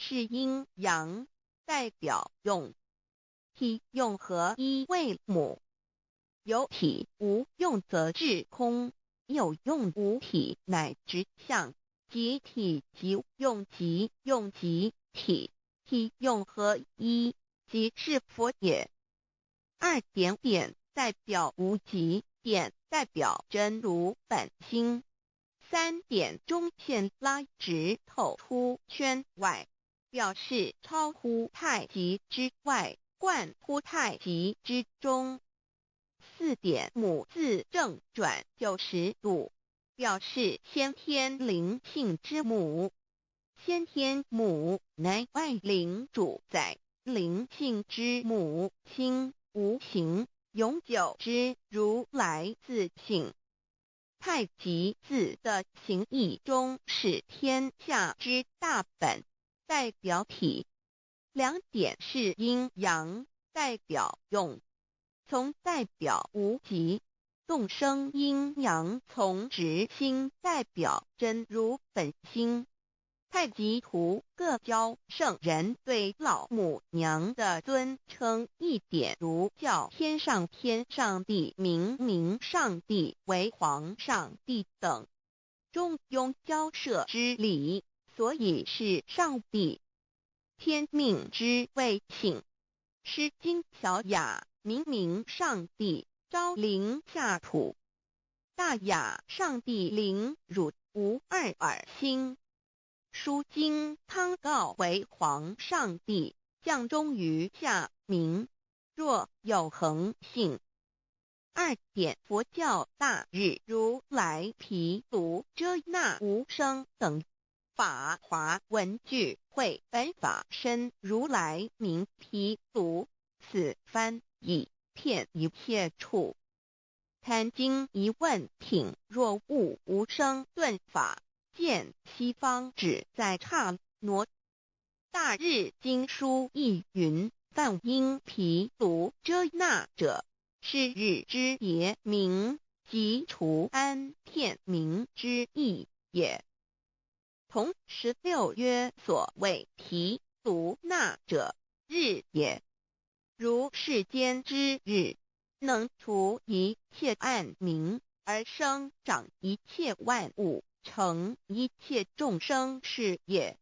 是阴阳，代表用。体用合一为母，有体无用则至空，有用无体乃直相，即体即用即用即体，体用合一，即是佛也。二点点代表无极，点代表真如本心。三点中线拉直透出圈外，表示超乎太极之外，贯乎太极之中。四点母字正转90度，表示先天灵性之母。先天母乃外灵主宰，灵性之母亲无形永久之如来自性。太极字的形义中是天下之大本，代表体。两点是阴阳，代表用。从代表无极，动生阴阳从直心代表真如本心。太极图各教圣人对老母娘的尊称，一点如叫天上帝、明上帝为皇上帝等，中庸交涉之理，所以是上帝。天命之谓请，诗经小雅明上帝昭灵下土，大雅上帝灵汝无二耳心。书经汤告为皇上帝，降忠于下民，若有恒性。二点佛教大日如来毗卢遮那无生等法华文具会本法身如来名毗卢，此翻译遍一切处。坛经一问品若悟无生顿法，见西方只在刹那。大日经书亦云，梵音毗卢遮那者，是日之别名，即除安片名之意也。同16曰所谓毗卢那者，日也。如世间之日，能除一切暗明，而生长一切万物，成一切众生是也。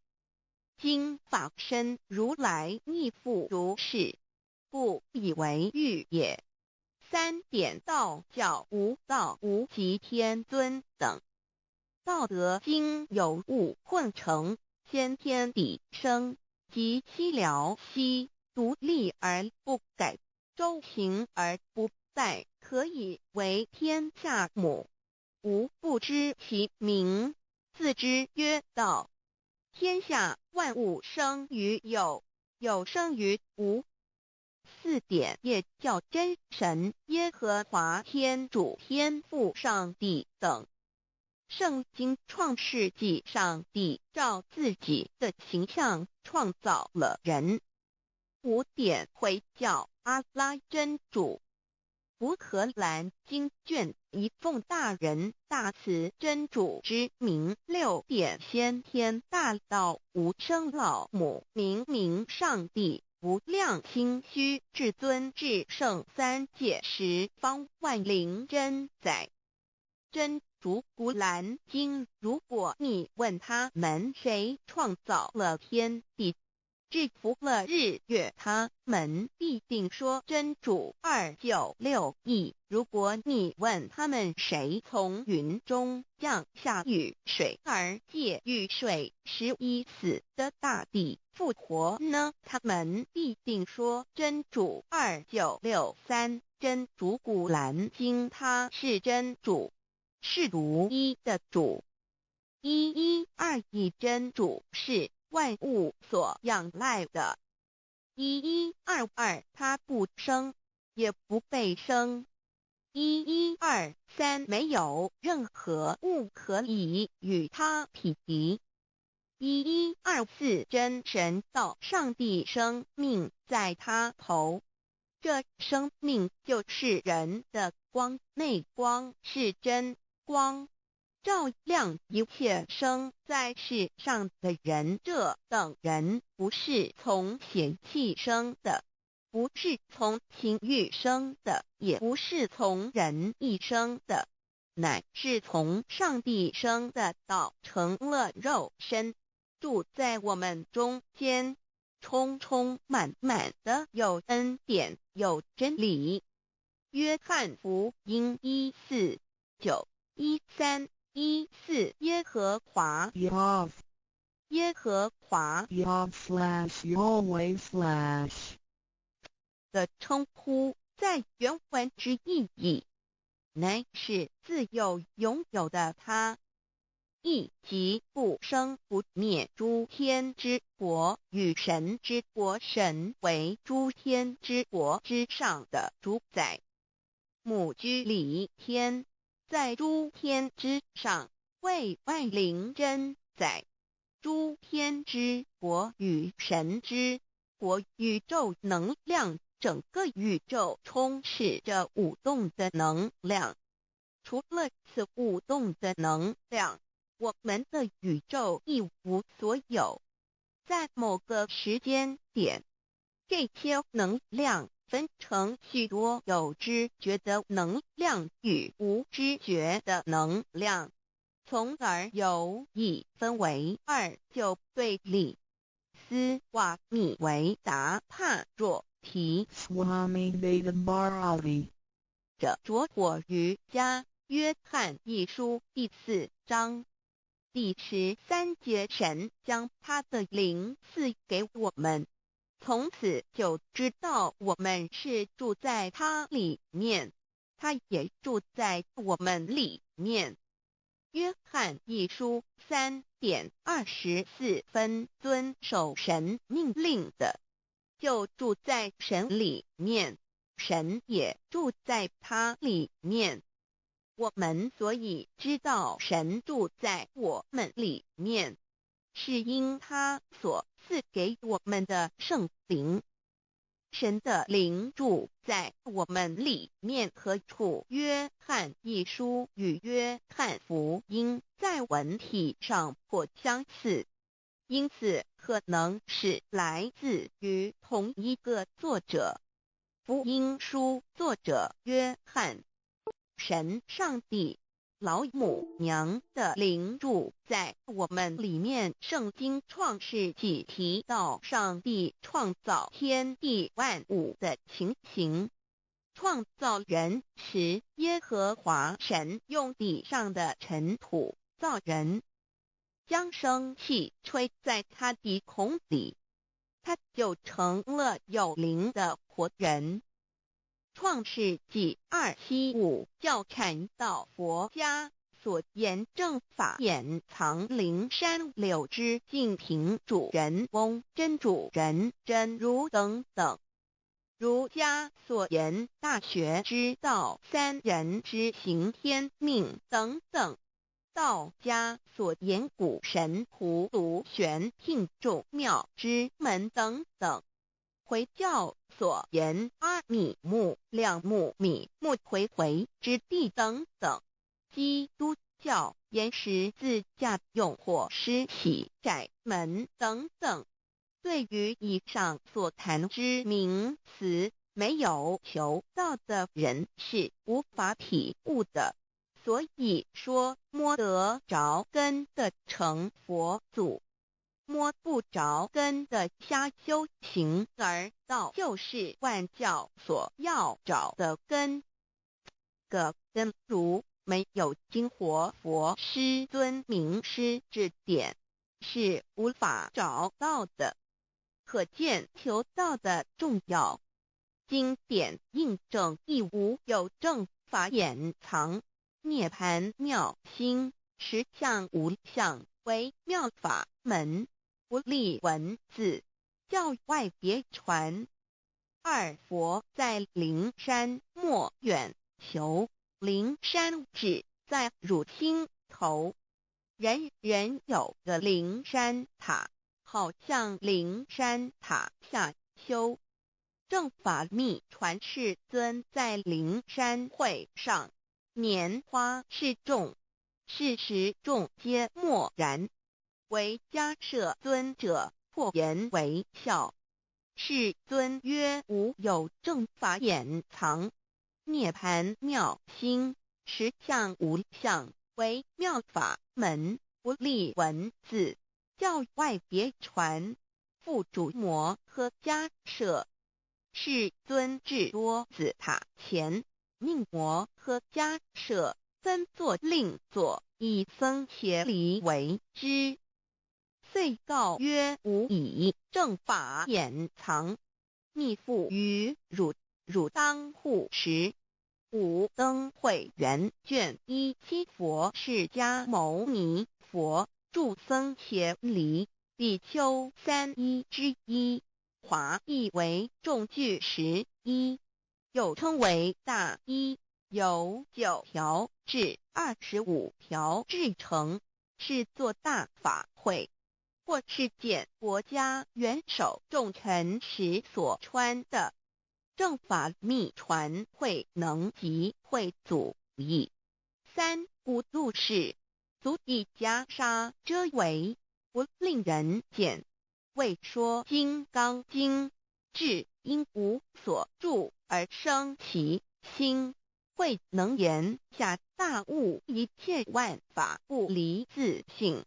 今法身如来亦复如是，故以为喻也。三点道教无道无极天尊等。道德经有物混成，先天地生，即悉了悉，独立而不改，周行而不殆，可以为天下母。吾不知其名，自之曰道。天下万物生于有，有生于无。四点也叫真神耶和华天主天父上帝等。圣经创世纪，上帝照自己的形象创造了人。五点回教阿拉真主。乌克兰经卷一奉大人大慈真主之名。六点先天大道无生老母明上帝无量心虚至尊至圣三界十方万灵真宰。真主古兰经，如果你问他们谁创造了天地，制服了日月，他们必定说真主296亿。如果你问他们谁从云中降下雨水而借雨水使已死的大地复活呢，他们必定说真主2963。真主古兰经，他是真主，是独一的主。112真主是万物所仰赖的。1122他不生，也不被生。1123没有任何物可以与他匹敌。1124真神道上帝生命在他头，这生命就是人的光，内光是真光。照亮一切生在世上的人。这等人不是从血气生的，不是从情欲生的，也不是从人意生的，乃是从上帝生的道，成了肉身，住在我们中间，充充满满的有恩典有真理。约翰福音1:4-9、1:3、1:4耶和华 Yav 耶和华 Yav/Yahweh/ 的称呼，在原文之意义，乃是自有永有的他，亦即不生不灭诸天之国与神之国，神为诸天之国之上的主宰，母居里天，在诸天之上，为万灵真宰。诸天之国与神之国，宇宙能量，整个宇宙充斥着舞动的能量。除了此舞动的能量，我们的宇宙一无所有。在某个时间点，这些能量分成许多有知觉的能量与无知觉的能量，从而有意分为二，就对立。斯瓦米维达帕若提 Swami Vedambaravi 者着火于家约翰一书第4章第13节，神将他的灵赐给我们，从此就知道我们是住在他里面，他也住在我们里面。约翰一书3:24，遵守神命令的，就住在神里面，神也住在他里面。我们所以知道神住在我们里面，是因他所赐给我们的圣灵。神的灵住在我们里面何处？约翰一书与约翰福音在文体上颇相似，因此可能是来自于同一个作者。福音书作者约翰，神上帝老母娘的灵住在我们里面。圣经创世纪提到上帝创造天地万物的情形，创造人时，耶和华神用地上的尘土造人，将生气吹在他鼻孔里，他就成了有灵的活人。创世纪2:7-5教阐到佛家所言正法掩藏灵山柳之净瓶主人翁真主人真如等等。儒家所言大学之道三人之行天命等等。道家所言古神葫芦玄牝众妙之门等等。回教所言阿米木亮木米木回回之地等等。基督教言十字架用火施洗窄门等等。对于以上所谈之名词，没有求道的人是无法体悟的。所以说摸得着根的成佛祖，摸不着根的瞎修行，而道就是万教所要找的根。个根如没有经活佛师尊名师指点，是无法找到的。可见求道的重要。经典印证亦无有正法掩藏，涅盘妙心，实相无相，为妙法门，不立文字，教外别传。二佛在灵山莫远求，灵山只在汝心头。人人有个灵山塔，好像灵山塔下修。正法密传世尊在灵山会上，拈花示众，是时众皆默然，唯迦摄尊者破颜为笑。世尊曰：吾有正法掩藏，涅盘妙心，实相无相，为妙法门，不立文字，教外别传。复主摩诃迦摄。世尊至多子塔前，命摩诃迦摄分作令作，以僧伽梨为之。遂告曰：吾以正法掩藏，密付于汝，汝当护持。五灯会元卷17佛释迦牟尼佛著僧伽梨比丘31之一，华译为众句11，又称为大一，由9条至25条制成，是作大法会，或是见国家元首重臣时所穿的。正法密传会能及会祖义。三无度世，足以袈裟遮为，不令人见。为说金刚经，至因无所住而生其心，会能言下大悟一切万法不离自性。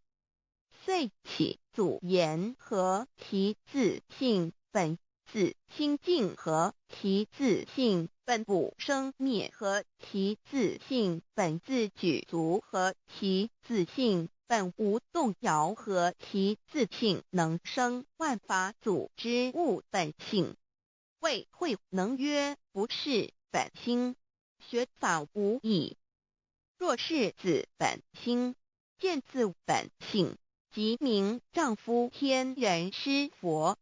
遂起祖言和其自性本自清净和其自性本不生灭和其自性本自具足和其自性本无动摇和其自性能生万法组之物本性。谓慧能曰：不是本心，学法无益。若是自本心，见自本性，即名丈夫天人师佛。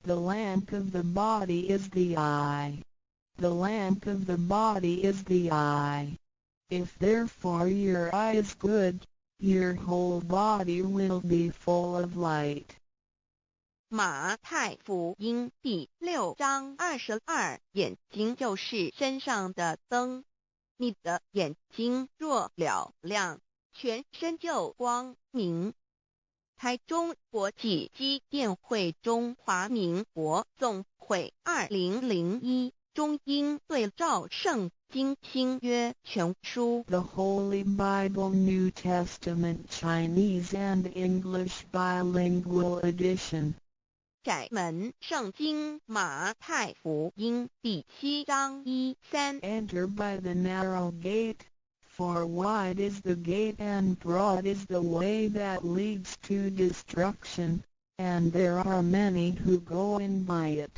The lamp of the body is the eye. The lamp of the body is the eye. If therefore your eye is good, your whole body will be full of light. 马太福音第6章22，眼睛就是身上的灯。你的眼睛若了亮，全身就光明。台中国际机电会中华民国总会2001中英对照圣经新约全书 The Holy Bible New Testament Chinese and English Bilingual Edition. 窄门圣经马太福音第7章1-3 Enter by the narrow gate, for wide is the gate and broad is the way that leads to destruction, and there are many who go in by it.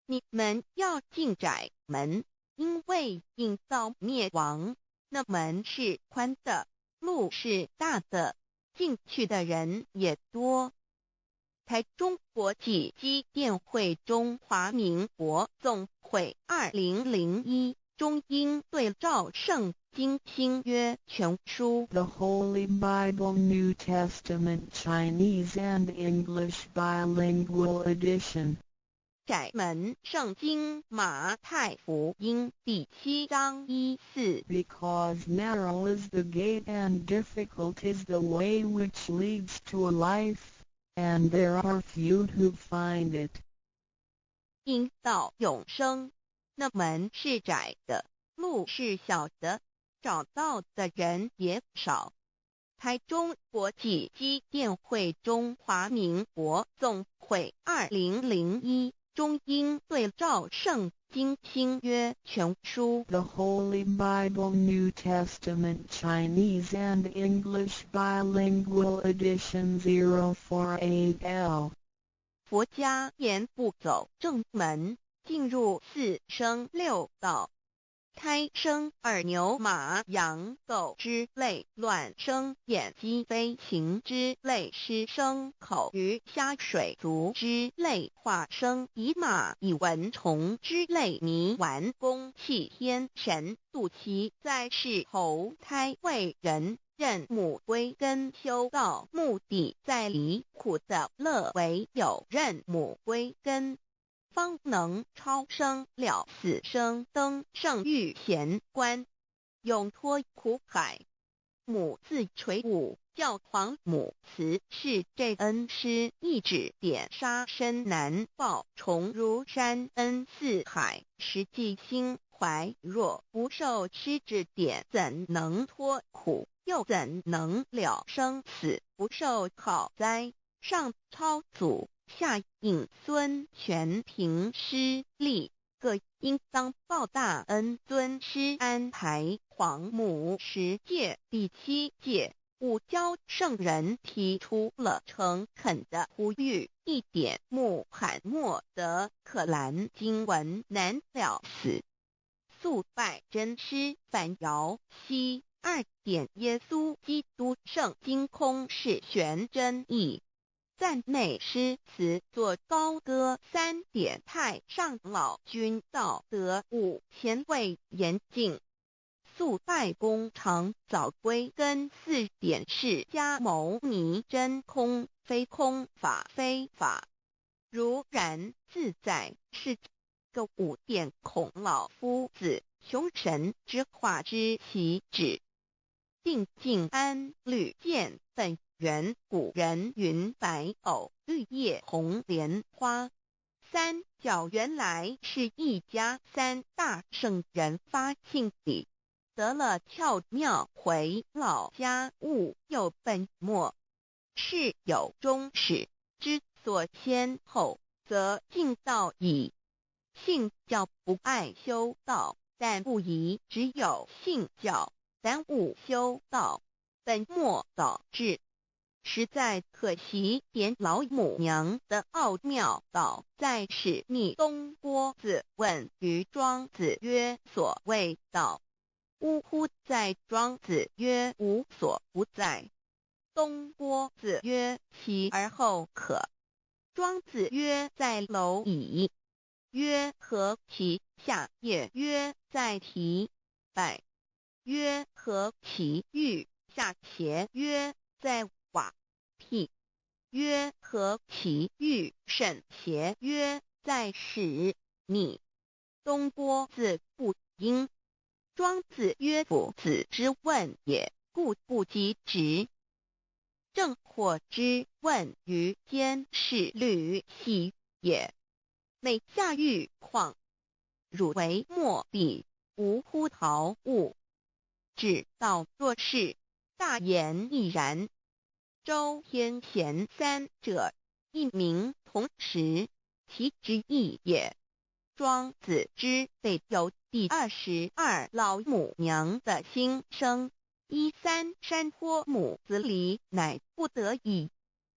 你们要进窄门，因为引到灭亡。那门是宽的，路是大的，进去的人也多。台中国际机电会中华民国总会2001中英对照圣经新约全书 The Holy Bible New Testament Chinese and English Bilingual Edition. 窄门圣经马太福音第7章1-4 Because narrow is the gate and difficult is the way which leads to life, and there are few who find it. 因到永生，那门是窄的，路是小的，找到的人也少。台中国际机电会中华民国总会2001中英对照圣经新约全书 The Holy Bible New Testament Chinese and English Bilingual Edition 048L. 佛家言不走正门，进入四生六道。胎生耳牛马羊狗之类，卵生眼鸡飞禽之类，湿生口鱼虾水族之类，化生以马以蚊虫之类，泥丸公气天神度其在世投胎为人，任母归根修道，目的在离苦的乐，唯有任母归根，方能超生了死生登圣欲贤观，永脱苦海。母字垂武，教皇母慈是这恩师一指点杀身难报，重如山恩似海，实际心怀若不受师指点，怎能脱苦，又怎能了生死，不受好灾。上超祖，下应孙权凭师力，各应当报大恩。尊师安排皇母10届，第7届武教圣人提出了诚恳的呼吁，一点穆罕默德可兰经文难了死。肃拜真师反尧西2点耶稣基督圣经空是玄真义。赞美诗词作高歌3点太上老君道德5前卫严谨。肃拜公常早归根4点释迦牟尼真空非空法非法如然自在是个5点孔老夫子雄神之化之其旨。定静安律见本源古人云白藕绿叶红莲花。三角原来是一家3大圣人发庆礼，得了巧妙回老家务有本末，事有终始，之所先后，则敬道矣。信教不爱修道，但不宜只有信教，耽误修道，本末倒置。实在可惜，点老母娘的奥妙道在使逆东郭子问于庄子曰：所谓道，呜呼！在庄子曰：无所不在。东郭子曰：其而后可。庄子曰：在蝼蚁。曰：何其下也？曰：在蹄。百。曰：何其欲？下且？曰：在瓦辟。曰：何其欲？甚且？曰：在始。逆。东郭子不应。庄子曰：夫子之问也，故不及直。正或之问于监视律系也。每下欲况，汝为莫必，无乎陶物。只道若是，大言亦然。周天贤3者，一名同时，其之义也。庄子之备有第22老母娘的心声，13山坡母子礼，乃不得已。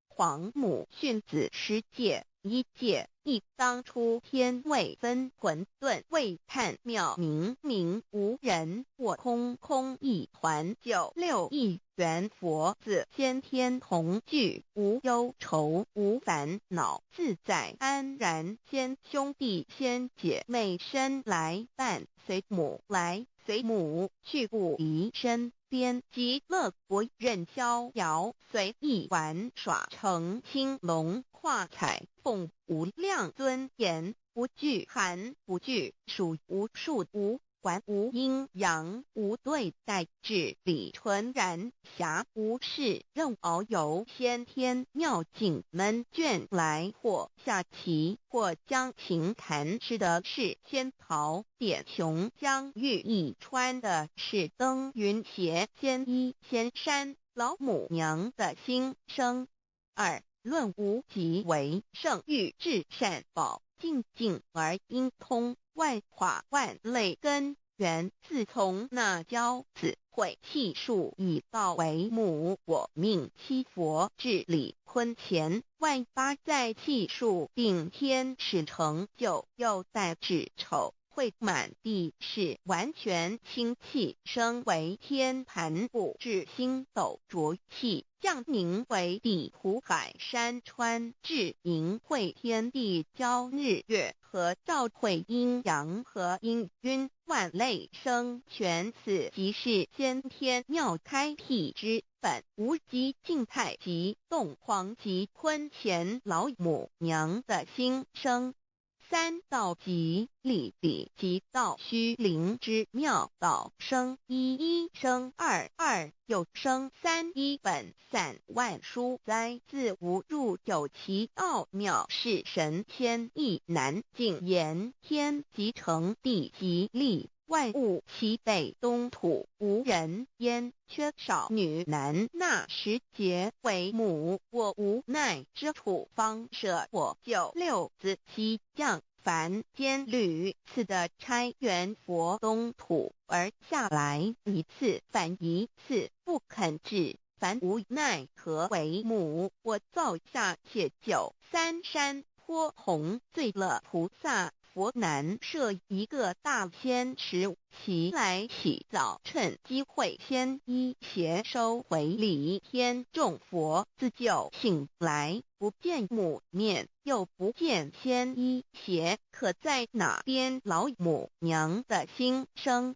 皇母训子10戒，1戒亦当初天未分，混沌未探，妙明明无人，我空空一团，96亿元佛子先天同聚，无忧愁无烦恼，自在安然。先兄弟先姐妹身来伴，随母来随母去，不离身边。极乐国任逍遥，随意玩耍，成青龙画彩凤，无量尊严，不惧寒不惧暑，无数无管无阴阳，无对待，至理纯然，暇无事任遨游，先天妙境门卷来，或下棋，或将琴弹，吃的是仙桃，点琼浆玉一穿的是登云鞋，仙衣仙衫。老母娘的心声。2论无极为圣欲至善宝，静静而应通，万化万类根源。自从那教子会气数以道为母，我命七佛治理坤乾，万八在气数定天使成就，又在指丑会满地是完全清气，升为天盘部，至星斗浊气，降凝为地湖海山川，至盈会天地交日月和照会阴阳和阴晕，万类生全。此即是先天妙开辟之本，无极静态及动黄及坤乾老母娘的心声。三道即理理即道虚灵之妙道生一一生二二又生三一本散万殊哉，自无入有其奥妙，是神天意难尽言。天即成地即立，万物其北东土，无人焉，缺少女男，纳时节为母。我无奈之处，方舍我九六子七将凡间屡次的差援佛东土而下来一次，反一次不肯至。凡无奈何为母，我造下且就三山颇弘罪乐菩萨佛南设一个大仙池，其来洗澡，趁机会先一邪收回礼。天众佛自救醒来，不见母面，又不见仙一邪，可在哪边老母娘的心声？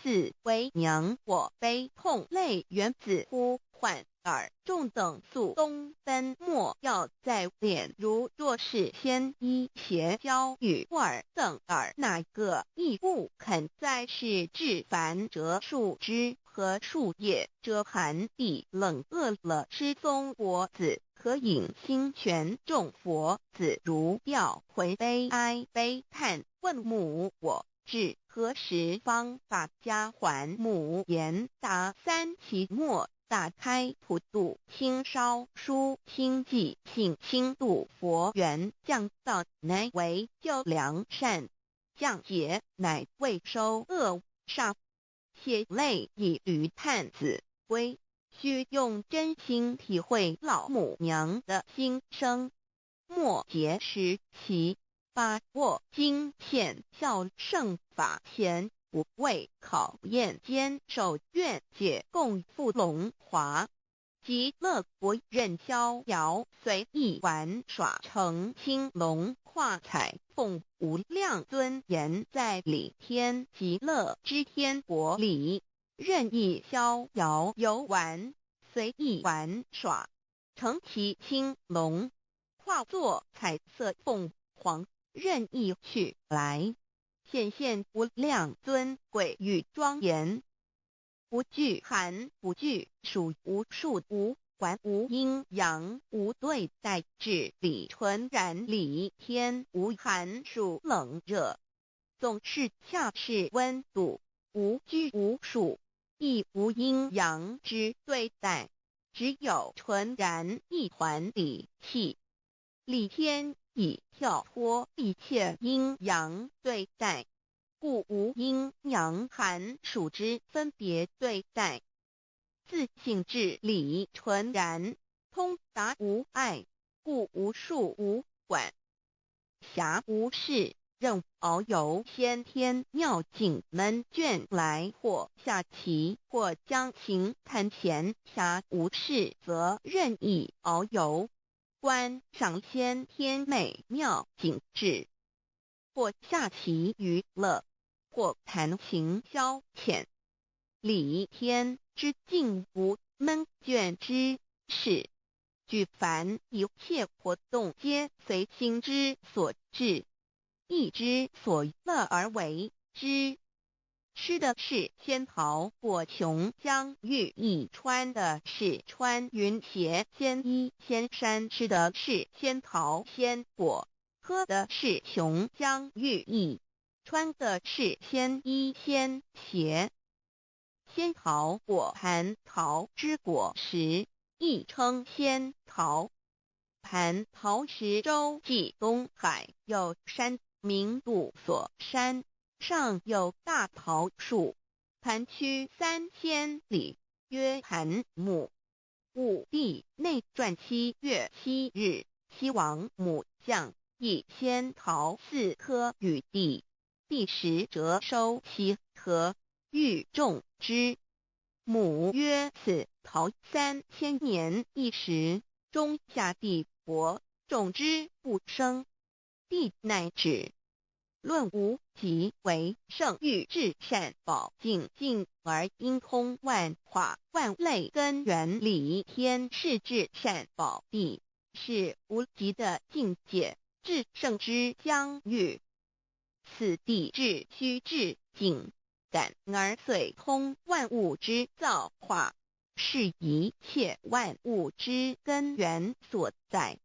四为娘我悲痛泪源自呼唤耳众等速东奔，莫要再敛。如若是先一邪教与尔等耳，哪个亦不肯在世至凡折树枝和树叶，遮寒地冷，饿了失踪佛子，可引心泉众佛子如吊魂悲哀悲叹，问母我至何时方把家还母？言答三期末，打开普度清烧书清寂性清度佛缘，降道乃为救良善，降劫乃为收恶煞。血泪以于叹子归，须用真心体会老母娘的心声。末节时期，把握经现效圣法前，不畏考验，坚守愿解，共赴龙华。极乐国任逍遥，随意玩耍，成青龙化彩凤，无量尊严在里天极乐之天国里，任意逍遥游玩，随意玩耍，成其青龙，化作彩色凤凰，任意去来，显现无量尊贵与庄严。不惧寒，不惧暑，无数无还，无阴阳，无对待，至理纯然理天，无寒暑冷热，总是恰是温度，无拘无束，亦无阴阳之对待，只有纯然一环理气。理天以跳脱一切阴阳对待，故无阴阳寒暑之分别对待，自性至理纯然，通达无碍，故无数无管辖无事，任遨游先天妙境门卷来，或下棋，或将行谈闲暇无事，则任意遨游，观赏先天美妙景致，或下棋娱乐，或弹琴消遣。理天之境无闷倦之事，举凡一切活动皆随心之所至，意之所乐而为之。吃的是仙桃果琼浆玉液，穿的是穿云鞋仙衣仙衫，吃的是仙桃仙果，喝的是琼浆玉液，穿的是仙衣仙鞋。仙桃果蟠桃之果实，亦称仙桃。蟠桃实洲际东海有山，名度所山，上有大桃树，盘曲3000里，曰蟠木。武帝内传7月7日，西王母将以仙桃4颗与帝，帝时折收其核，欲种之。母曰：此桃3000年一时，中下地薄，种之不生。帝乃止。论无极为圣欲至善宝净净而应通万化万类根源理天是至善宝地，是无极的境界，至圣之相遇。此地至虚至静，感而遂通万物之造化，是一切万物之根源所在。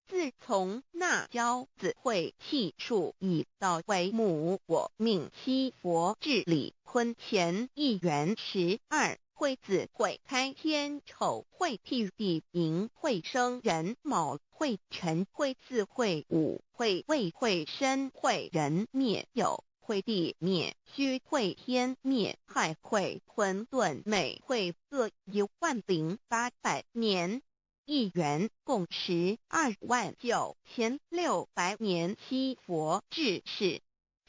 自从那骄子会气数以道为母，我命七佛治理坤乾一元12，会子会开天丑会替地寅会生人卯会辰会巳会午会未会申会人灭酉会地灭戌会天灭亥会混沌每会各10800年。一元共129600年。七佛治世，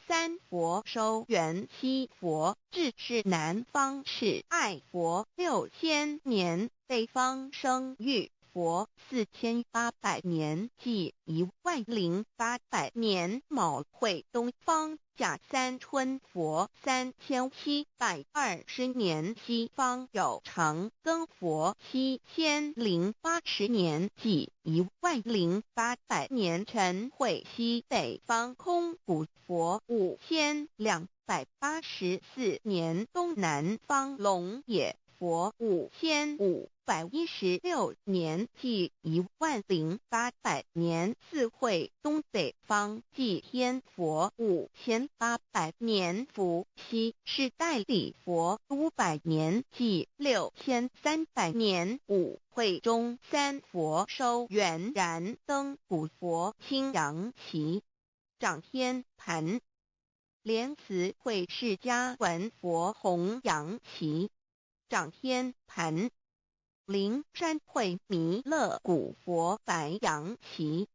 三佛收元，七佛治世南方是爱佛6000年，北方生玉佛4800年，即10800年。卯会东方甲三春佛3720年，西方有长庚佛7080年，即10800年。辰会西北方空谷佛5284年，东南方龙野佛5516年，即10800年。巳会东北方祭天佛5800年，伏羲是代理佛500年，即6300年。午会中三佛收元，燃灯古佛青阳旗，掌天盘。莲慈会释迦文佛红阳旗，掌天盘。灵山会弥勒古佛白阳旗，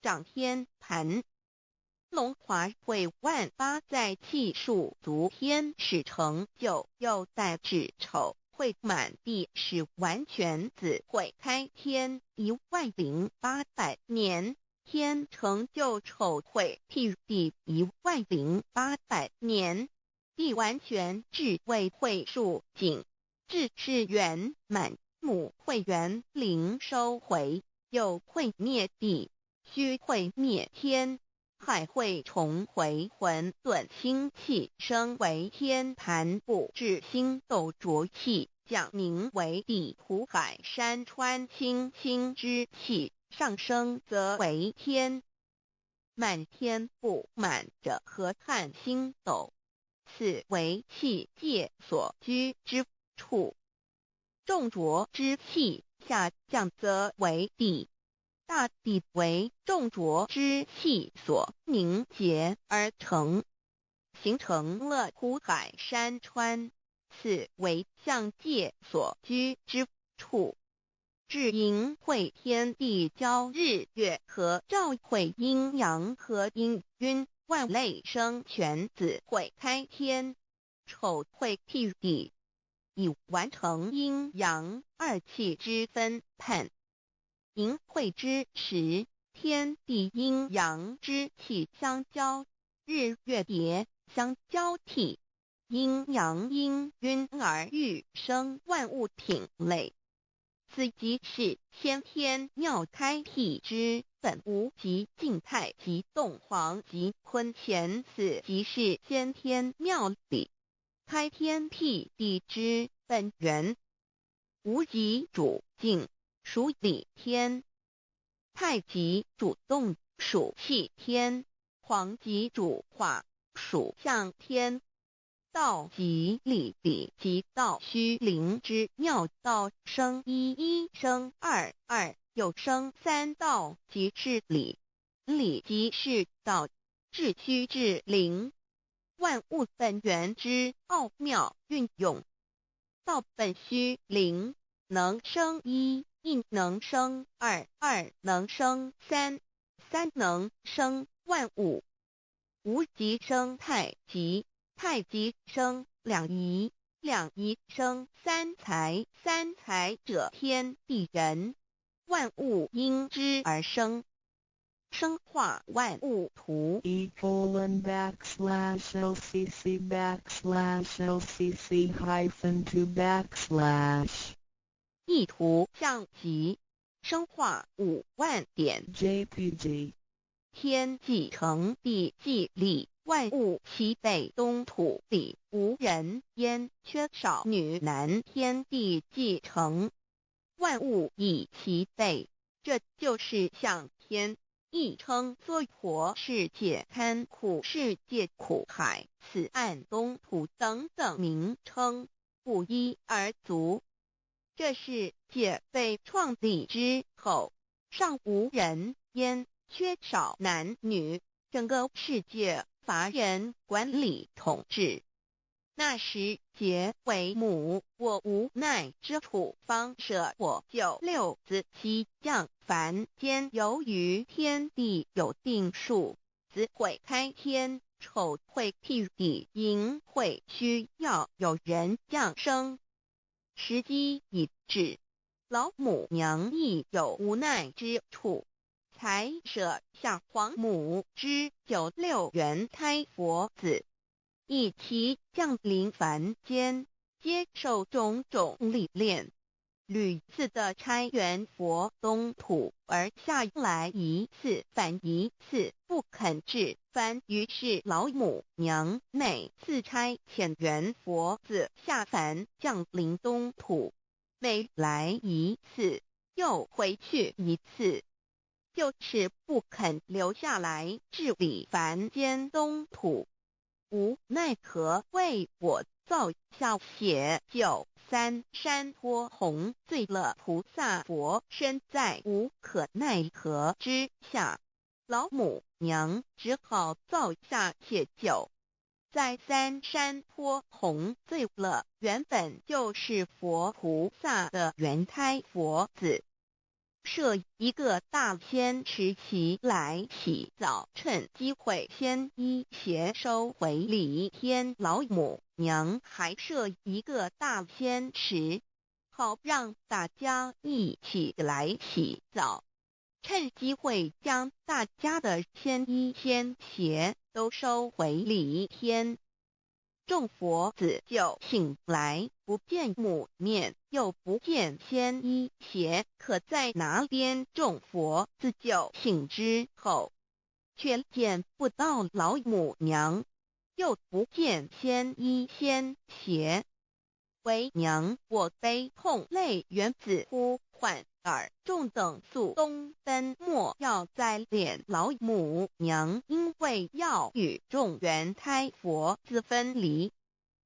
掌天盘。龙华会万八在气数足天使成就，又在指丑会满地是完全子会开天10800年，天成就丑会替地10800年，地完全至为会数景，至是圆满。母会元灵收回，又会灭地，戌会灭天，亥会重回混沌星气，生为天盘部，至星斗浊气，降名为地，土海山川清清之气，上升则为天。满天布满着河汉星斗，此为气界所居之处。重浊之气下降则为地，大地为重浊之气所凝结而成，形成了土海山川，此为象界所居之处。至寅会天地交日月和，照会阴阳和阴晕，万类生全。子会开天，丑会替地，以完成阴阳二气之分判。寅会之时，天地阴阳之气相交，日月叠相交替，阴阳阴晕而育生万物品类。此即是先天妙开辟之本无极静态及动黄及坤乾，此即是先天妙理开天辟地之本源。无极主静，属理天；太极主动，属气天；黄极主化，属象天。道即理，理即道虚灵之妙道，生一，一生二，二又生三，道即是理，理即是道，至虚至灵，万物本源之奥妙运用。道本虚灵，能生一，一能生二，二能生三，三能生万物。无极生太极，太极生两仪，两仪生三才，三才者天地人，万物因之而生。生化万物图://LCC_LCC_2/ 意图象集，生化5万点 JPG 天既成，地既立，万物齐备，东土里无人焉，缺少女男，天地既成，万物亦齐备。这就是向天亦称娑婆世界、堪苦世界、苦海、此岸、东土等等名称，不一而足。这世界被创立之后，尚无人焉，缺少男女，整个世界乏人管理统治。那时桀为母，我无奈之处，方舍我九六子七将凡间。由于天地有定数，子会开天，丑会辟地，寅会需要有人降生。时机已至，老母娘亦有无奈之处，才舍下皇母之九六元胎佛子，一齐降临凡间，接受种种历练，屡次的差援佛东土，而下来一次反一次不肯治凡。于是老母娘每次差遣援佛子下凡降临东土，每来一次又回去一次，就是不肯留下来治理凡间东土。无奈何，为我造下血救三山脱红，罪了菩萨佛，身在无可奈何之下，老母娘只好造下血救。在三山脱红罪了原本就是佛菩萨的原胎佛子，设一个大仙池期来洗澡，趁机会先一邪收回礼天。老母娘还设一个大仙池，好让大家一起来洗澡，趁机会将大家的仙衣仙鞋都收回礼天。众佛子就醒来，不见母面，又不见仙衣鞋，可在哪边？众佛子就醒之后，却见不到老母娘，又不见仙衣仙鞋。为娘，我悲痛泪源自呼唤耳，众等速东奔，莫要再怜老母娘，因为要与众原胎佛子分离，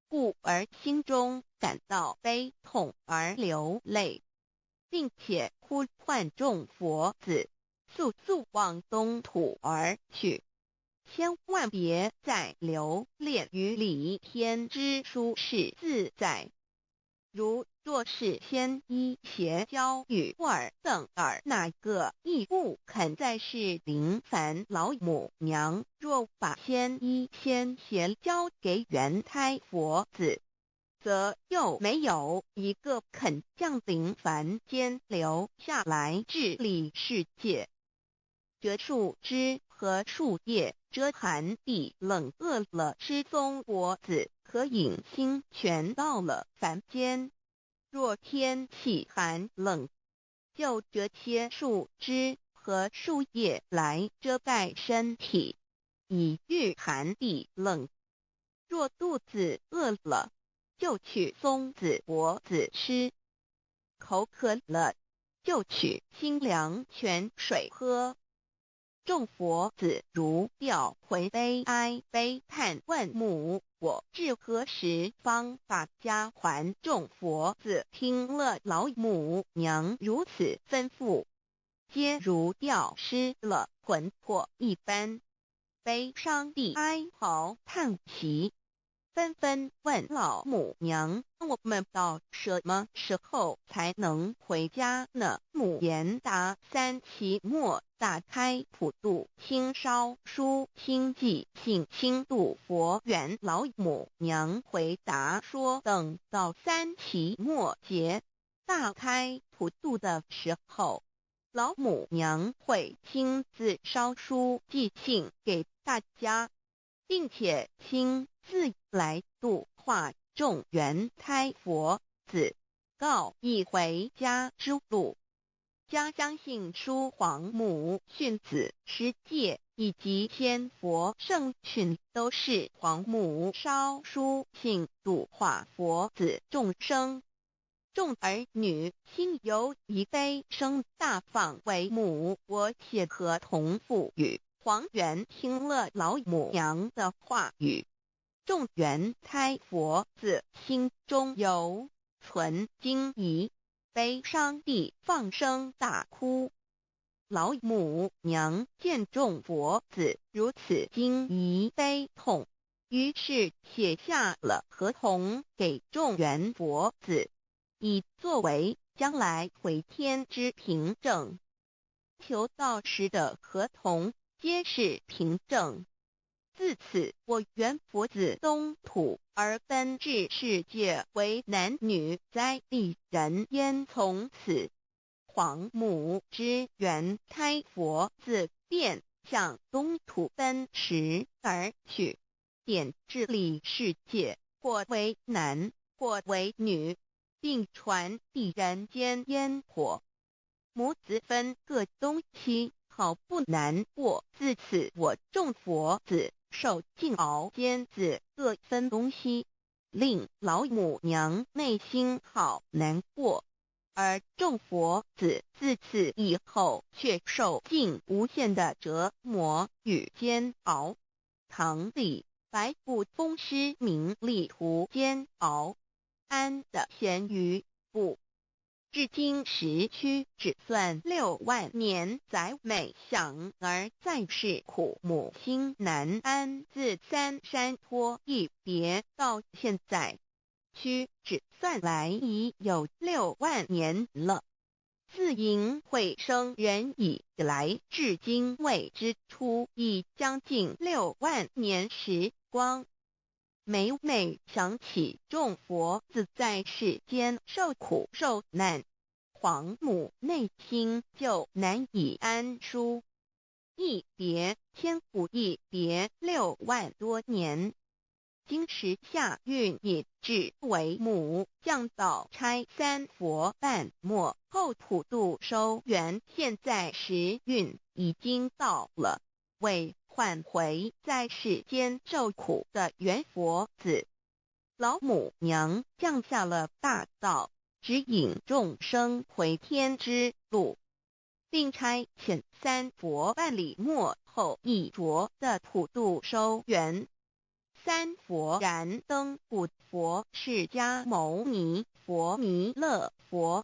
故而心中感到悲痛而流泪，并且呼唤众佛子速速往东土而去，千万别再留恋于礼天之舒适自在。若是仙衣鞋交与尔等尔，哪个亦不肯再是临凡老母娘？若把仙衣仙鞋交给原胎佛子，则又没有一个肯降临凡间留下来治理世界。这树枝和树叶遮寒地冷，饿了吃松果子，可饮清泉，到了凡间。若天气寒冷，就折些树枝和树叶来遮盖身体，以御寒地冷。若肚子饿了，就取松子果子吃；口渴了，就取清凉泉水喝。众佛子如调回悲哀悲叹，问母我至何时方把家还？众佛子听了老母娘如此吩咐，皆如吊失了魂魄一般，悲伤地哀嚎叹息，纷纷问老母娘：我们到什么时候才能回家呢？母言答：三期末大开普度，清烧书清寂，信清度佛缘。老母娘回答说：等到三期末节大开普度的时候，老母娘会亲自烧书寄信给大家，并且亲自来度化众原胎佛子，告一回家之路。将相信书皇母训子十戒以及仙佛圣训都是皇母烧书信度化佛子众生。众儿女心有一悲生大放为母，我写合同赋予。黄元听了老母娘的话语，众元胎佛子心中有存惊疑，悲伤地放声大哭。老母娘见众佛子如此惊疑悲痛，于是写下了合同给众元佛子，以作为将来回天之凭证。求道时的合同皆是凭证。自此，我元佛子东土而奔至世界为男女在地人焉。从此，皇母之元胎佛子便向东土奔驰而去，点治理世界，或为男，或为女，并传递人间烟火。母子分各东西，好不难过。自此，我众佛子受尽熬煎子各分东西，令老母娘内心好难过。而众佛子自此以后却受尽无限的折磨与煎熬。唐李白骨风师名利图煎熬，安的咸鱼不。至今时区只算6万年，载美享而在世苦，母心难安。自三山托一别到现在，屈指算来已有6万年了。自寅会生人以来，至今未知出，已将近6万年时光。每每想起众佛子在世间受苦受难，皇母内心就难以安舒。一别千古，一别6万多年。今时下运也至为母，降道差三佛半末后普度收圆，现在时运已经到了，为换回在世间受苦的元佛子。老母娘降下了大道，指引众生回天之路，并差遣三佛办理末后一着的普度收圆。三佛燃灯古佛、释迦牟尼佛、弥勒佛，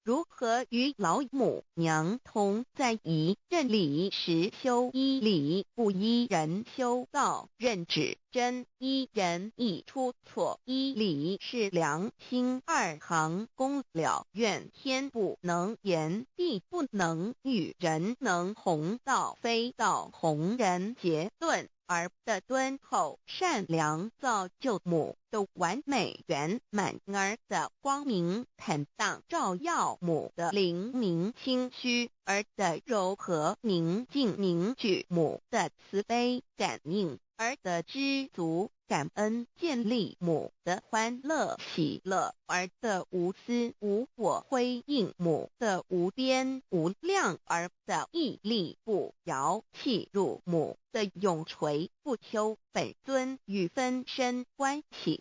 如何与老母娘同在一任理时修一理，不依人修道，任指真一人一出错，一理是良心2行功了愿，天不能言，地不能语，人能弘道，非道弘人。结论而的敦厚善良，造就母的完美圆满，儿的光明坦荡，照耀母的灵明清虚，儿的柔和宁静凝聚母的慈悲感应，儿的知足感恩建立母的欢乐喜乐，儿的无私无我辉映母的无边无量，儿的屹立不摇契入母的永垂不朽。本尊与分身关系。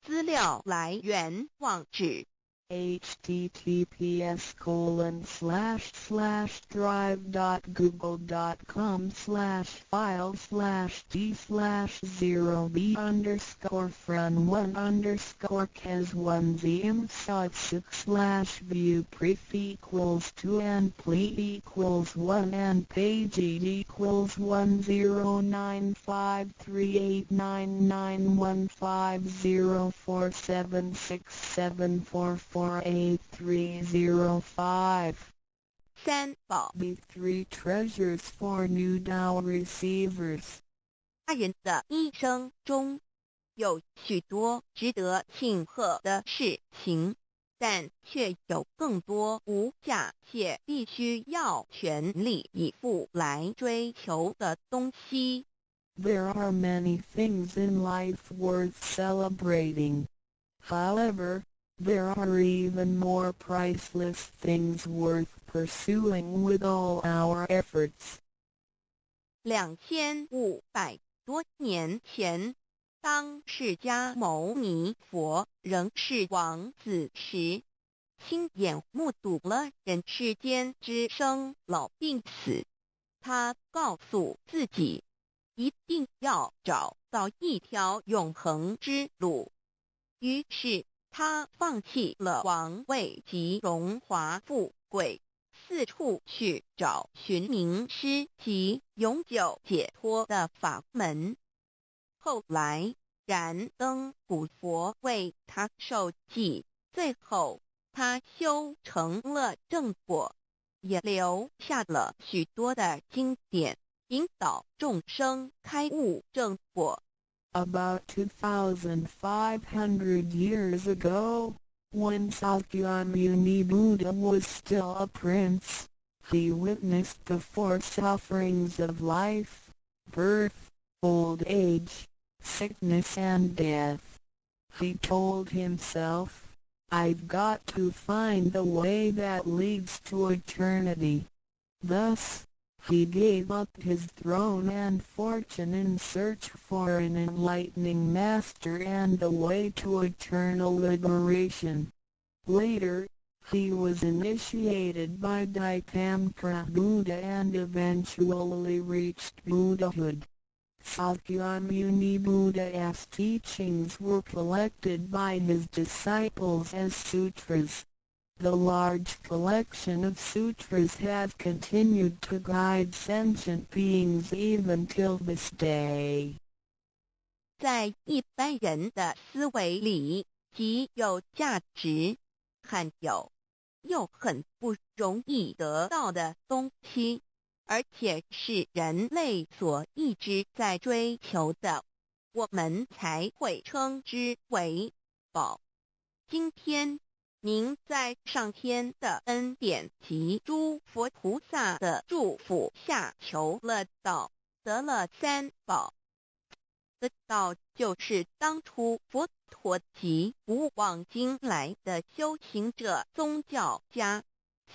资料来源网址https://drive.google.com/files/d/0b_cas1z_imshot6/view pref equals 2 and plete equals 1 and page equals 109538991504767448305. 三宝 The 3 treasures for new Tao receivers. 大人的一生中有许多值得庆贺的事情，但却有更多无价且必须要全力以赴来追求的东西。There are many things in life worth celebrating. However, there are even more priceless things worth pursuing with all our efforts. 2500多年前，当释迦牟尼佛仍是王子时，亲眼目睹了人世间之生老病死。他告诉自己，一定要找到一条永恒之路。于是他放弃了王位及荣华富贵，四处去找寻名师及永久解脱的法门。后来燃灯古佛为他受记，最后他修成了正果，也留下了许多的经典，引导众生开悟正果。About 2,500 years ago, when Sakyamuni Buddha was still a prince, he witnessed the four sufferings of life: birth, old age, sickness and death. He told himself, "I've got to find the way that leads to eternity." Thus, he gave up his throne and fortune in search for an enlightening master and the way to eternal liberation. Later, he was initiated by Dipamkara Buddha and eventually reached Buddhahood. Sakyamuni Buddha's teachings were collected by his disciples as sutras. The large collection of sutras has continued to guide sentient beings even till this day. 在一般人的思维里，极有价值、罕有又很不容易得到的东西，而且是人类所一直在追求的，我们才会称之为宝。今天您在上天的恩典及诸佛菩萨的祝福下求了道，得了三宝。这道就是当初佛陀及古往今来的修行者、宗教家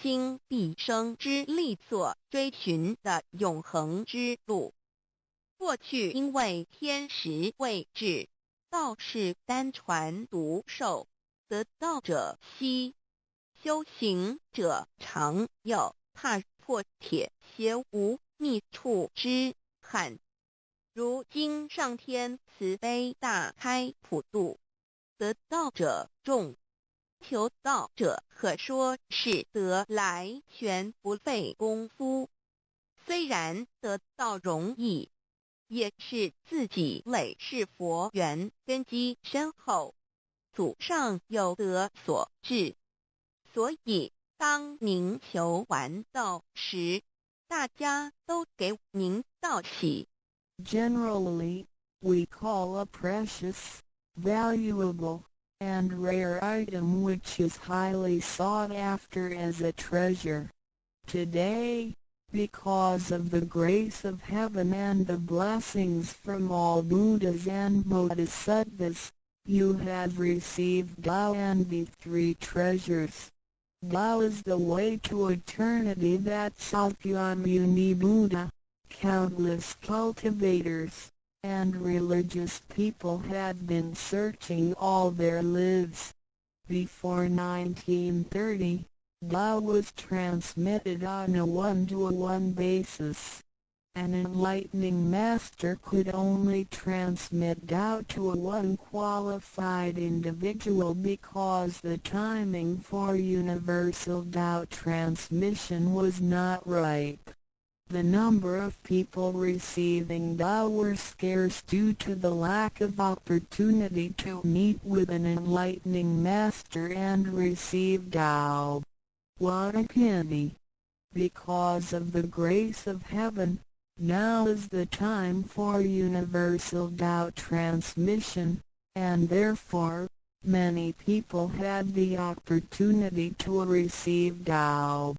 倾毕生之力所追寻的永恒之路。过去因为天时未至，道是单传独授，得道者稀，修行者常有，踏破铁鞋无觅处之憾。如今上天慈悲大开普度，得道者众，求道者可说是得来全不费功夫。虽然得道容易，也是自己累世佛缘根基深厚，祖上有德所致。所以当您求完道时，大家都给您道喜。Generally, we call a precious, valuable, and rare item which is highly sought after as a treasure. Today, because of the grace of heaven and the blessings from all Buddhas and Bodhisattvas, you have received Tao and the three treasures. Tao is the way to eternity that Sakyamuni Buddha, countless cultivators, and religious people had been searching all their lives. Before 1930, Tao was transmitted on a one-to-one basis. An enlightening master could only transmit Tao to one qualified individual because the timing for universal Tao transmission was not ripe. The number of people receiving Tao were scarce due to the lack of opportunity to meet with an enlightening master and receive Tao. What a pity! Because of the grace of heaven, now is the time for universal Tao transmission, and therefore, many people had the opportunity to receive Tao.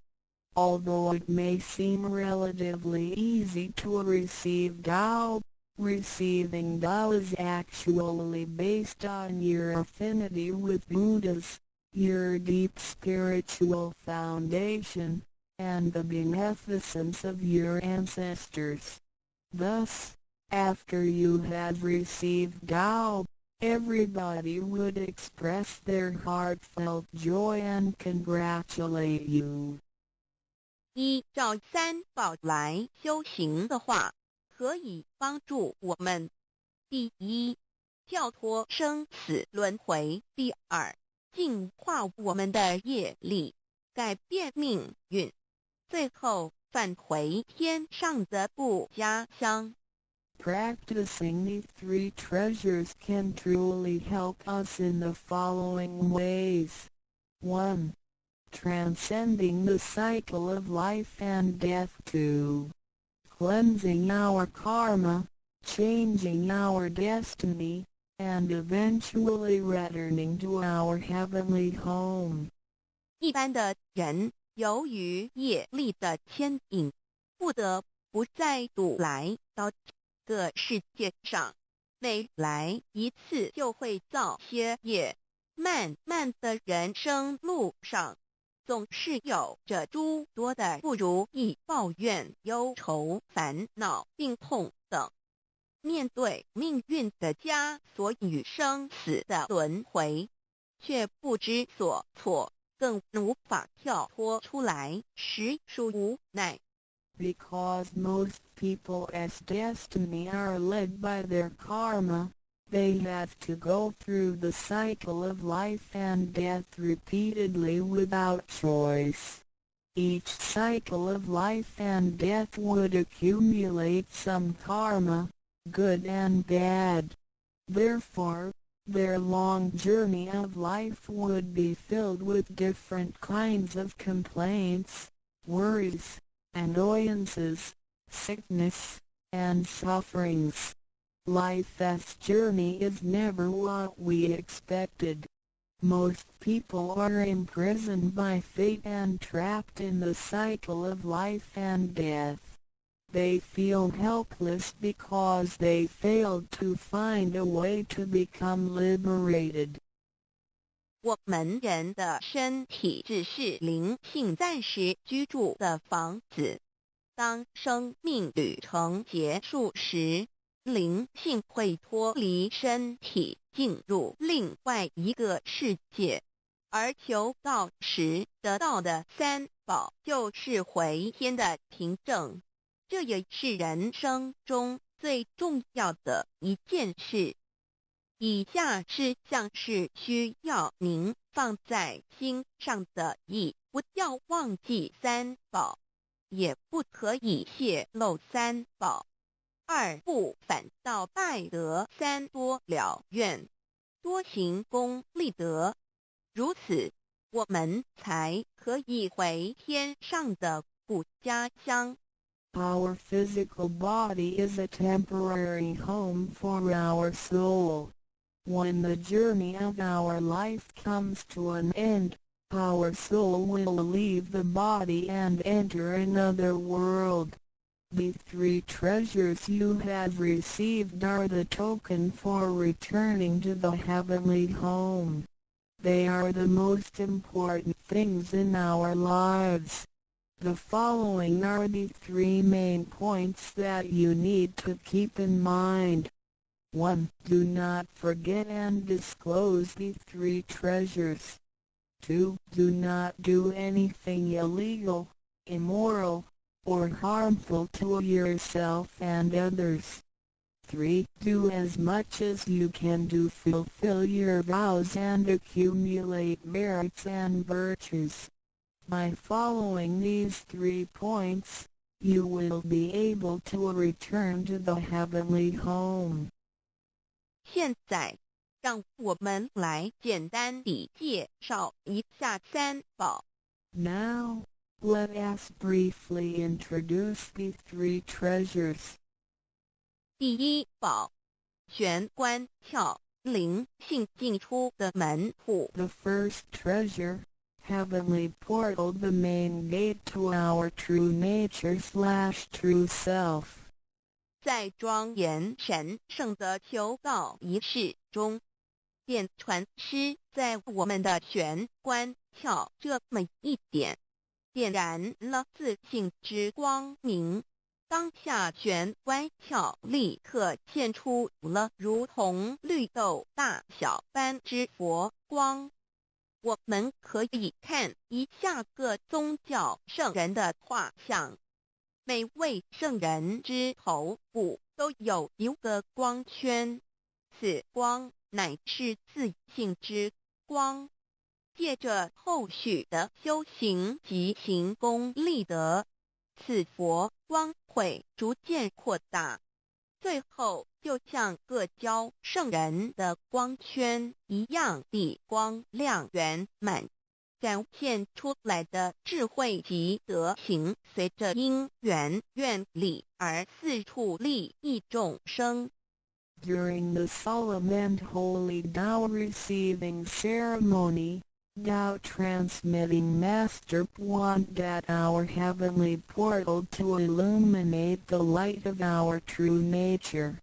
Although it may seem relatively easy to receive Tao, receiving Tao is actually based on your affinity with Buddhas, your deep spiritual foundation, and the beneficence of your ancestors. Thus, after you have received Tao, everybody would express their heartfelt joy and congratulate you. 依照三宝来修行的话，可以帮助我们：第一，跳脱生死轮回；第二，净化我们的业力，改变命运；最后返回天上的不家乡。Practicing these three treasures can truly help us in the following ways. 1. Transcending the cycle of life and death. 2. Cleansing our karma, changing our destiny, and eventually returning to our heavenly home. 一般的人由于业力的牵引，不得不再度来到这个世界上，每来一次就会造些业，漫漫的人生路上，总是有着诸多的不如意、抱怨、忧愁、烦恼、病痛等。面对命运的枷锁与生死的轮回，却不知所措，更无法跳脱出来，实属无奈。Because most people as destiny are led by their karma, they have to go through the cycle of life and death repeatedly without choice. Each cycle of life and death would accumulate some karma, good and bad. Therefore, their long journey of life would be filled with different kinds of complaints, worries, annoyances, sickness, and sufferings. Life's journey is never what we expected. Most people are imprisoned by fate and trapped in the cycle of life and death. They feel helpless because they failed to find a way to become liberated. 我们人的身体只是灵性暂时居住的房子，当生命旅程结束时，灵性会脱离身体，进入另外一个世界，而求道时得到的三宝就是回天的凭证。这也是人生中最重要的一件事。以下是像是需要您放在心上的意：不要忘记三宝，也不可以泄露三宝。二不反倒败德，三多了愿，多行功立德，如此我们才可以回天上的故家乡。Our physical body is a temporary home for our soul. When the journey of our life comes to an end, our soul will leave the body and enter another world. The three treasures you have received are the token for returning to the heavenly home. They are the most important things in our lives. The following are the three main points that you need to keep in mind. 1. Do not forget and disclose the three treasures. 2. Do not do anything illegal, immoral, or harmful to yourself and others. 3. Do as much as you can to fulfill your vows and accumulate merits and virtues. By following these 3 points, you will be able to return to the heavenly home. 现在，让我们来简单地介绍一下三宝。Now, let us briefly introduce the 3 treasures. 第一宝，玄关窍，灵性进出的门户。The first treasure, heavenly portal, the main gate to our true nature/true self. 在庄严神圣的求告仪式中，电传师在我们的玄关窍这么一点，点燃了自信之光明，当下玄关窍立刻现出了如同绿豆大小般之佛光。我们可以看一下各宗教圣人的画像，每位圣人之头部都有一个光圈，此光乃是自性之光。借着后续的修行及行功立德，此佛光会逐渐扩大，最后就像各教圣人的光圈一样地光亮圆满，展现出来的智慧及德行，随着因缘愿力而四处利益众生。During the solemn and holy Tao receiving ceremony, Tao transmitting Master pointed at our heavenly portal to illuminate the light of our true nature.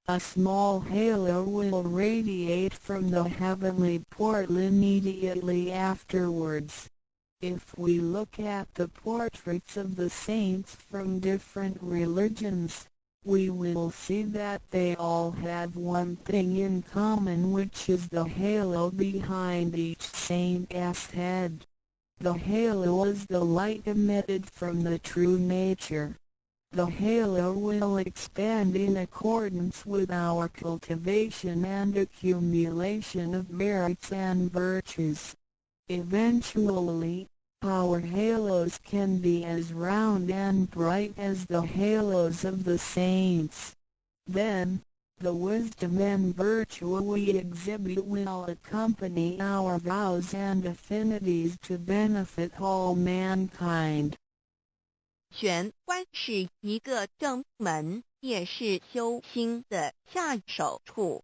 A small halo will radiate from the heavenly portal immediately afterwards. If we look at the portraits of the saints from different religions, we will see that they all have one thing in common, which is the halo behind each saint's head. The halo is the light emitted from the true nature. The halo will expand in accordance with our cultivation and accumulation of merits and virtues. Eventually, our halos can be as round and bright as the halos of the saints. Then, the wisdom and virtue we exhibit will accompany our vows and affinities to benefit all mankind. 玄关是一个正门，也是修心的下手处。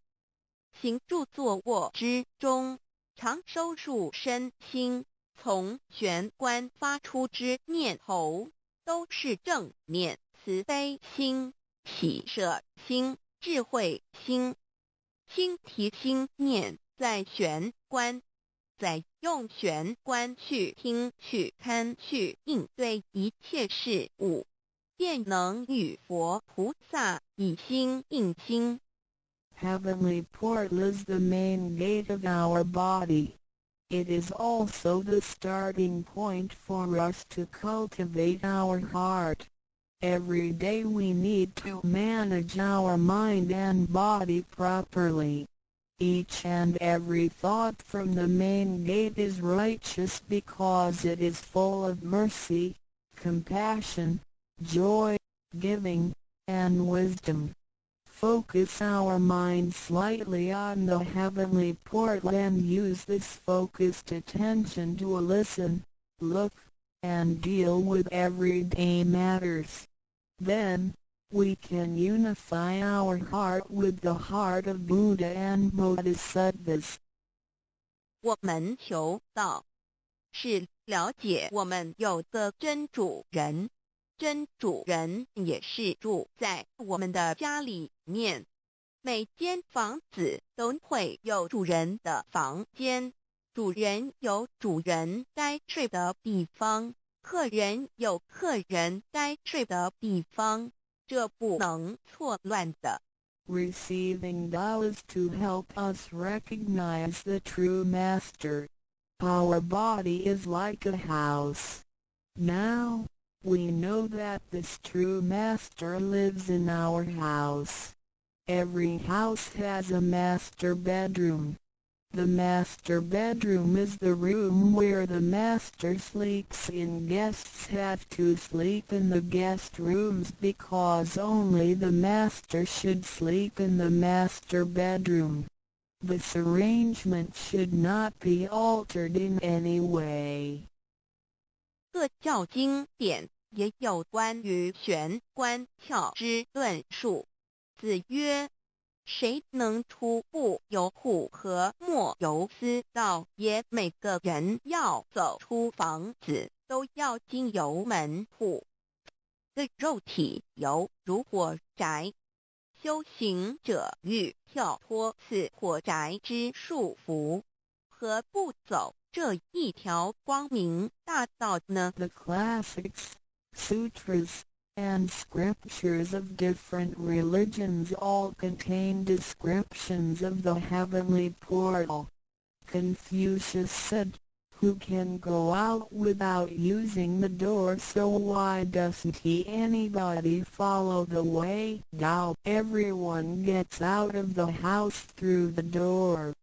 行住坐卧之中，常收入身心，从玄关发出之念头，都是正念、慈悲心、喜舍心、智慧心。心提心念在玄关，再用玄关去听、去看、去应对一切事物，便能与佛菩萨以心应心。Heavenly portal is the main gate of our body. It is also the starting point for us to cultivate our heart. Every day we need to manage our mind and body properly. Each and every thought from the main gate is righteous because it is full of mercy, compassion, joy, giving, and wisdom. Focus our mind slightly on the heavenly portal and use this focused attention to listen, look, and deal with everyday matters. Then, we can unify our heart with the heart of Buddha and Bodhisattvas. 我们求道，是了解我们有个真主人。真主人也是住在我们的家里面，每间房子都会有主人的房间，主人有主人该睡的地方，客人有客人该睡的地方，这不能错乱的。Receiving Tao is to help us recognize the true Master. Our body is like a house. Now, we know that this true Master lives in our house. Every house has a master bedroom. The master bedroom is the room where the master sleeps in. Guests have to sleep in the guest rooms because only the master should sleep in the master bedroom. This arrangement should not be altered in any way. 各教经典也有关于玄关窍之论述。子曰：谁能出不由户和莫由私道也？每个人要走出房子，都要经由门户。个肉体犹如火宅，修行者欲跳脱此火宅之束缚，何不走这一条光明大道呢？ The classics, sutras, and scriptures of different religions all contain descriptions of the heavenly portal. Confucius said, "Who can go out without using the door, so why doesn't anybody follow the way? Now everyone gets out of the house through the door."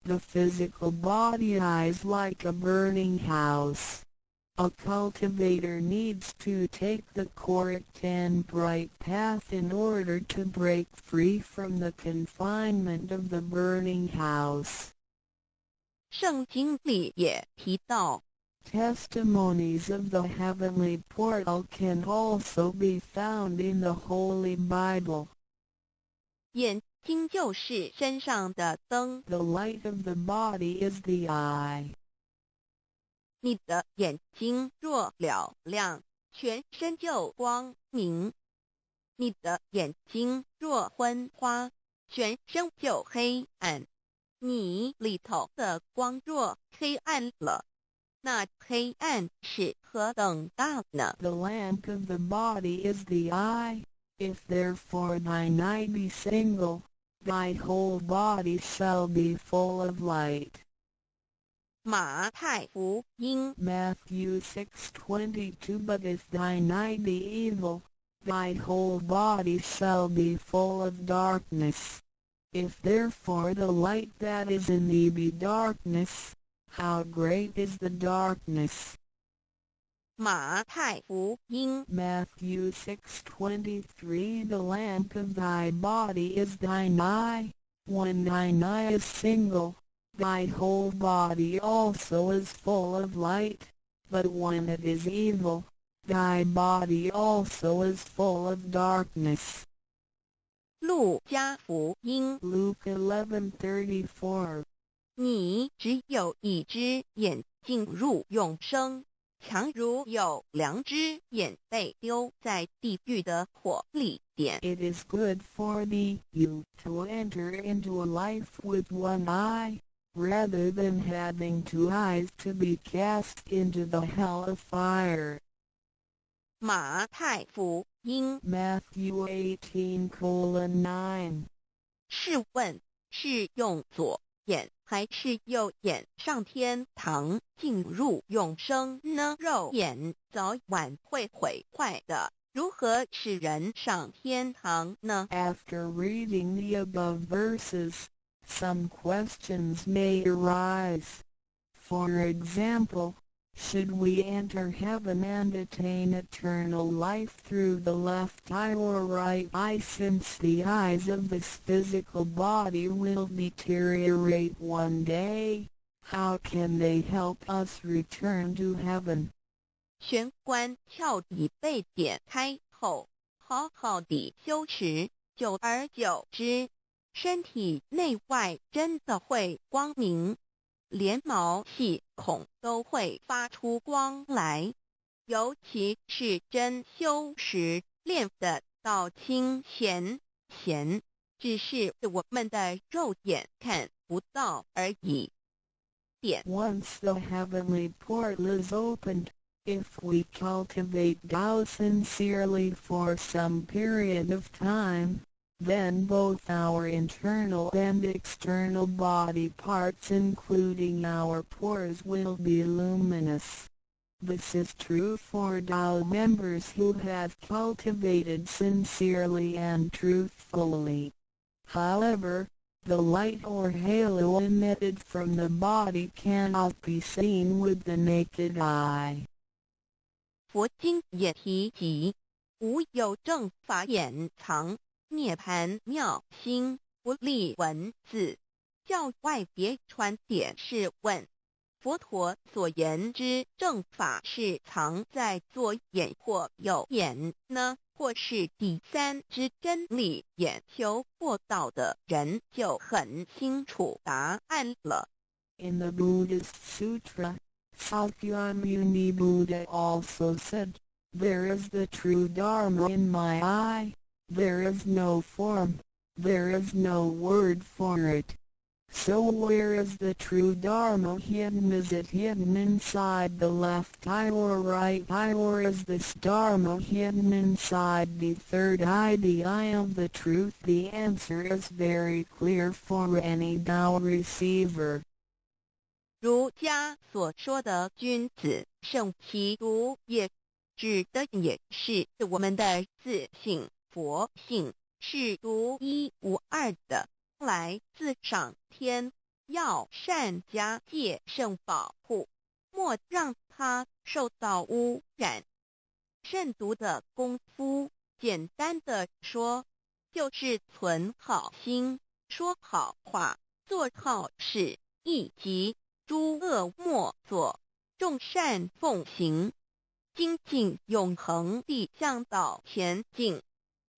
The physical body is like a burning house. A cultivator needs to take the correct and bright path in order to break free from the confinement of the burning house. 圣经里也提到， Testimonies of the heavenly portal can also be found in the Holy Bible. 眼睛就是身上的灯， The light of the body is the eye. 你的眼睛若了亮，全身就光明；你的眼睛若昏花，全身就黑暗。你里头的光若黑暗了，那黑暗是何等大呢？ The lamp of the body is the eye. If therefore thine eye be single, thy whole body shall be full of light. 马太福音 Matthew 6:22 But if thine eye be evil, thy whole body shall be full of darkness. If therefore the light that is in thee be darkness, how great is the darkness? 马太福音 Matthew 6:23 The lamp of thy body is thine eye. When thine eye is single, thy whole body also is full of light, but when it is evil, thy body also is full of darkness. 路加福音 Luke 11:34你只有一只眼进入永生，强如有两只眼被丢在地狱的火里点。 It is good for thee, you, to enter into a life with one eye, rather than having two eyes to be cast into the hell of fire. 马太福音 Matthew 18:9试问是用左眼还是右眼上天堂进入永生呢？肉眼早晚会毁坏的，如何使人上天堂呢？ After reading the above verses, some questions may arise. For example, should we enter heaven and attain eternal life through the left eye or right eye, since the eyes of this physical body will deteriorate one day? How can they help us return to heaven? 玄关窍已被点开后，好好地修持，久而久之，身体内外真的会光明，连毛细孔都会发出光来。尤其是真修持练得到清闲，只是我们的肉眼看不到而已。点 Once the heavenly portal is opened, if we cultivate Tao sincerely for some period of time, then both our internal and external body parts including our pores will be luminous. This is true for Tao members who have cultivated sincerely and truthfully. However, the light or halo emitted from the body cannot be seen with the naked eye. 佛经也提及，无有正法掩藏，涅盘妙心，不立文字，教外别传点是问。佛陀所言之正法是藏在左眼或右眼呢，或是第三之真理眼？求过道的人就很清楚答案了。In the Buddhist Sutra, Sakyamuni Buddha also said, "There is the true Dharma in my eye, there is no form, there is no word for it. So where is the true Dharma hidden? Is it hidden inside the left eye or right eye, or is this Dharma hidden inside the third eye, the eye of the truth? The answer is very clear for any Tao receiver. 儒家所说的君子圣其独也，指的也是我们的自性佛性，是独一无二的，来自上天，要善加戒慎保护，莫让它受到污染。慎独的功夫，简单的说，就是存好心，说好话，做好事，以及诸恶莫作，众善奉行，精进永恒地向导前进。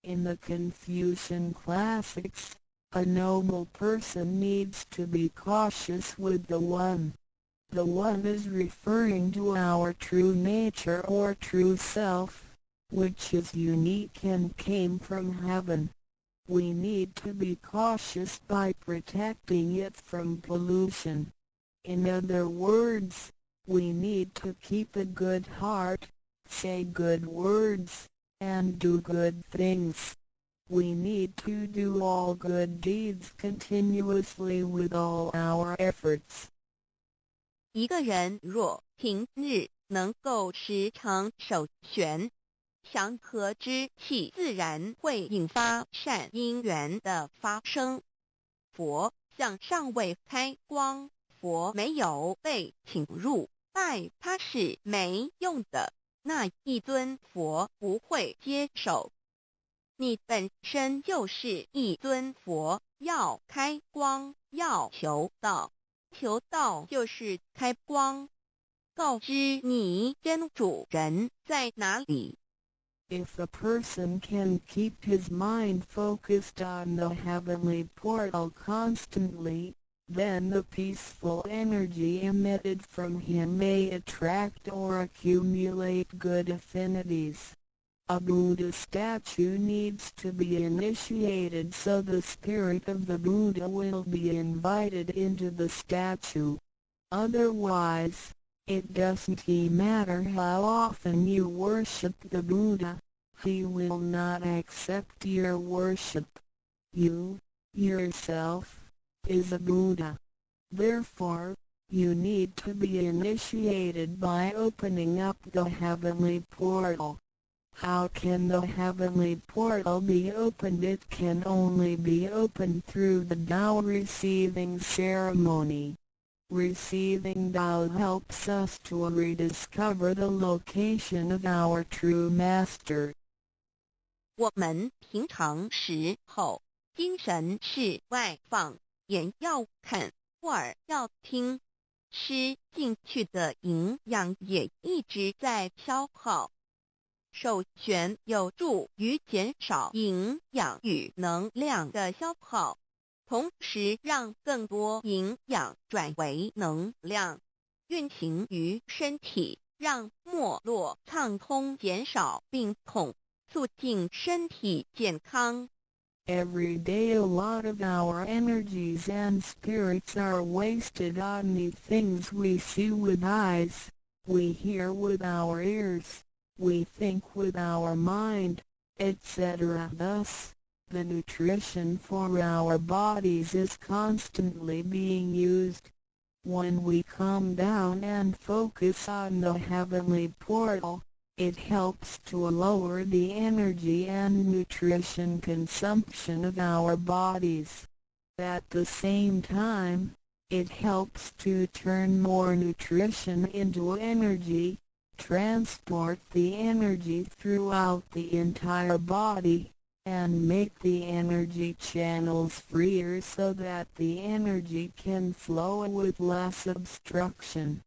In the Confucian classics, a noble person needs to be cautious with the One. The One is referring to our true nature or true self, which is unique and came from heaven. We need to be cautious by protecting it from pollution. In other words, we need to keep a good heart, say good words, and do good things. We need to do all good deeds continuously with all our efforts. 一个人若平日能够时常守玄，祥和之气自然会引发善因缘的发生。佛像尚未开光，佛没有被请入，拜他是没用的，那一尊佛不会接受。你本身就是一尊佛，要开光，要求道，求道就是开光，告知你真主人在哪里。If a person can keep his mind focused on the heavenly portal constantly, then the peaceful energy emitted from him may attract or accumulate good affinities. A Buddha statue needs to be initiated so the spirit of the Buddha will be invited into the statue. Otherwise, it doesn't matter how often you worship the Buddha, he will not accept your worship. You, yourself, is a Buddha. Therefore, you need to be initiated by opening up the heavenly portal. How can the heavenly portal be opened? It can only be opened through the Tao receiving ceremony. Receiving Tao helps us to rediscover the location of our true master. 我们平常时候，精神是外放，眼要看，耳要听，吃进去的营养也一直在消耗。守玄有助于减少营养与能量的消耗，同时让更多营养转为能量，运行于身体，让脉络畅通，减少病痛，促进身体健康。Every day a lot of our energies and spirits are wasted on the things we see with eyes, we hear with our ears, we think with our mind, etc. Thus, the nutrition for our bodies is constantly being used. When we calm down and focus on the heavenly portal, it helps to lower the energy and nutrition consumption of our bodies. At the same time, it helps to turn more nutrition into energy, transport the energy throughout the entire body, and make the energy channels freer so that the energy can flow with less obstruction.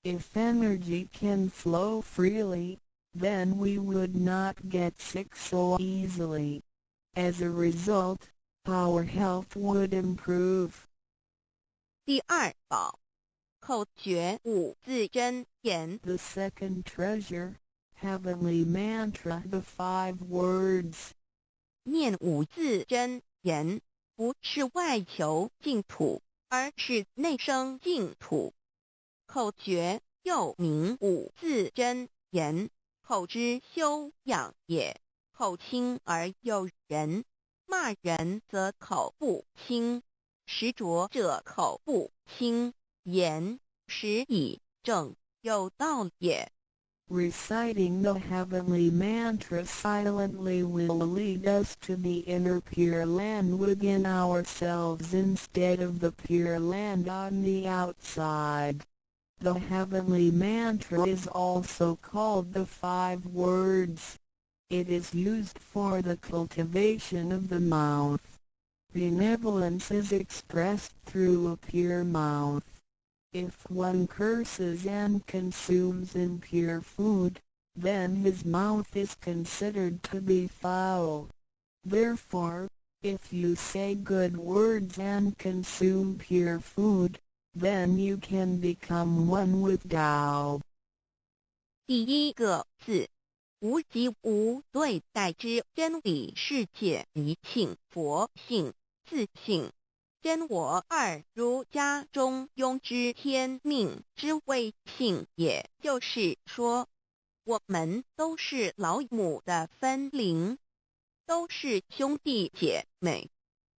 If energy can flow freely, then we would not get sick so easily. As a result, our health would improve. 第二宝，口诀五字真言。 The second treasure, heavenly mantra, the 5 words. 念五字真言，不是外求净土，而是内生净土。口诀又名五字真言，口之修养也。口清而诱人，骂人则口不清，实浊者口不清，言实以正，有道也。Reciting the heavenly mantra silently will lead us to the inner Pure Land within ourselves instead of the Pure Land on the outside. The heavenly mantra is also called the 5 words. It is used for the cultivation of the mouth. Benevolence is expressed through a pure mouth. If one curses and consumes impure food, then his mouth is considered to be foul. Therefore, if you say good words and consume pure food, then you can become one with Tao. 第一个字，无即无对待之真理世界一性佛性自性。真我二儒家中庸之天命之谓性，也就是说，我们都是老母的分灵，都是兄弟姐妹。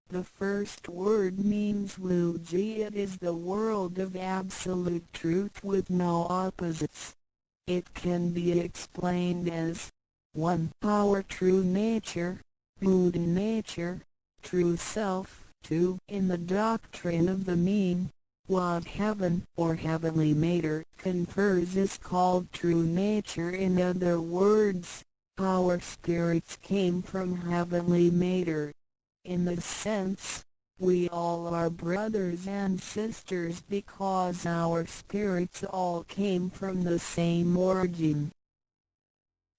The first word means Wuji. It is the world of absolute truth with no opposites. It can be explained as 1. Our true nature, Buddha nature, true self. 2. In the doctrine of the mean, what heaven or heavenly matter confers is called true nature. In other words, our spirits came from heavenly matter. In this sense, we all are brothers and sisters because our spirits all came from the same origin.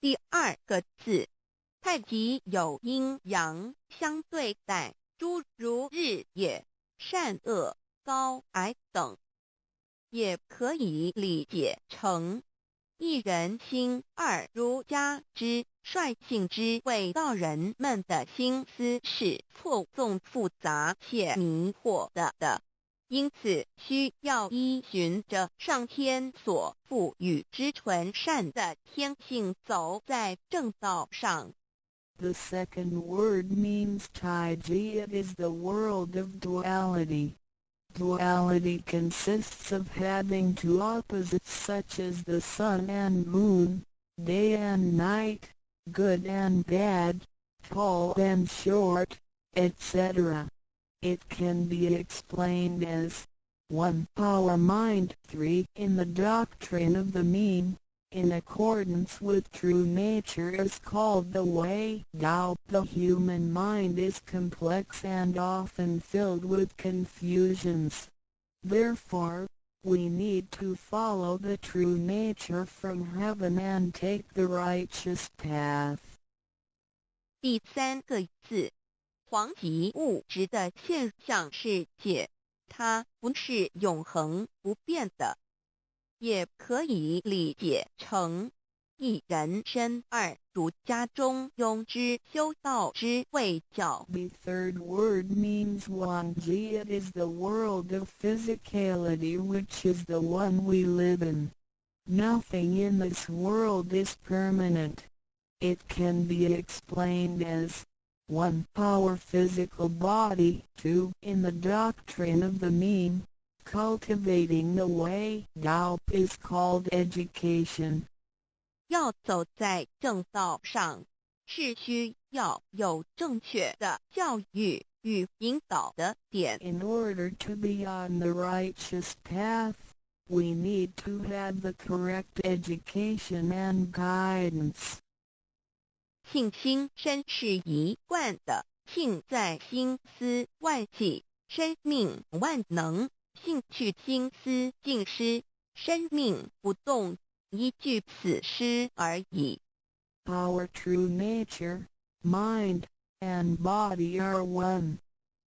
第二个字，太极有阴阳相对待，诸如日也、善恶、高矮等，也可以理解成一人心二儒家之率性之谓道人们的心思是错综复杂且迷惑的，因此需要依循着上天所赋予之纯善的天性走在正道上。The second word means Taiji. It is the world of duality. Duality consists of having 2 opposites such as the sun and moon, day and night, good and bad, tall and short, etc. It can be explained as 1. Our mind. 3. In the doctrine of the mean, in accordance with true nature is called the way Tao. The human mind is complex and often filled with confusions. Therefore, we need to follow the true nature from heaven and take the righteous path. 第三个字，黄极物质的现象世界，它不是永恒不变的。也可以理解成一人身二儒家中庸之修道之谓教。 The third word means Wanji. It is the world of physicality, which is the one we live in. Nothing in this world is permanent. It can be explained as 1. Our physical body. 2. In the doctrine of the mean, cultivating the way Tao is called education. 要走在正道上，是需要有正确的教育与引导的点。 In order to be on the righteous path, we need to have the correct education and guidance. 性心身是一贯的，性在心思万计，生命万能。性去心思尽失，生命不动，一句此诗而已。 Our true nature, mind, and body are one.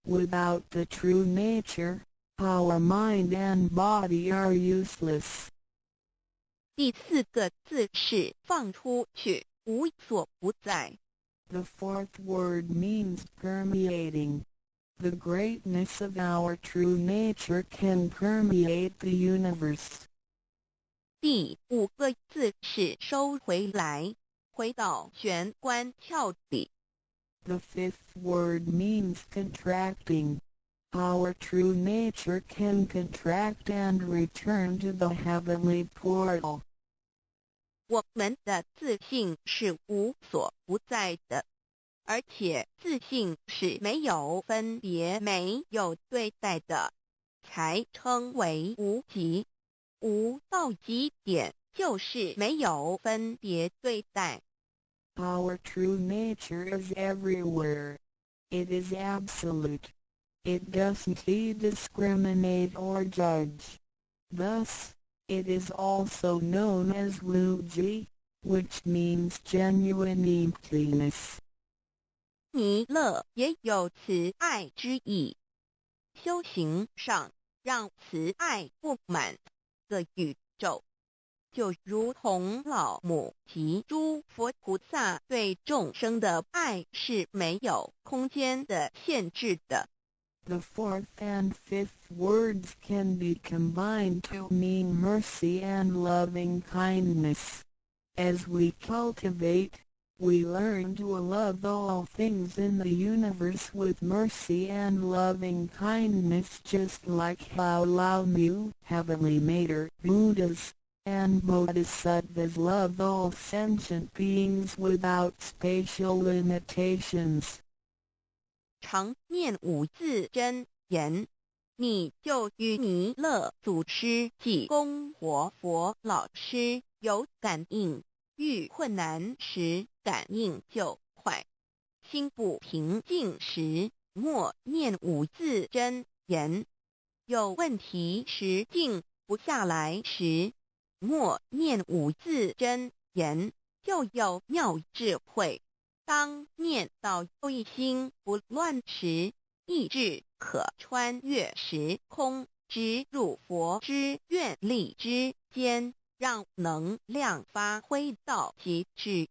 Without the true nature, our mind and body are useless. 第四个字是放出去，无所不在。 The fourth word means permeating. The greatness of our true nature can permeate the universe. 第5个字是收回来，回到玄关窍里。The 5th word means contracting. Our true nature can contract and return to the heavenly portal. 我们的自信是无所不在的，而且自信是没有分别、没有对待的，才称为无极。无到极点就是没有分别对待。Our true nature is everywhere. It is absolute. It doesn't discriminate or judge. Thus, it is also known as Wuji, which means genuine emptiness. 弥勒也有慈爱之意，修行上让慈爱布满个宇宙，就如同老母及诸佛菩萨对众生的爱是没有空间的限制的。The 4th and 5th words can be combined to mean mercy and loving kindness. As we cultivate, we learn to love all things in the universe with mercy and loving kindness, just like how Lao Mu, Heavenly Mater, Buddhas, and Bodhisattvas love all sentient beings without spatial limitations. 常念5字真言，你就与弥勒祖师及供活佛老师有感应，遇困难时感应就快，心不平静时默念5字真言，有问题时静不下来时默念5字真言，就有妙智慧。当念到一心不乱时，意志可穿越时空，直入佛之愿力之间，让能量发挥到极致。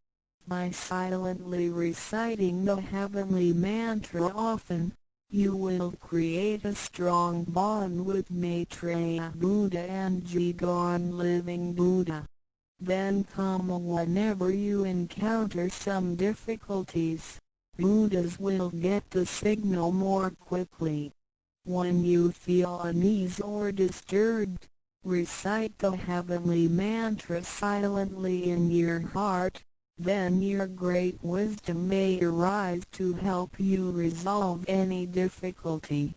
By silently reciting the heavenly mantra often, you will create a strong bond with Maitreya Buddha and Jigon Living Buddha. Then come whenever you encounter some difficulties, Buddhas will get the signal more quickly. When you feel unease or disturbed, recite the heavenly mantra silently in your heart, then your great wisdom may arise to help you resolve any difficulty.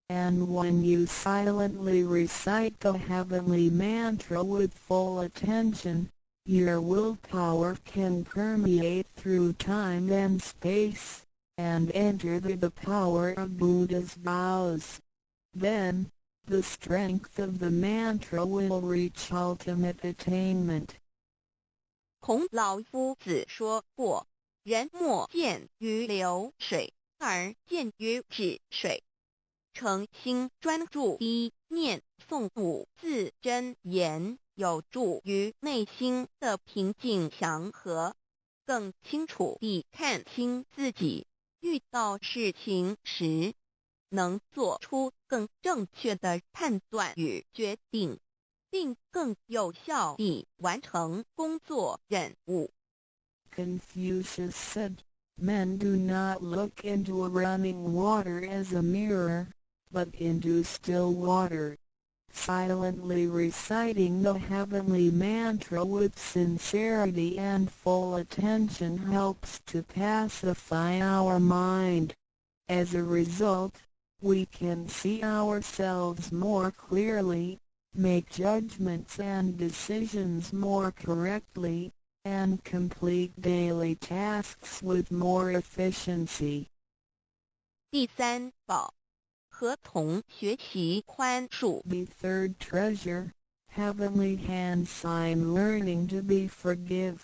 And when you silently recite the heavenly mantra with full attention, your willpower can permeate through time and space, and enter the power of Buddha's vows. Then, the strength of the mantra will reach ultimate attainment. 孔老夫子说过，人莫见于流水，而见于止水。诚心专注一念诵5字真言，有助于内心的平静祥和，更清楚地看清自己，遇到事情时能做出更正确的判断与决定，并更有效地完成工作任务。Confucius said, "Men do not look into running water as a mirror, but into still water." Silently reciting the heavenly mantra with sincerity and full attention helps to pacify our mind. As a result, we can see ourselves more clearly, make judgments and decisions more correctly, and complete daily tasks with more efficiency. 第3宝，合同学习宽恕。 The 3rd treasure, heavenly hand sign learning to be forgive.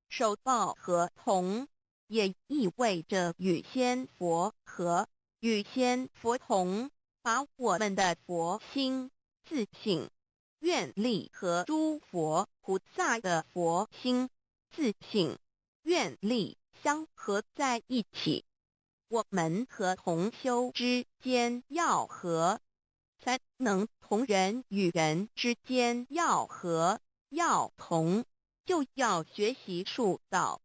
手抱合同也意味着与仙佛合，与仙佛同，把我们的佛心、自信、愿力和诸佛菩萨的佛心、自信、愿力相合在一起。我们和同修之间要和；三能同人与人之间要和要同，就要学习恕道，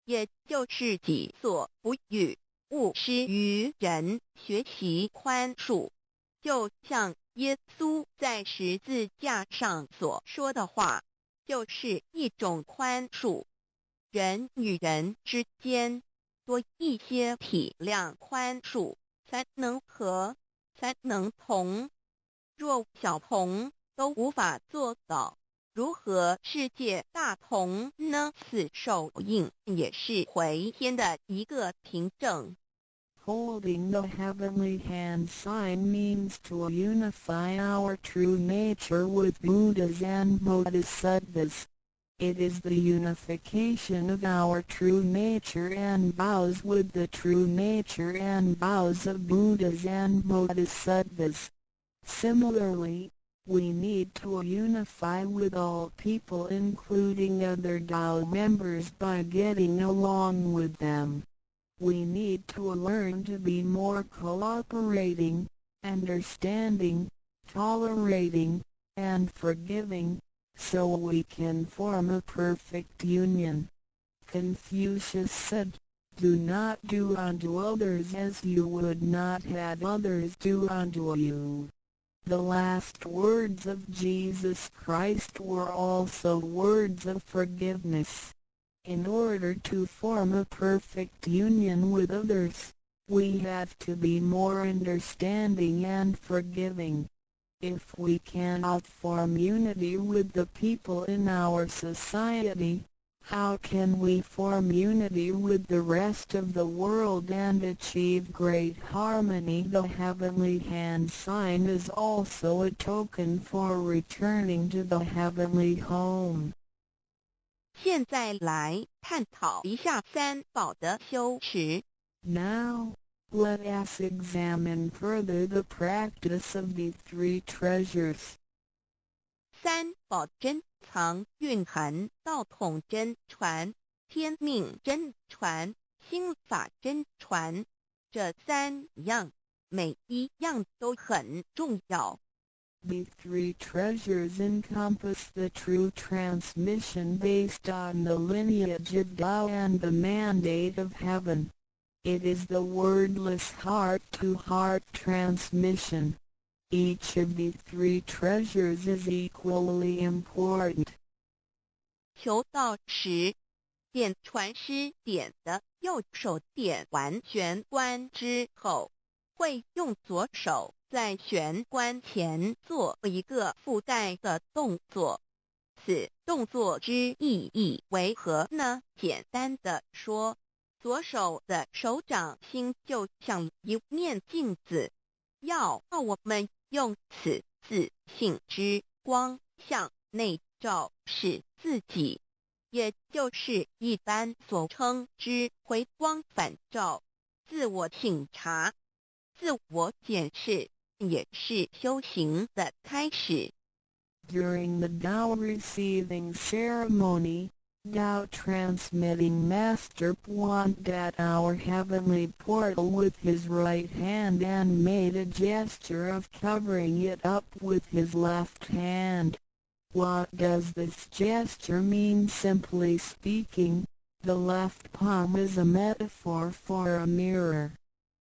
也就是己所不欲，勿施于人，学习宽恕。就像耶稣在十字架上所说的话，就是一种宽恕。人与人之间多一些体谅宽恕，才能和，才能同。若小同都无法做到，如何世界大同呢？四手印也是回天的一个凭证。Holding the heavenly hand sign means to unify our true nature with Buddhas and Bodhisattvas. It is the unification of our true nature and vows with the true nature and vows of Buddhas and Bodhisattvas. Similarly, we need to unify with all people including other Tao members by getting along with them. We need to learn to be more cooperating, understanding, tolerating, and forgiving, so we can form a perfect union. Confucius said, "Do not do unto others as you would not have others do unto you." The last words of Jesus Christ were also words of forgiveness. In order to form a perfect union with others, we have to be more understanding and forgiving. If we cannot form unity with the people in our society, how can we form unity with the rest of the world and achieve great harmony? The heavenly hand sign is also a token for returning to the heavenly home. 现在来探讨一下三宝的修持。Now, let us examine further the practice of the three treasures. 三宝珍藏蕴含道统真传、天命真传、心法真传，这三样，每一样都很重要。The three treasures encompass the true transmission based on the lineage of Tao and the mandate of heaven. It is the wordless heart-to-heart transmission. Each of the three treasures is equally important. 求道时，点传师点的右手点完玄关之后，会用左手在玄关前做一个附带的动作。此动作之意义为何呢？简单的说，左手的手掌心就像一面镜子，要我们用此自信之光向内照视自己，也就是一般所称之回光返照，自我省察、自我检视，也是修行的开始。During the Tao receiving ceremony, Tao transmitting Master pointed at our heavenly portal with his right hand and made a gesture of covering it up with his left hand. What does this gesture mean? Simply speaking, the left palm is a metaphor for a mirror.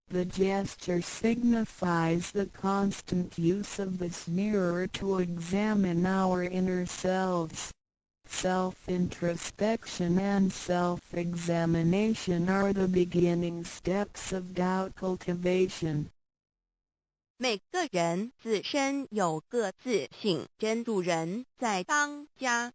The gesture signifies the constant use of this mirror to examine our inner selves. Self-introspection and self-examination are the beginning steps of Tao cultivation. 每个人自身有个自性真主人在当家，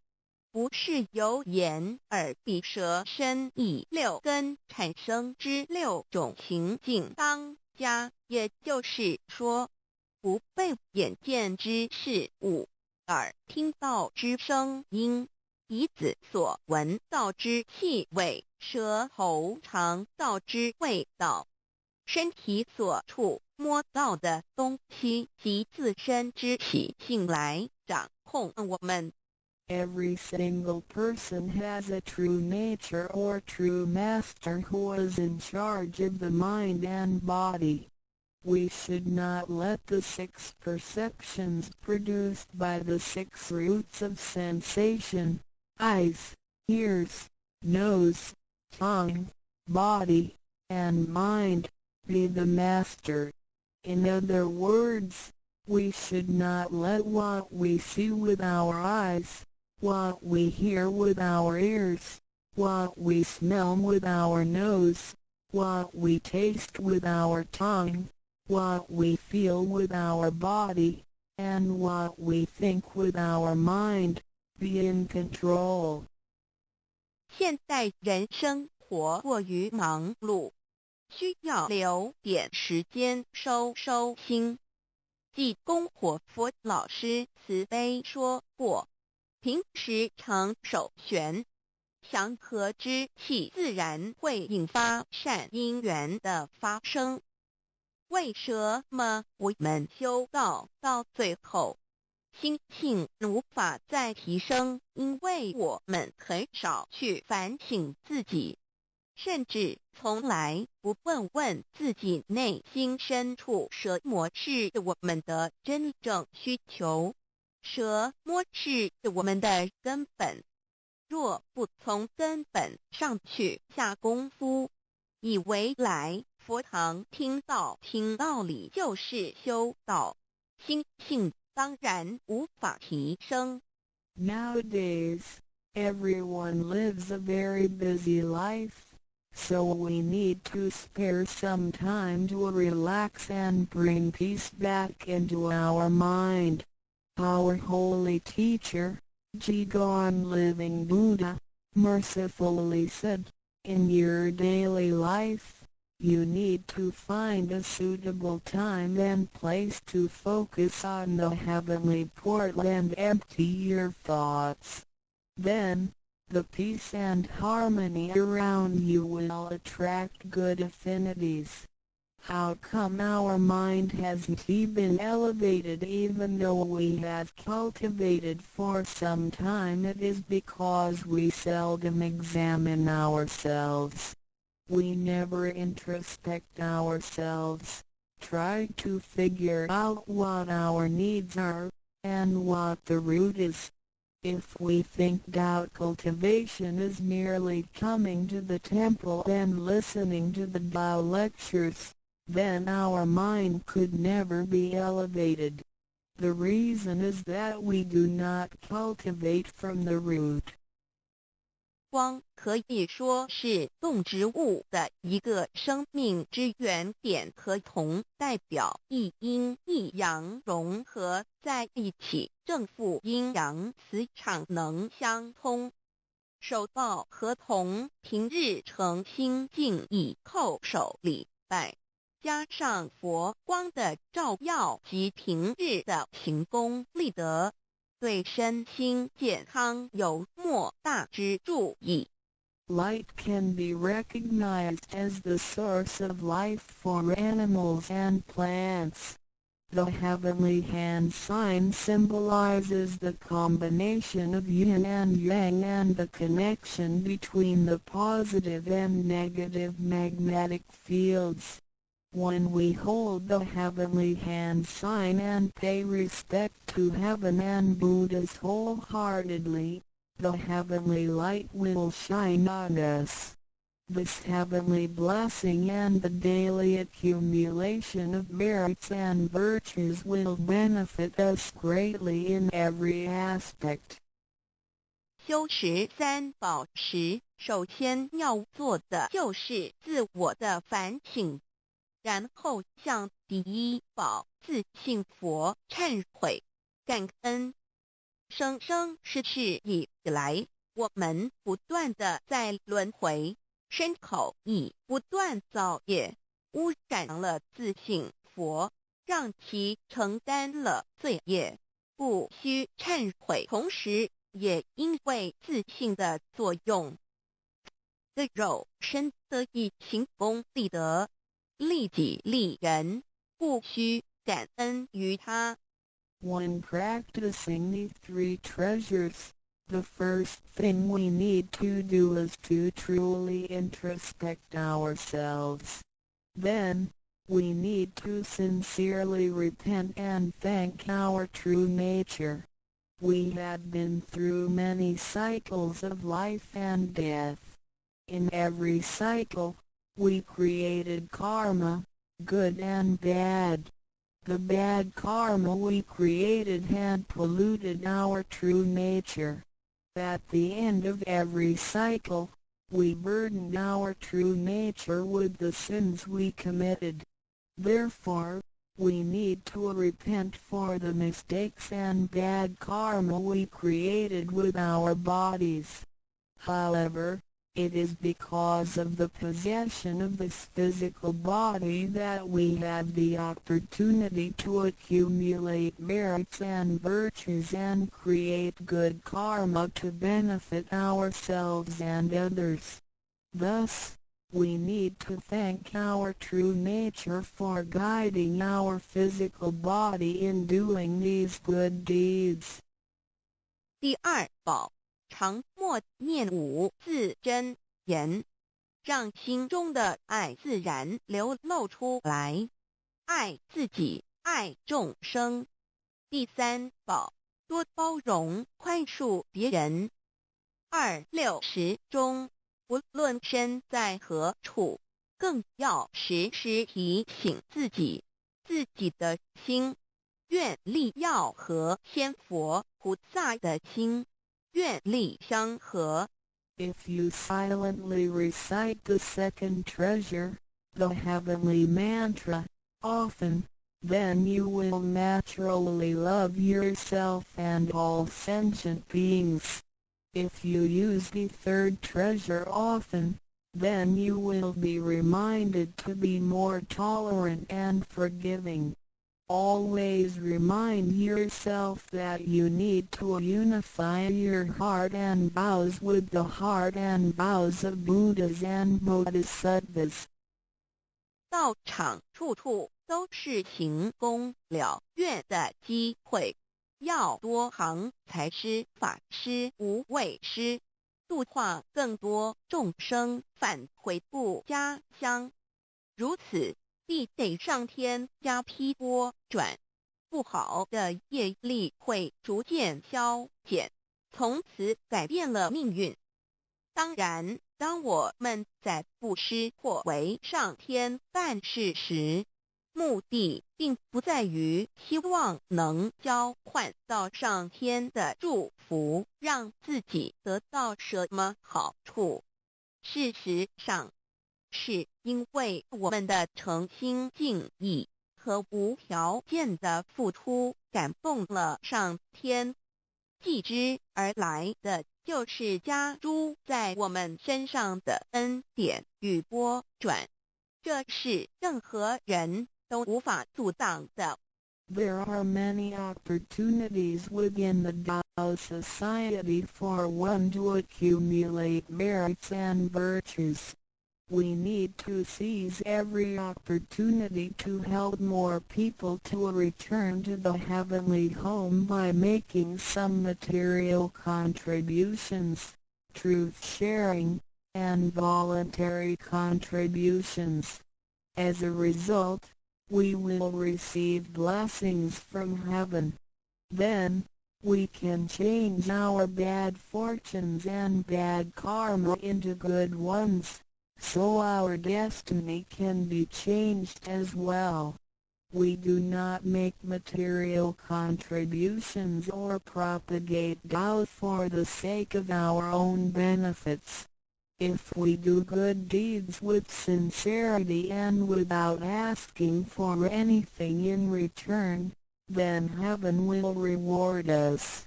不是由眼、耳、鼻、舌、身、意六根产生之六种情境当家，也就是说，不被眼见之事物、耳听到之声音、鼻子所闻到之气味、舌头尝到之味道、身体所触摸到的东西及自身之习性来掌控我们。Every single person has a true nature or true master who is in charge of the mind and body. We should not let the 6 perceptions produced by the 6 roots of sensation, eyes, ears, nose, tongue, body, and mind, be the master. In other words, we should not let what we see with our eyes, what we hear with our ears, what we smell with our nose, what we taste with our tongue, what we feel with our body, and what we think with our mind, be in control. 现代人生活过于忙碌，需要留点时间收心。济公活佛老师慈悲说过，平时常手旋，祥和之气自然会引发善因缘的发生。为什么我们修道到最后，心性无法再提升？因为我们很少去反省自己，甚至从来不问自己内心深处什么是我们的真正需求，什么是我们的根本。若不从根本上去下功夫，以为来佛堂听道理就是修道，心性当然无法提升。 Nowadays, everyone lives a very busy life, so we need to spare some time to relax and bring peace back into our mind. Our holy teacher, Jigon Living Buddha, mercifully said, in your daily life, you need to find a suitable time and place to focus on the heavenly portal and empty your thoughts. Then, the peace and harmony around you will attract good affinities. How come our mind hasn't been elevated even though we have cultivated for some time? It is because we seldom examine ourselves. We never introspect ourselves, try to figure out what our needs are, and what the root is. If we think doubt cultivation is merely coming to the temple and listening to the Tao lectures, then our mind could never be elevated. The reason is that we do not cultivate from the root. 光可以说是动植物的一个生命之原点和同，代表一阴一阳融合在一起，正负阴阳磁场能相通。手抱和同，平日诚心敬意叩首礼拜，加上佛光的照耀及平日的勤功立德，对身心健康有莫大之助益。 Light can be recognized as the source of life for animals and plants. The heavenly hand sign symbolizes the combination of yin and yang and the connection between the positive and negative magnetic fields. When we hold the heavenly hand sign and pay respect to heaven and Buddhas wholeheartedly, the heavenly light will shine on us. This heavenly blessing and the daily accumulation of merits and virtues will benefit us greatly in every aspect. 修持三宝时，首先要做的就是自我的反省，然后向第一宝自信佛忏悔、感恩。生生世世以来，我们不断的在轮回，身口意不断造业，污染了自信佛，让其承担了罪业，不需忏悔。同时，也因为自信的作用，的肉身得以勤功立德，利己利人，不需感恩于他。When practicing these 3 treasures, The first thing we need to do is to truly introspect ourselves. Then, we need to sincerely repent and thank our true nature. We had been through many cycles of life and death. In every cycle, we created karma, good and bad. The bad karma we created had polluted our true nature. At the end of every cycle, we burdened our true nature with the sins we committed. Therefore, we need to repent for the mistakes and bad karma we created with our bodies. However, it is because of the possession of this physical body that we have the opportunity to accumulate merits and virtues and create good karma to benefit ourselves and others. Thus, we need to thank our true nature for guiding our physical body in doing these good deeds. 第二宝，常默念五字真言，让心中的爱自然流露出来，爱自己，爱众生。第三宝，多包容宽恕别人。260中，不论身在何处，更要时时提醒自己的心，愿力要和仙佛菩萨的心愿力相合。 If you silently recite the second treasure, the heavenly mantra, often, then you will naturally love yourself and all sentient beings. If you use the third treasure often, then you will be reminded to be more tolerant and forgiving. Always remind yourself that you need to unify your heart and vows with the heart and vows of Buddhas and Bodhisattvas. 道场处处都是行功了愿的机会，要多行财施法施无畏施，度化更多众生返回故家乡。如此，必得上天加批拨转，不好的业力会逐渐消减，从此改变了命运。当然，当我们在布施或为上天办事时，目的并不在于希望能交换到上天的祝福，让自己得到什么好处。事实上，是因为我们的诚心敬意和无条件的付出感动了上天，继之而来的就是加诸在我们身上的恩典与拨转，这是任何人都无法阻挡的。 There are many opportunities within the Tao Society for one to accumulate merits and virtues. We need to seize every opportunity to help more people to return to the heavenly home by making some material contributions, truth sharing, and voluntary contributions. As a result, we will receive blessings from heaven. Then, we can change our bad fortunes and bad karma into good ones, so our destiny can be changed as well. We do not make material contributions or propagate Tao for the sake of our own benefits. If we do good deeds with sincerity and without asking for anything in return, then heaven will reward us.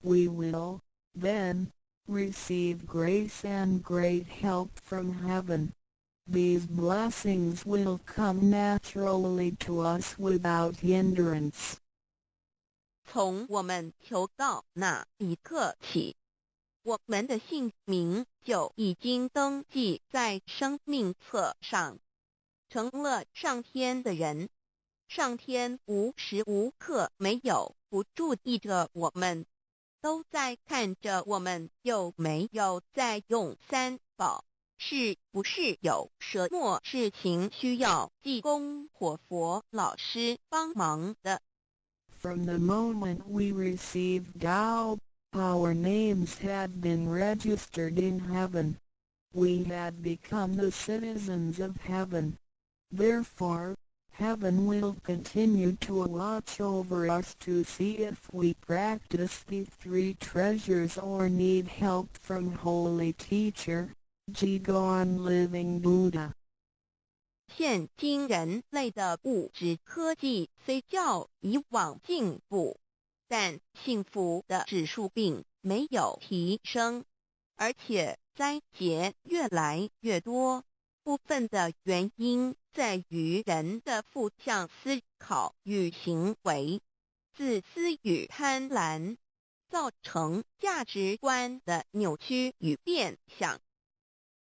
We will, then, receive grace and great help from heaven. These blessings will come naturally to us without hindrance. 从我们求道那一刻起，我们的姓名就已经登记在生命册上，成了上天的人。上天无时无刻没有不注意着我们，都在看着我们有没有在用三宝，是不是有什么事情需要济公活佛老师帮忙的。From the moment we received Tao, our names had been registered in heaven. We had become the citizens of heaven. Therefore, heaven will continue to watch over us to see if we practice the three treasures or need help from Holy Teacher, Jigon Living Buddha. 现今人类的物质科技虽较以往进步，但幸福的指数并没有提升，而且灾劫越来越多。部分的原因在于人的负向思考与行为、自私与贪婪，造成价值观的扭曲与变相。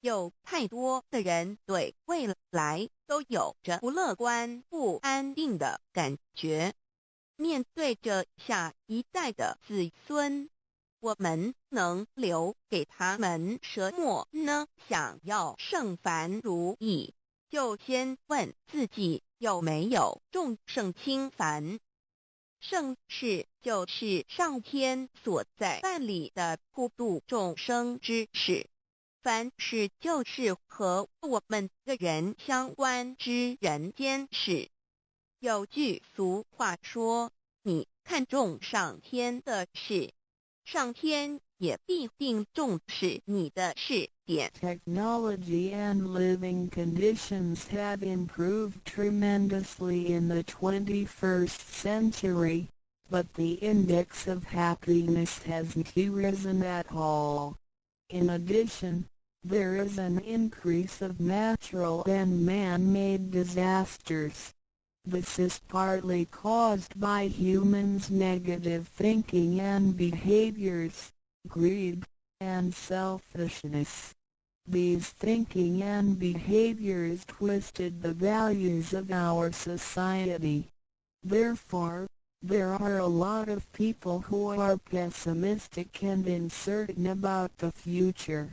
有太多的人对未来都有着不乐观、不安定的感觉。面对着下一代的子孙，我们能留给他们什么呢？想要圣凡如意，就先问自己有没有众圣轻凡。圣事就是上天所在办理的普度众生之事，凡事就是和我们个人相关之人间事。有句俗话说，你看重上天的事，上天也必定重视你的事点。 Technology and living conditions have improved tremendously in the 21st century, but the index of happiness hasn't risen at all. In addition, there is an increase of natural and man-made disasters. This is partly caused by humans' negative thinking and behaviors, greed, and selfishness. These thinking and behaviors twisted the values of our society. Therefore, there are a lot of people who are pessimistic and uncertain about the future.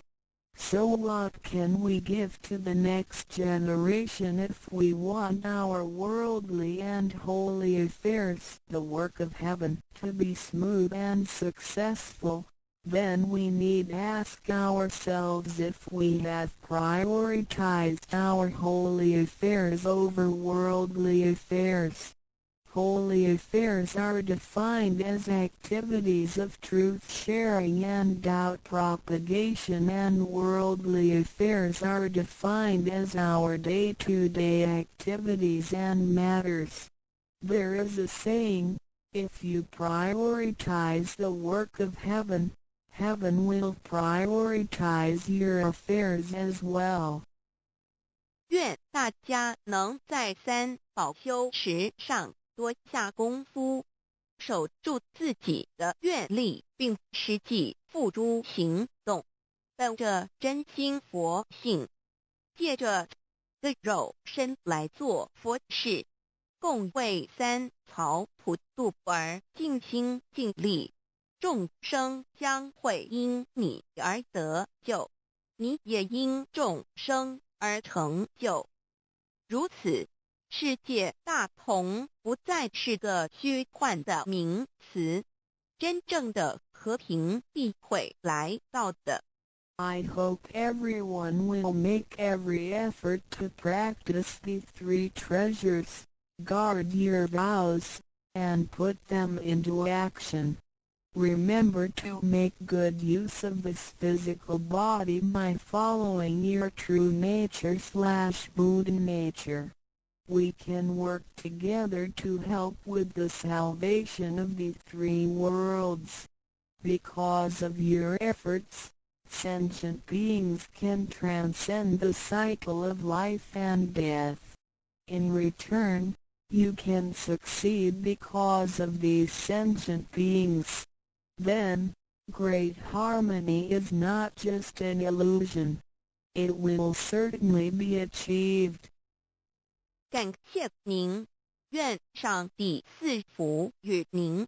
So what can we give to the next generation if we want our worldly and holy affairs, the work of heaven, to be smooth and successful? Then we need ask ourselves if we have prioritized our holy affairs over worldly affairs. Holy affairs are defined as activities of truth-sharing and doubt propagation, and worldly affairs are defined as our day-to-day activities and matters. There is a saying, if you prioritize the work of heaven, heaven will prioritize your affairs as well. 愿大家能在三宝修持上多下功夫，守住自己的愿力，并实际付诸行动，本着真心佛性，借着的肉身来做佛事，共为三曹普度而尽心尽力，众生将会因你而得救，你也因众生而成就。如此，世界大同不再是个虚幻的名词，真正的和平必会来到的。I hope everyone will make every effort to practice the three treasures, guard your vows, and put them into action. Remember to make good use of this physical body by following your true nature/Buddha nature. We can work together to help with the salvation of the three worlds. Because of your efforts, sentient beings can transcend the cycle of life and death. In return, you can succeed because of these sentient beings. Then, great harmony is not just an illusion. It will certainly be achieved. 感谢您，愿上帝赐福与您。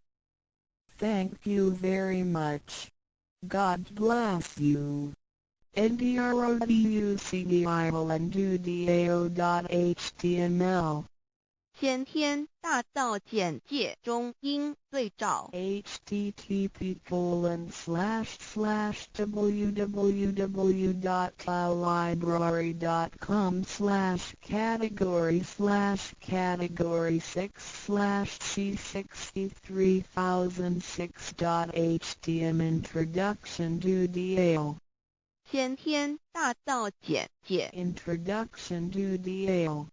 Thank you very much. God bless you. ndroducdio.html 先天大道简介中应对照 http://www.library.com/category/c63006.htm Introduction to DAO 先天大道简介 Introduction to DAO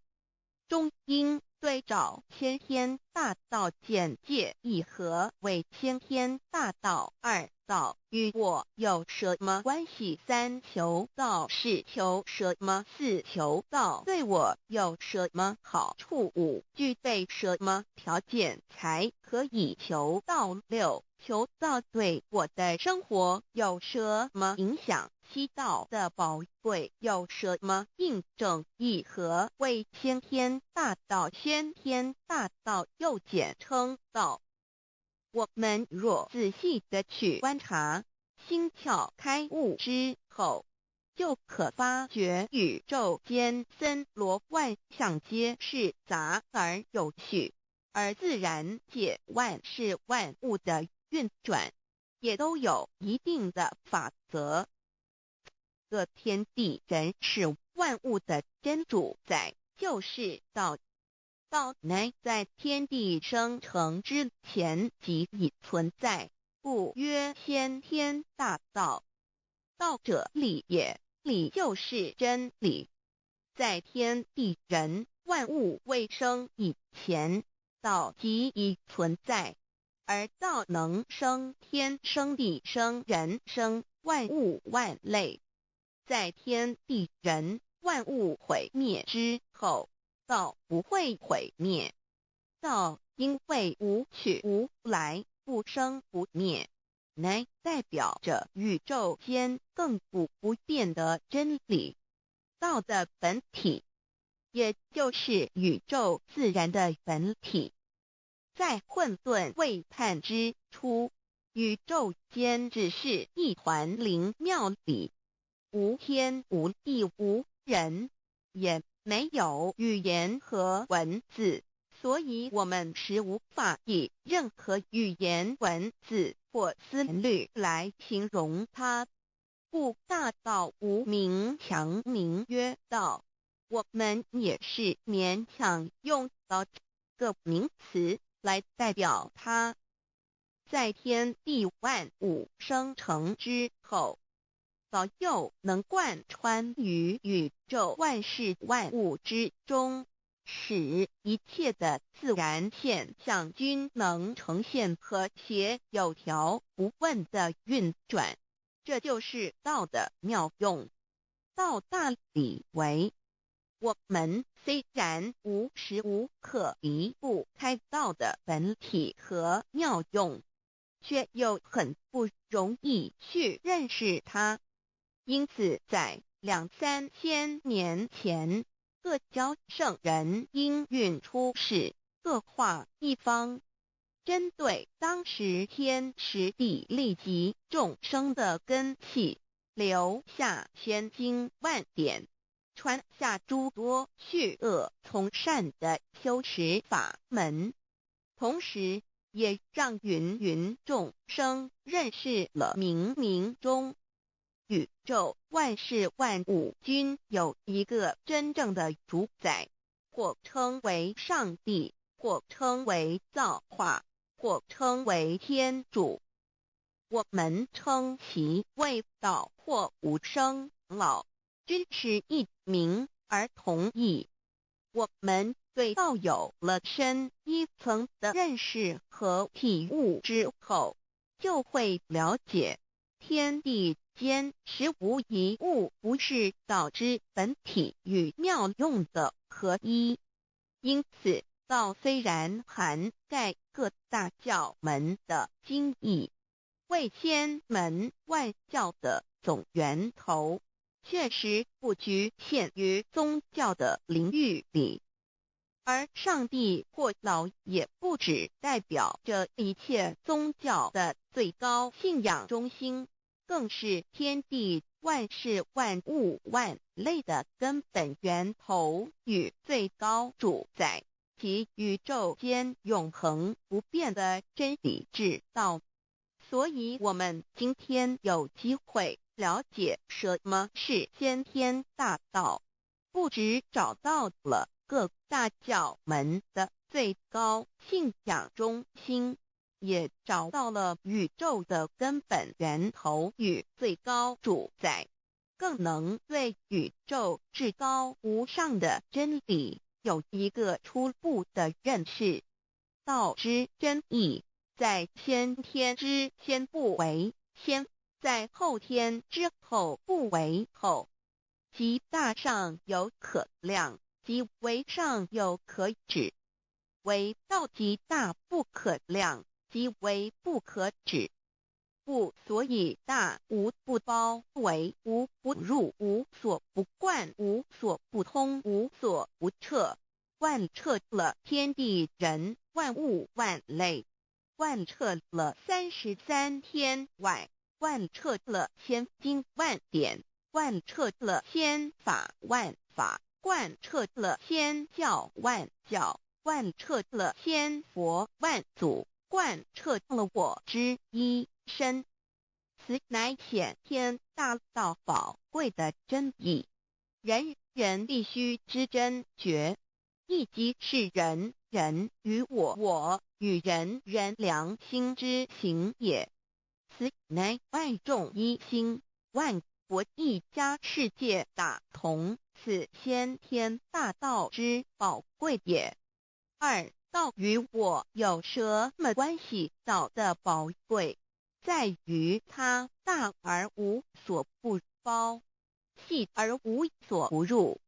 中应对照先天大道简介一和为先天大道二道与我有什么关系？三求道是求什么？四求道对我有什么好处？五具备什么条件才可以求道？六求道对我的生活有什么影响？七道的宝贵有什么印证？一和为先天大道，先天大道又简称道。我们若仔细地去观察，心窍开悟之后，就可发觉宇宙间森罗万象皆是杂而有序，而自然界万事万物的运转，也都有一定的法则。个天地人是万物的真主宰，就是道。道乃在天地生成之前即已存在，故曰先天大道。道者理也，理就是真理。在天地人万物未生以前，道即已存在，而道能生天、生地、生人、生万物万类。在天地人万物毁灭之后，道不会毁灭。道因为无去无来，不生不灭，乃代表着宇宙间亘古不变的真理。道的本体，也就是宇宙自然的本体。在混沌未判之初，宇宙间只是一团灵妙理，无天无地无人，也没有语言和文字，所以我们是无法以任何语言文字或思虑来形容它。故大道无名，强名曰道。我们也是勉强用到这个名词来代表它。在天地万物生成之后，道又能贯穿于宇宙万事万物之中，使一切的自然现象均能呈现和谐有条不紊的运转。这就是道的妙用。道大理为，我们虽然无时无刻离不开道的本体和妙用，却又很不容易去认识它。因此在2、3千年前，各教圣人应运出世，各化一方，针对当时天时地利及众生的根器，留下千经万典，传下诸多去恶从善的修持法门，同时也让芸芸众生认识了冥冥中宇宙万事万物均有一个真正的主宰，或称为上帝，或称为造化，或称为天主。我们称其为道或无生老，均是一名而同义。我们对道有了深一层的认识和体悟之后，就会了解天地间实无一物不是道之本体与妙用的合一。因此道虽然涵盖各大教门的经义，为千门万教的总源头，确实不局限于宗教的领域里。而上帝或老也不只代表着一切宗教的最高信仰中心，更是天地万事万物万类的根本源头与最高主宰，及宇宙间永恒不变的真理之道。所以我们今天有机会了解什么是先天大道，不只找到了各大教门的最高信仰中心，也找到了宇宙的根本源头与最高主宰，更能对宇宙至高无上的真理有一个初步的认识。道之真义，在先天之先不为先，在后天之后不为后，即大上有可量，即为上有可指，为道即大不可量，即为不可指。不所以大无不包围，无不入，无所不贯，无所不通，无所不彻，贯彻了天地人万物万类，贯彻了33天外，贯彻了千经万典，贯彻了千法万法，贯彻了千教万教，贯彻了千佛万祖，贯彻了我之一身。此乃显天大道宝贵的真义，人人必须知真觉，亦即是人人与我，我与人人良心之行也。此乃万众一心，万国一家，世界大同，此先天大道之宝贵也。二、道与我有什么关系？道的宝贵在于它大而无所不包，细而无所不入。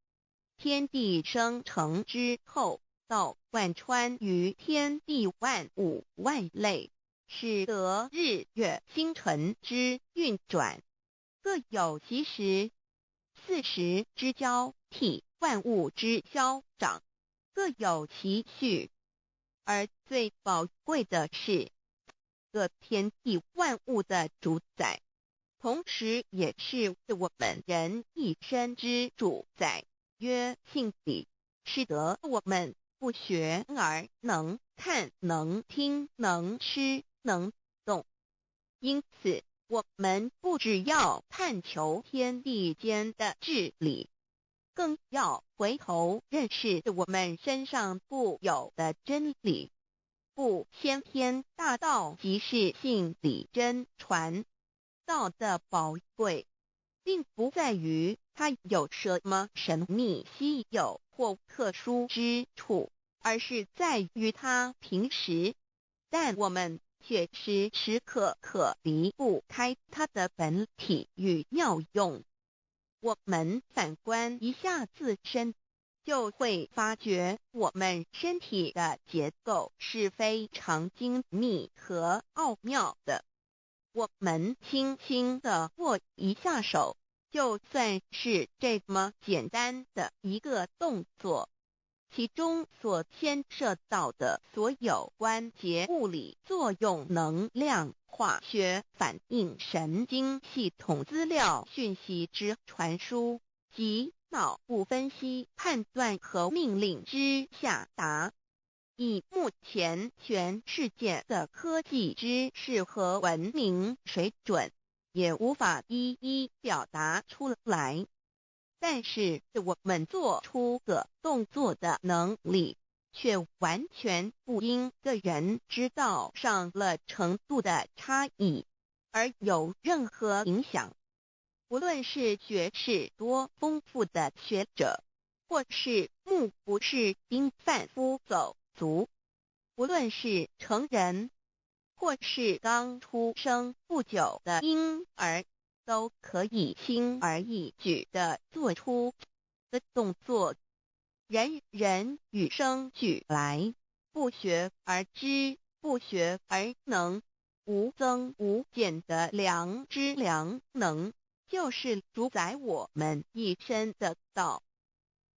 天地生成之后，道贯穿于天地万物万类，使得日月星辰之运转各有其时，4时之交替，万物之消长各有其序。而最宝贵的是各天地万物的主宰，同时也是我们人一生之主宰，曰性理，使得我们不学而能看，能听，能吃，能动。因此我们不只要探求天地间的治理，更要回头认识我们身上固有的真理。不，先天大道即是性理真传。道的宝贵并不在于它有什么神秘稀有或特殊之处，而是在于它平时，但我们却时时刻刻离不开它的本体与妙用。我们反观一下自身，就会发觉我们身体的结构是非常精密和奥妙的。我们轻轻地握一下手，就算是这么简单的一个动作，其中所牵涉到的所有关节物理作用、能量、化学反应、神经系统资料讯息之传输及脑部分析、判断和命令之下达，以目前全世界的科技知识和文明水准，也无法一一表达出来。但是我们做出个动作的能力，却完全不因个人知道上了程度的差异而有任何影响。无论是学识多丰富的学者，或是目不识丁贩夫走卒，无论是成人，或是刚出生不久的婴儿，都可以轻而易举地做出的动作。人人与生俱来，不学而知，不学而能，无增无减的良知良能，就是主宰我们一生的道。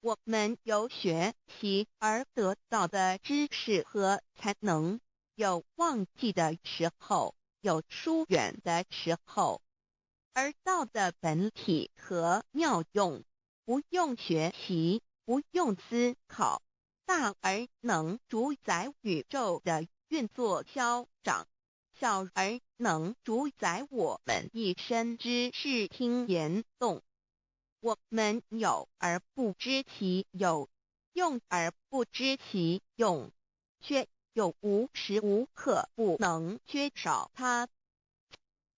我们有学习而得到的知识和才能，有忘记的时候，有疏远的时候，而道的本体和妙用，不用学习，不用思考，大而能主宰宇宙的运作消长，小而能主宰我们一生之视听言动。我们有而不知其有，用而不知其用，却又无时无刻不能缺少它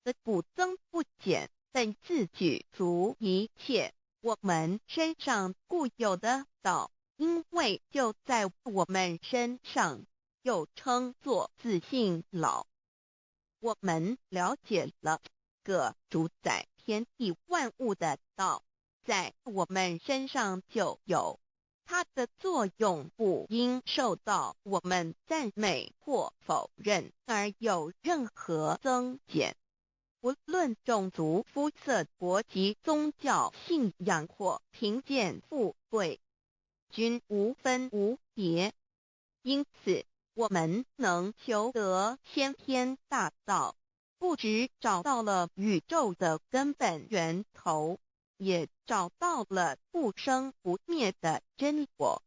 的不增不减，本自具足一切。我们身上固有的道，因为就在我们身上，又称作自性老。我们了解了个主宰天地万物的道，在我们身上就有，它的作用不应受到我们赞美或否认而有任何增减。无论种族、肤色、国籍、宗教信仰或贫贱富贵，均无分无别。因此，我们能求得先天大道，不只找到了宇宙的根本源头，也找到了不生不灭的真我。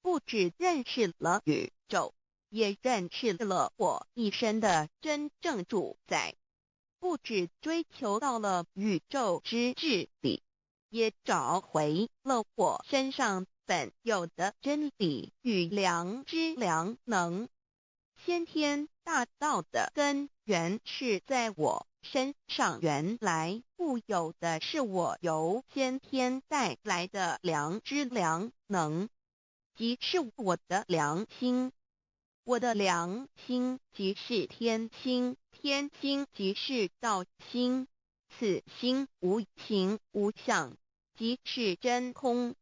不只认识了宇宙，也认识了我一生的真正主宰。不只追求到了宇宙之治理，也找回了我身上本有的真理与良知良能。先天大道的根源是在我身上，原来固有的是我由先天带来的良知良能，即是我的良心。我的良心即是天心，天心即是道心，此心无形无相，即是真空。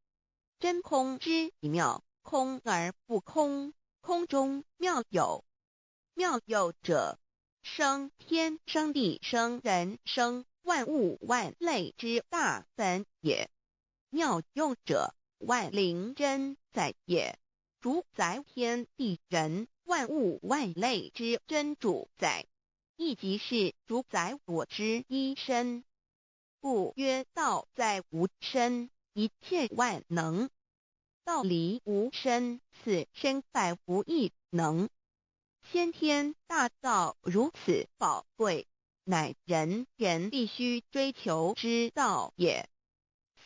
真空之妙，空而不空，空中妙有。妙有者，生天生地生人生万物万类之大本也。妙用者，万灵真在也，主宰天地人万物万类之真主宰，亦即是主宰我之一身。故曰道在无身，一切万能；道离无身，此身百无一能。先天大道如此宝贵，乃人人必须追求之道也。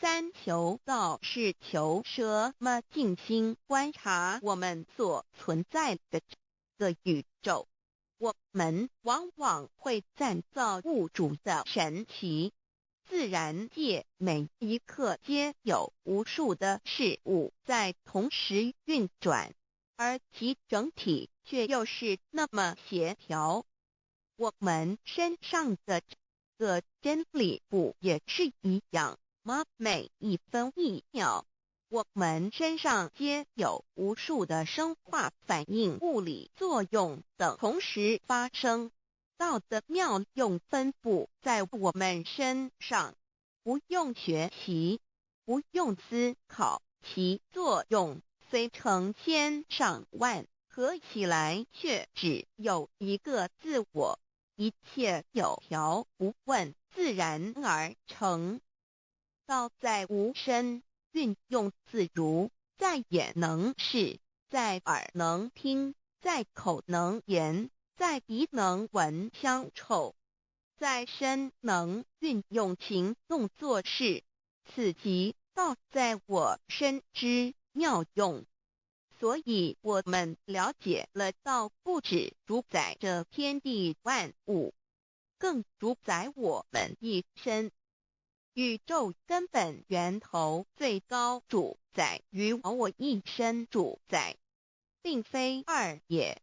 三求道是求什么？静心观察我们所存在的这个宇宙，我们往往会赞造物主的神奇。自然界每一刻皆有无数的事物在同时运转，而其整体却又是那么协调。我们身上的这个真理不也是一样吗？每一分一秒，我们身上皆有无数的生化反应、物理作用等同时发生。道的妙用分布在我们身上，不用学习，不用思考，其作用虽成千上万，合起来却只有一个自我。一切有条不紊，自然而成。道在无身，运用自如，在眼能视，在耳能听，在口能言，在鼻能闻香臭，在身能运用行动做事，此即道在我身之妙用。所以我们了解了道不只主宰着天地万物，更主宰我们一生。宇宙根本源头最高主宰与我一生主宰，并非二也。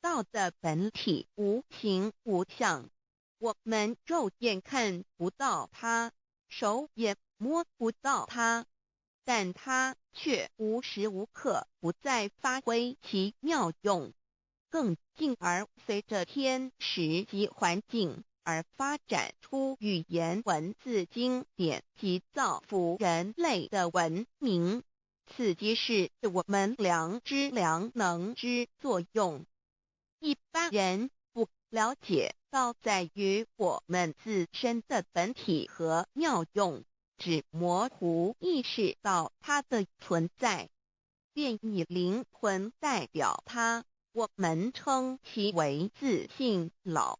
道的本体无形无相，我们肉眼看不到它，手也摸不到它，但它却无时无刻不在发挥其妙用，更进而随着天时及环境而发展出语言文字经典及造福人类的文明，此即是我们良知良能之作用。一般人不了解到在于我们自身的本体和妙用，只模糊意识到它的存在，便以灵魂代表它，我们称其为自性老。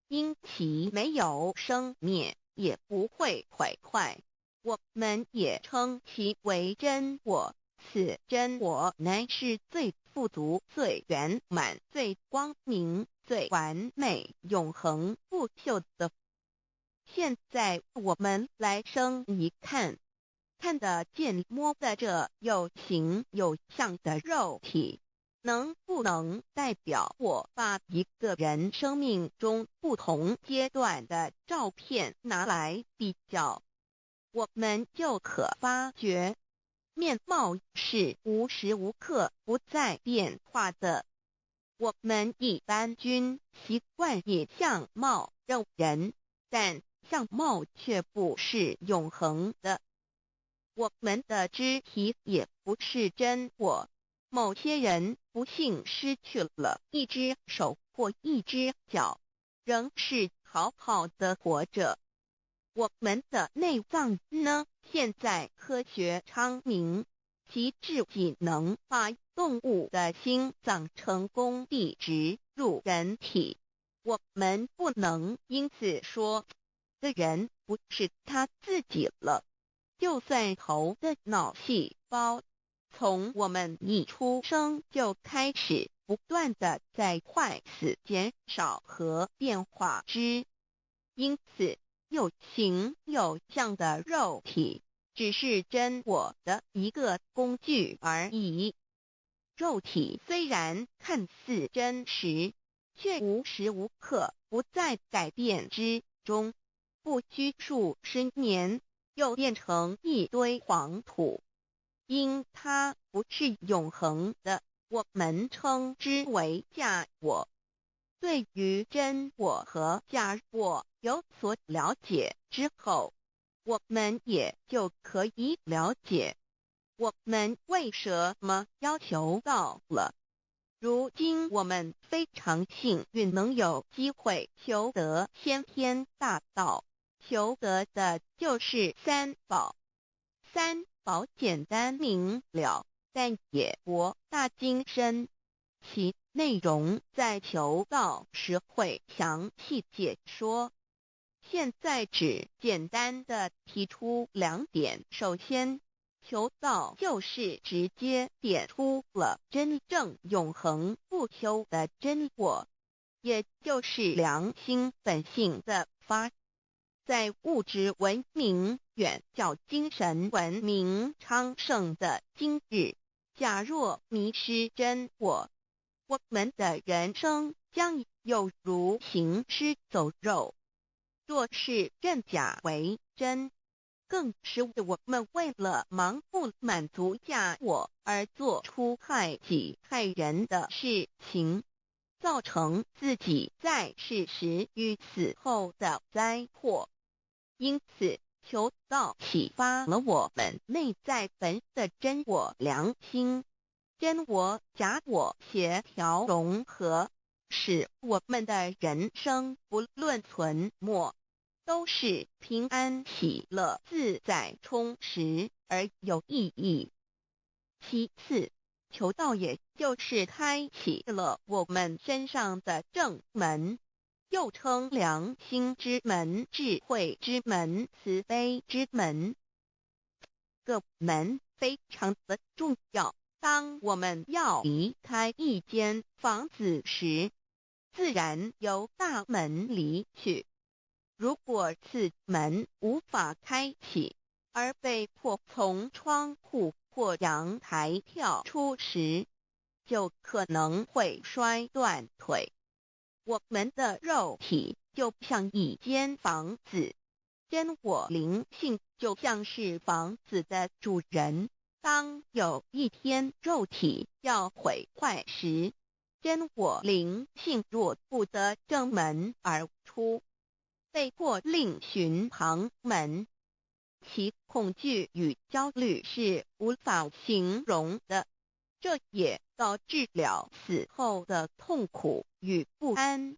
因其没有生灭，也不会毁坏，我们也称其为真我。此真我乃是最富足、最圆满、最光明、最完美、永恒不朽的。现在我们来生一看，看得见摸得着有形有相的肉体，能不能代表我把一个人生命中不同阶段的照片拿来比较，我们就可发觉面貌是无时无刻不在变化的。我们一般均习惯以相貌认人，但相貌却不是永恒的。我们的肢体也不是真我，某些人不幸失去了一只手或一只脚，仍是好好的活着。我们的内脏呢？现在科学昌明，其自己能把动物的心脏成功地植入人体。我们不能因此说这人不是他自己了。就算头的脑细胞从我们一出生就开始不断的在坏死减少和变化之，因此有形有相的肉体只是真我的一个工具而已。肉体虽然看似真实，却无时无刻不在改变之中，不拘数十年又变成一堆黄土。因它不是永恒的，我们称之为假我。对于真我和假我有所了解之后，我们也就可以了解我们为什么要求到了。如今我们非常幸运能有机会求得先天大道，求得的就是三宝。三宝简单明了，但也博大精深，其内容在求道时会详细解说。现在只简单的提出两点。首先，求道就是直接点出了真正永恒不朽的真我，也就是良心本性的发。在物质文明远较精神文明昌盛的今日，假若迷失真我，我们的人生将有如行尸走肉。若是认假为真，更是我们为了盲目满足假我而做出害己害人的事情，造成自己在世时与死后的灾祸。因此，求道启发了我们内在本的真我良心，真我假我协调融合，使我们的人生不论存没，都是平安喜乐自在充实而有意义。其次，求道也就是开启了我们身上的正门，又称良心之门、智慧之门、慈悲之门。这个门非常的重要。当我们要离开一间房子时，自然由大门离去。如果此门无法开启，而被迫从窗户或阳台跳出时，就可能会摔断腿。我们的肉体就像一间房子，真我灵性就像是房子的主人。当有一天肉体要毁坏时，真我灵性若不得正门而出，被迫另寻旁门。其恐惧与焦虑是无法形容的，这也导致了死后的痛苦与不安。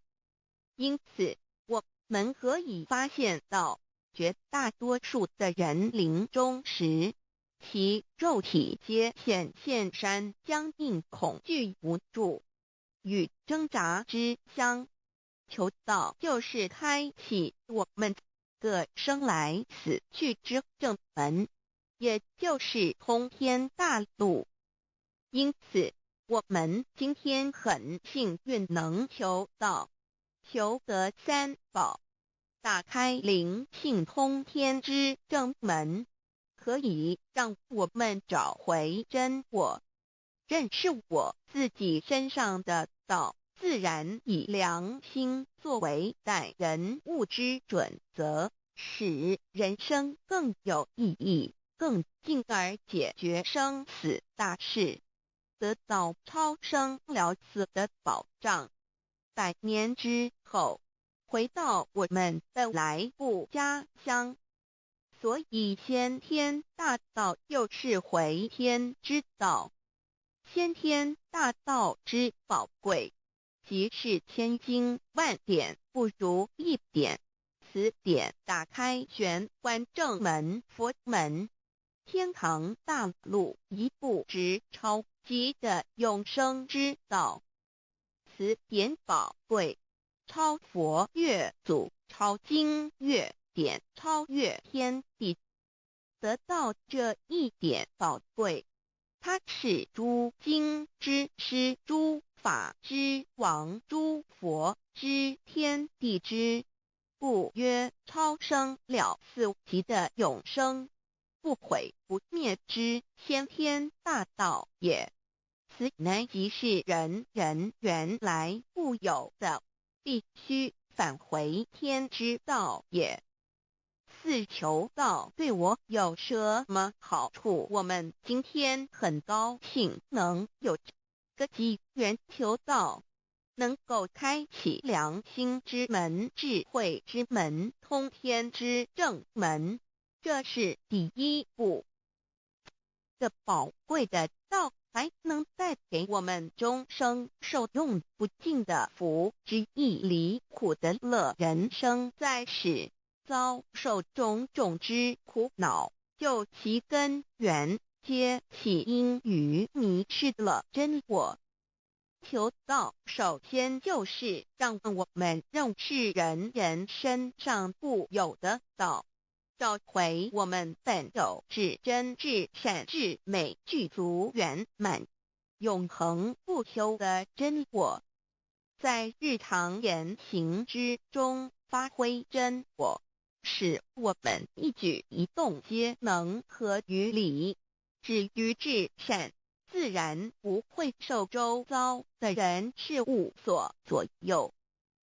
因此，我们可以发现到，绝大多数的人临终时，其肉体皆显现僵硬、恐惧、无助与挣扎之相。求道就是开启我们个生来死去之正门，也就是通天大路。因此，我们今天很幸运能求道，求得三宝，打开灵性通天之正门，可以让我们找回真我，认识我自己身上的道，自然以良心作为待人物之准则，使人生更有意义，更进而解决生死大事，得到超生了死的保障。100年之后，回到我们的来故家乡。所以先天大道又是回天之道。先天大道之宝贵，即是千经万典不如一点。此典打开玄关正门佛门，天堂大路一步直超级的永生之道。此典宝贵，超佛越祖，超经越典，超越天地。得到这一点宝贵，它是诸经之师，诸法之王，诸佛之天地之，故曰超生了死极的永生，不毁不灭之先天大道也。此乃即是人人原来固有的，必须返回天之道也。四求道对我有什么好处？我们今天很高兴能有这个机缘求道，能够开启良心之门、智慧之门、通天之正门，这是第一步。这宝贵的道还能带给我们终生受用不尽的福之益，离苦的乐。人生在世，遭受种种之苦恼，就其根源皆起因于迷失了真我。求道首先就是让我们认识人人身上固有的道，找回我们本有至真至善至美具足圆满永恒不朽的真我，在日常言行之中发挥真我，使我们一举一动皆能合于理，止于至善，自然不会受周遭的人事物所左右，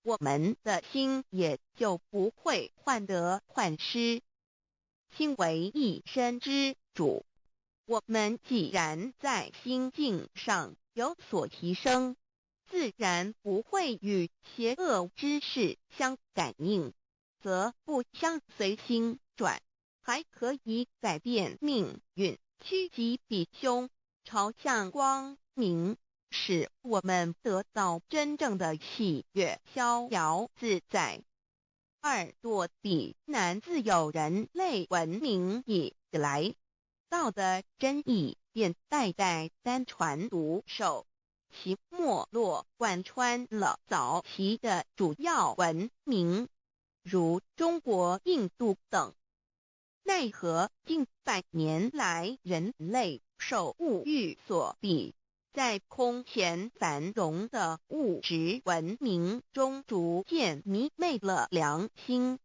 我们的心也就不会患得患失。心为一身之主，我们既然在心境上有所提升，自然不会与邪恶之事相感应，则不相随心转，还可以改变命运，趋吉避凶，朝向光明，使我们得到真正的喜悦、逍遥自在。2堕地难，自有人类文明以来，道的真意便代代单传独授，其没落贯穿了早期的主要文明，如中国、印度等。奈何近100年来，人类受物欲所逼，在空前繁荣的物质文明中逐渐迷昧了良心，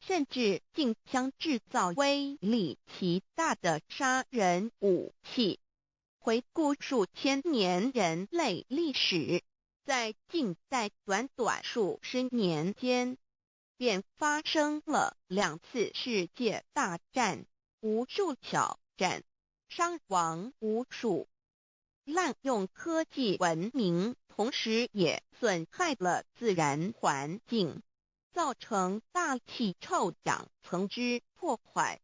甚至竟将制造威力极大的杀人武器。回顾数千年人类历史，在近代短短数十年间，便发生了2次世界大战，无数小战，伤亡无数。滥用科技文明，同时也损害了自然环境，造成大气臭氧层之破坏、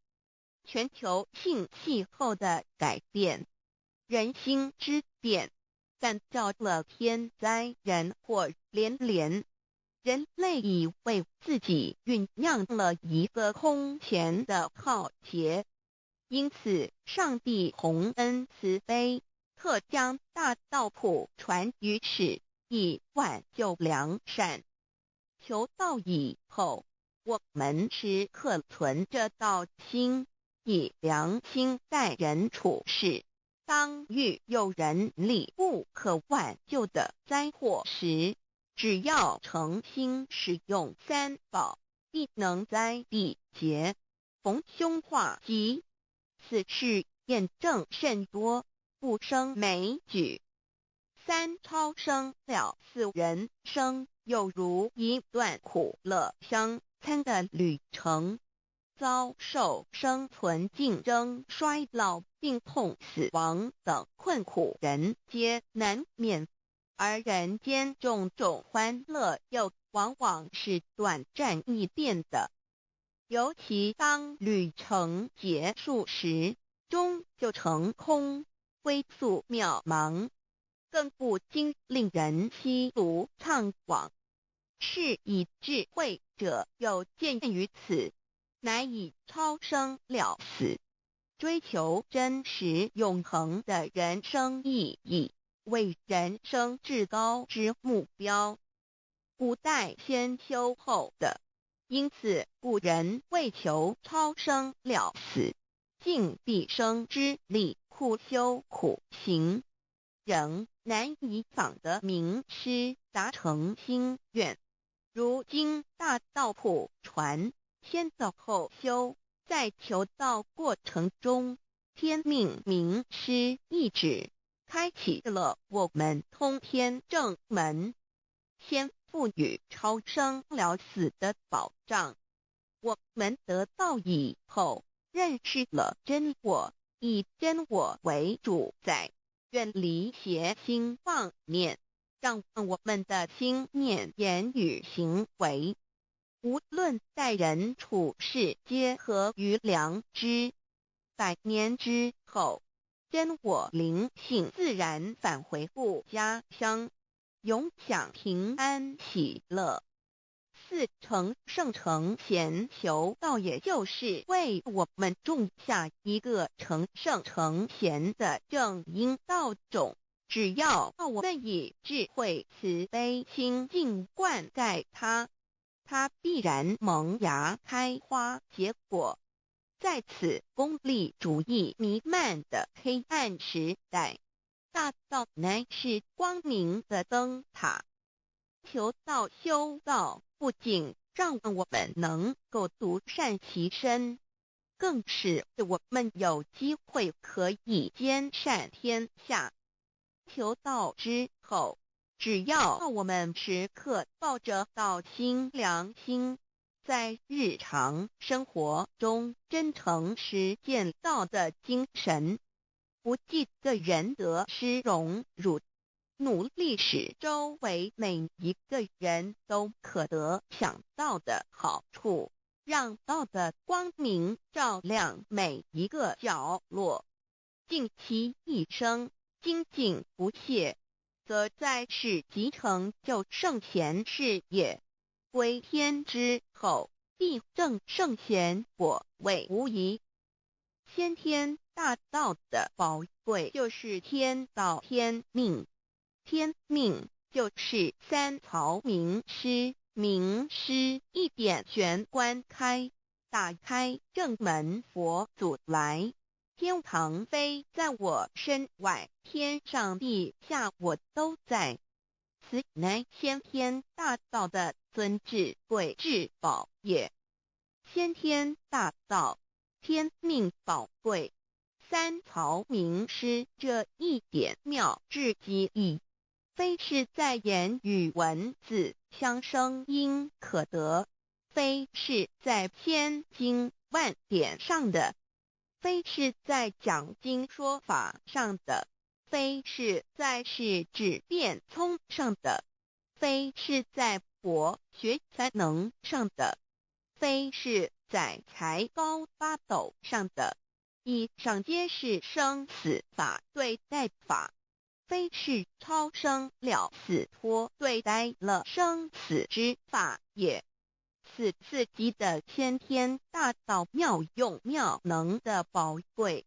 全球性气候的改变、人心之变，干造了天灾人祸连连。人类已为自己酝酿了一个空前的浩劫，因此上帝洪恩慈悲，特将大道谱传于世，以挽救良善。求道以后，我们时刻存着道心，以良心待人处事。当遇有人力不可挽救的灾祸时，只要诚心使用三宝，必能灾必劫，逢凶化吉。此事验证甚多，不胜枚举。三超生了四人生，有如一段苦乐相参的旅程。遭受生存竞争、衰老、病痛、死亡等困苦，人皆难免。而人间种种欢乐，又往往是短暂易变的。尤其当旅程结束时，终就成空，归宿渺茫，更不禁令人凄独怅惘。是以智慧者有见于此，乃以超生了死，追求真实永恒的人生意义，为人生至高之目标。古代先修后的，因此古人为求超生了死，尽毕生之力，苦修苦行，仍难以访得名师，达成心愿。如今大道谱传，先造后修，在求道过程中，天命名师一指，开启了我们通天正门，先赋予超生了死的保障。我们得道以后，认识了真我，以真我为主宰，远离邪心妄念，让我们的心念、言语、行为，无论待人处事，皆合于良知。100年之后，真我灵性自然返回故家乡，永享平安喜乐。4成圣成贤求道，也就是为我们种下一个成圣成贤的正因道种。只要我们以智慧慈悲心境灌溉它，它必然萌芽开花结果。在此功利主义弥漫的黑暗时代，大道乃是光明的灯塔。求道修道，不仅让我们能够独善其身，更使我们有机会可以兼善天下。求道之后，只要我们时刻抱着道心良心，在日常生活中真诚实践道的精神，不计个人得失荣辱，努力使周围每一个人都可得享道的好处，让道的光明照亮每一个角落，尽其一生精进不懈，则在世即成就圣贤事业。归天之后，必证圣贤果位无疑。先天大道的宝贵就是天道天命，天命就是三曹名师，名师一点玄关开，打开正门佛祖来。天堂非在我身外，天上地下我都在。此乃先天大道的尊至贵至宝也。先天大道，天命宝贵，三曹名师这一点妙智机意，非是在言语文字相声音可得，非是在千经万典上的，非是在讲经说法上的，非是在是指变聪上的，非是在佛学才能上的，非是在才高八斗上的。以上皆是生死法对待法，非是超生了死脱对待了生死之法也。此自己的先天大道妙用妙能的宝贵，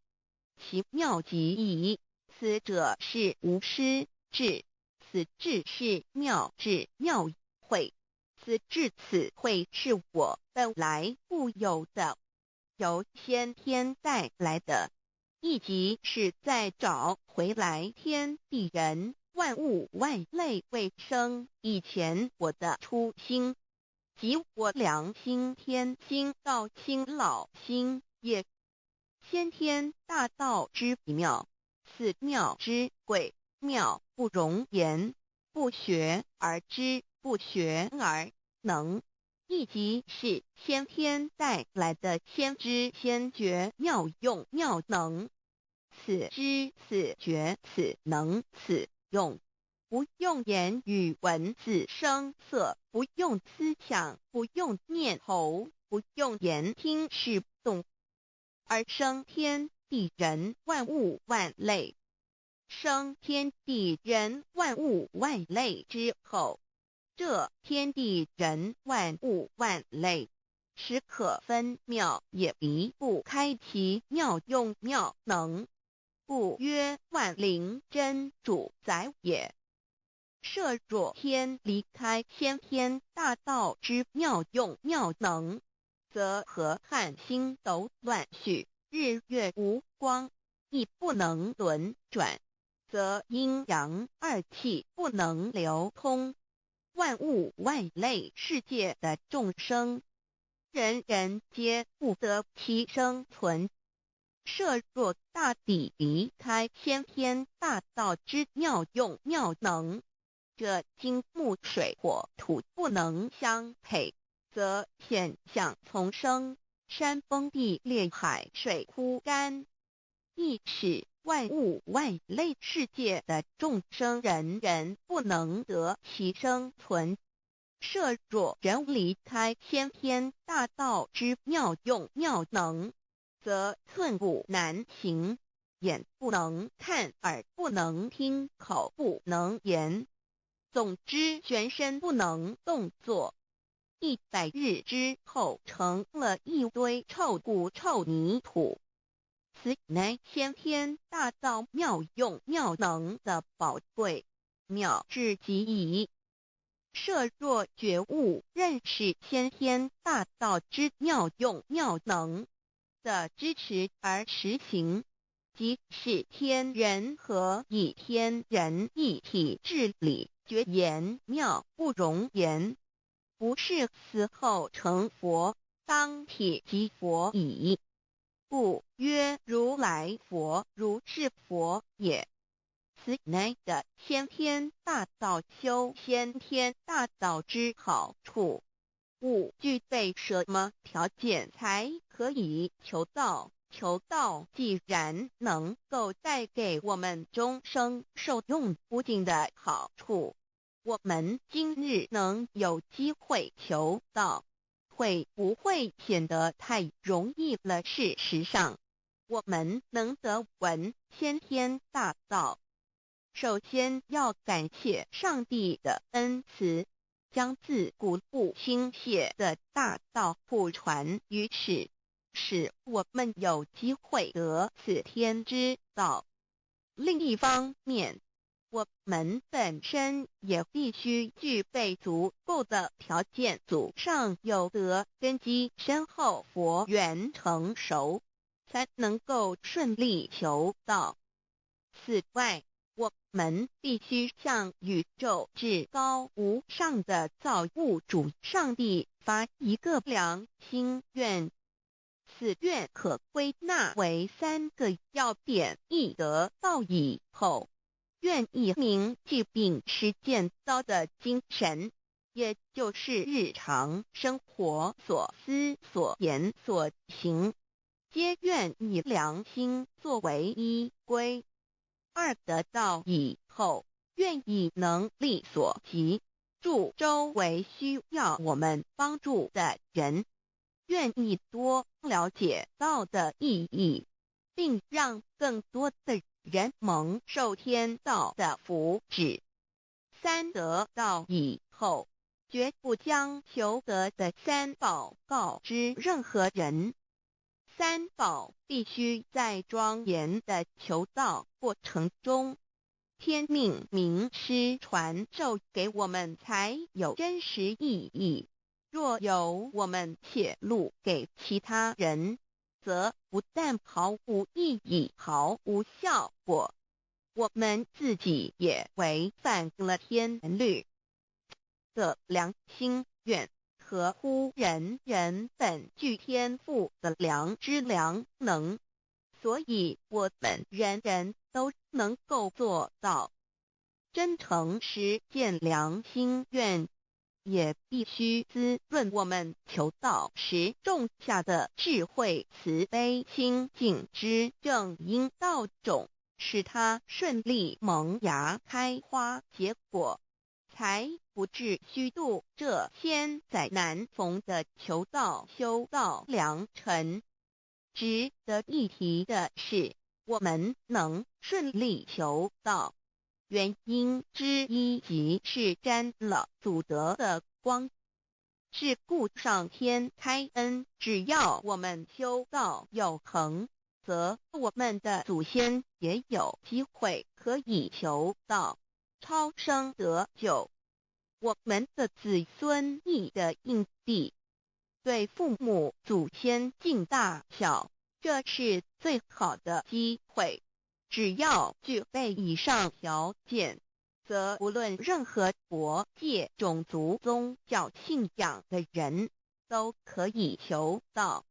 其妙极矣。此者是无师智，此智是妙智妙慧，此智此慧是我本来固有的，由先天带来的，亦即是在找回来天地人万物万类未生以前我的初心，即我良心天心道心老心也。先天大道之妙，此妙之贵，妙不容言，不学而知，不学而能，亦即是先天带来的先知先觉妙用妙能。此知此觉此能此用，不用言语文字声色，不用思想，不用念头，不用言听是动，而生天地人万物万类。生天地人万物万类之后，这天地人万物万类，实可分妙，也离不开其妙用妙能，故曰万灵真主宰也。设若天离开先天大道之妙用妙能，则河汉星斗乱序，日月无光，亦不能轮转，则阴阳二气不能流通，万物万类世界的众生，人人皆不得其生存。设若大地离开先天大道之妙用妙能，这金木水火土不能相配，则现象丛生，山崩地裂，海水枯干，亦使万物万类世界的众生人人不能得其生存。设若人离开先天大道之妙用妙能，则寸步难行，眼不能看，耳不能听，口不能言，总之全身不能动作。100日之后，成了一堆臭骨臭泥土。此乃先天大道妙用妙能的宝贵，妙至极矣。设若觉悟认识先天大道之妙用妙能的支持而实行，即是天人合一，天人一体治理，绝言妙不容言，不是死后成佛，当体即佛矣。故曰如来佛，如是佛也。此乃的先天大道修先天大道之好处。勿具备什么条件才可以求道？求道既然能够带给我们终生受用不尽的好处，我们今日能有机会求道，会不会显得太容易了？事实上，我们能得闻先天大道，首先要感谢上帝的恩慈，将自古不倾泻的大道普传于世，使我们有机会得此天之道。另一方面，我们本身也必须具备足够的条件，祖上有德，根基深厚，佛缘成熟，才能够顺利求道。此外，我们必须向宇宙至高无上的造物主上帝发一个良心愿，此愿可归纳为3个要点：一得道以后，愿以明记并实践道的精神，也就是日常生活所思所言所行，皆愿以良心作为依归。2得道以后，愿以能力所及，助周围需要我们帮助的人，愿意多了解道的意义，并让更多的人蒙受天道的福祉。三得道以后，绝不将求得的三宝告知任何人。三宝必须在庄严的求道过程中，天命名师传授给我们才有真实意义。若由我们泄露给其他人，则不但毫无意义、毫无效果，我们自己也违反了天律的良心愿，合乎人人本具天赋的良知良能。所以我们人人都能够做到真诚实践良心愿，也必须滋润我们求道时种下的智慧、慈悲、清净之正因道种，使它顺利萌芽、开花结果，才不致虚度这千载难逢的求道修道良辰。值得一提的是，我们能顺利求道，原因之一即是沾了祖德的光，是故上天开恩，只要我们修道有恒，则我们的祖先也有机会可以求道超生得救。我们的子孙亦的印地，对父母祖先尽大孝，这是最好的机会。只要具备以上条件，则无论任何国界、种族、宗教信仰的人，都可以求道。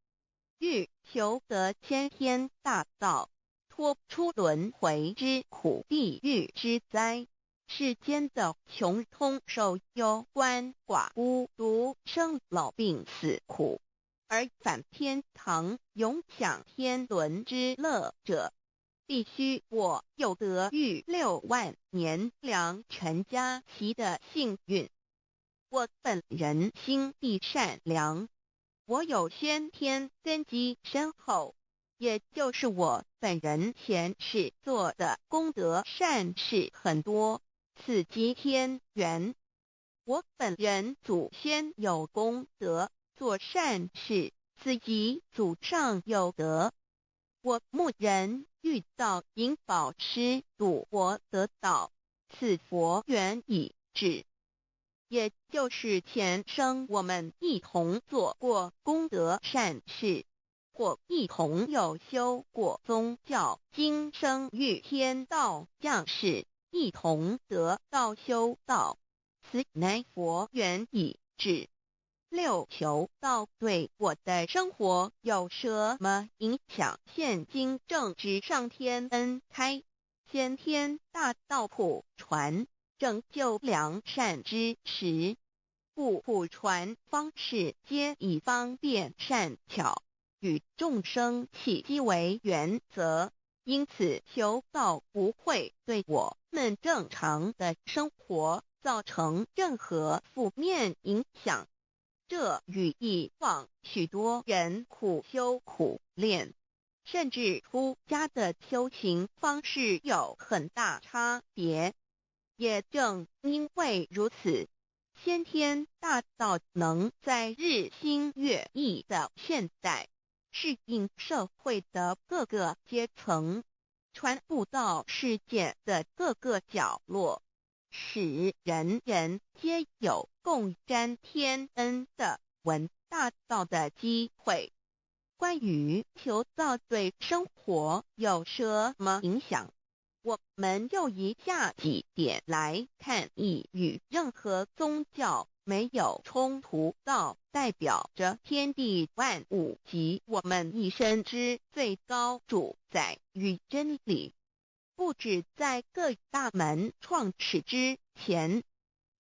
欲求得先天大道，脱出轮回之苦、地狱之灾，世间的穷通受忧、鳏寡孤独、生老病死苦，而返天堂永享天伦之乐者，必须我有得遇6万年良辰佳期的幸运。我本人心地善良，我有先天根基深厚，也就是我本人前世做的功德善事很多，此即天缘。我本人祖先有功德，做善事，此即祖上有德。我目人遇到引导师度我得道，此佛缘已至。也就是前生我们一同做过功德善事，或一同有修过宗教，今生遇天道降世，一同得道修道，此乃佛缘已至。6求道对我的生活有什么影响？现今正值上天恩开，先天大道普传，拯救良善之时，故普传方式皆以方便善巧，与众生契机为原则，因此求道不会对我们正常的生活造成任何负面影响。这与以往许多人苦修苦练，甚至出家的修行方式有很大差别。也正因为如此，先天大道能在日新月异的现代，适应社会的各个阶层，传布到世界的各个角落，使人人皆有共沾天恩的闻大道的机会。关于求道对生活有什么影响，我们就以下几点来看。一、与任何宗教没有冲突，道代表着天地万物及我们一生之最高主宰与真理。不止在各大门创始之前，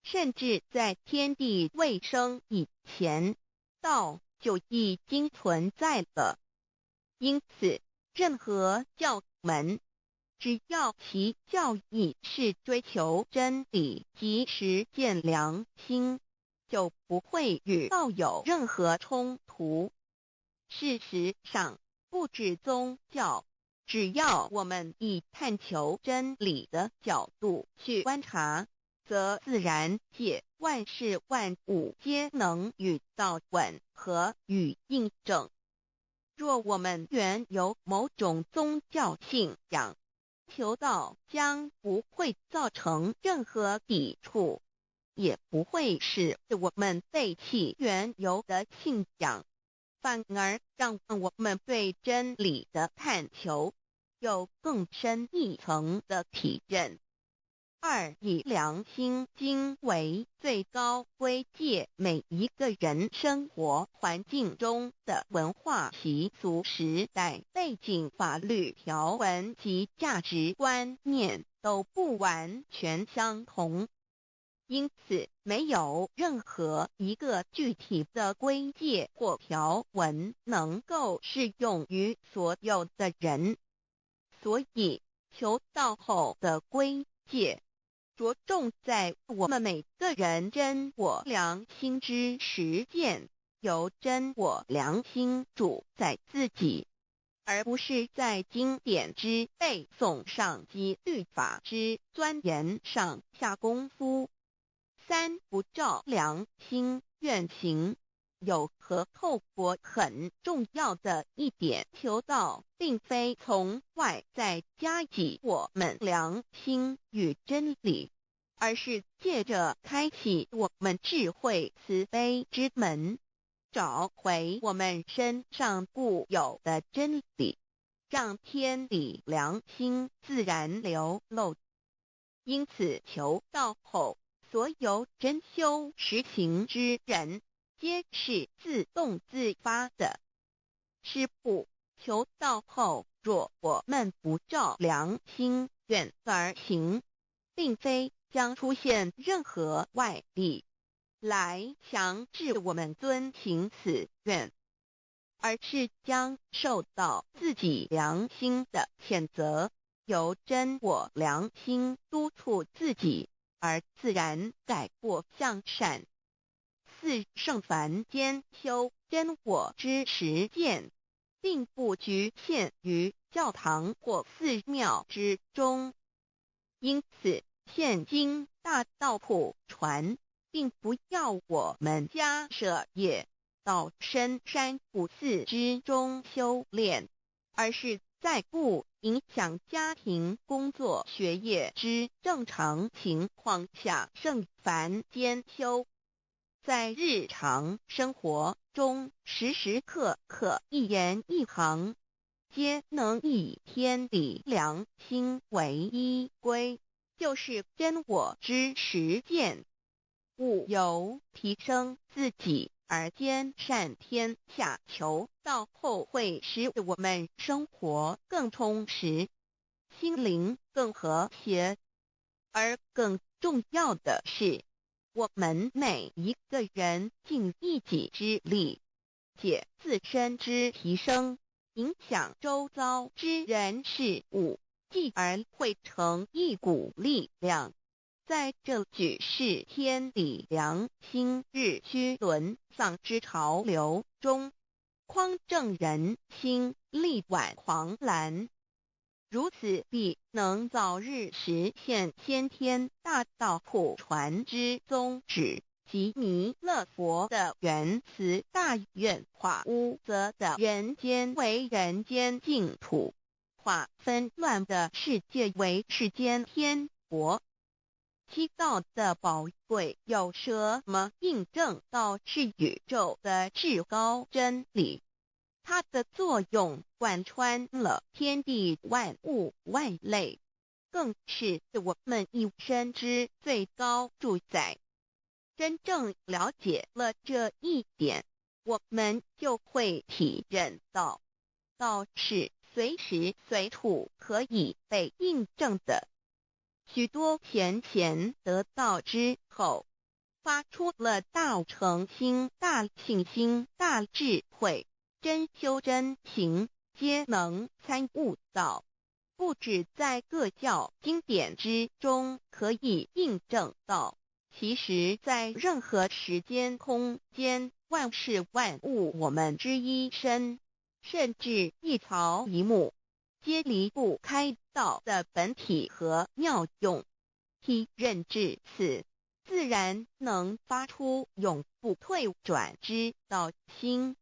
甚至在天地未生以前，道就已经存在了。因此，任何教门只要其教义是追求真理及实践良心，就不会与道有任何冲突。事实上，不止宗教，只要我们以探求真理的角度去观察，则自然界万事万物皆能与道吻合与印证。若我们原有某种宗教信仰，求道将不会造成任何抵触，也不会使我们背弃原有的信仰，反而让我们对真理的探求有更深一层的体认。二，以良心经为最高规戒每一个人生活环境中的文化习俗、时代背景、法律条文及价值观念都不完全相同，因此没有任何一个具体的规戒或条文能够适用于所有的人。所以求道后的规戒着重在我们每个人真我良心之实践，由真我良心主宰自己，而不是在经典之背诵上及律法之钻研上下功夫。三，不照良心愿行。有和透过很重要的一点，求道并非从外在加给我们良心与真理，而是借着开启我们智慧慈悲之门，找回我们身上固有的真理，让天理良心自然流露。因此求道后，所有真修实行之人皆是自动自发的。是不求道后，若我们不照良心愿而行，并非将出现任何外力来强制我们遵行此愿，而是将受到自己良心的谴责，由真我良心督促自己，而自然改过向善。四，圣凡间修真我之实践，并不局限于教堂或寺庙之中。因此，现今大道普传，并不要我们家舍业到深山古寺之中修炼，而是在不影响家庭、工作、学业之正常情况下圣凡间修。在日常生活中，时时刻刻一言一行，皆能以天理良心为依归，就是真我之实践。务由提升自己而兼善天下，求道后会使我们生活更充实，心灵更和谐。而更重要的是，我们每一个人尽一己之力，借自身之提升，影响周遭之人事物，继而汇成一股力量，在这举世天理良心日趋沦丧之潮流中，匡正人心，力挽狂澜。如此必能早日实现先天大道普传之宗旨，及弥勒佛的原慈大愿，化污浊的人间为人间净土，化纷乱的世界为世间天国。七道的宝贵有什么印证道是宇宙的至高真理？它的作用贯穿了天地万物万类，更是我们一生之最高主宰。真正了解了这一点，我们就会体认到，道是随时随处可以被印证的。许多贤贤得道之后，发出了大诚心、大信心、大智慧，真修真行，皆能参悟到，不止在各教经典之中可以印证到，其实在任何时间空间万事万物我们之一身，甚至一草一木，皆离不开道的本体和妙用。ที่认知此，自然能发出永不退转之道心。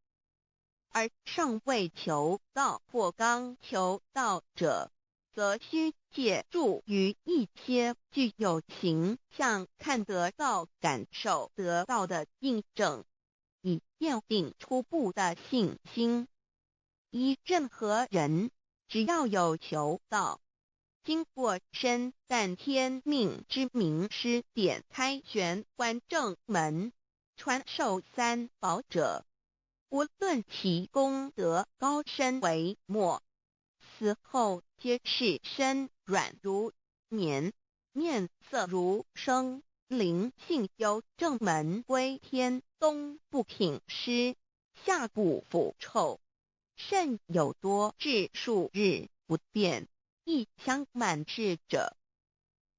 而尚未求道或刚求道者，则需借助于一些具有形象看得到、感受得到的印证，以奠定初步的信心。任何人只要有求道，经过身但天命之名师点开玄关正门，传授三宝者，无论其功德高深为末，死后皆是身软如棉，面色如生，灵性由正门归天，东不品湿，下不腐臭，甚有多至数日不变，亦相满志者。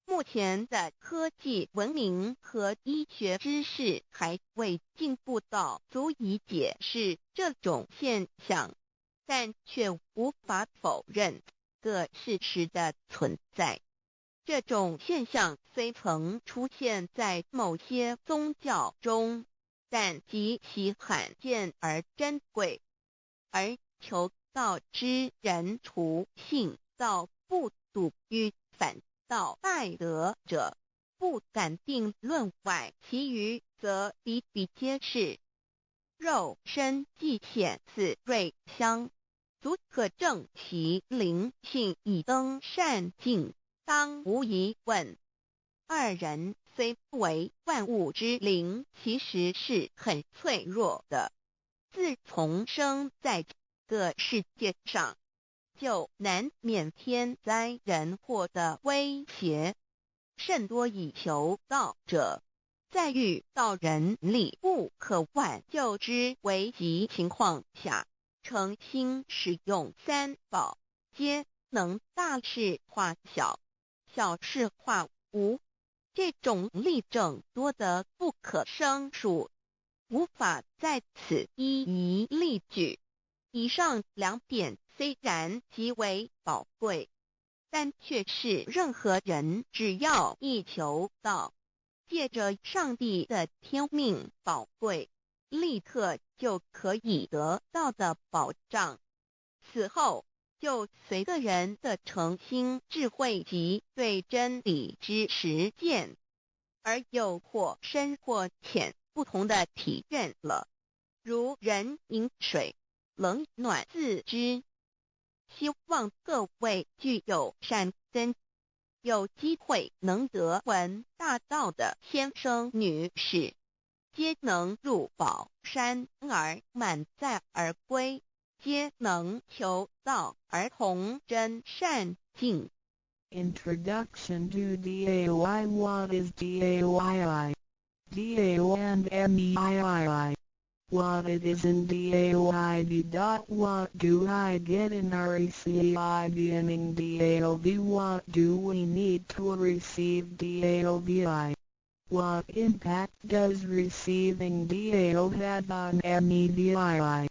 目前的科技文明和医学知识还未进步到足以解释这种现象，但却无法否认个事实的存在。这种现象虽曾出现在某些宗教中，但极其罕见而珍贵，而求道之人除信道不笃于反道拜德者，不敢定论外，其余则比比皆是。肉身既显似瑞香，足可证其灵性已登善境，当无疑问。二人虽不为万物之灵，其实是很脆弱的。自从生在这个世界上，就难免天灾人祸的威胁，甚多以求道者，在遇到人力不可挽救之危急情况下，诚心使用三宝，皆能大事化小，小事化无。这种例证多得不可胜数，无法在此一一例举。以上两点虽然极为宝贵，但却是任何人只要一求道，借着上帝的天命宝贵，立刻就可以得到的保障。此后就随个人的诚心、智慧及对真理之实践，而有或深或浅不同的体认了。如人饮水，冷暖自知。希望各位具有善根，有机会能得闻大道的先生女士，皆能入宝山而满载而归，皆能求道而同真善境。 Introduction to DAY. What is DAYI? DAO and MEII. What it is in DAOID. What do I get in RECI beginning DAOB? What do we need to receive DAOBI? What impact does receiving DAO have on MEDII?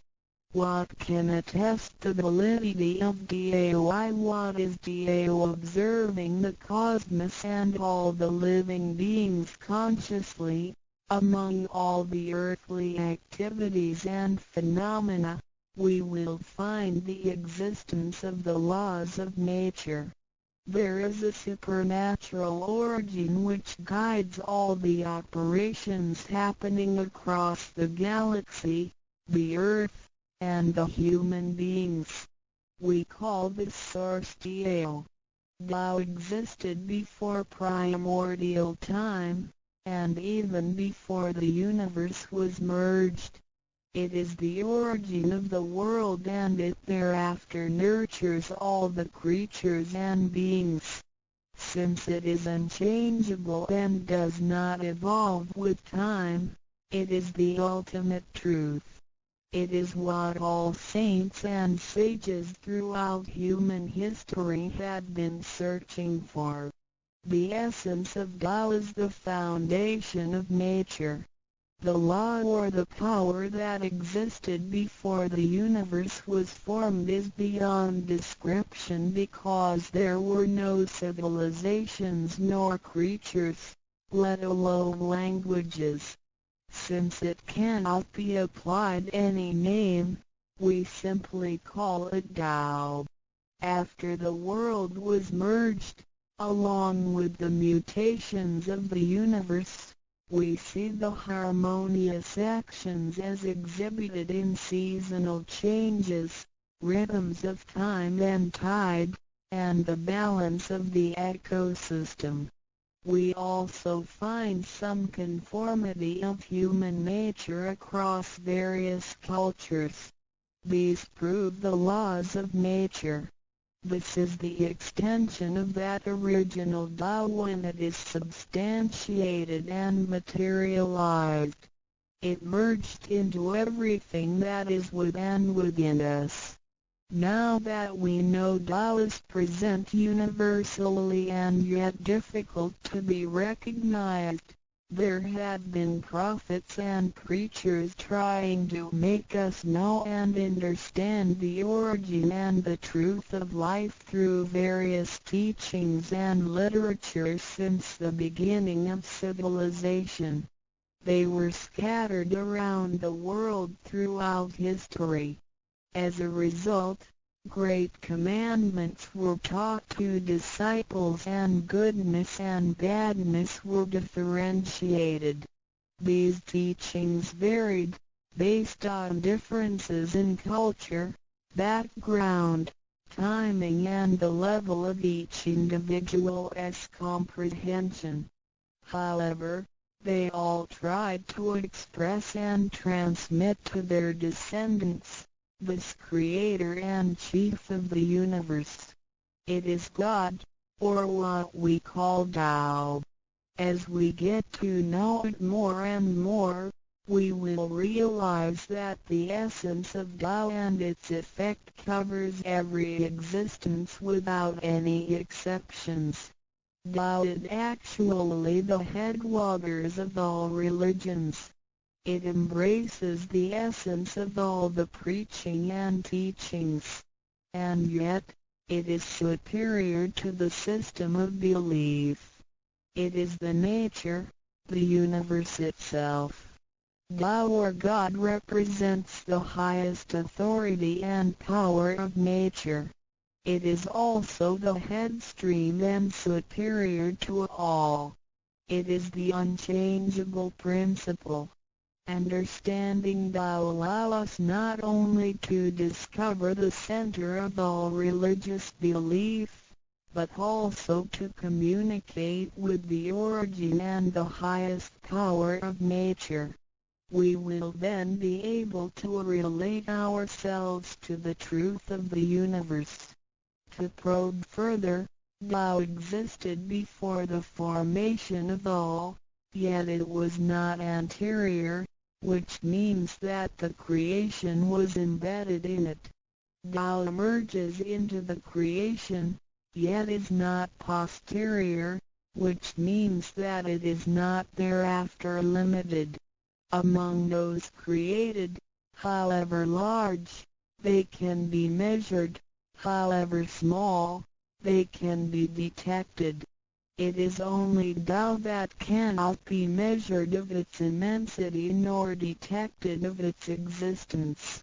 What can attest the validity of DAOI? What is DAO? Observing the cosmos and all the living beings consciously. Among all the earthly activities and phenomena, we will find the existence of the laws of nature. There is a supernatural origin which guides all the operations happening across the galaxy, the earth, and the human beings. We call this source Dao. Dao existed before primordial time, and even before the universe was merged. It is the origin of the world, and it thereafter nurtures all the creatures and beings. Since it is unchangeable and does not evolve with time, it is the ultimate truth. It is what all saints and sages throughout human history had been searching for. The essence of Tao is the foundation of nature. The law or the power that existed before the universe was formed is beyond description because there were no civilizations nor creatures, let alone languages. Since it cannot be applied any name, we simply call it Tao. After the world was merged, along with the mutations of the universe, we see the harmonious actions as exhibited in seasonal changes, rhythms of time and tide, and the balance of the ecosystem. We also find some conformity of human nature across various cultures. These prove the laws of nature. This is the extension of that original Tao when it is substantiated and materialized. It merged into everything that is within us. Now that we know Tao is present universally and yet difficult to be recognized, there have been prophets and preachers trying to make us know and understand the origin and the truth of life through various teachings and literature since the beginning of civilization. They were scattered around the world throughout history. As a result, great commandments were taught to disciples and goodness and badness were differentiated. These teachings varied, based on differences in culture, background, timing and the level of each individual's comprehension. However, they all tried to express and transmit to their descendants this Creator and Chief of the universe. It is God, or what we call Tao. As we get to know it more and more, we will realize that the essence of Tao and its effect covers every existence without any exceptions. Tao is actually the headwaters of all religions. It embraces the essence of all the preaching and teachings. And yet, it is superior to the system of belief. It is the nature, the universe itself. Tao or God represents the highest authority and power of nature. It is also the headstream and superior to all. It is the unchangeable principle. Understanding Tao allows us not only to discover the center of all religious belief, but also to communicate with the origin and the highest power of nature. We will then be able to relate ourselves to the truth of the universe. To probe further, Tao existed before the formation of all, yet it was not anterior, which means that the creation was embedded in it. Tao emerges into the creation, yet is not posterior, which means that it is not thereafter limited. Among those created, however large, they can be measured, however small, they can be detected. It is only Tao that cannot be measured of its immensity nor detected of its existence.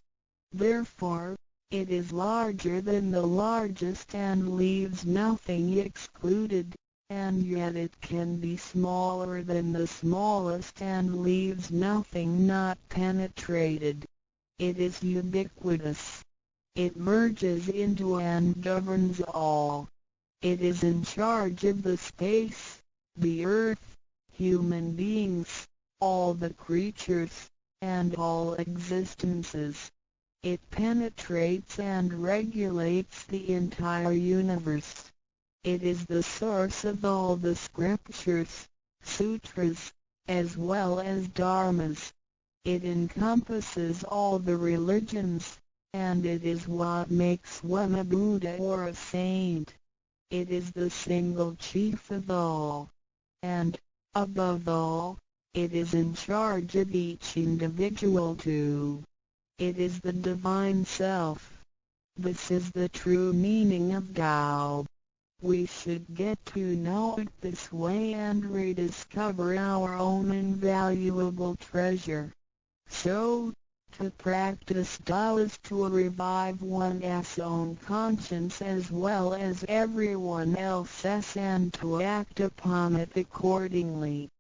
Therefore, it is larger than the largest and leaves nothing excluded, and yet it can be smaller than the smallest and leaves nothing not penetrated. It is ubiquitous. It merges into and governs all. It is in charge of the space, the earth, human beings, all the creatures, and all existences. It penetrates and regulates the entire universe. It is the source of all the scriptures, sutras, as well as dharmas. It encompasses all the religions, and it is what makes one a Buddha or a saint. It is the single chief of all. And, above all, it is in charge of each individual too. It is the Divine Self. This is the true meaning of Tao. We should get to know it this way and rediscover our own invaluable treasure. So, to practice Tao is to revive one's own conscience as well as everyone else's and to act upon it accordingly.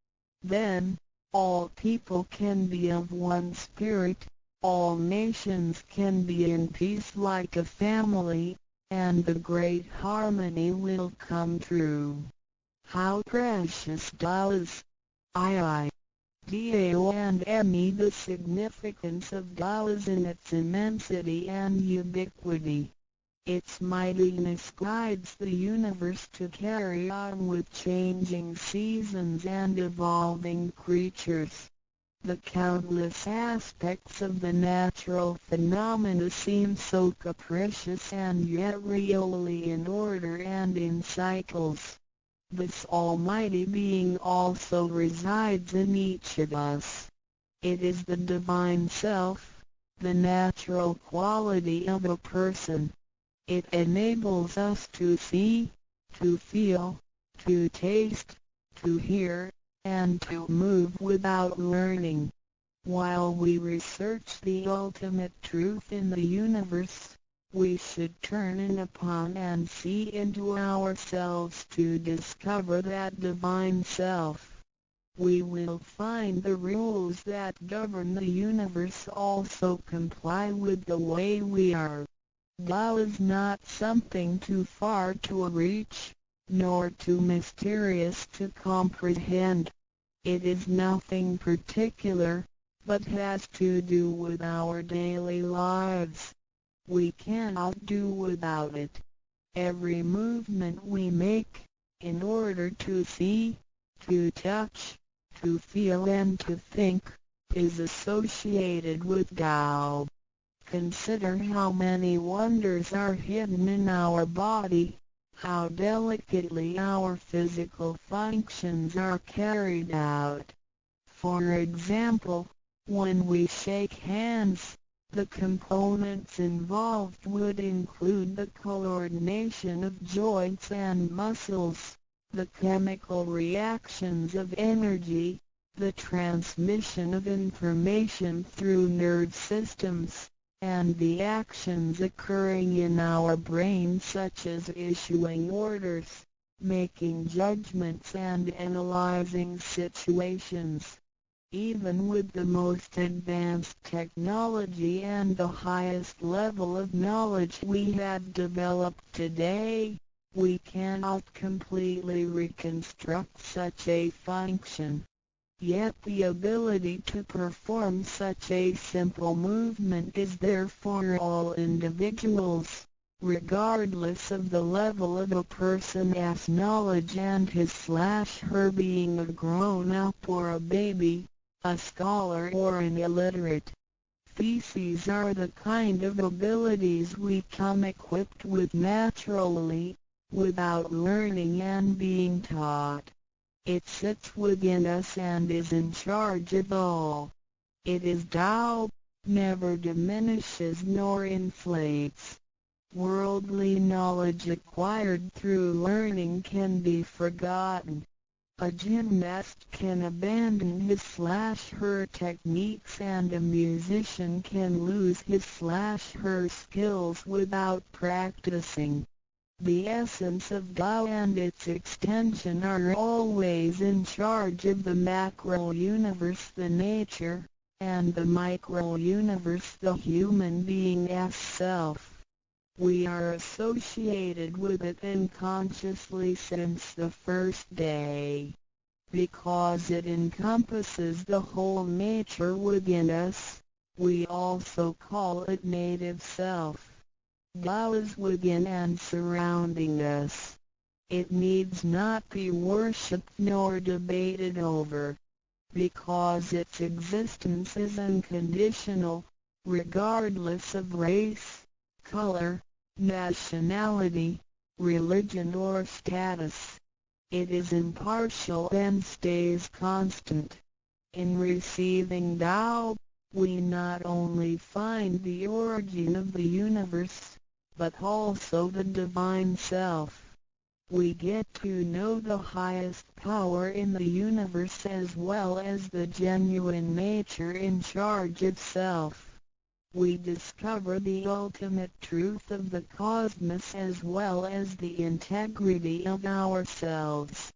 Then, all people can be of one spirit, all nations can be in peace like a family, and the great harmony will come true. How precious Tao is! Dao and Me. The significance of Tao is in its immensity and ubiquity. Its mightiness guides the universe to carry on with changing seasons and evolving creatures. The countless aspects of the natural phenomena seem so capricious and yet really in order and in cycles. This almighty being also resides in each of us. It is the Divine Self, the natural quality of a person. It enables us to see, to feel, to taste, to hear, and to move without learning. While we research the ultimate truth in the universe, we should turn in upon and see into ourselves to discover that Divine Self. We will find the rules that govern the universe also comply with the way we are. Tao is not something too far to reach, nor too mysterious to comprehend. It is nothing particular, but has to do with our daily lives. We cannot do without it. Every movement we make, in order to see, to touch, to feel and to think, is associated with Tao. Consider how many wonders are hidden in our body, how delicately our physical functions are carried out. For example, when we shake hands, the components involved would include the coordination of joints and muscles, the chemical reactions of energy, the transmission of information through nerve systems, and the actions occurring in our brain such as issuing orders, making judgments and analyzing situations. Even with the most advanced technology and the highest level of knowledge we have developed today, we cannot completely reconstruct such a function. Yet the ability to perform such a simple movement is there for all individuals, regardless of the level of a person's knowledge and his/her being a grown-up or a baby, a scholar or an illiterate. These are the kind of abilities we come equipped with naturally, without learning and being taught. It sits within us and is in charge of all. It is Tao, never diminishes nor inflates. Worldly knowledge acquired through learning can be forgotten. A gymnast can abandon his/her techniques and a musician can lose his/her skills without practicing. The essence of Tao and its extension are always in charge of the macro-universe, the nature, and the micro-universe, the human being's self. We are associated with it unconsciously since the first day. Because it encompasses the whole nature within us, we also call it native self. Tao is within and surrounding us. It needs not be worshipped nor debated over. because its existence is unconditional, regardless of race, color, nationality, religion or status. It is impartial and stays constant. In receiving Tao, we not only find the origin of the universe, but also the divine self. We get to know the highest power in the universe as well as the genuine nature in charge itself. We discover the ultimate truth of the cosmos as well as the integrity of ourselves.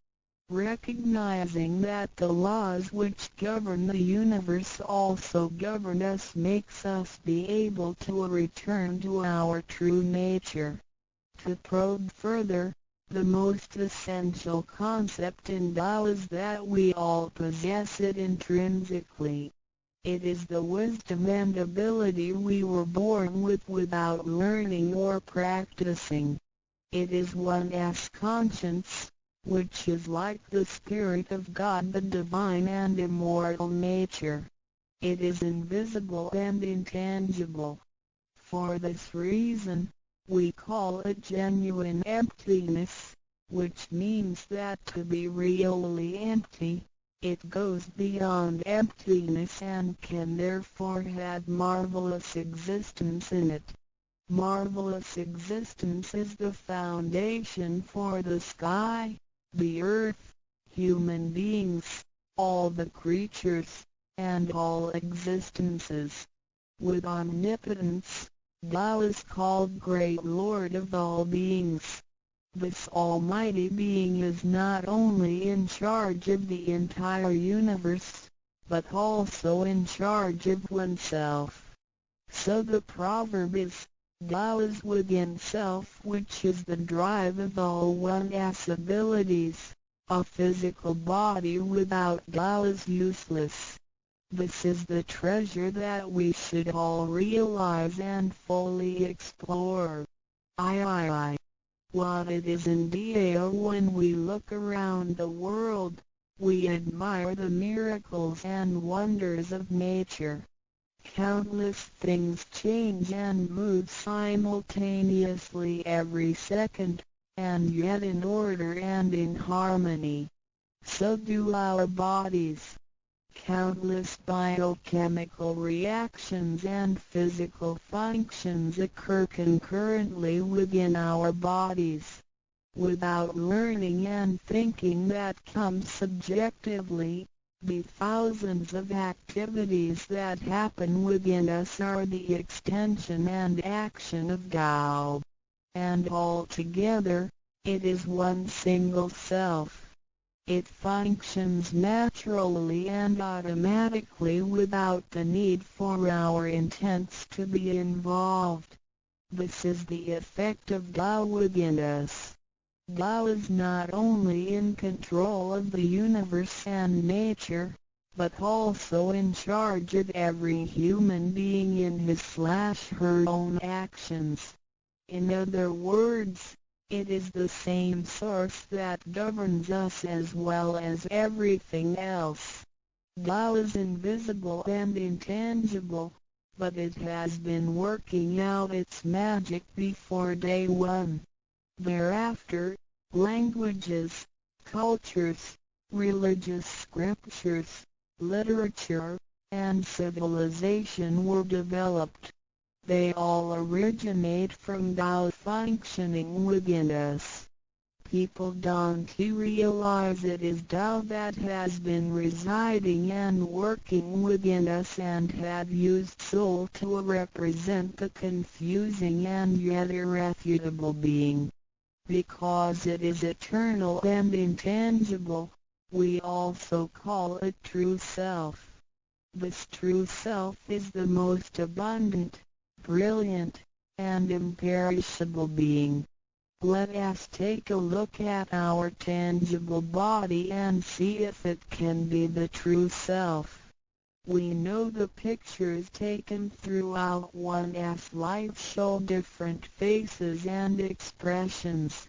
Recognizing that the laws which govern the universe also govern us makes us be able to return to our true nature. To probe further, the most essential concept in Tao is that we all possess it intrinsically. It is the wisdom and ability we were born with without learning or practicing. It is one's conscience, which is like the Spirit of God, the divine and immortal nature. It is invisible and intangible. For this reason, we call it genuine emptiness, which means that to be really empty, it goes beyond emptiness and can therefore have marvelous existence in it. Marvelous existence is the foundation for the sky, the earth, human beings, all the creatures, and all existences. With omnipotence, Tao is called Great Lord of all beings. This almighty being is not only in charge of the entire universe, but also in charge of oneself. So the proverb is, Tao is within self, which is the drive of all one's abilities. A physical body without Tao is useless. This is the treasure that we should all realize and fully explore. What it is indeed. When we look around the world, we admire the miracles and wonders of nature. Countless things change and move simultaneously every second, and yet in order and in harmony. So do our bodies. Countless biochemical reactions and physical functions occur concurrently within our bodies. Without learning and thinking that comes subjectively, the thousands of activities that happen within us are the extension and action of Tao. And altogether, it is one single self. It functions naturally and automatically without the need for our intents to be involved. This is the effect of Tao within us. Tao is not only in control of the universe and nature, but also in charge of every human being in his/her own actions. In other words, it is the same source that governs us as well as everything else. Tao is invisible and intangible, but it has been working out its magic before day one. Thereafter, languages, cultures, religious scriptures, literature, and civilization were developed. They all originate from Tao functioning within us. People don't realize it is Tao that has been residing and working within us and have used soul to represent the confusing and yet irrefutable being. Because it is eternal and intangible, we also call it true self. This true self is the most abundant, brilliant, and imperishable being. Let us take a look at our tangible body and see if it can be the true self. We know the pictures taken throughout one's life show different faces and expressions.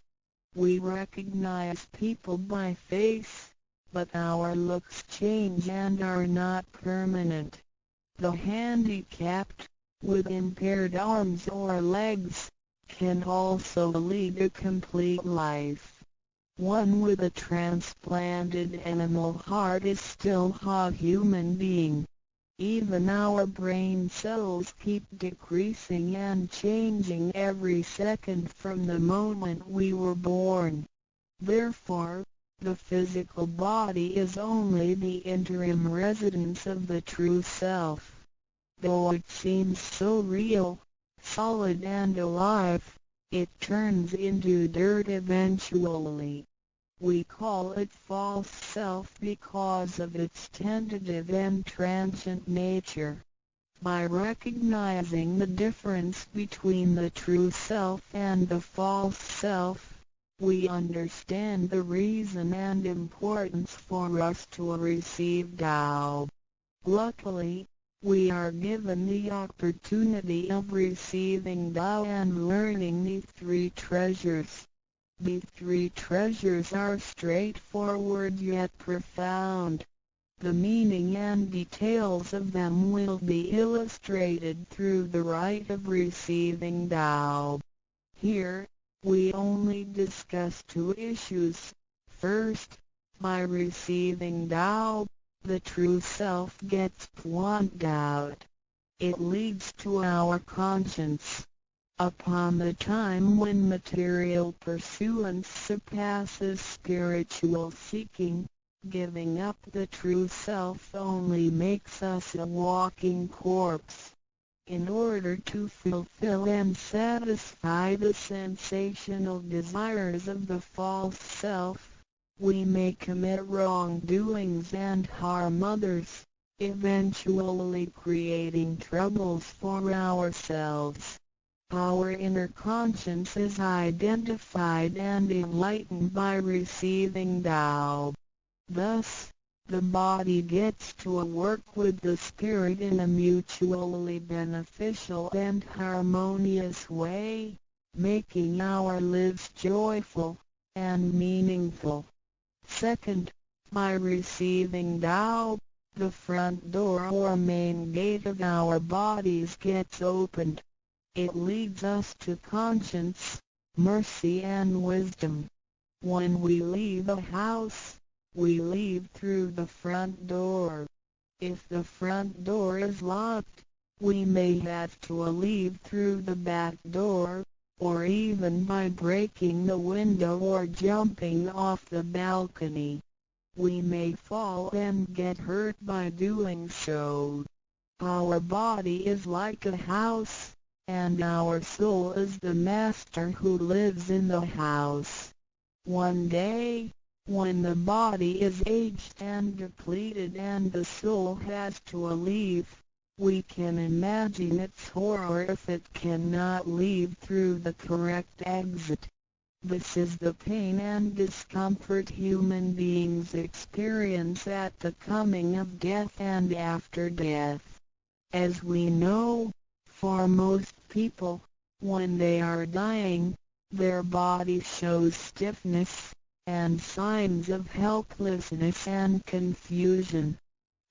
We recognize people by face, but our looks change and are not permanent. The handicapped, with impaired arms or legs, can also lead a complete life. One with a transplanted animal heart is still a human being. Even our brain cells keep decreasing and changing every second from the moment we were born. Therefore, the physical body is only the interim residence of the true self. Though it seems so real, solid and alive, it turns into dirt eventually. We call it false self because of its tentative and transient nature. By recognizing the difference between the true self and the false self, we understand the reason and importance for us to receive Tao. Luckily, we are given the opportunity of receiving Tao and learning the three treasures. The three treasures are straightforward yet profound. The meaning and details of them will be illustrated through the rite of receiving Tao. Here, we only discuss two issues. First, by receiving Tao, the true self gets blotted out. It leads to our conscience. Upon the time when material pursuance surpasses spiritual seeking, giving up the true self only makes us a walking corpse. In order to fulfill and satisfy the sensational desires of the false self, we may commit wrongdoings and harm others, eventually creating troubles for ourselves. Our inner conscience is identified and enlightened by receiving Tao. Thus, the body gets to work with the spirit in a mutually beneficial and harmonious way, making our lives joyful and meaningful. Second, by receiving Tao, the front door or main gate of our bodies gets opened. It leads us to conscience, mercy and wisdom. When we leave a house, we leave through the front door. If the front door is locked, we may have to leave through the back door, or even by breaking the window or jumping off the balcony. We may fall and get hurt by doing so. Our body is like a house, and our soul is the master who lives in the house. One day, when the body is aged and depleted and the soul has to leave, we can imagine its horror if it cannot leave through the correct exit. This is the pain and discomfort human beings experience at the coming of death and after death. As we know, for most people, when they are dying, their body shows stiffness and signs of helplessness and confusion.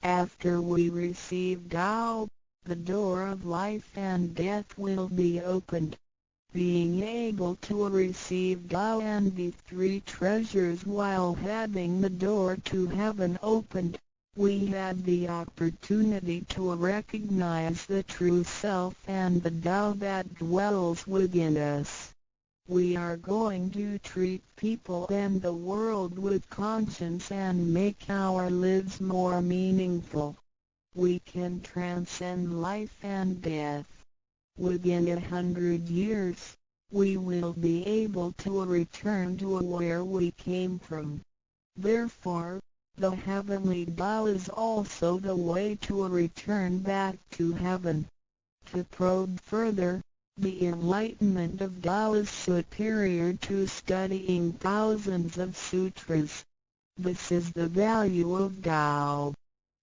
After we receive Tao, the door of life and death will be opened. Being able to receive Tao and the three treasures while having the door to heaven opened, we had the opportunity to recognize the true self and the Tao that dwells within us. We are going to treat people and the world with conscience and make our lives more meaningful. We can transcend life and death. Within 100 years, we will be able to return to where we came from. Therefore, the heavenly Tao is also the way to return back to heaven. To probe further, the enlightenment of Tao is superior to studying thousands of sutras. This is the value of Tao.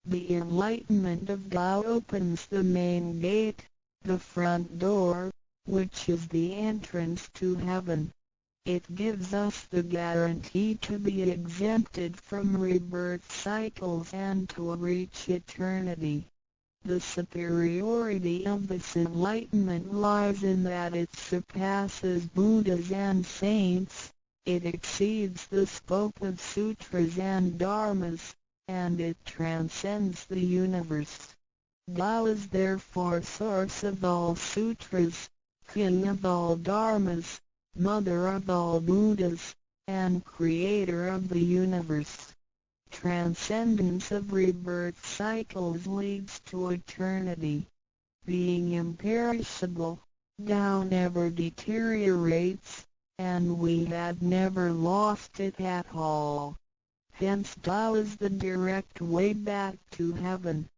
The enlightenment of Tao opens the main gate, the front door, which is the entrance to heaven. It gives us the guarantee to be exempted from rebirth cycles and to reach eternity. The superiority of this enlightenment lies in that it surpasses Buddhas and saints, it exceeds the scope of sutras and dharmas, and it transcends the universe. Tao is therefore source of all sutras, king of all dharmas, mother of all Buddhas, and creator of the universe. Transcendence of rebirth cycles leads to eternity. Being imperishable, Tao never deteriorates, and we had never lost it at all. Hence Tao is the direct way back to heaven.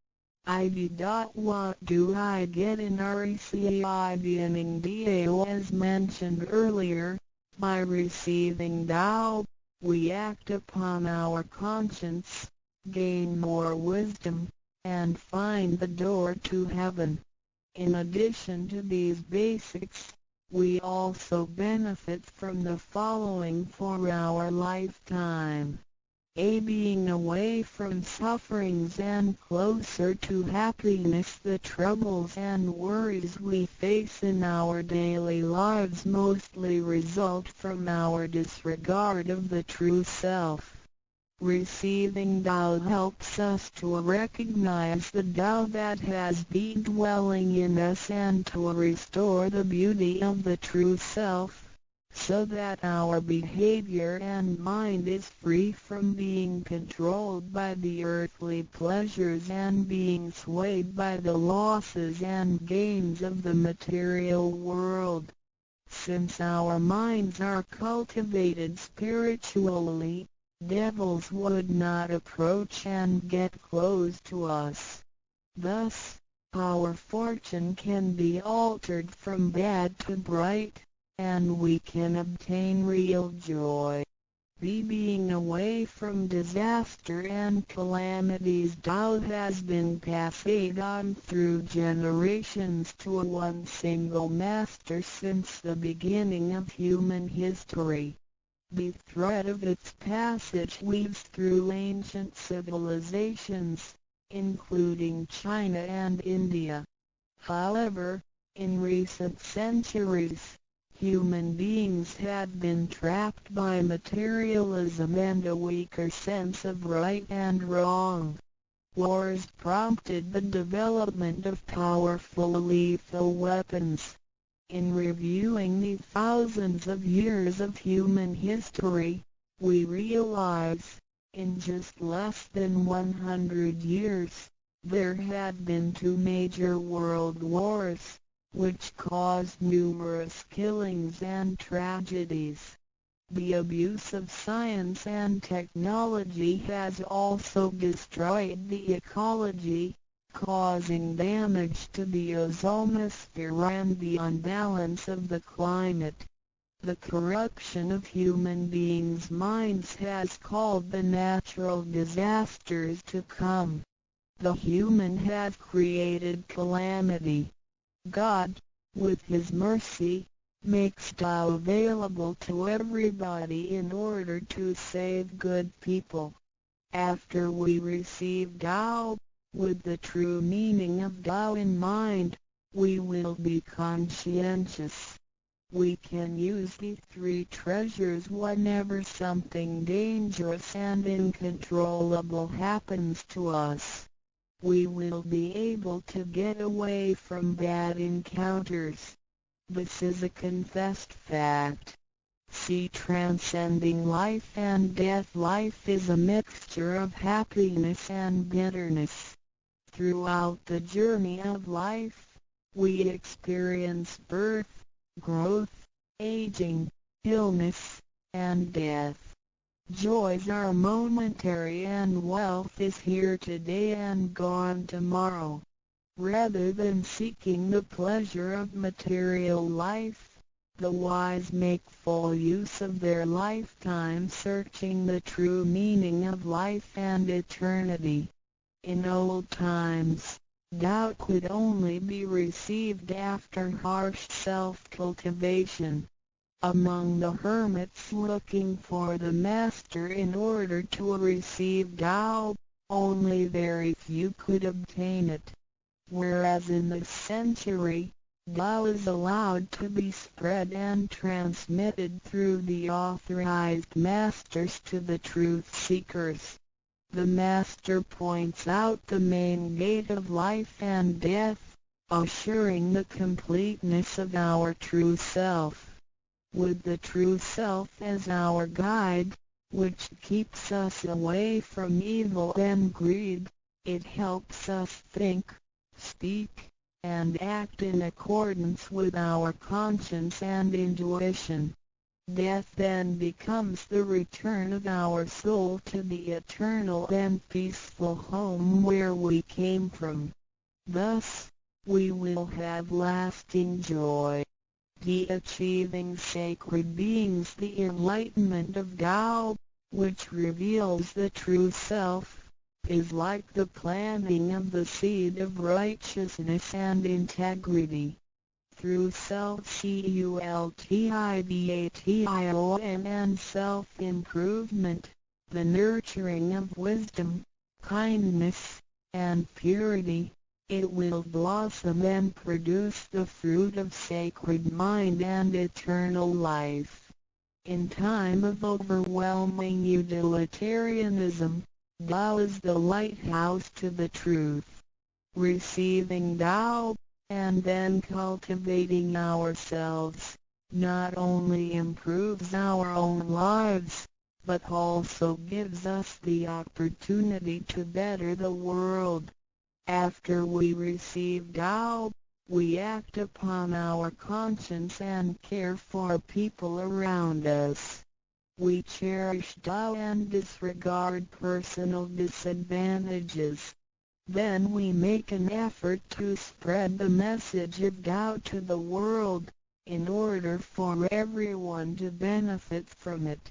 What do I get in RECI beginning DAO as mentioned earlier? By receiving Tao, we act upon our conscience, gain more wisdom, and find the door to heaven. In addition to these basics, we also benefit from the following for our lifetime. Being away from sufferings and closer to happiness. The troubles and worries we face in our daily lives mostly result from our disregard of the true self. Receiving Tao helps us to recognize the Tao that has been dwelling in us and to restore the beauty of the true self, so that our behavior and mind is free from being controlled by the earthly pleasures and being swayed by the losses and gains of the material world. Since our minds are cultivated spiritually, devils would not approach and get close to us. Thus, our fortune can be altered from bad to bright, and we can obtain real joy. Being away from disaster and calamities. Tao has been passed on through generations to one single master since the beginning of human history. The thread of its passage weaves through ancient civilizations, including China and India. However, in recent centuries, human beings had been trapped by materialism and a weaker sense of right and wrong. Wars prompted the development of powerful lethal weapons. In reviewing the thousands of years of human history, we realize, in just less than 100 years, there had been 2 major world wars, which caused numerous killings and tragedies. The abuse of science and technology has also destroyed the ecology, causing damage to the ozonosphere and the unbalance of the climate. The corruption of human beings' minds has called the natural disasters to come. The human have created calamity. God, with His mercy, makes Tao available to everybody in order to save good people. After we receive Tao, with the true meaning of Tao in mind, we will be conscientious. We can use the 3 treasures whenever something dangerous and uncontrollable happens to us. We will be able to get away from bad encounters. This is a confessed fact. See, transcending life and death. Life is a mixture of happiness and bitterness. Throughout the journey of life, we experience birth, growth, aging, illness, and death. Joys are momentary and wealth is here today and gone tomorrow. Rather than seeking the pleasure of material life, the wise make full use of their lifetime searching the true meaning of life and eternity. In old times, Tao could only be received after harsh self-cultivation. Among the hermits looking for the Master in order to receive Tao, only very few could obtain it. Whereas in this century, Tao is allowed to be spread and transmitted through the authorized masters to the truth seekers. The Master points out the main gate of life and death, assuring the completeness of our true self. With the true self as our guide, which keeps us away from evil and greed, it helps us think, speak, and act in accordance with our conscience and intuition. Death then becomes the return of our soul to the eternal and peaceful home where we came from. Thus, we will have lasting joy. The achieving sacred beings the enlightenment of Tao, which reveals the true self, is like the planting of the seed of righteousness and integrity. Through self-cultivation and self-improvement, the nurturing of wisdom, kindness, and purity, it will blossom and produce the fruit of sacred mind and eternal life. In time of overwhelming utilitarianism, Tao is the lighthouse to the truth. Receiving Tao, and then cultivating ourselves, not only improves our own lives, but also gives us the opportunity to better the world. After we receive Tao, we act upon our conscience and care for people around us. We cherish Tao and disregard personal disadvantages. Then we make an effort to spread the message of Tao to the world, in order for everyone to benefit from it.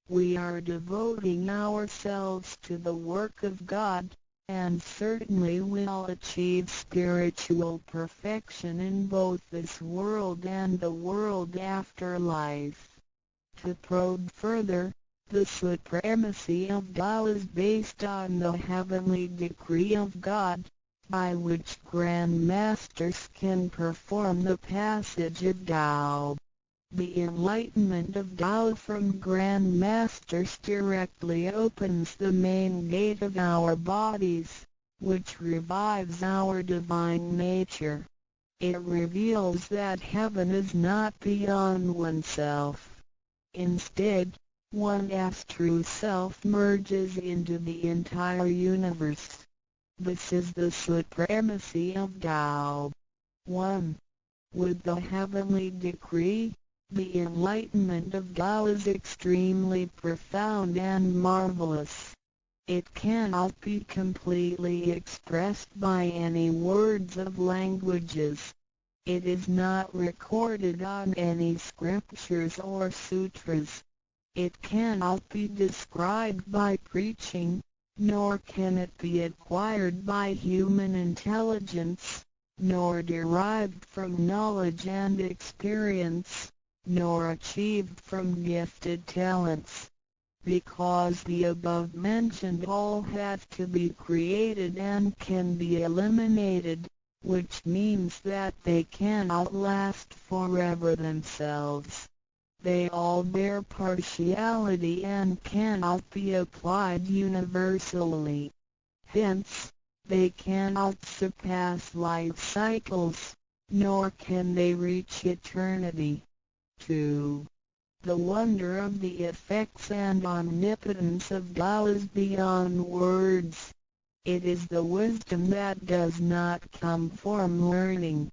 We are devoting ourselves to the work of God, and certainly will achieve spiritual perfection in both this world and the world after life. To probe further, the supremacy of Tao is based on the heavenly decree of God, by which Grand Masters can perform the passage of Tao. The enlightenment of Tao from Grand Masters directly opens the main gate of our bodies, which revives our divine nature. It reveals that heaven is not beyond oneself. Instead, one's true self merges into the entire universe. This is the supremacy of Tao. 1. With the heavenly decree, the enlightenment of Tao is extremely profound and marvelous. It cannot be completely expressed by any words of languages. It is not recorded on any scriptures or sutras. It cannot be described by preaching, nor can it be acquired by human intelligence, nor derived from knowledge and experience, nor achieved from gifted talents. Because the above-mentioned all have to be created and can be eliminated, which means that they cannot last forever themselves. They all bear partiality and cannot be applied universally. Hence, they cannot surpass life cycles, nor can they reach eternity. 2. The wonder of the effects and omnipotence of Tao is beyond words. It is the wisdom that does not come from learning.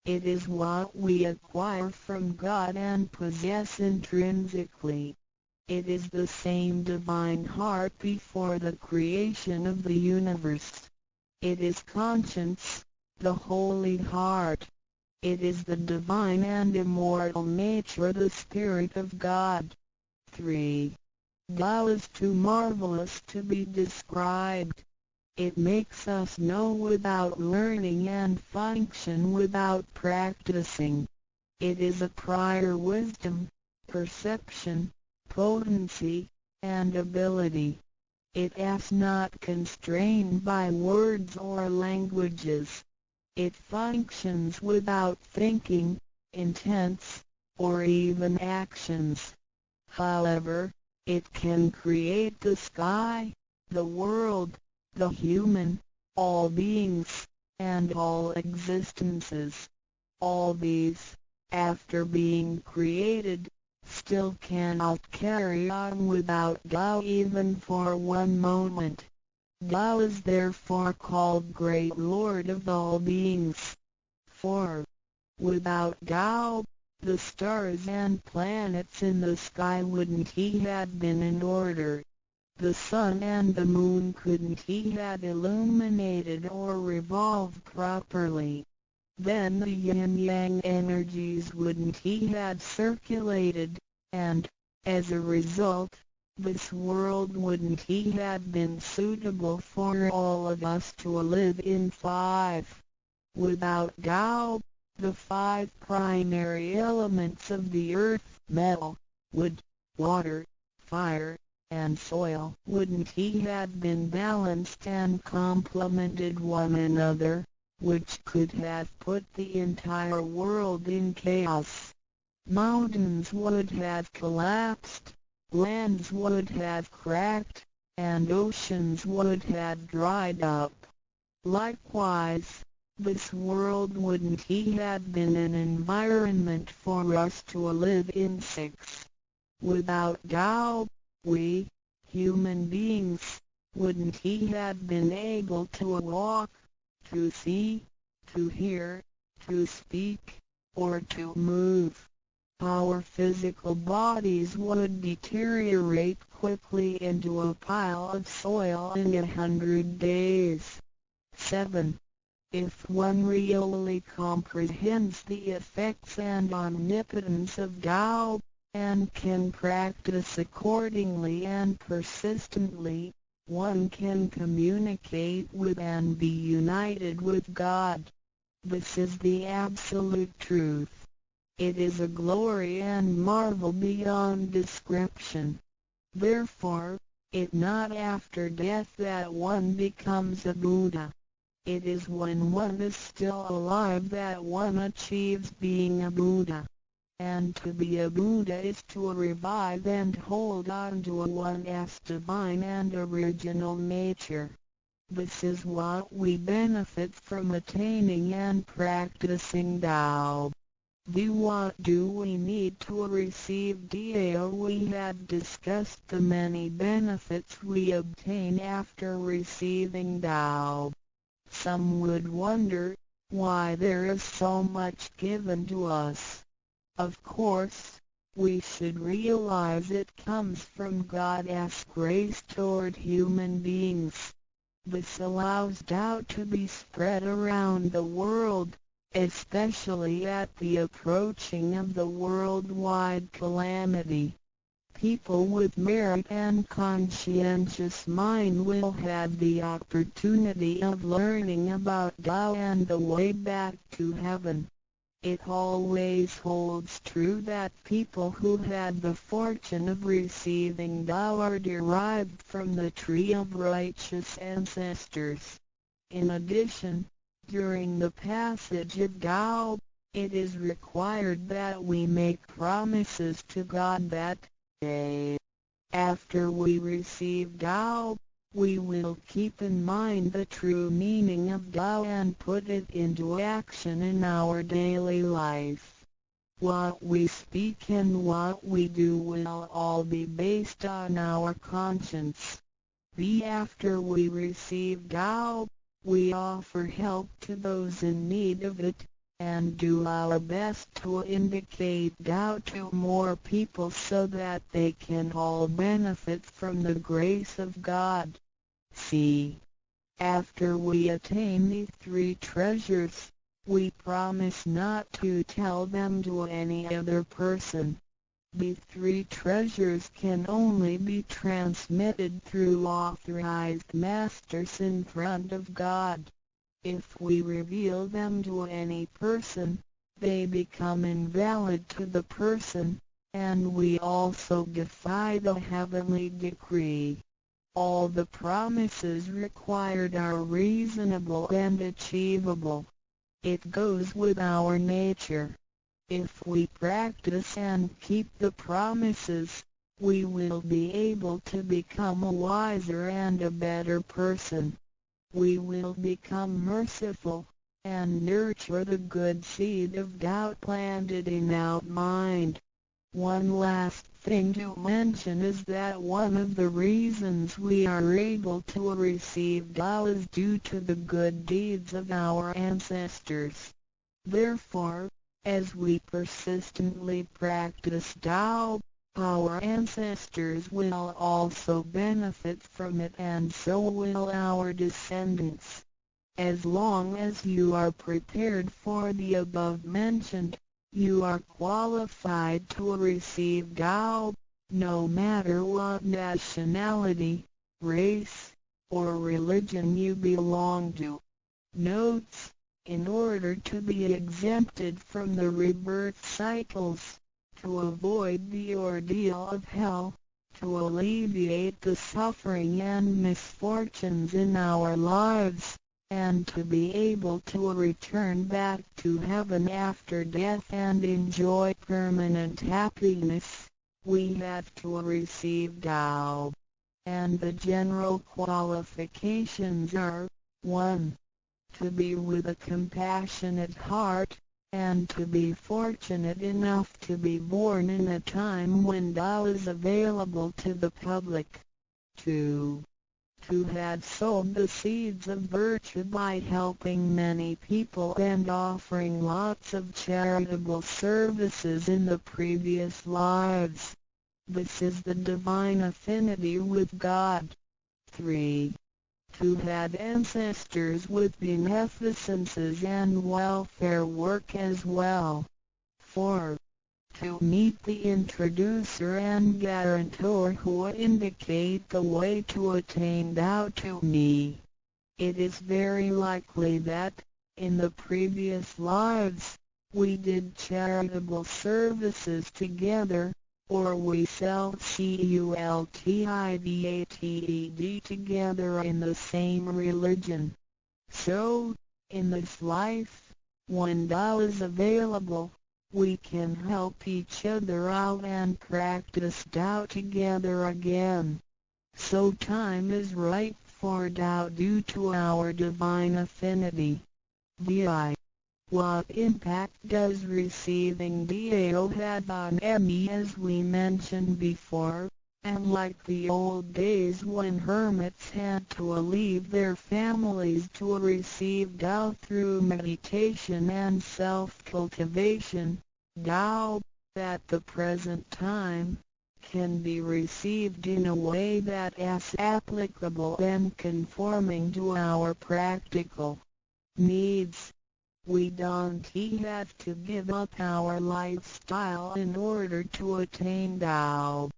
It is what we acquire from God and possess intrinsically. It is the same divine heart before the creation of the universe. It is conscience, the holy heart. It is the divine and immortal nature, the Spirit of God. 3. Tao is too marvelous to be described. It makes us know without learning and function without practicing. It is a prior wisdom, perception, potency, and ability. It is not constrained by words or languages. It functions without thinking, intents, or even actions. However, it can create the sky, the world, the human, all beings, and all existences. All these, after being created, still cannot carry on without Tao even for one moment. Tao is therefore called Great Lord of all beings. For, without Tao, the stars and planets in the sky wouldn't he had been in order. The sun and the moon couldn't he had illuminated or revolved properly. Then the yin-yang energies wouldn't he had circulated, and, as a result, this world wouldn't he had been suitable for all of us to live in. 5. Without Tao, the 5 primary elements of the earth, metal, wood, water, fire, and soil, wouldn't he had been balanced and complemented one another, which could have put the entire world in chaos. Mountains would have collapsed, lands would have cracked, and oceans would have dried up. Likewise, this world wouldn't he had been an environment for us to live in. 6. Without Tao, we, human beings, wouldn't he had been able to walk, to see, to hear, to speak, or to move. Our physical bodies would deteriorate quickly into a pile of soil in 100 days. 7. If one really comprehends the effects and omnipotence of Tao, and can practice accordingly and persistently, one can communicate with and be united with God. This is the absolute truth. It is a glory and marvel beyond description. Therefore, it not after death that one becomes a Buddha. It is when one is still alive that one achieves being a Buddha. And to be a Buddha is to revive and hold on to one's divine and original nature. This is what we benefit from attaining and practicing Tao. What do we need to receive Tao? We had discussed the many benefits we obtain after receiving Tao. Some would wonder why there is so much given to us. Of course, we should realize it comes from God's grace toward human beings. This allows Tao to be spread around the world, especially at the approaching of the worldwide calamity. People with merit and conscientious mind will have the opportunity of learning about Tao and the way back to heaven. It always holds true that people who had the fortune of receiving Tao are derived from the tree of righteous ancestors. In addition, during the passage of Tao, it is required that we make promises to God that, after we receive Tao, we will keep in mind the true meaning of Tao and put it into action in our daily life. What we speak and what we do will all be based on our conscience. After we receive Tao, we offer help to those in need of it, and do our best to indicate Tao to more people so that they can all benefit from the grace of God. After we attain these 3 treasures, we promise not to tell them to any other person. These 3 treasures can only be transmitted through authorized masters in front of God. If we reveal them to any person, they become invalid to the person, and we also defy the heavenly decree. All the promises required are reasonable and achievable. It goes with our nature. If we practice and keep the promises, we will be able to become a wiser and a better person. We will become merciful, and nurture the good seed of doubt planted in our mind. One last thing to mention is that one of the reasons we are able to receive Tao is due to the good deeds of our ancestors. Therefore, as we persistently practice Tao, our ancestors will also benefit from it, and so will our descendants. As long as you are prepared for the above mentioned, you are qualified to receive Tao, no matter what nationality, race, or religion you belong to. Notes: in order to be exempted from the rebirth cycles, to avoid the ordeal of hell, to alleviate the suffering and misfortunes in our lives, and to be able to return back to heaven after death and enjoy permanent happiness, we have to receive Tao. And the general qualifications are: 1. To be with a compassionate heart, and to be fortunate enough to be born in a time when Tao is available to the public. 2. To have sowed the seeds of virtue by helping many people and offering lots of charitable services in the previous lives. This is the divine affinity with God. 3. To have ancestors with beneficences and welfare work as well. 4. To meet the introducer and guarantor who indicate the way to attain Tao to me. It is very likely that, in the previous lives, we did charitable services together, or we cultivated together in the same religion. So, in this life, when Tao is available, we can help each other out and practice Tao together again. So time is ripe for Tao due to our divine affinity. VI. What impact does receiving Tao have on me? As we mentioned before, and like the old days when hermits had to leave their families to receive Tao through meditation and self-cultivation, Tao, at the present time, can be received in a way that is applicable and conforming to our practical needs. We don't have to give up our lifestyle in order to attain Tao.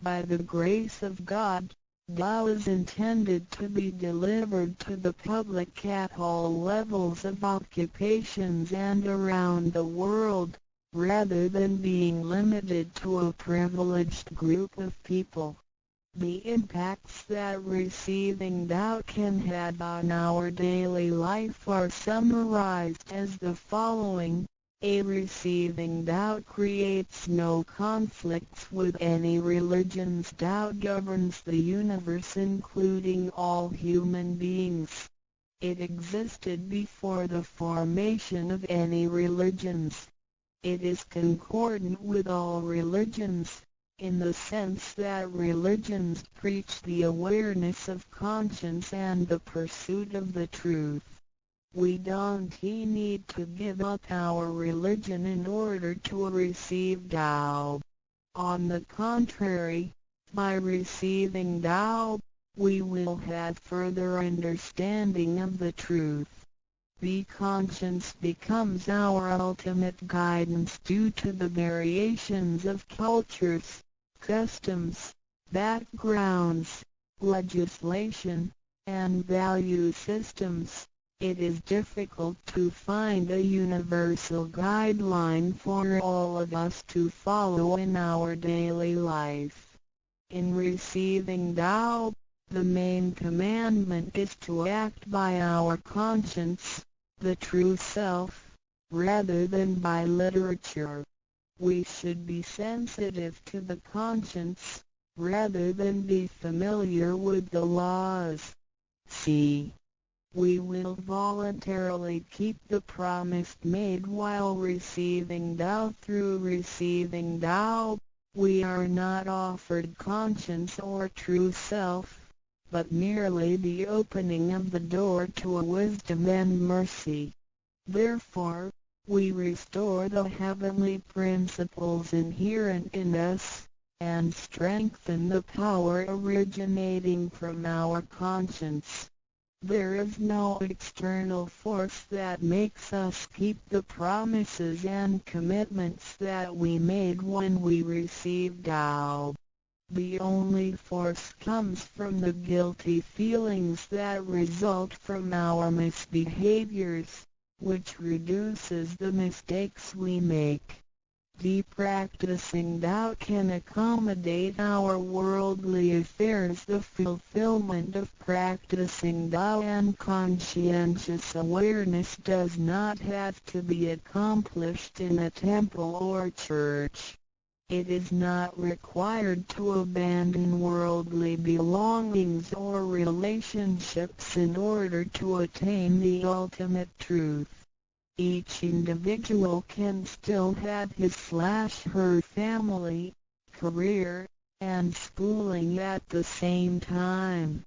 By the grace of God, Tao is intended to be delivered to the public at all levels of occupations and around the world, rather than being limited to a privileged group of people. The impacts that receiving Tao can have on our daily life are summarized as the following. A. Receiving Tao creates no conflicts with any religions. Tao governs the universe, including all human beings. It existed before the formation of any religions. It is concordant with all religions, in the sense that religions preach the awareness of conscience and the pursuit of the truth. We don't need to give up our religion in order to receive Tao. On the contrary, by receiving Tao, we will have further understanding of the truth. The conscience becomes our ultimate guidance due to the variations of cultures, customs, backgrounds, legislation, and value systems, it is difficult to find a universal guideline for all of us to follow in our daily life. In receiving Tao, the main commandment is to act by our conscience, the true self, rather than by literature. We should be sensitive to the conscience, rather than be familiar with the laws. C. We will voluntarily keep the promise made while receiving Tao. Through receiving Tao, we are not offered conscience or true self, but merely the opening of the door to a wisdom and mercy. Therefore, we restore the heavenly principles inherent in us, and strengthen the power originating from our conscience. There is no external force that makes us keep the promises and commitments that we made when we received Tao. The only force comes from the guilty feelings that result from our misbehaviors, which reduces the mistakes we make. Practicing Tao can accommodate our worldly affairs. The fulfillment of practicing Tao and conscientious awareness does not have to be accomplished in a temple or church. It is not required to abandon worldly belongings or relationships in order to attain the ultimate truth. Each individual can still have his/her family, career, and schooling at the same time.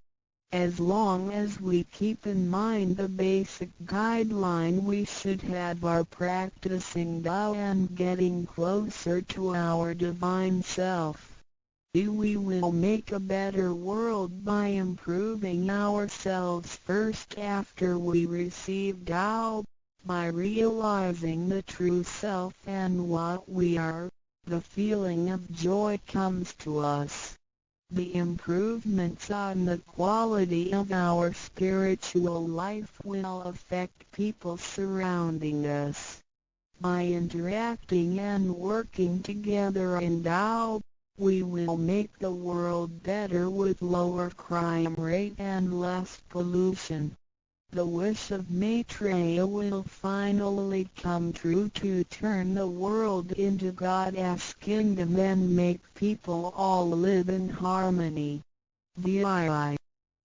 As long as we keep in mind the basic guideline, we should have our practicing Tao and getting closer to our divine self. We will make a better world by improving ourselves first after we receive Tao. By realizing the true self and what we are, the feeling of joy comes to us. The improvements on the quality of our spiritual life will affect people surrounding us. By interacting and working together in Tao, we will make the world better with lower crime rate and less pollution. The wish of Maitreya will finally come true to turn the world into God's kingdom and make people all live in harmony. VII.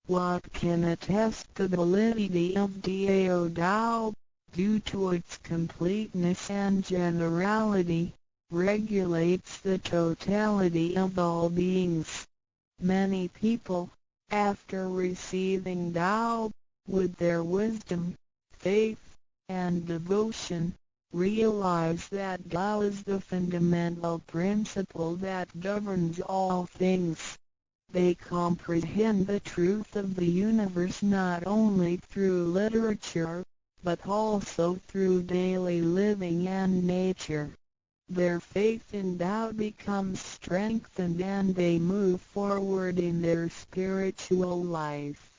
What can attest the validity of Tao Tao, due to its completeness and generality, regulates the totality of all beings. Many people, after receiving Tao, with their wisdom, faith, and devotion, realize that Tao is the fundamental principle that governs all things. They comprehend the truth of the universe not only through literature, but also through daily living and nature. Their faith in Tao becomes strengthened and they move forward in their spiritual life.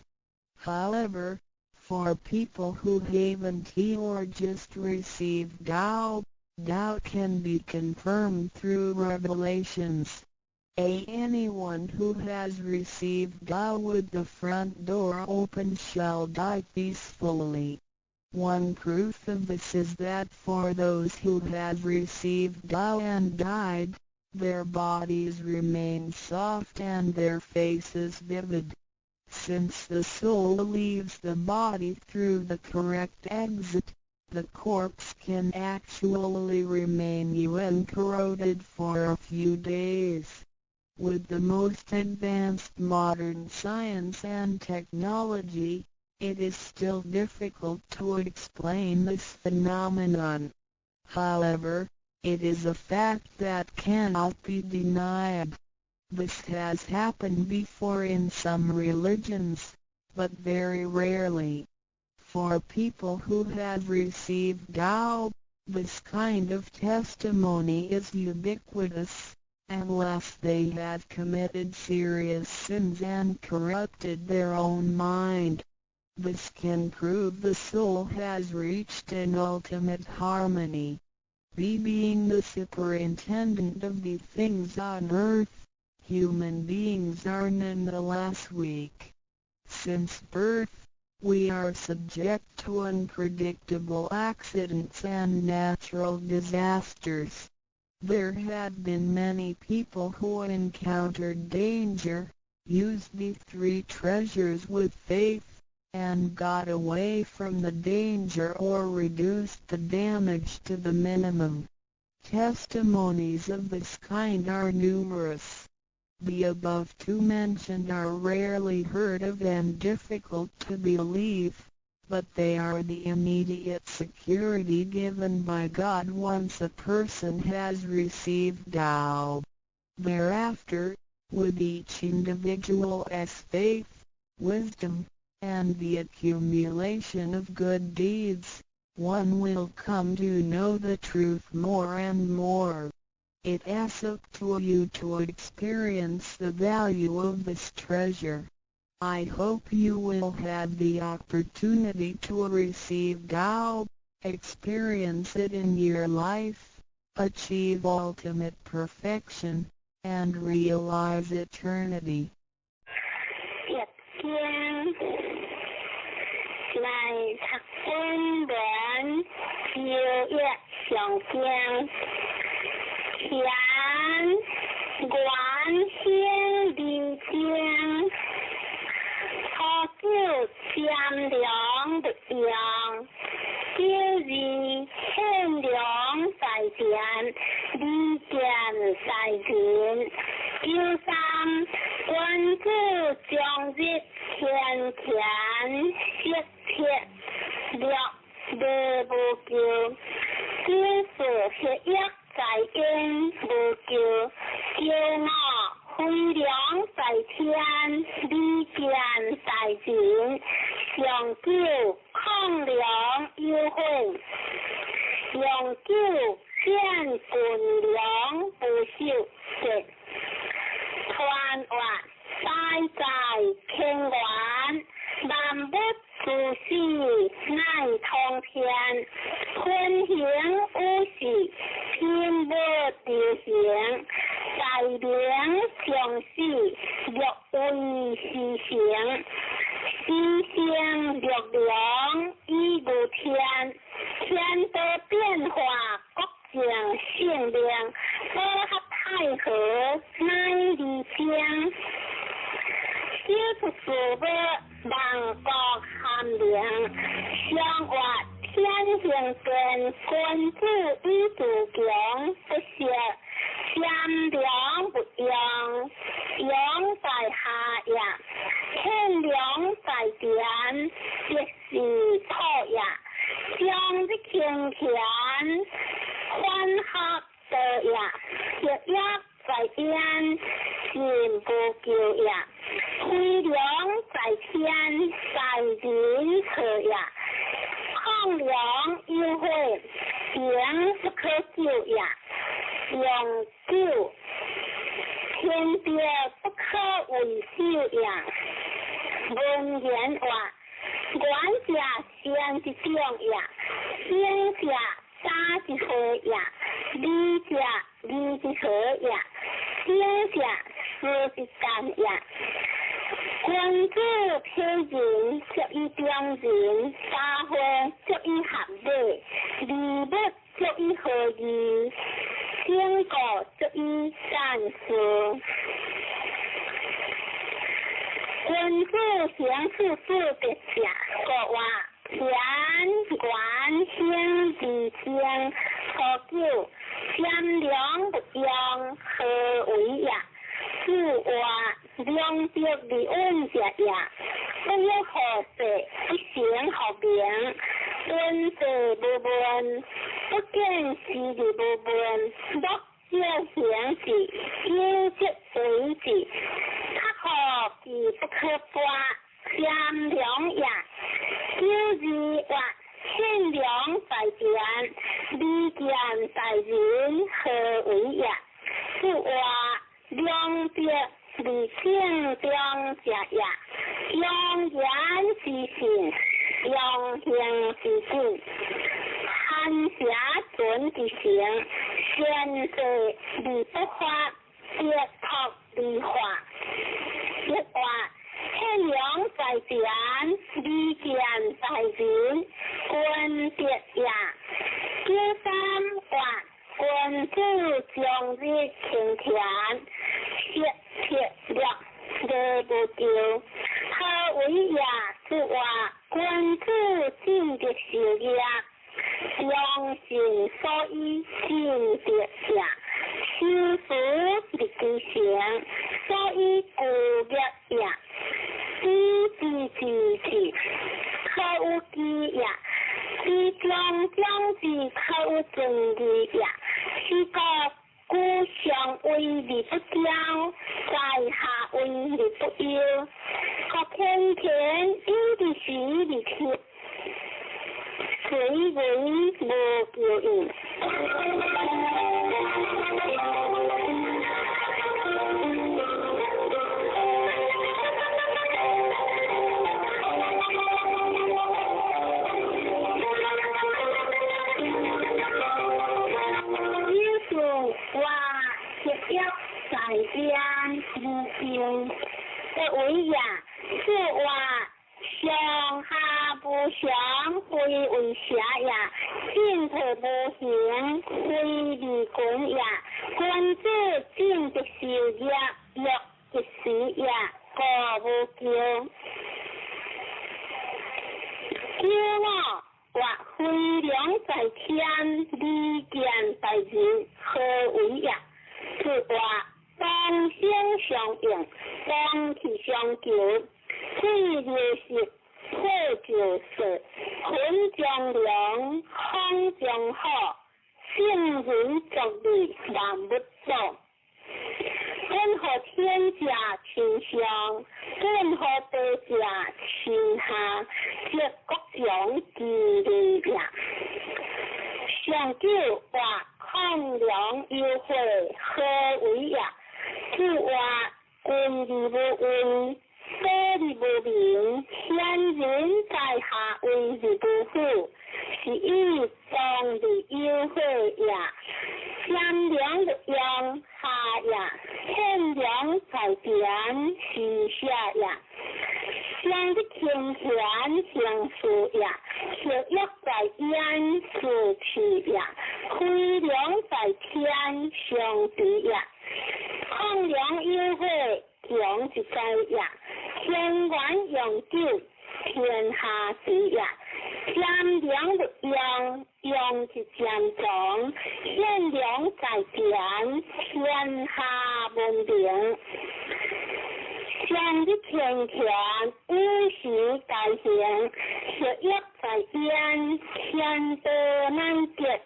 However, for people who haven't or just received Tao, Tao can be confirmed through revelations. Anyone who has received Tao with the front door open shall die peacefully. One proof of this is that for those who have received Tao and died, their bodies remain soft and their faces vivid. Since the soul leaves the body through the correct exit, the corpse can actually remain uncorroded for a few days. With the most advanced modern science and technology, it is still difficult to explain this phenomenon. However, it is a fact that cannot be denied. This has happened before in some religions, but very rarely. For people who have received Tao, this kind of testimony is ubiquitous, unless they have committed serious sins and corrupted their own mind. This can prove the soul has reached an ultimate harmony. Being the superintendent of the things on earth, human beings are nonetheless weak. Since birth, we are subject to unpredictable accidents and natural disasters. There have been many people who encountered danger, used the three treasures with faith, and got away from the danger or reduced the damage to the minimum. Testimonies of this kind are numerous. The above two mentioned are rarely heard of and difficult to believe, but they are the immediate security given by God once a person has received Tao. Thereafter, with each individual's faith, wisdom, and the accumulation of good deeds, one will come to know the truth more and more. It is up to you to experience the value of this treasure. I hope you will have the opportunity to receive Tao, experience it in your life, achieve ultimate perfection, and realize eternity. Này thật quân đoạn chiều yết xiong kiang Hián quán hiên đi chiang Thọ kiêu chiam liang được yang Kiêu gì khen liang sai tian Đi kian sai tiến Kiêu sam quan cư chiang viết thiên thiện Siết thiện Liọc đề bố kiêu Kiêu sử hiết yắc giải yên bố kiêu Kiêu ngọ huy liang sai thiên Đi kian sai tiến Xiong kiêu khang liang yêu huynh Xiong kiêu thiên cùn liang bố siêu dịch Thoan oản sai dài khen quán Đàm bút phù sĩ nai thong thiên Khuôn hiến u sĩ thiên bơ tiêu hiến Đại biến xiong sĩ dọc uy xì hiến Xì hiến dọc liang y bù thiên Thiên tơ biến hòa cốc giảng xuyên liang Tơ hấp hai khở nai đi thiên Siêu thực sự bơ bằng cọc hàm liang Xiong hoạt thiên hiền quyền quân tư y chủ kiếng Bất diệt Xiam liang bụt yang Liang tại hạ ya Khen liang tại tiến Diệt sĩ thọ ya Xiong với kiên kiên Khoan học tờ ya Diệt yắc tại yên Nhìn bố kiều ya Huy liang tại thiên Tại tiến khờ ya Khang liang yêu huệ Tiếng bất khớ kiều ya Liang kiều Thiên địa bất khớ ủy siêu ya Vân hiến hòa Quán giả xiên thì tiếng ya Xiên giả xa thì khờ ya Đi giả đi thì khờ ya Xiên giả sư thì can ya Quân tư thế dính cho y tiếng dính Xa huê cho y hạm đệ Đi bất cho y hờ gì Tiếng cỏ cho y sản sư Quân tư hiến sư sư biệt giả Cổ hòa Hiến quán hiến đi thiên Thọ kiêu Xiam liang bụt yang hờ ủy ya Sư hòa Liang tiếc đi ôn giả ya Bất yêu hồ sệ Bất xiếng hồ biển Tuân sệ bồ buồn Bất kiên xì đi bồ buồn Bất yêu hiến chỉ Yêu chất giới chỉ Thác hồ kỳ bất khớp qua Xiam liang ya Yêu gì hòa Thiên liang tại tiến Đi kian tại diễn hờ ủy ya Sư hòa Liang tiếc Đi thiên liang giả ya 用言之信，用行之信，hand下准之行，现世离不法，别托离法，一话。天良在前，利见在人，君别也。第三话，君子将日晴天，切略热不丢。何为也？是话君子尽的事业，良心所以尽的下，修福的之行，所以故别也。知，可有知也；知将知，可有正义也。是个故上为理不骄，在下为理不忧。可偏偏有的是理屈，谁为无救应？在边无边，这为呀，是话上下不相会为下呀，进退不行非离滚呀，君子尽的事业，若的事业过无救。叫我或飞良在天，利见在人，何为呀？是话当相相应，当体相救，最就是破就是魂将良，康将好，性人作理难不做。任何天下倾向，任何地下倾下，皆各种之理呀。相救或抗良优惠，何为呀？是话君理不为，非理不明，天人在下为理不负，是以当理优惠呀。善良的阳下呀，天良在边是下呀。相的天权相属呀，小约在烟是去呀，亏良在天相敌呀，抗良优惠强之灾呀，天管永救天下之呀，善良的阳用之将中，天良在边天下文明。相的天权无时改行，小约在边天得难别，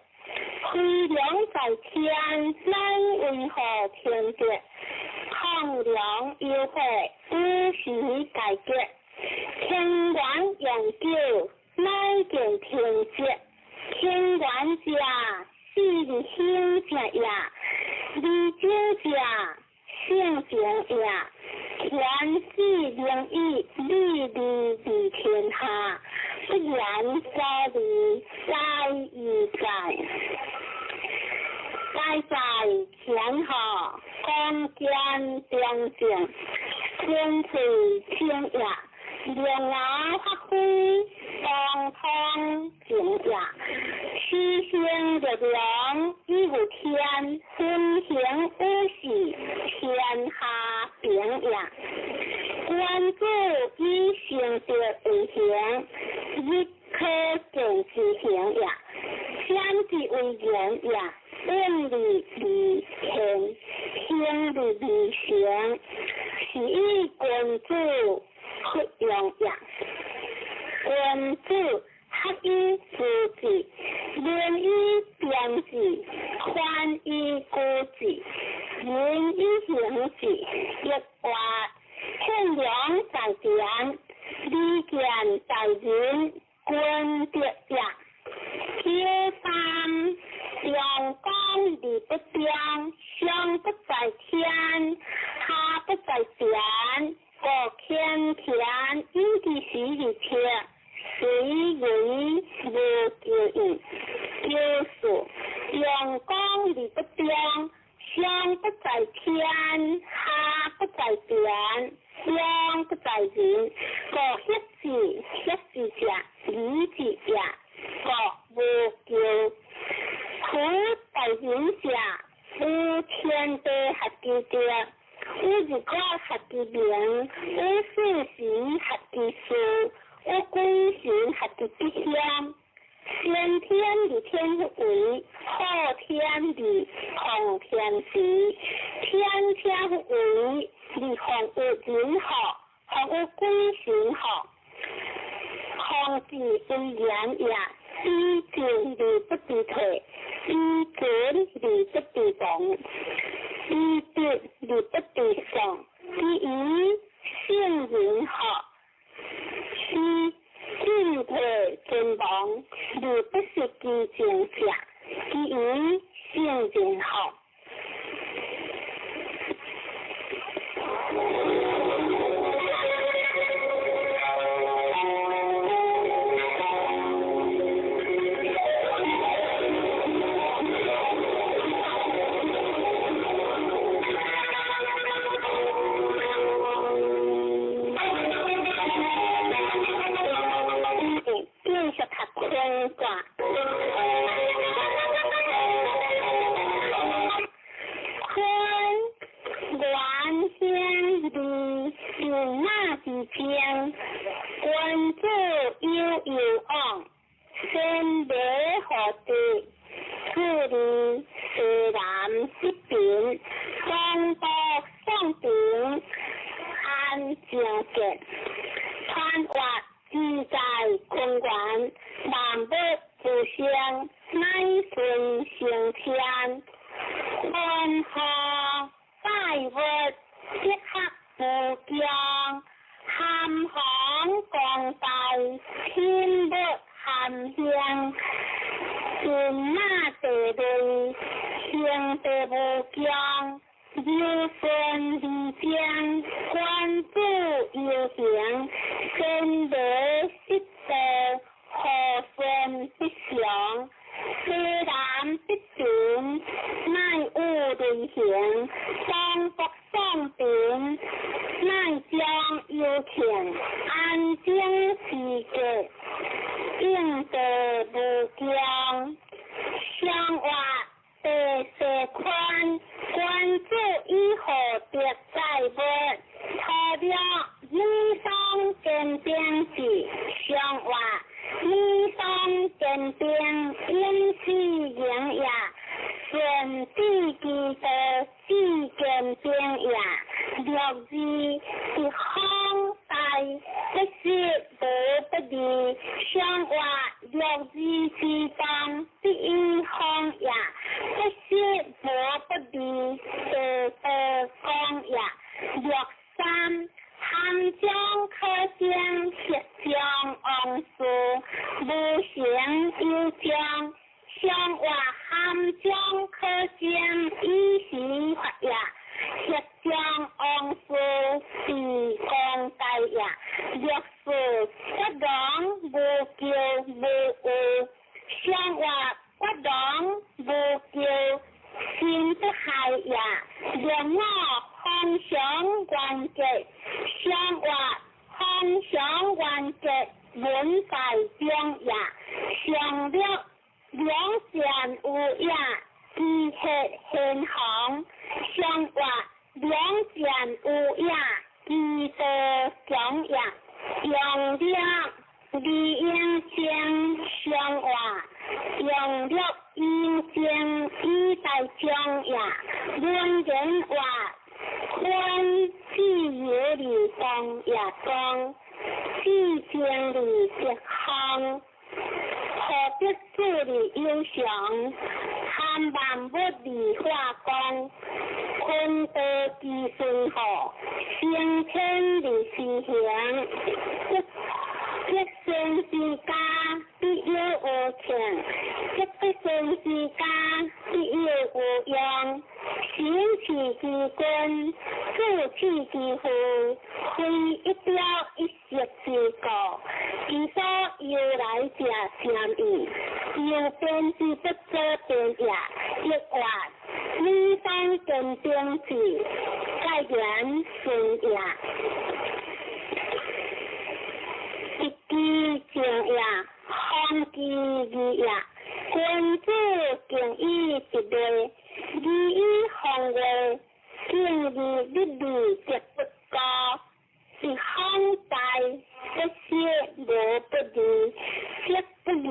亏良在天难为何天别，抗良优惠无时改变，天管永救乃见天界，天管家是兴家呀，理经家性情呀，全是灵异，利天下，不然所理在于在天下，光见中正，天水清呀，良牙发挥，当通景呀，虚心的良，一无天，分行无喜，天下平呀。关注以行的为行，一颗正之行呀，相之为人呀，论理理天，天理行，是以君子合用呀。君子合以自治，论以编治，宽以固治，仁以行治，一话天良在天，利见在人，君别呀。第三，阳光理不彰，上不在天，下不在天，各天春天应该是日贴，水为无叫应，就是阳光而不中，上不在天，下不在地，上不在人，各歇字者，理字者，各无叫。苦在人者，有天地合其地，有日光合其明，有四时合其数，有鬼神合其吉祥。先天而天为，后天而后天时，天天为而后有人好，后有鬼神好，后之为言也。知进而不知退，知准而不知动，知跌而不知上，知以性人好，知进退存亡而不是其境者，知以性人好。关注悠昂，先别何地，距离西南一边，东北上顶，安静节，穿越自在空间，南北互相，乃顺成天，欢贺拜物，即刻不僵。含行降大，天不含香，骏马地雷，行地无疆，有顺离江，关注有形，先得失地，何顺不祥，西南不平，乃有类型，东北上平。乃将有情安静世界，应得无疆，相外地势宽，关注以后别在物，除了理想坚定时，相外理想坚定因此营也，顺地基的自坚定也。六字一空大，不是无不利，相话六字之中第一空也，不是无不利，讲也。六三含将可见，铁将昂数，无形有将，相话含将可见，以时法也。铁将昂数是光大也，若是不当无叫无有，相话不当无叫心不害也，让我方向关节，相话方向关节人在中也，上了两线有也。机械现行，相话两件有也，机械讲也，用了理应将相话，用了应将以在讲也，论人话，宽既有理讲也讲，既将理结康。何必自理忧想，含万物理化工，坤德之顺和，先天理事行，一生之家必有无情，一生之家必有无用，行其之君，助其之父，开一条一色之故，其所由来者相异，又便是不做变也，亦或你当见定是该然顺也。一句情也，方之义也。君子敬以一类，义以防卫，敬义律律则不高。是康大一些无不离，则不离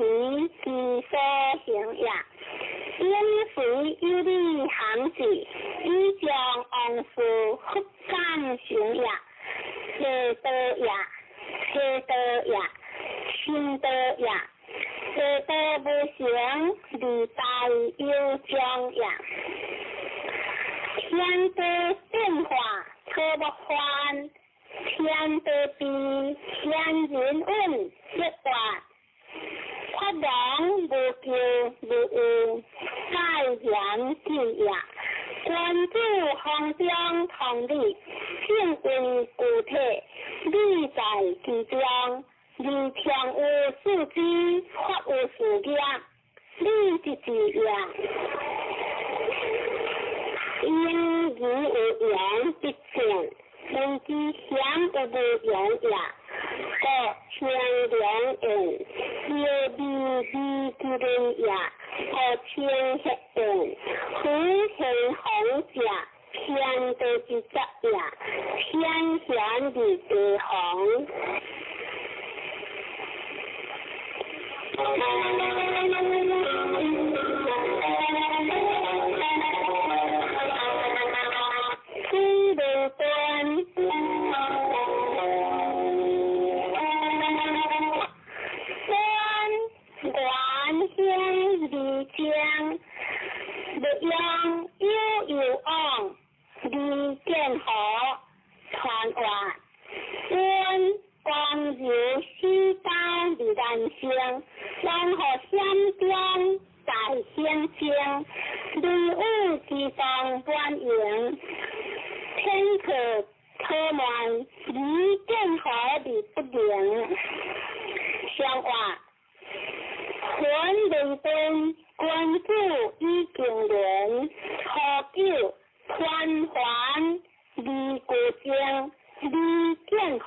是所行也。因随有理行事，以将往事复感行也。邪道也，邪道也，心道也。邪道不行，理大有将也。天地变化，可不换。天地比，天人运，一化。发扬无咎无误，盖然之也。君子方中同理，性为固体，理在其中。理天无事之，法无事业，理之之也。因义有言必见。人之险无言也，各千良言，有利利之人也，各千黑言，虎行红者，偏得之则也，偏贤之之红。山河山中在仙境，雷舞之中观影，天可特满，离剑河理不灵。相话，魂雷灯，君子以敬人，何久团环，离国境，离剑河。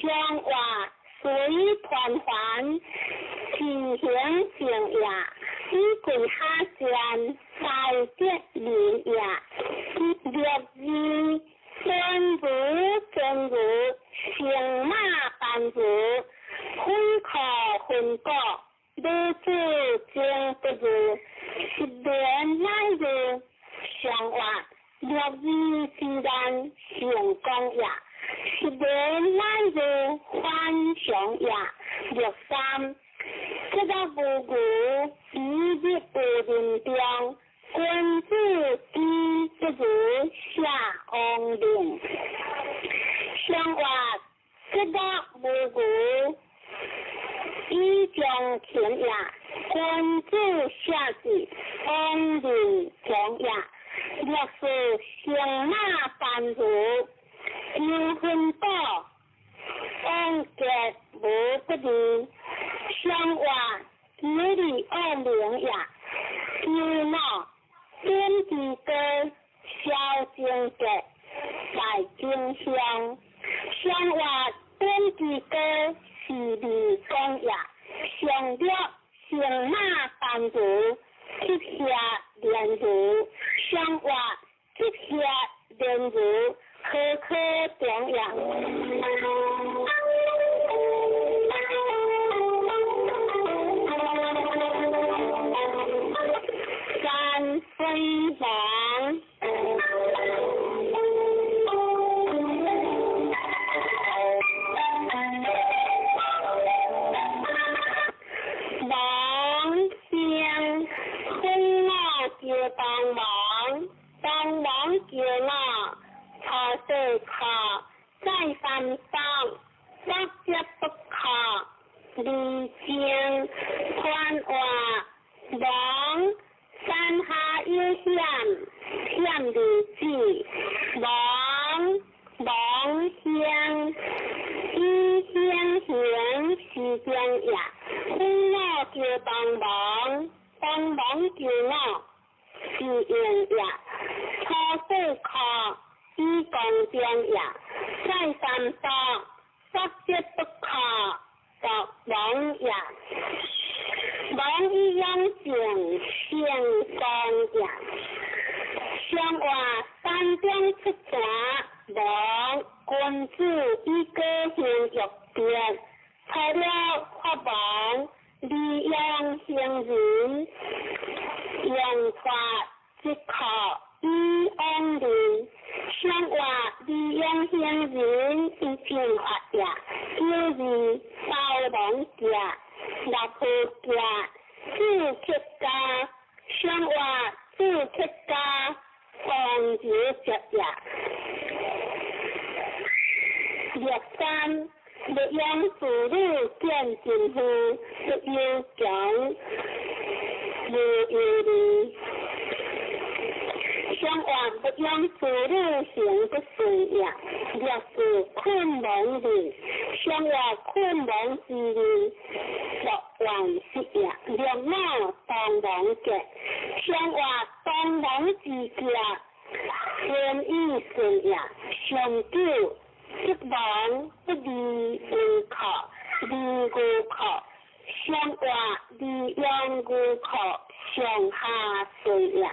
相话。随团环，其行行也；以鬼下见，在结理也。略字真如真如，行马般如，分可分果，如子正不如，一年乃如。相话，略字自然成功也。一年乃如欢祥也。略三，这个无故，一日不人中，君子低不如下王令。相话，这个无故，以将前也，君子下至王令中也。略是行马般如。有分道，安结无不离。相话，有理安灵也。有闹，天地歌，小经结，在经相。相话，天地歌是理公也。相略行马般如，即下连如。相话，即下连如。可可供养，三分房，王相空闹就当王，当王就闹。他是靠在山上，大家不靠离经传话，王山下有险，险离子，王香，伊香香是中夜，风老叫东忙，东忙叫我是营夜，初四课伊讲中夜，再三多，十节不可读王夜，王一样正先讲夜。上话三点出城，王君主以个行欲变，除了法王利用行人，用法即可以安定。上话利用行人以正法也，就是包王家、立夫家、自客家。上话自客家。放子着也，3利用妇女见政府，不要讲无有理。相话不用妇女行不顺也，若是困亡的，相话困亡之理，作王事也，两马当王嘅，相话当王之家。天意顺也，上九即王不利无考，利无考，相话利用无考，上下顺也。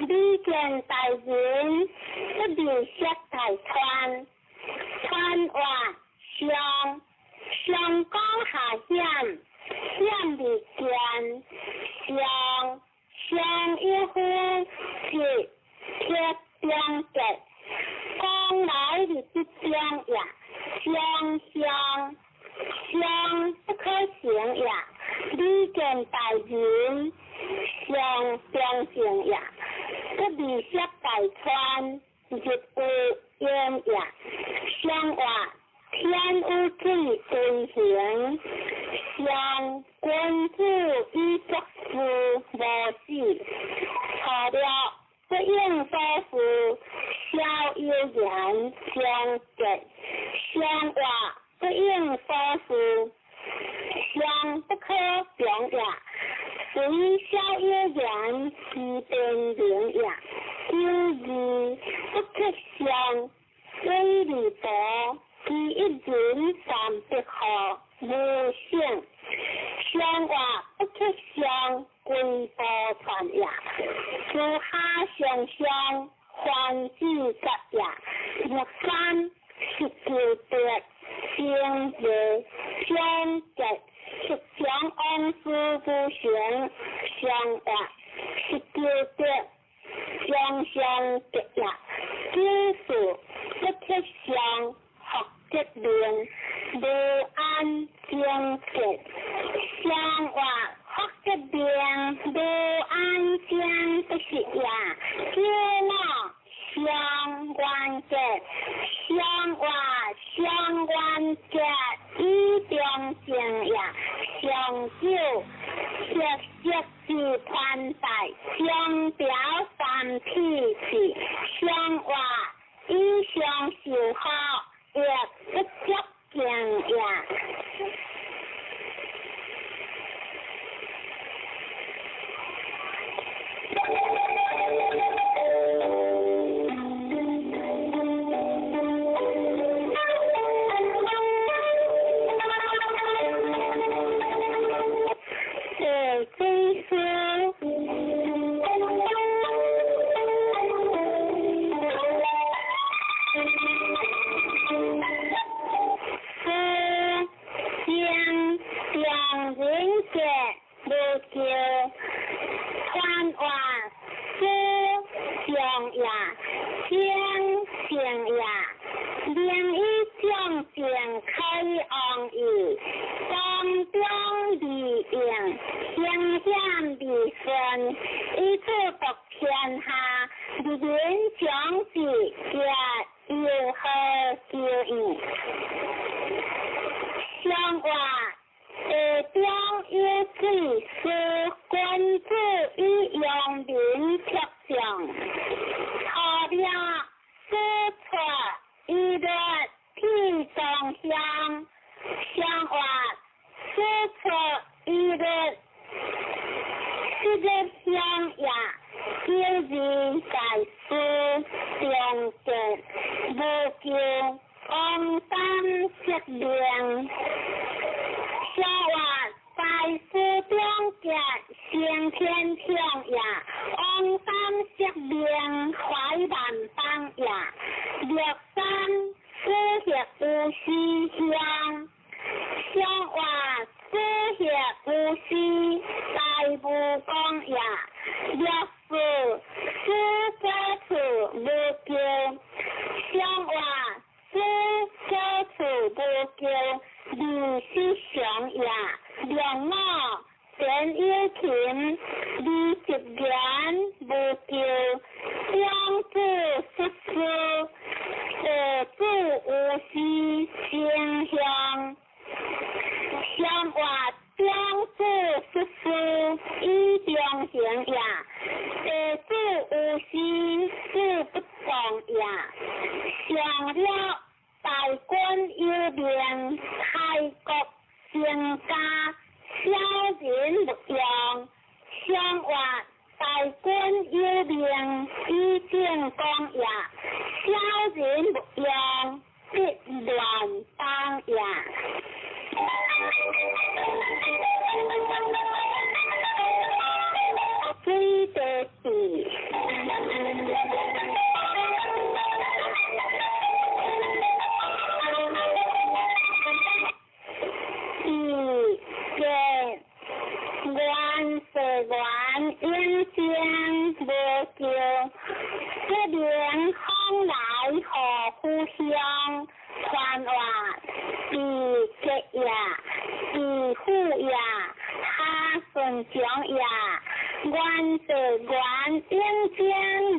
李见大人，不必说大川，川话上江下险，险离见，上一呼是铁中结，江来的不将呀，上不可行呀，李见大人，上相行呀，不必说大川，日有烟呀，上话。天无罪罪行，上君子以作事无事，错了不应所负，孝有言相结，上话不应所负，上不可表呀，虽孝有言是变灵呀，就义不可上，虽离薄。第一人300号无性，上话不可上归波传呀，主下上上还之急呀，若三19德相热相结，实相安师不行，上话19德相结呀，知数不可上。学结论无安相结，上话学结论无安相不是呀，叫我相关结，上话相关结以中性呀，上九学是传代，上表3体是上话以上修好。也不足讲呀。愿世愿因先无叫，这莲风来何故乡？传话是吉也，是福也，他顺祥也。愿世愿因先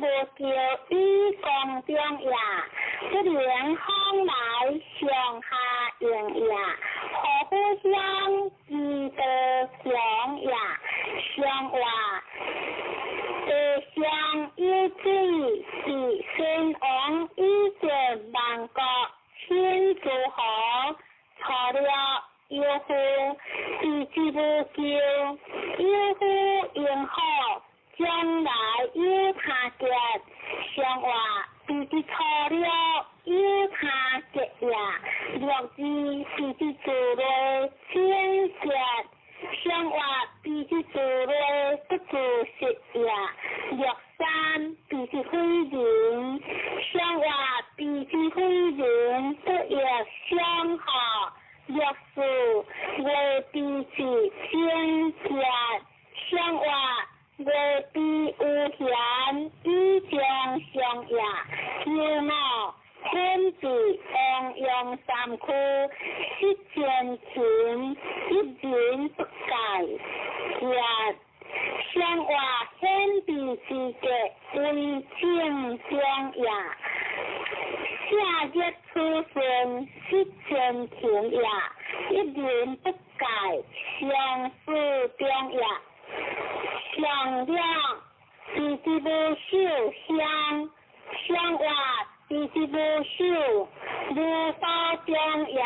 无叫，以公中也。这莲风来上下应也，何故乡？是得祥也。相话地上有罪，是先王以见万国千诸侯，错了有福，是之无救，有福应好，将来有他结。相话是之错了有他结也，若之是之做类千结。相话必之做类不做实也，若三必之非人，相话必之非人不亦相好，若是为必之先结，相话为必有贤以将相也，有貌天子王用三区，失前情，一人不改，也相话显必之格，为正将也。夏日出现，失前情也，一人不改，相思中也。相了，是之无受相，相话。是之无受，无法中也。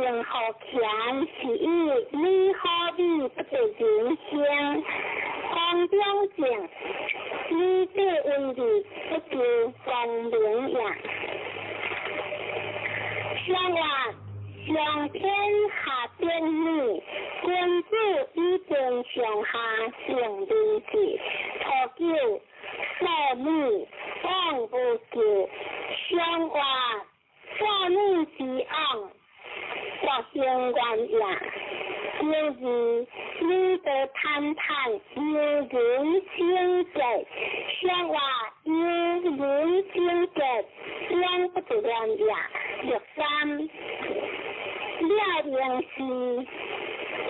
用好强是以你好比不得人生，光表情，你这位置不就光明呀？相话上天下典礼，君子以正上下成理事，初九少女望不久，相话少女之昂，我相关呀。就是你的谈谈有人情节，相话有人情节，两不得乱呀。13了良师，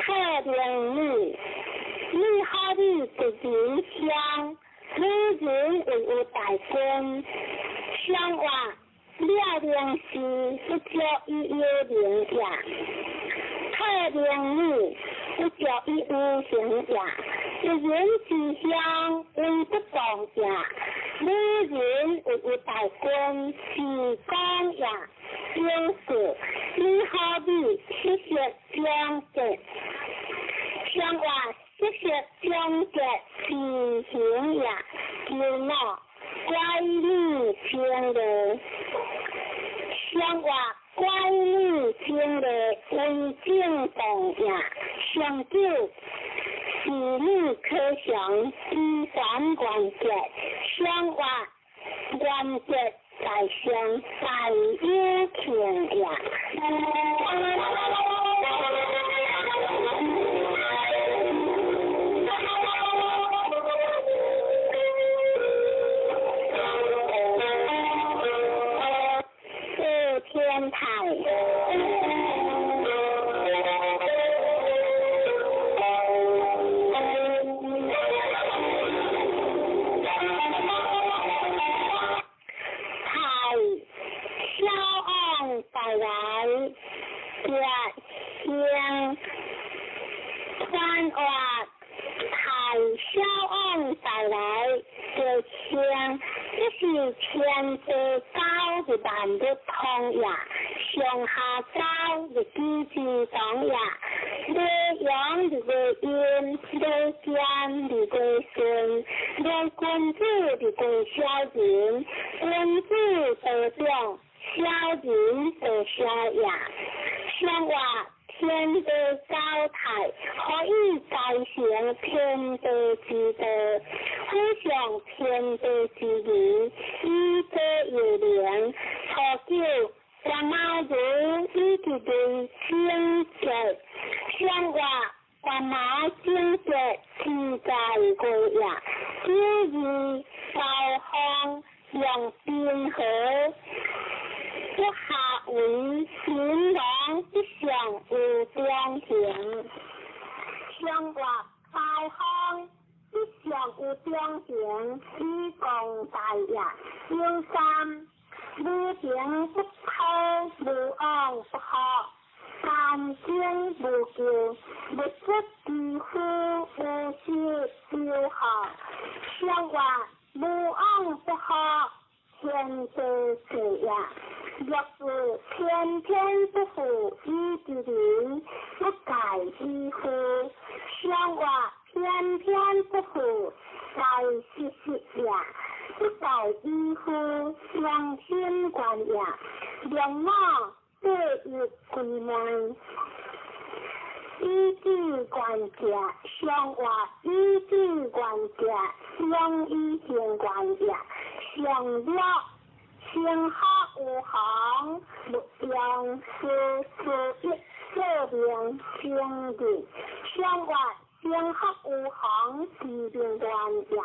特良女，你好比的人香，女人为有大根，相话了良师不叫伊有灵呀。特良女不叫伊无形呀，人之相为不动呀，女人为有大根是讲呀，就是你好比谢谢讲的，相话谢谢讲的是形呀，有那乖女听的，相话。乖女听的为正动呀，相救是你可想第三关节，相话关节在上在有情呀。天台。带来热香，番话太小昂带来热香，这是前者高的版的通呀，上下高的机制懂呀，内阳的个阴，内尖的个顺，内君子的个小人，君子得中。小人的小呀，相话天的高台，可以改成天的之德，互相天的之理，一个有灵，初九我妈如一直对经济，相话我妈经济是在个呀，第二高峰用冰河。一下为新郎一上有光景，相话开腔一上有光景，以共大呀。13女情不偷，女昂不好，感情不旧，不识之夫，无事就好。相话女昂不好。天的水呀，若是天天不服一之灵，不改衣服，相话偏偏不服改习习呀，不改衣服良心观呀，两貌对于归门。依据关家，相话依据关家，相依相关呀，相了相好无行，不良是一这边相的，相话相好无行是边关呀。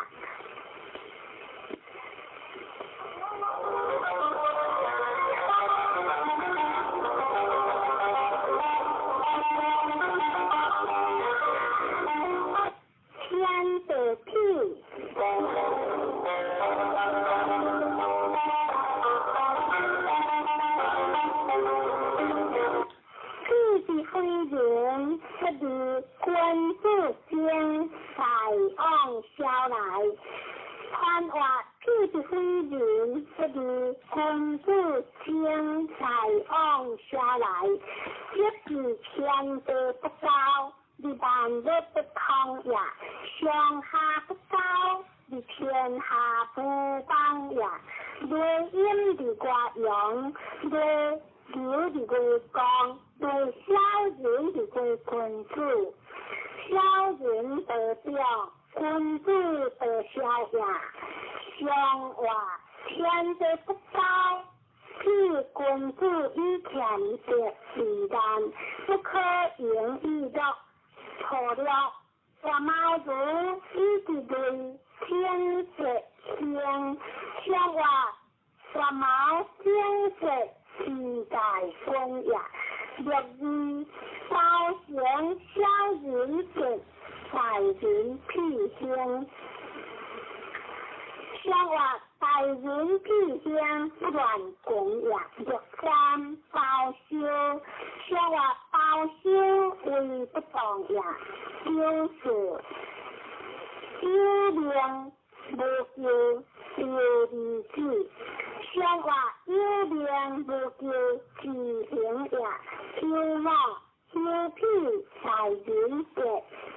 天的地，地的飞人，不如君子间，才昂小来。降下来，一比天地不高，你万物不空也；上下不高，你天下不邦也。雷音的刮阳，雷流的归光，雷小人的归君主，小人得表，君主得小呀。上话天地不高，譬君主以前的时间，不可言喻的错了。我毛主一直对天色天，上话我毛天色时代风呀，若于高贤小人者，大人辟兴。上话大人辟兴，不乱供养，若三包修。上话包修为不当呀，就是有量无救，有理智。上话有量无救，自行呀，有老有屁大人者，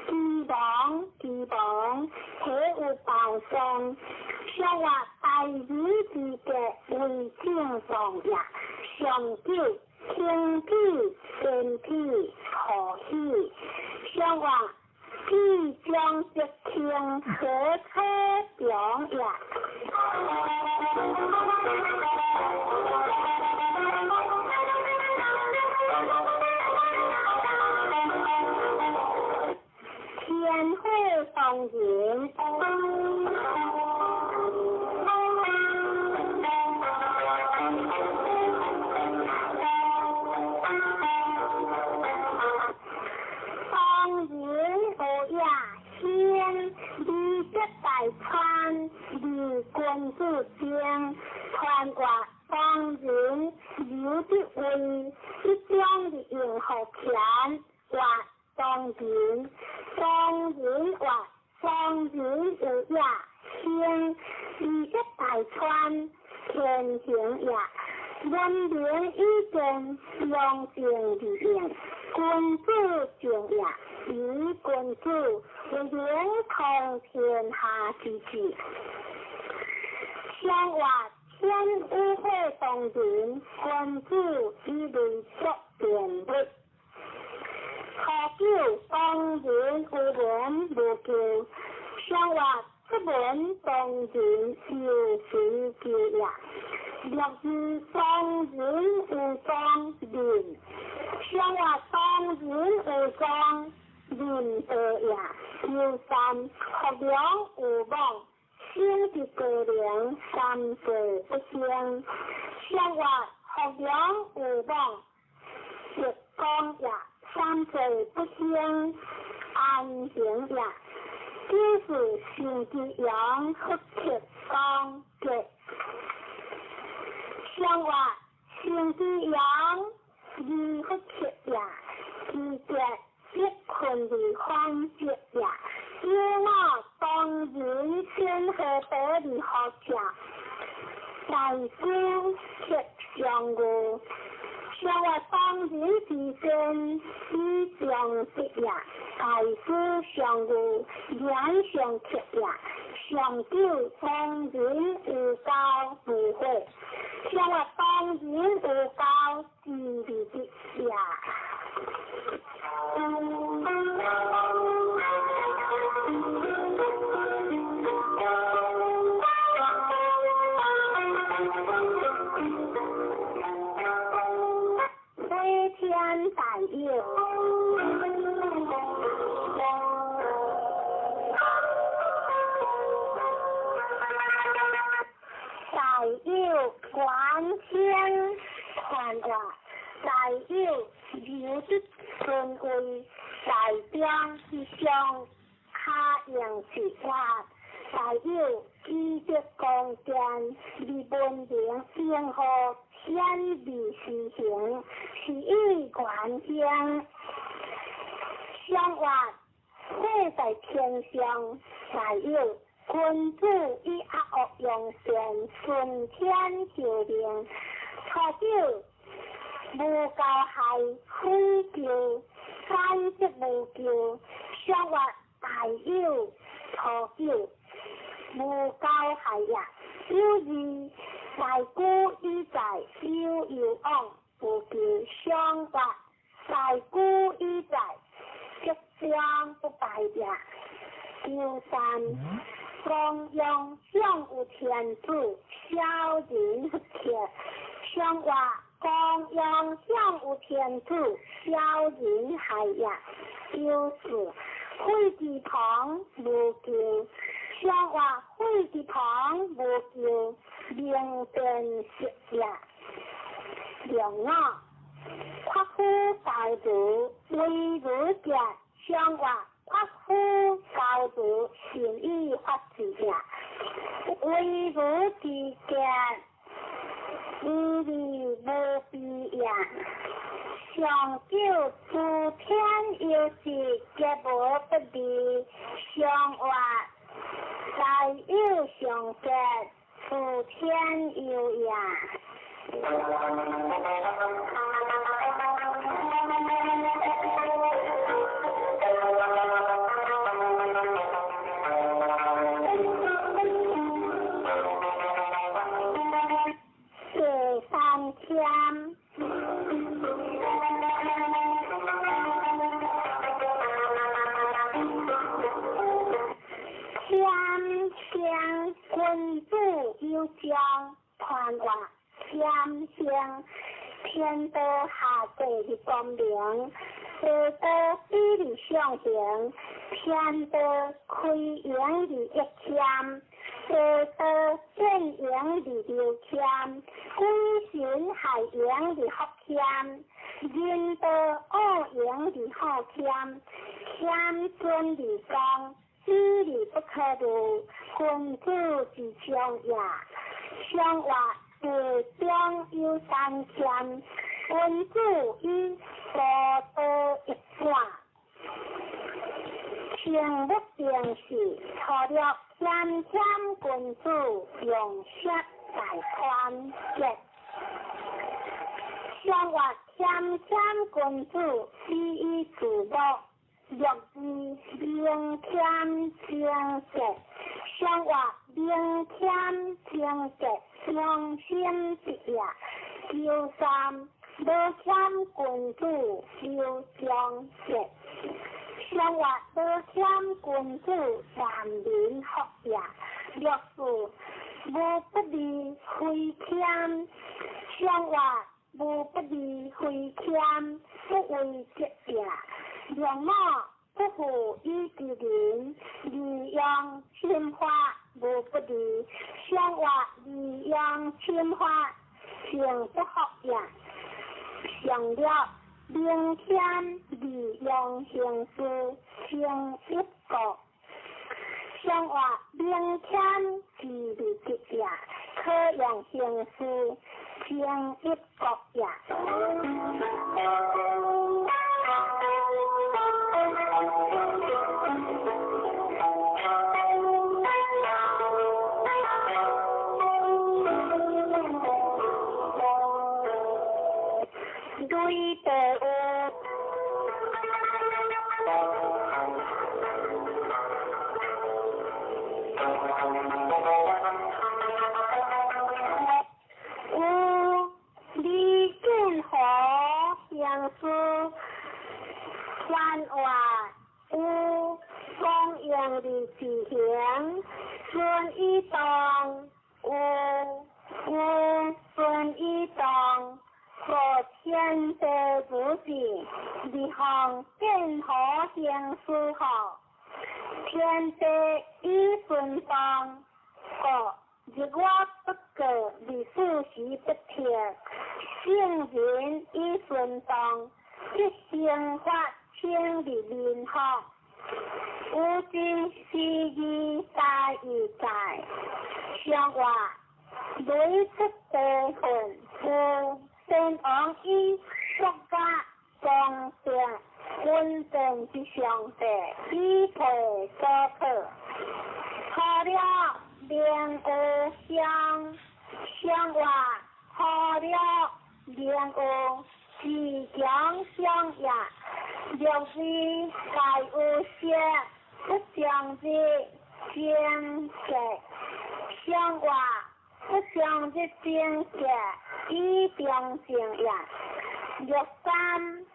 地榜，体有报上。上话大人之格为正常呀，上九天地天地可喜。上话地将一天何车表呀。天会放言，放言无呀天，你这大川，你君主将，传话放言有的为，一将的应和权，话当然，话放言有呀天，你这大川，天行呀。人民已经用尽的言，君主敬呀，以君主为连通天下之志。上话天无会当然，君主以为作辩论。可救当然无人无救，上话不闻当然有谁救呀？若是当然无当然，上话当然无当然得呀。有三学良无望，先的个良三岁不相。上话学良无望，直讲呀。三岁不相安行呀，就是心的阳和铁刚的。上话心的阳与和铁呀，是在结困的环节呀，有那当然先和得的好家，在先铁相互。上话当然之身以相识呀，大师相互言相贴呀，上九当然无高不会，上话当然无高智力的呀。天大有，大有观天看话，大有有的尊位，大表是上下样是话，大有记得讲见，你本领任何天理实行，是以观相。相话会在天上，大有君主以恶用善，顺天就灵，他就无教系非教，三即无教，相或大有错教，无教系也。小二大姑依在悠悠昂，无教相或大姑依在即将不败也。第三，公用相有天主，小人不贴，相或公用相有天主，小人害也。第四，会字旁无教，相或会字旁无教，明辨实也。两五，夸夫教主为儒者，相或夸夫教主善于发字也。为儒之见，义理无必也。上九诸天有时皆无不利，相或大有上节，诸天有也。第三天。天君主有将传话，天香天道下地的光明，地道比例相形，天道开阳的一天，地道正阳的六天，鬼神害阳的福天，人道恶阳的好天，天尊的光。知理不可度，君主之将也。相或地中有三天，君主以所道一半。情不定时，错了天天君主用舌大宽节。相或天天君主只以自乐。若是明天正节，相或明天正节相心之也。第三，无欠君主有将节，相或无欠君主万民福也。若是无不利亏欠，相或无不利亏欠，不为节也。两马不符于之人，利用侵化无不利，相或利用侵化情不合也。上了明天利用形式情一个，相或明天自利节也，可用形式情一个也。对的，李建和相思幻话，公用的事情，顺一当，顺一当。和天地不是，二行建和相思好，天地以顺当，日我不过历史时不贴，圣人以顺当，一生发千里面学，无今是义大义在，相或累出地魂先往以国家公正稳定之上帝，以培所可。好了联合相或好了联合是强相也，若是大有些不相之正格，相话不相之正格，以中正也。若三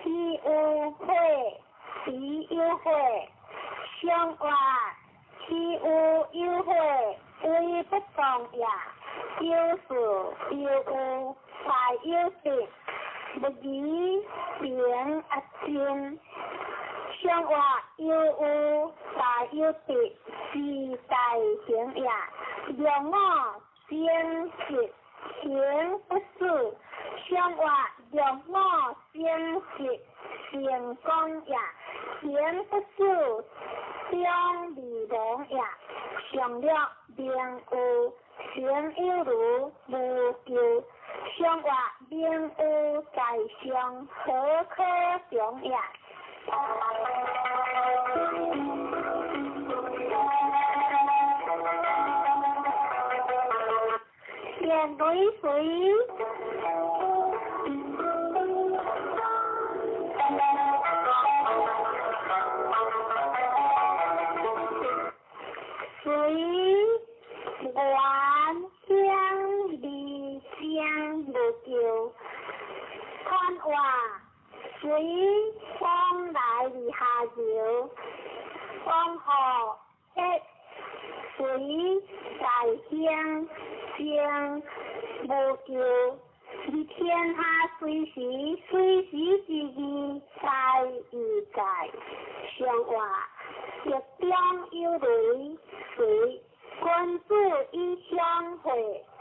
其有会，其有会，相话其有会，为不同也。有事有有，才有得，不义便阿亲。相话有有，才有得，是大行也。若我先实，行不事。相话若我先实，成功也。行不事，相离亡也。上了名有。行有如无求，相话名有在上，何可重也？见对水。水原香离香无求，看话水往来而下游，往河一水在香香无求，而天下随时之意在而在，相话若中有雷水。君子以相会，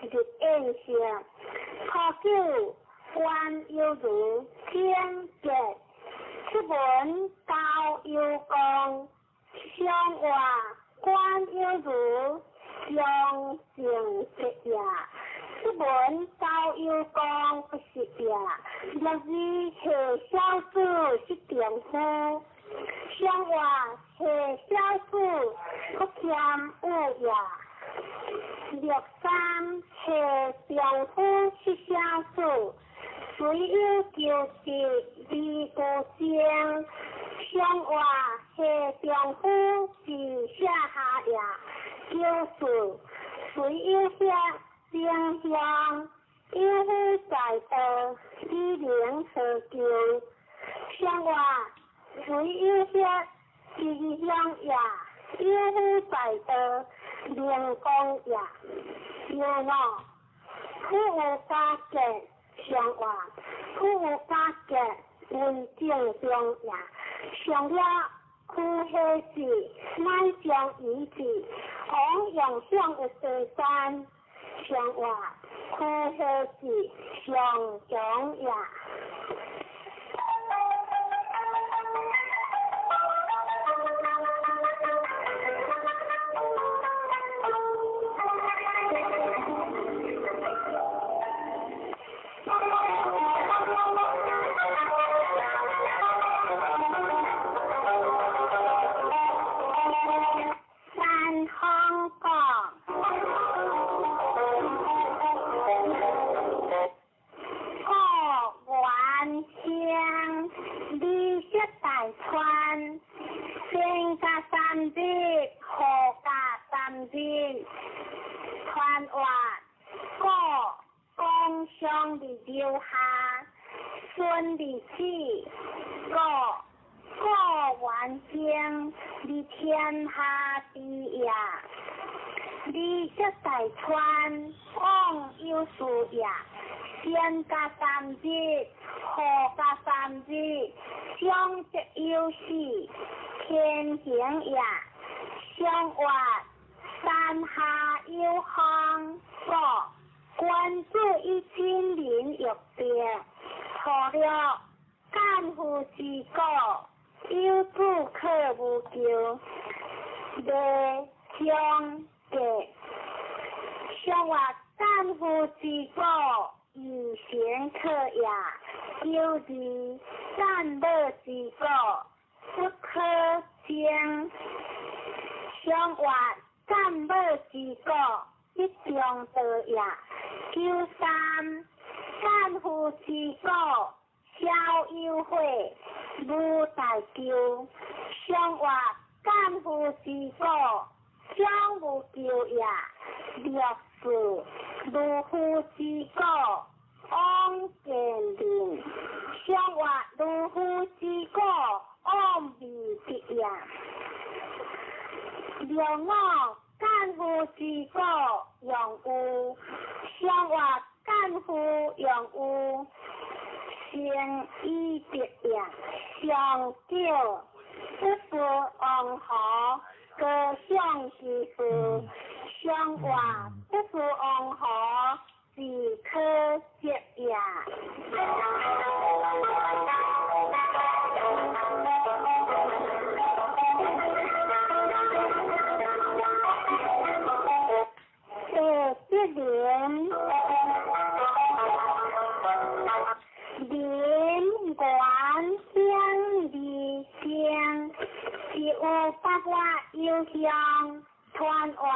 日宴相。可久观有如天格，出门交有功。相话观有如相成实也。出门交有功不是也。若是下小子是丈夫。相话下小子不欠有也。若三下丈夫是小子，虽有就是离故乡。相话下丈夫是下下也，就是虽有下相乡，有夫在道，以灵何求？相话虽有下是乡也。有夫在道，灵光也。然我ผู้有家格，相话ผู้有家格为正中也。上了ผู้下事，乃将以至，往用相的第三，相话ผู้下事上中也。留下孙立志过完经的天下第一，你这大川往有数也，先加三日，后加三日，相则有事，天行也，相话山下有行过。官子以金陵玉璧，错了干夫之果，有主客无求，未相隔。相话干夫之果，以贤可也；有之干母之果，不可将。相话干母之果，一中得也。有三干夫之果，逍遥会，无大求。上话干夫之果，小无求也。略是如夫之果，往见灵。上话如夫之果，往未必也。良我干夫之果，用有。上话干夫用有。先依别也，上九不是王河，各项其事，上话不是王河，是可接也。这点。连贯相离相，是有八卦有相，传话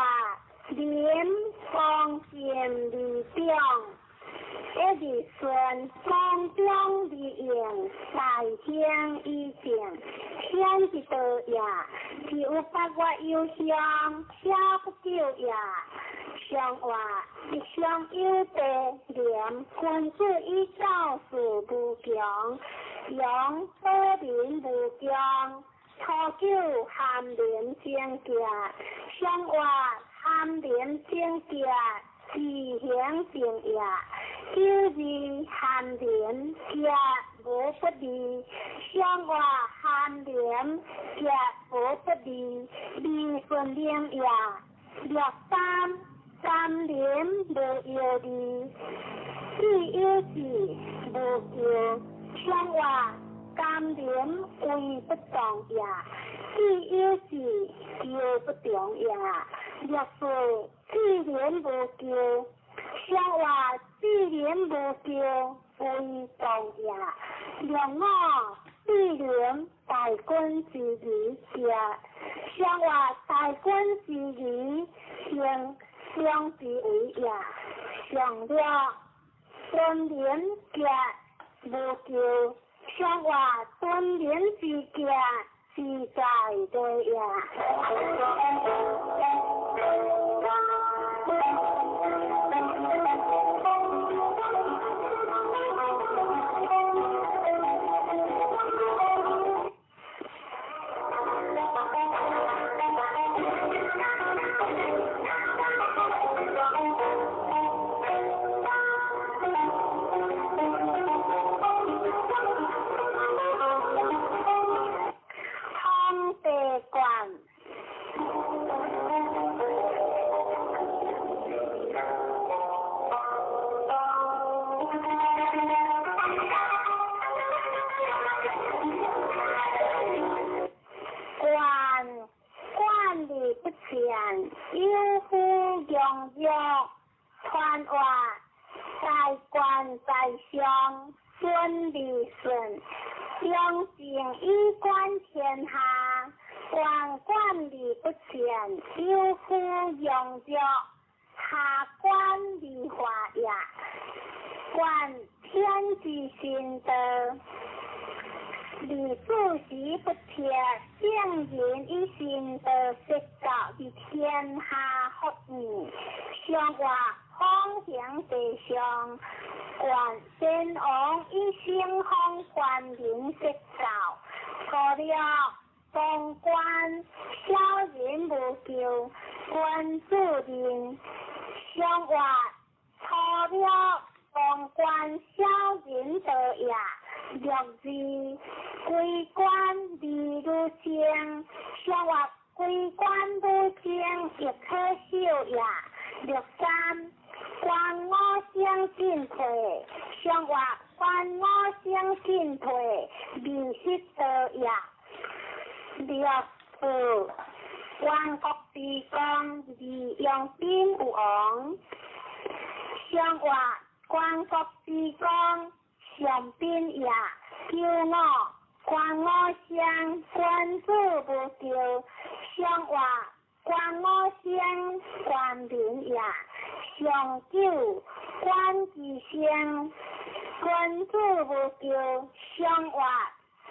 连方见离中，一日顺方中离应，大相依正，天一道也，是有八卦有相，下不久也。上话一相有地廉，君子以道事无强，阳多民无强，初九含连正家，上话含连正家，自行正也。九日含连家无不利，上话含连家无不利，利顺连也。略三连无有利，四有事无求。上话三连为不动也，四有事求不动也。略说四连无求，上话四连无求为动也。略我四连大君之礼也，上话大君之礼相。相之为也，上了敦廉家无求，上话敦廉之家是在的也。有夫用药，传话在官在相，顺利顺，相敬以观天下。官管理不全，有夫用药，下官理化也。观天之心德。李主席不贴，将人以心德设教于天下福民，上话方向地上，观先王以心方官民设教，过了当官小人无救，官主人，上话错了当官小人得也。略字归官理如正，上话归官如正亦可笑也。略三官我相进退，上话官我相进退，未失得也。略四官国之光，利用兵有王，上话官国之光。上边也，叫我官我相，官主无救；上话官我相，官民也。上九观之声，君子无咎，相活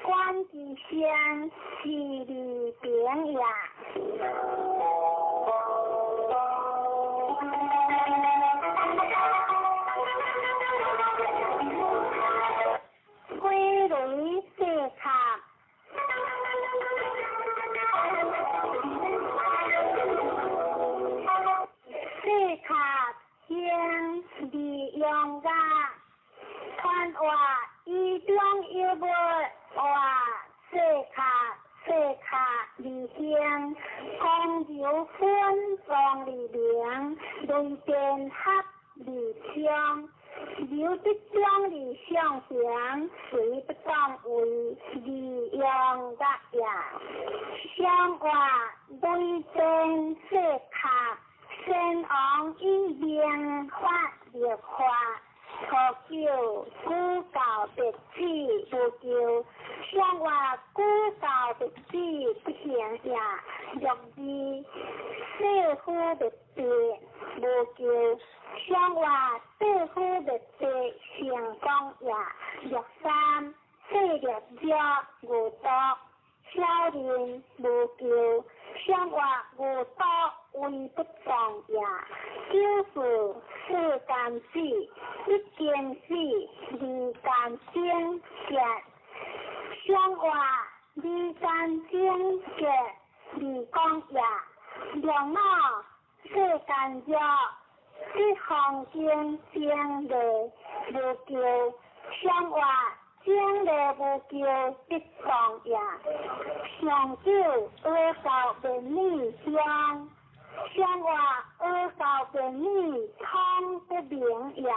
观之声，是利平也。归类四卡。四卡应利用噶，传话一中一物话，四卡利兴，公有分放利良，对变合利枪。有即种理想想，谁不当为利用得也？相话对正色卡，先往一边发热化，可叫孤教别子不叫，相话孤教别子不行也，若是社会别子不叫。相话对夫别别成功也，若三四六脚无多，少年无救，相话无多为不重也。就是世间事，一件事二间经结，相话二间经结二讲也，若么世间着。一行经经历无救，相话经历无救必重也。上九恶道便利相，相话恶道便利通不明也。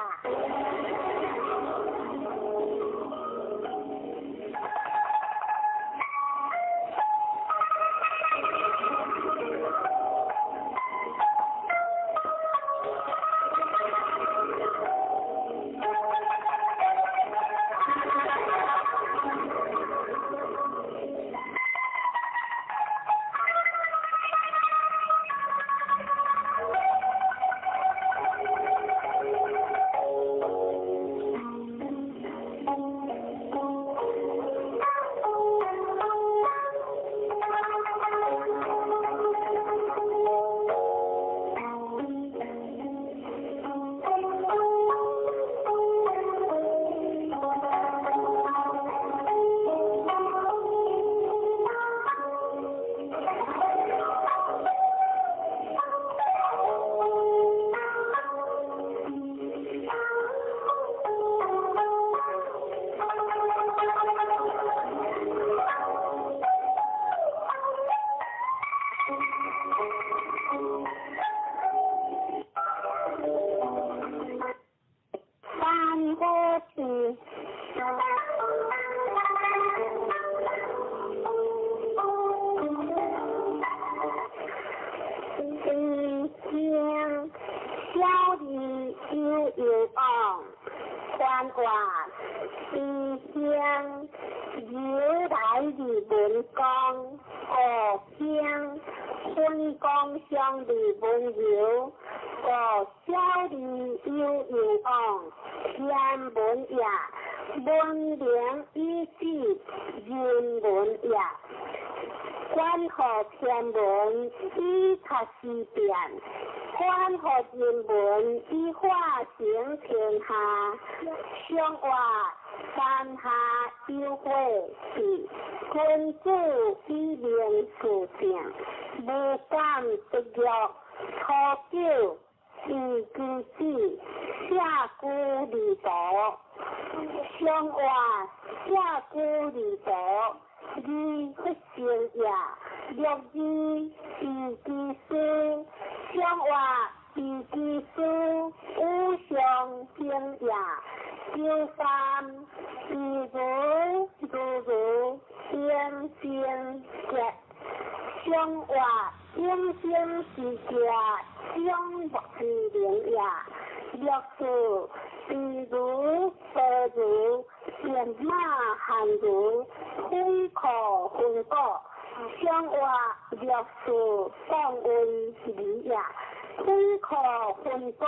水库分布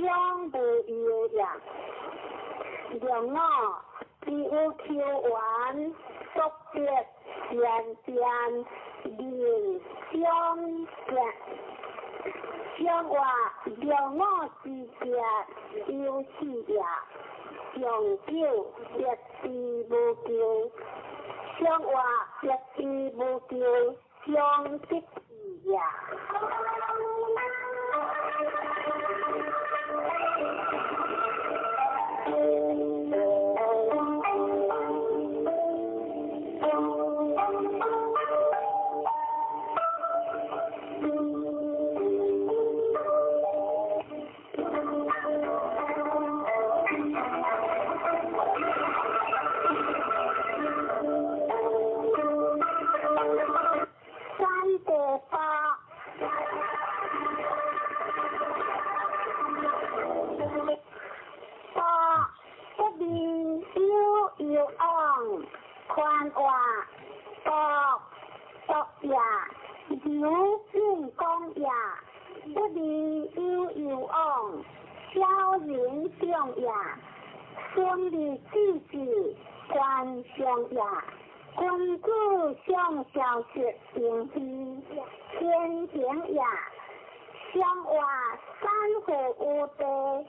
将无有也，两我只有求完，作别渐渐连相结，相话两我之结有事也，长久别之无求，相话别之无求，相识也。宽话读也，有运讲也，不离有往，小人上也，顺利之至，观上也，君子相交识平息，天行也，相话三户有地，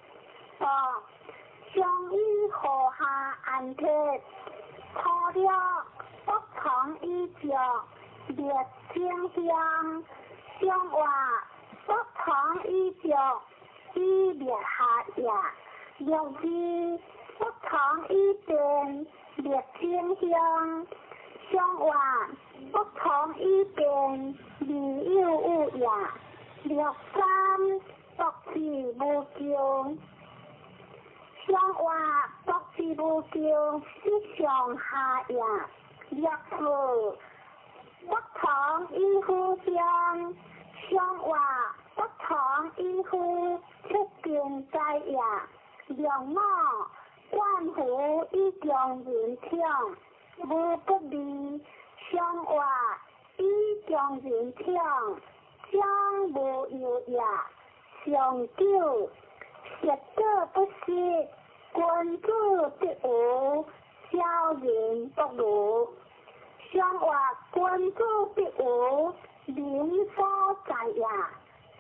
相依河下安贴。错了不同意着列清香，相话不同意着依列下也，若是不同意便列清香，相话不同意便离有有也，若三独自无救。相话独自无救，是上下也；若是不同意互相，相话不同意互出见在也；若我关乎以将人听，无不利；相话以将人听，将无有也；长久。学者不识，君子必有，小人不如。相话君子必有，人所在也；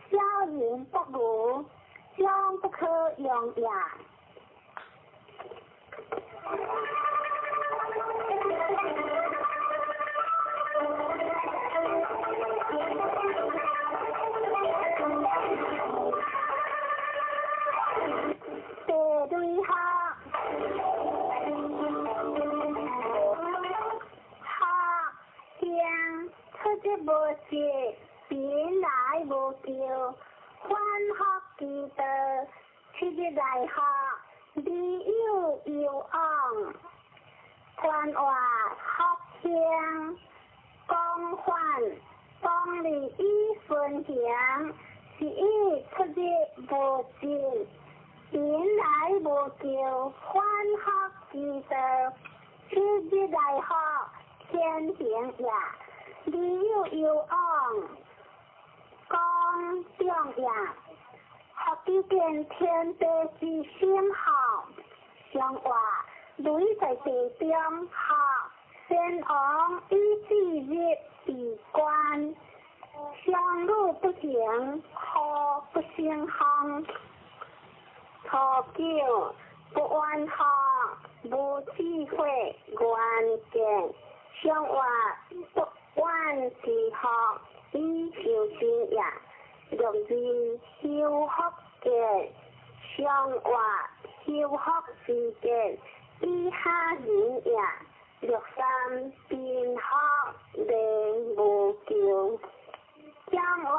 小人不如，将不可用也。无事，便来无救，欢学记得，去日来学，理有有往，关话学乡，讲反，讲理以分享，是以出日无尽，便来无救，欢学记得，去日来学，天行也。理有有往，讲中也，学几件天地之心好，相话雷在地中学，先王以之日为官，相路不行，何不成行？初九不安学，无智慧关键，相话不万事学以求真也，若是修学见，相话修学之见以下人也，若三便学令无救，相话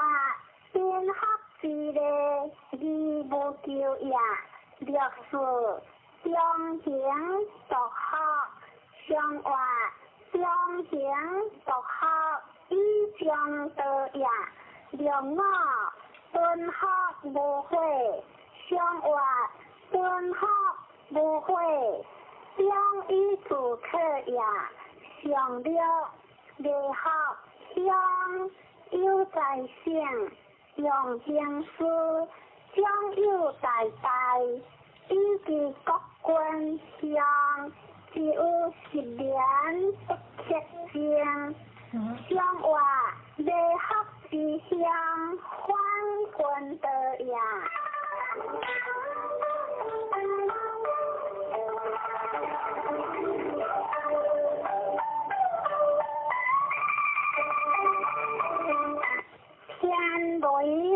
便学之令义无救也，若是相行独学，相话相行独学以将得也，若我顿学无会，相话顿学无会，相依自可也，上了未学相有在性，用形式将有代代，以及各军上只有10年不缺证。想话未学之乡，还军得呀。天雷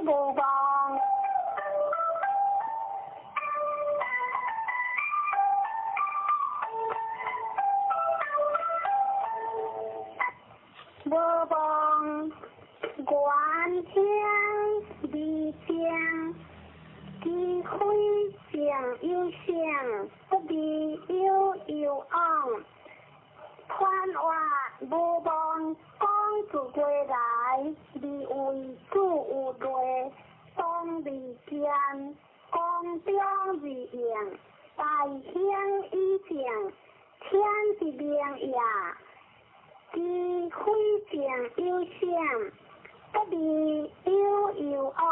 无望，无望观天地将，机会将有相，不必有昂。传话无望讲自归来，你为主有罪，当离间，讲中自应，大兴以降，天之名也。机会将有相，不必有昂，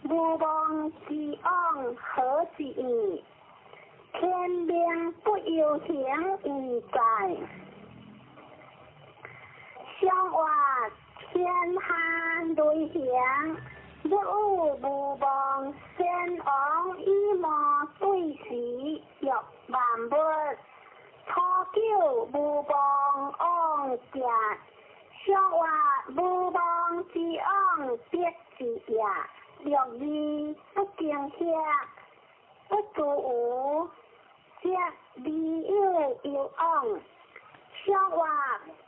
无望之昂何之意？天命不由行而在，想话天下雷响，不有无望先昂以莫对时欲万物，初九无望昂家，想话无望之昂必之也，六字不惊吓，不自有。这理有昂，想话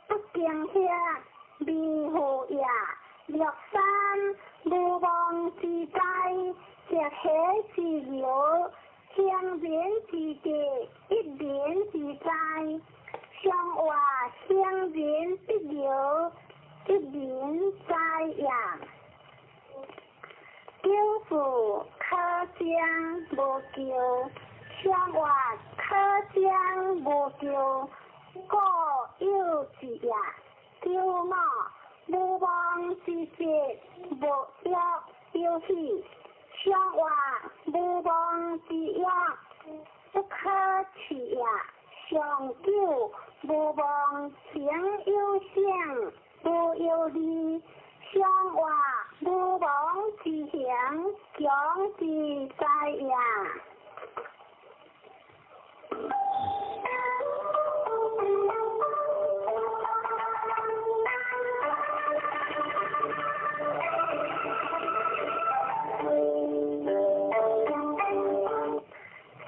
不惊吓，离乎也。六三无望之灾，石起之流，相连之地，一连之灾。想话相连之流，一连灾也。救父可将无救。想话可将无救，各有之也。救我无望之节，无约有喜。想话无望之约，不可取也。上九无望情有相，无有理。想话无望之祥，将之在也。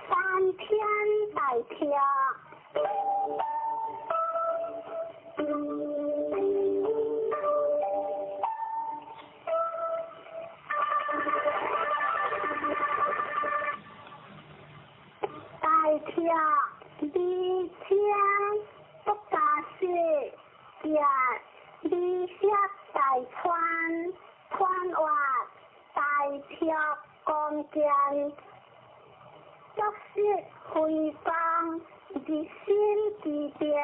三天大跳，大跳。离乡不打雪，也离乡大川，川话大跳江间，作雪回放，日新之别，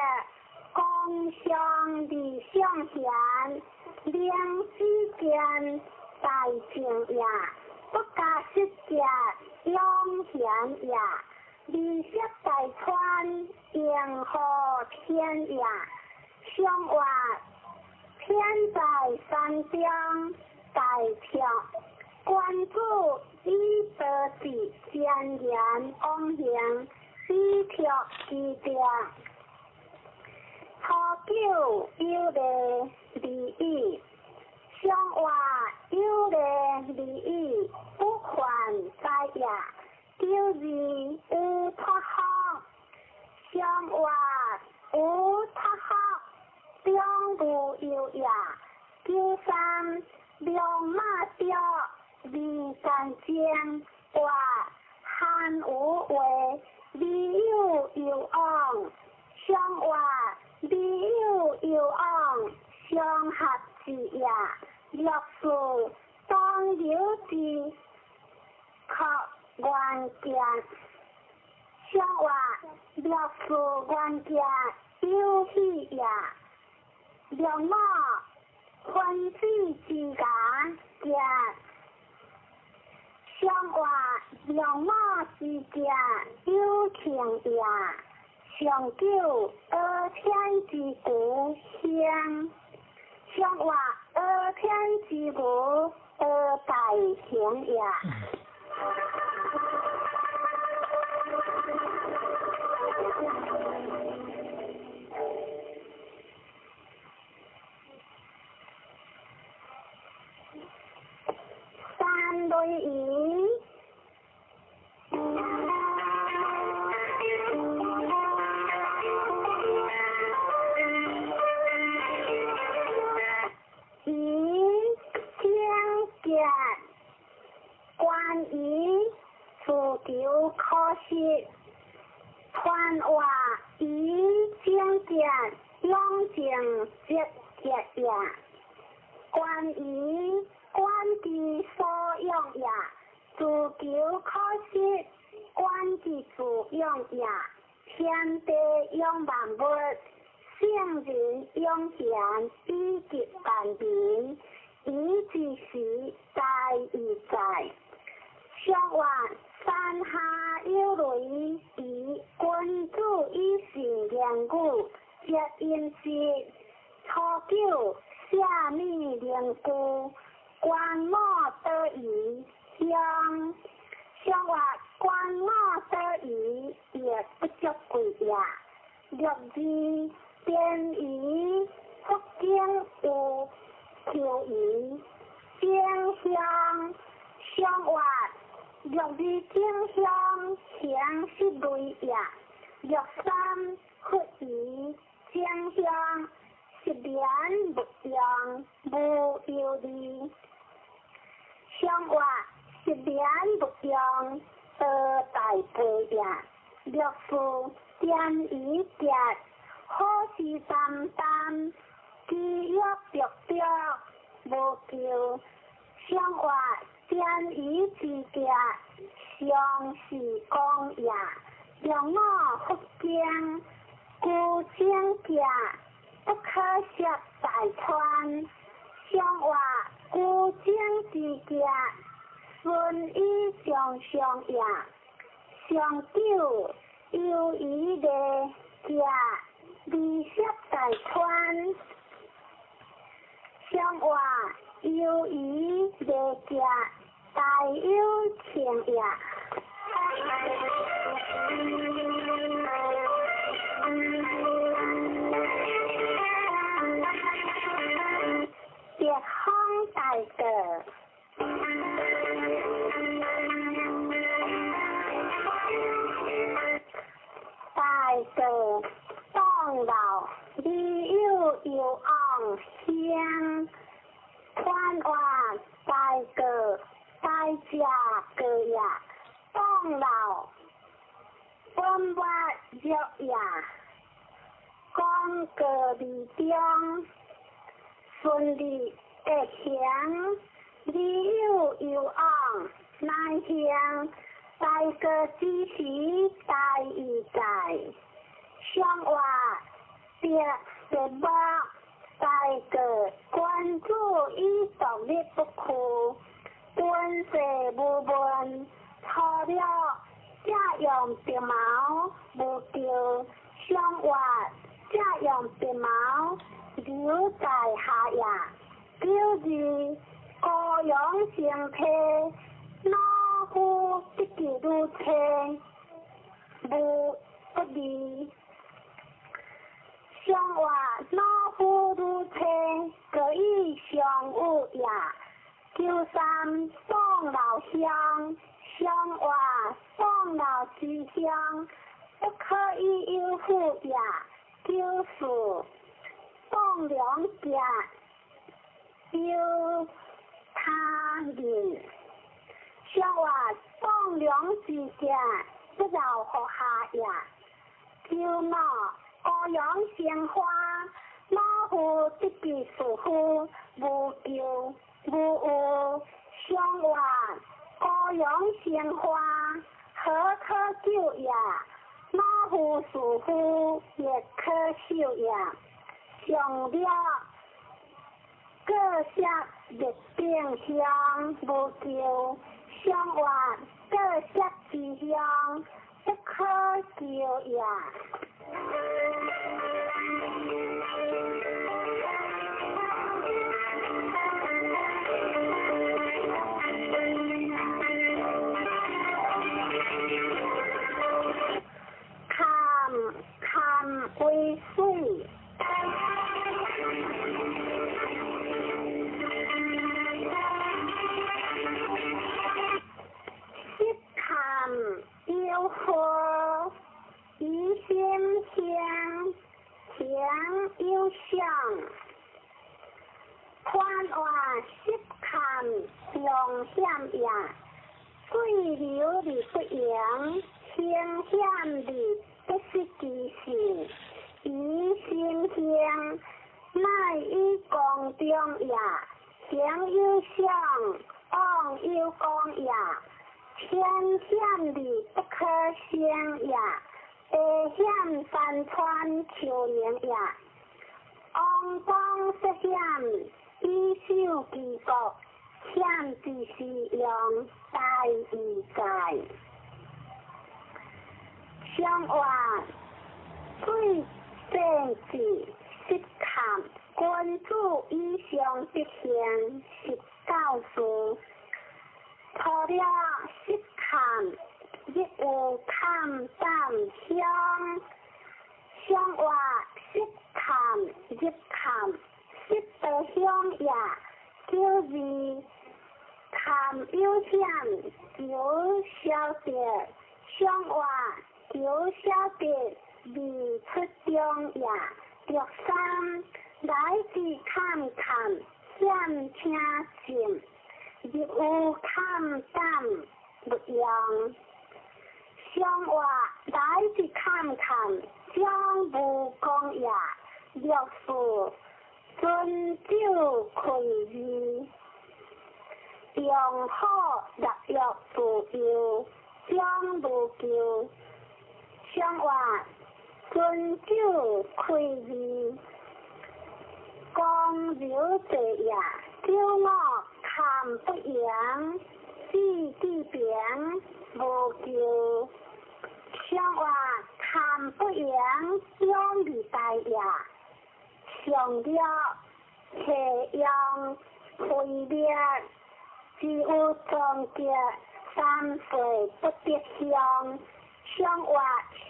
共相离相嫌，两之间大情也，不假失节，两贤也。离乡大川，迎河天涯。想话天在山江，大跳关注以得之前言往行，以跳之定。初九有个利益，想话有个利益，不还在也。九字有托学，想话有托学，两部有也。九三两马吊，离山间话汉有话，理有昂，想话理有昂，相合之也。六数当有之，靠关键。想话六数关键有喜也。两马欢喜之家，格，上话用马之格有情也，上九二天之故乡，上话二天之故二大行也。三对二，关于自由可惜，传话以经典用情节节也，关于关之所用也，自由可惜，关之自用也，天地用万物，圣人用贤，以及万民，以之时在而在。上话山下有雷，以君主以行言语，皆因是初九下面连故，关莫得已相。上话关莫得已，也不足贵也。六字便于福建有求于经乡，上话六字经乡强是类也。六三福于经乡，是连不用无有理。上话是连不用大背也。六四点一节，好事淡淡，基约着着无求。上话点一之节，上是讲也。用我福建古经节，不可惜大川。上话古经之节，顺以上上也。上九有余的节，利息大川。上话有余的节，大有情也。别康大德，大德当老，理有有昂香，传话大德大家个也，当老本不弱也，讲个理中。顺利的行，理有有昂难行，大个之时大意在。上话别什么，大个关注以独立不可，本色无问，错了家用鼻毛无救。上话家用鼻毛。留在下也，九字高阳成体，老夫一记如车，无不利。上话老夫如车，可以相有也。九三当老乡，上话当老之乡，不可以有富也。九四当两家有他人，上话当两之家不饶学下也。九毛高阳鲜花，老夫一笔属乎无救无有。上话高阳鲜花，何可救也？老夫属乎也可修也。上了各色月饼香无求，相约各色之香不可求也。คำ为水。yêu khô ý xiêm xiang tiếng yêu xiang khoan hòa xếp khảm lòng xiêm dạ quy liu đi quy yáng xiêm xiêm đi bất sĩ kỳ xì ý xiêm xiang mai ý con tiếng dạ tiếng yêu xiang ong yêu con dạ天险里不可险呀，地险山川求年呀，肮脏失险，以手记国，险之是用大义在。相话最正治实看，关注以上必现实告诉。除了识看，亦有看淡香。相话识看，亦看，识得香也，就是看有险有晓得，相话有晓得未出中也，第三来自看看，险听信。亦有看淡不一样，相话来去看看，将不讲也，若是遵照规矩，用好日药自由，将不救。相话遵照规矩，讲了这也，叫我。看不赢，地地变无救。相话看不赢，用力大呀，上了斜阳回灭，只有终结三岁不必香。相话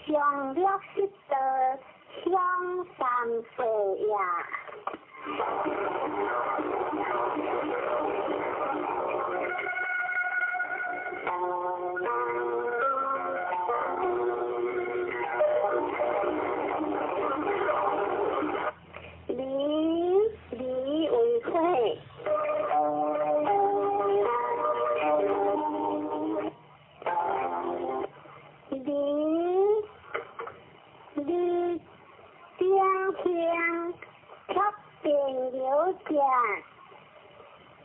上了识得香三岁呀。离为会，离天天却变有见，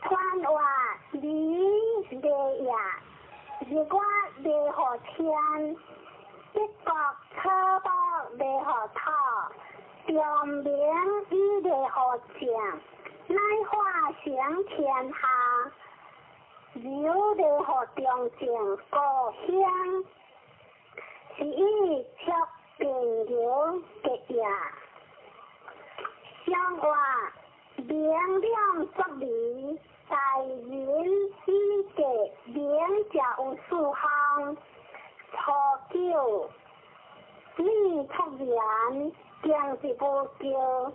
看话离的呀，如果离好天，一个车包离好套。表明伊的好讲，乃化成天下，有的好中正故乡，是伊却并有结呀。相话明亮作理，大人伊的明家有四项，初九立突然。将是不救，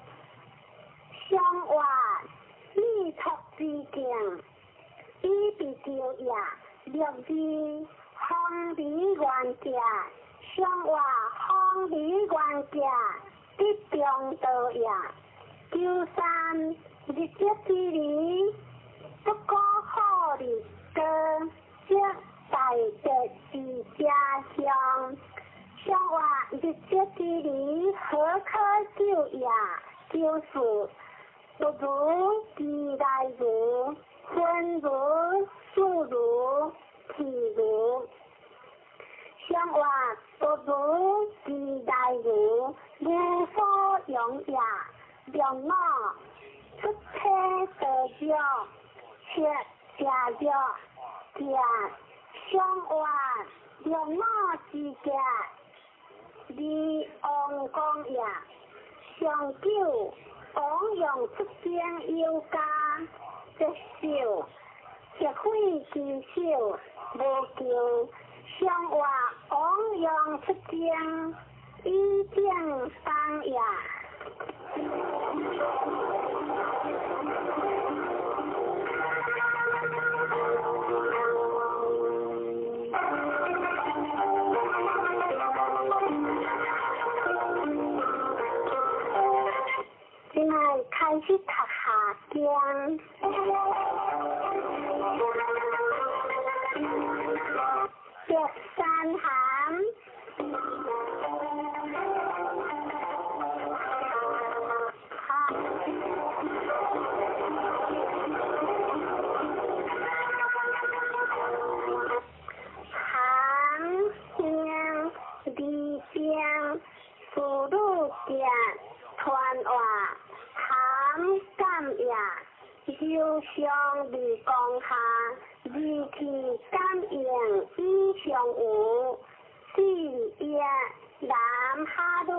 相话理托之境，伊必救也。六字方理原价，相话方理原价，必中道也。九三日节之理，不过好理的，即大德之家乡。相话日节之理何可救也？就是不如既来如，分如数如体如。相话不如既来如，无所用也。让我出体得着，切加着，见相换用脑之家，你王公也，上九王用出征有家，接受结会其手，无求相换王用出征，以正当也。现在开始读下经，第三行。父女间传话，含感也，忧伤离共下，离去感应已相有。四夜男下女，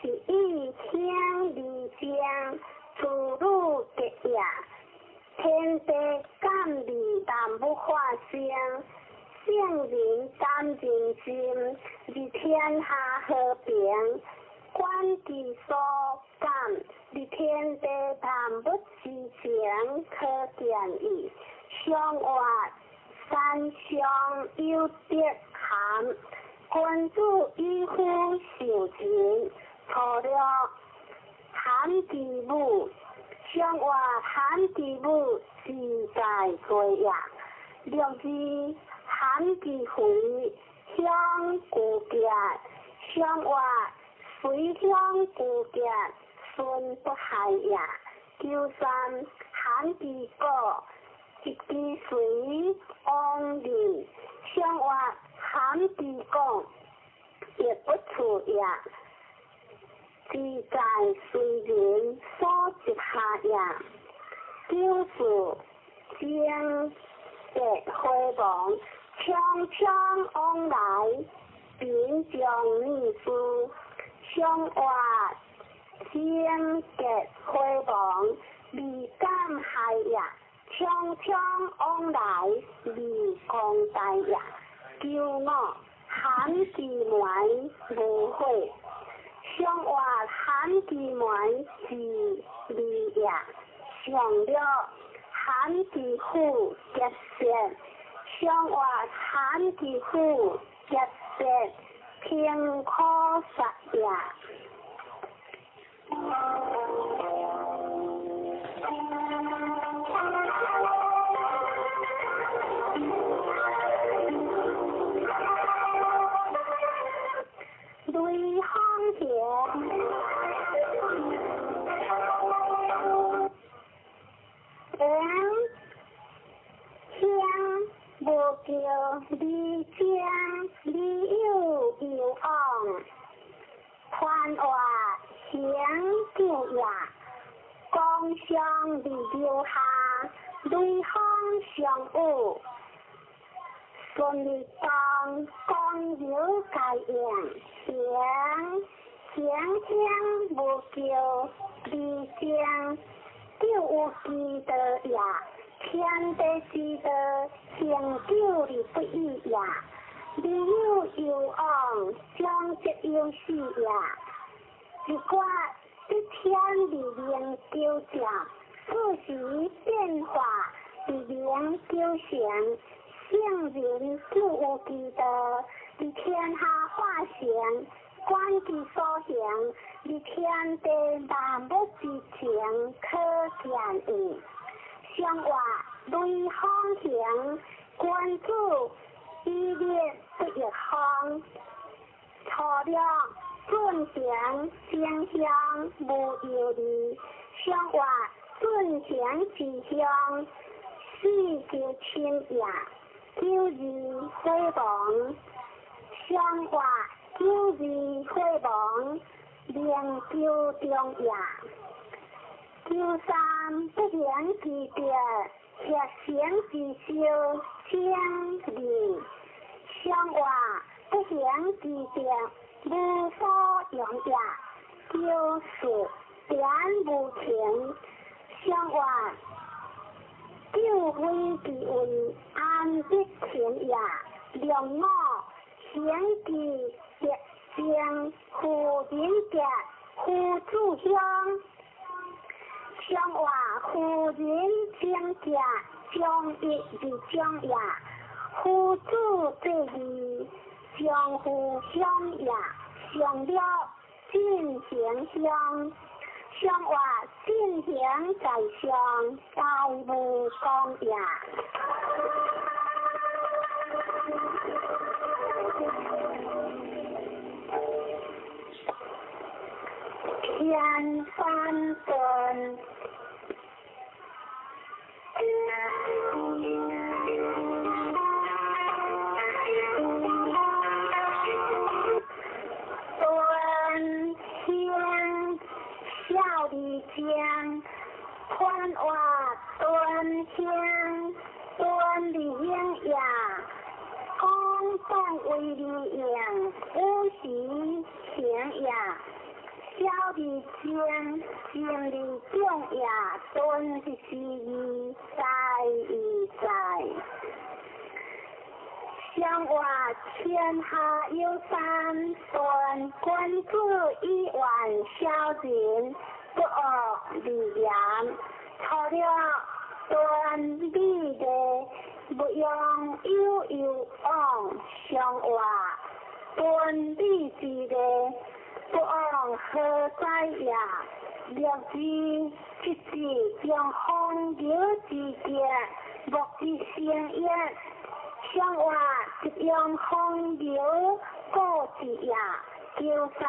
是以天离间，父女结也，天地感离但不发生。圣人感人心，为天下和平，观其所感，为天地谈不之情，可见矣。相话三相有德含，君子以夫受情，错了含其母，相话含其母，是在罪也。六字含其回，香故结，相话随香故结，顺不害也。九三含其果，一支水往里，相话含其果，也不出也。自在随人所接下也。九四将结辉煌，匆匆往来，并将逆书，相话将结辉煌，未敢害也。匆匆往来，未共待也。九五含其门无悔，相话含其门是利也。上了含其父结舌，相话含其父结舌，平可杀也。雷行田，香无叫离江，离有有昂，传话响叫也，江上离流下，雷行相有。顺利当光有改应，响无叫离江，就有记得也，天地之道，成就理不易也。离有有昂，将则有事也。如果一天力量纠正，不时变化力量纠正。圣人就有记得，为天下化成，观其所行，为天地万物之情，可见矣。相话雷风行，君子以烈不亦方，错了准行相向无有理，相话准行之相，是就亲也。九字辉煌，相话九字辉煌，连九中也。叫三不嫌其别，吃成之烧千里。相话不嫌其别，无所用也。叫事点无情，相话就非其为安必情也。良我贤其别将夫人家夫主乡。相话夫人将家将一而将也，夫主这里将夫相也，相了进行相。相话进行在相，大无公也。天翻顿，顿天笑里江，宽话顿天顿里应呀，公动为里应，无时行呀。小的江，心里中呀，顿的是一在一在。相话天下有三顿，君子以万小人，不恶利言。错了顿理的，不用有往相话，顿理之的。不按何在呀？了知即是将风流之节，莫之先言。相话即用风流过之呀，叫三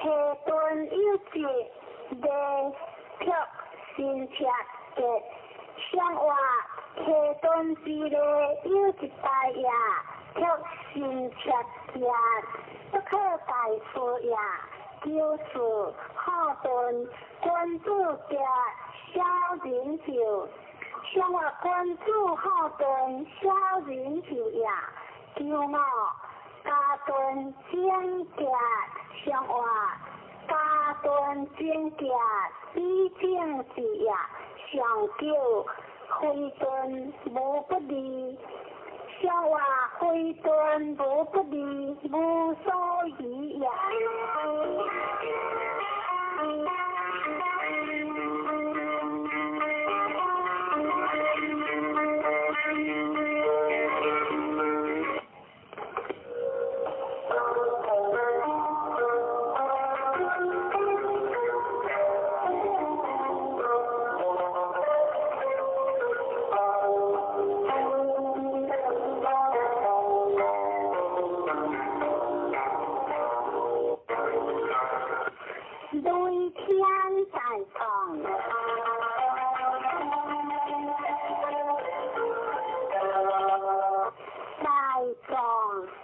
下顿有节的却新切的。相话下顿之的有一代呀，却新切节。不可代数呀，就是好顿君子的小人酒。相话君子好顿小人酒呀，叫我家顿正格。相话家顿正格以正之呀，上叫非顿无不利。相话非顿无不利，无所疑呀。对天在唱，在唱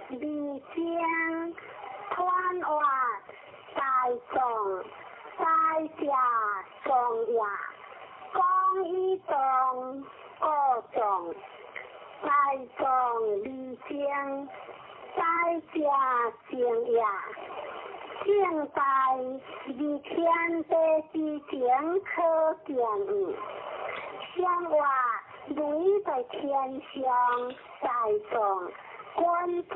离江宽话，在唱在家唱呀，讲一动各种，在唱离江在家唱呀。现在离天的之前可见，相话雷在天上在上，君主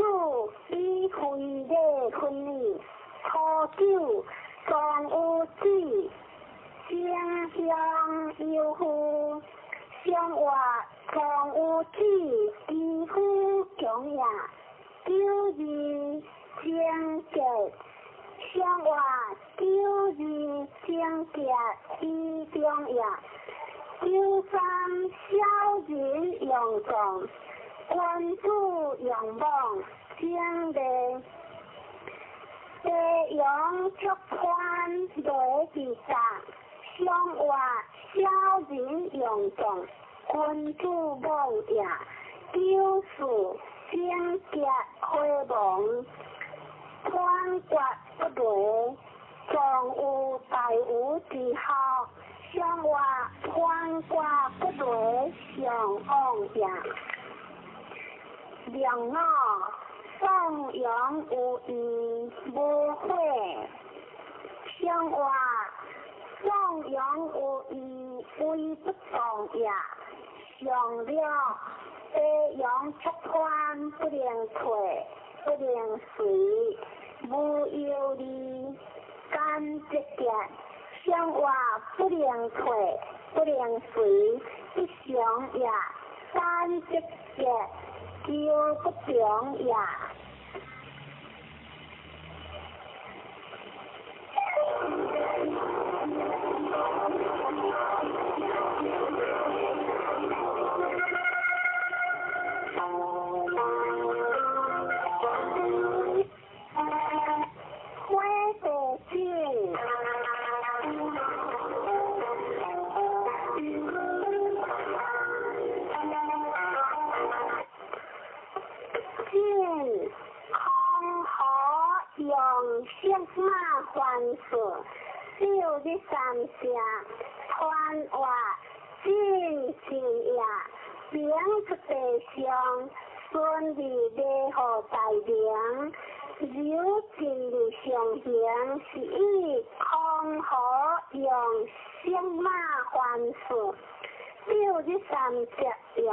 以会的分离，初九尚有子，将相有夫，相话尚有子，几乎强呀，九二将结。相话九二将结之中呀，九三小人用重，君主用望将的，地用出宽对之上，相话小人用重，君主望呀，九四将结开望。宽决不对，常有大有之好，向外宽挂不对上往也，两我上扬有意无悔，向外上扬有意为不同也，上了飞扬出宽不能退，不能随，无有理干直接。向外不能退，不能随，一上也三直接，就不中也。灰白镜。空河用色马还水，少的三下传话进前也，两出地上顺利地和大梁，有情的上行是以空河用色马还水，少的三下也。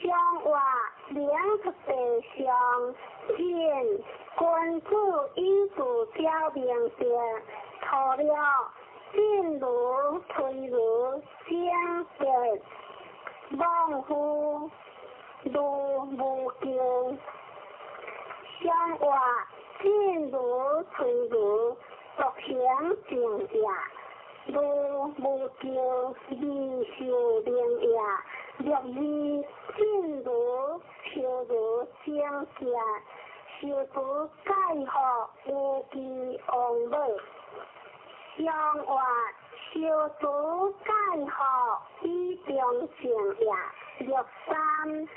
向外两出地上见君主以主交明者，错了进如退如相别，忘乎如无救。向外进如退如独享正也，如无救未受灵也。若以进如修如相见，修如解惑无期往来，向外修如解惑以中正也。若三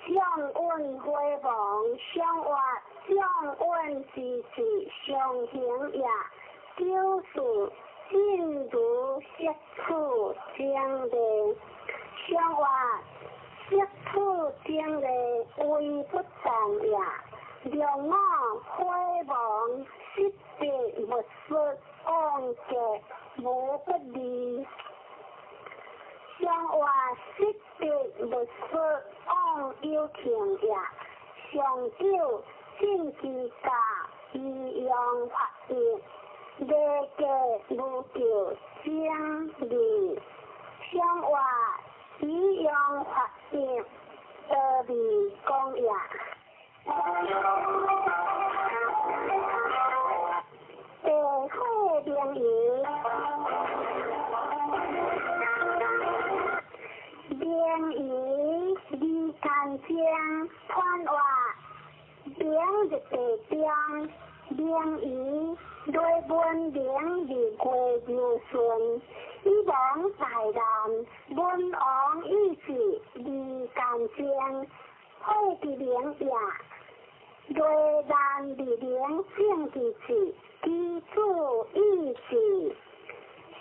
向运辉煌，向外向运时时相行也。就是进如色处将来。向外色处将来为不同也，让我辉煌失别无失，安格无不利。向外失别无失，安有情也。上九正之家，以用法业，列家无救将利。向外以用法业，得利公也。地火灵仪，灵仪离干将传话，灵日地中，灵仪对本灵离过如顺。以往大难，文王意志离干将，会的灵也。对难离灵正之志，基础意志。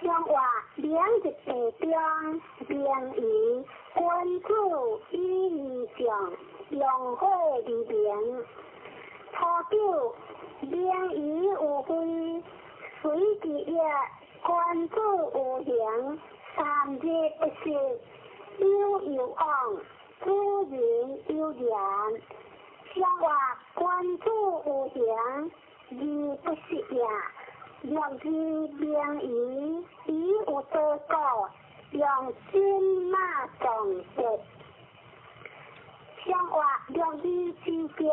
向话灵日地中，灵仪君主以义上，用会离灵。初九，灵仪有归，随之也。君主有形，三日不食，有有往，古人有言。向话君主有形，义不食也。若以灵仪，以有得果，用金马重责。向话若以之家，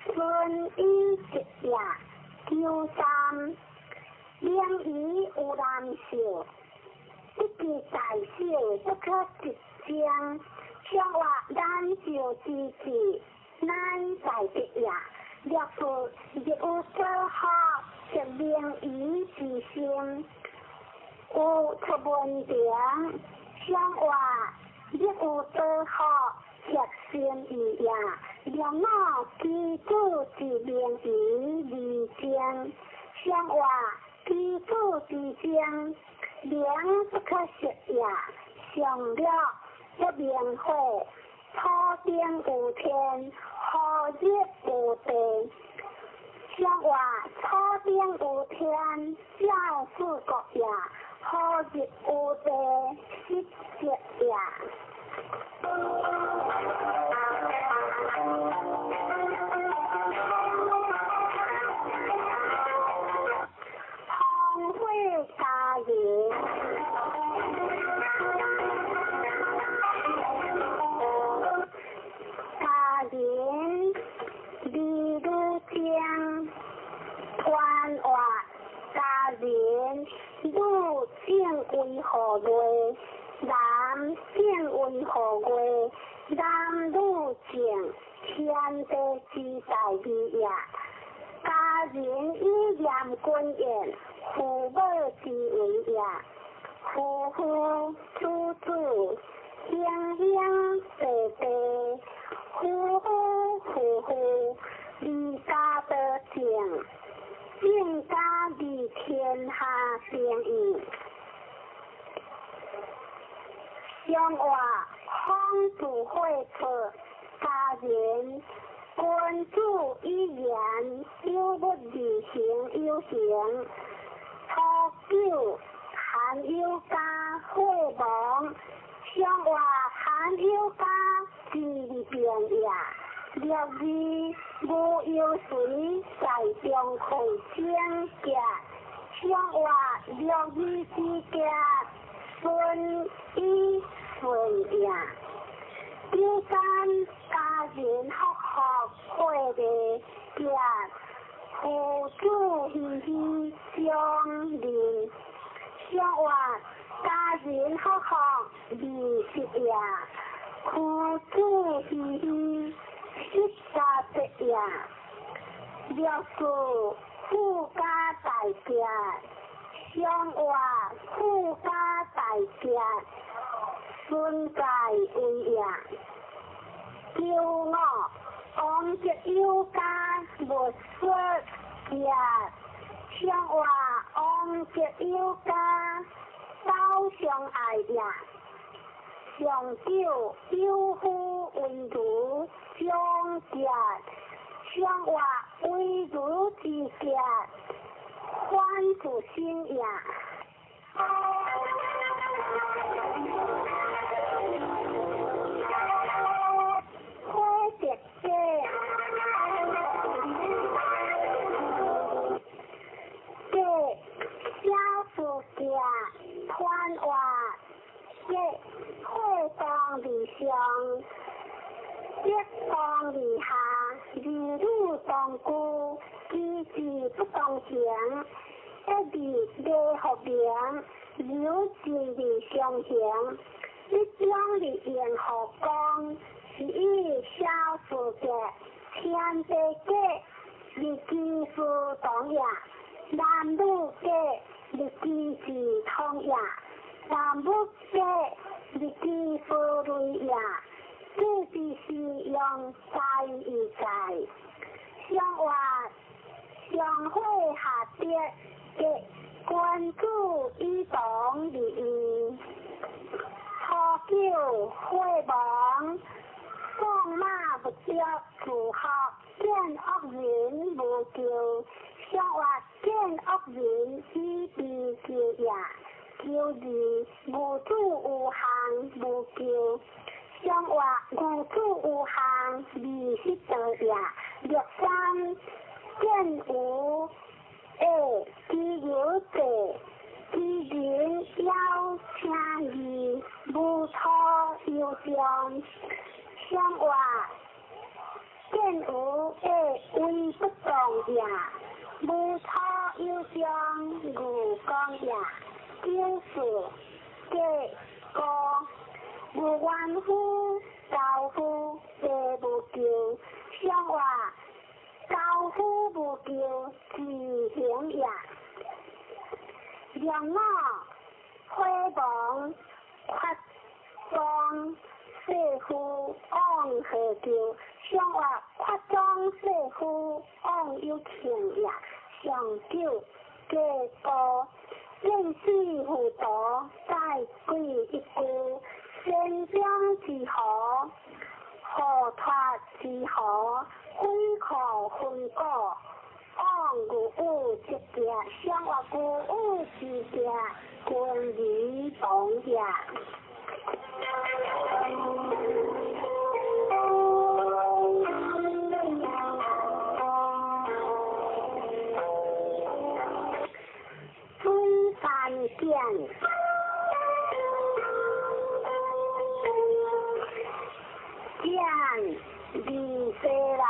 顺以直也。九三。灵仪有难受，一记大小不可直将。向话难受之志，难在的也。若是亦有所好，则灵仪之心，有出问题。向话亦有所好，则心意也。让我基础之灵仪离将。向话基础之将，名不可食也，上了不明火，土顶有天，何日有地？上话土顶有天，照四国也，何日有地？失节也。荒废家园，家园离路江，团话家园路正为何月？南正为何月？南路正天地之大义也。家人以严君言，父母之为也。夫妇子子，兄兄弟弟，夫妇，离家得正，正家离天下平易。上话方主会出，家人。君主以言，有不履行有行。初九寒有家会亡，上话寒有家是变也。六日无有水，在中开正节。上话六日之节，顺以顺也。第三，家人学会的节，父子喜喜相邻。上话家人学利息也，父子喜喜一家的也。六事富家大节，上话富家大节。顺在为也，九五王节有家无说也，上话王节有家早相爱也。上九有夫为奴相节，上话为奴之节，欢主心也。团话会当离上，一当离下，离路当孤，机智不当行，一离离合平，有志离相行，一将离言合光，是以小世界，天地界，离基夫当也，男女界。你支持通也，男女界你支付类也，这就是用在与在。上话上会下跌嘅君主以党利益，初九会亡，放马不着自学，见恶人无救。上话见恶人以避救也，救字无主有行无救。上话无主有行利息得也。六三见有知有者，知人要听义，无错有上。上话见有为不当也。无错有将如讲也，就是这个无怨夫教夫皆无救，上话教夫无救自行也。让我辉煌扩张社会按何救？上话扩张社会按有情也。上九这个认识水糊涂，再归一句，先将之河，河脱之河，鬼口分果，往牛有一件，相话牛有一件，君如同样。春山见，见离西南，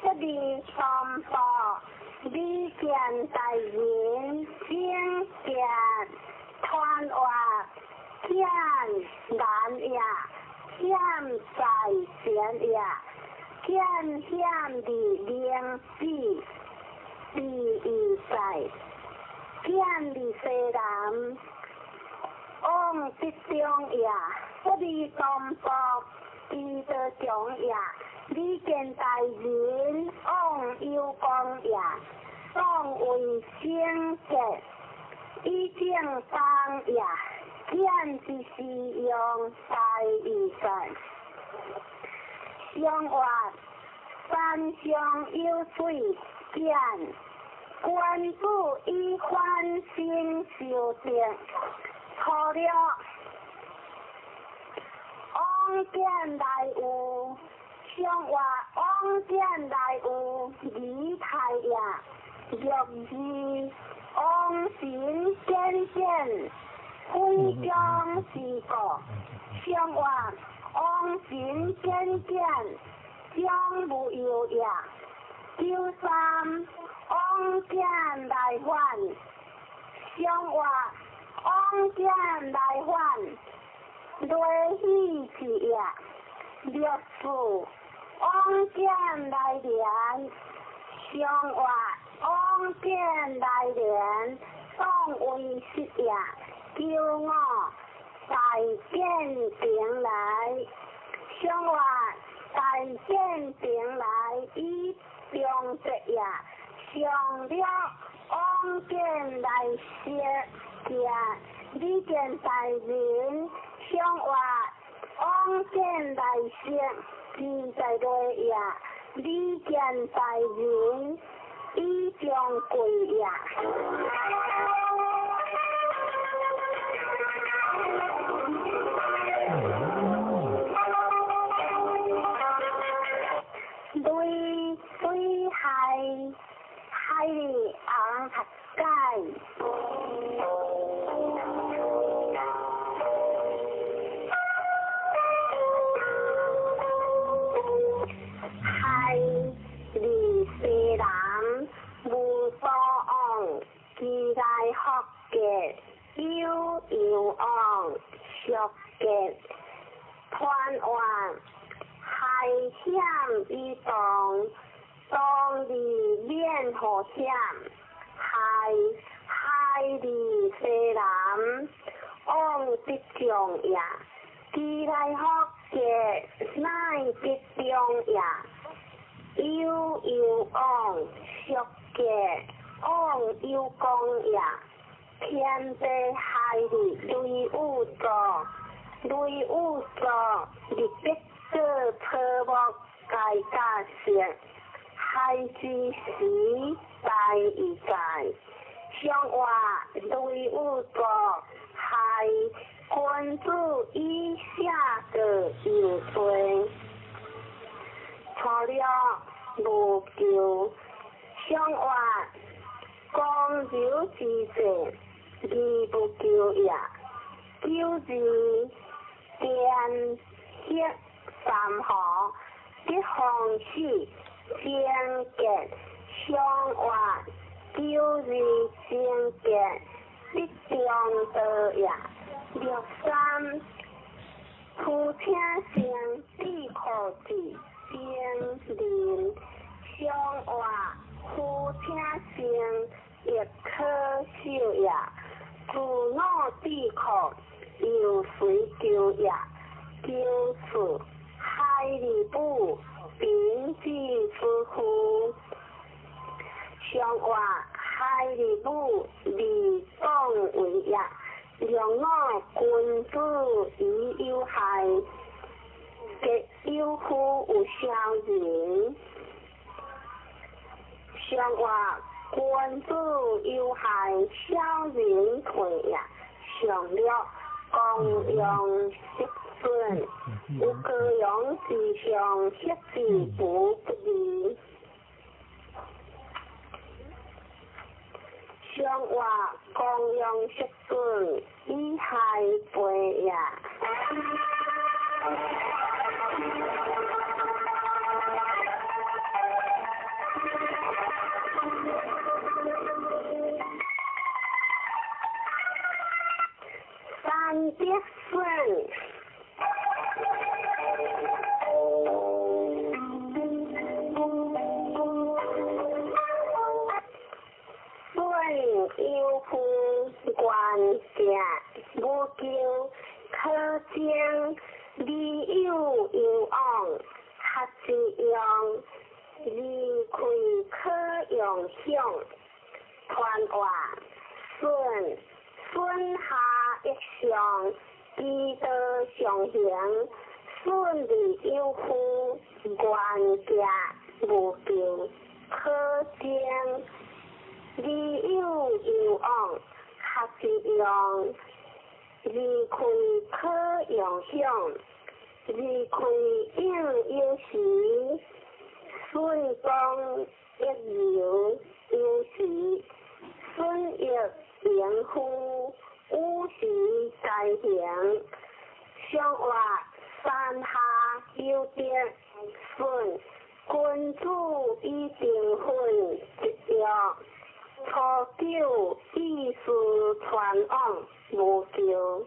一离三宝，离见大人，先见团话，见难也，见在前也，见险离灵智，离意在。见离西南，往北中也，不离东北，离得中也，离见大人，往右光也，往为先结，以正当也，见之是用大义在。相话，山上有水见。官主以欢心修正，错了，往见来有，相话往见来有，离太也，若是往行见见，非将是个，相话往行见见，将无有也，九三。往见来还，相话往见来还，累喜之也；六事往见来连，相话往见来连，当为失也；九五大见平来，相话大见平来，以中直也。上了往见来些见，你见大人，相话往见来些，你在对也，你见大人，以中贵也。对海里昂合街，海里西南无所往，其来学嘅有有往，学嘅团往，海险移动。当离面河险，海离西南，往北中也，其来学嘅乃北中也，有往学嘅往有光也，天地海里雷有作，离北个科目界加成。海之时大义在，相话雷有作，海君主以下个有罪，错了无救，相话光柔之者，义不救也，救字电血三河，一方式。先见相话，旧日先见，必中得也。六三，夫听声必可知，先灵相话，夫听声亦可修也。自我必可，有随救也。救此海里不。并之之乎？相话海里不离当为我君子以有害，结有夫有孝人。上话君子有害，孝人退也。上了公用失损，有各用之上，失之不利。上话公用失损，以害背也。三节损，损有夫关家，无咎可将，利有有往，合之用，利亏可用享。传话损。损下一上，积德上行，损利有夫，关家无咎，可将，利有有往，合之用，利亏可用享，利亏应有时，损功亦有时，损益言乎无时该行，上话三下有点损，君子以定分一样，初九意思传往无咎，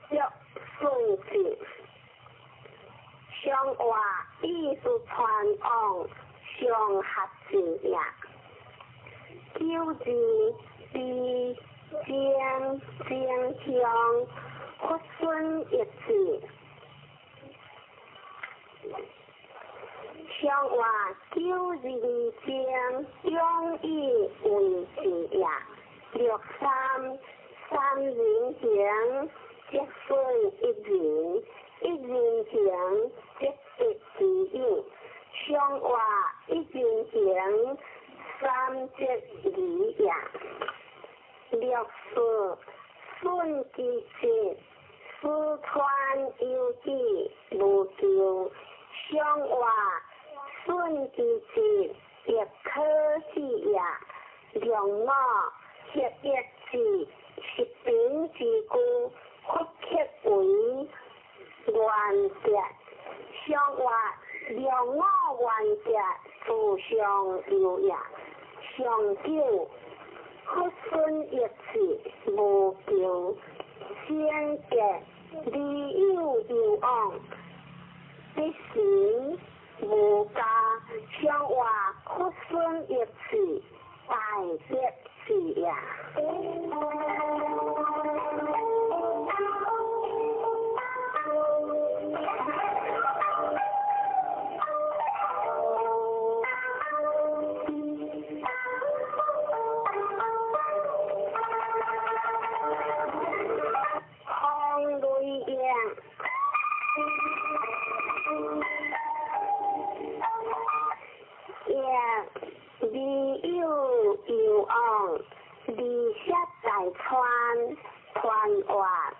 若顺治。上话意思传往上合之也。九字比将相，屈顺一字。上话九字将用以为字也。六三人行，即顺一人，一人行即一字应。上话一人行。三节理也，六四顺之节，四川有之无咎。上话顺之节，亦可是也。良我协一字，是秉之故，屈克为原节。上话良我原节，自上有也。上九屈顺一字无咎，先结利有有往，必行无加。上话屈顺一字大节字也。利有有往，利息在传话，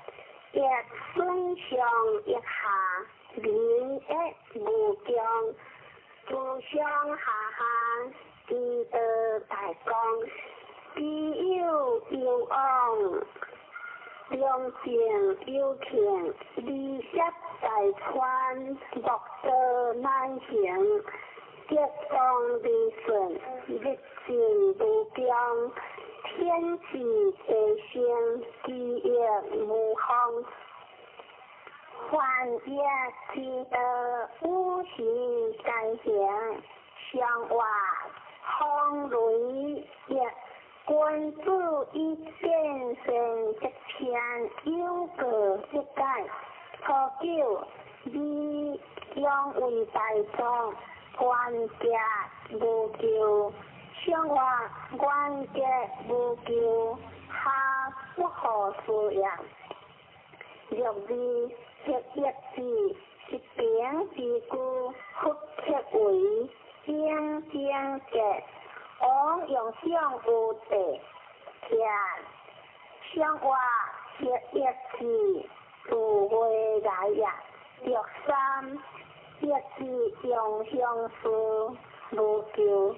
亦顺上一下，民亦无疆，自上下下，积德大功，利有有往，良善有权，利息在传，莫得难行。结当利顺，日进不僵，天气地先，基业无荒。幻业积德，无时该行。上话风雷也，君子以变成一片，有个一改。初九，利用为大众。关家无咎，上话关家无咎，下不可思也。若为血液之疾病之故，复切为正节，往用上有地天，上话血液之自会来也。若三液之用相事，如求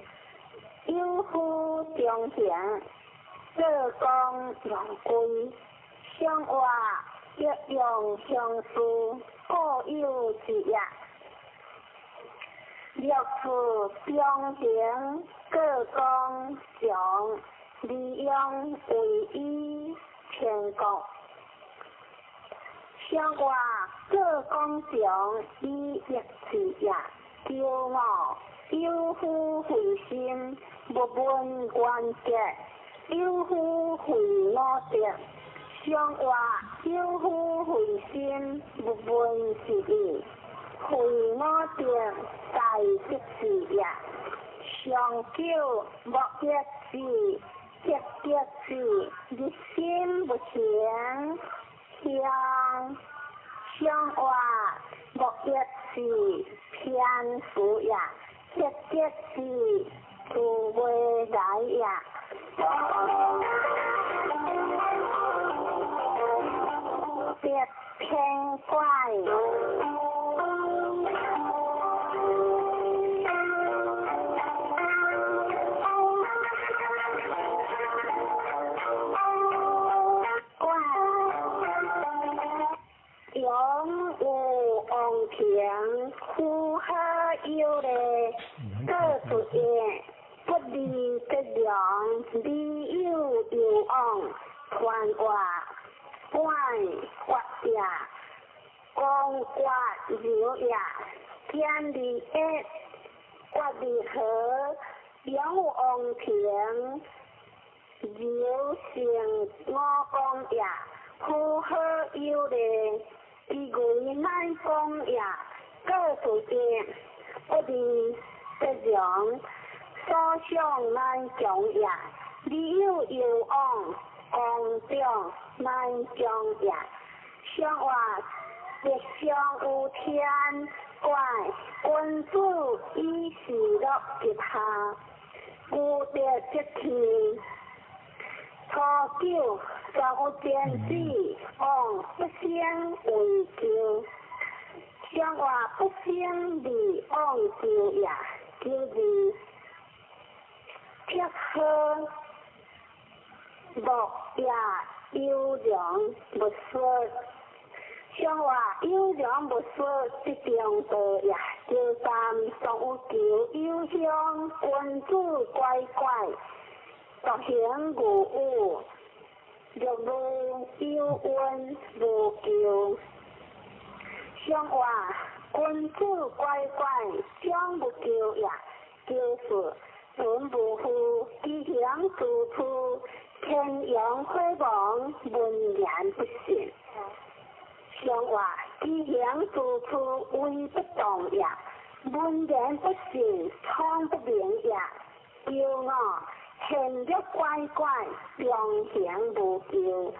有夫中行，各公用归，上话一用相事，各有之也。若是中行，各公将利用为依全国。上话各公将以一之也。骄傲有夫回心，不问关节，有夫回我德。上话有夫回心，不问是义，回我德在即是也。上九莫一之，节之，日心不强。上话莫一之，偏负也。节之，自会来也。别偏怪。永无王庭，呼喝有嘞，各主业，不离不良，理有有昂，传话，怪或也，公怪有也，见离一，或离合，永王庭，有成我公也，呼喝有嘞。以为乃公也，各主业，不离不良，所向乃强也，理有有昂，公正乃强也。上话日上有天怪，君主以事乐一下，故得即天。初九，上有天子，往不先为求。上话不先离往求也，求离撇喝，莫也优良不说。上话优良不说，即中道也。求三上有求，有香君主乖乖。独行无误，若无有恩无求。上话君主乖乖，将不求也。求是文不负，吉祥处处，天阳辉煌，文言不信。上话吉祥处处，为不动也。文言不信，聪不明也。骄傲现着乖乖，中行无求。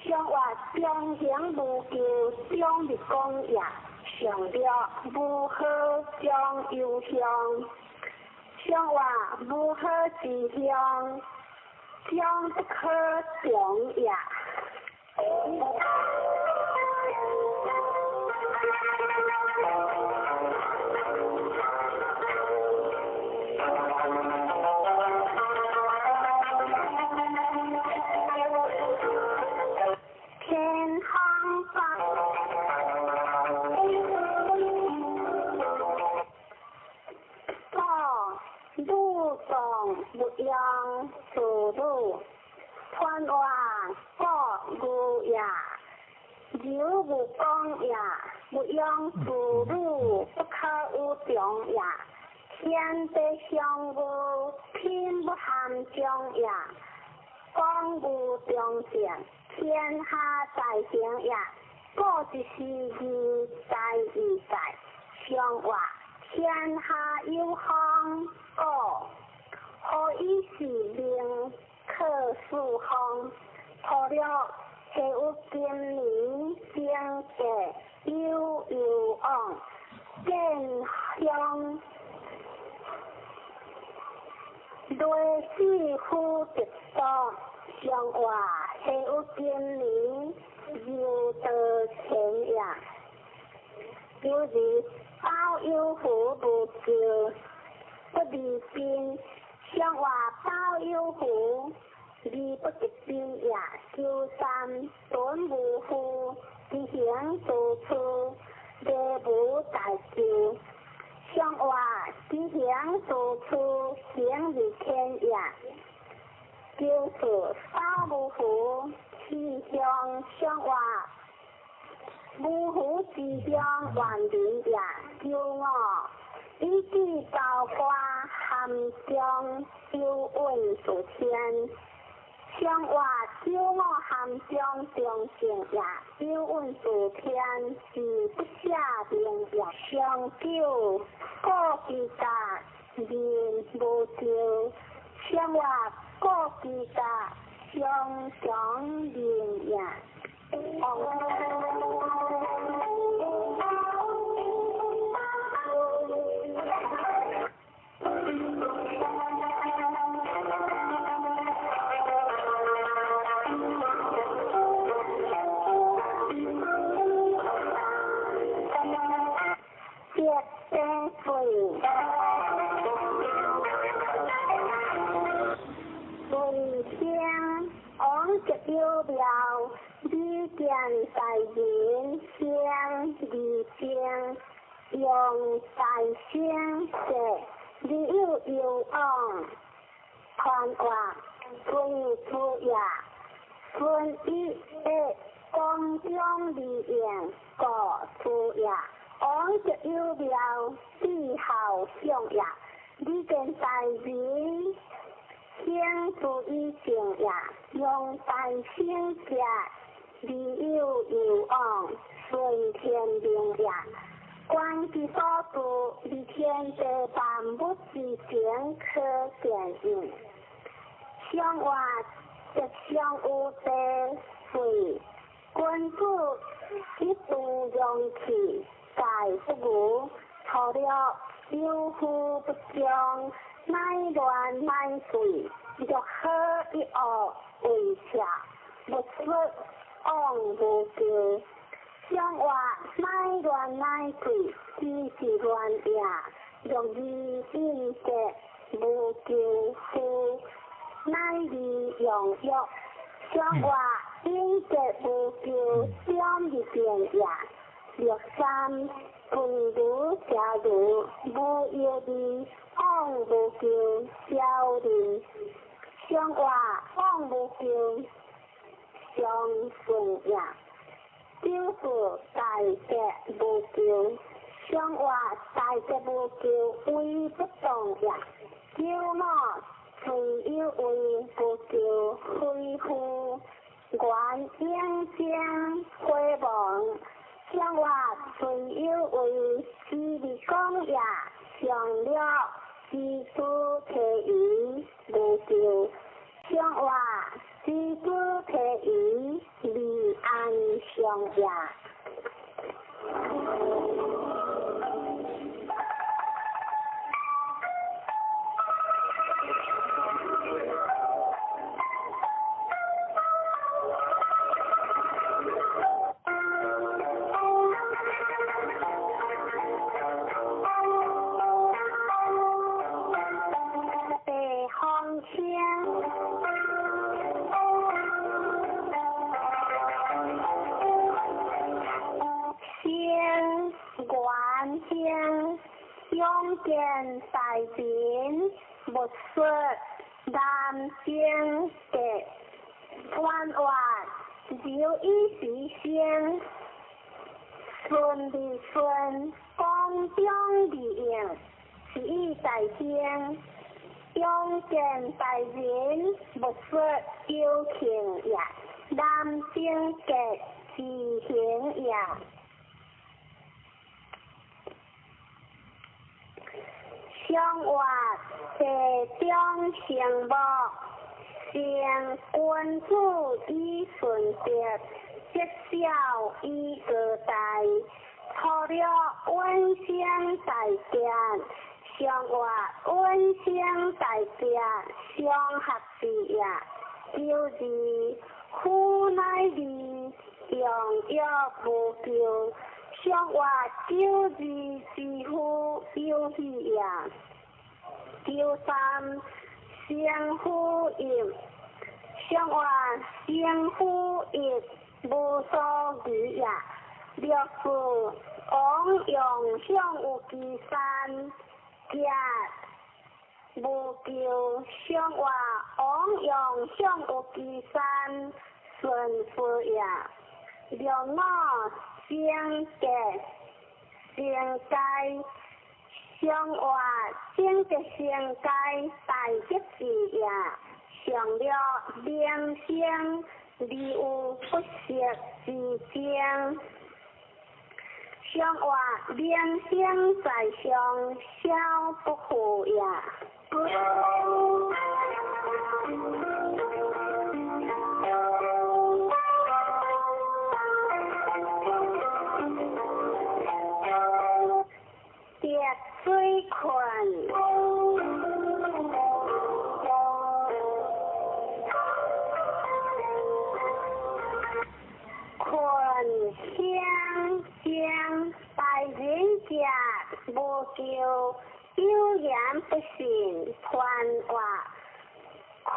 上话中行无求，将日公也。上了无好将忧伤。上话无好之乡，将不可中也。不样速度，传话各无也，有不讲也，不样速度，不可有中也，天地相无，天不含中也，讲无中正，天下在行也，各一时义在义在，上话天下有方各。何以是令可数方？涂了下有今年经济悠悠往，见乡类似乎直到上话下有今年又得前呀，有时包有福不久，不离边上话包有福。你不直边也就三短无夫，只行做出也无大救。上话只行做出行日天也，就是包无夫，气象上话无夫之将万里也就我。一句高花含江就问主天。上话少我含江中性也，少问主天是不下名也。上九各其家面无救，上话各其家相长名也。有了你见在人相离相用在相识，你有往看话最主也，顺一的光中利用个主也，往就有了你好相也，你见在人。相处以前也，用单心者，理有往，顺天命也。观其所住，离天地万物之间可见应。相话则相有地水，君主一度用气，在不无，除了有福不将。乃乱乃水，若可一恶为下，不出往无救。相话乃乱乃水，只是乱也，若以应者无救夫，乃利用欲。相话应者无救，相以变也。若三kun如假如无有的。往无救，小人相话往无救，相顺也。就是大者无救，相话大者无救，为不动也。有我虽有为不救，非乎原应将回望。相话虽有为，是你讲也，上了。知足体语无救，相话知足体语离安相也。用见大便不说南京的弯弯有一时先顺的顺光中的应是一在天用见大便不说有情也南京的自行也相话在中相报，先君主以顺德，节孝以各代，除了温馨大典，上外温馨大典上合适也，就是苦乃利，用药无救，上外救治之乎有喜也。第三，相呼应，上外相呼应无所余也。六字往用上有其三，皆无救，上外往用上有其三，顺序也。六五相结，相解。上外整个相解大吉字也，上了良相，理有不识之争。上外良相在上，小不好也。跌水困，困香香，大人家无救，有言不信传话，困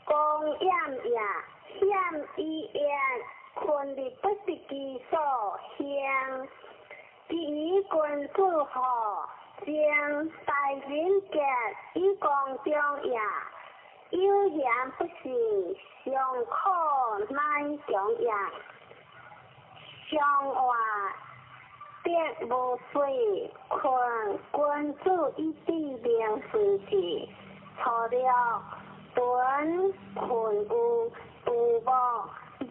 公厌也，险以言，困的不是其所向。第一君主好，将大人格以光中也，有言不信，上可乃中也。上话别无水，困君主以地名随之，除了顿困有杜某，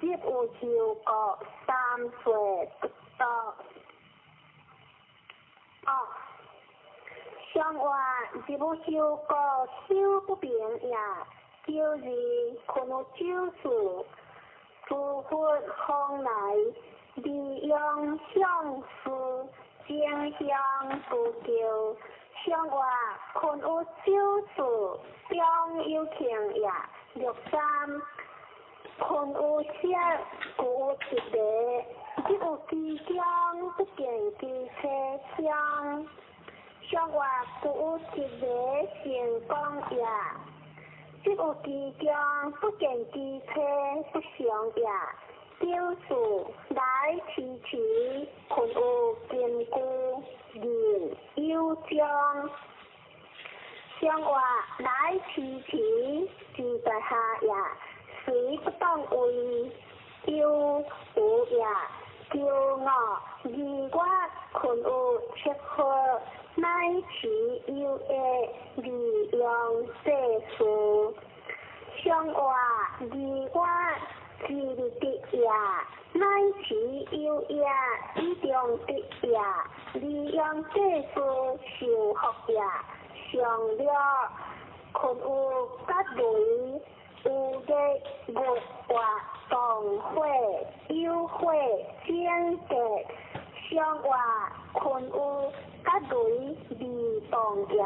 亦有超过3岁不到。上外是无修过修不平也，就是困有酒事，疏忽风来，利用相思，争相不救。上外困有酒事，中有情也。六三困有色，故有一个，亦有其中不见其车厢。上外故有一个成功也，即有其中不见其车不祥也。表示来迟迟，困有坚固，人有将。上外来迟迟，住在下也，谁不当为有无也。骄傲而我困有切合，乃其有的利用世事。上外而我自利的也，乃其有也以中的也，利用世事受福也。上了困有甲雷，有的月华同会有会相结，上外困有甲雷离同也，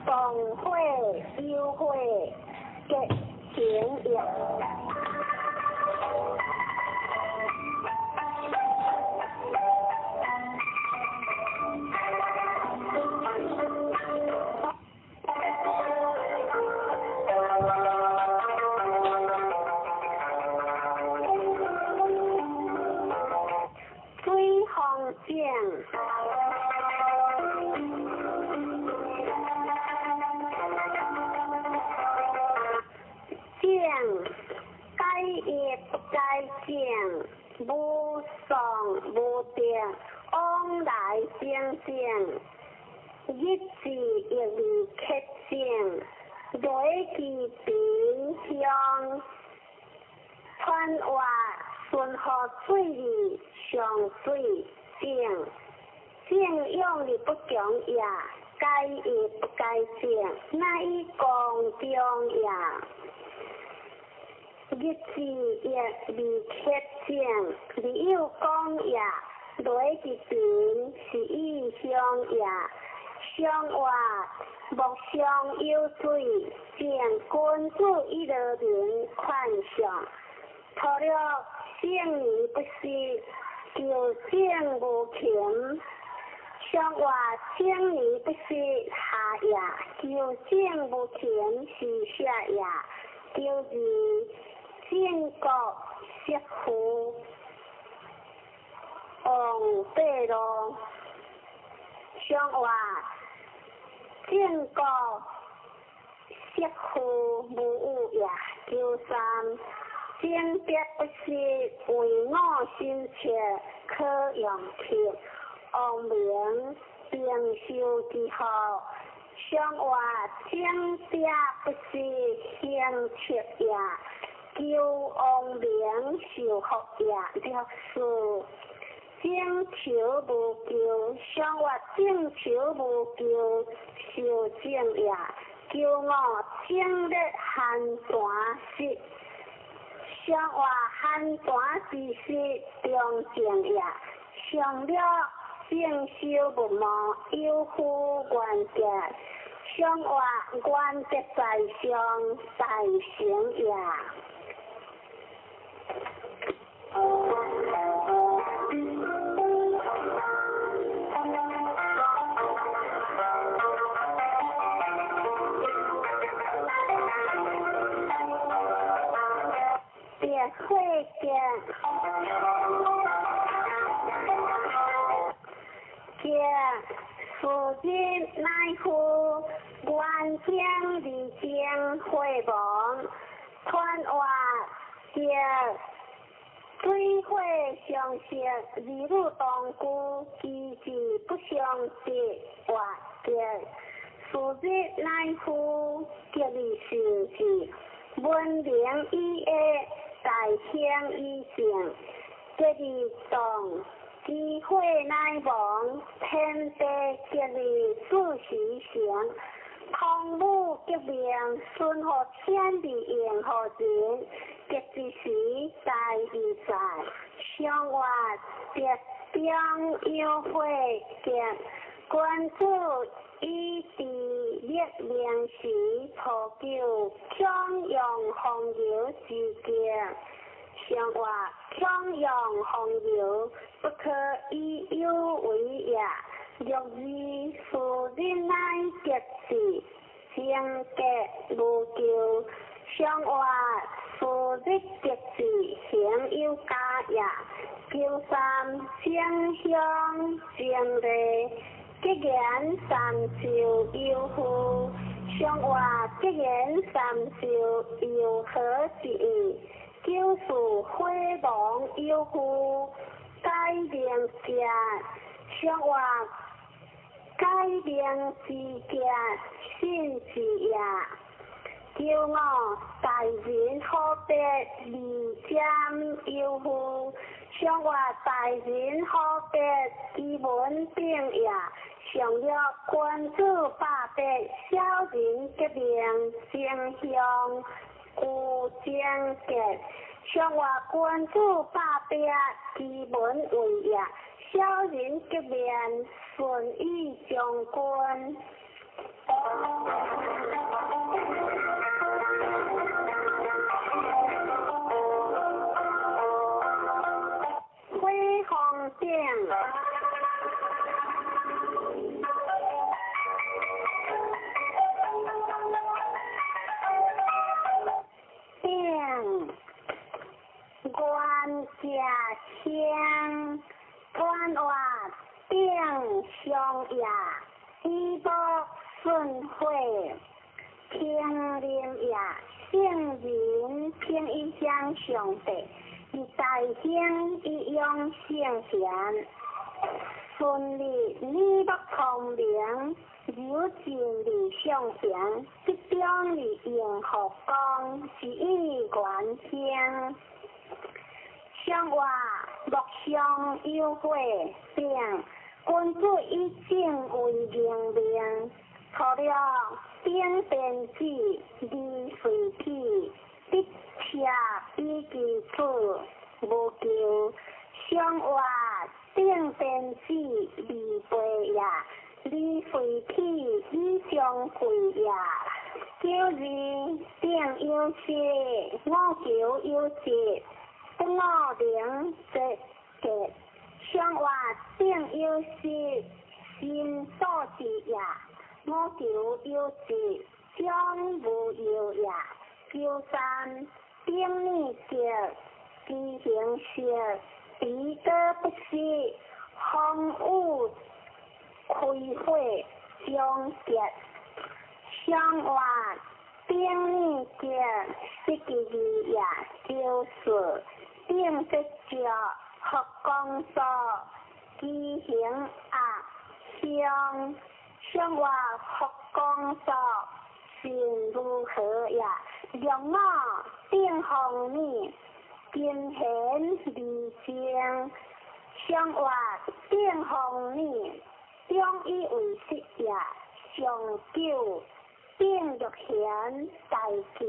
同会有会结成也。该业不该讲，无上无定，往来相正，一字一字克正，累其平向，传话顺河水上水正，正用力不强也，该义不该正，乃以公中也。日子亦未确正，未有公也。雷之平是以相也。相话木相有水，见君子以乐民款上。除了圣而不是，就正无情。相话正而不是下也，就正无情是下也。就是建国设府，王八路。相话建国设府无有也。就三正别不是为我心切，可用铁。王明并修之后，相话正别不是兴切也。叫王明受福也。了事正求无求，相话正求无求受正也。叫我正烈寒寒时，相话寒寒之时中正也。上了正修不忘，有负原则，相话原则在上，大成也。别会见。夫人乃夫，愿将离间会亡，传话皆水会相识，日如同居，其志不相识，话结。夫人乃夫，结离是事，文明以爱，大兴以静，结离动。机会乃亡，天地结离自时成。同母结命，顺何天地应何人？结之时，大义在。相话别表有会见，君子以地列名时，破旧强用红油之见。相话强用红油，不可以有为也。若是夫人乃结事，相结无咎。相话夫人结事，行有家也。叫三相向相类，结言三寿有夫。相话结言三寿有何之意？就是辉煌有夫，改名家。相话改名之家，信之也。叫我大人可别离间有夫，相话大人可别以文定也。上了君子百百，小人结命正向。故正结，相话君子百百，其文为也。小人结命，顺意将军。辉煌定。官家乡，官话定相也，衣钵顺会，听令也，圣人偏一相相对，以大兴以用圣贤，顺利礼不通明，有尽理相平，即将理应何光，是以元兴。相话木相有会，并君主以正为明明，除了顶边子离随体，必车比其次，无求相活顶边子离背也，离随体以相贵也。九字定有事，我求有节，不我零节节。相活定有事，心所之也。我求有节，将无有也。九三定你节，其形式，彼得不是，风雨开花将结。相活定你节，是其字也，就是定得着。学工作，其形相活学工作，是如何也？让我定方你，今显离正，相活定方你，终以为实也。长久定欲显大家，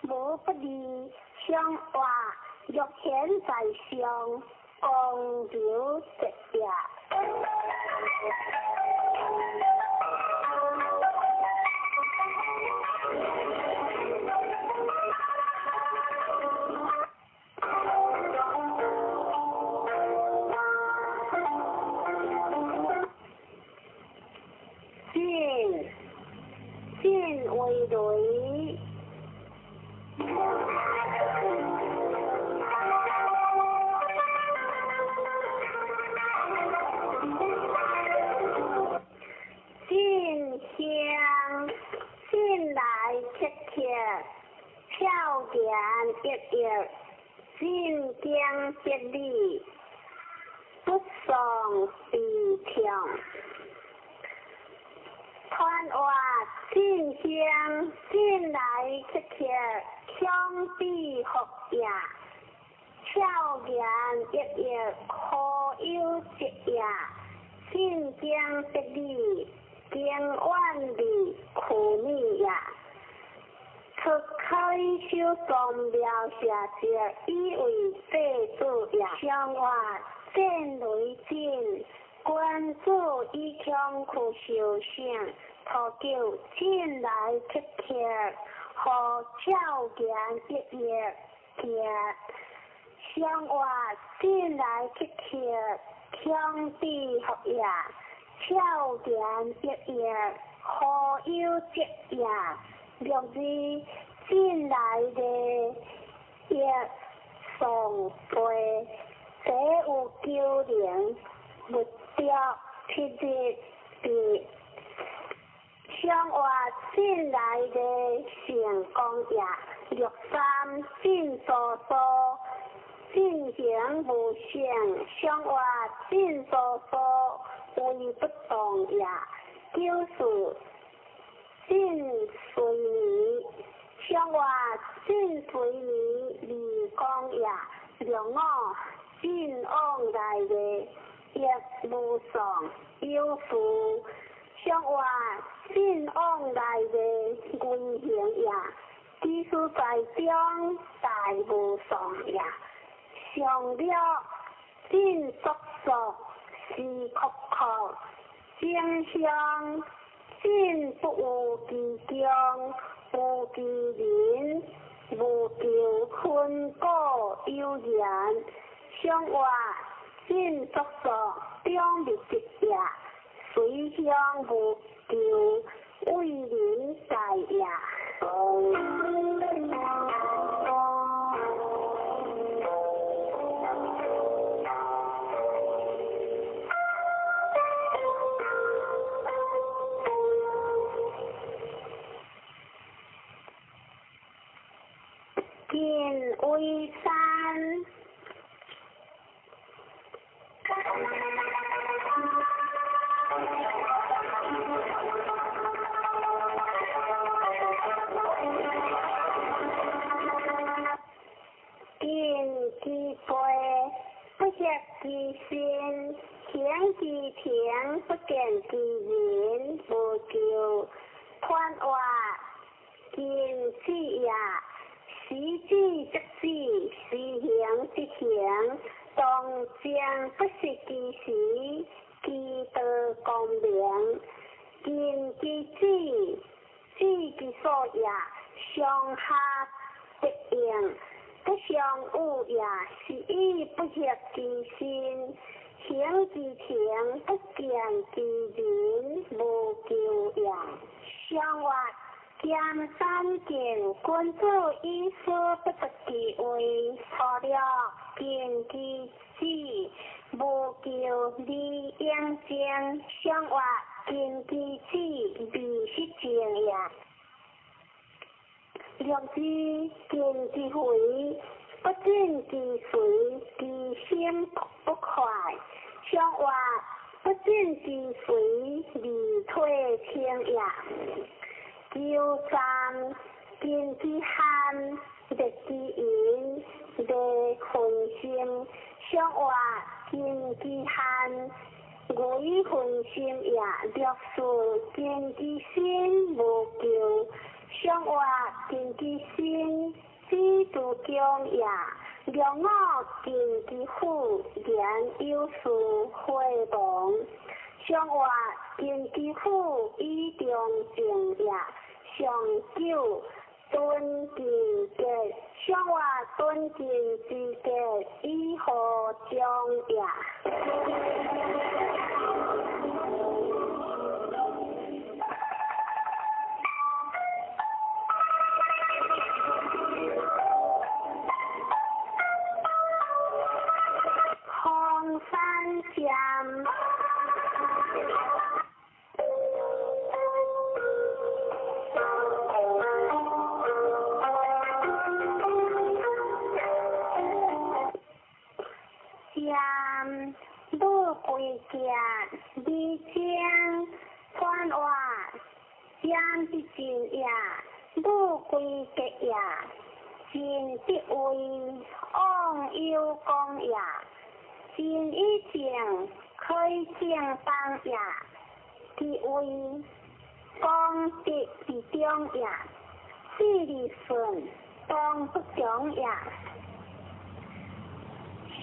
无不利，相活欲显在上。公牛直也。进为雷。进来切切，跳点一一，进江接力，不上比强。看话进香，进来切切，枪毙服也。跳点一一，可有节也。进江接力。经万里苦逆也，出开手动描写者，以为废主也。相话见雷震，关注以强苦受性，托救进来切切，和照见一夜见。相话进来切切，枪毙服也。跳点一夜，何有节也？六字进来的一送背，这有九零，不掉七日的。相话进来的成功也，六三进所说，进行无限，相话进所说。为不动也，就是进随你，相话进随你离光也，让我进往来的一路上有福，相话进往来的危险也，即使在中大路上也，上了进速速。是酷酷，正向进不有其中，有其人，无求困果悠然，相话进速速，中立直也，随向无求，为人在也。见为山，见其背，不识其心，行其田不見其人，無求傳話見此也。時至則至，時行則行，當將不是其時，其德光明。見其志，知其所也，上下適應。不相惡也，是以不合其心。行其田，不見其人，無求也。相或見山見，君子以說不得其位。錯了見其志，無求利應正。相或見其志，必是正也。若知見其回，不見其隨，其心不快。相或不見其隨，離退清也。九三見其罕，別其隱，離分心。相或見其罕，違分心也。若是見其心，無求。相或見其心，知足強也。若我見其父，言有事會亡。相或見其父，以中正也。上九敦敬節，相或敦敬之節，以何將也。山間，山不歸家，離江傳話，山之盡也，不歸家也，盡必為往有功也。見以正，開正當也，其為功德之中也，是離順，當不中也。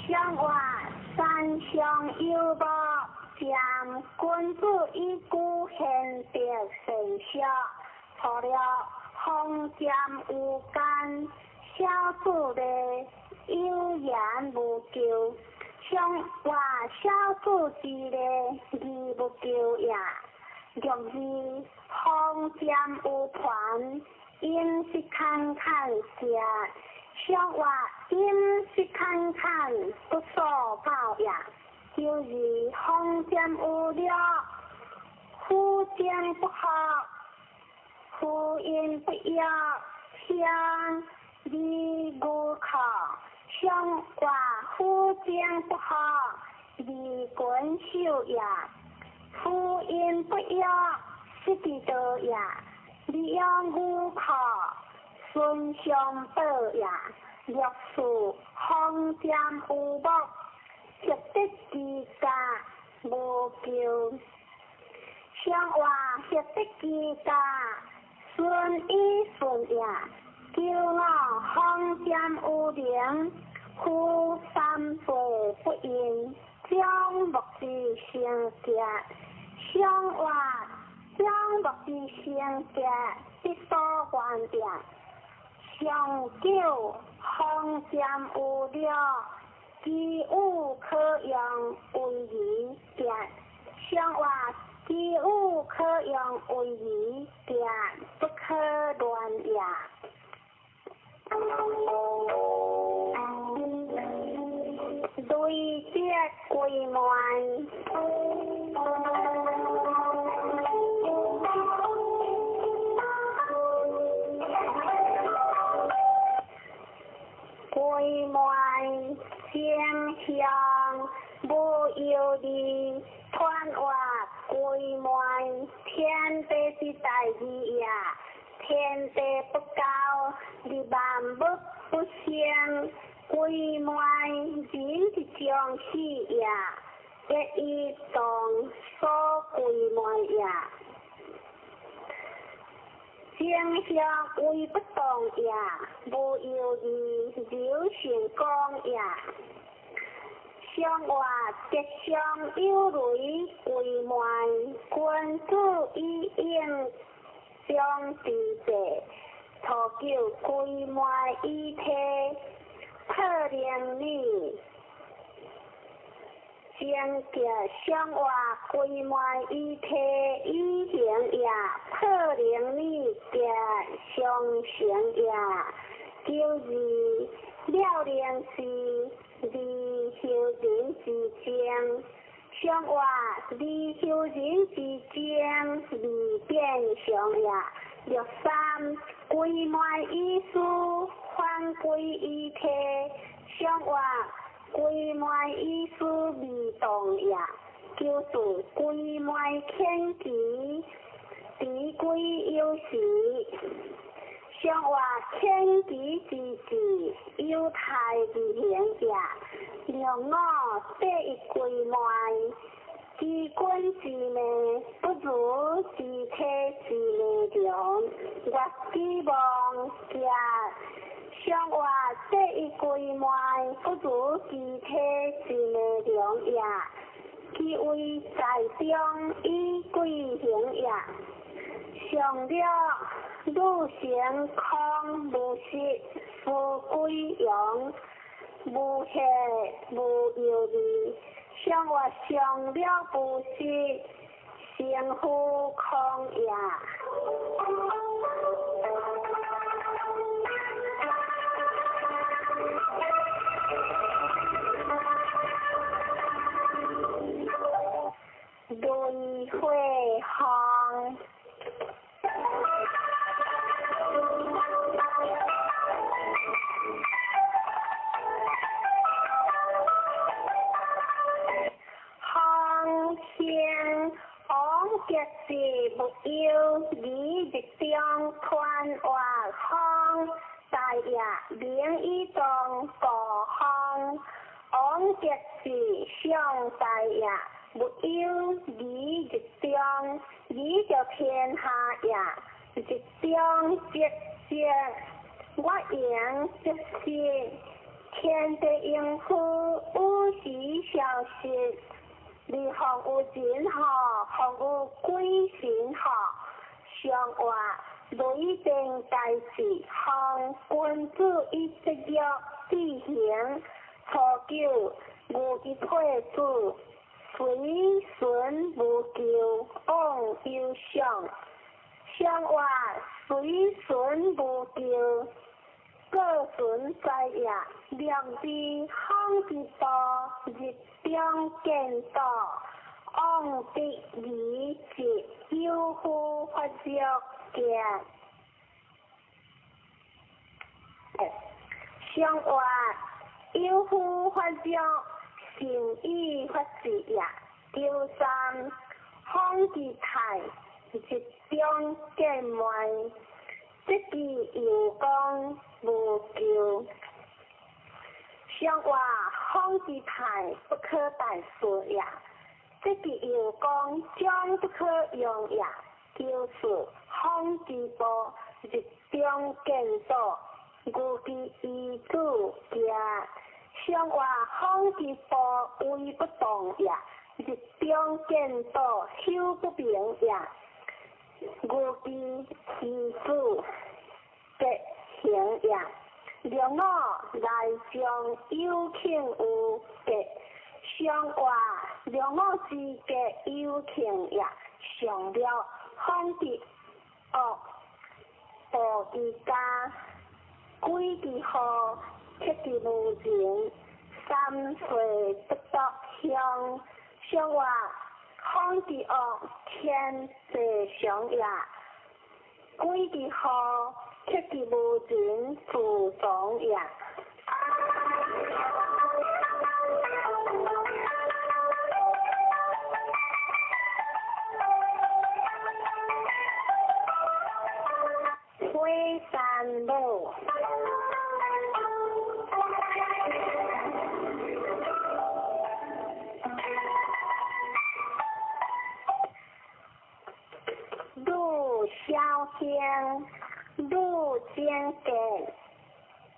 相或山上有寶，將君子以故顯德成效。錯了封占無干，小子的有言無求。相或小子之類，義不求也。若是封占有團，應是侃侃食。相或應是侃侃，不所報也。就是封占有了，夫將不好，夫因不要，相離無考。相或夫將不好，離君秀也。夫因不要，是其德也。離養無考，順相報也。若是封占有目，值得其家，無求。相或值得其家，順以順也。叫我封占有靈，夫三歲不應，將目之相隔。相或將目之相隔，必所還也。上九封占有了，其物可用為宜見。相或其物可用為宜見，不可亂也。對節歸門，歸門相向，無有理，傳話歸門，天地之大義也。天地不高，離萬物不相，歸門人之將死也。一一动所归昧也。正向为不动也，无有义有成功也。相话吉祥有雷归昧，君子以应将地者，徒求归昧以体，可令你。正格相话归昧以体以行也，可令你格相成也。叫字了令是离修人之间，相话离修人之间离变相也。3归昧以事，反归以体，相话。归昧以事未动也，就是归昧欠期，敌归有时。相话欠期之时，有态之行也。两我第一归昧，知君之命，不如知体之命量。我希望家。相话第一归昧，不如知体之命量也。其为在中以归行也。上了女成空无实，富归阳，无邪无有理。相话上了不实，成富空也。轮回行，行前往吉时目有理直中团话行，大也名以动过行，往吉时相大也。没有理直中，理就天下也。直中直接，我言直是天地应付，有时消失。你行有人好，行有鬼神好。相话雷电大事，行君子以职业之行，初九无一配子。随顺无求，往有想。相话随顺无求，各顺在也。良知行之道，日中见道。往的理解，有夫发作见。相话有夫发作。成意发事也。3方之态，日中见昧，即是有功无求。相话方之态，不可大事也。即是有功将不可用也。就是方之道，日中见道，故其依主家。相话方之道为不动也，日中见道修不明也。故其依主德行也。两我来将有情有德，相话两我之格有情也。上了方之恶，报之家，归之好。切之无情，3岁不得香。相话方之恶，天地常也。归之好，切之无情，自常也。灰山路。愈精简，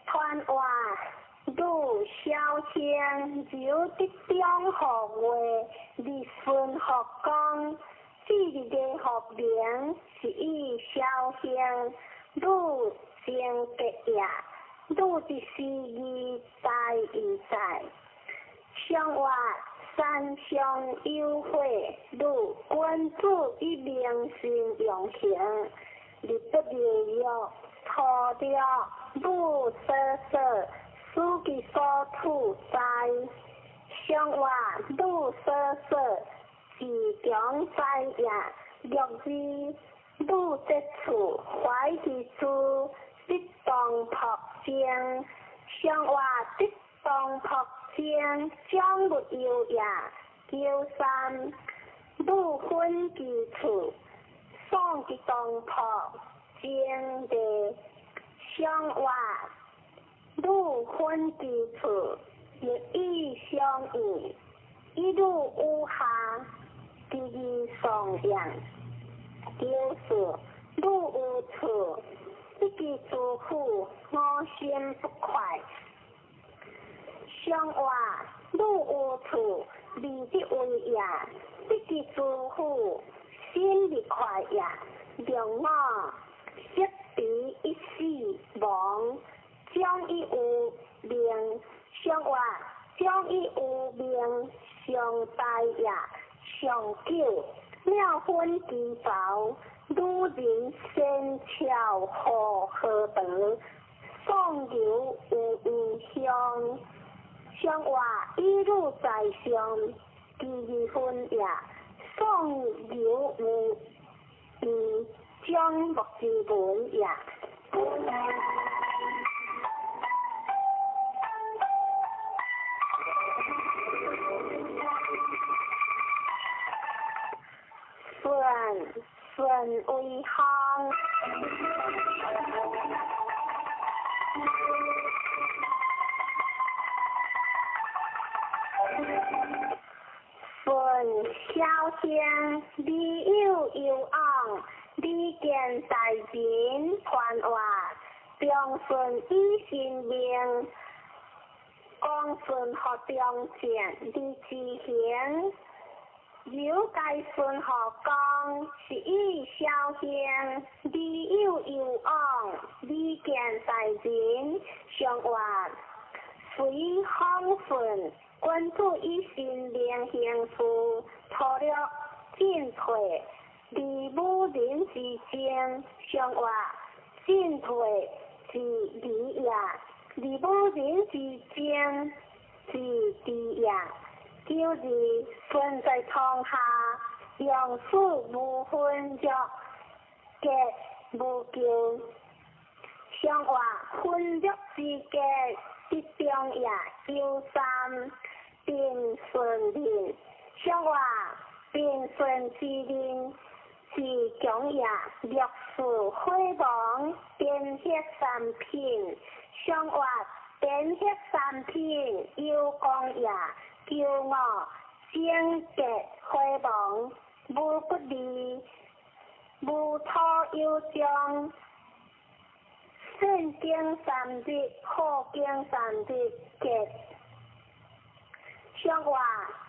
传话愈小声，有的中学话，日顺学讲，这日的学名是以小声，愈精简呀，愈的诗意在意在，生活山上有火，愈君子以明心用情，日不日月土着愈瑟瑟，书记所处在，生活愈瑟瑟，自强在也，若字愈接触，怀其书，必当朴正，生活必当朴正，将不优也，叫三，愈分其处，爽其当朴正的，生活愈分其处，亦以相异，一律有下，第二上扬，就是愈有处，一己诸苦，我心不快。生活愈有处，离的为也，一己诸苦，心不快也，让我识彼一死亡，将以有命，生活将以有命，上大也，上久，了分其薄，女人先巧好得，爽柔有异香。生活一路在上，第二分也，爽柔有异，将目之文也。顺为行，顺小声，理有有昂，理见大人传话，中顺以心命，讲顺学中见，理之行。有该顺学讲，是以小声，理有有昂，理见大人，相话随风顺，君子以心灵行事，错了进退，理无人之间，相话进退是理也，理无人之间是理也。就是顺在窗下，用事无分作，结无咎。相话分作之结，必中也有三，并顺令。相话并顺之令，是强也略事毁亡，编写三品。相话编写三品，有功也。叫我精结辉煌，无不利，无托有将，善经三日，好经三日结。相话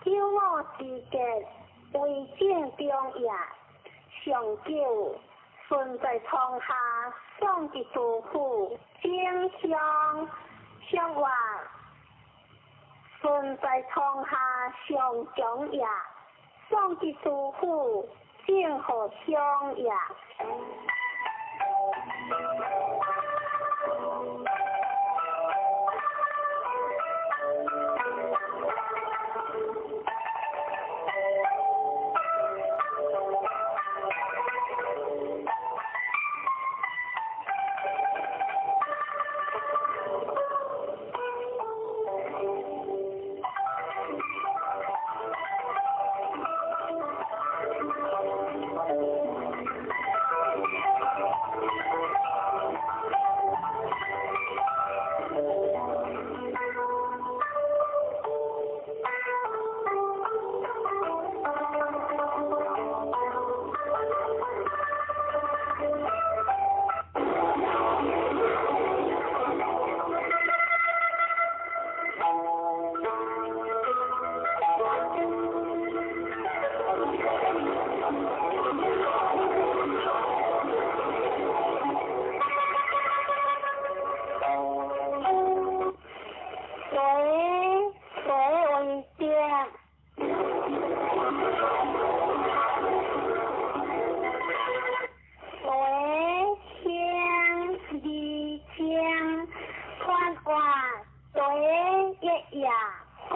叫我之结，为正中也，上久顺在窗下，爽之诸苦，正香。相话顺在窗下上强也，爽之诸苦，正好香也。水为定，水清地清，穿花水一夜，光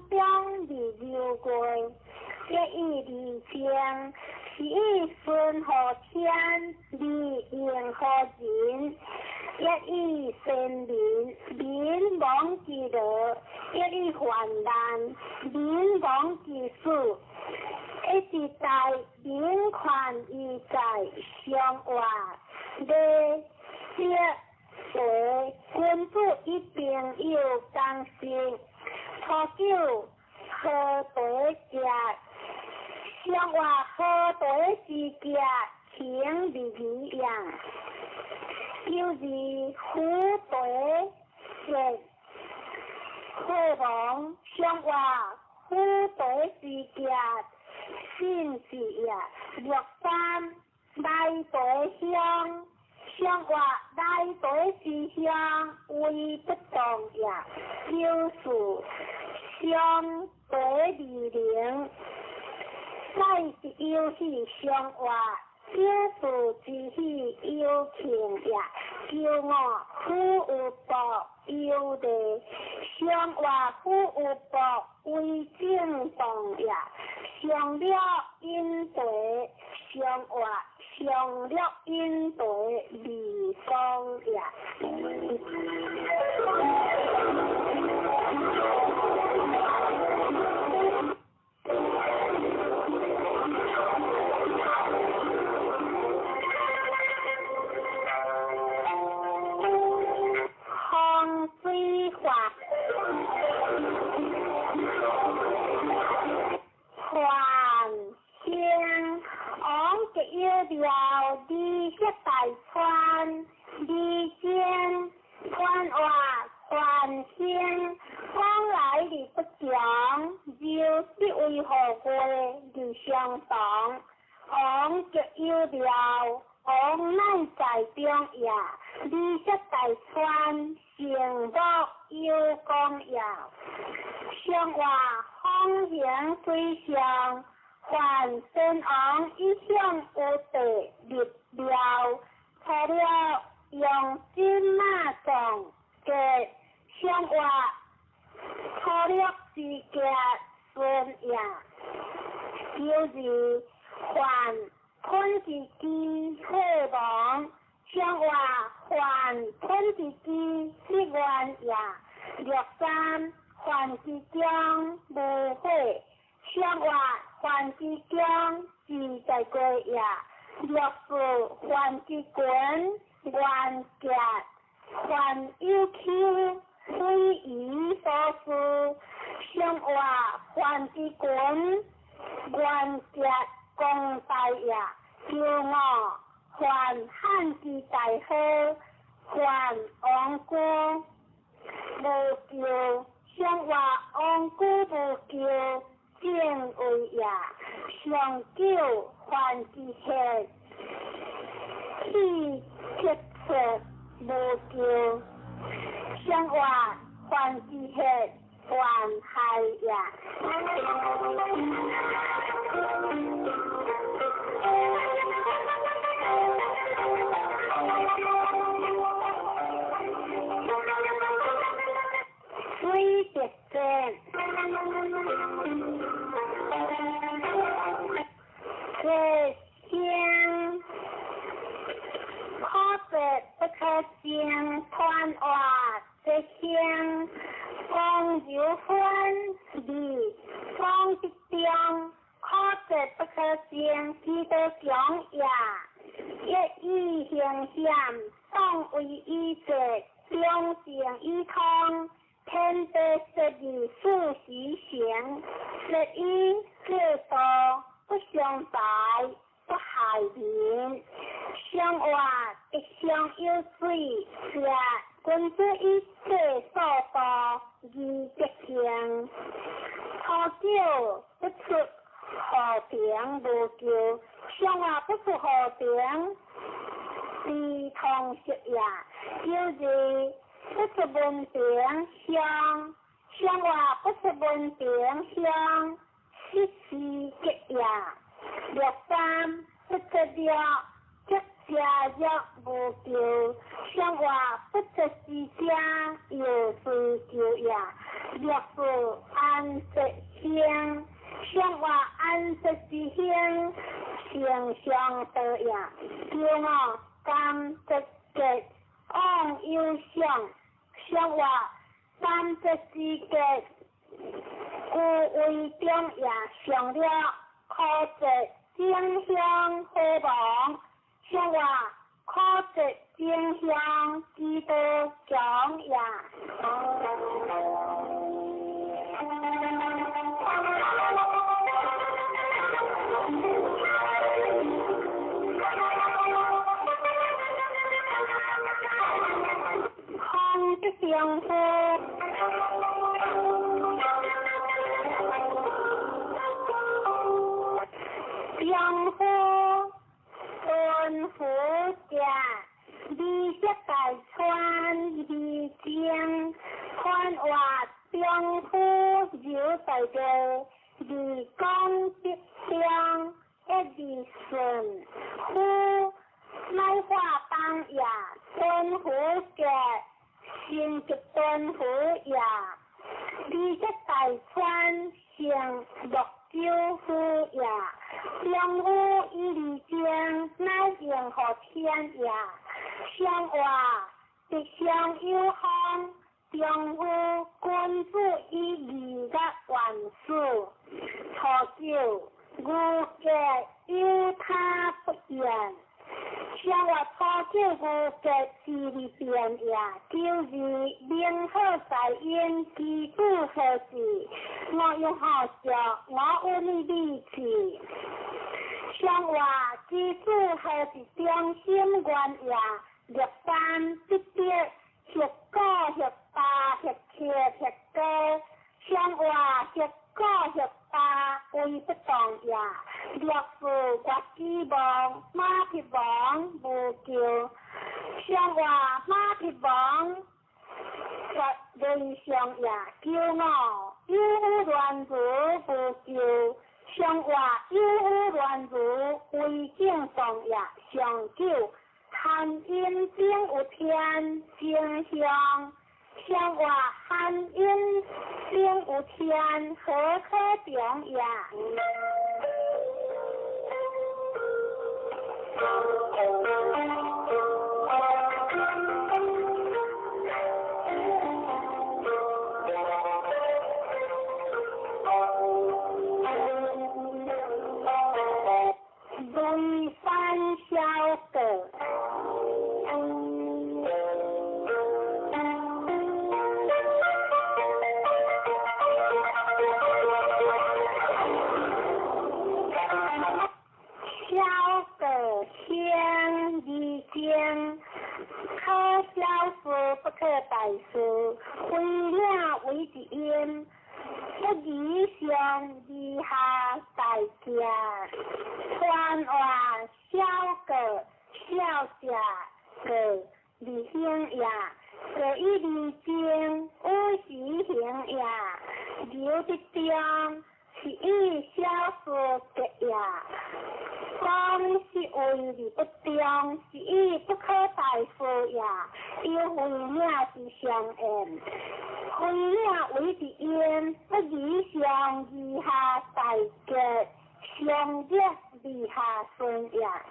中日流过，一意离情。是以顺和天，利应和人；一以善民，民亡其乐；一以患难，民亡其事。一时代民权于在相活，礼节水，君子一并有刚性。初九喝茶节。相活好对之家，情理一样。有时虎对节，好王相活虎对之家，心是也。若三大对相，相活大对之相，为不动也。有时相对离灵。在是游戏相活，小事之喜有情也。骄傲虎有搏有利，相活虎有搏为正当也。上了因对相活，上了因对离光也。水化环境，昂嘅要条地一大川，地间川话环境，往来而不讲，就是为何过而相同。昂嘅要条，昂乃在中也，地一大川。成福有功也，相话方向对象，凡身昂一向有地立了，除了用金马种嘅相话，除了是嘅顺也，就是凡坤之基好王。相话还坤之基必愿也，若三还之将无悔，相话还之将自在过也，若四还之quyền愿结，还有求非以所事，相话还之quyền愿结共大也，骄傲。还汉之大好，还昂孤无救，相话昂孤无救，正为也。上九还之血，气切切无救，相话还之血，还害也。水结晶，这香可得不可见，团话这香光有分离，光一中可得不可见，记得讲也。一意形象，当为一者，两情一通。天地十二数时行，十一各多不相待，不害人。相话一相有水，是君子一切所多，宜节行。初九不出和平无救，相话不出和平，是同食也。就是不出门顶香，香话不出门顶香，失事吉呀。六三不出了，吉家若无救，香话不出是家，又是救呀。六四安息香，香话安息是香，形象得呀。叫我甘得吉。往忧想，想话三只世界，故为中也上了，可值正向何望？想话可值正向基督长也。相夫，相夫夫家，你这大川已经看话相夫有大个，你讲的相一顺，夫乃话当呀，夫家。先极端好呀，你这大川上六招好呀，相互一里将那任何天呀，相话直相有康，相互关注一里的万事，何九我嘅有他不言。像我初叫我嘅智力变呀，就是联合在演基础何时，我用好笑，我有你力气。像我基础何时中心关呀，六三直接学高学大学七学高，像我学高学大为不动呀。六四国基王马匹王无救，像话马匹王实人上也骄傲，有乱如无救，像话有乱如为敬上也上救，汉阴并有天正向，像话汉阴并有天何可中也。对三小个，小个先已经可小事不可大事，为了为己因。不理想以下大家，传话小个小家个理性呀，个一理经无实行呀，有的中是一小事的呀，讲是为理不中，是一不可大事呀，因为了是相应。为了为己因，不理想以下大家，相约以下顺呀。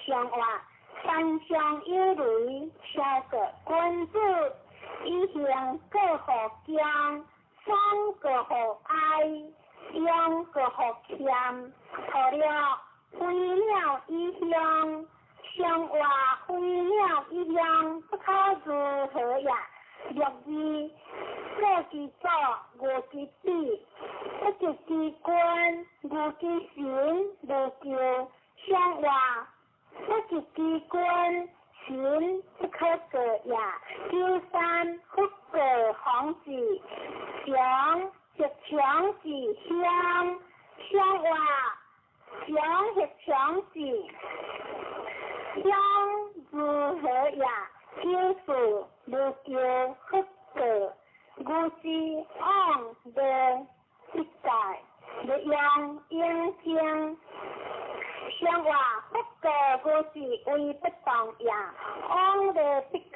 相话三相有雷，小个关注，一向各何将，三个何爱，两个何欠，错了为了一向，相话为了一向，不可如何呀？六字，各之作，我之必，不就机关，我之行，无救，相话，不就机关，行不可得呀。第三，不可行事，强是强是相，相话，强是强是，相如何呀？就是。无叫福过，牛是往的一代，要用眼睛。相话福过牛是为不动也，往的必界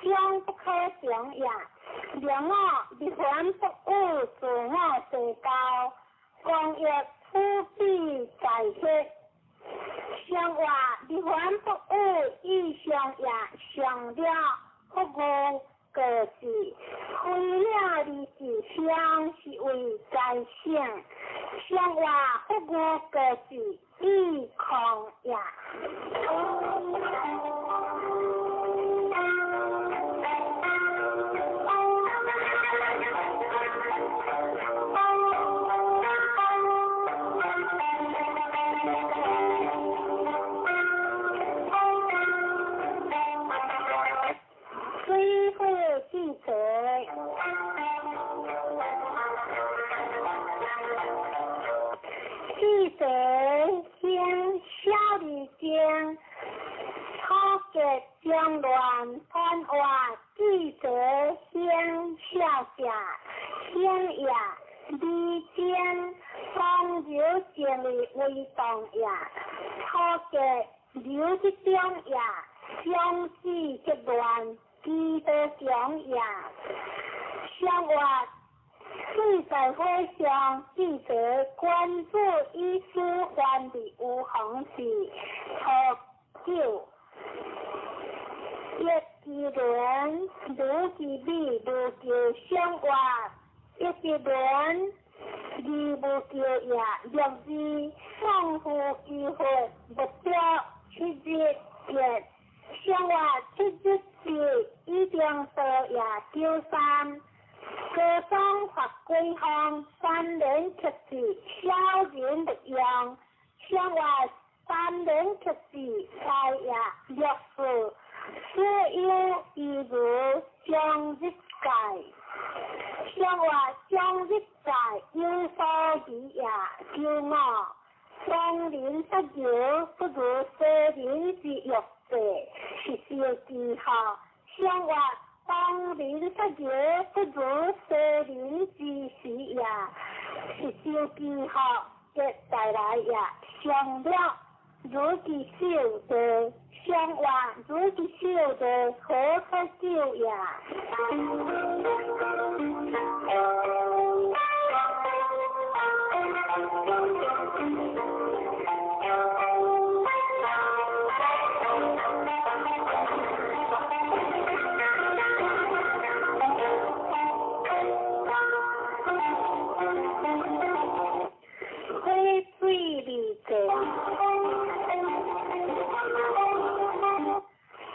将不可想也。良我离凡不有，自我世教，光业夫必在切。相话离凡不有，意相也上了福无过是，亏了利是相是为在性。相话福无过是意空也。虽会记者，记者先小离间，超结将乱攀话，记者先下下，先也离间，方柔建立为动也，超结流之中也，相思结乱。记得讲也，相话对在会上，记者关注医师完的无红是喝酒，一记轮如记比如叫相话，一记轮二无叫也，若是丰富机会目标七日也。相话七日是一定多也丢三，各种法规方3人确实小人的用，相话3人确实在也若是所有一如将日界，相话将日界有所以也丢我，当年不如不如所人之欲。是小记号，相话当年不如不如所人之时也，是小记号，一带来也上了如其小的，相话如其小的可可少也。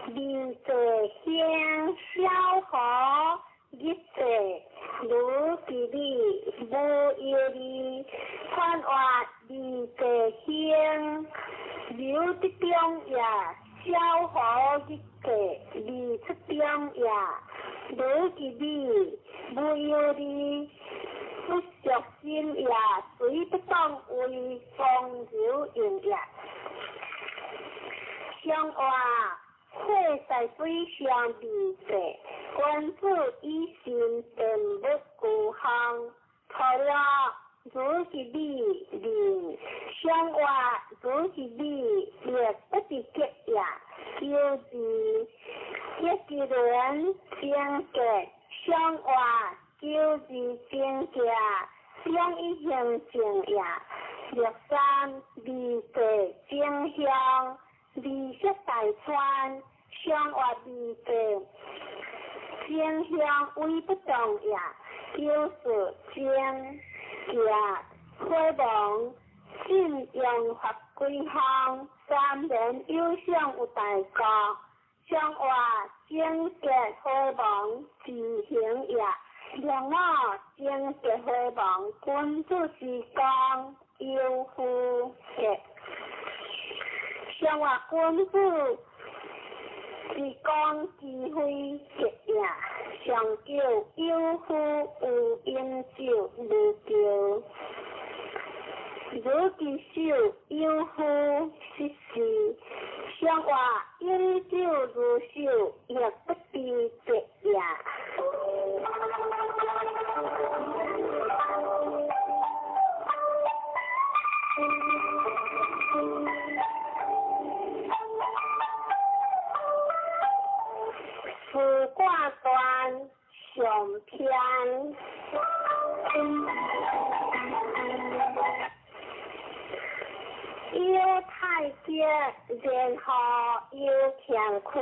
理者先消化一者，如其理无有理，看话理者先流的中也，消化一者理出中也，如其理无有理。不小心也，随不当为风流应也。相话，会在水上比者，关注以心并不孤行，除了如是理理，相话如是理也不是结也，就是一个人相结，相话。就是正价，相一形正也。若三离者正向，离色大川，相话离者正向为不动也。就是正价开放，信用法规项，3人有相有大告，相话正结开放自行也。让我正结回望，君主是讲有夫结，相话君主是讲智慧结也，上叫有夫有应就无叫，如其手有夫失事，相话饮酒如酒，亦不知别也。事挂断上篇，有太极，然后有乾坤，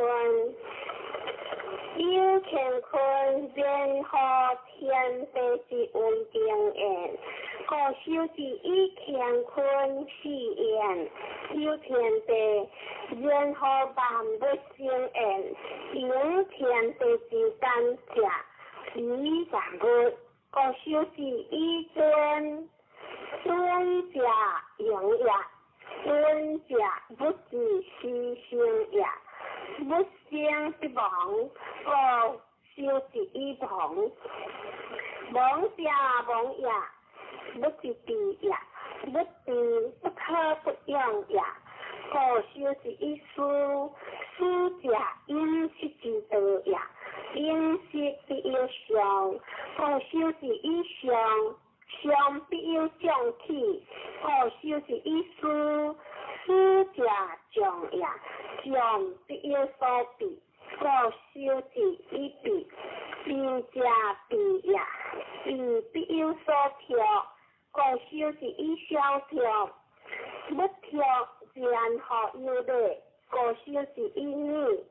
有乾坤，然后天地之为定言。故修之以乾坤是言，有天地，然后万物生言，有天地之间者，以万物。故修之以尊，尊者永也。尊者不自是生也，不生不亡，故修之以亡。亡者亡也，不自必也，不必不可不用也。故修之以书，书者应识之道也，应识必有相。故修之以相，相必有象体。故修之以书，书者象也，象必有所必。故修之以必，必者必也，必必有所调。故修之以相调，不调然后有理。故修之以逆，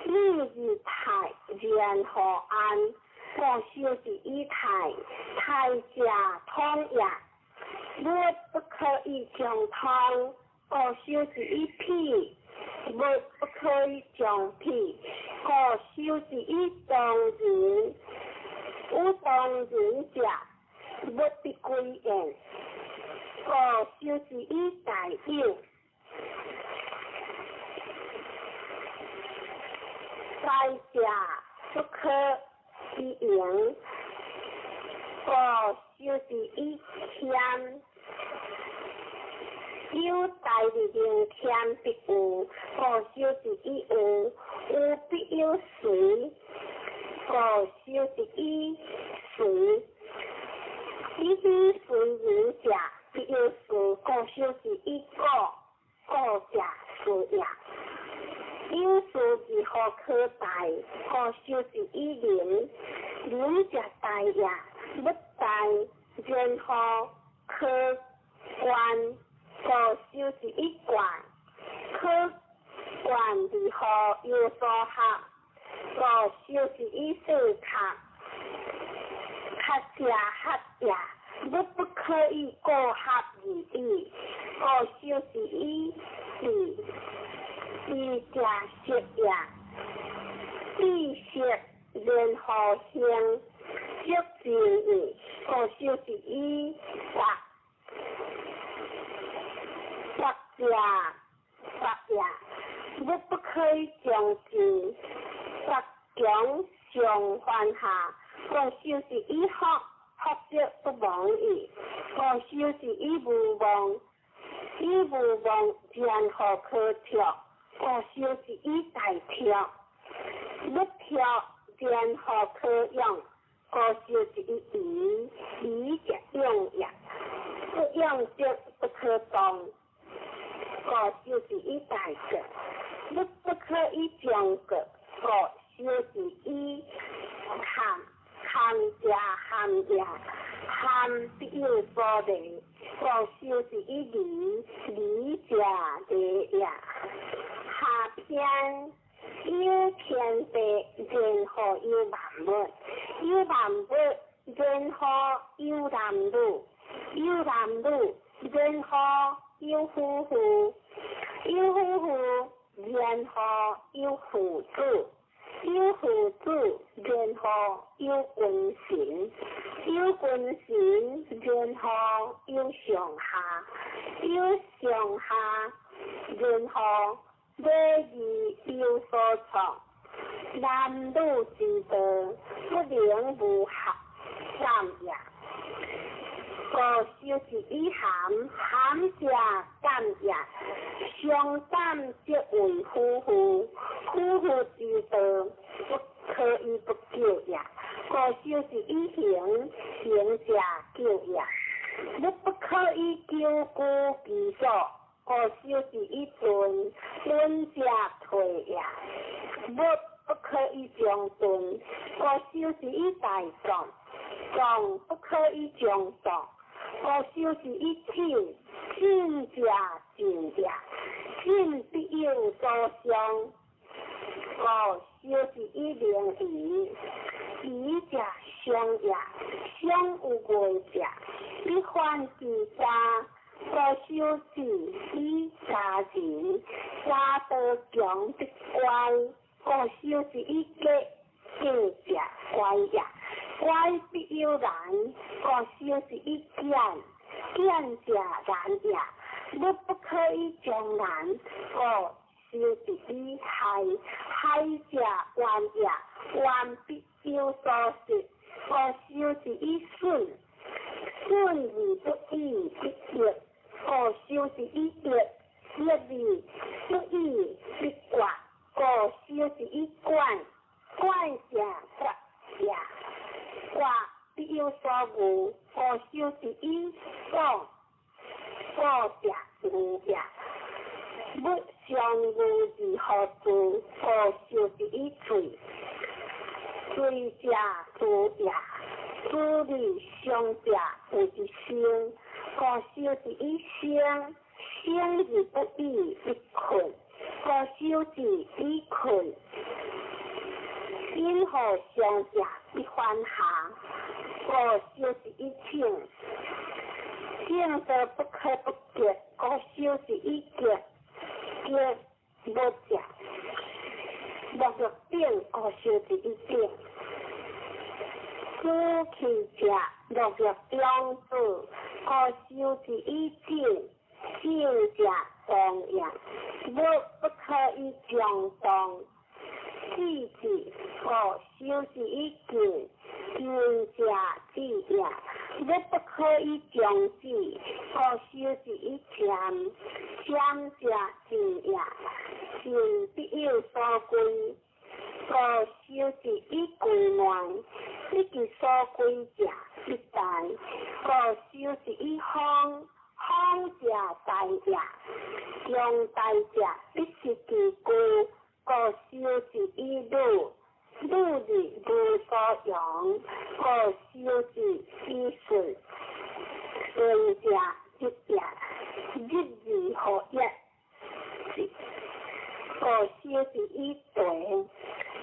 逆之泰然后安。故修之以泰，泰者通也。物不可以相通，故修之以辟，物不可以相辟，故修之以动人。有动人者，物必归言，故修之以大有。大者不可以盈，故修之以谦。有大力量，谦必有，故修之以有，有必有随，故修之以随。以随人者，必有随，故修之以果，果者随也。有随之后可大，故修之以灵，灵者大也。不大，然后可观，故修之以观，可观之后有所合，故修之以所合，合者合也。不可以过合而已，故修之以义，义者识也。义识然后行，识之义，故修之以识，识者识也。不可以将之，识强上犯下，故修之以学，学者不忘矣。故修之以无忘，以无忘然后可调，故修之以大调。不调然后可用，故修之以移，移者用也。不用者不可动，故修之以大格。不可以将格，故修之以含，含者含也。含必有所理，故修之以理，理者理也。下篇。有天地，然后有万物，有万物，然后有男女，有男女，然后有夫妇，有夫妇，然后有父子，有父子，然后有君臣，有君臣，然后有上下，有上下，然后礼仪有所从，男女之道不能无合，三也。故就是以含者甘也，相胆即为夫妇，夫妇之道不可以不救也。故就是以行者救也。你不可以救孤其所，故就是以盾者退也。不可以将盾，故就是以大壮不可以将壮，故就是以亲者敬也。敬必有所伤，故就是以灵仪者伤也。伤有危者，以患之杀，故就是以杀人，杀得强的怪。故就是以假者怪也，怪必有然，故就是以见者然也。你不可以将然，故就是以害者冤也，冤必有所失，故就是以损而不义必益，故就是以益而不义必怪。故就是以管者刮也，刮必有所无，故就是以讲者无也。不相无而何故？故就是以罪者主也。主理伤者为之生，故就是以生而不义必困。故就是以困，因何伤者必犯下，故就是以请得不可不结，故就是以结不者，莫若定，故就是以定。主其者莫若中子，故就是以定者动也。不可以将动，制止，故就是以敬者制也。你不可以将止，故就是以谦者制也。敬必有所归，故就是以归乱，你其所归者必大，故就是以方者大也。用大者必是其故，故就是以女所用，故就是以顺者一也，日何一？故就是以对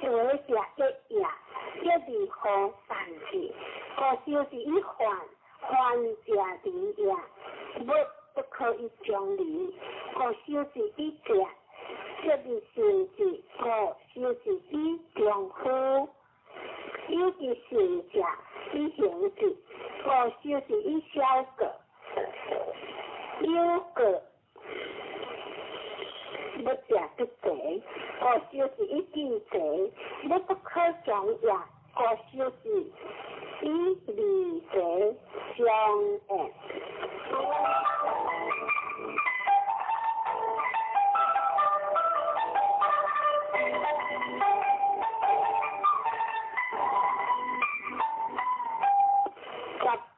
者一也，一何善之？故就是以患者离也，不可以将离，故就是以者性之，故就是以丈夫，有其性者以行之，故就是以小过，有过不者不贼，故就是以地贼，你不可将也，故就是以离贼相应。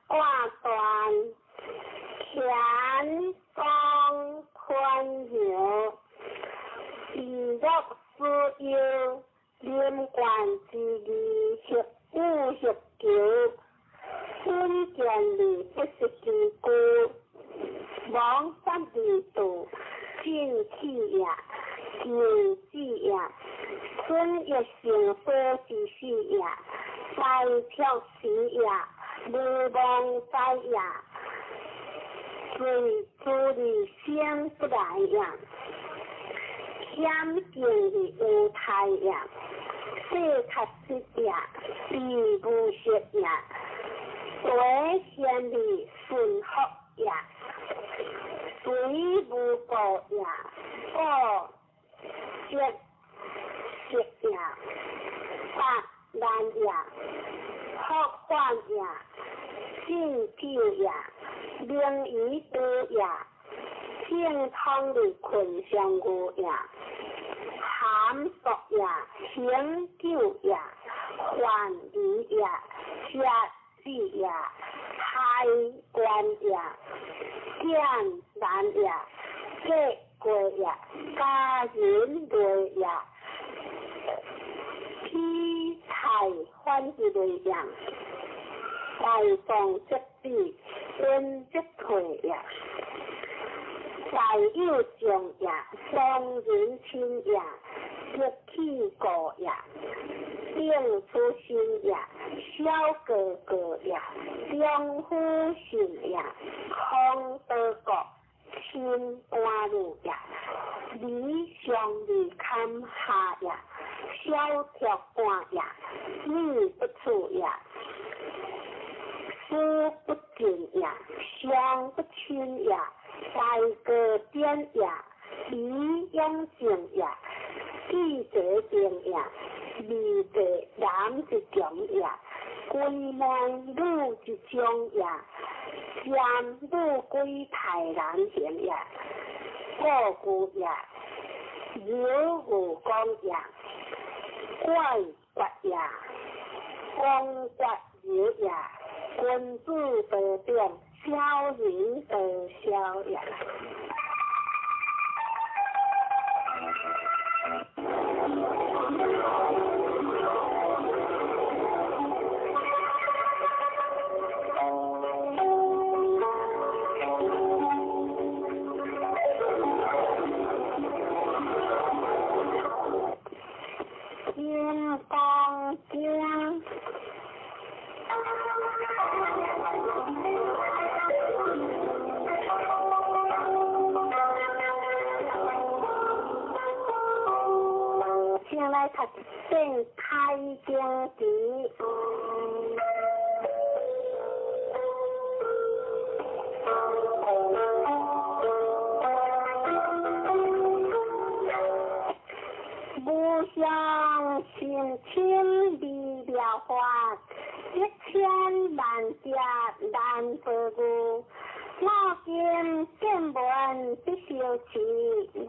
挂断乾光宽柔，以若思忧，连贯之理合五合九，春见理不是其故，往三里度，进气也，进气也，春也行所之事也，在跳时也。无望在也，随主理先不来也，险境的无态也，世确实也，必无实也，为先的顺服也，随无过也，过实也，百难也。好患也，敬救也，灵仪多也，正通的群上古也，含俗也，行久也，幻疑也，邪智也，开关也，见难也，结果也，家人类也，批财欢喜类也，大众之地，温之退也。财有上也，双人亲也，热气过也，并出心也，小哥哥也，中夫信也，空德国，亲官路也，理想理堪下也，小条官也，理不出也，思不尽也，相不亲也。大个点也，理养性也，记者定也，理者男之强也，归门女之中也，男女归泰然行也，过故也，有无光也，怪怪也，光怪有也，君子得定。小人得逍遥。天光江。先来读正开经题。无相心亲离了法，1000万家难得故。我今见闻必修持，愿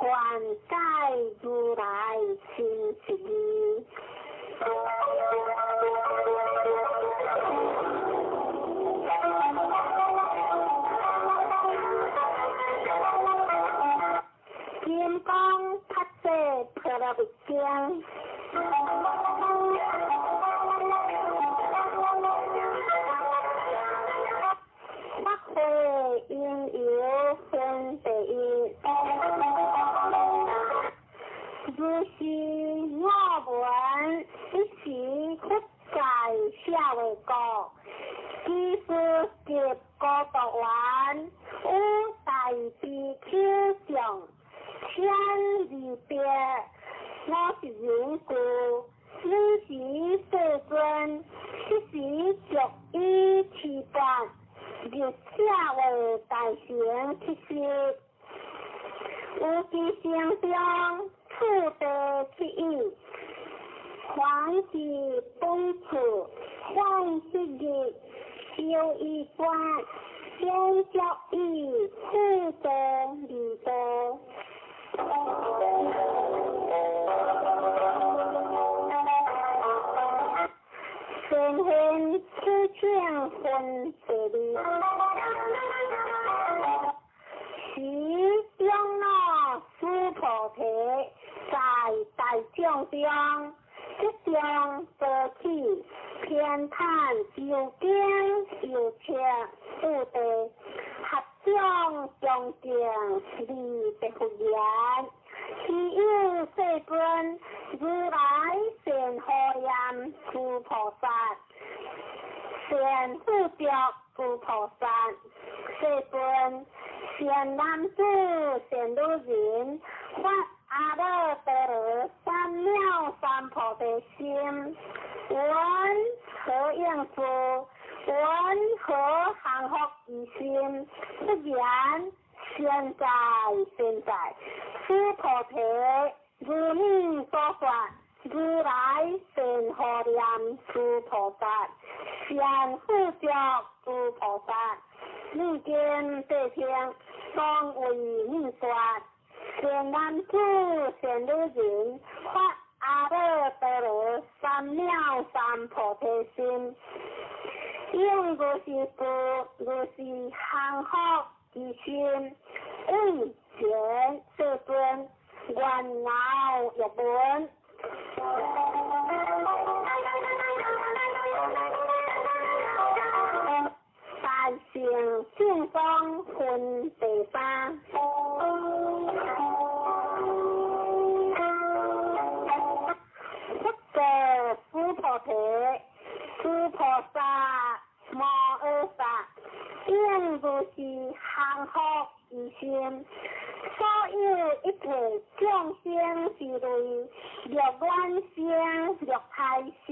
解如来亲实义。金刚拍摄破了不惊。因有分别因，如是我闻一时不在下为国，其实结果读完，有大悲口上，千里别，我是人故，此时世尊，此时逐一持办。日下为大行其事，有其心中处得其意，欢喜本处，欢喜日，修一观，先教义，互得理得。天天此情分别离，时中那诸菩提在大众中，即将得起偏袒有经有情不得合众中正理的福言。其有世尊，如来善荷严诸菩萨，善护着诸菩萨，世尊，善男子善女人，发阿耨多罗三藐三菩提心，闻何应付？闻何降伏其心？不言现在，此菩提如你所说，如来善荷严诸菩萨，善护着诸菩萨，民间地听，当为民说，善男子善女人，发阿耨多罗三藐三菩提心，应如是故，如是幸福之心，为前世尊，愿老日本。大乘正宗分第三，佛菩提，诸菩萨摩诃萨，应如是幸福之心。所有一切众生之类，若愿生，若胎生，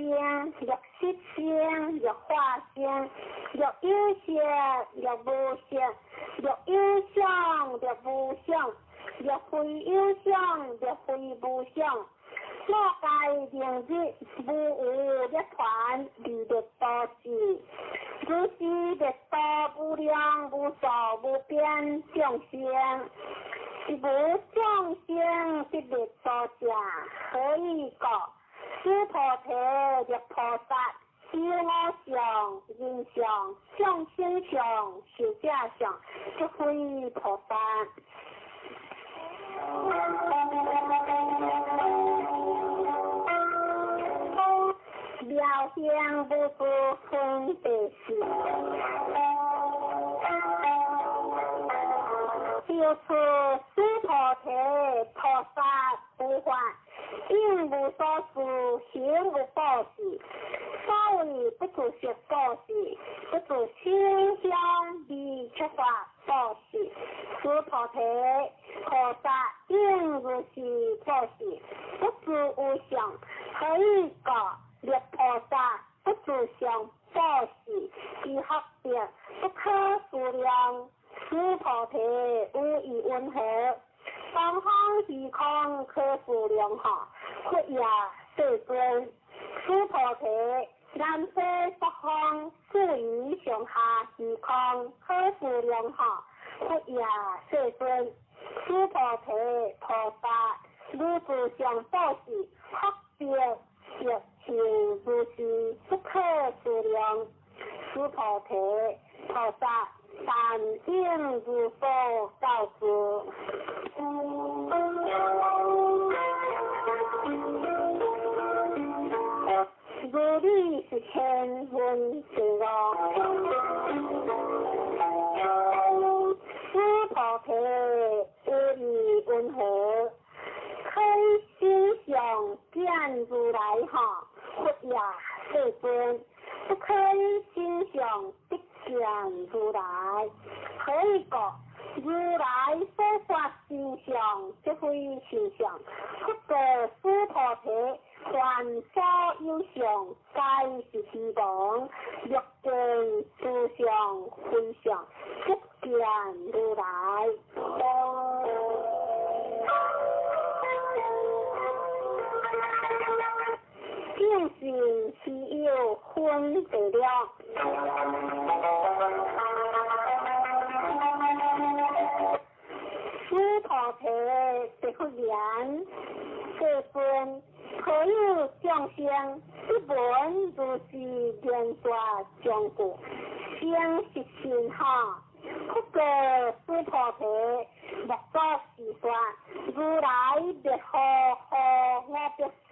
若色生，若化生，若有色，若无色，若有相，若无相，若非有相，若非无相。莫该明日无有涅槃，离灭多时。如是灭多无量无数无边众生，是无众生得灭多者，何以故？诸菩提若菩萨，有我相、人相、众生相、寿者相，即非菩萨。妙香不足分第四，就此诸菩提菩萨不还，应无所事，行无报事，所谓不自食报事，不自清香味出法报事。诸菩提菩萨应如是报事，不自无相，何以故？灭菩萨不自相报事，是合别不可数量。诸菩提无以温和，东方虚空可数量下，佛也世尊。诸菩提南西北方诸于上下虚空可数量下，佛也世尊。诸菩提菩萨如自相报事，合别别情如是，不可数量。诸菩提菩萨但应如所告知。如理是千文之容，诸菩提无以温和，可以心想见如来哈，佛也世尊，不可以心想得见如来，何以故？如来所发心相，即非心相。不过诸菩提凡所有相，皆是虚妄。若见诸相非相，即见如来。见性是有分别了。诸菩提得佛言，世尊，可有众生一闻如是言说讲过，先是心哈。不过诸菩提莫作是说，如来别何我别说，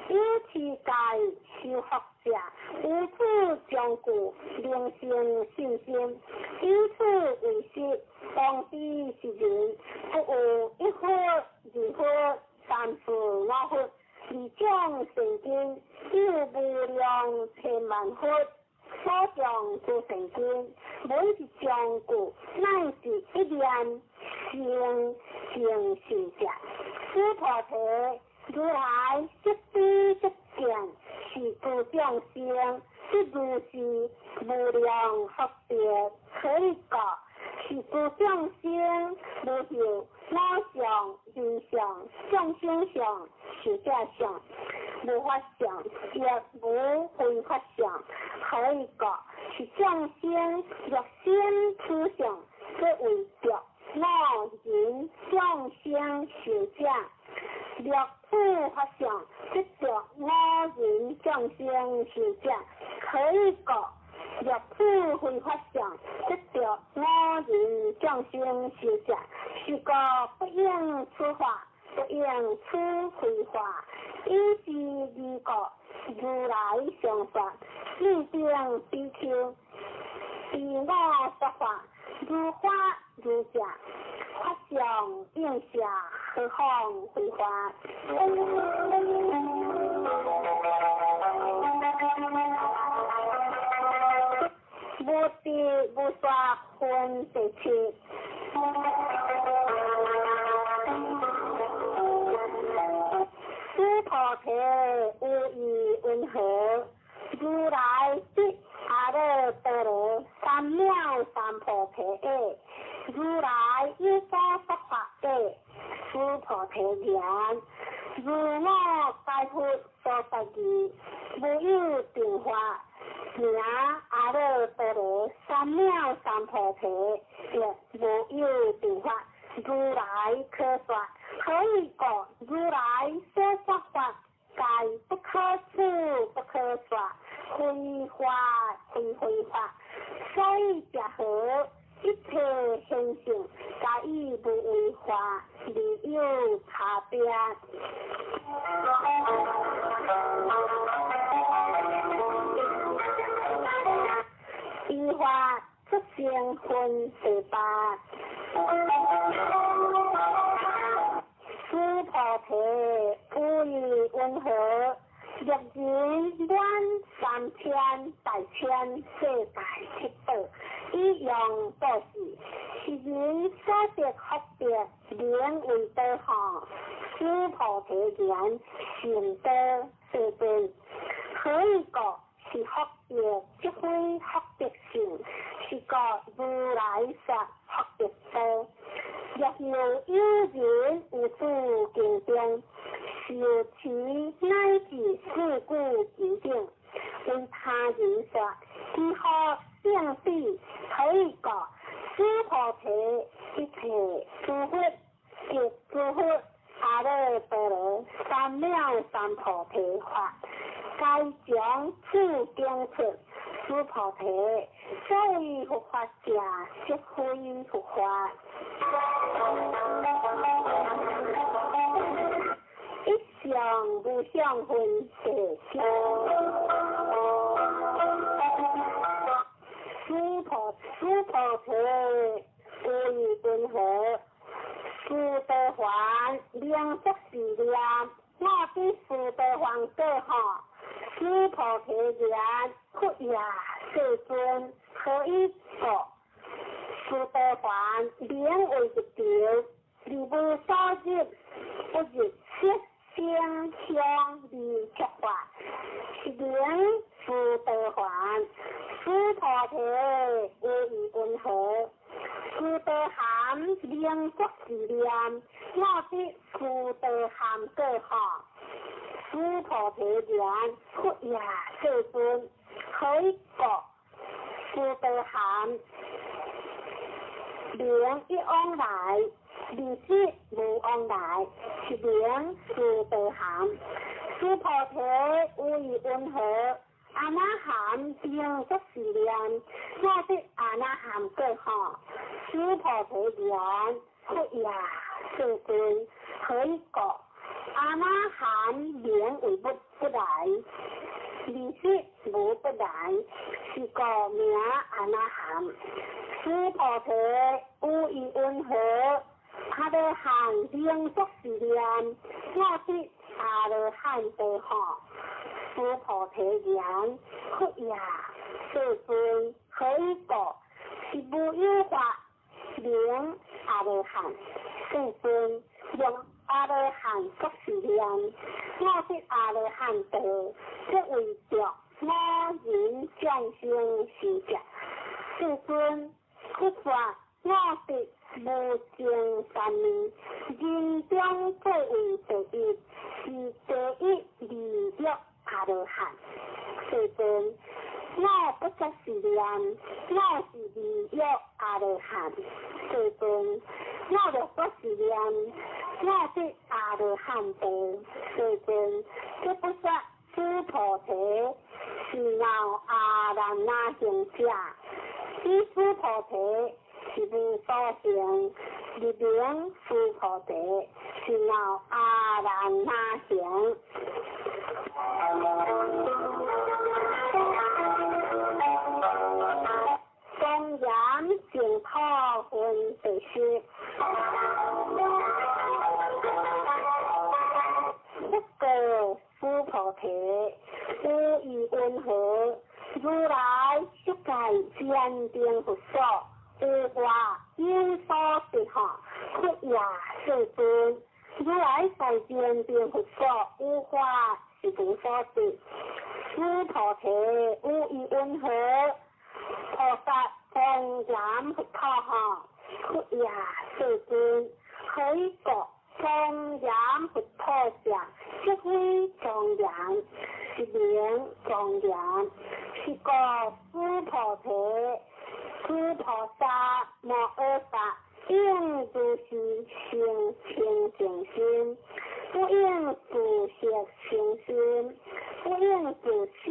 有此界修学者，无此讲故，灵性信心，以此为实，当知是人，不有一佛、二佛、三佛、五佛，而将成经，有无量千万佛。所讲诸成经，每一讲故，乃是一念行者。诸菩提，如来即知即见，是诸众生，即如是无量福德，可以讲，是诸众生无有我相、人相、众生相、寿者相。无法相，亦无非法相，可以讲是众先若先思想，则为着我人众生受者；若不发想，则着我人众生受者。可以讲，若不会发想，则着我人众生受者，是个不应此法，不应此非法。以是二个如来相说，立定比丘，以我说法，如法如假，法相应下，何况非法？无地无说分第七。诸菩提无异云何？如来即阿耨多罗三藐三菩提耶？如来依所说法耶？诸菩提言：如我解脱所说义，无有定法。名阿耨多罗三藐三菩提，亦无有定法。如来可说，可以讲如来所说法，皆不可思不可说，非法非非法。所以结合一切现象，皆以无为法，离有差别。依法出现分第八。诸菩提无异云何？若人观3000大千世界七道，一样多事，是人所得福德，名为多行。诸菩提言：善德世尊，可以讲是福德，即非福德性，是个如来说福德多。若有人无诸经中，受持乃至事故经定，为他人说，如何相比？可以讲，诸菩提一切诸佛，即诸佛阿耨多罗三藐三菩提法，该将此经出。诸菩提所谓佛法者，即非佛法。一相无相分第七。诸菩提无异云何？殊多还量则是量，我比殊多还更好。诸菩提言：佛也世尊，可以说殊多还名为一条，如无所入，不入色声香味触法，是名殊多还。诸菩提无异云何？殊多含名则是量，我比殊多含更好。诸菩提言：佛也世尊，可以讲殊多含名一往来，离世无往来，是名殊多含。诸菩提无异云何？阿那含名则是量，我比阿那含更好。诸菩提言：佛也世尊，可以讲阿那含名为不来，离世无不来，是个名阿那含。诸菩提无异云何？阿罗汉名则是量，我比阿罗汉更好。诸菩提言：佛也世尊，可以讲是无有法名阿罗汉。世尊，用阿罗汉则是量，我比阿罗汉多，即为着我人众生受者。世尊，佛法我比无尽三昧，人中最为第一，是第一利益阿罗汉。世尊，我不则是念，我是利欲阿罗汉，世尊，我若不是念，我即阿罗汉道，世尊，这不说诸菩提是闹阿难那行者，此诸菩提是无所成，立名诸菩提是闹阿难那行。公然净土分第十，不过诸菩提无以温和，如来世界坚定佛所，无话应所得哈，不也世尊。如来在坚定佛所，无话是无所得。诸菩提无以温和，菩萨公然佛陀哈，不也世尊。可以讲公然佛陀像，即非庄严，是名庄严，是个诸菩提，诸菩萨莫二法，应如是行清净心，不应自邪行心，不应自心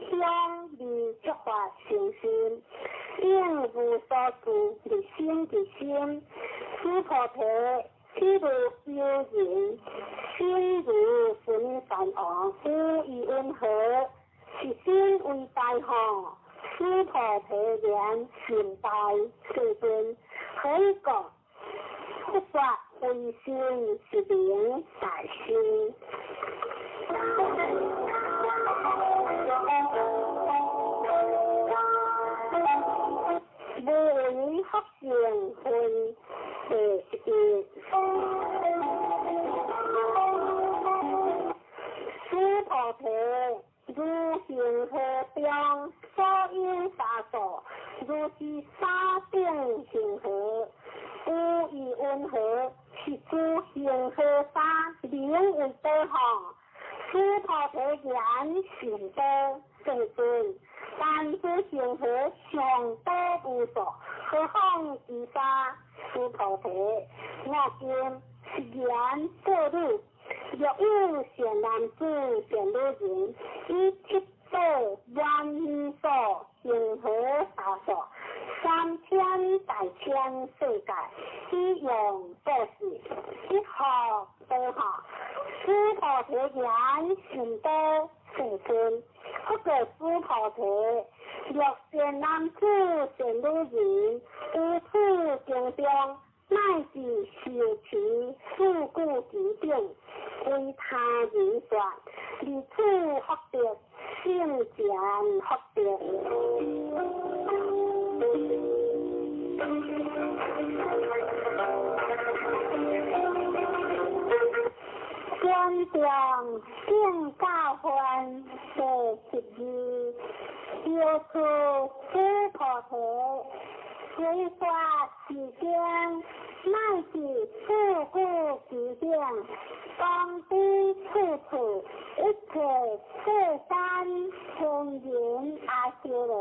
香离诸法行心，应无所住离心之心。诸菩提譬如幽人，心如纯梵王，无以温和，是心为大行。诸菩提言心大，世尊，可以讲不说为心是名大心。无为合成分第11，诸菩提如行河中所应沙所，如是沙定行河，无以温和，是诸行河沙名为多行。诸菩提言行多，世尊，但诸行河上多无所，何况其他？诸菩提，我今是言过路，若有善男子、善女人，以七宝万亿所行河沙所，3000大千世界，以用布施，一学多学。诸菩提言行多，世尊，不过诸菩提，若善男子、善女人，有此经中，乃至受持四故其定，为他人说，离此福德，圣贤福德。观想正教分第12，要出诸菩提，随法其经，乃至四故其定，当知处处一切世山天人阿修罗，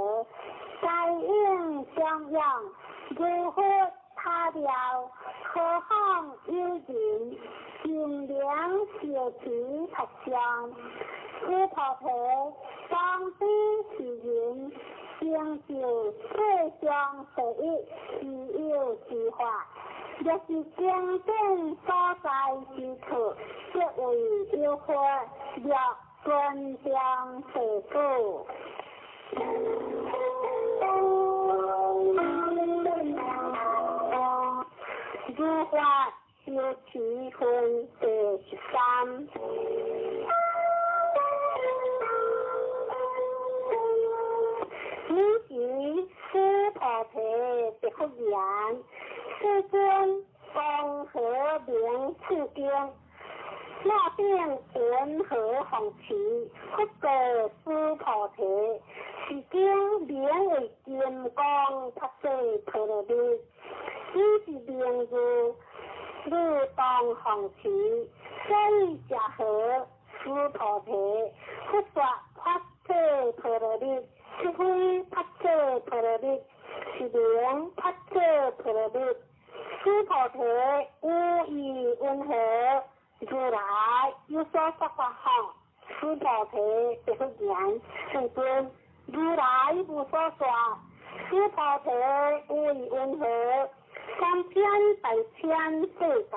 该应相样，如何他了？何况有人尽量小持特相，诸菩提当知其人，成就世上第一，自有之法。若是经典所在之处，即为有法，若尊将世故。如法修持分第13，此时诸菩提别佛言：世尊，公何名此经？那定云何弘持？不过诸菩提，是经名为金刚不碎陀罗尼。此是名字，汝当弘持，所以者何？诸菩提，不说法界陀罗尼，即非拍做婆罗蜜，是名拍做婆罗蜜。此菩提有意温和，如来有所说法后，此菩提别不言，世尊，如来无所说。此菩提有意温和，三千大千世界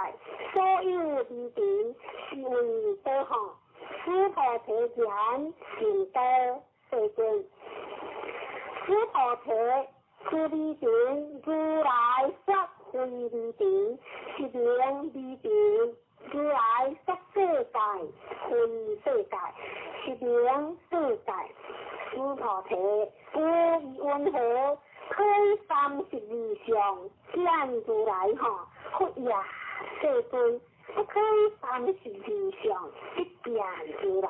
所有离地是为多好。此菩提言甚多，世尊。此菩提是离地，如来说非离地，是名离地。如来说世界非世界，是名世界。此菩提有意温和，可以32相见如来哈，佛也世尊，不可以32相一见如来，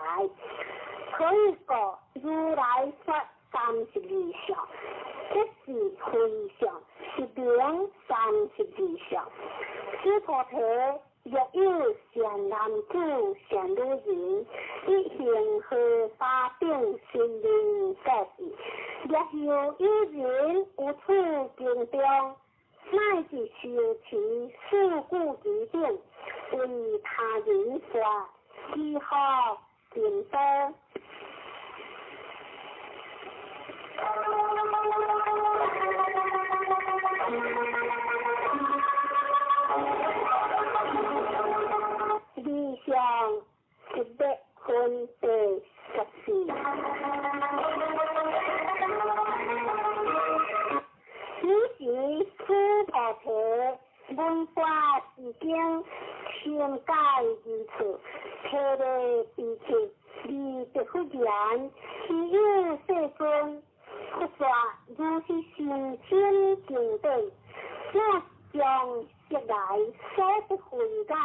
可以说如来说32相，这是非相，是名32相。此菩提若有善男子、善女人，以行荷花顶心灵各事，若有人有处经中，乃至修持四故之定，为他人说，其福甚多。理想100分第14。此时此菩提文化已经全解如此，体内彼此离别不言，只有世尊。佛说如是心清净定，我将昔来所得回感，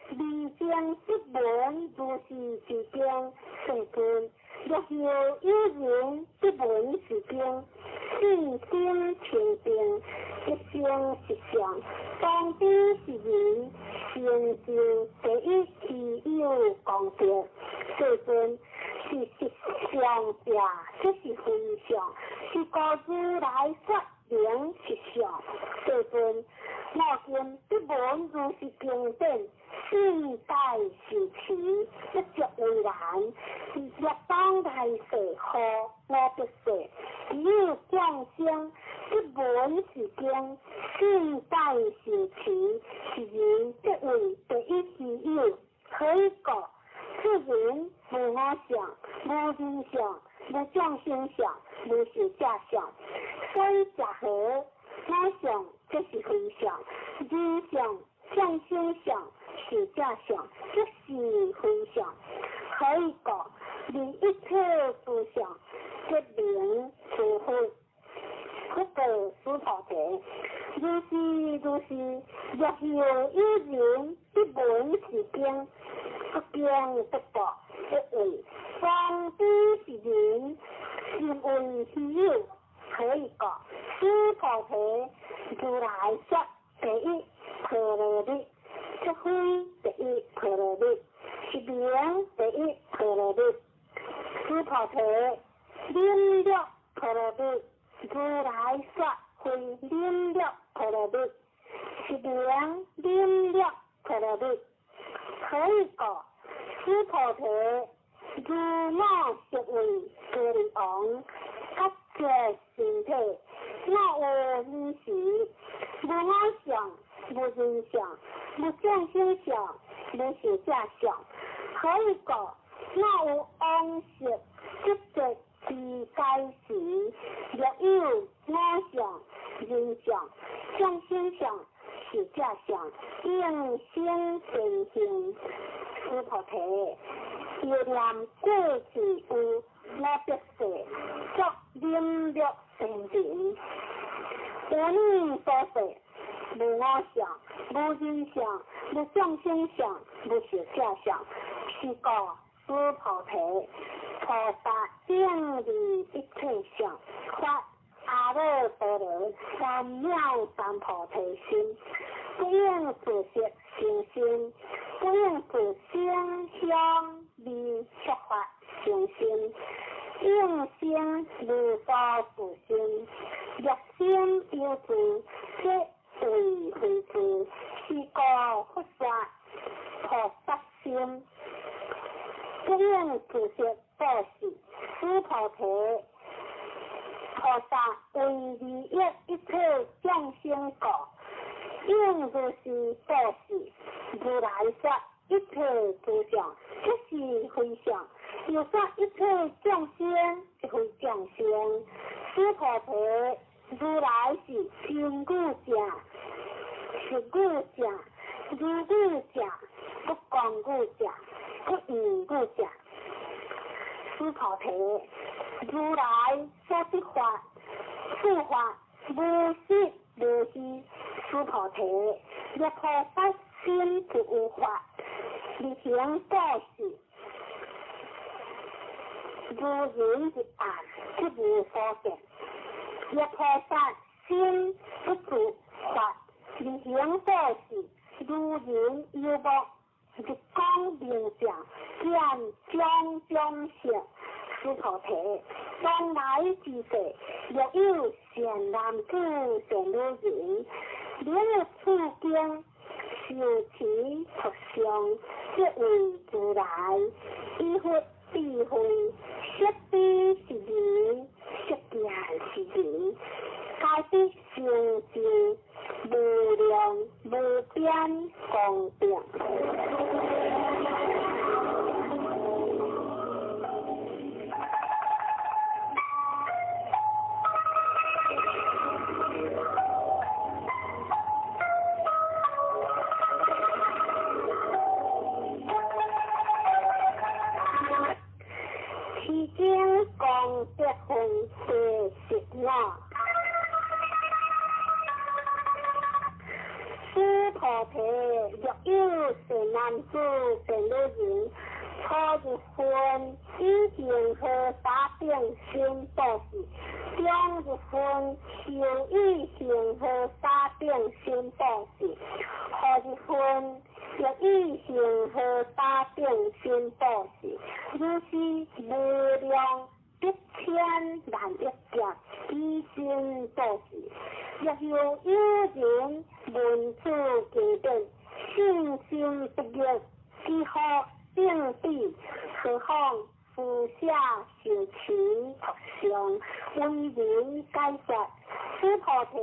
离经释文如是是经，世尊。若有人不闻是经，信心清净，一生实相，当知是人，成就第一其有功德。世尊，是实相者，这是非相，是故如来说明实相。世尊，我今不闻如是经典，世代时期，一直为然。若当来世后，我必说，只有众生不闻是经，世代时期，是人这为第一之有，可以讲。此人无我想，无人想，无众生想，无是假想，所以假合我想，这是非想；人想、众生想是假想，这是非想。可以讲，离一切思想，决明除非。不过此菩提，如是，若有人不闻是经，不经不觉，一为方知是人，是为虚有。可以讲，此菩提如来说第一婆罗蜜，这非第一婆罗蜜，是名第一婆罗蜜。此菩提领略婆罗蜜，如来说非领略婆罗蜜，是名领略婆罗蜜。可以讲，此菩提如我实为歌利王，各界身体，我有意识，无我想，无人想，无众生想，无是假想。可以讲，我有往昔积极之该时，若有我想、人想、众生想。是假想，应先成行。此菩提，要念过去有我必说，作领略成形。无你所说，无我想，无人想，无众生想，无是假想。是故此菩提，菩萨应离一切相，发阿耨多罗三藐三菩提心，不应自色成心，不应自声香味触法成心，应声如所自信，热心有志，皆为非志，是故佛说菩萨心。不应自识报事，须菩提。菩萨为利益一切众生故，应如是报事。如来说一切诸相，即是非相；又说一切众生，即非众生。须菩提，如来是真语者，实语者，如语者，不讲语者，不言语者。须菩提，如来所说法，是法无实无虚。须菩提，若菩萨心就有法，力行报事，如人一案，即无所见。若菩萨心不住法，力行报事，如人有目，一光明相，见种种性。须菩提，将来之世，若有善男子、善女人，了此经，受持佛相，即为如来。依佛智慧，识彼是人，识见是人，该必成就无量无边光明。功德分第15。须菩提，若有善男子、善女人，初一分已经和打定心报事，中一分又已经和打定心报事，后一分若已经和打定心报事，如是无量一千万亿劫以心报事。若有人闻此经典，信心不灭，只好定地，何况俯下受持佛相，为人解说。须菩提，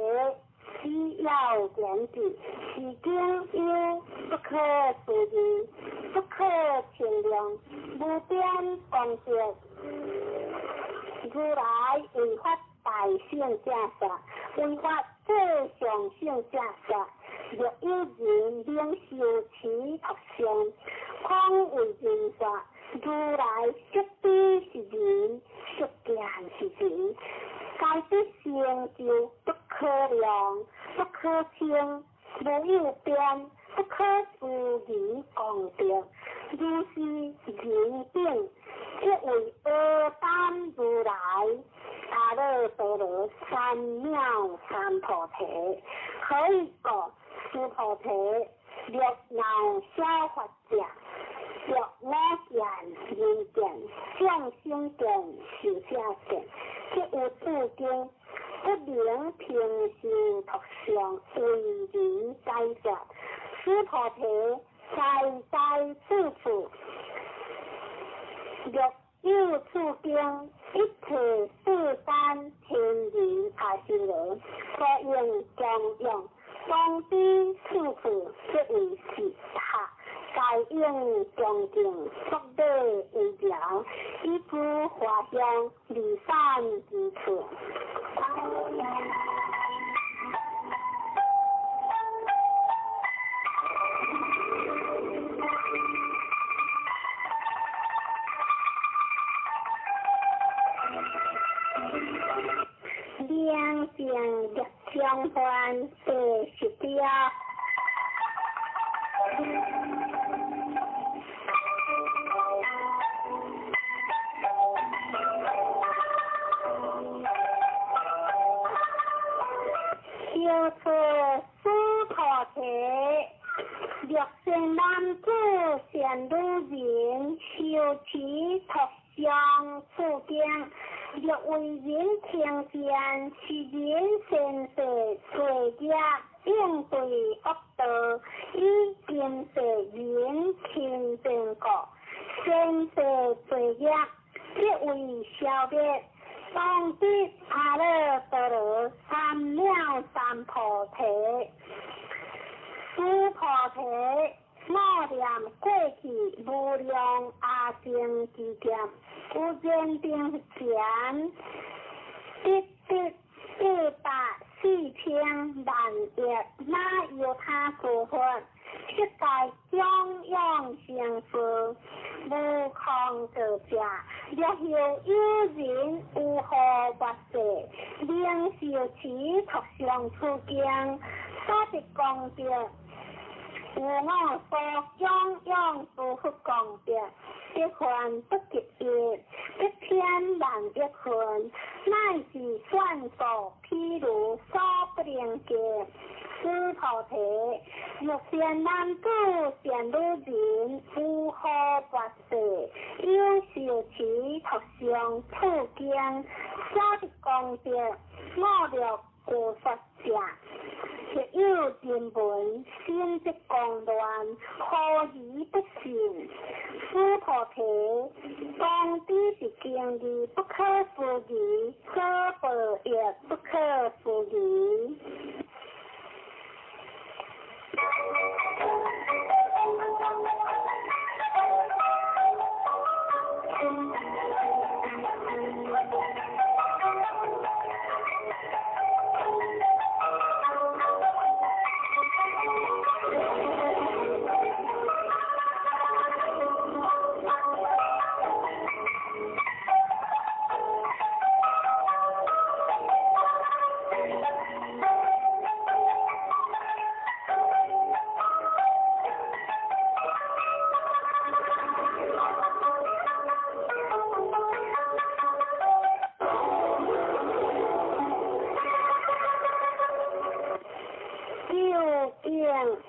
只要言之，是经有不可思议，不可衡量，无边光泽。如来为发大圣者说，为发最上圣者说。若有人领受持佛相，况为人说，如来识彼是人，识见是人，该必成就不可量，不可称，无有边，不可思议功德。如是人等，即为阿难如来。阿耨多罗三藐三菩提。何以故？须菩提，若能消法者，若我见人见，众生见，寿者见，即有此经，不能平修佛相，为人解说。须菩提，在此处，若有此经，一切世间天人阿修罗，所应供养。当知此处即为是他，该应恭敬福德为良，以诸华香离散之处。两性的相关第10条。小错须菩提，若善男子善女人，修持佛上处境，若为人听见，是人先世罪业应对恶道，以今世人亲正果，先世罪业即为消灭。当知阿耨多罗三藐三菩提，诸菩提我念过去无量阿僧祇劫，有坚定前，140,000万亿那由他所佛，世界中央成佛，无空得者，若后有人有何法事，令受持托上出境，所得功德。有我所中央诸佛功德，一分不及1,000,000万亿分，乃是算数譬如所不能计。诸菩提，若善男子、善女人，有何法事，有受持托上出境，所得功德，我若无法者。若有人闻，心即狂乱，何以不信？诸菩提，当知是经义不可思议，可报也不可思议。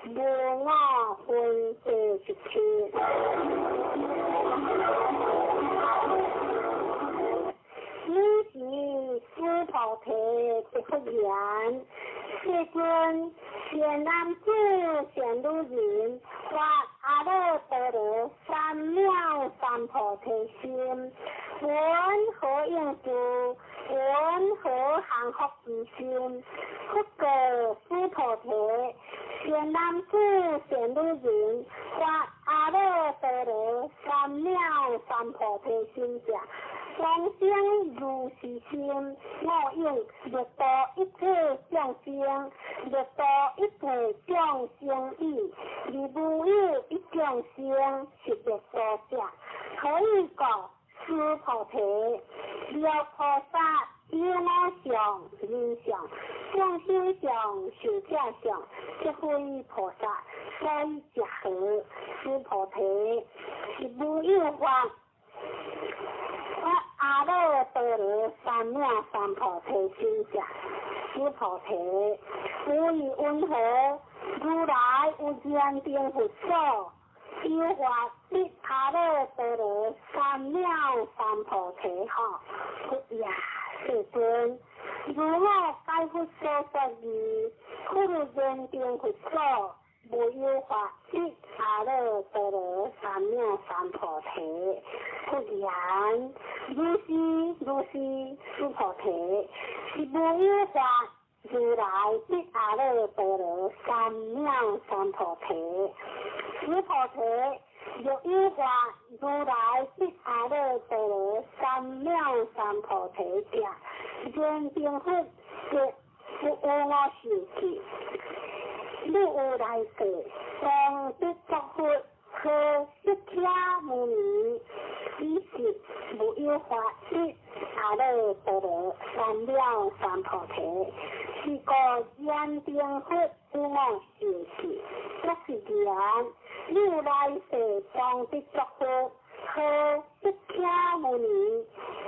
无我分第17。汝是诸菩提不复言，世尊善男子、善女人，发阿耨多罗三藐三菩提心，闻何应住？闻何行福之心？不过诸菩提，善男子、善女人，发阿耨多罗三藐三菩提心者，众生如是心，我应略度一切众生，略度一切众生意，而无有一众生是略度者。可以讲，诸菩提，了菩萨有我相、人相、众生相、寿者相，即非菩萨，所以结合诸菩提是无有法。阿耨多罗三藐三菩提心者，诸菩提，无以云何？如来有坚定佛所，有法必阿耨多罗三藐三菩提哈。不也，世尊，如我该佛所说义，不如坚定佛所。无有法必阿耨多罗三藐三菩提。不然，如是，诸菩提，是无有法如来必阿耨多罗三藐三菩提。诸菩提，若有法如来必阿耨多罗三藐三菩提者，坚定佛即不有我受持。你有来世，当必作佛，可释迦牟尼，以是无有法必阿耨多罗三藐三菩提。是个坚定佛有我受持，这是言。你有来世，当必作佛，可释迦牟尼，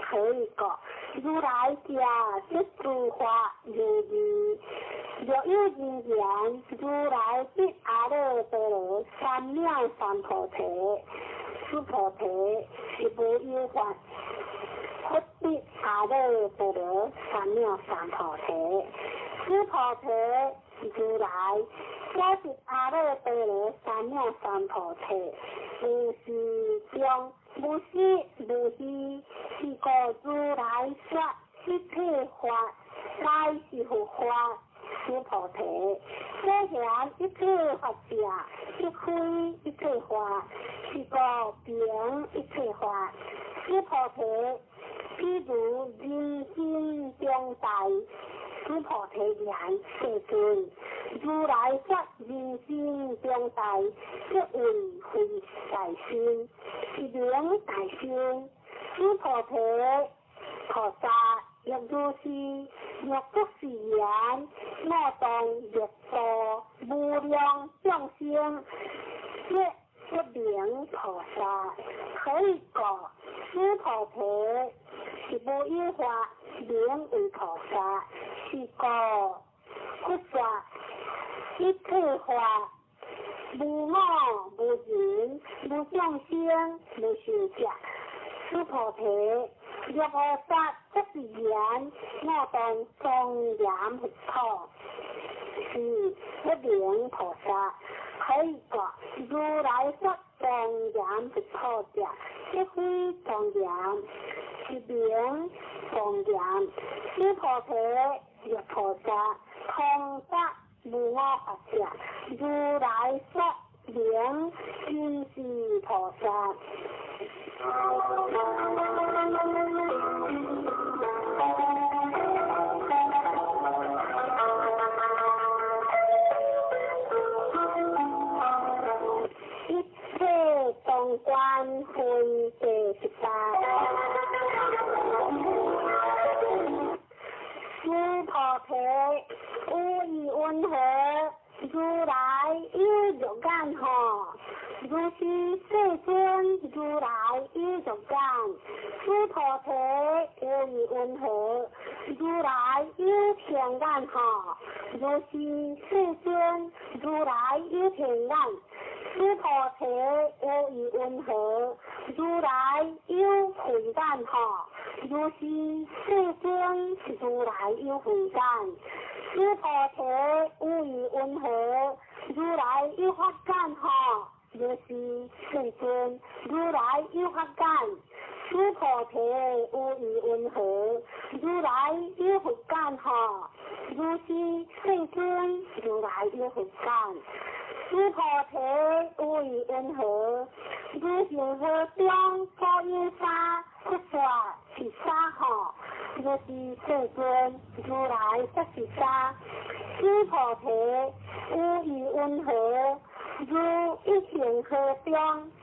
可以讲。如来家即诸法如义，若有人言，如来必阿耨多罗三藐三菩提。须菩提是无有法，佛必阿耨多罗三藐三菩提。须菩提如来我是阿耨多罗三藐三菩提，无是中无是无虚，是故如来说一切法乃是佛法。须菩提，所显一切法者，即非一切法，是故名一切法。须菩提，譬如人心中大，须菩提言世尊，如来说人心中大，即为非大心，是名大心。须菩提，菩萨亦如是。若不是言，我当欲度无量众生，一名菩萨。可以讲，须菩提是无有法，名为菩萨，是故佛说一切法无我无人无众生无寿者。须菩提，若菩萨不是言，我当庄严佛陀，是一名菩萨。可以讲，如来说庄严佛陀者，即非庄严，是名庄严。须菩提，若菩萨空得无我法者，如来说名真是菩萨。一切动观分第18。须菩提，无以温和，如来有肉眼何？如是世尊，如来有肉眼。须菩提，无以温和，如来有天眼何？如是世尊，如来有天眼。须菩提，无以温和，如来有慧眼何？如是世尊，如来有慧眼。须菩提，无以温和，如来有法眼何？如是世尊，如来有法眼。须菩提，无以温和，如来有佛眼何？如是世尊，如来有佛眼。须菩提，无以温和，如行河中所有沙，不说是沙何？如是世尊，如来不是沙。须菩提，无以温和，如一行河中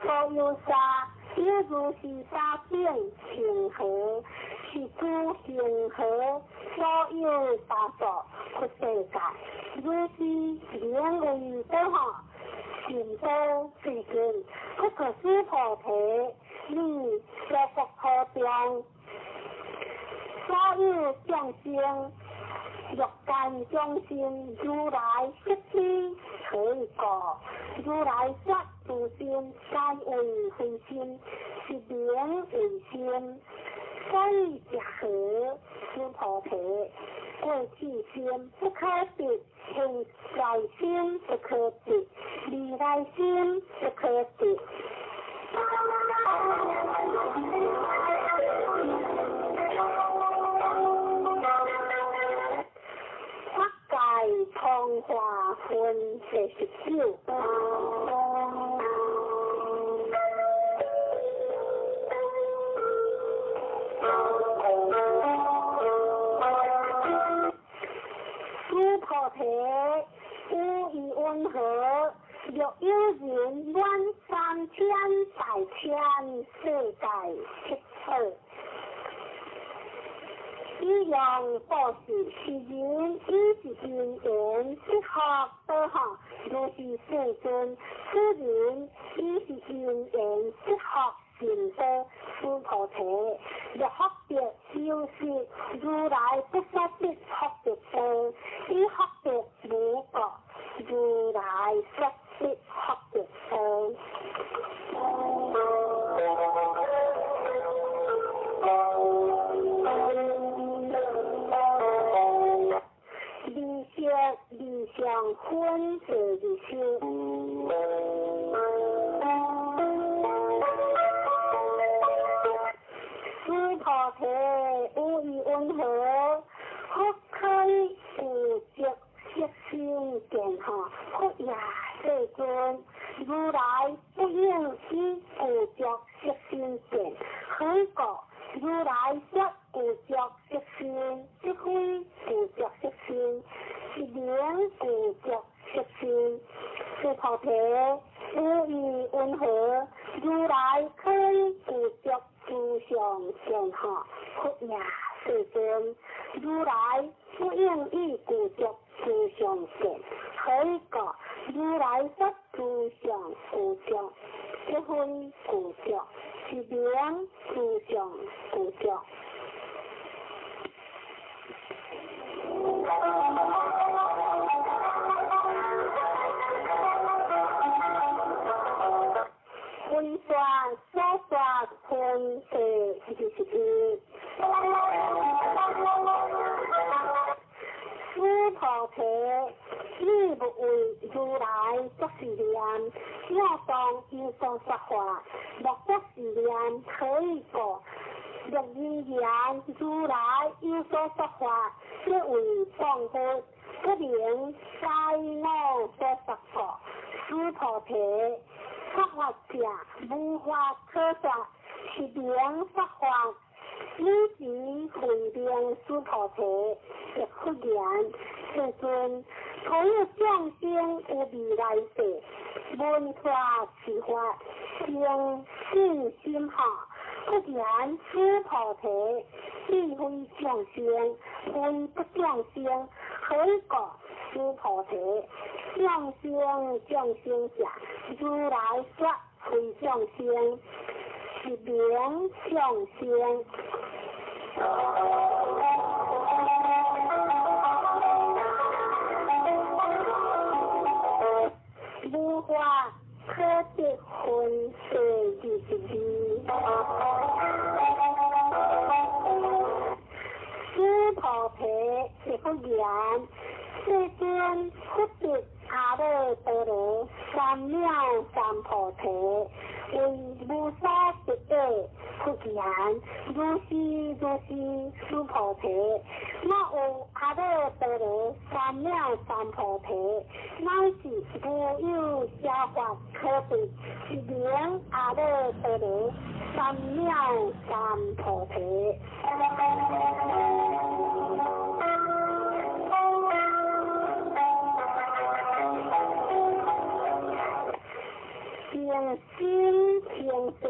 所有沙，有如是沙境行河，是诸行河所有沙所不世界。如是名为多何？行多世尊，不可须菩提，你在佛河中所有众生，欲间众生，如来悉知可以过。如来说诸心皆为非心，是名为心。所以假合须菩提，过去心不可得，现在心不可得，未来心不可得。法界通化分49。须菩提，无以温和，若有人愿3000大千世界七次，以用报时，是人以是因缘适合多何？如是世尊，此人以是因缘适合甚多。须菩提，若福德有时，如来不说的福德多，以福德无过，如来说的福德多。上分地而修。师菩提有意温和，可可以有着色心见哈，佛也世尊。如来不应以故着色心见，何故如来说故着色心？即非故着色心，是名故着色心。师菩提有意温和，如来可以故着诸相见哈，佛也世尊。如来不应以故着诸相见，何故如来说诸相故着？即非故着，是名诸相故着。分段所说分第22。师菩提，你不为如来作是念，我当应所说法，莫作是念可以过。若因言如来有所说法，即为放佛，不明该我所说过。师菩提，说法者无法可说，是名说法。你即回应师菩提，亦复言，世尊，可有众生有未来世，闻法是法，应信心下。不言师菩提，既非众生，非不众生，何故师菩提？众生者，如来说非众生，是名众生。无法可得分第22。师菩提亦复言，世尊不得阿耨多罗三藐三菩提，为无所不得。复言，如是，师菩提，我有阿耨多罗三藐三菩提，乃是无有家法可得，是名阿耨多罗三藐三菩提。平心平等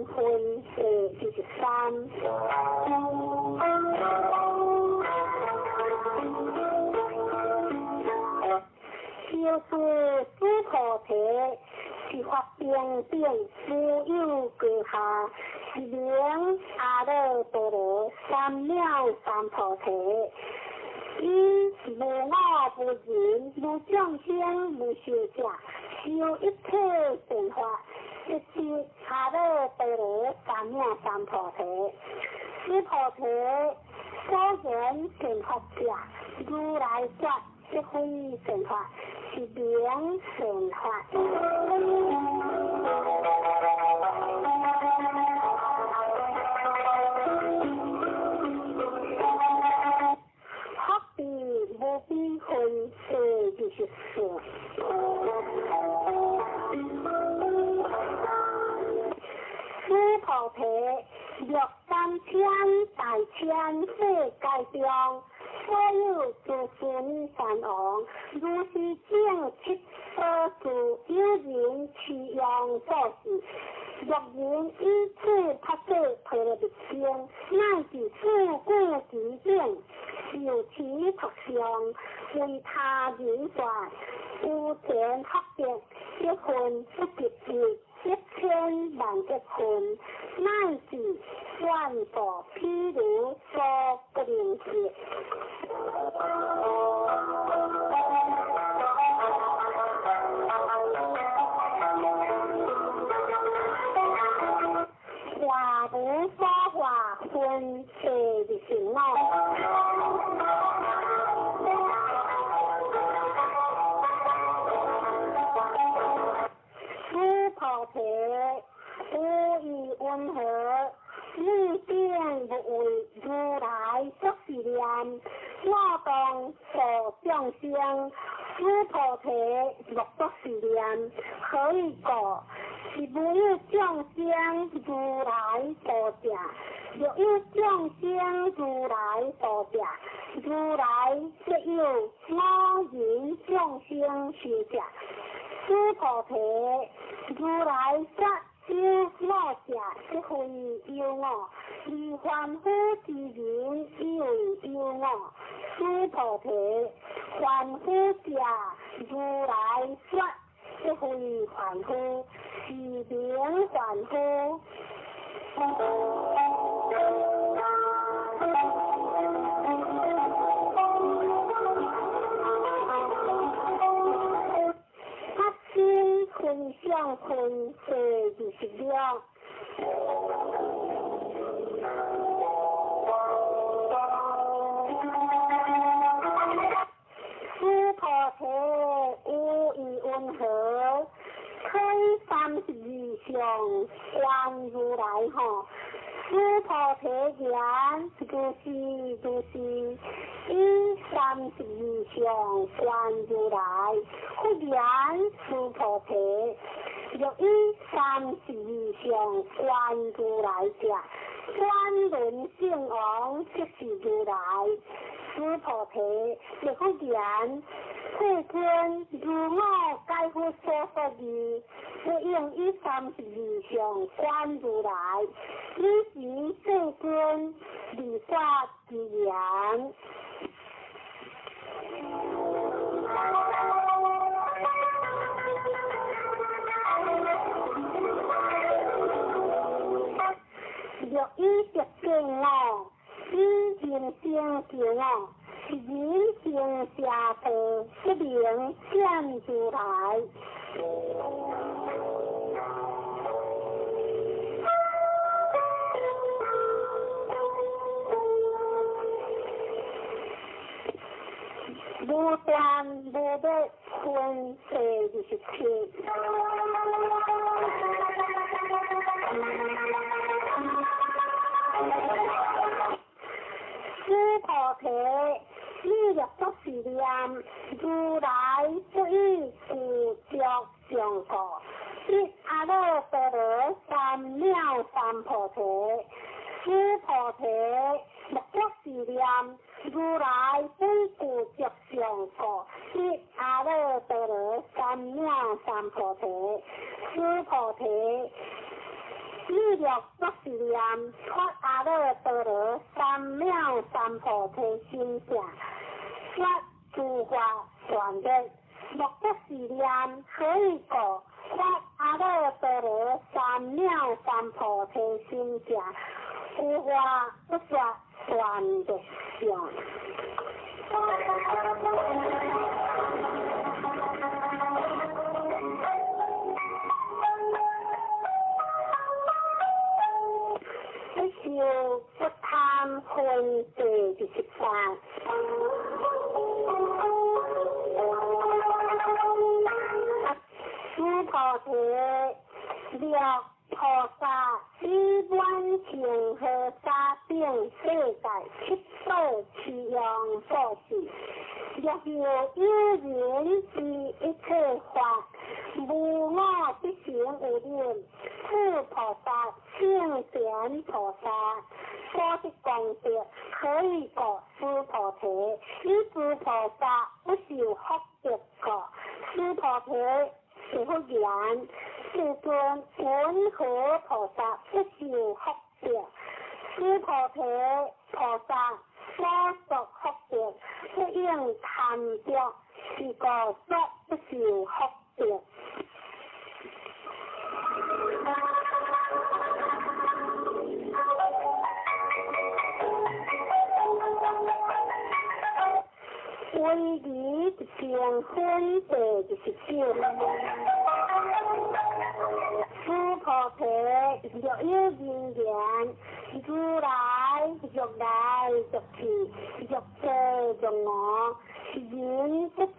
分第23。就是师菩提是法平等，无有隔下，是名阿耨多罗三藐三菩提。因无我无人，无众生，无寿者，修一切善法，即是阿耨多罗三藐三菩提。师菩提所言善法者，如来说即非善法，是名善法。无比分第24。师菩提，若3000大千世界中，所有诸孙善王，如是正七所住，有人持用做事。若人以此拍摄菩提心，乃是自古之境，受其特相，为他人说，有钱发别一分不别别，1000万一分，乃是万佛譬如所不能解。话无所话分第25。生，诸菩提莫作是念，可以过。是无有众生如来所者，若有众生如来所者，如来即有五淫众生是者。诸菩提，如来说有我者，即非有我；而凡夫之人以为有我。诸菩提，凡夫者，如来说即非凡夫，是名凡夫。发心分相分第26。诸菩提有意温和，可以32相观如来吼。诸菩提言，就是以32相观如来。不言诸菩提，若以32相观如来者，观轮圣王即是如来。诸菩提，若不言，世尊如我解乎所说义，不应以32相观如来，以及世尊理法之言。若以直见我，以人生见我，人生下辈，即名见如来。无端无的分第27。诸菩提，你若作是念，如来即以具足上果，一阿耨多罗三藐三菩提。诸菩提，莫作是念，如来即具足上果，一阿耨多罗三藐三菩提。诸菩提，你若作是念，发阿耨多罗三藐三菩提心者，发诸法全力，莫作是念，可以过。发阿耨多罗三藐三菩提心者，有法不说全力上。修不贪分第13。诸菩提，若菩萨以万情和沙顶世界七宝其用所事，若有人之一切法，无我不行有念，是菩萨圣贤菩萨，所得功德可以过诸菩提，以诸菩萨不受福德过。诸菩提，是不言，世尊云何菩萨不受福德？诸菩提，菩萨所作福德，不应贪着，是故所不受福德。唯离平分第19。诸菩提，若有因缘，如来欲来欲去，欲遮欲我，人不解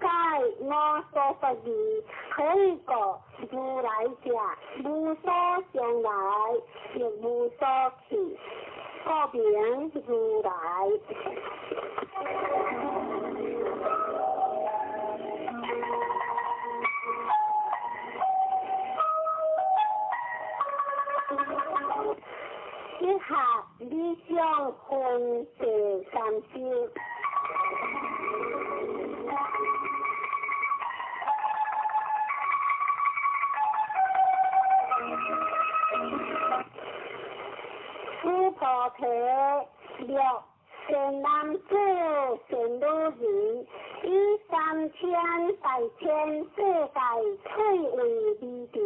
我所说义，可以过如来者，无所相来，亦无所去，故名如来。分第三集。诸菩提六善男子、善女人，以3000大千世界翠为美亭，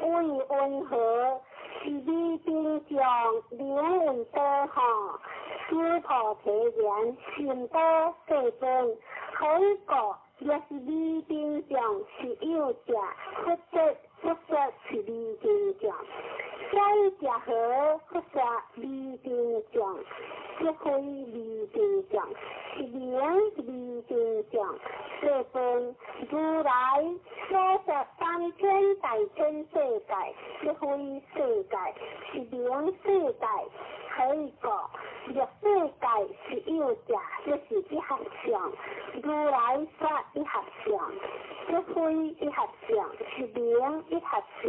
为温和，是美宾上灵运多好。诸菩提言：心多世尊，可以过，若是美宾上是有者，不说是美宾上。假以食好，不说美宾上，即非美宾上，是名美宾上。世尊，如来所说3000大千世界，即非世界，是名世界。可以过，若世界是有者，即是一合相。如来说一合相，即非一合相，是名一合相。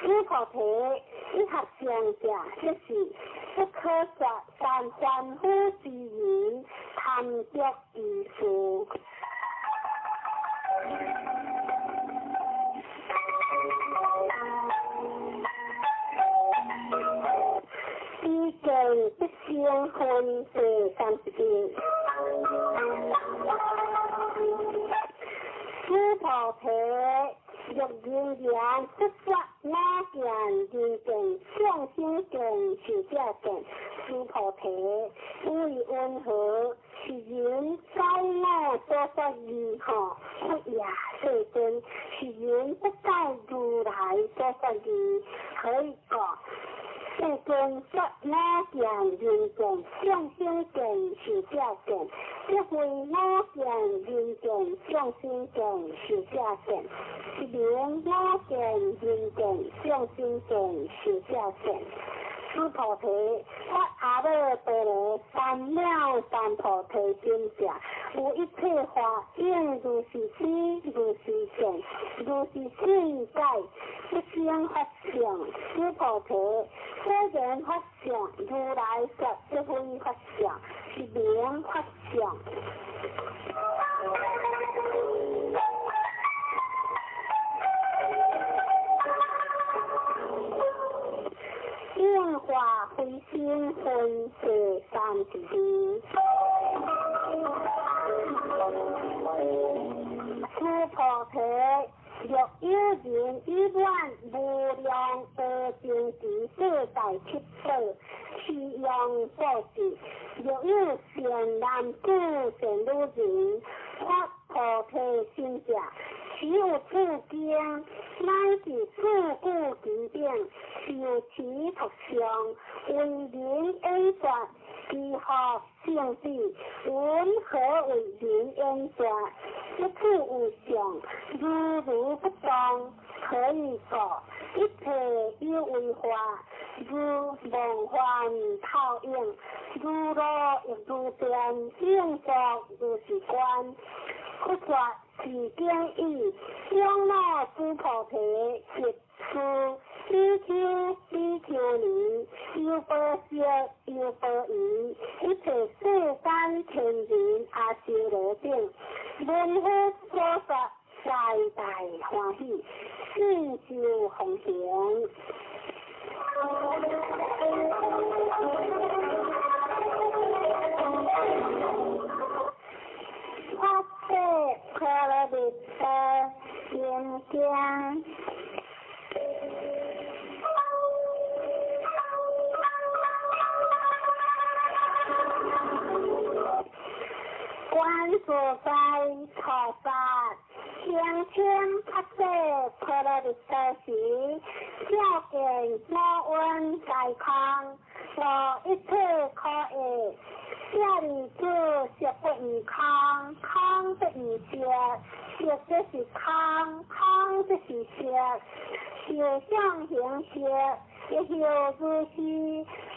诸菩提，一合相者，即是不可说三凡夫之言，贪着意思。意见不相分第30集。诸菩提，若人言不说哪件人见，相心见是这见。诸菩提，为温和，是人该我所说义何？不也世尊，是人不该如来所说义，可以讲。世尊说哪件人见，相心见是这见，即非哪件人见，相心见是这见，是名哪件人见，相心见是这见。诸菩提，我阿弥陀罗三藐三菩提心者，有一切法应如是知，如是见，如是世界，不生法相。诸菩提，虽然法相，如来说即非法相，是名法相。应化非心分第30集。诸菩提，若有人以愿无量多经之世界七宝，其用所是，若有善男子、善女人，发菩提心者，其有此经，乃是自古之典，受其特相，为人演说，其何性质？云何为人演说？一次有相，如不当，可以说一切有为法，如梦幻泡影，如露亦如电，应作如是观。不说是经义，向那诸菩提一出，比丘尼，有波色，有波夷，一切世间天人阿修罗等，闻佛所说，大大欢喜，信受奉行。发誓可乐的心经。观自在菩萨，天天发誓可乐的时，照见莫问在康，无一切可会。这里子食不宜康，康不宜食，食即是康，康即是食，受相行食，一后如是。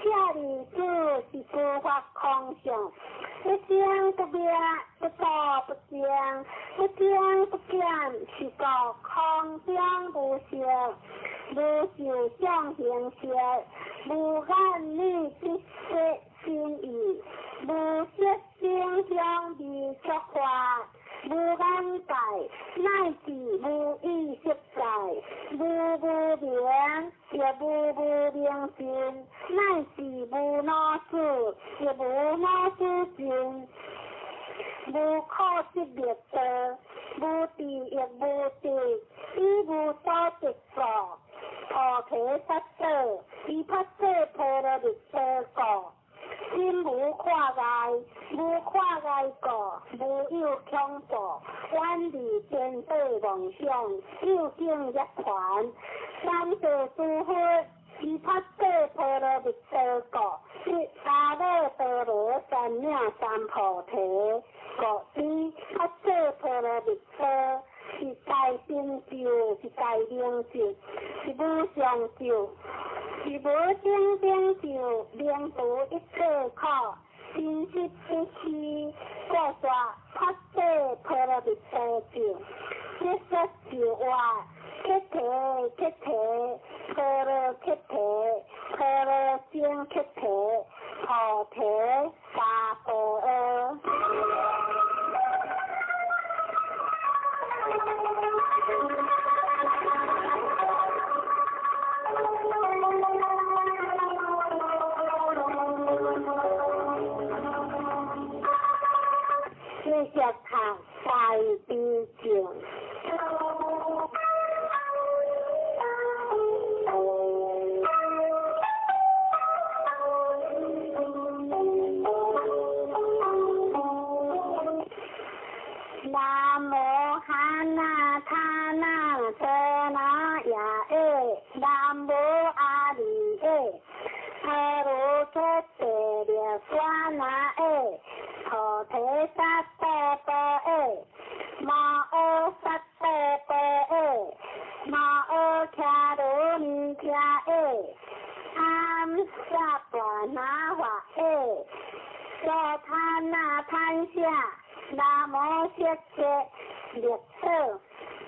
这里子是诸法空相，不增不灭，不多不减，不增不减，是个空相无常。如受相行食，无眼里即色心意，无色声香味触法。无眼界，乃至无意识界；无明，也无明心；乃至无脑子，也无脑子心；无苦集灭道，无地也无地，亦无所执着。菩提萨埵，伊发这婆罗蜜多果。心无挂碍，无挂碍过，无有恐怖，远离颠倒妄想，究竟涅槃。三世诸佛，伊发这婆罗蜜多果，是阿耨多罗三藐三菩提。故知发这婆罗蜜多，是大成就，是大成就是无上就。是无正正就令度一切苦，真实不虚，故说发这婆罗蜜多就，一说就话，揭谛揭谛，婆罗揭谛，婆罗僧揭谛，菩提萨婆诃。接着看大悲经。南无哈那他那舍那呀耶，南无阿弥耶，哈罗揭谛列娑那耶。菩提萨埵波耶，摩诃萨埵波耶，摩诃迦卢尼迦耶，阿弥萨婆那华耶，娑他那贪夏，南无悉切列色，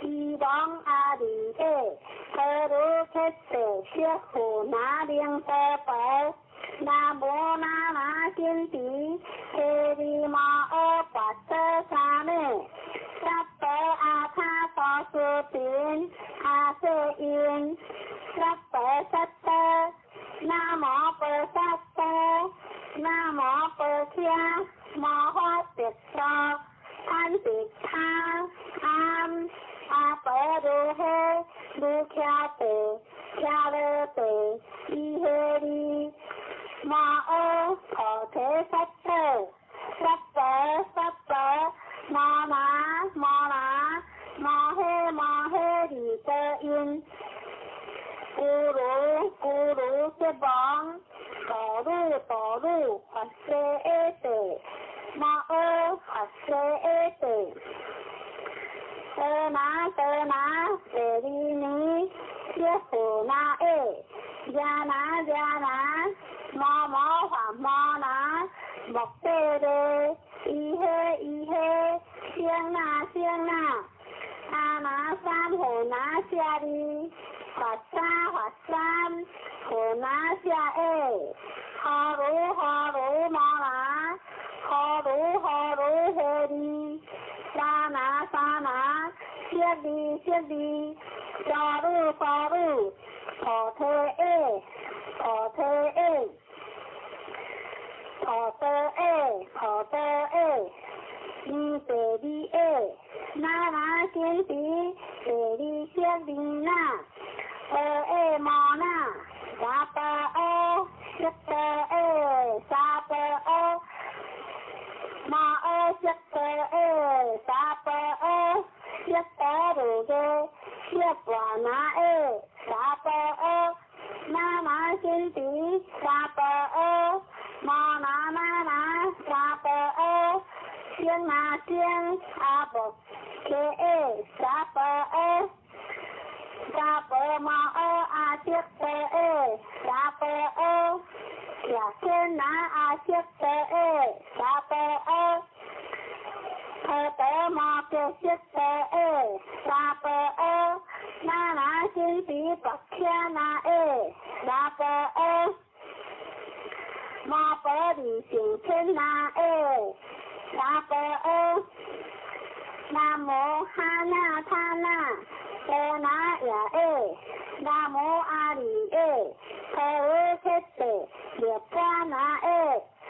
伊王阿弥耶，哈卢揭谛悉呼那灵波波。南无那那金地，揭利摩诃跋遮沙美，萨婆阿他多苏宾，阿舍因，萨婆萨埵，南无婆萨埵，南无婆伽，摩诃迭娑，安迪他，阿婆卢嘿，卢迦地，迦勒地，伊嘿利。摩诃菩提萨埵，萨婆萨婆，摩那摩那，摩嘿摩嘿利多因，咕噜接王，多鲁发舍耶地，摩诃发舍耶地，得那舍利尼，揭呼那耶，迦那。摩哈摩那，目地地，伊嘿，声那，阿那三呼那舍利，法三，呼那舍耶，哈鲁摩那，哈鲁嘿利，沙那，舍利，沙鲁，菩提耶，菩提耶，尼舍利耶，那那金地，舍利舍利那，耶摩那，萨婆诃，悉婆耶，萨婆诃，摩诃悉婆耶，萨婆诃，悉婆卢耶，悉婆那耶，萨婆诃，那那金地，萨婆诃。摩那，萨婆诃，声那声，阿婆揭耶，萨婆诃，萨婆摩诃阿悉婆耶，萨婆诃，舍声那阿悉婆耶，萨婆诃，可得摩揭悉婆耶，萨婆诃，那那金比跋伽那耶，萨婆诃。马伯利成千那沙伯南无哈那他那波那呀南无阿里可尔克特列巴那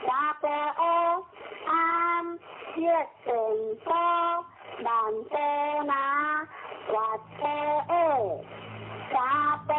沙伯安耶顿多南多那瓦特沙伯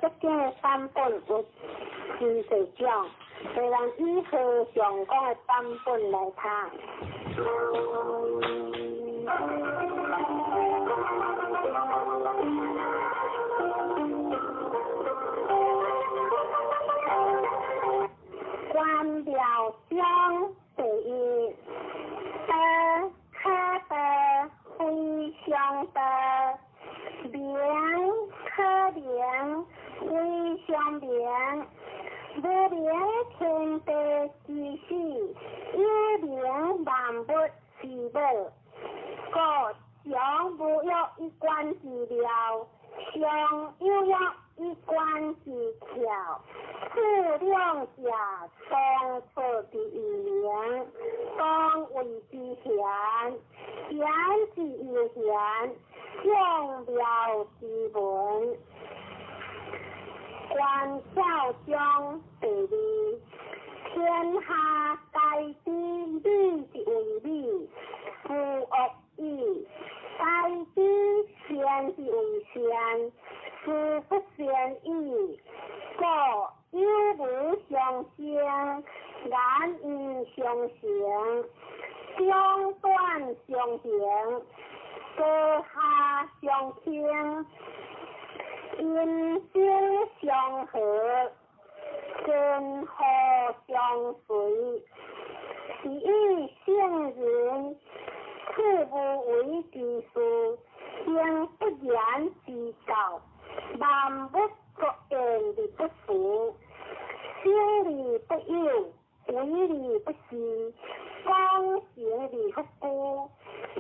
这件版本有真侪种，虽然以和上讲的版本来看。官僚相第一，可得非常的良可怜。非常良，不良天地之事，一良万物之母。各常无有一关之了，常又有一关之巧。此两者当出之以良，当为之贤，贤之以贤，将了之文。观孝中第二，天下该知理之为理，夫恶义；该知贤之为贤，夫不贤义。故有无相生，然应相成；相短相形，高下相倾。因心相合，身和相随。其欲圣人，次不为之事，行不言之道。万物各言理不符，心理不有，为理不实，方行理不孤，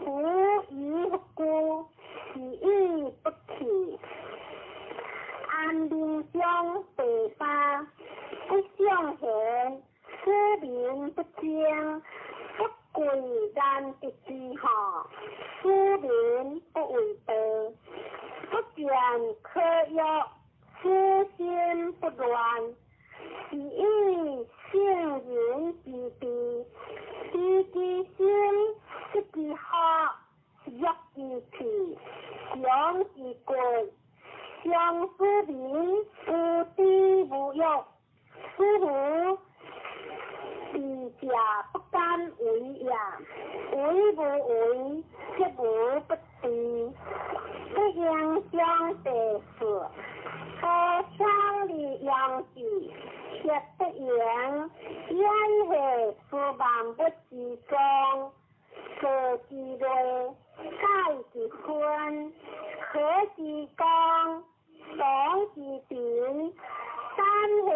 无疑不孤，其意不起。安民中第三，不相贤，思民不争，不贵然不知下，思民不为德，不见可忧，思心不乱，其意圣人之地，知之心，不知好，欲之气，想之贵。相思民，无知无欲，思无自家不敢为也，为无为，却无不知。不应相对说，可相利养之，却不言。焉是诸万物之中，可之类，盖之坤，可之刚。党之典，三下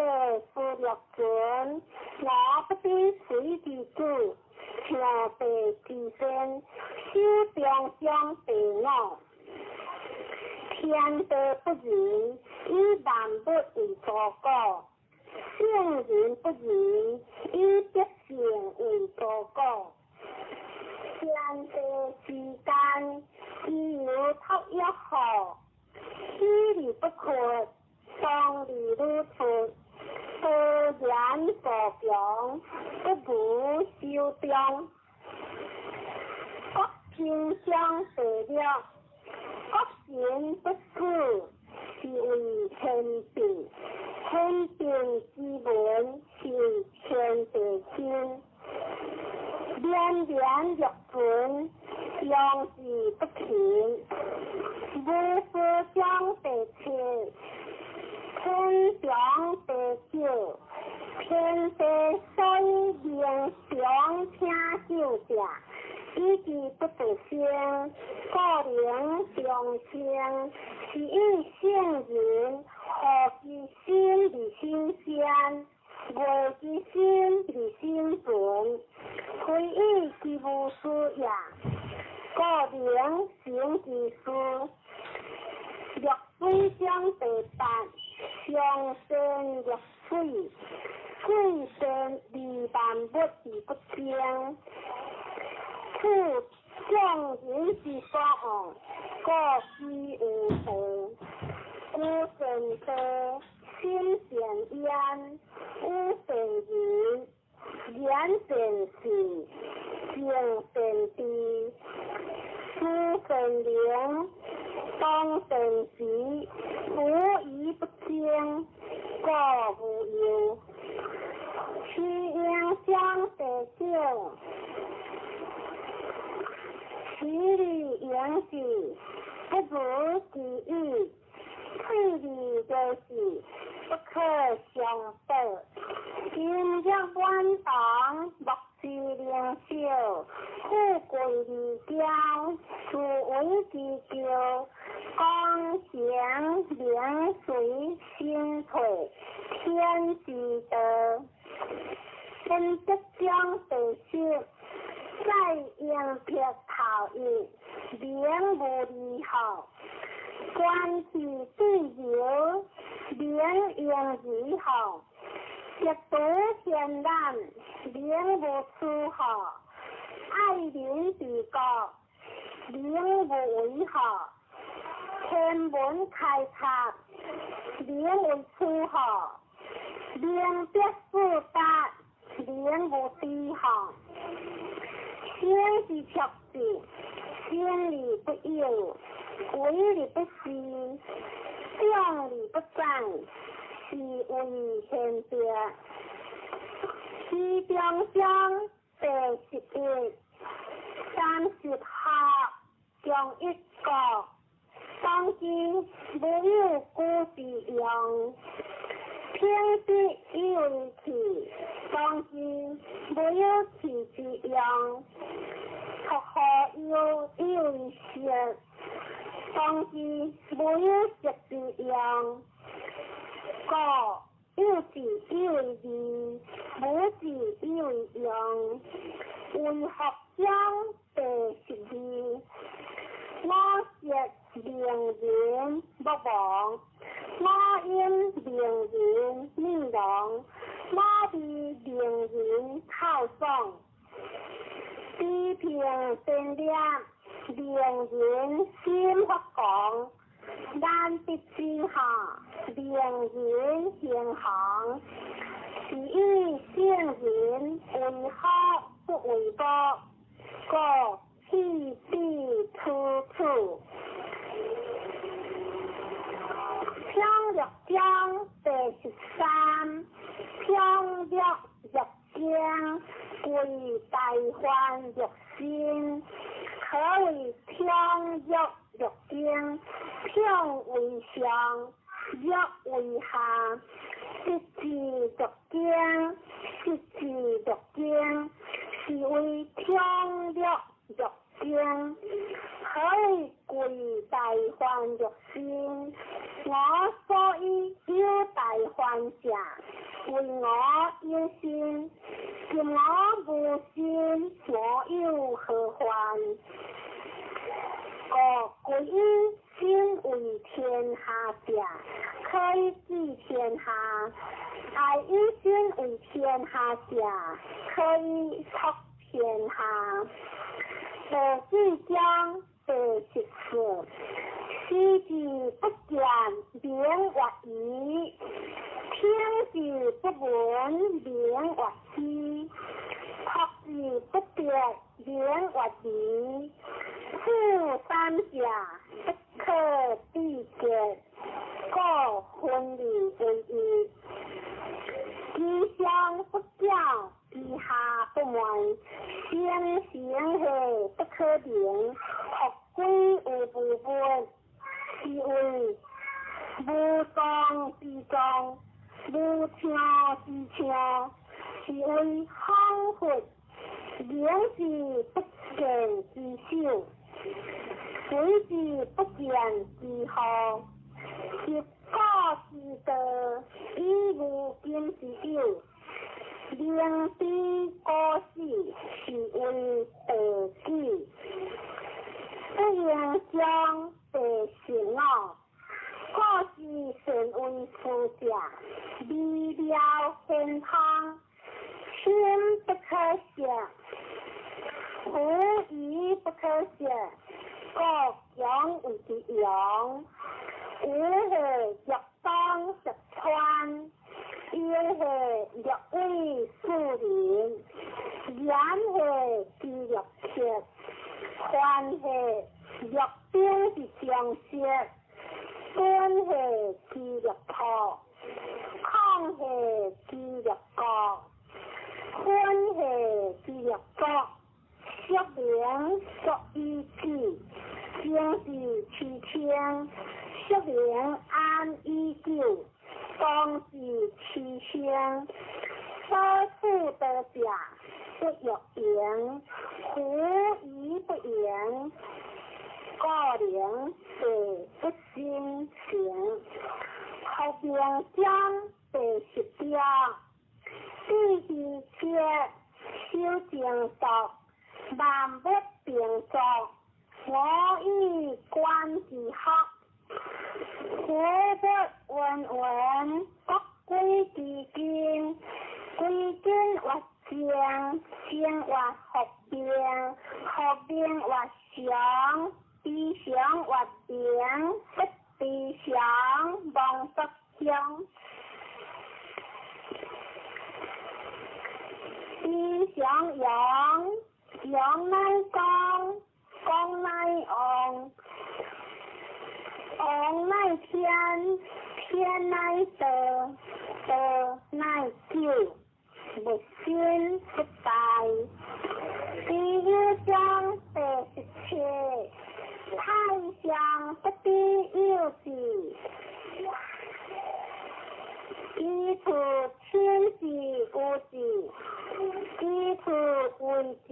富六准，我不知水之主，天地之身，修中相地我。天地不仁，以万物为作果；圣人不仁，以德行为作果。天地之间，只有透一毫。虚理不可，当理如出，然所强，不如修中。各天相对了，各行不死，是为天定。天定之本是天地经。连连欲准，相是不停。无事相对切，天长地久。天地虽名常听少者，以之不得生。个人相称，是以圣人何其心而心先，为之心而心存。非以其无事也，个人行其事，若非相对办，相生若水，水生离万物而不争。故圣人之所望，各须有常。故圣者，心善焉，无善言。言善事，行善知，思善良，当善时，无疑不争，各无忧。其应相对久，其理应是，不如其意。推理就是不可相得。今日晚堂，莫是良少，富贵离交，殊为之咎。刚强凉水心退，天之德。本质相对性，再应撇头意，名无利好。关系对由，名应如好。一读天然，名无出好。爱邻之国，名无为好。天门开察，名为出好。名必复达，名无知好。天是确实，天理不有。为理不行，相理不彰，是为天别。其中相81，30合，共一个。当今无有故之用，天地以为气，当今无有气之用。学何有以为学？当今无有食之用，故有志以为义，无志以为用。为学将82，我食名人不忘，我因名人命亡，我被名人靠爽。批评善良。名人心发光，难得之下，名人行行，是以圣人为好不为恶，故弃必处处。飘若江83，飘若江，为大患若心。可为飘若经，飘为上，若为下。失之若经，失之若经，是为飘若经。可为贵大患若心。我所以有大患者，为我有心。是我无心，我有何患？故以心为天下者，可以治天下；爱以心为天下者，可以托天下。第章84，昔之不见，名曰夷；听之不者不可缔结，故分离为一。其上不教，其下不昧，先行下不可定，学归有部分，是为无状之状，无腔之腔，是为康复，言之不见之手，随之不见之后，是故之德，以无今之有，令之过世，是为地己，不应将地神哦。过是成为夫者，未了健康，心不可想，无疑不可想，各养为之养，无是若当实川，因是若为树林，然是之若切，患是若兵之相涉。端是之若破，抗是之若国，欢是之若国，色名作依据，经是其天，色名安依旧，当是其先，所富得者不若言，胡疑不言。个人是不心行，后边将第10条，第2节修正作，万不并作，我以观之学，胡不文，各归之经，归经或正，正或合并，合并或常。理想或定，不理想望不相。理想阳，阳乃光，光乃昂，昂乃天，天乃德，德乃救，不先不怠。第1章第17。太上不必有之，依处天时无之，依处为之，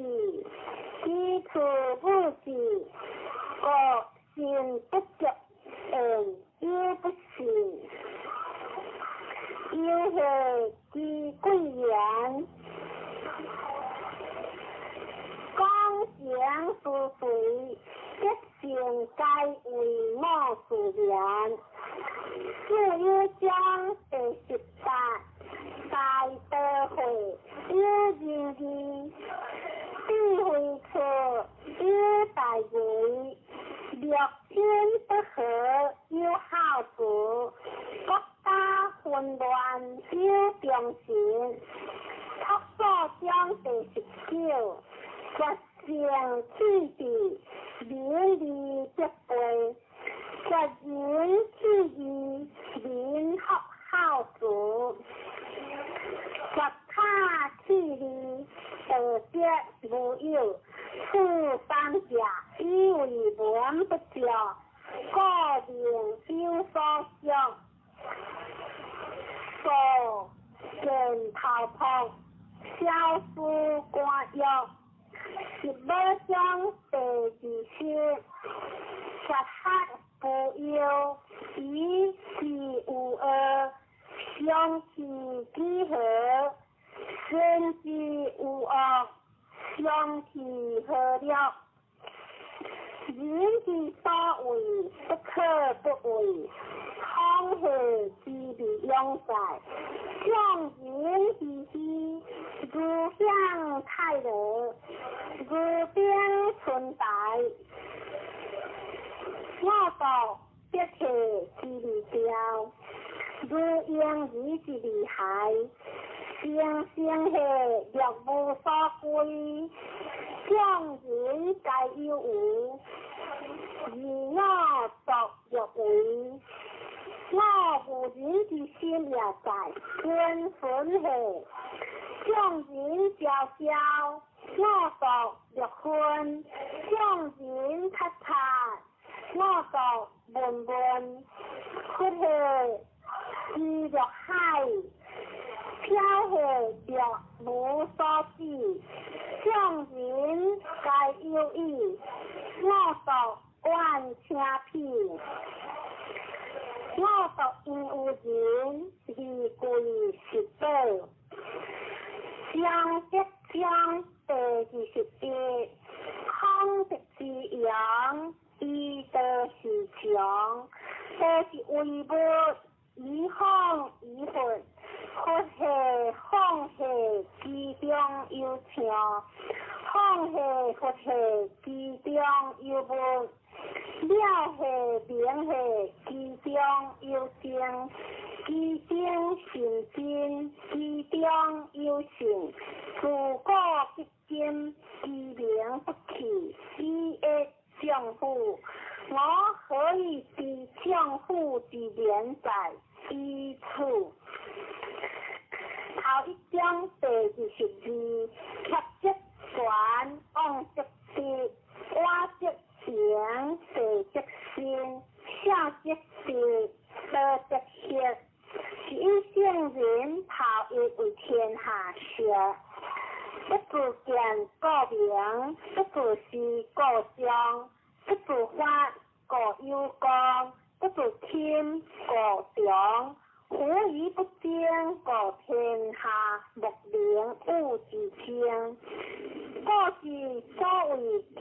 依处不之，各行不足，又不行，又是之贵言，刚强不随。一性该为我所言，第1章第18，大德会有仁义，智慧处有大为，六亲不和有好处，国家混乱有良心。托所章第19，决定气地。民理则备，决人之义，民学好主，决他气力，德德无有，处三者以为文不教，个人有所想，所见头痛，小事官要。15章第20，实黑不有，以其无恶，相其几何，身之无恶，相其何了？人之所为，不可不为，康和之理用在，将人之心，如向太乐，如冰存在。我道必切之理调，如应义之理害，生生下若无所归，将人该有无，人在春分下，众人悄悄，我独绿分，众人擦擦，我独问问，屈下是绿海，飘下着无所知，众人该有意，我独怨请屁。我独因有人而贵实宝，相吉祥第21，空得之阳，伊得是强，都是为物，以放以混，佛下放下其中有强，放下佛下其中有物。了下明下，其中有正；其正成真，其中有性。自古至今，其名不弃，以一丈夫。我何以知丈夫之言在此处？头一章第22，客则传，往则必，我则行，地则生，下则地，道则歇。是以圣人头一为天下说，一自见故名，一自是故彰，一自发故有光，一自听故长。胡疑不争，故天下莫名物之清。故是所谓曲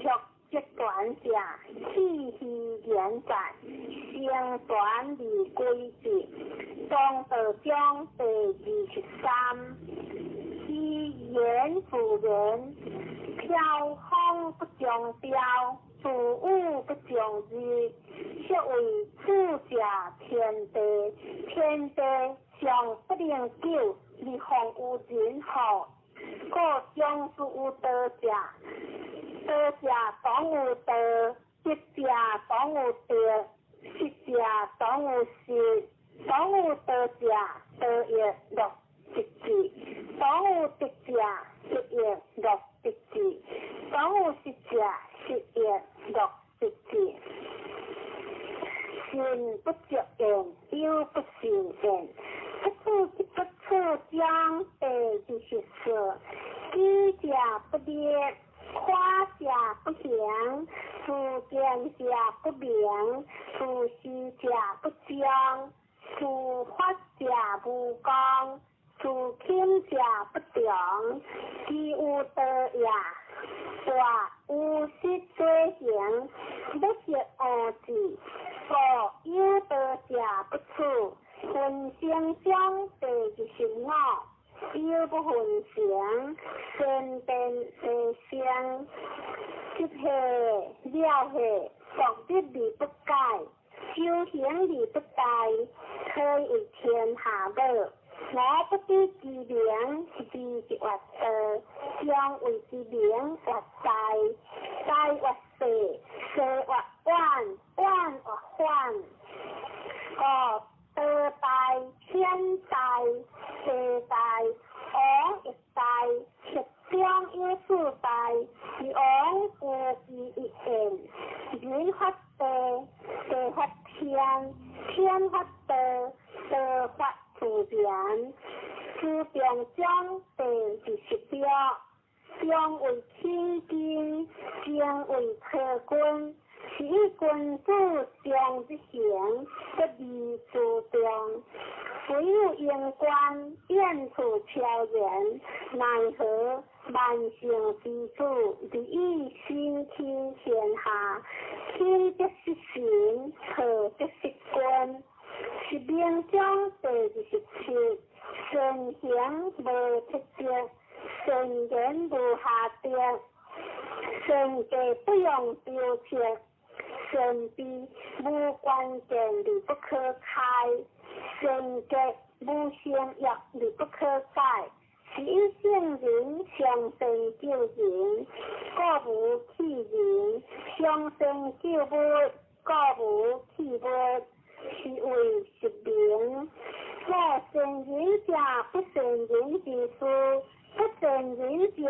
折短者，气虚言在，声短而归之。中道中第23，以言辅言，飘风不将标，自物不将日，说为主者天地，天地上不能久，而方有人好。故将之有道者，道者当有道，德者当有德，失者当有失。当有道者，道也乐直至；当有德者，德也乐直至；当有失者，失也乐直至。信不着言，有不信言。不处不处将第24，知者不劣，夸者不祥，自见者不明，自私者不彰。自发者无光，自轻者不长，其有道也。话有失罪行，不是恶志。故有道者不处，分生中第25，有不分成，先变世相。即下了下，独日而不改。修行而不怠，可以天下乐。我不知其名，知即为道，将为其名为大，大为世，世为万，万为幻。道大，天大，地大，王亦大，实中有四大，王有其一言，人发地，地发天，天发道，道发自然。自中将第21，将为天经，将为特君。是以君子将之行，不宜自重。虽有言官，燕处飘然，奈何万姓之主，利益心听天下。听则是行，和则是君。是命中第27，顺行无出节，顺言无下跌，顺计不用标切。顺必无关键而不可开，顺计无相约而不可改。是以圣人相生救人，故无弃人；相生救物，故无弃物。是为实名。我善人者不善人之事，不善人者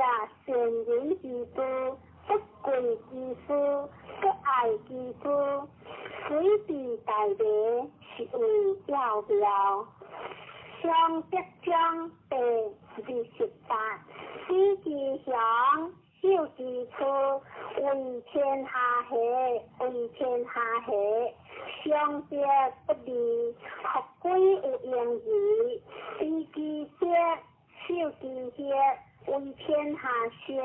善人之事，不贵之事，不爱之事，随地大地是为了了。上德章第28，知其详，修其处，为天下合，为天下合。上德不离，学归有用义，知其节，修其节，为天下说，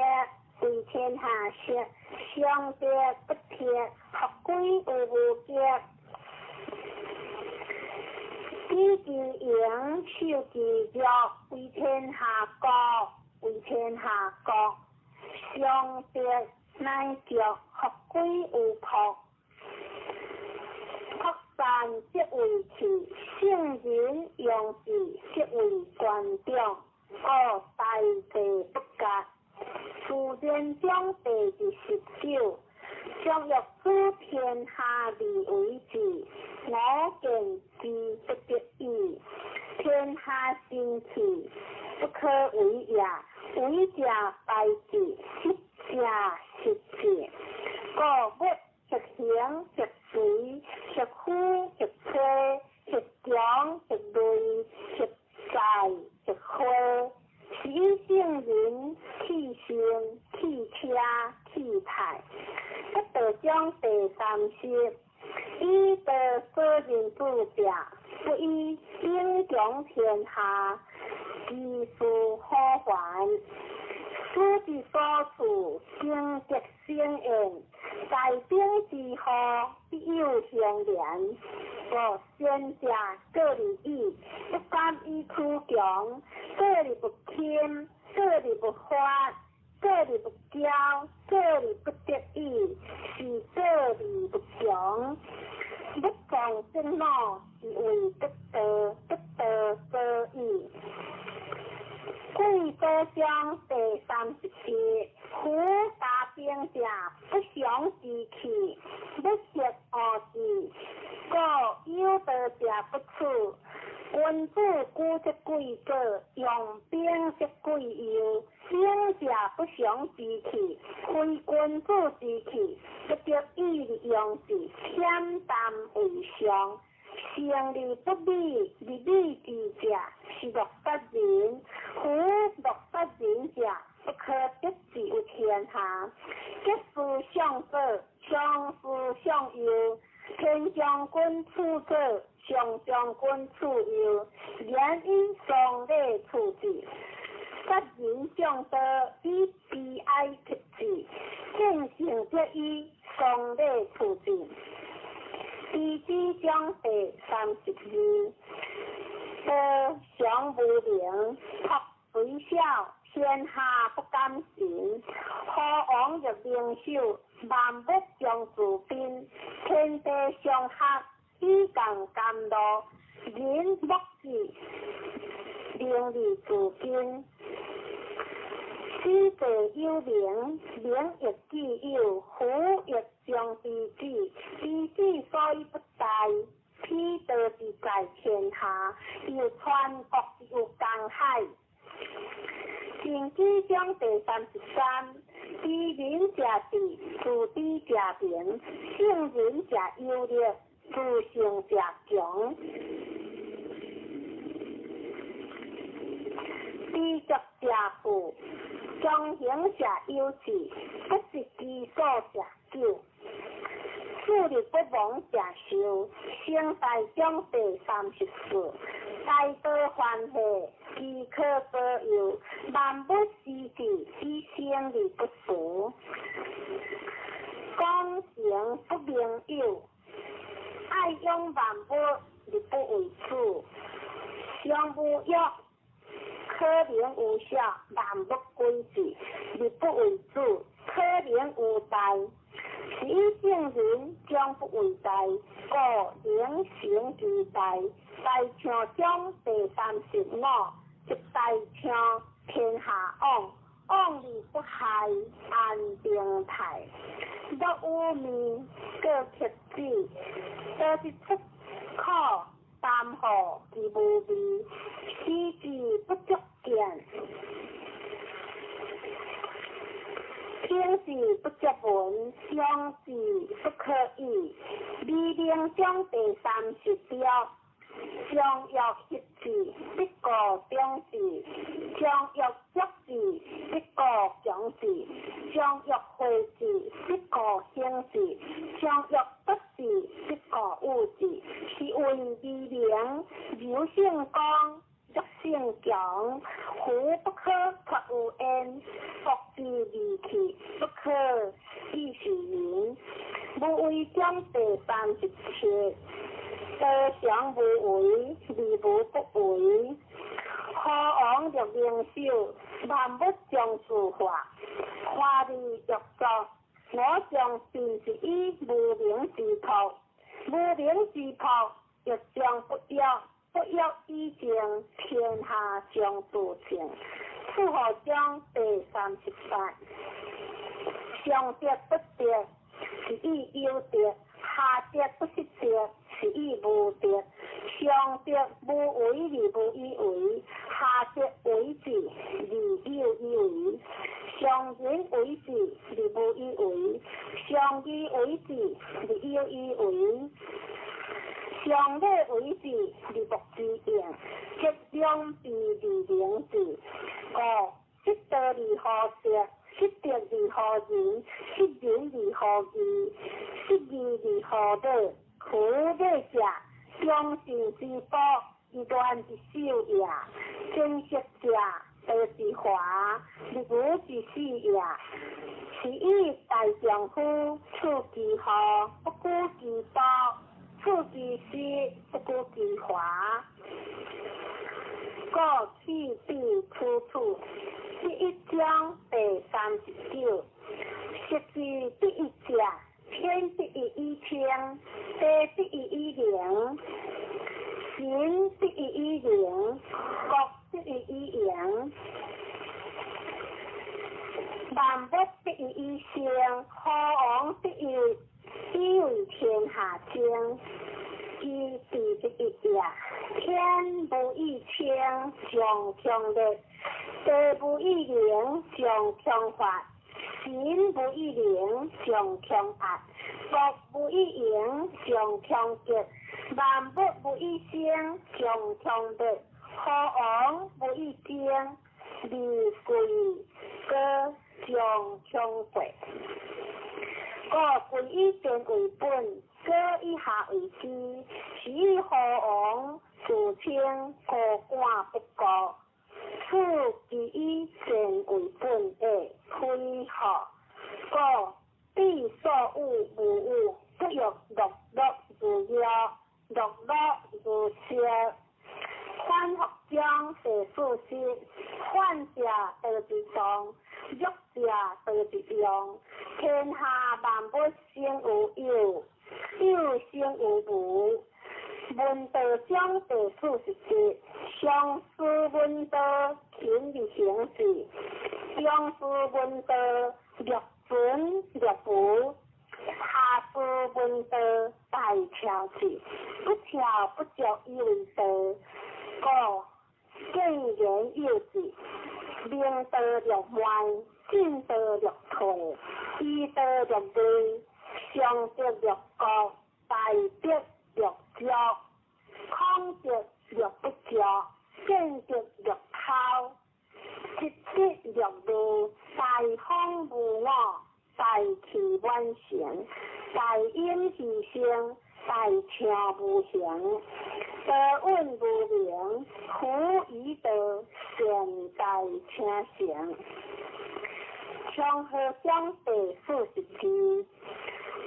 为天下说。上德不贴，学归有无节。知其营，修其乐，为天下国，为天下国。上德乃着，学归有朴。朴善即为器，圣人用智即为观众。故大地不格。自然中第29，将欲知天下利为治，我见之不得已。天下生气，不可为也。为者败之，失者失之。故物食行食水，食枯食衰，食强食累，食在食花。是圣人气性气车气态。一道章第30，以道所人主者，不以影响天下，其事好还。此之所处，正直生缘，在顶之后，必有相连。故贤者各立义，不敢以出强；各立不谦，各立不发，各立不骄，各立不得意，是各立不强。不讲正路，是为得道，得道所依。贵道章第37，夫大兵者，不祥之气，不识恶事。故有道者不处。君子固则贵者，用兵则贵友。兵者不祥之气，非君子之气，不得已利用之，恬淡为上。胜利不利，利利之者是乐杀人。夫乐杀人者，不可得之于天下。吉事相者，相事相由。天将军处者，上将军处由。言以丧礼处之。杀人将道，以悲哀克之。正行则以丧礼处之。第几章第32，道常无名，托水小，天下不敢行。何往入灵手，万物将自宾。天地相合，以共甘露。人莫之，灵力自宾。知者有灵，灵亦自有，虎亦将之止。知之所以不逮，披道之在天下，有川国有江海。前几章第33，知人者智，自知者明，圣人者优劣，自性者强。知足者富，忠行者有志，不识其所者久。处理不忘者寿。圣大章第34，大道欢喜，即可保佑。万物施治，以胜利不俗。讲行不明有，爱用万物，而不为主。相无约，可能有效，万物归之，而不为主。可能有代，是以圣人将不为代，故灵行之代。大唱章第35，一大唱天下往，往而不害，安定泰。不污名，各克己，多是出口，淡薄其无味，视之不足见。听之不足闻，想之不可议。微明中第30条，将欲翕之，必告中之；将欲足之，必告强之；将欲会之，必告兴之；将欲得之，必告有之。是谓微明，柔性刚，弱性强，夫不可脱有言，复之离去，不可以是言。无为中第37，多常无为，理无不为。何王若明秀，万物将自化。化理若作，我将便是以无明之徒。无明之徒，若将不要，不要以正，天下将自正。此何章第38。上德不德，是以有德；下德不失德，是以无德。上德无为而无以为，下德为之而有以为。上仁为之而无以为，上义为之而有以为。上礼为之而莫之应，结良必而良之。故失道而何德？失德而何仁？失仁而何义？失义而何礼？夫礼者，忠信之宝，以乱之首也；珍惜者，道之华，立武之始也。是以大丈夫处其好，不顾其暴；处其失，不顾其华。故气必处处。第1章第39。食之必一者，天必一清，地必一灵，行必一灵，国必一阳。万物必一生，何王必以为天下正。其地必一也，天不以清，象强烈；地不以灵，象强法；行不以灵，象强压；国不以盈，象强极；万物不以生，象强烈；何王不以正，利贵歌，象强贵。故贵以天为本，歌以下为基。是以何王自称高官不高，此即以善为本也。非何？故必所有无有，不欲乐乐如妖，乐乐如蛇。反复将世事实，患者得之中，弱者得之用。天下万物生有有，有生有无。文道章第47。上士文道，勤而行之；中士文道，略准略服；下士文道，大条之。不条不足以为道。故见言有之，明道略歪，进道略退，依道略对，上德略高，大德略骄，空德略不骄，见德略抛，直德略路，大风无我，大气万成，大音其声，大听无形。德稳无名，夫以德善待请成。上河章第42。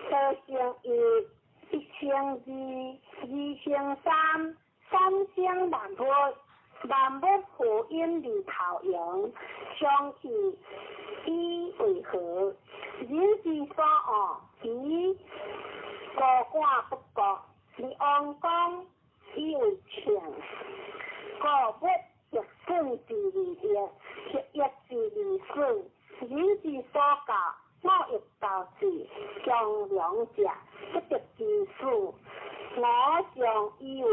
德行一，一成二，二成三，三成万物，万物互因而投用，相去以为和。人之所恶，其高官不国，而王公以为强。故物亦顺之而益，亦益之而顺。人之所教，我亦教之。强良者，不得之事。我常以为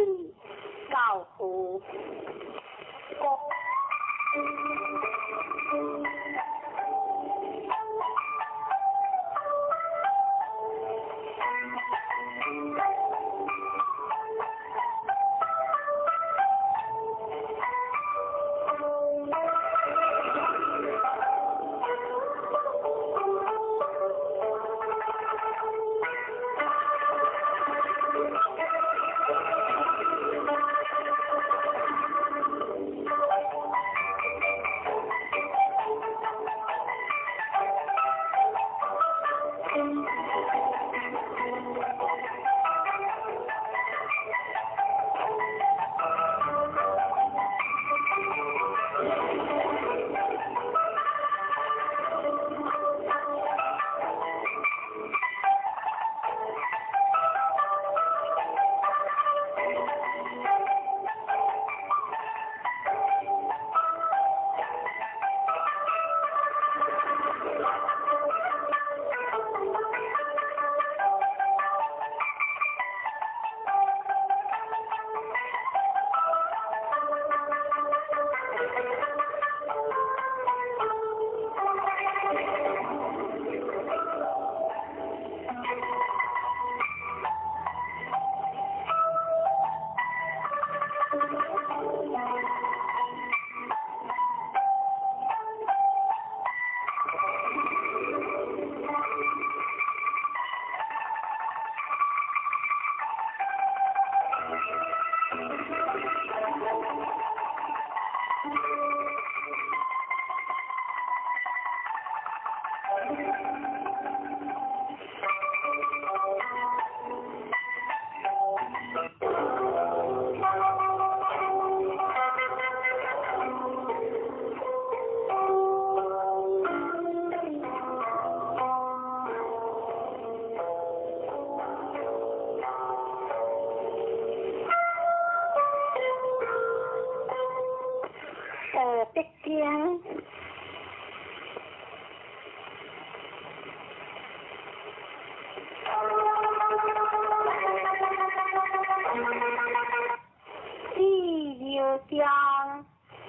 章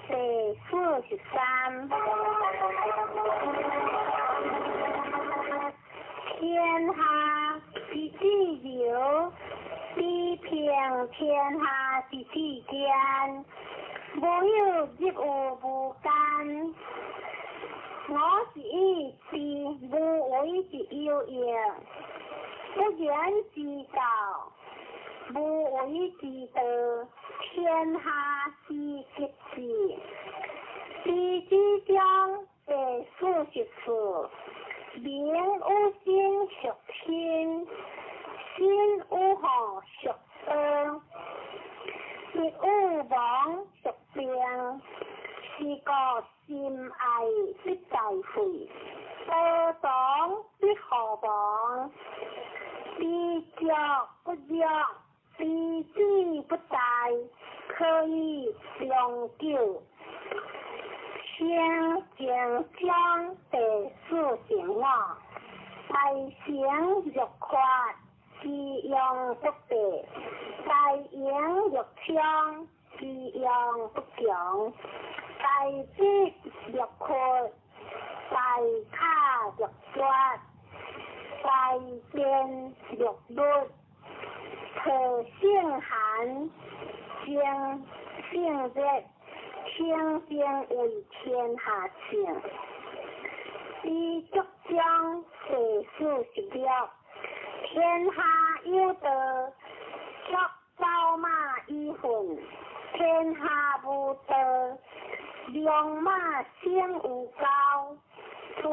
第43。天下之自由，地平天下之之间，无有业务无间。我是意志，无为之有业，不言之道，无为之道，天下之吉事。第之章第44。名有心属天，心有好属恶，业有亡属病，是个心爱必在会，恶党必何亡，必着不着，必知不在，可以长久。天正章第45。大成欲法，自用不备；大盈欲昌，自用不强；大智欲阔，大卡欲绝；大见欲律，可性寒，性热。天经为天下情。第9章第46。天下有德，却招马以混；天下无德，良马先有高。虽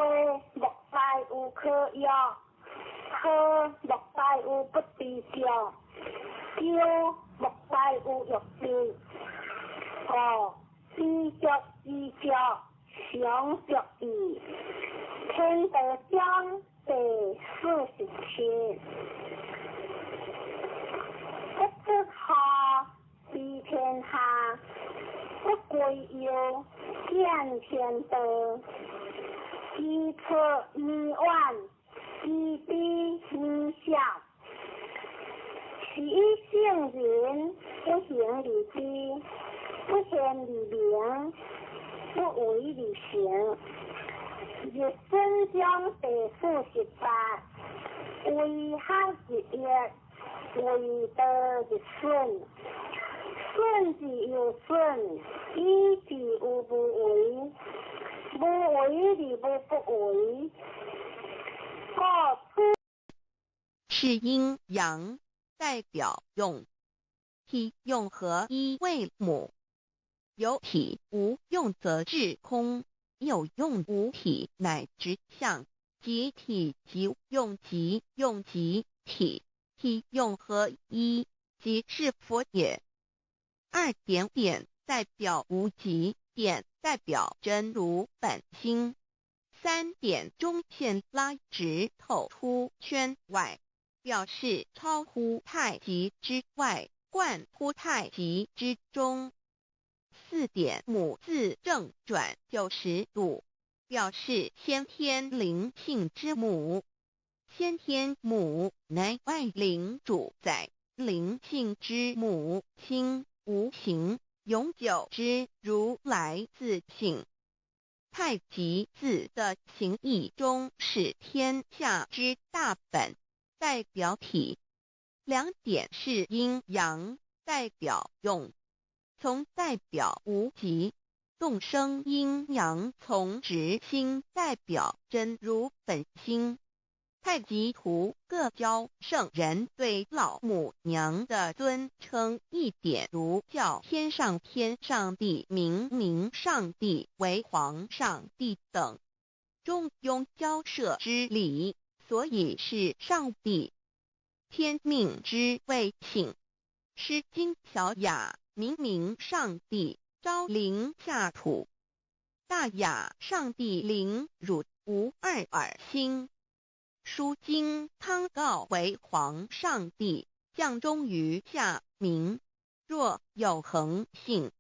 莫大有可约，可莫大有不知着，叫莫大有欲定。知着知着，想着意。天道章第47。不知下知天下，不归有见天道。知出迷暗，知彼迷晓。是以圣人不行理知，不显理明，不为理行。日生章第48。为孝之业，为德之顺。顺之有顺，义之有不为，不为理不为。是阴阳，代表用。体用和一为母。有体无用则至空，有用无体乃直相。即体即用即用即体，体用合一，即是佛也。2点点代表无极，点代表真如本心。3点中线拉直透出圈外，表示超乎太极之外，贯乎太极之中。4点母字正转90度，表示先天灵性之母。先天母乃外灵主宰，灵性之母亲，无形永久之如来自性。太极字的形义中是天下之大本，代表体。2点是阴阳，代表用。从代表无极，动生阴阳从直心代表真如本心。太极图各教圣人对老母娘的尊称一点如叫天上天上帝、明上帝为皇上帝等，中庸交涉之理，所以是上帝。天命之谓请，诗经小雅明上帝，昭灵下土。大雅上帝灵汝无二耳心。书经汤告为皇上帝，降忠于下民，若有恒性。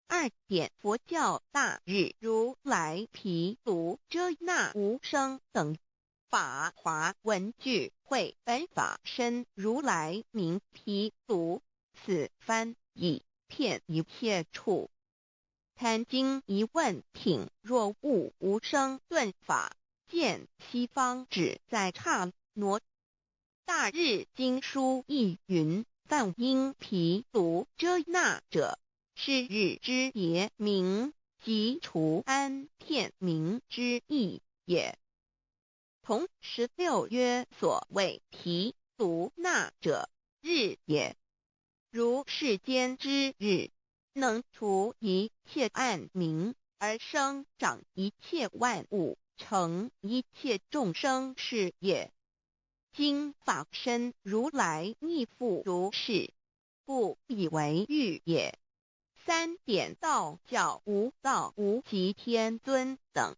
2点佛教大日如来毗卢遮那无生等法华文具会本法身如来名毗卢，此翻译遍一切处。贪经一问品，若悟无生顿法，见西方只在刹那。大日经书亦云：犯因毗卢遮那者，是日之别名，即除安片名之意也。同16曰：所谓毗卢那者，日也。如世间之日，能除一切暗明，而生长一切万物，成一切众生是也。今法身如来亦复如是，故以为喻也。3点道教无道无极天尊等。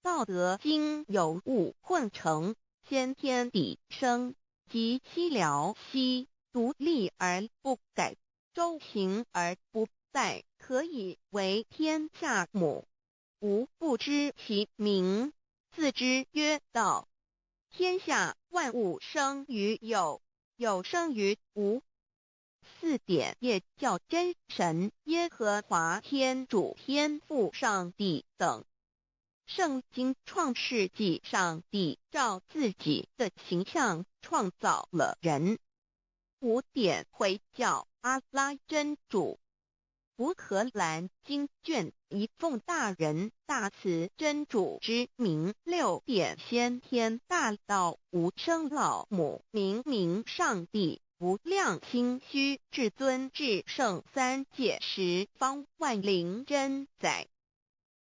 道德经有物混成，先天地生，即七辽息，独立而不改，周行而不殆，可以为天下母。吾不知其名，自之曰道。天下万物生于有，有生于无。4点业教真神耶和华天主天父上帝等。圣经创世纪，上帝照自己的形象创造了人。5点回教阿拉真主。乌克兰经卷一奉大人大慈真主之名。6点先天大道无生老母明上帝无量心虚至尊至圣三界十方万灵真宰。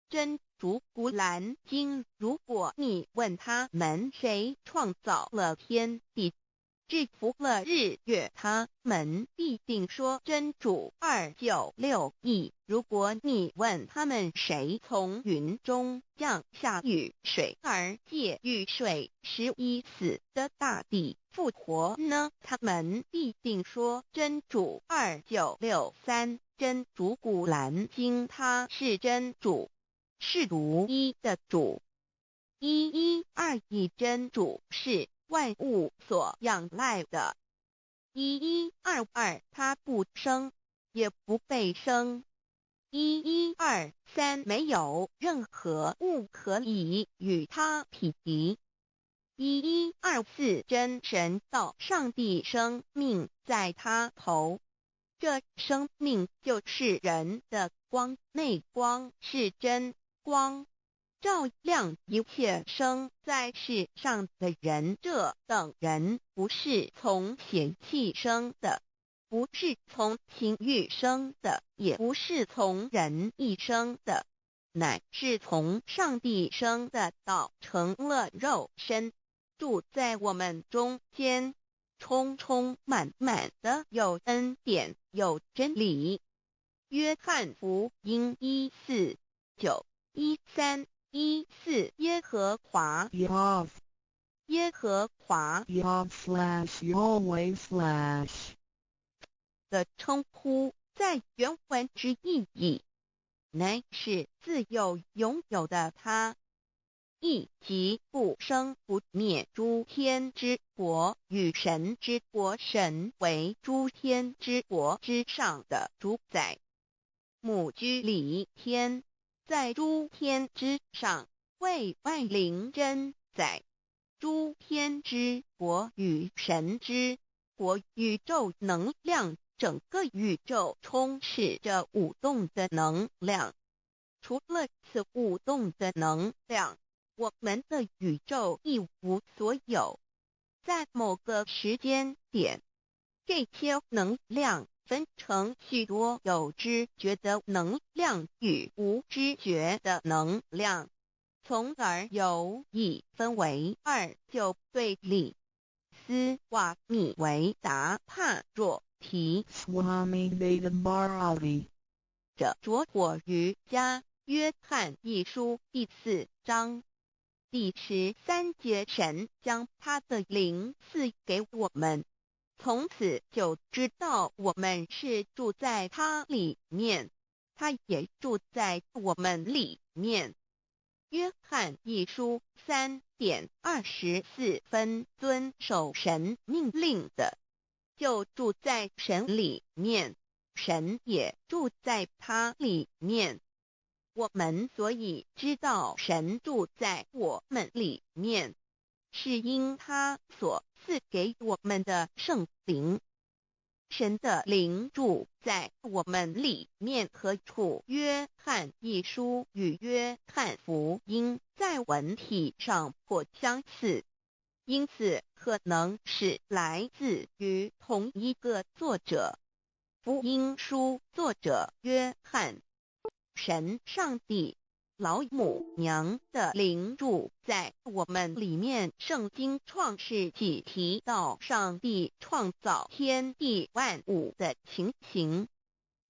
真主古兰经，如果你问他们谁创造了天地，制服了日月，他们必定说真主296亿。如果你问他们谁从云中降下雨水而借雨水使已死的大地复活呢，他们必定说真主2963。真主古兰经，他是真主，是独一的主。112真主是万物所仰赖的。1122他不生，也不被生。1123没有任何物可以与他匹敌。1124真神道上帝生命在他头，这生命就是人的光，内光是真光，照亮一切生在世上的人。这等人不是从血气生的，不是从情欲生的，也不是从人意生的，乃是从上帝生的，道成了肉身，住在我们中间，充充满满的有恩典，有真理。约翰福音1491314耶和华 Yav 耶和华 Yav/Yahweh/ 的称呼，在原文之意义，乃是自有拥有的他，亦即不生不灭诸天之国与神之国，神为诸天之国之上的主宰，母居里天，在诸天之上，为万灵真宰。诸天之国与神之国，宇宙能量，整个宇宙充斥着舞动的能量。除了此舞动的能量，我们的宇宙一无所有。在某个时间点，这些能量分成许多有知觉的能量与无知觉的能量，从而有一分为二，就对立。斯瓦米维达帕若提 Swami Vedabharati 者着火于家约翰一书第4章第13节，神将他的灵赐给我们，从此就知道我们是住在他里面，他也住在我们里面。约翰一书3:24遵守神命令的，就住在神里面。神也住在他里面。我们所以知道神住在我们里面，是因他所赐给我们的圣灵。神的灵住在我们里面，何处？约翰一书与约翰福音在文体上颇相似，因此可能是来自于同一个作者。福音书作者约翰，神上帝老母娘的灵住在我们里面。圣经创世纪提到上帝创造天地万物的情形。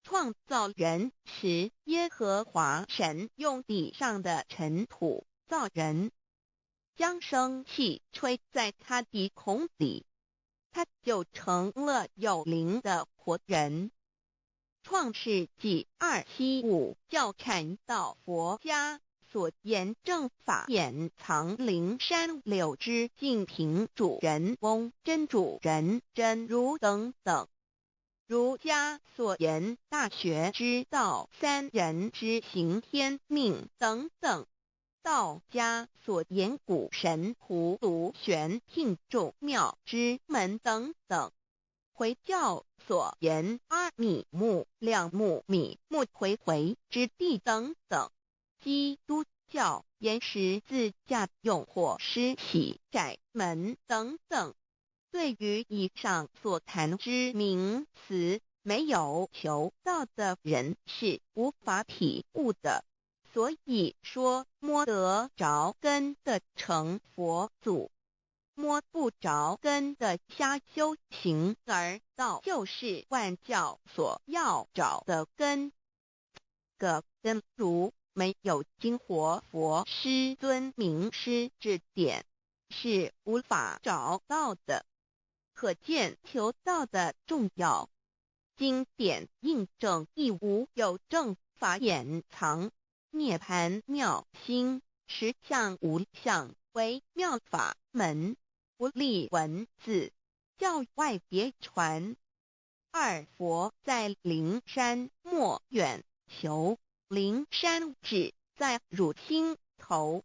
创造人时，耶和华神用地上的尘土造人，将生气吹在他鼻孔里，他就成了有灵的活人。创世纪275教阐到佛家所言正法掩藏灵山柳之净瓶主人翁真主人真如等等。儒家所言大学之道三人之行天命等等。道家所言古神荼毒玄牝众妙之门等等。回教所言阿米木、亮木、米木回回之地等等。基督教言十字架用火施洗窄门等等。对于以上所谈之名词，没有求道的人是无法体悟的。所以说摸得着根的成佛祖，摸不着根的瞎修行，而道就是万教所要找的根。个根如没有经活佛师尊名师指点，是无法找到的。可见求道的重要。经典印证亦无有正法掩藏，涅盘妙心，实相无相，为妙法门，不立文字，教外别传。二佛在灵山莫远求，灵山只在汝心头。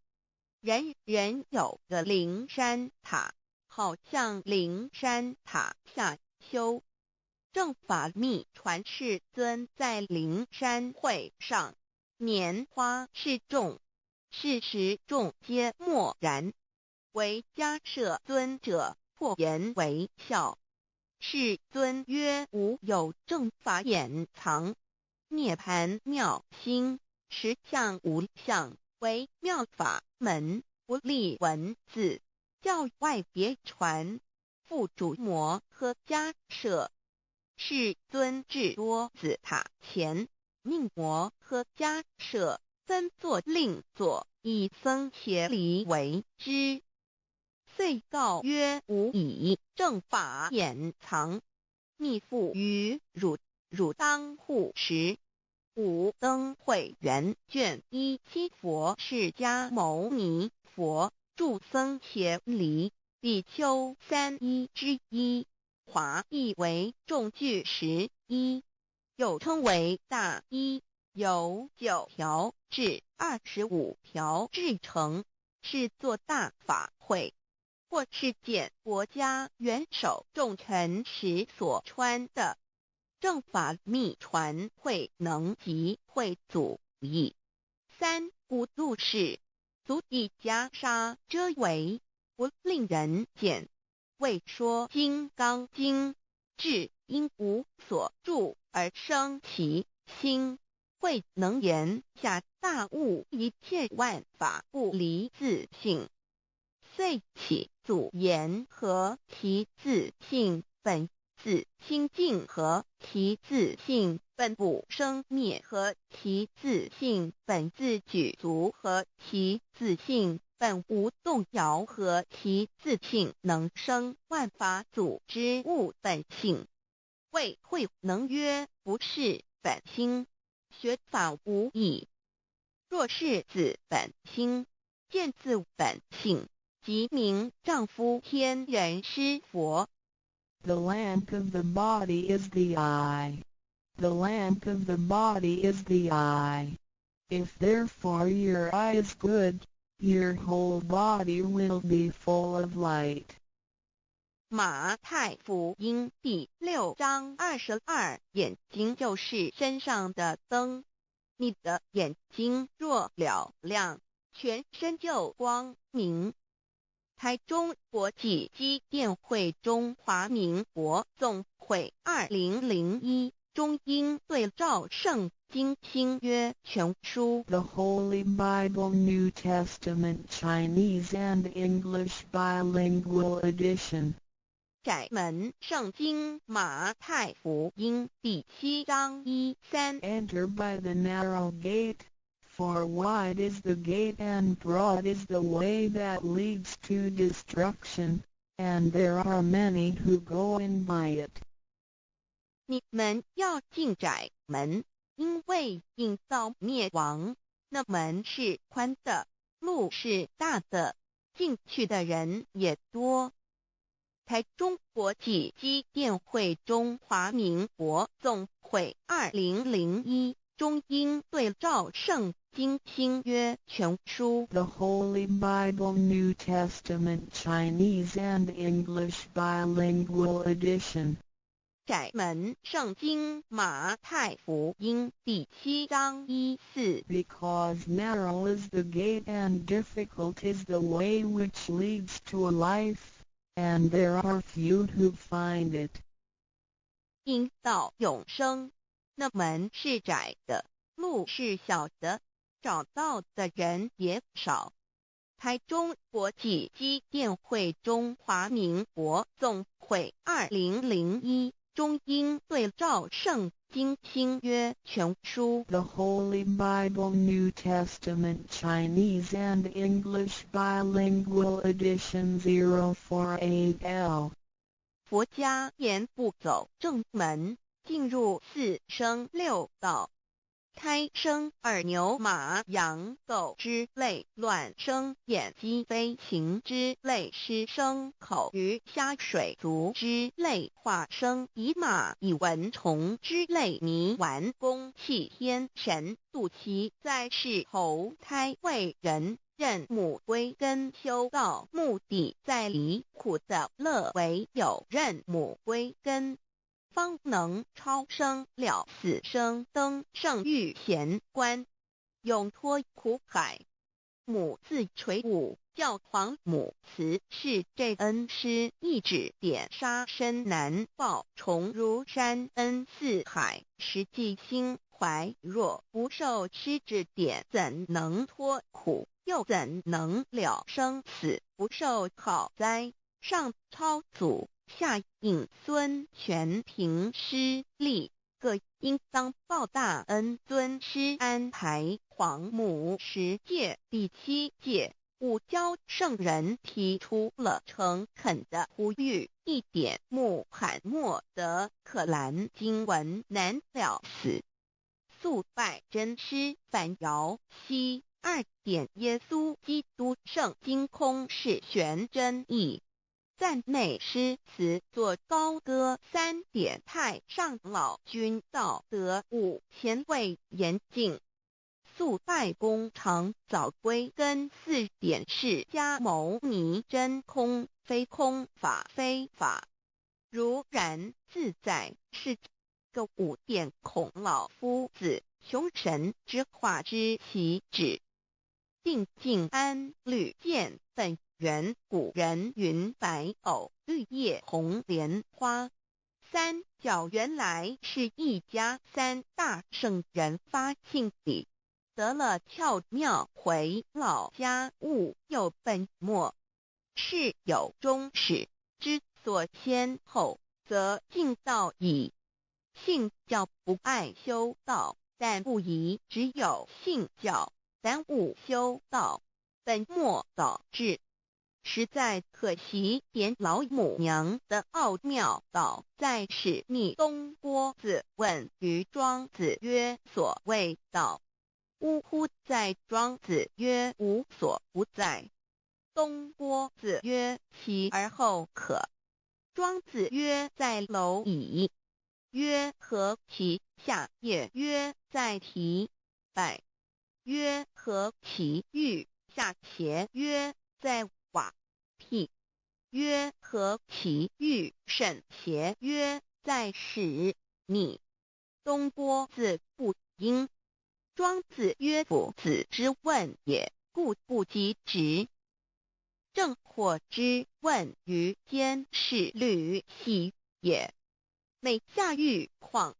人人有个灵山塔，好像灵山塔下修。正法密传世尊在灵山会上，拈花示众，是时众皆默然，唯迦摄尊者破颜为笑。世尊曰：无有正法掩藏，涅盘妙心，实相无相，为妙法门，不立文字，教外别传。复主摩诃迦摄。世尊至多子塔前，命摩诃迦摄分作另作，以僧伽梨为之。遂告曰：吾以正法掩藏，密付于汝，汝当护持。五灯会元卷17佛释迦牟尼佛著僧伽梨比丘31之一。华译为众句11，又称为大一，由9条至25条制成，是作大法会，或是见国家元首重臣时所穿的。正法密传会能及会祖义。三无度世，足以袈裟遮为，不令人见。为说金刚经，至因无所住而生其心，慧能言下大悟一切万法不离自性。遂起祖言和其自性本自清净和其自性本不生灭和其自性本自具足和其自性本无动摇和其自性能生万法组之物本性。谓慧能曰：不是本心，学法无益。若是自本心，见自本性，即名丈夫天人师佛。The lamp of the body is the eye. The lamp of the body is the eye. If therefore your eye is good, your whole body will be full of light. 马太福音第6章22，眼睛就是身上的灯。你的眼睛若了亮，全身就光明。台中国际机电会中华民国总会2001中英对照圣经新约全书 The Holy Bible New Testament Chinese and English Bilingual Edition. 窄门圣经马太福音第7章1-3 Enter by the narrow gate, for wide is the gate and broad is the way that leads to destruction, and there are many who go in by it. 你们要进窄门，因为引到灭亡。那门是宽的，路是大的，进去的人也多。台中国际机电会中华民国总会2001中英对照圣经新约全书 The Holy Bible New Testament Chinese and English Bilingual Edition. 窄门圣经马太福音第7章1-4 Because narrow is the gate and difficult is the way which leads to life, and there are few who find it. 引到永生，那门是窄的，路是小的，找到的人也少。台中国际机电会中华民国总会2001中英对照圣经新约全书 The Holy Bible New Testament Chinese and English Bilingual Edition 048L. 佛家言不走正门，进入4生6道。胎生耳牛马羊狗之类，卵生眼鸡飞禽之类，湿生口鱼虾水族之类，化生以马以蚊虫之类，泥丸公气天神，肚脐在世投胎为人，任母归根修道，目的在离苦的乐，唯有任母归根，方能超生了死生登圣域贤官，永脱苦海。母自垂武，教皇母慈是这恩师，一指点杀身难报，重如山恩似海，实际心怀若不受师指点，怎能脱苦？又怎能了生死？不受好灾，上超祖，下引孙，全凭师力，各应当报大恩。尊师安排皇母10诫，第7诫，五教圣人提出了诚恳的呼吁，一点穆罕默德可兰经文难了死，肃拜真师反摇西。2点耶稣基督圣经空是玄真义，赞美诗词作高歌。3点太上老君道德5前卫严谨，肃拜公常早归根。4点释迦牟尼真空非空，法非法，如然自在，是个5点孔老夫子雄神之化之其旨。定静安律见本源，古人云白藕绿叶红莲花。3角原来是一家3大圣人发庆礼，得了窍妙，回老家务有本末，事有终始，之所先后，则敬道矣。信教不爱修道，但不宜只有信教，耽误修道，本末倒置，实在可惜。点老母娘的奥妙道在使逆东郭子问于庄子曰：所谓道，呜呼！在庄子曰：无所不在。东郭子曰：其而后可。庄子曰：在蝼蚁。曰何其下也？曰在蹄。百。曰何其欲下邪？曰在瓦辟。曰何其欲甚邪？曰在始。逆。东郭子不应。庄子曰：夫子之问也，故不及直。正或之问于监视律系也。每下欲况，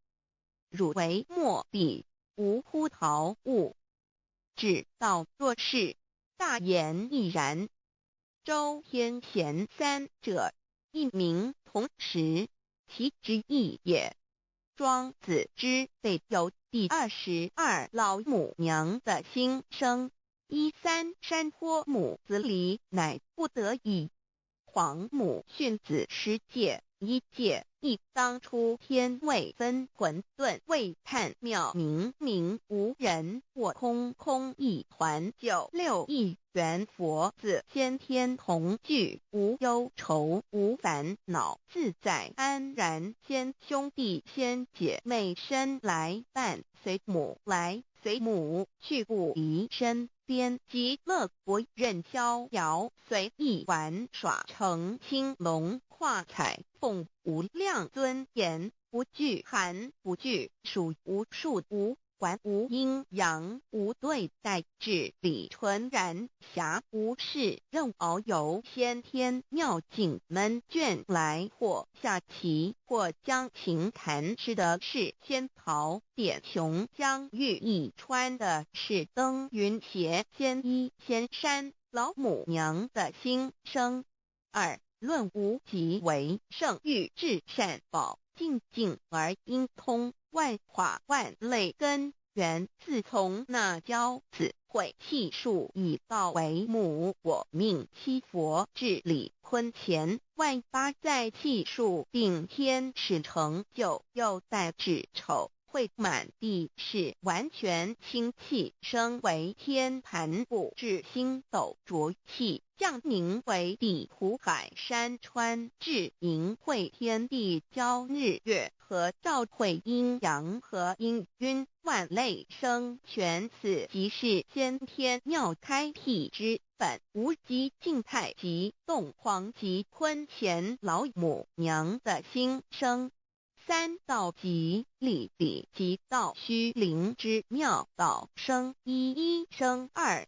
汝为莫必，无乎陶物。指道若是，大言亦然。周天贤三者，一名同时，其之义也。庄子之备有第22老母娘的心声。13山坡母子离，乃不得已。皇母训子10戒，1戒亦当初天未分，混沌未探，妙明明无人，我空空一团。96亿元佛子，先天同具，无忧愁，无烦恼，自在安然。先兄弟先姐妹生来伴随母来，随母去不离身边。极乐国任逍遥，随意玩耍，成青龙画彩凤，无量尊严，不惧寒，不惧暑，无数无管，无阴阳，无对待，至理纯然，暇无事任遨游。先天妙境门卷来，或下棋，或将琴弹，吃的是仙桃点琼浆玉一穿的是登云鞋，仙衣仙山。老母娘的心声。2论无极为圣欲至善宝，静静而应通，万化万类根源。自从那骄子会气数以道为母，我命七佛治理坤乾，万八在气数并天使成就，又在指丑会满地是完全清气，升为天盘部，至星斗浊气，降凝为地湖海山川，至盈会天地交日月和照会阴阳和阴晕，万类生全。此即是先天妙开辟之本，无极静态及动黄及坤乾老母娘的心声。3道即理理即道虚灵之妙道生一生二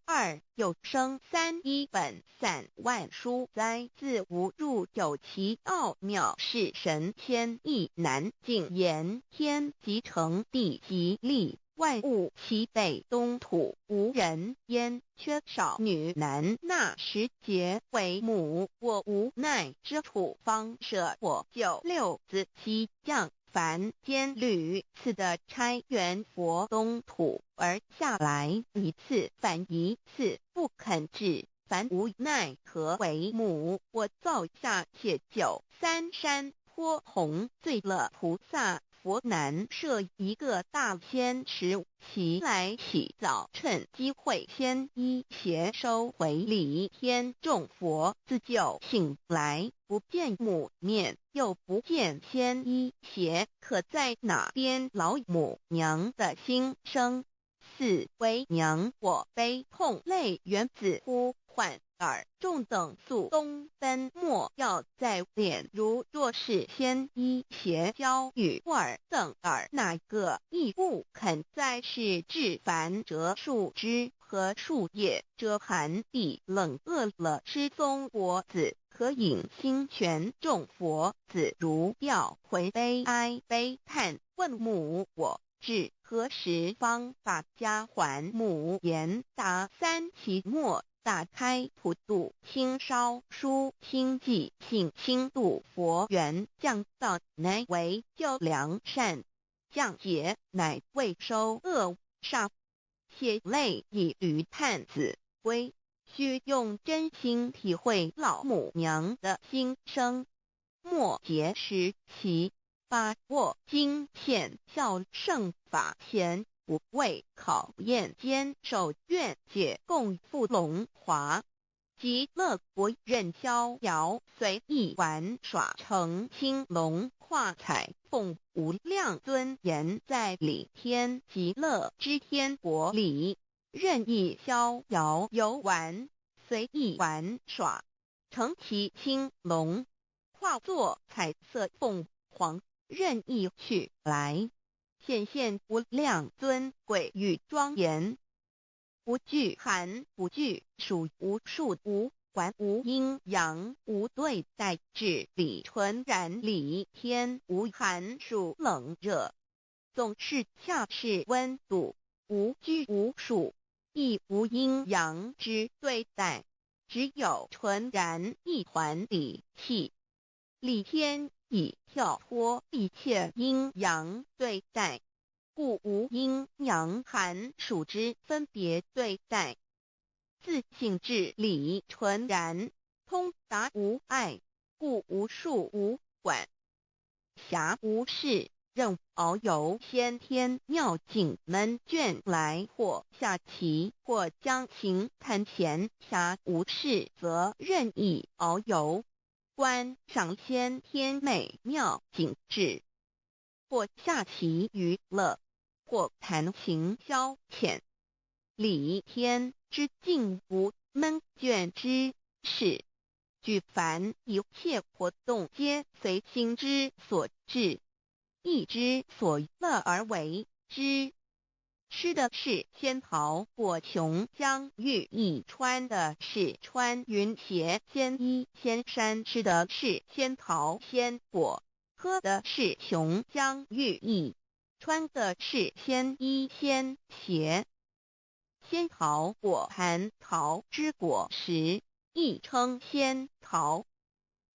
又生3，一本散万殊哉，自无入有其奥妙，是神天意难尽言。天即成，地即立，万物其北东土，无人焉，缺少女男。那时节为母，我无奈之处方舍我96子西降凡间屡次的差援佛东土，而下来一次反一次，不肯治，凡无奈何为母。我造下且93山坡弘罪乐菩萨佛南设一个大仙池，其来洗澡，趁机会先一邪收回礼。天众佛自救醒来，不见母面，又不见先一邪，可在哪边？老母娘的心声。4为娘我悲痛泪源自呼唤耳，众等速东奔，莫要再敛。如若是先一邪教与尔等耳，哪个亦不肯再是至凡折树枝和树叶，遮寒地冷，饿了吃松果子，可饮清泉。众佛子如吊魂悲哀悲叹，问母我至何时方把家还母？言答3期末，打开普度清烧书清寂性清度佛缘，降道乃为救良善，降劫乃为收恶煞。血泪以于叹子归，须用真心体会老母娘的心声。末节时期，把握经现效圣法前，不畏考验，坚守愿解，共赴龙华。极乐国任逍遥，随意玩耍，成青龙化彩凤无量尊言，在理天极乐之天国里，任意逍遥游玩，随意玩耍，乘其青龙，化作彩色凤凰，任意去来，显现无量尊贵与庄严，不惧寒，不惧暑，无数无还，无阴阳，无对待，至理纯然理天，无寒暑冷热，总是恰是温度，无拘无束，亦无阴阳之对待，只有纯然一环理气。理天已跳脱一切阴阳对待，故无阴阳寒暑之分别对待，自性至理纯然，通达无碍，故无束无管，暇无事，任遨游先天妙境门卷来，或下棋，或将琴弹弦，暇无事则任意遨游，观赏先天美妙景致，或下棋娱乐，或弹琴消遣。理天之境无闷倦之事，举凡一切活动皆随心之所至，意之所乐而为之。吃的是仙桃果琼浆玉液，穿的是穿云鞋仙衣仙衫，吃的是仙桃仙果，喝的是琼浆玉液，穿的是仙衣仙鞋。仙桃果蟠桃之果实，亦称仙桃。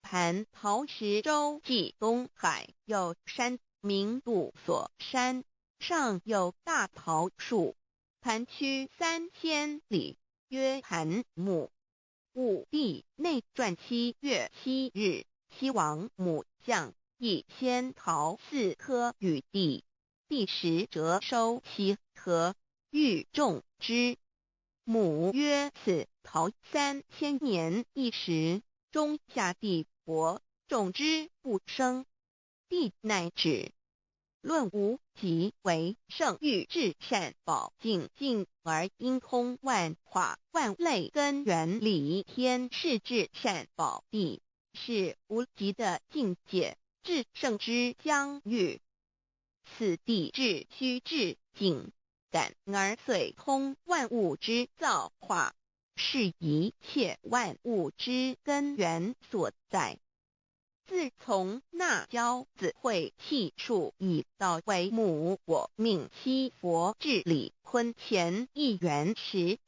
蟠桃实洲际东海有山，名度所山，上有大桃树，盘曲3000里，曰蟠木。武帝内传7月7日，西王母将以仙桃4颗与帝，帝时折收其核，欲种之。母曰：此桃3000年一时，终下地薄，种之不生。帝乃止。论无极为圣欲至善宝净净而因通万化万类根源理天是至善宝地，是无极的境界，至圣之疆域。此地至虚至境，感而遂通万物之造化，是一切万物之根源所在。自从那骄子会气数以道为母，我命七佛治理坤乾1元12，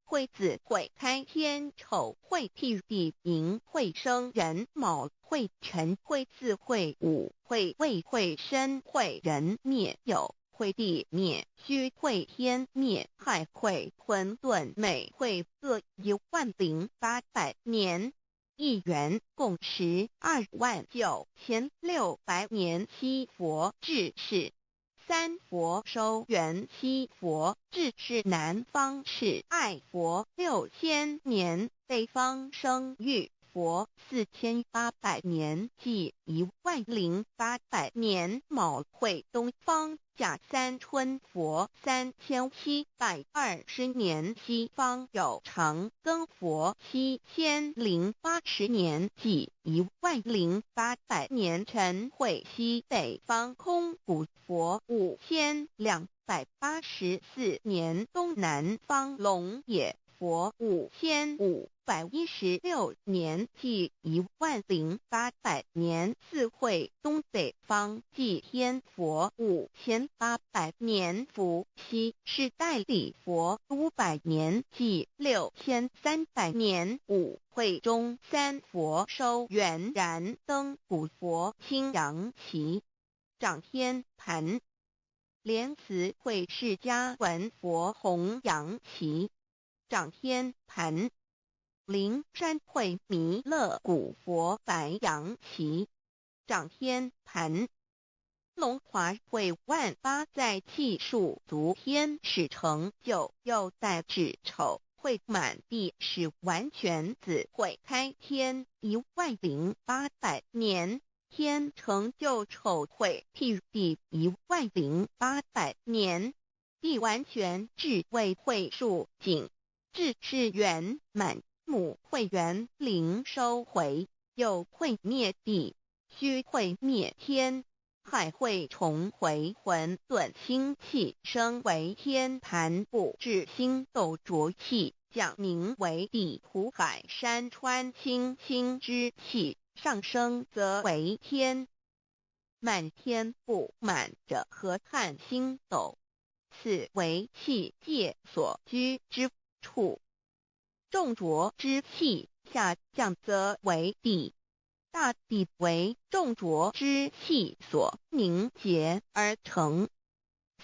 会子会开天丑，会替地寅，会生人卯，会辰会巳，会午，会未，会申，会人灭酉，会地灭戌，会天灭亥，会混沌昧，会各10800年。1元共129600年，七佛治世。三佛收元，七佛治世。南方是爱佛6000年，北方生玉佛4800年，即10800年。卯会东方甲三春佛3720年，西方有长庚佛7080年，即10800年。辰会西北方空谷佛5284年，东南方龙野佛5516年，即10800年。四会东北方祭天佛5800年，伏羲是代理佛500年，即6300年。五会中三佛收元，燃灯古佛青阳旗，掌天盘。莲慈会释迦文佛红阳旗，掌天盘。灵山会弥勒古佛白羊旗，掌天盘。龙华会万八在气数足天使成就，又在指丑会满地使完全子会开天10800年，天成就丑会替第10800年，地完全至为会数景，至是圆满，母会元灵收回，又会灭地，虚会灭天，海会重回混沌星气，升为天盘部至星斗浊气，讲名为地土海山川星星之气，上升则为天。满天不满者河汉星斗，此为气界所居之处。重浊之气下降则为地，大地为重浊之气所凝结而成，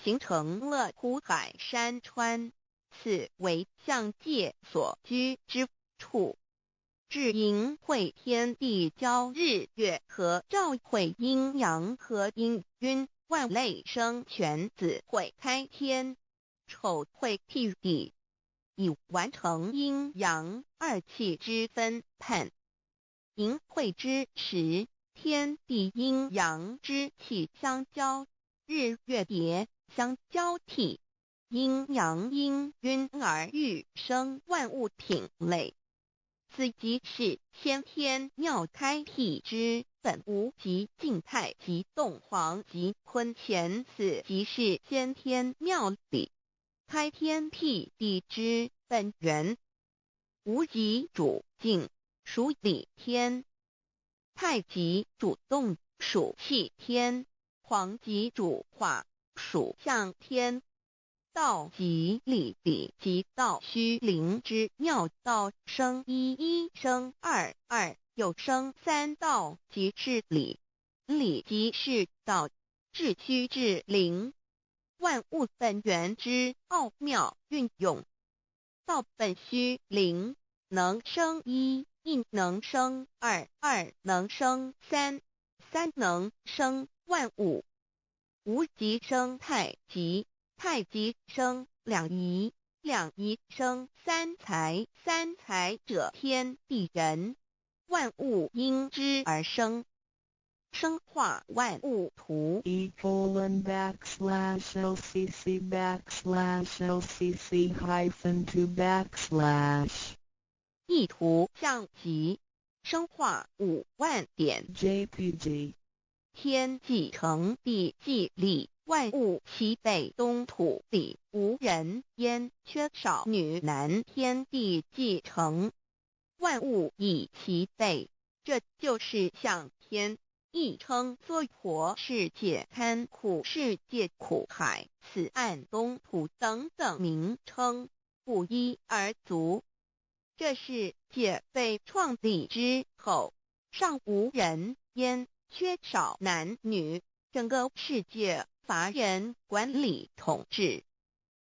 形成了土海山川，此为象界所居之处。至阴会天地交日月和照会阴阳和阴晕，万类生全子会开天，丑会替地，以完成阴阳二气之分判。寅会之时，天地阴阳之气相交，日月叠相交替，阴阳阴晕而欲生万物品类。此即是先天妙开辟之本无极静态及动黄及坤乾，此即是先天妙理开天辟地之本源。无极主静，属理天；太极主动，属气天；黄极主化，属象天。道即理理即道虚灵之妙道，生一生二又生三道，即是理。理即是道，至虚至灵，万物本源之奥妙运用。道本虚灵，能生一能生二能生三能生万物。无极生太极，太极生两仪，两仪生三才，三才者天地人，万物因之而生，生化万物图。://LCC_LCC_2/ 意图象极，生化5万点 JPG。天既成地既立，万物其备，东土里无人焉，缺少女男，天地既成，万物以其备，这就是象天，亦称娑婆世界、堪苦世界、苦海、此岸、东土等等名称，不一而足。这世界被创立之后，尚无人焉，缺少男女，整个世界乏人管理统治。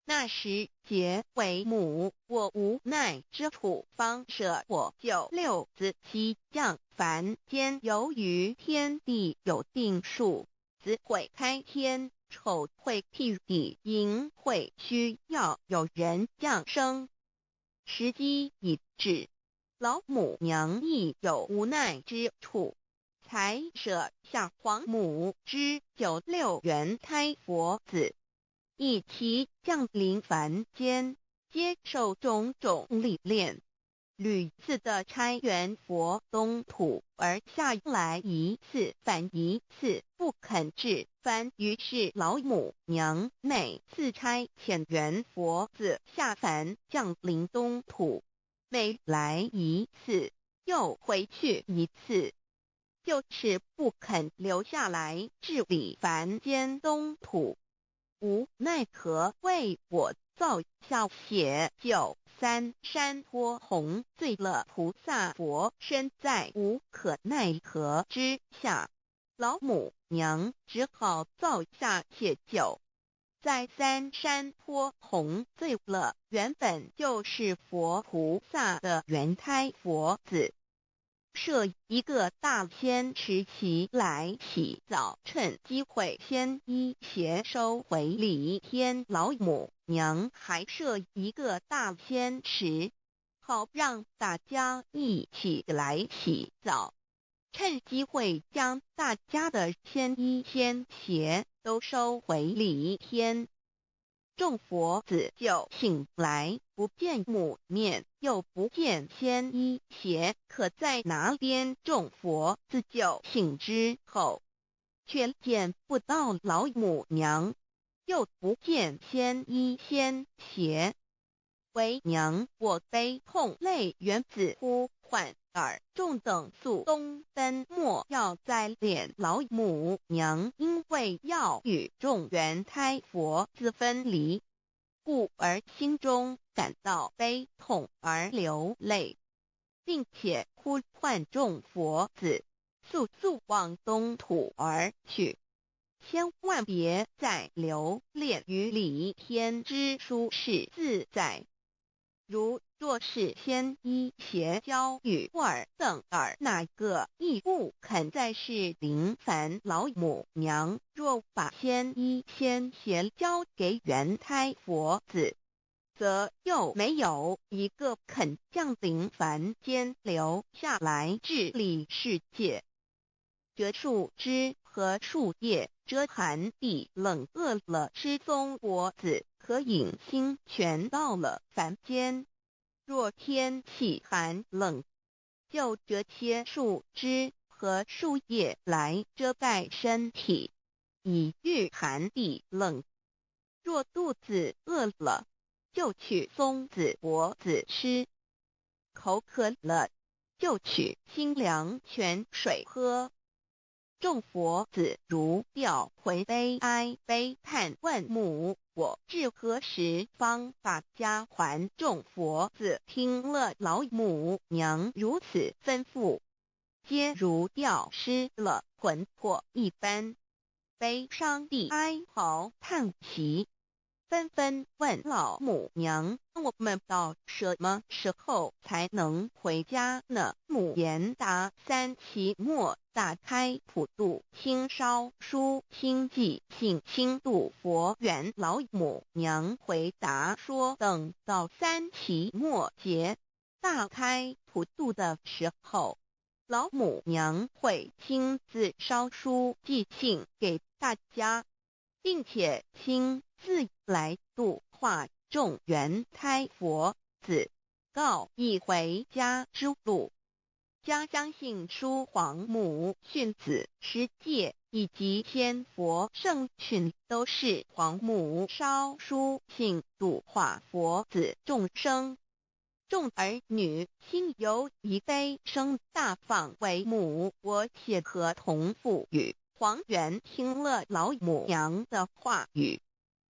那时桀为母，我无奈之处，方舍我9六子期降凡间。由于天地有定数，子会开天，丑会替地，寅会需要有人降生。时机已至，老母娘亦有无奈之处，才舍下皇母之9六元胎佛子，以其降临凡间，接受种种历练，屡次的差援佛东土，而下来一次反一次不肯至凡，于是老母娘每次差遣援佛子下凡降临东土，每来一次又回去一次，就是不肯留下来治理凡间东土。无奈何为我造下血救3山托洪罪了菩萨佛，身在无可奈何之下，老母娘只好造下血救。在3山托洪罪了原本就是佛菩萨的原胎佛子，设一个大仙池其来洗澡，趁机会先一邪收回礼天。老母娘还设一个大仙池，好让大家一起来洗澡。趁机会将大家的仙衣仙鞋都收回里天。众佛子就醒来，不见母面，又不见仙衣鞋，可在哪边？众佛子就醒之后，却见不到老母娘，又不见仙衣仙鞋。为娘，我悲痛泪源自呼唤耳，众等速东奔，莫要再怜老母娘，因为要与众元胎佛子分离，故而心中感到悲痛而流泪，并且呼唤众佛子速速往东土而去，千万别再留恋于里天之舒适自在。若是仙衣鞋交与尔等儿哪个亦不肯再是临凡老母娘，若把仙衣仙鞋交给元胎佛子，则又没有一个肯降临凡间留下来治理世界。这树枝和树叶遮寒地冷，饿了吃松果子，可隐心全到了凡间。若天气寒冷，就折些树枝和树叶来遮盖身体，以御寒地冷。若肚子饿了，就取松子果子吃；口渴了，就取清凉泉水喝。众佛子如调回悲哀悲叹，问母：我至何时方把家还？众佛子听了老母娘如此吩咐，皆如吊失了魂魄一般，悲伤地哀嚎叹息，纷纷问老母娘：我们到什么时候才能回家呢？母言答：三期末打开普度心烧书心记信心度佛缘。老母娘回答说：等到三期末节大开普度的时候，老母娘会亲自烧书寄信给大家，并且亲自来度化众元胎佛子，告一回家之路。家相信书皇母训子师戒以及仙佛圣训，都是皇母烧书信度化佛子众生。众儿女心有一悲生大放为母，我且合同赋予。皇元听了老母娘的话语，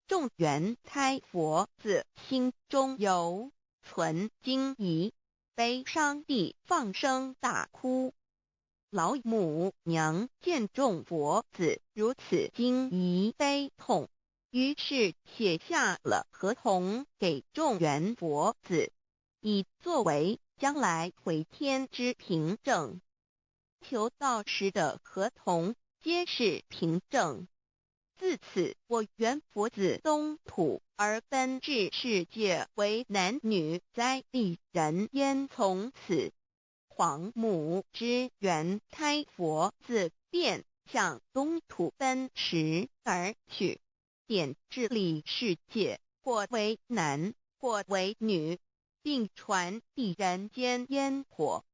众元胎佛子心中有存惊疑，悲伤地放声大哭。老母娘见众佛子如此惊疑悲痛，于是写下了合同给众元佛子，以作为将来回天之凭证。求道时的合同皆是凭证。自此，我元佛子东土而奔至世界为男女在地人焉。从此，皇母之元胎佛子便向东土奔驰而去，点治理世界，或为男，或为女，并传递人间烟火。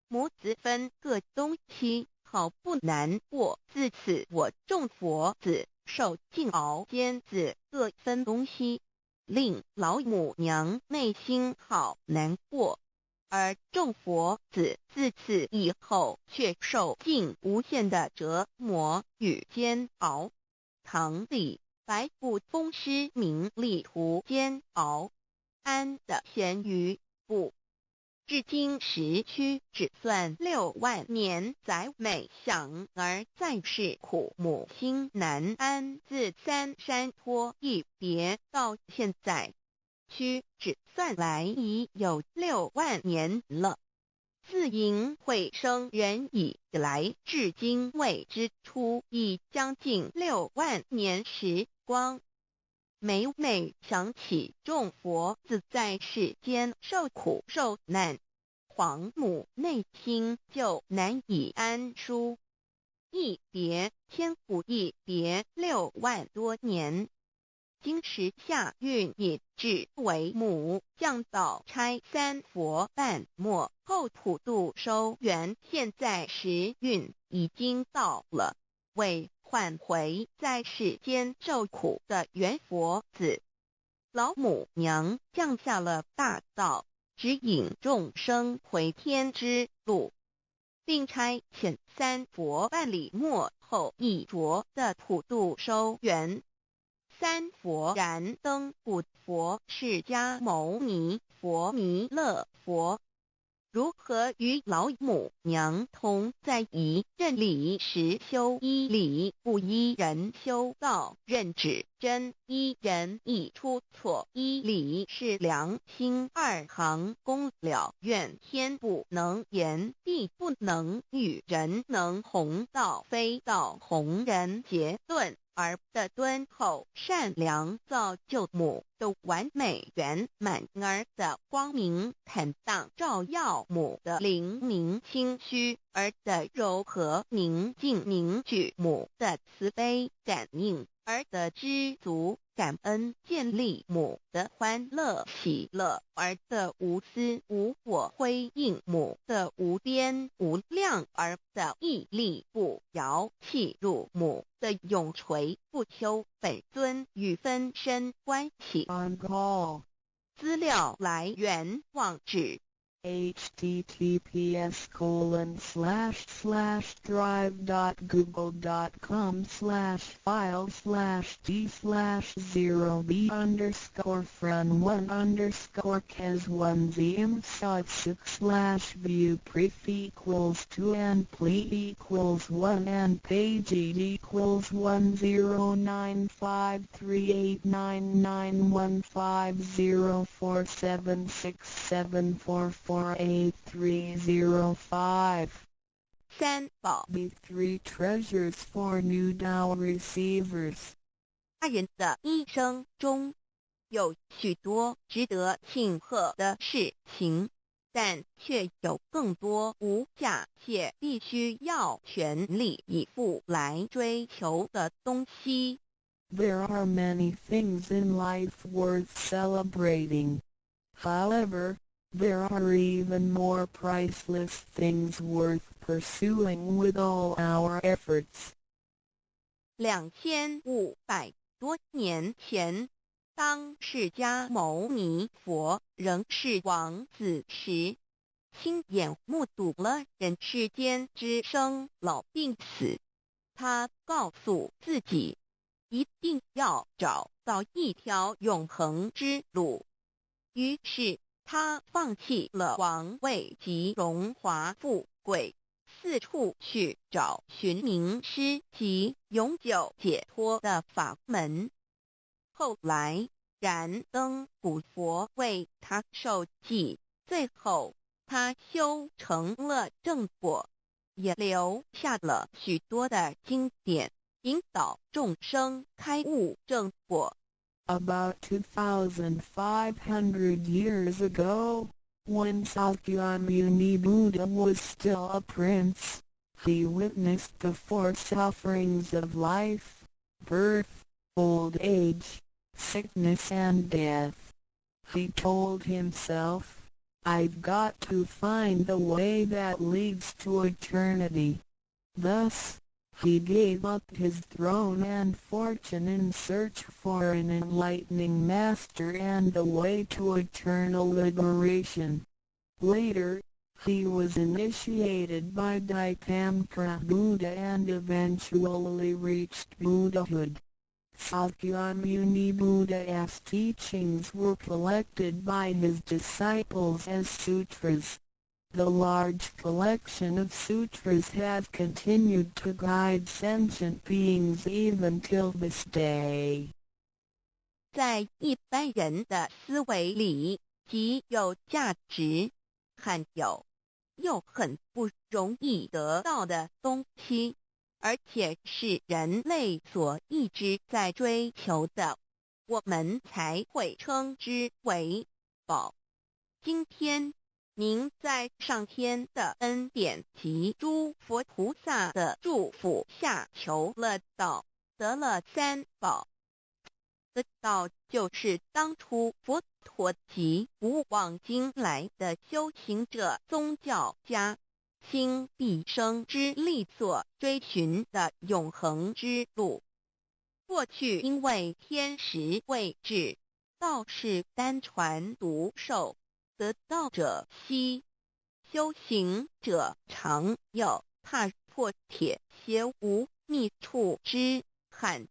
母子分各东西，好不难过。自此，我众佛子受尽熬煎子各分东西，令老母娘内心好难过。而众佛子自此以后却受尽无限的折磨与煎熬。唐李白骨风师名利图煎熬，安的咸鱼不。至今时区只算6万年，载美享而在世苦，母心难安。自三山托一别到现在，区只算来已有6万年了。自寅会生人以来，至今未知出，已将近6万年时光。每每想起众佛子在世间受苦受难，皇母内心就难以安舒。一别千古一别6万多年，经时下运引至为母降道差3佛半末后普度收圆，现在时运已经到了，为换回在世间受苦的圆佛子。老母娘降下了大道，指引众生回天之路，并差遣3佛半里末后一着的普度收圆。3佛燃灯古佛释迦牟尼佛弥勒佛，如何与老母娘同在一任理时修一理，不依人修道，任指真一人一出错一理，是良心2行公了愿，天不能言，地不能语，人能弘道，非道弘人。结论而的敦厚善良造就母的完美圆满，儿的光明坦荡照耀母的灵明清虚，儿的柔和宁静凝聚母的慈悲感应，儿的知足感恩建立母的欢乐喜乐，儿的无私无我辉映母的无边无量，儿的屹立不摇契入母的永垂不朽本尊与分身关系。 On call. 资料来源网址https://drive.google.com/file/d/0b__1_front_view pref=2 and page =1093899504767448305305. 3. 宝 The 3 treasures for new Tao receivers. 大人的一生中有许多值得庆贺的事情，但却有更多无价且必须要全力以赴来追求的东西。 There are many things in life worth celebrating. However, there are even more priceless things worth pursuing with all our efforts. 2500多年前，当释迦牟尼佛仍是王子时，亲眼目睹了人世间之生老病死。他告诉自己，一定要找到一条永恒之路。于是他放弃了王位及荣华富贵，四处去找寻名师及永久解脱的法门。后来燃灯古佛为他授记，最后他修成了正果，也留下了许多的经典，引导众生开悟正果。 About 2,500 years ago, when Sakyamuni Buddha was still a prince, he witnessed the 4 sufferings of life: birth, old age, sickness and death. He told himself, "I've got to find the way that leads to eternity." Thus, he gave up his throne and fortune in search for an enlightening master and the way to eternal liberation. Later, he was initiated by Dipamkara Buddha and eventually reached Buddhahood. Sakyamuni Buddha's teachings were collected by his disciples as sutras. The large collection of sutras have continued to guide sentient beings even till this day. 在一般人的思维里，极有价值、罕有又很不容易得到的东西，而且是人类所一直在追求的，我们才会称之为宝。今天您在上天的恩典及诸佛菩萨的祝福下求了道，得了三宝。得道就是当初佛陀及古往今来的修行者、宗教家倾毕生之力所追寻的永恒之路。过去因为天时未至，道是单传独授，得道者稀，修行者常有，踏破铁鞋无觅处之憾。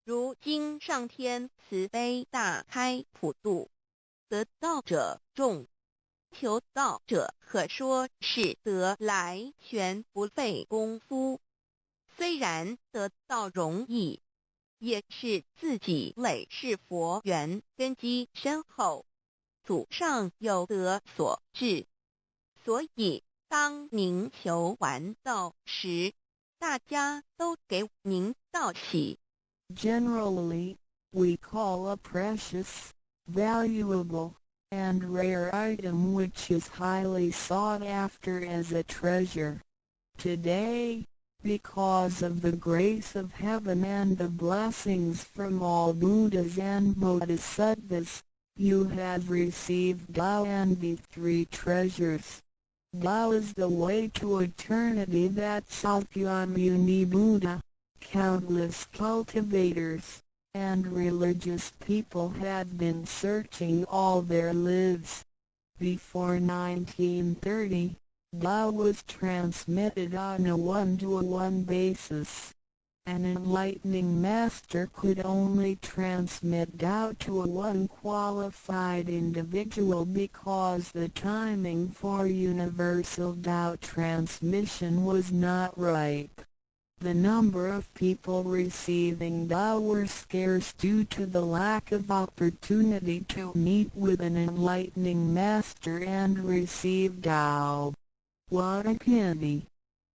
如今上天慈悲大开普度，得道者众，求道者可说是得来全不费功夫。虽然得道容易，也是自己累世佛缘根基深厚，祖上有德所致。所以当您求完道时，大家都给您道喜。Generally, we call a precious, valuable, and rare item which is highly sought after as a treasure. Today, because of the grace of heaven and the blessings from all Buddhas and Bodhisattvas, you have received Tao and the three treasures. Tao is the way to eternity that Sakyamuni Buddha, countless cultivators, and religious people had been searching all their lives. Before 1930, Tao was transmitted on a one-to-one basis. An enlightening master could only transmit Tao to one qualified individual because the timing for universal Tao transmission was not ripe. The number of people receiving Tao were scarce due to the lack of opportunity to meet with an enlightening master and receive Tao. What a pity!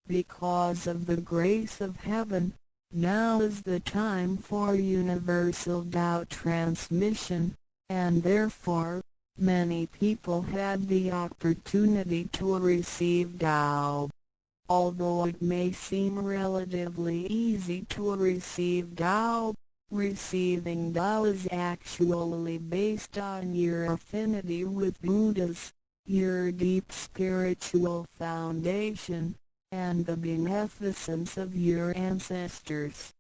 Because of the grace of heaven, now is the time for universal Tao transmission, and therefore, many people had the opportunity to receive Tao. Although it may seem relatively easy to receive Tao, receiving Tao is actually based on your affinity with Buddhas, your deep spiritual foundation, and the beneficence of your ancestors.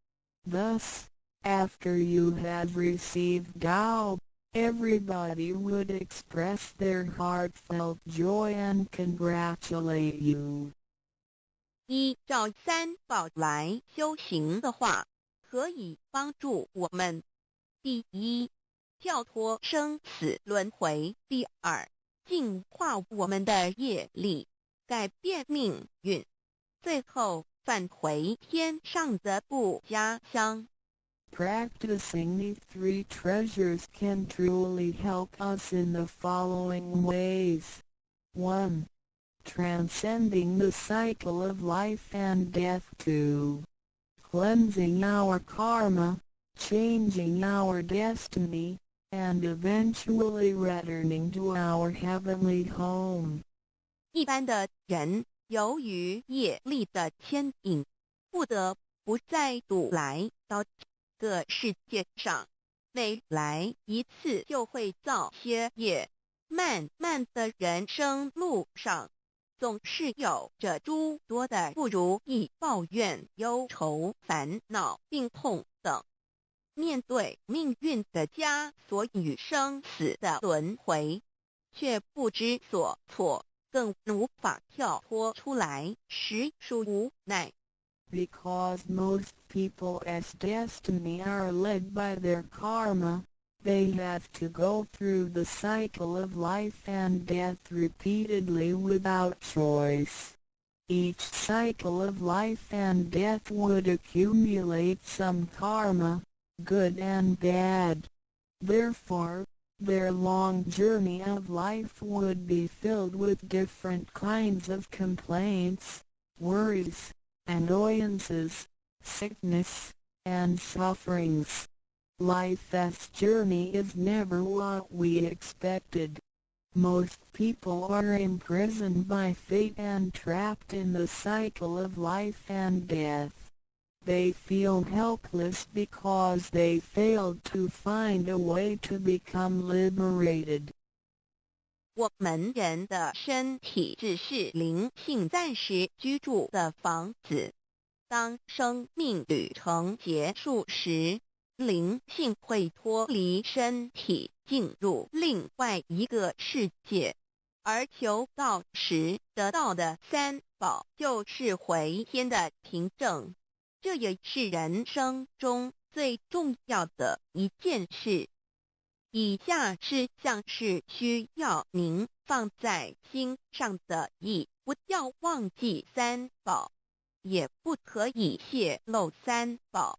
Thus, after you have received Tao, everybody would express their heartfelt joy and congratulate you. 依照三宝来修行的话，可以帮助我们：第一，跳脱生死轮回；第二，净化我们的业力，改变命运；最后返回天上的不家乡。Practicing these three treasures can truly help us in the following ways. 1. Transcending the cycle of life and death. 2. Cleansing our karma, changing our destiny, and eventually returning to our heavenly home. 一般的人由于业力的牵引，不得不再度来到这个世界上，每来一次就会造些业，漫漫的人生路上，总是有着诸多的不如意、抱怨、忧愁、烦恼、病痛等。面对命运的枷锁与生死的轮回，却不知所措，更无法跳脱出来，实属无奈。Because most people as destiny are led by their karma, they have to go through the cycle of life and death repeatedly without choice. Each cycle of life and death would accumulate some karma, good and bad. Therefore, their long journey of life would be filled with different kinds of complaints, worries, annoyances, sickness, and sufferings. Life's journey is never what we expected. Most people are imprisoned by fate and trapped in the cycle of life and death. They feel helpless because they failed to find a way to become liberated. 我们人的身体只是灵性暂时居住的房子，当生命旅程结束时，灵性会脱离身体，进入另外一个世界，而求道时得到的三宝就是回天的凭证。这也是人生中最重要的一件事。以下是像是需要您放在心上的意，不要忘记三宝，也不可以泄露三宝。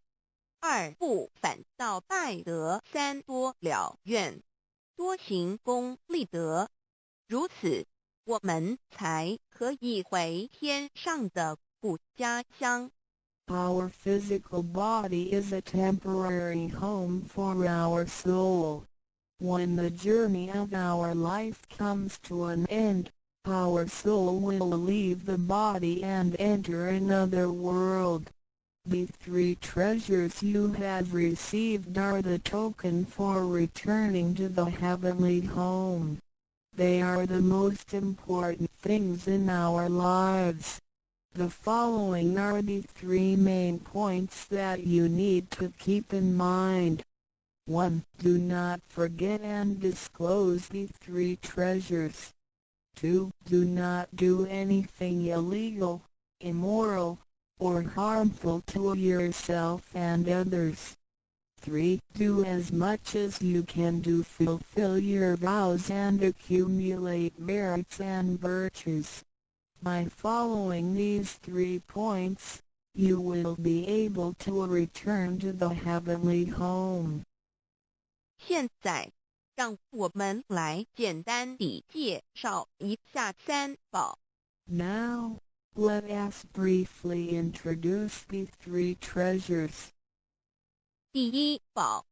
二不反倒败德，三多了愿，多行功立德，如此我们才可以回天上的故家乡。Our physical body is a temporary home for our soul. When the journey of our life comes to an end, our soul will leave the body and enter another world. The three treasures you have received are the token for returning to the heavenly home. They are the most important things in our lives. The following are the three main points that you need to keep in mind. 1. Do not forget and disclose the three treasures. 2. Do not do anything illegal, immoral, or harmful to yourself and others. 3. Do as much as you can to fulfill your vows and accumulate merits and virtues. By following these 3 points, you will be able to return to the heavenly home. 现在，让我们来简单地介绍一下三宝。Now, let us briefly introduce the 3 treasures. 第一宝，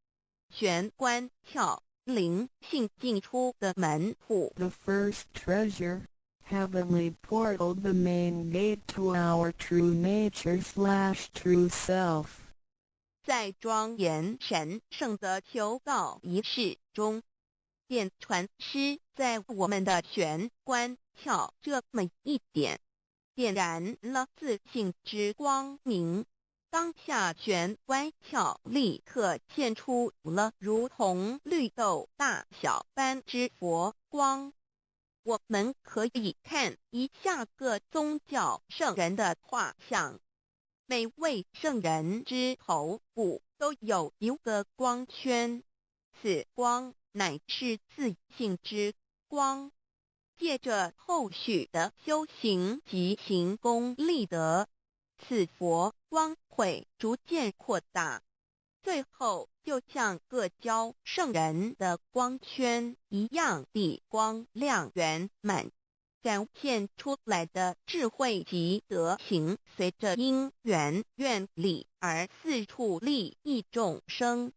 玄关窍，灵性进出的门户。The first treasure, heavenly portal, the main gate to our true nature/true self. 在庄严神圣的求告仪式中，电传师在我们的玄关窍这么一点，点燃了自信之光明。当下玄关窍立刻现出了如同绿豆大小般之佛光。我们可以看一下各宗教圣人的画像。每位圣人之头部都有一个光圈，此光乃是自信之光。借着后续的修行及行功立德，此佛光会逐渐扩大，最后就像各教圣人的光圈一样地光亮圆满。展现出来的智慧及德行，随着因缘愿力而四处利益众生。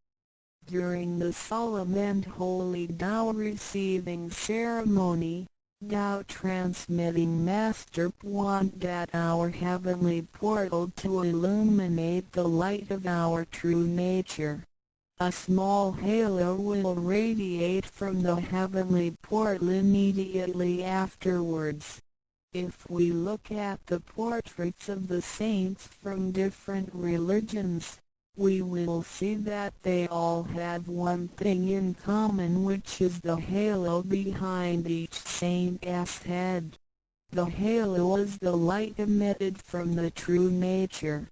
During the solemn and holy Tao receiving ceremony, Tao transmitting Master wanted our heavenly portal to illuminate the light of our true nature. A small halo will radiate from the heavenly portal immediately afterwards. If we look at the portraits of the saints from different religions, we will see that they all have one thing in common, which is the halo behind each saint's head. The halo is the light emitted from the true nature.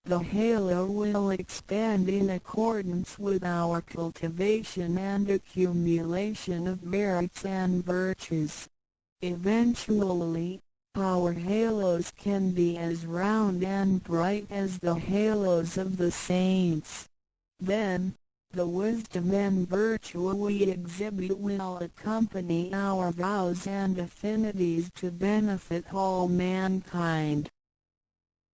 The halo will expand in accordance with our cultivation and accumulation of merits and virtues. Eventually, our halos can be as round and bright as the halos of the saints. Then, the wisdom and virtue we exhibit will accompany our vows and affinities to benefit all mankind.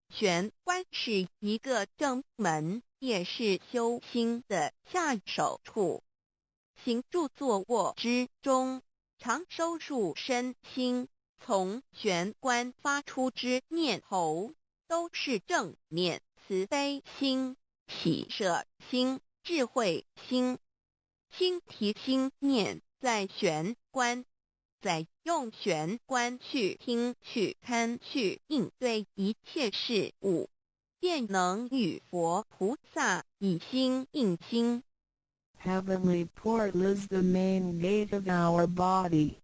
玄关是一个正门，也是修心的下手处。行住坐卧之中，常收束身心，从玄关发出之念头，都是正念、慈悲心、喜舍心、智慧心。心提心念在玄关，再用玄关去听、去看、去应对一切事物，便能与佛菩萨以心应心。Heavenly portal is the main gate of our body.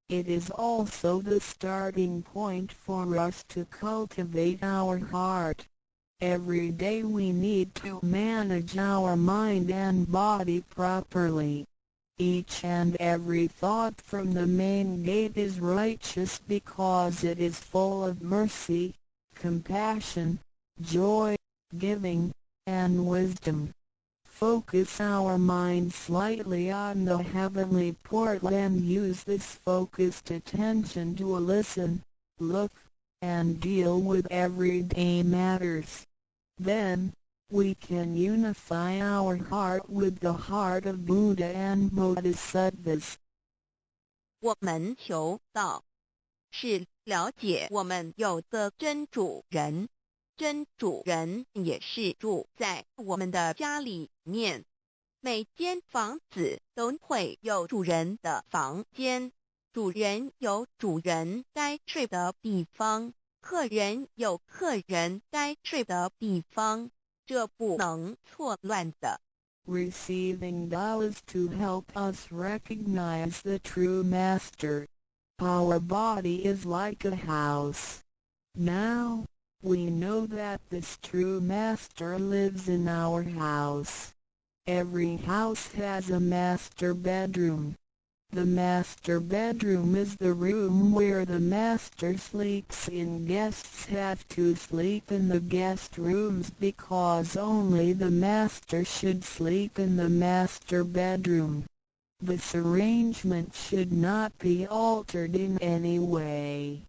It is also the starting point for us to cultivate our heart. Every day we need to manage our mind and body properly. Each and every thought from the main gate is righteous because it is full of mercy, compassion, joy, giving, and wisdom. Focus our mind slightly on the heavenly portal and use this focused attention to listen, look, and deal with everyday matters. Then, we can unify our heart with the heart of Buddha and Bodhisattvas. 我们求道，是了解我们有的真主人。真主人也是住在我们的家里面，每间房子都会有主人的房间，主人有主人该睡的地方，客人有客人该睡的地方，这不能错乱的。Receiving Tao is to help us recognize the true master. Our body is like a house. Now, we know that this true master lives in our house. Every house has a master bedroom. The master bedroom is the room where the master sleeps in. Guests have to sleep in the guest rooms because only the master should sleep in the master bedroom. This arrangement should not be altered in any way.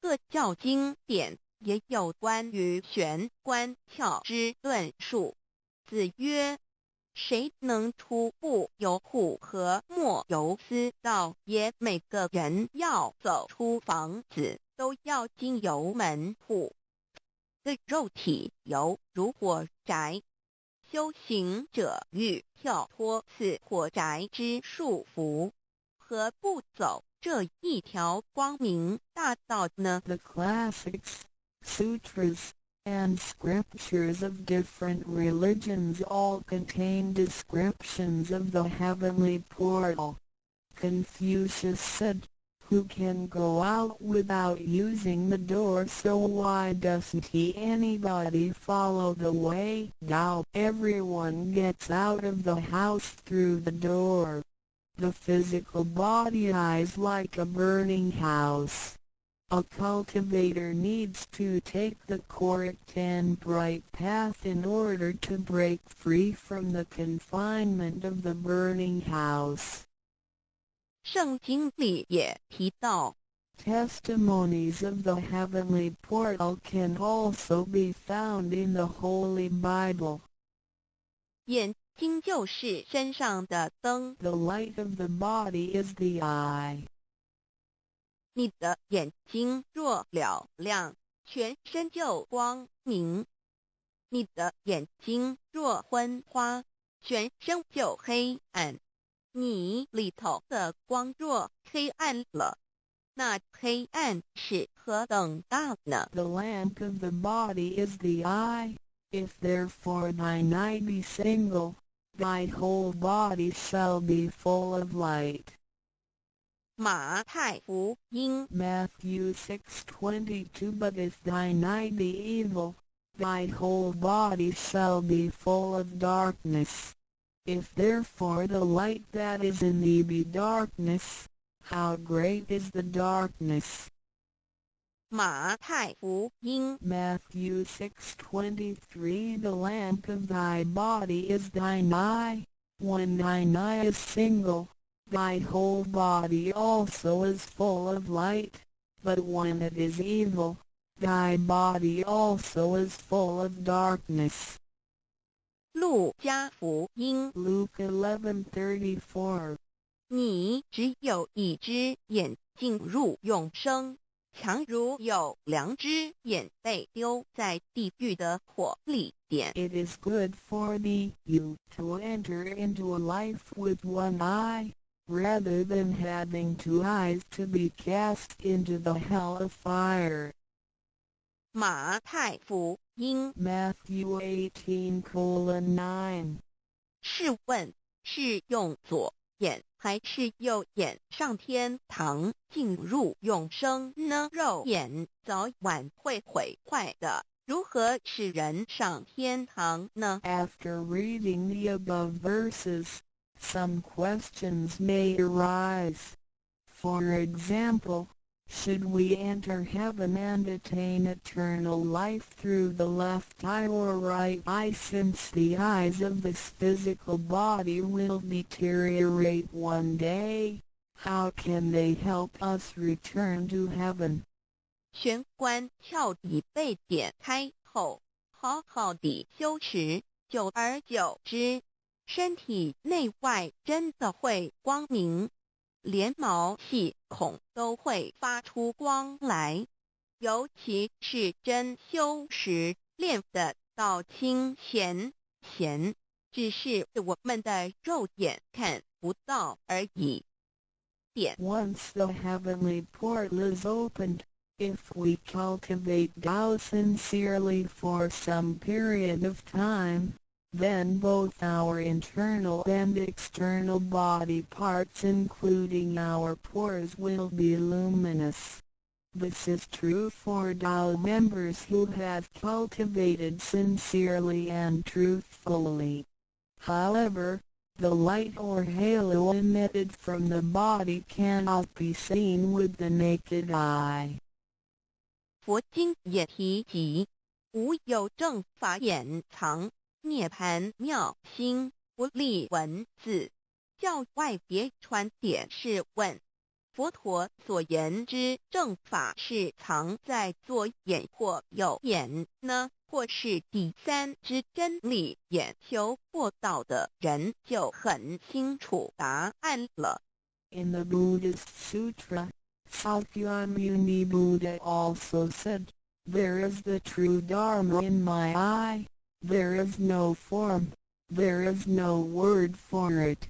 各教经典也有关于玄关窍之论述。子曰：谁能出不由户和莫由私道也？每个人要走出房子，都要经由门户。的肉体犹如火宅，修行者欲跳脱此火宅之束缚，何不走这一条光明大道呢？ The classics, sutras, and scriptures of different religions all contain descriptions of the heavenly portal. Confucius said, "Who can go out without using the door? So why doesn't anybody follow the way? Now everyone gets out of the house through the door." The physical body is like a burning house. A cultivator needs to take the correct and bright path in order to break free from the confinement of the burning house. 圣经里也提到， Testimonies of the heavenly portal can also be found in the Holy Bible. 眼睛就是身上的灯， The light of the body is the eye. 你的眼睛若了亮，全身就光明；你的眼睛若昏花，全身就黑暗。你里头的光若黑暗了，那黑暗是何等大呢？ The lamp of the body is the eye. If therefore thine eye be single, thy whole body shall be full of light. 马太福音 Matthew 6:22 But if thine eye be evil, thy whole body shall be full of darkness. If therefore the light that is in thee be darkness, how great is the darkness? 马太福音 Matthew 6:23 The lamp of thy body is thine eye. When thine eye is single, thy whole body also is full of light, but when it is evil, thy body also is full of darkness. 路加福音 Luke 11:34你只有一只眼进入永生，强如有2只眼被丢在地狱的火里点。 It is good for you to enter into a life with one eye, rather than having 2 eyes to be cast into the hell of fire. 马太福音 Matthew 18:9. 试问，是用左眼还是右眼上天堂进入永生呢？肉眼早晚会毁坏的，如何使人上天堂呢？ After reading the above verses, some questions may arise. For example, should we enter heaven and attain eternal life through the left eye or right eye, since the eyes of this physical body will deteriorate one day? How can they help us return to heaven? 玄关窍已被点开后，好好地修持，久而久之，身体内外真的会光明，连毛细孔都会发出光来。尤其是真修时练得到清闲，只是我们的肉眼看不到而已。点 Once the heavenly portal is opened, if we cultivate Tao sincerely for some period of time, then both our internal and external body parts, including our pores, will be luminous. This is true for Tao members who have cultivated sincerely and truthfully. However, the light or halo emitted from the body cannot be seen with the naked eye. 佛经也提及，无有正法掩藏，涅盘妙心不立文字。教外别传点是问，佛陀所言之正法是藏在左眼或右眼呢，或是第3之真理眼？求过道的人就很清楚答案了。 In the Buddhist Sutra, Sakyamuni Buddha also said, "There is the true Dharma in my eye, there is no form, there is no word for it.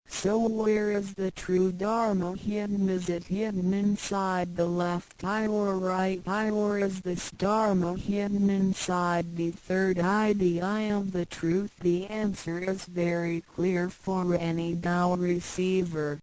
So where is the true Dharma hidden? Is it hidden inside the left eye or right eye, or is this Dharma hidden inside the third eye, the eye of the truth?" The answer is very clear for any Tao receiver.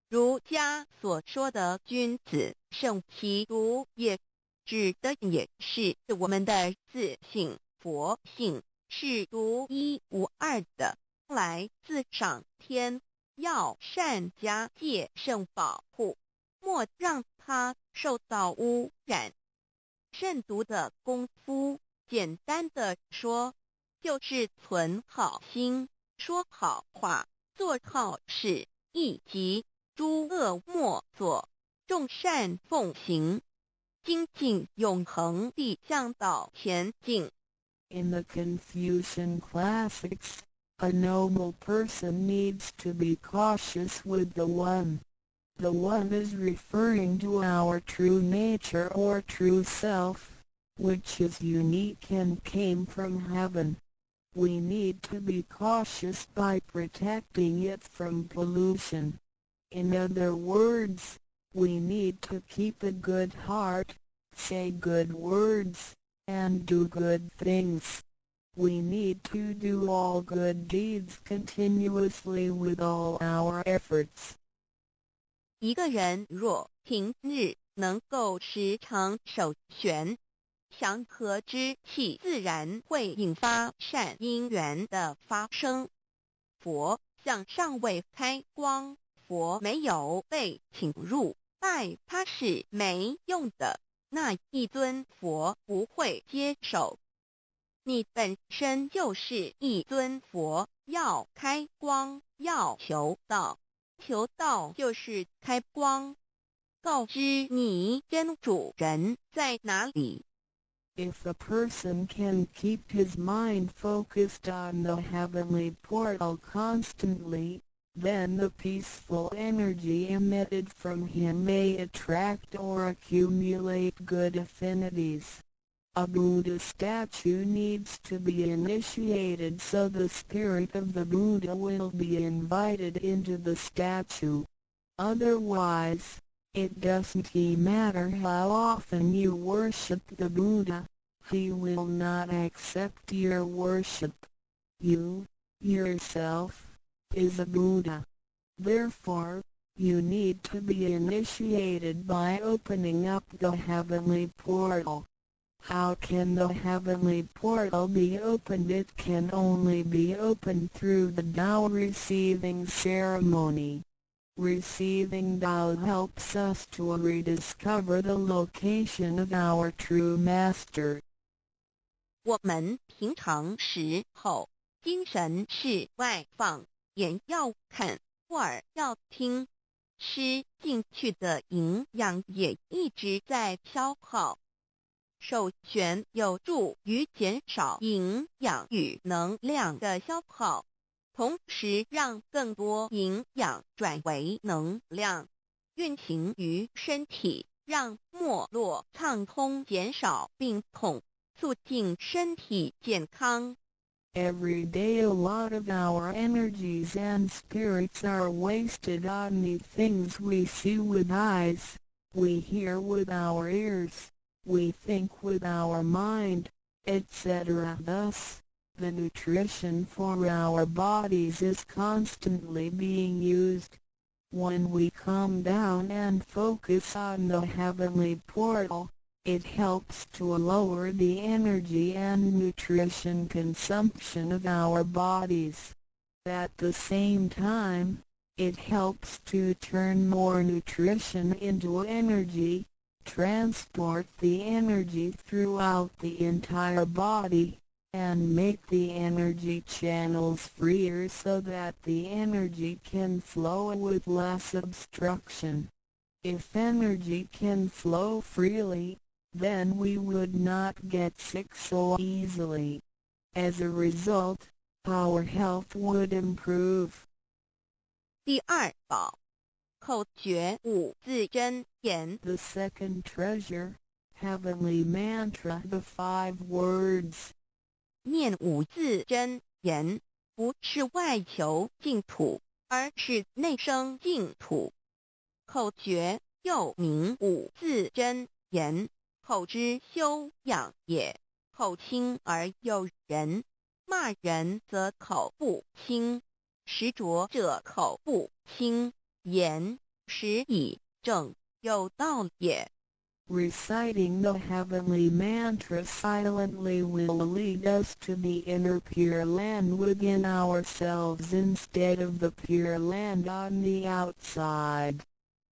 儒家所说的君子圣其独也，指的也是我们的自性佛性，是独一无二的，来自上天，要善加戒慎保护，莫让它受到污染。慎独的功夫，简单的说，就是存好心，说好话，做好事，以及诸恶莫作，众善奉行，精进永恒地向导前进。 In the Confucian classics, a noble person needs to be cautious with the One. The One is referring to our true nature or true self, which is unique and came from heaven. We need to be cautious by protecting it from pollution. In other words, we need to keep a good heart, say good words, and do good things. We need to do all good deeds continuously with all our efforts. 一个人若平日能够时常守玄，祥和之气自然会引发善因缘的发生。佛像尚未开光，佛没有被请入，拜他是没用的，那一尊佛不会接受。你本身就是一尊佛，要开光，要求道，求道就是开光，告知你真主人在哪里。If a person can keep his mind focused on the heavenly portal constantly, then the peaceful energy emitted from him may attract or accumulate good affinities. A Buddha statue needs to be initiated so the spirit of the Buddha will be invited into the statue. Otherwise, it doesn't matter how often you worship the Buddha, he will not accept your worship. You, yourself, is a Buddha. Therefore, you need to be initiated by opening up the heavenly portal. How can the heavenly portal be opened? It can only be opened through the Tao receiving ceremony. Receiving Tao helps us to rediscover the location of our true master. 我们平常时候，精神是外放，眼要看，耳要听，吃进去的营养也一直在消耗。首选有助于减少营养与能量的消耗，同时让更多营养转为能量，运行于身体，让脉络畅通，减少病痛，促进身体健康。Every day a lot of our energies and spirits are wasted on the things we see with eyes, we hear with our ears, we think with our mind, etc. Thus, the nutrition for our bodies is constantly being used. When we calm down and focus on the heavenly portal, it helps to lower the energy and nutrition consumption of our bodies. At the same time, it helps to turn more nutrition into energy, transport the energy throughout the entire body, and make the energy channels freer so that the energy can flow with less obstruction. If energy can flow freely, then we would not get sick so easily. As a result, our health would improve. 第二宝，口诀五字真言。 The second treasure, heavenly mantra, the 5 words. 念五字真言，不是外求净土，而是内生净土。口诀又名五字真言，口之修养也。口轻而诱人，骂人则口不轻，实着者口不轻，言实以正，有道也。Reciting the heavenly mantra silently will lead us to the inner Pure Land within ourselves instead of the Pure Land on the outside.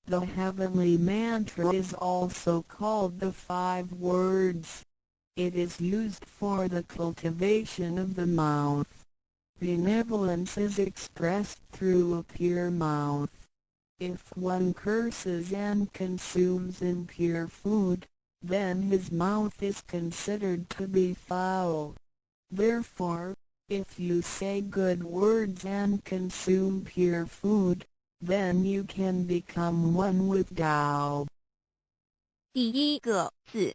The heavenly mantra is also called the 5 words. It is used for the cultivation of the mouth. Benevolence is expressed through a pure mouth. If one curses and consumes impure food, then his mouth is considered to be foul. Therefore, if you say good words and consume pure food, then you can become one with Tao. 第一个字，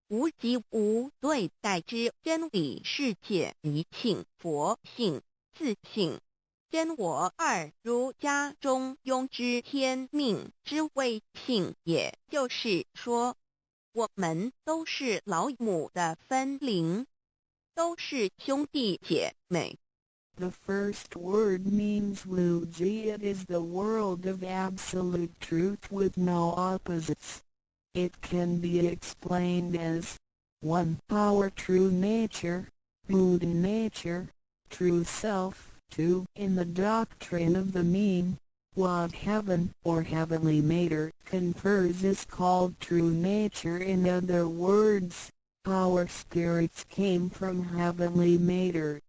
无即无对待之真理世界一性佛性自性。真我二儒家中庸之天命之谓性，也就是说，我们都是老母的分灵，都是兄弟姐妹。The first word means Wuji. It is the world of absolute truth with no opposites. It can be explained as 1. Our true nature, Buddha nature, true self. 2. In the doctrine of the mean, what heaven or heavenly matter confers is called true nature. In other words, our spirits came from heavenly matter.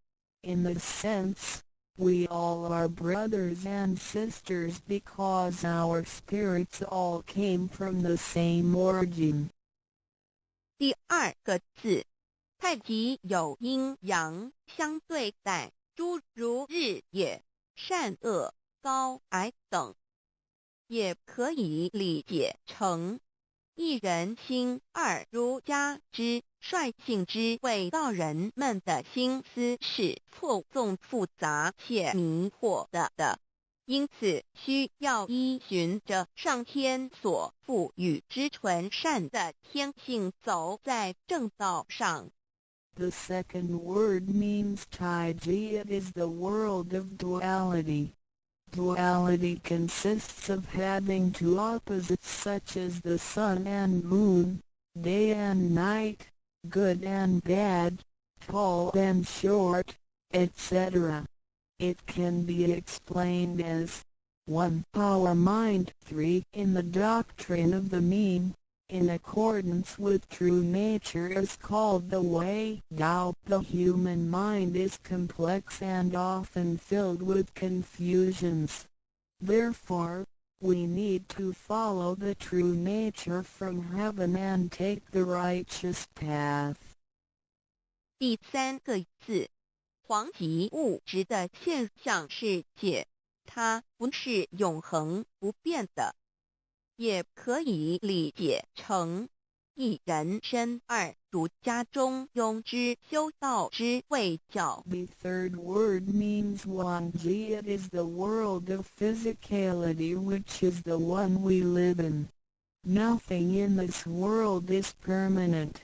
In this sense, we all are brothers and sisters because our spirits all came from the same origin. 第二个字，太极有阴阳相对待。诸如日也，善恶高矮等，也可以理解成一人心二儒家之率性之谓道人们的心思是错综复杂且迷惑的，因此需要依循着上天所赋予之纯善的天性走在正道上。The second word means Taiji. It is the world of duality. Duality consists of having two opposites such as the sun and moon, day and night, good and bad, tall and short, etc. It can be explained as 1. Our mind 3. In the doctrine of the mean, in accordance with true nature is called the way Tao. The human mind is complex and often filled with confusions. Therefore, we need to follow the true nature from heaven and take the righteous path. 第三个字，黄极物质的现象世界，它不是永恒不变的，也可以理解成一人身二儒家中庸之修道之谓教。The third word means Wanji. It is the world of physicality, which is the one we live in. Nothing in this world is permanent.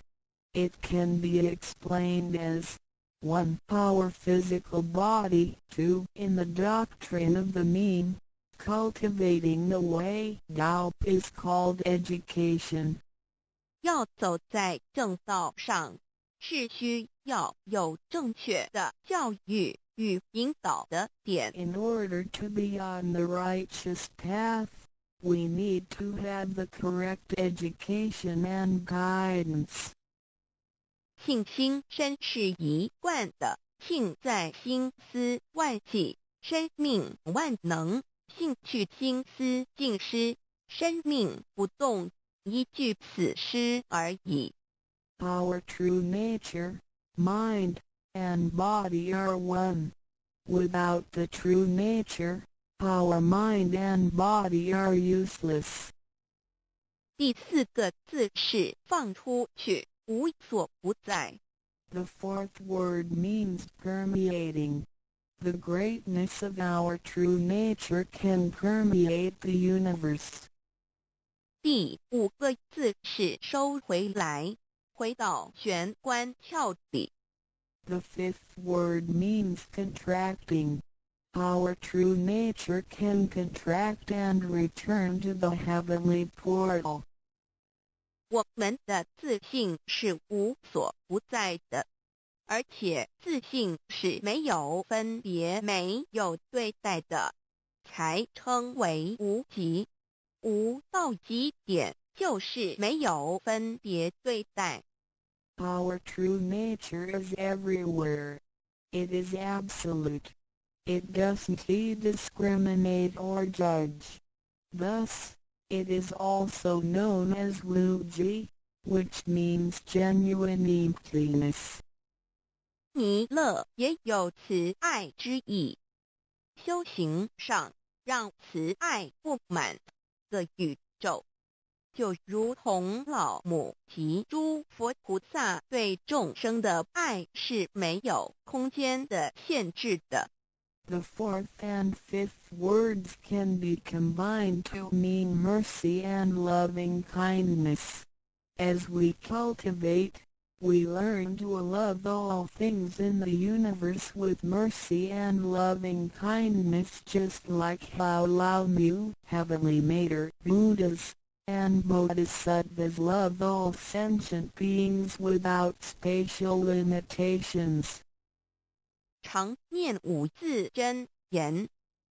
It can be explained as 1. Our physical body 2. In the doctrine of the mean, cultivating the way Tao is called education. 要走在正道上，是需要有正确的教育与引导的点。In order to be on the righteous path, we need to have the correct education and guidance. 信心身是一贯的，信在心思万系，生命万能；信去心思尽失，生命不动。一句此诗而已。Our true nature, mind, and body are one. Without the true nature, our mind and body are useless. 第四个字是放出去，无所不在。The fourth word means permeating. The greatness of our true nature can permeate the universe. 第五个字是收回来，回到玄关窍里。The fifth word means contracting. Our true nature can contract and return to the heavenly portal. 我们的自信是无所不在的，而且自信是没有分别、没有对待的，才称为无极。无到极点，就是没有分别对待。Our true nature is everywhere. It is absolute. It doesn't discriminate or judge. Thus, it is also known as Wuji, which means genuine emptiness. 弥勒也有慈爱之意，修行上让慈爱布满个宇宙，就如同老母及诸佛菩萨对众生的爱是没有空间的限制的。The fourth and fifth words can be combined to mean mercy and loving kindness. As we cultivate, we learn to love all things in the universe with mercy and loving kindness, just like how Lao Mu, Heavenly Mater, Buddhas, and Bodhisattvas love all sentient beings without spatial limitations. 常念五字真言，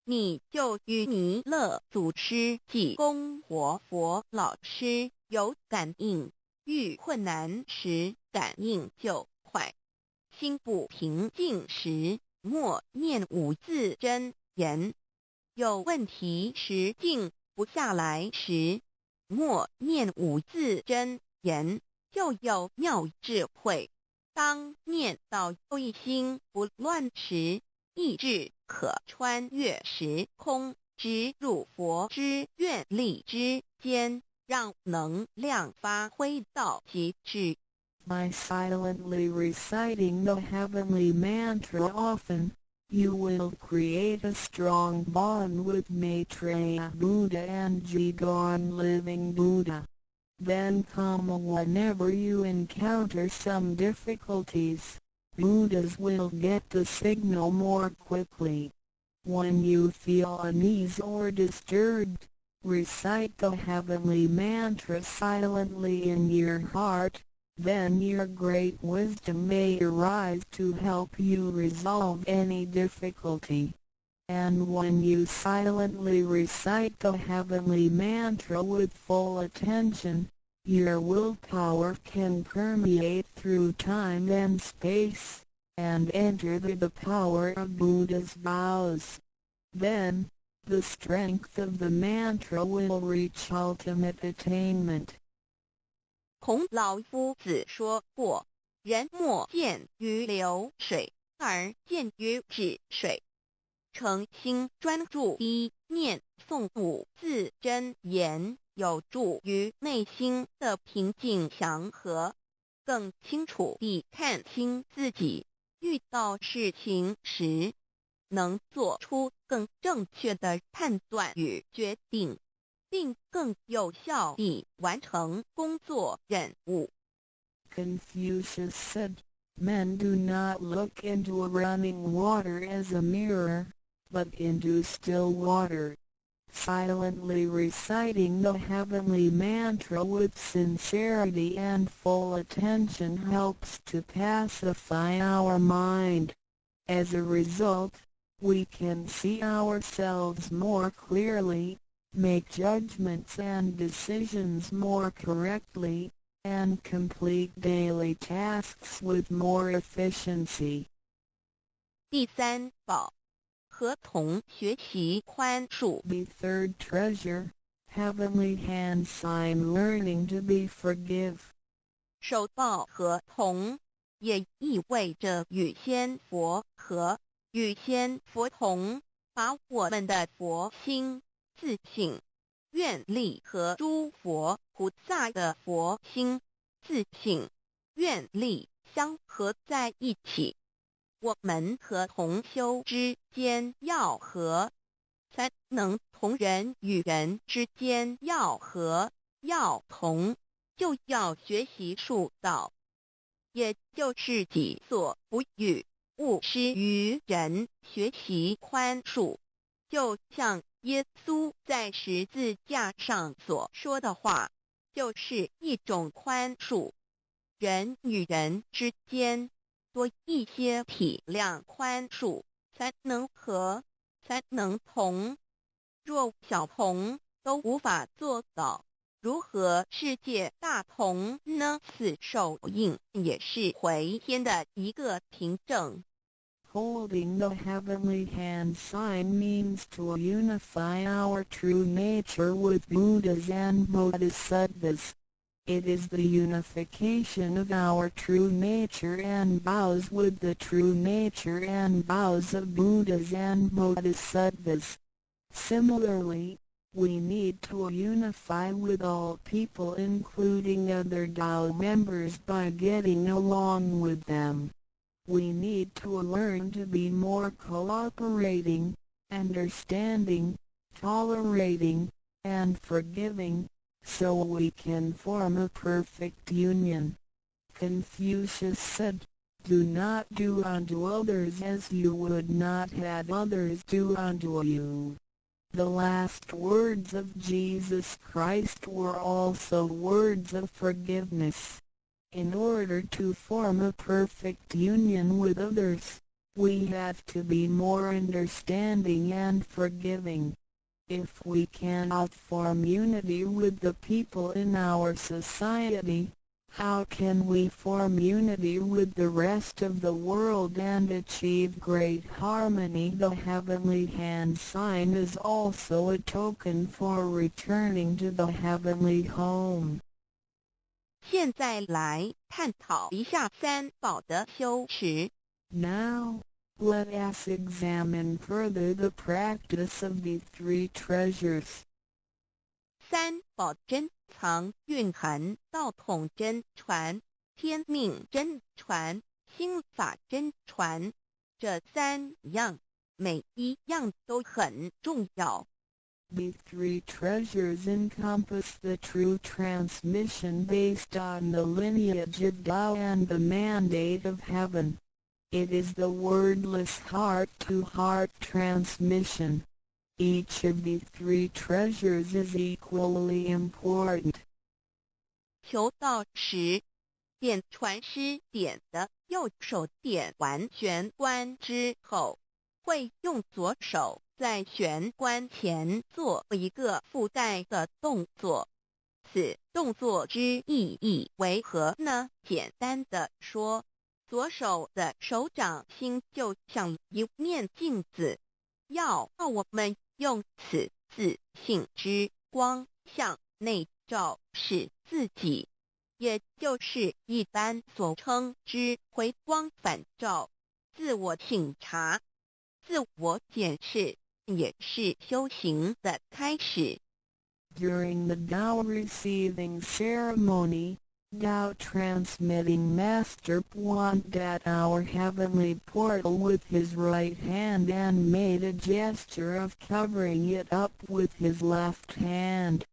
你就与弥勒祖师济公活佛老师有感应，遇困难时感应就快，心不平静时默念五字真言，有问题时静不下来时默念五字真言，就有妙智慧。当念到一心不乱时，意志可穿越时空，直入佛之愿力之间，让能量发挥到极致。By silently reciting the heavenly mantra often, you will create a strong bond with Maitreya Buddha and Jigong Living Buddha. Then whenever you encounter some difficulties, Buddhas will get the signal more quickly. When you feel unease or disturbed, recite the heavenly mantra silently in your heart. Then your great wisdom may arise to help you resolve any difficulty. And when you silently recite the heavenly mantra with full attention, your willpower can permeate through time and space, and enter the power of Buddha's vows. Then, the strength of the mantra will reach ultimate attainment. 孔老夫子说过，人莫见于流水，而见于止水。诚心专注一念诵5字真言，有助于内心的平静祥和，更清楚地看清自己，遇到事情时能做出更正确的判断与决定，并更有效地完成工作任务。Confucius said, "Men do not look into running water as a mirror, but into still water." Silently reciting the heavenly mantra with sincerity and full attention helps to pacify our mind. As a result, we can see ourselves more clearly, make judgments and decisions more correctly, and complete daily tasks with more efficiency. 第三宝，合同学习宽恕。 The third treasure, heavenly hand sign learning to be forgive. 手抱合同也意味着与仙佛合，与仙佛同，把我们的佛心、自信、愿力和诸佛菩萨的佛心、自信、愿力相合在一起。我们和同修之间要和，才能同人与人之间要和要同，就要学习恕道，也就是己所不欲，勿施于人，学习宽恕。就像耶稣在十字架上所说的话，就是一种宽恕。人与人之间多一些体谅宽恕，才能和，才能同。若小同都无法做到，如何世界大同呢？此手印也是回天的一个凭证。Holding the heavenly hand sign means to unify our true nature with Buddhas and Bodhisattvas. It is the unification of our true nature and vows with the true nature and vows of Buddhas and Bodhisattvas. Similarly, we need to unify with all people including other Tao members by getting along with them. We need to learn to be more cooperating, understanding, tolerating, and forgiving, so we can form a perfect union. Confucius said, "Do not do unto others as you would not have others do unto you." The last words of Jesus Christ were also words of forgiveness. In order to form a perfect union with others, we have to be more understanding and forgiving. If we cannot form unity with the people in our society, how can we form unity with the rest of the world and achieve great harmony? The heavenly hand sign is also a token for returning to the heavenly home. 现在来探讨一下三宝的修持。 Now, Let us examine further the practice of these three treasures. 3. 宝珍藏蕴含道统真传、天命真传、心法真传，这3样每一样都很重要。These three treasures encompass the true transmission based on the lineage of Tao and the mandate of heaven. It is the wordless heart-to-heart transmission. Each of these three treasures is equally important. 求道时，点传师点的右手点完玄关之后，会用左手在玄关前做一个附带的动作。此动作之意义为何呢？简单的说，左手的手掌心就像一面镜子，要我们用此自信之光向内照视自己，也就是一般所称之回光返照，自我省察、自我检视，也是修行的开始。During the Tao receiving ceremony, Tao transmitting Master pointed at our heavenly portal with his right hand and made a gesture of covering it up with his left hand.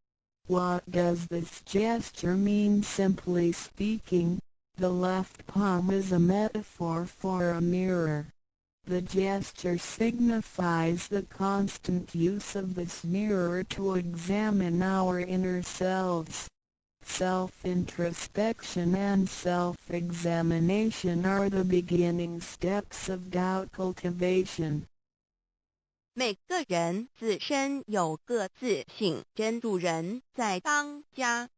What does this gesture mean? Simply speaking, the left palm is a metaphor for a mirror. The gesture signifies the constant use of this mirror to examine our inner selves. Self-introspection and self-examination are the beginning steps of Tao cultivation. 每个人自身有个自性真如人在当家，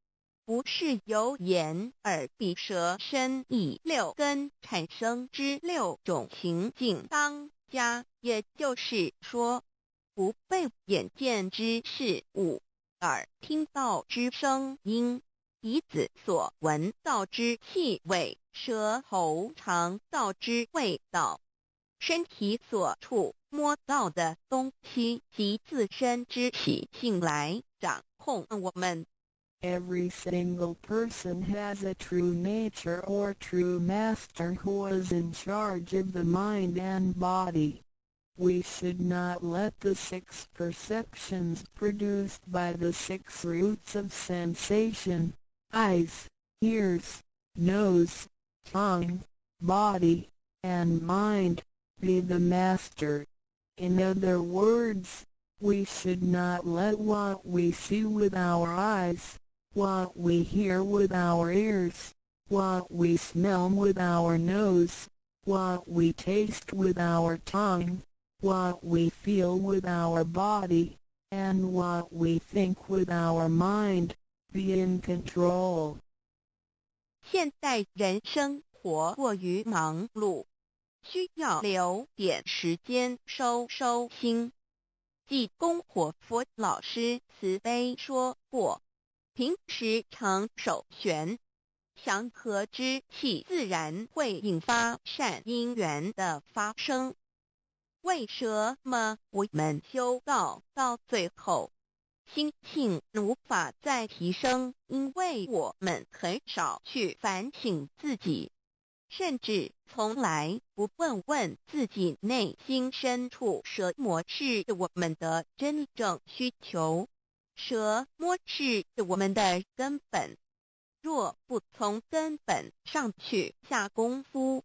不是由眼、耳、鼻、舌、身、意六根产生之6种情境当家，也就是说，不被眼见之事物、耳听到之声音、鼻子所闻到之气味、舌头尝到之味道、身体所触摸到的东西及自身之习性来掌控我们。Every single person has a true nature or true master who is in charge of the mind and body. We should not let the 6 perceptions produced by the 6 roots of sensation, eyes, ears, nose, tongue, body, and mind, be the master. In other words, we should not let what we see with our eyes, what we hear with our ears, what we smell with our nose, what we taste with our tongue, what we feel with our body, and what we think with our mind, be in control. 现代人生活过于忙碌，需要留点时间收心。济公活佛老师慈悲说过，平时常守玄，祥和之气自然会引发善因缘的发生。为什么我们修道到最后，心性无法再提升？因为我们很少去反省自己，甚至从来不问自己内心深处什么是我们的真正需求，什么是我们的根本。若不从根本上去下功夫，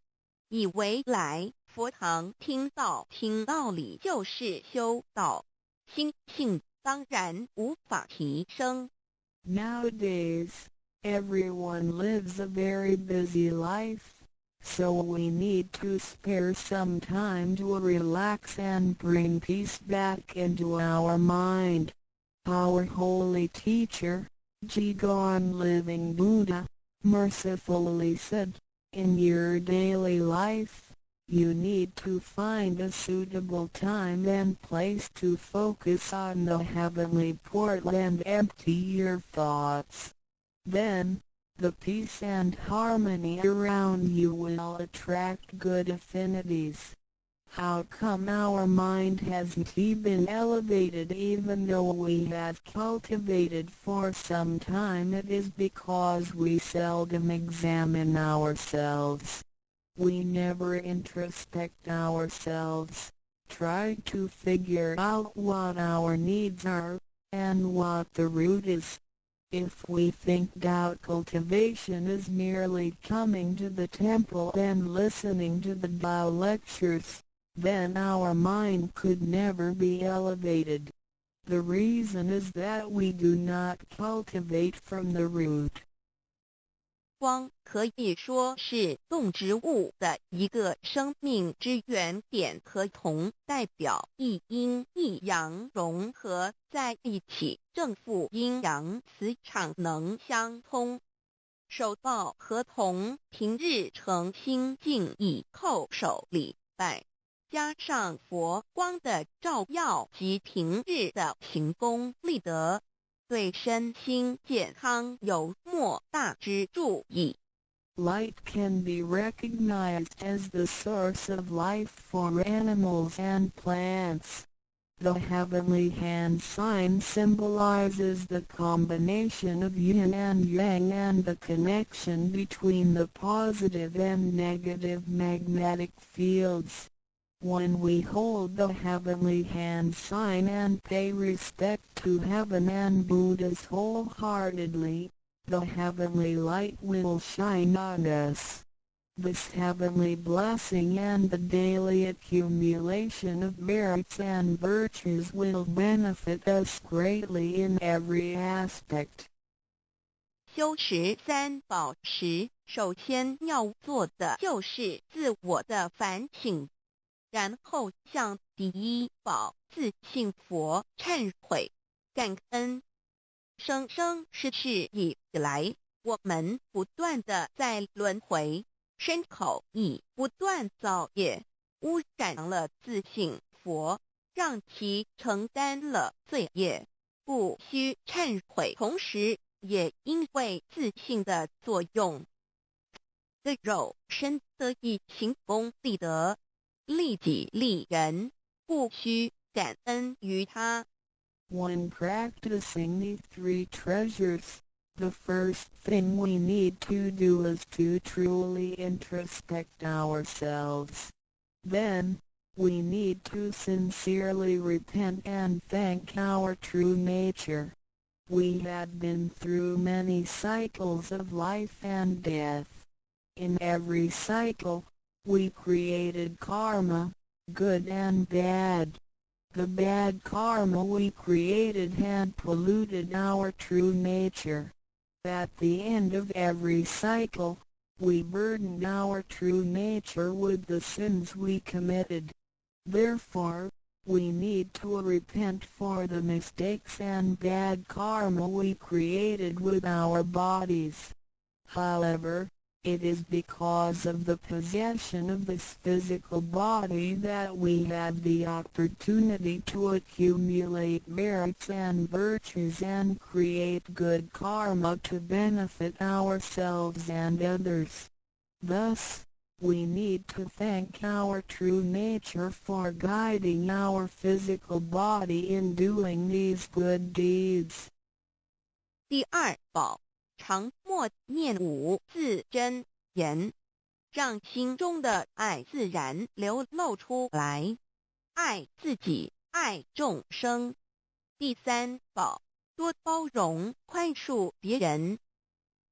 以为来佛堂听道理就是修道，心性当然无法提升。Nowadays, everyone lives a very busy life, so we need to spare some time to relax and bring peace back into our mind. Our holy teacher, Jigong Living Buddha, mercifully said, in your daily life, you need to find a suitable time and place to focus on the heavenly portal and empty your thoughts. Then, the peace and harmony around you will attract good affinities. How come our mind hasn't been elevated even though we have cultivated for some time? It is because we seldom examine ourselves. We never introspect ourselves, try to figure out what our needs are, and what the root is. If we think doubt cultivation is merely coming to the temple and listening to the Tao lectures, then our mind could never be elevated. The reason is that we do not cultivate from the root. 光可以说是动植物的一个生命之原点和铜代表一阴一阳融合在一起，正负阴阳磁场能相通。手抱和铜平日诚心敬意叩首礼拜，加上佛光的照耀及平日的行功立德，对身心健康有莫大之助益。Light can be recognized as the source of life for animals and plants. The heavenly hand sign symbolizes the combination of yin and yang and the connection between the positive and negative magnetic fields. When we hold the heavenly hand sign and pay respect to heaven and Buddhas wholeheartedly, the heavenly light will shine on us. This heavenly blessing and the daily accumulation of merits and virtues will benefit us greatly in every aspect. 修持三宝时，首先要做的就是自我的反省，然后向第一宝自信佛忏悔感恩。生生世世以来，我们不断的在轮回，身口意不断造业，污染了自信佛，让其承担了罪业，不需忏悔。同时也因为自信的作用，的肉身得以行功立德，利己利人，不需感恩于他。When practicing these three treasures, the first thing we need to do is to truly introspect ourselves. Then, we need to sincerely repent and thank our true nature. We had been through many cycles of life and death. In every cycle, we created karma, good and bad. The bad karma we created had polluted our true nature. At the end of every cycle, we burdened our true nature with the sins we committed. Therefore, we need to repent for the mistakes and bad karma we created with our bodies. However, it is because of the possession of this physical body that we had the opportunity to accumulate merits and virtues and create good karma to benefit ourselves and others. Thus, we need to thank our true nature for guiding our physical body in doing these good deeds. 第二宝，常默念五字真言，让心中的爱自然流露出来，爱自己，爱众生。第三宝，多包容宽恕别人。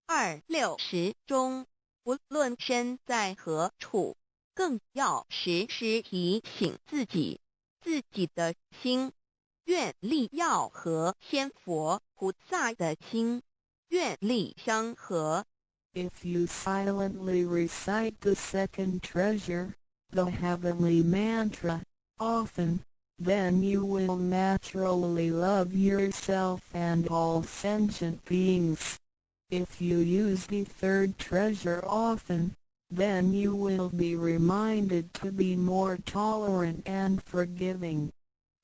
26时中，不论身在何处，更要时时提醒自己，自己的心，愿力要和天佛菩萨的心，愿力相合。If you silently recite the second treasure, the heavenly mantra, often, then you will naturally love yourself and all sentient beings. If you use the third treasure often, then you will be reminded to be more tolerant and forgiving.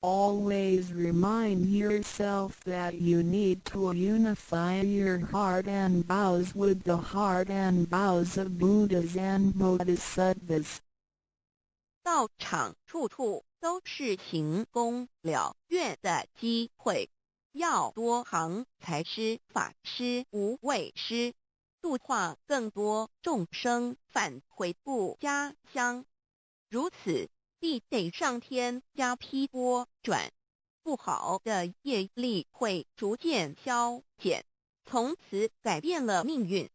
Always remind yourself that you need to unify your heart and vows with the heart and vows of Buddhas and Bodhisattvas. 道场处处都是行功了愿的机会，要多行财师、法师、无畏师，度化更多众生返回不家乡。如此，必得上天加批拨转，不好的业力会逐渐消减，从此改变了命运。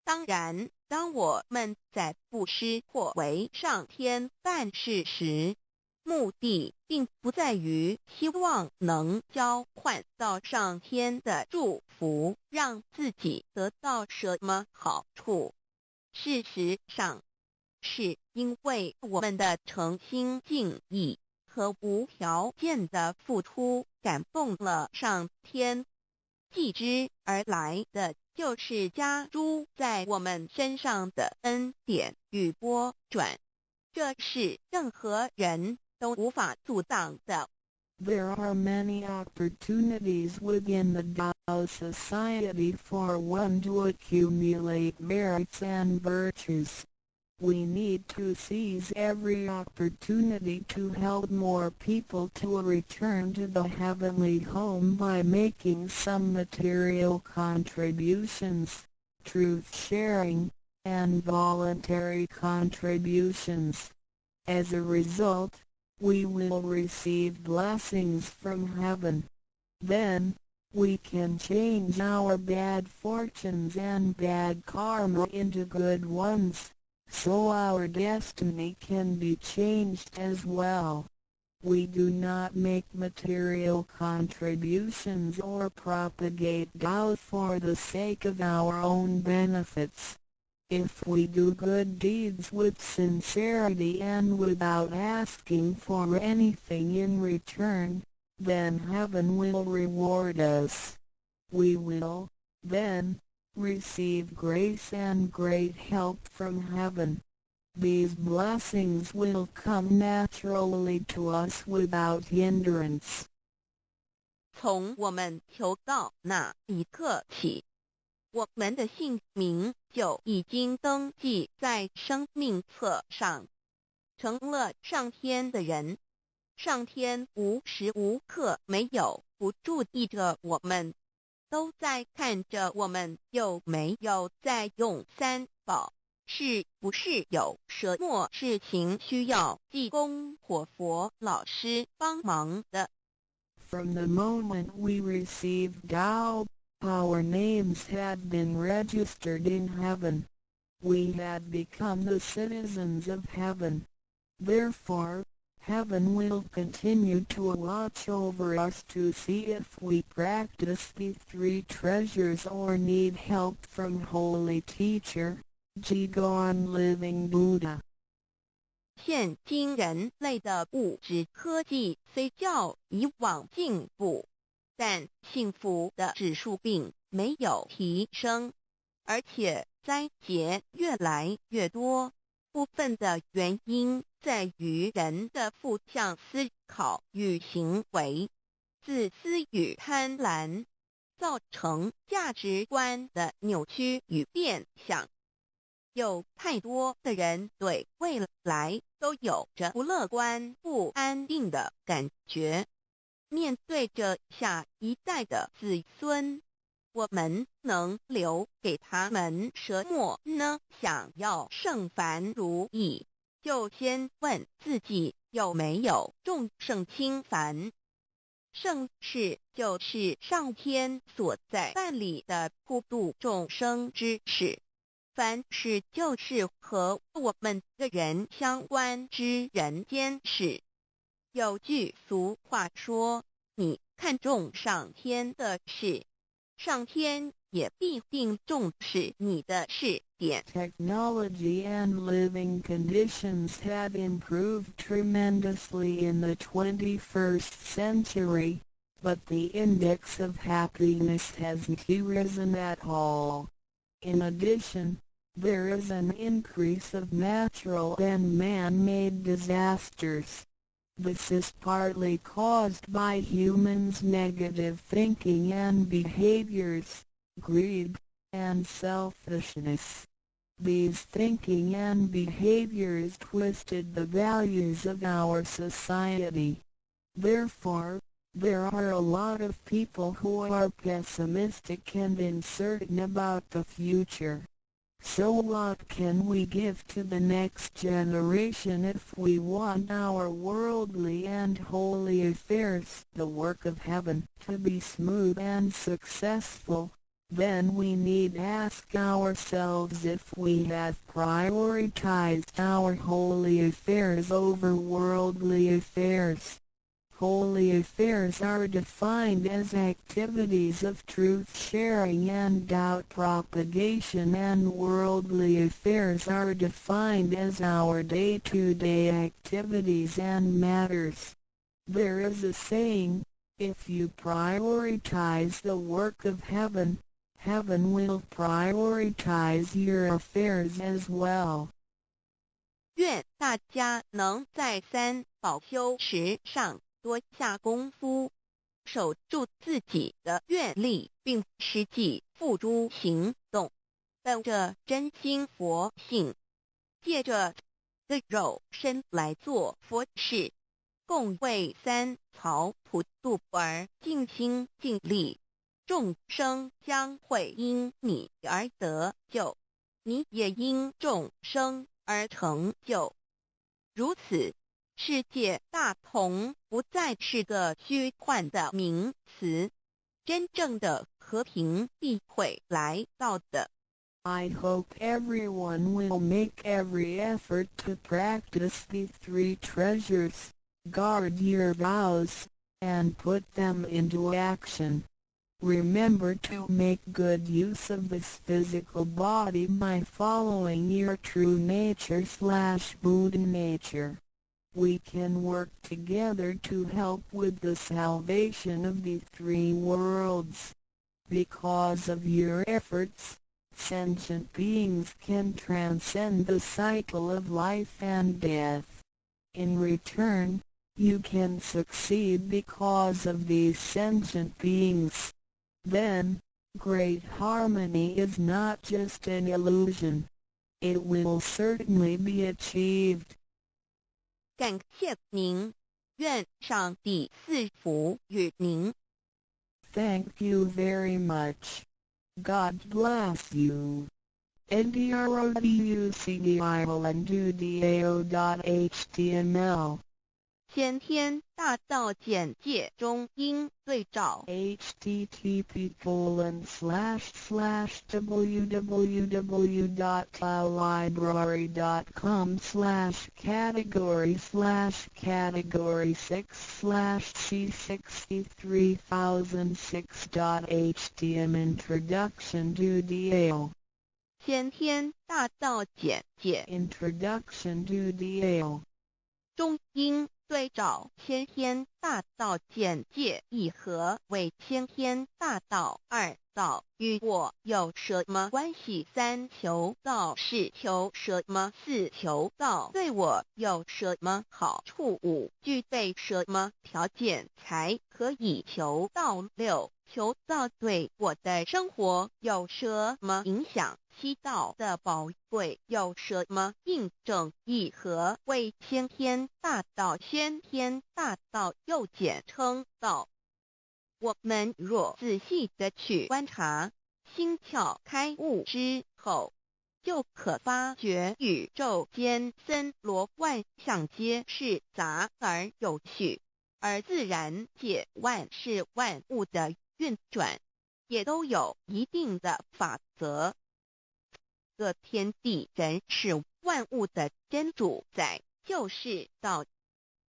当然，当我们在布施或为上天办事时，目的并不在于希望能交换到上天的祝福，让自己得到什么好处。事实上，是因为我们的诚心敬意和无条件的付出感动了上天，继之而来的就是加诸在我们身上的恩典与拨转，这是任何人都无法阻挡的。There are many opportunities within the Tao Society for one to accumulate merits and virtues. We need to seize every opportunity to help more people to return to the heavenly home by making some material contributions, truth sharing, and voluntary contributions. As a result, we will receive blessings from heaven. Then, we can change our bad fortunes and bad karma into good ones, so our destiny can be changed as well. We do not make material contributions or propagate Tao for the sake of our own benefits. If we do good deeds with sincerity and without asking for anything in return, then heaven will reward us. We will, then, receive grace and great help from heaven. These blessings will come naturally to us without hindrance. 从我们求道那一刻起，我们的姓名就已经登记在生命册上，成了上天的人。上天无时无刻没有不注意着我们，都在看着我们有没有在用三宝，是不是有什么事情需要济公活佛老师帮忙的。From the moment we received Tao, our names had been registered in heaven. We had become the citizens of heaven. Therefore, heaven will continue to watch over us to see if we practice the three treasures or need help from Holy Teacher, Jigon Living Buddha. 现今人类的物质科技虽较以往进步，但幸福的指数并没有提升，而且灾劫越来越多。部分的原因在于人的负向思考与行为、自私与贪婪，造成价值观的扭曲与变相。有太多的人对未来都有着不乐观、不安定的感觉。面对着下一代的子孙，我们能留给他们什么呢？想要圣凡如意，就先问自己有没有众圣轻凡。圣事就是上天所在办理的普度众生之事，凡事就是和我们个人相关之人间事。有句俗话说，你看重上天的事，上天也必定重视你的事点。 Technology and living conditions have improved tremendously in the 21st century, but the index of happiness hasn't risen at all. In addition, there is an increase of natural and man-made disasters. This is partly caused by humans' negative thinking and behaviors, greed, and selfishness. These thinking and behaviors twisted the values of our society. Therefore, there are a lot of people who are pessimistic and uncertain about the future. So what can we give to the next generation if we want our worldly and holy affairs, the work of heaven, to be smooth and successful? Then we need ask ourselves if we have prioritized our holy affairs over worldly affairs. Holy affairs are defined as activities of truth-sharing and doubt propagation, and worldly affairs are defined as our day-to-day activities and matters. There is a saying, if you prioritize the work of heaven, heaven will prioritize your affairs as well. 愿大家能在三宝修持上多下功夫，守住自己的愿力，并实际付诸行动，本着真心佛性，借着肉身来做佛事，共为三曹普渡而尽心尽力，众生将会因你而得救，你也因众生而成就。如此，世界大同不再是个虚幻的名词，真正的和平必会来到的。I hope everyone will make every effort to practice the three treasures, guard your vows, and put them into action. Remember to make good use of this physical body by following your true nature/Buddha nature. We can work together to help with the salvation of the three worlds. Because of your efforts, sentient beings can transcend the cycle of life and death. In return, you can succeed because of these sentient beings. Then, great harmony is not just an illusion. It will certainly be achieved. 感谢您，愿上帝赐福与您。Thank you very much. God bless you. ndroducdiolandudao.html 先天大道简介中应对照 http://www.library.com/category/C63006.htm Introduction to DAO 先天大道简介 Introduction to DAO 中应对照先天大道简介一和为先天大道二道与我有什么关系？三求道是求什么？四求道对我有什么好处？五具备什么条件才可以求道？六求道对我的生活有什么影响？七道的宝贵有什么印证？一和为先天大道，先天大道又简称道。我们若仔细地去观察，心窍开悟之后，就可发觉宇宙间森罗万象皆是杂而有序，而自然界万事万物的运转，也都有一定的法则。这天地人是万物的真主宰，就是道。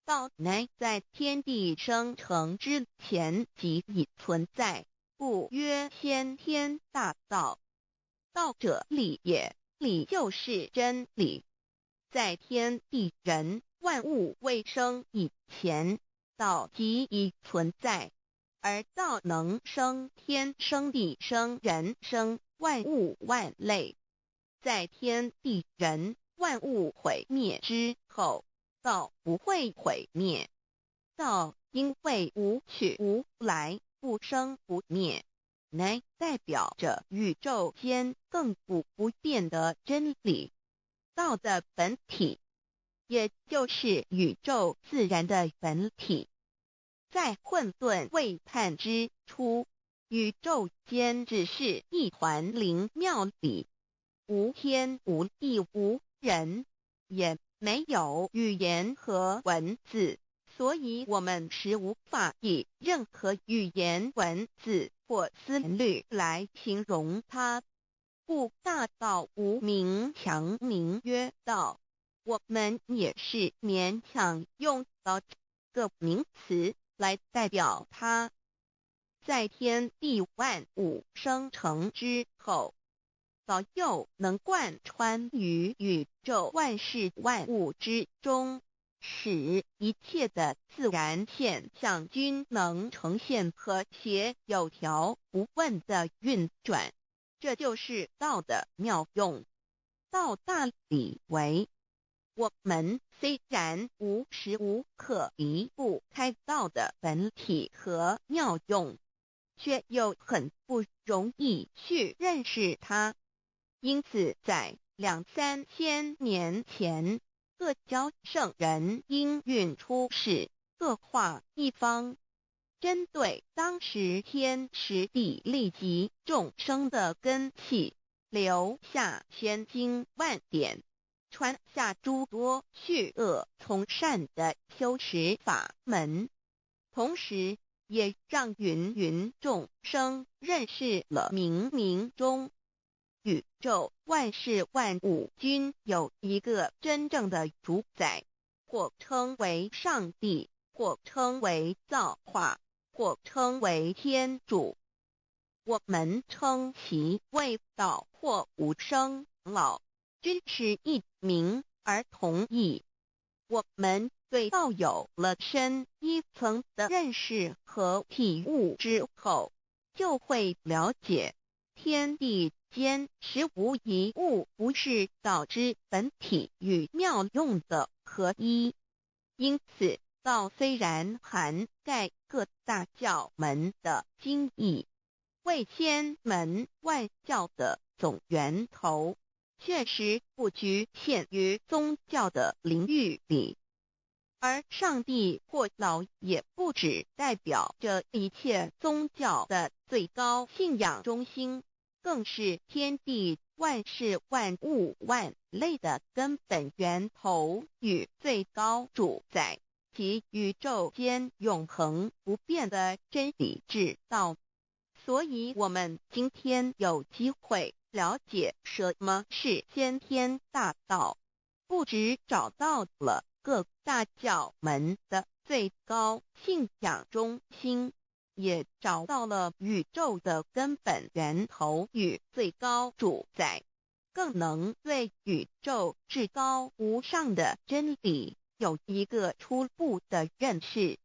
道乃在天地生成之前即已存在，故曰先天大道。道者理也，理就是真理。在天地人万物未生以前，道即已存在，而道能生天、生地、生人、生万物万类。在天地人万物毁灭之后，道不会毁灭。道因为无去无来，不生不灭。乃代表着宇宙间亘古不变的真理，道的本体，也就是宇宙自然的本体。在混沌未判之初，宇宙间只是一团灵妙理，无天无地无人，也没有语言和文字，所以我们实无法以任何语言文字或思虑来形容它。故大道无名强名曰道，我们也是勉强用到这个名词来代表它。在天地万物生成之后，早就能贯穿于宇宙万事万物之中，使一切的自然现象均能呈现和谐有条不紊的运转。这就是道的妙用。道大理为，我们虽然无时无刻离不开道的本体和妙用，却又很不容易去认识它。因此在2-3千年前，各教圣人应运出世，各化一方，针对当时天时地利及众生的根器，留下千经万典，传下诸多去恶从善的修持法门，同时也让芸芸众生认识了冥冥中宇宙万事万物均有一个真正的主宰，或称为上帝，或称为造化，或称为天主。我们称其为道或无生老，均是一名而同义。我们对道有了深一层的认识和体悟之后，就会了解天地间实无一物不是道之本体与妙用的合一。因此道虽然涵盖各大教门的经义，为千门万教的总源头，确实不局限于宗教的领域里。而上帝或老也不只代表着一切宗教的最高信仰中心，更是天地万事万物万类的根本源头与最高主宰，及宇宙间永恒不变的真理之道。所以我们今天有机会了解什么是先天大道，不只找到了各大教门的最高信仰中心，也找到了宇宙的根本源头与最高主宰，更能对宇宙至高无上的真理有一个初步的认识。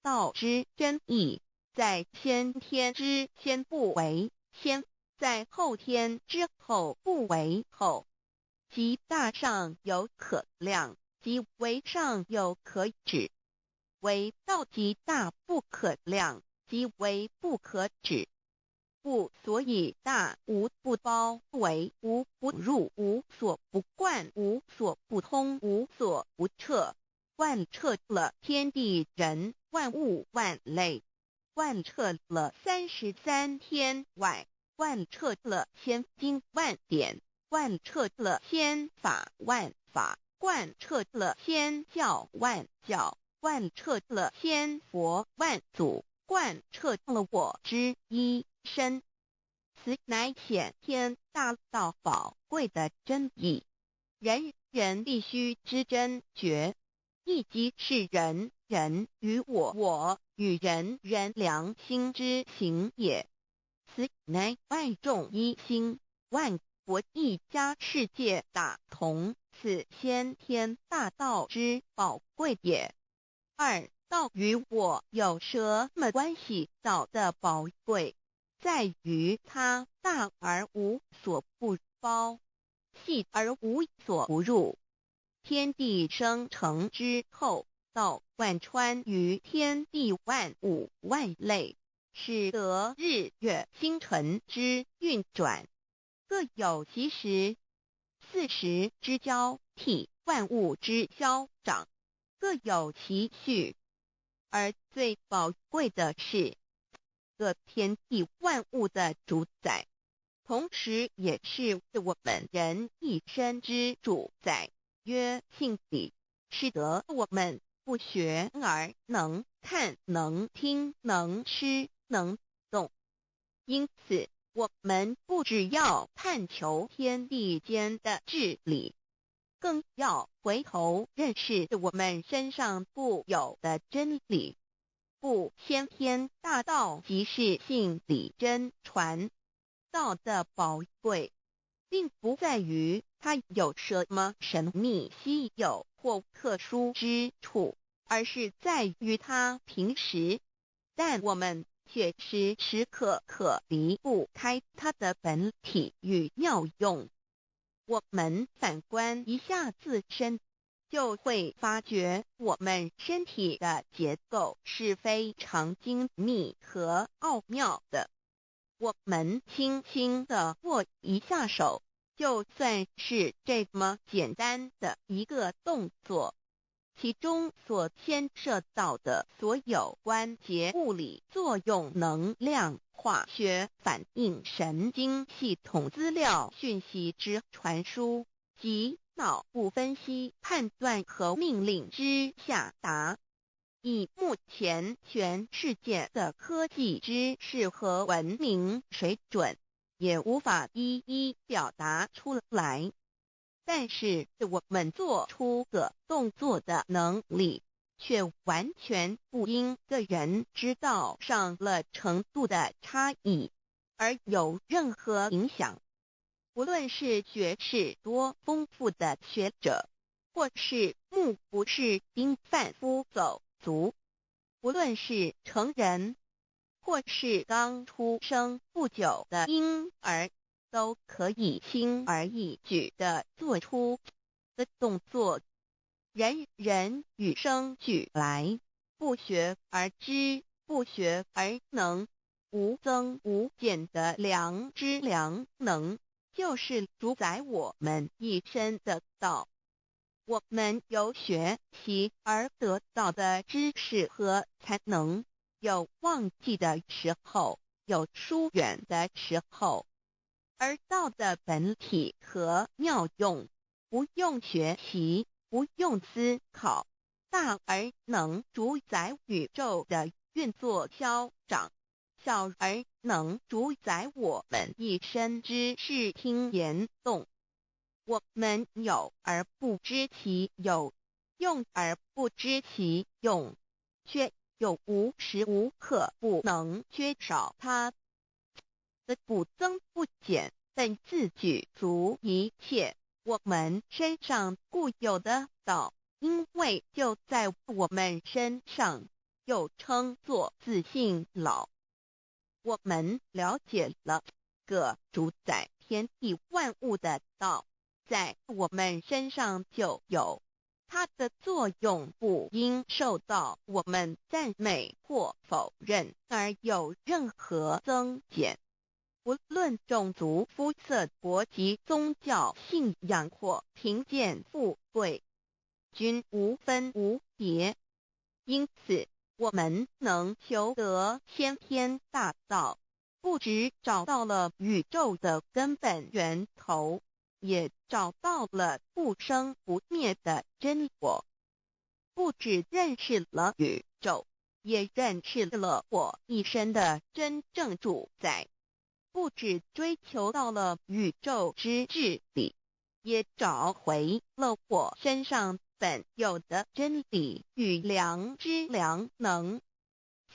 道之真义，在先天之先不为先，在后天之后不为后，即大上有可量，即为上有可止，为道即大不可量，即为不可止。故所以大无不包，为无不入，无所不贯，无所不通，无所不彻，贯彻了天地人万物万类，贯彻了33天外，贯彻了千经万典，贯彻了千法万法，贯彻了千教万教，贯彻了千佛万祖，贯彻了我之一身。此乃显天大道宝贵的真义，人人必须知真觉，亦即是人人与我与人人良心之行也。此乃万众一心，万国一家，世界大同，此先天大道之宝贵也。二、道与我有什么关系？道的宝贵在于它大而无所不包，细而无所不入。天地生成之后，道贯穿于天地万物万类，使得日月星辰之运转各有其时，四时之交替，万物之消长各有其序。而最宝贵的是，各天地万物的主宰，同时也是我们人一生之主宰，曰性理，使得我们不学而能看、能听、能吃、能动。因此，我们不只要探求天地间的治理，更要回头认识我们身上固有的真理。故先天大道即是性理真传道的宝贵，并不在于它有什么神秘稀有或特殊之处，而是在于它平时，但我们却时时刻刻离不开它的本体与妙用。我们反观一下自身，就会发觉我们身体的结构是非常精密和奥妙的。我们轻轻地握一下手，就算是这么简单的一个动作，其中所牵涉到的所有关节物理作用、能量、化学反应、神经系统资料讯息之传输及脑部分析、判断和命令之下达，以目前全世界的科技知识和文明水准，也无法一一表达出来。但是我们做出个动作的能力，却完全不因个人知道上了程度的差异而有任何影响。无论是学识多丰富的学者，或是目不识丁贩夫走卒，无论是成人，或是刚出生不久的婴儿，都可以轻而易举地做出的动作。人人与生俱来，不学而知，不学而能，无增无减的良知良能，就是主宰我们一生的道。我们有学习而得到的知识和才能，有忘记的时候，有疏远的时候，而道的本体和妙用，不用学习，不用思考，大而能主宰宇宙的运作消长，小而能主宰我们一生之视听言动。我们有而不知其有，用而不知其用，却又无时无刻不能缺少它的不增不减，但自具足一切我们身上固有的道，因为就在我们身上，又称作自性老。我们了解了个主宰天地万物的道，在我们身上就有，它的作用不应受到我们赞美或否认而有任何增减。无论种族、肤色、国籍、宗教、信仰或贫贱富贵，均无分无别。因此，我们能求得先天大道，不只找到了宇宙的根本源头，也找到了不生不灭的真我。不只认识了宇宙，也认识了我一生的真正主宰。不只追求到了宇宙之治理，也找回了我身上本有的真理与良知良能。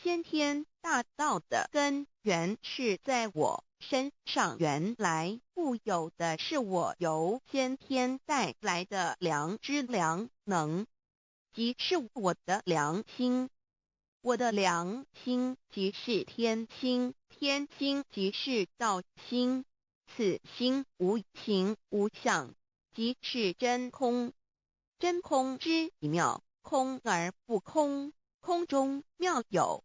先天大道的根源是在我身上，原来固有的是我由先天带来的良知良能，即是我的良心。我的良心即是天心，天心即是道心，此心无形无相，即是真空。真空之妙，空而不空，空中妙有。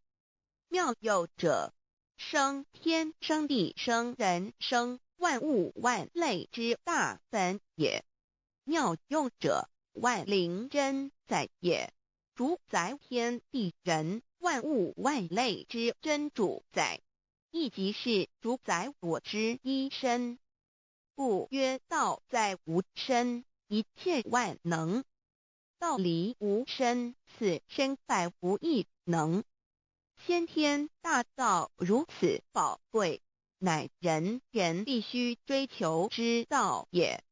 妙有者，生天生地生人生万物万类之大本也。妙用者，万灵真在也，主宰天地人万物万类之真主宰，亦即是主宰我之一身。故曰道在无身，一切万能。道离无身，此身在无一能。先天大道如此宝贵，乃人必须追求之道也。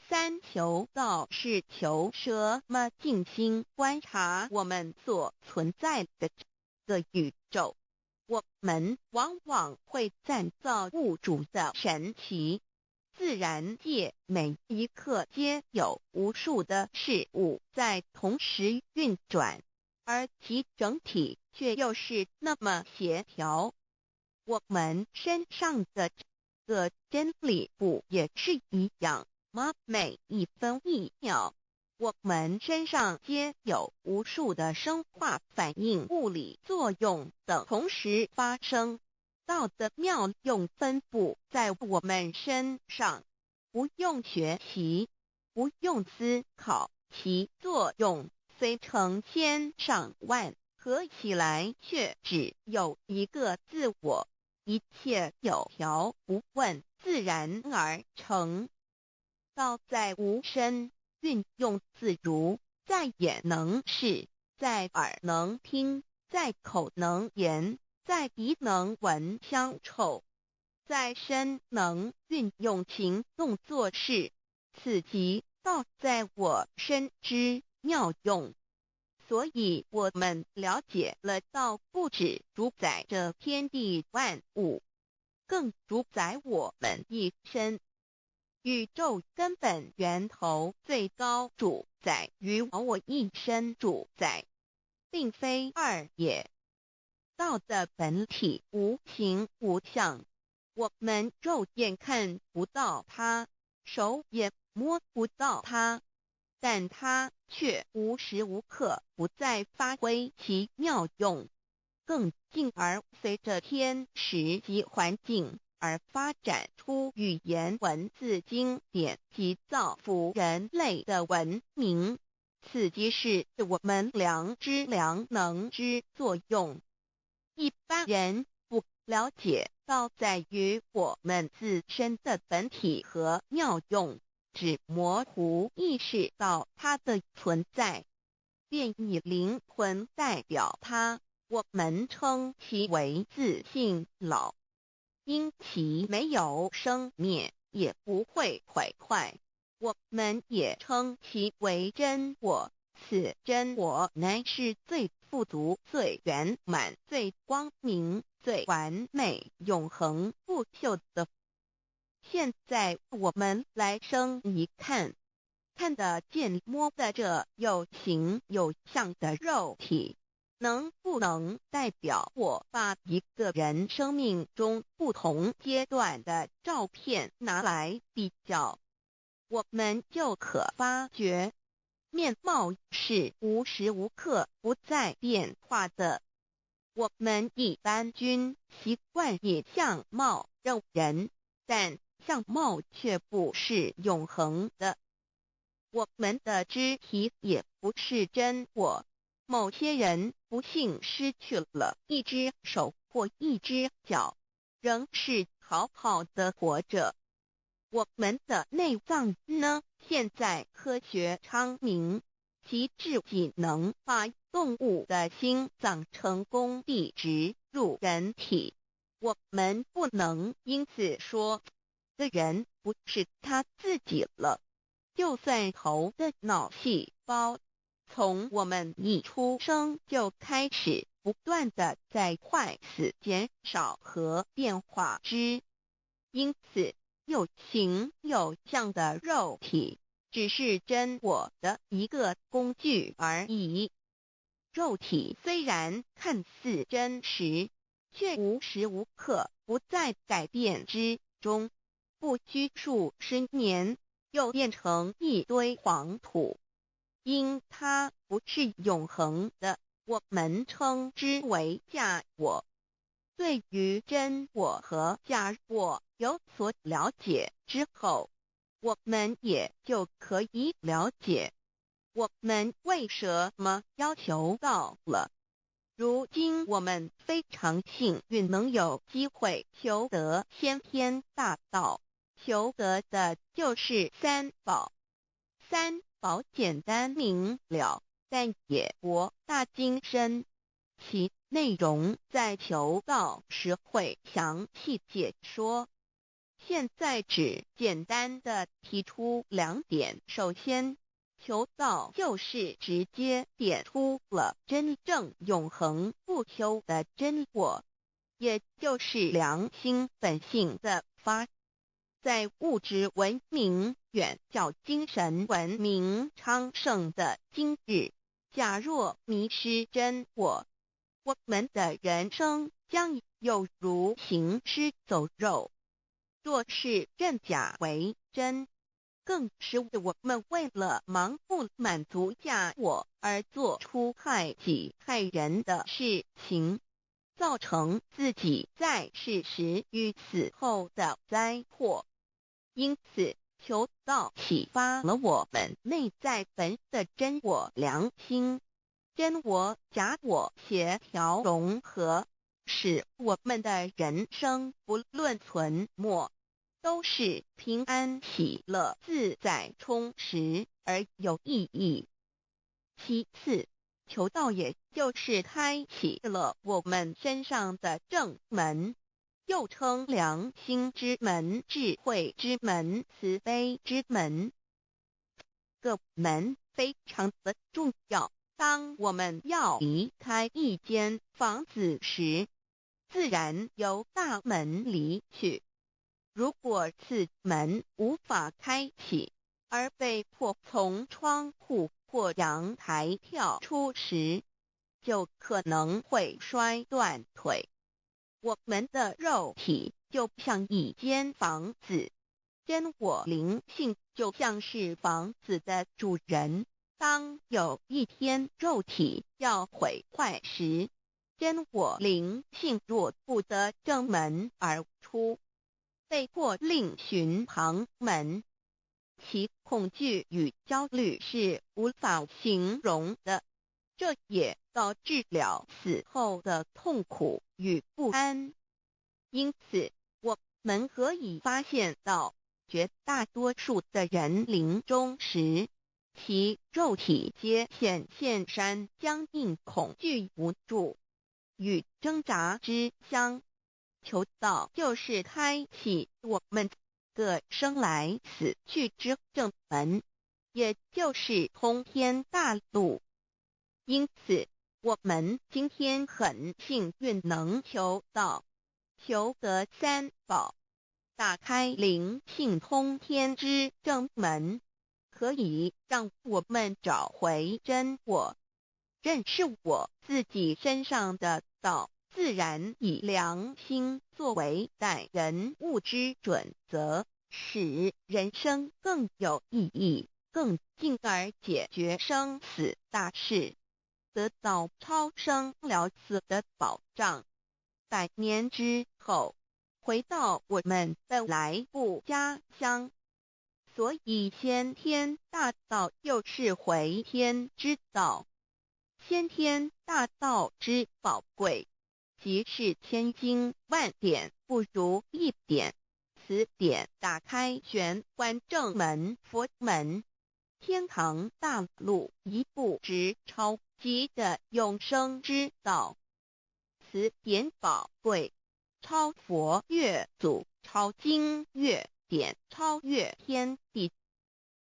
三求道是求什么？静心观察我们所存在的这个宇宙，我们往往会赞造物主的神奇。自然界每一刻皆有无数的事物在同时运转，而其整体却又是那么协调。我们身上的这个真理不也是一样吗？每一分一秒，我们身上皆有无数的生化反应、物理作用等同时发生。道的妙用分布在我们身上，不用学习，不用思考，其作用虽成千上万，合起来却只有一个自我。一切有条不紊，自然而成。道在无身，运用自如，在眼能视，在耳能听，在口能言，在鼻能闻香臭，在身能运用行动做事，此即道在我身之妙用。所以我们了解了道不只主宰着天地万物，更主宰我们一身。宇宙根本源头最高主宰与我一身主宰，并非二也。道的本体无形无相，我们肉眼看不到它，手也摸不到它，但它却无时无刻不在发挥其妙用，更进而随着天时及环境而发展出语言文字经典及造福人类的文明，此即是我们良知良能之作用。一般人不了解道在于我们自身的本体和妙用，只模糊意识到它的存在，便以灵魂代表它，我们称其为自性老。因其没有生灭，也不会毁坏，我们也称其为真我。此真我乃是最富足、最圆满、最光明、最完美、永恒不朽的。现在我们来生一看，看得见摸得着有形有相的肉体，能不能代表我把一个人生命中不同阶段的照片拿来比较，我们就可发觉面貌是无时无刻不在变化的。我们一般均习惯以相貌认人，但相貌却不是永恒的。我们的肢体也不是真我，某些人不幸失去了一只手或一只脚，仍是好好的活着。我们的内脏呢？现在科学昌明，其至己能把动物的心脏成功地植入人体。我们不能因此说这人不是他自己了。就算头的脑细胞从我们一出生就开始不断的在坏死、减少和变化之，因此有形有相的肉体只是真我的一个工具而已。肉体虽然看似真实，却无时无刻不在改变之中，不需数十年又变成一堆黄土。因它不是永恒的，我们称之为假我。对于真我和假我有所了解之后，我们也就可以了解我们为什么要求道了。如今我们非常幸运能有机会求得先天大道，求得的就是三宝。三宝简单明了，但也博大精深，其内容在求道时会详细解说。现在只简单的提出2点。首先，求道就是直接点出了真正永恒不朽的真我，也就是良心本性的发。在物质文明远较精神文明昌盛的今日，假若迷失真我，我们的人生将有如行尸走肉。若是认假为真，更是我们为了盲目满足假我而做出害己害人的事情，造成自己在世时与死后的灾祸。因此，求道启发了我们内在本的真我良心，真我假我协调融合，使我们的人生不论存没，都是平安喜乐自在充实而有意义。其次，求道也就是开启了我们身上的正门，又称良心之门、智慧之门、慈悲之门。各门非常的重要。当我们要离开一间房子时，自然由大门离去。如果此门无法开启，而被迫从窗户或阳台跳出时，就可能会摔断腿。我们的肉体就像一间房子，真我灵性就像是房子的主人。当有一天肉体要毁坏时，真我灵性若不得正门而出，被迫另寻旁门，其恐惧与焦虑是无法形容的，这也导致了死后的痛苦与不安。因此，我们可以发现到，绝大多数的人临终时，其肉体皆显现山僵硬、恐惧、无助与挣扎之相。求道就是开启我们个生来死去之正门，也就是通天大路。因此，我们今天很幸运能求道，求得三宝，打开灵性通天之正门，可以让我们找回真我，认识我自己身上的道，自然以良心作为待人物之准则，使人生更有意义，更进而解决生死大事，得到超生了死的保障。100年之后，回到我们的来故家乡。所以先天大道又是回天之道。先天大道之宝贵，即是千经万典不如一点。此典打开玄关正门佛门，天堂大路一步直超级的永生之道。此典宝贵，超佛越祖，超经越典，超越天地。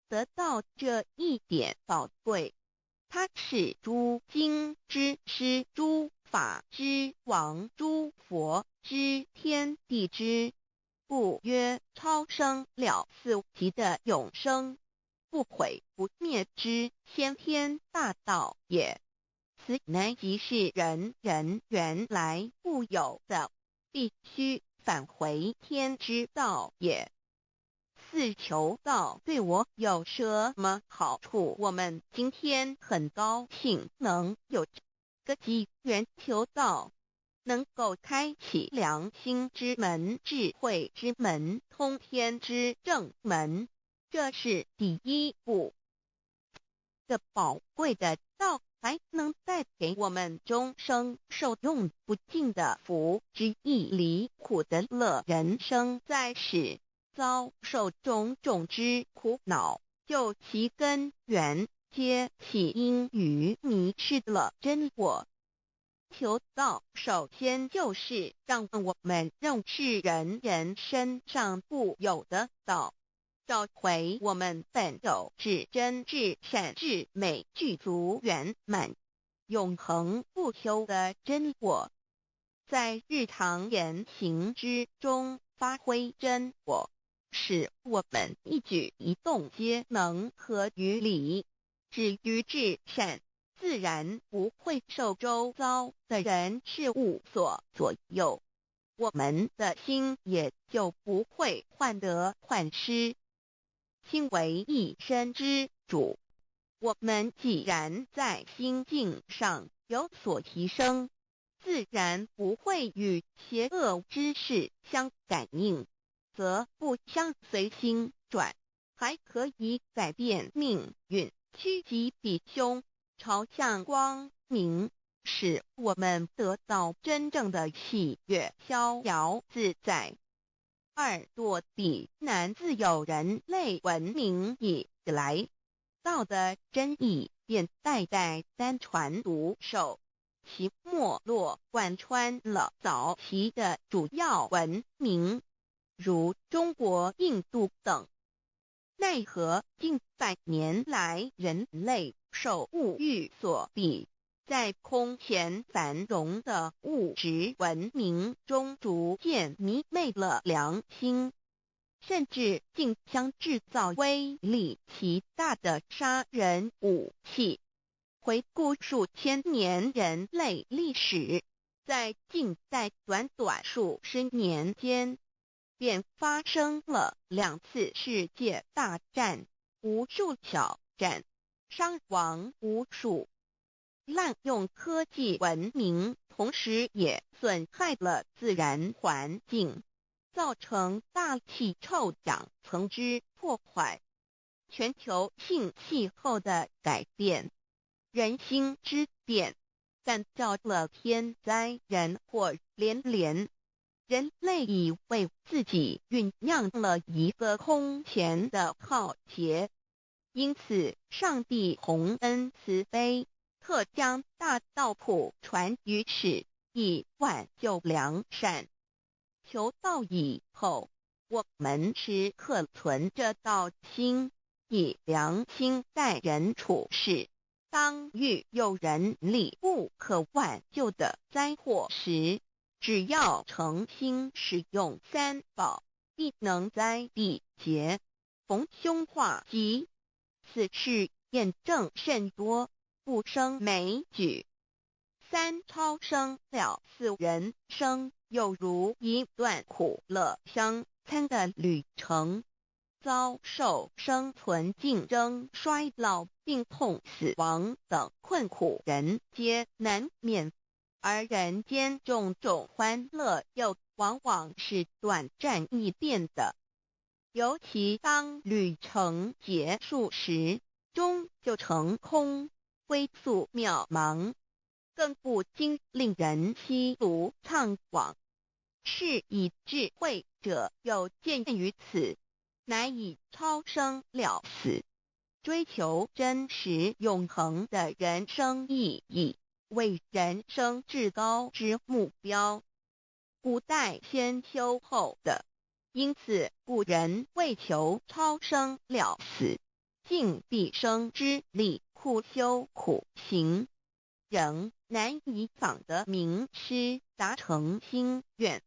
得到这一点宝贵，它是诸经之师，诸法之王，诸佛之天地之，故曰超生了死级的永生，不毁不灭之先天大道也。此乃即是人人原来固有的，必须返回天之道也。四求道对我有什么好处？我们今天很高兴能有这个机缘求道，能够开启良心之门、智慧之门、通天之正门，这是第一步。这宝贵的道还能带给我们终生受用不尽的福之益，离苦得乐。人生在世，遭受种种之苦恼，就其根源皆起因于迷失了真我。求道首先就是让我们认识人身上固有的道，找回我们本有至真至善至美具足圆满永恒不朽的真我，在日常言行之中发挥真我，使我们一举一动皆能合于理，止于至善，自然不会受周遭的人事物所左右，我们的心也就不会患得患失。心为一身之主，我们既然在心境上有所提升，自然不会与邪恶之事相感应，则不相随心转，还可以改变命运，趋吉避凶，朝向光明，使我们得到真正的喜悦、逍遥自在。二堕地难自有人类文明以来，道的真意便代代单传独授，其没落贯穿了早期的主要文明，如中国、印度等。奈何近百年来人类受物欲所逼，在空前繁荣的物质文明中逐渐迷昧了良心，甚至竟将制造威力极大的杀人武器。回顾数千年人类历史，在近代短短数十年间，便发生了2次世界大战，无数挑战，伤亡无数。滥用科技文明，同时也损害了自然环境，造成大气臭氧层之破坏，全球性气候的改变，人心之变，干造了天灾人祸连连。人类以为自己酝酿了一个空前的浩劫，因此上帝洪恩慈悲，特将大道谱传于世，以挽救良善。求道以后，我们时刻存着道心，以良心待人处事。当遇有人力不可挽救的灾祸时，只要诚心使用3宝，必能灾必劫，逢凶化吉。此事验证甚多，不胜枚举。3超生了4人生，有如一段苦乐相参的旅程，遭受生存竞争、衰老、病痛、死亡等困苦，人皆难免。而人间种种欢乐又往往是短暂易变的，尤其当旅程结束时，终究成空，归宿渺茫，更不禁令人凄独怅惘。是以智慧者有见于此，乃以超生了死，追求真实永恒的人生意义为人生至高之目标。古代先修后的，因此古人为求超生了死，尽毕生之力苦修苦行，仍难以访得名师达成心愿。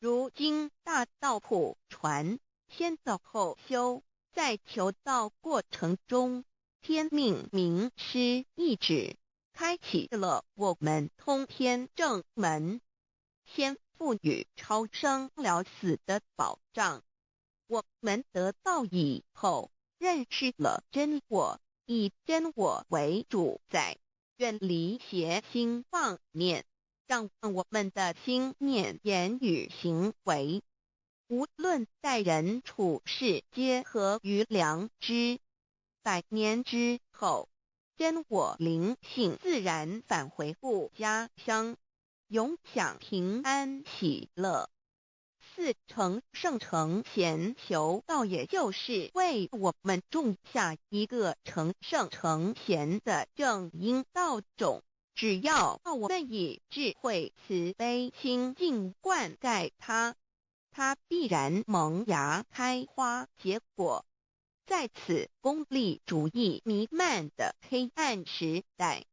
如今大道谱传，先道后修，在求道过程中，天命名师一指，开启了我们通天正门，先赋予超生了死的保障。我们得道以后，认识了真我，以真我为主宰，远离邪心妄念，让我们的心念、言语、行为，无论待人处事，皆合于良知。100年之后，真我灵性自然返回故家乡，永享平安喜乐。4成圣成贤求道，也就是为我们种下一个成圣成贤的正因道种。只要我们以智慧慈悲心境灌溉它，它必然萌芽开花结果。在此功利主义弥漫的黑暗时代，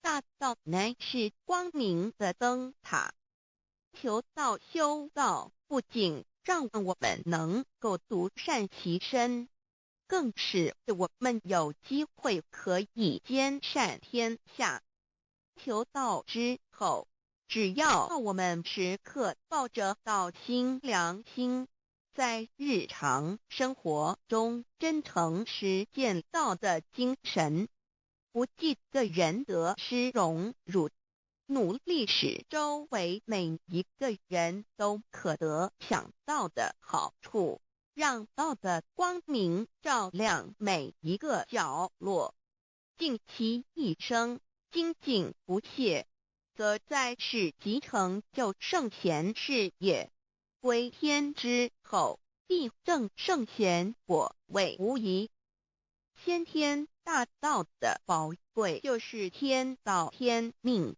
大道乃是光明的灯塔。求道修道，不仅让我们能够独善其身，更使我们有机会可以兼善天下。求道之后，只要我们时刻抱着道心良心，在日常生活中真诚实践道的精神，不计个人得失荣辱，努力使周围每一个人都可得享到的好处，让道的光明照亮每一个角落，尽其一生精进不懈，则在世即成就圣贤事业。归天之后，必证圣贤果位无疑。先天大道的宝贵就是天道天命，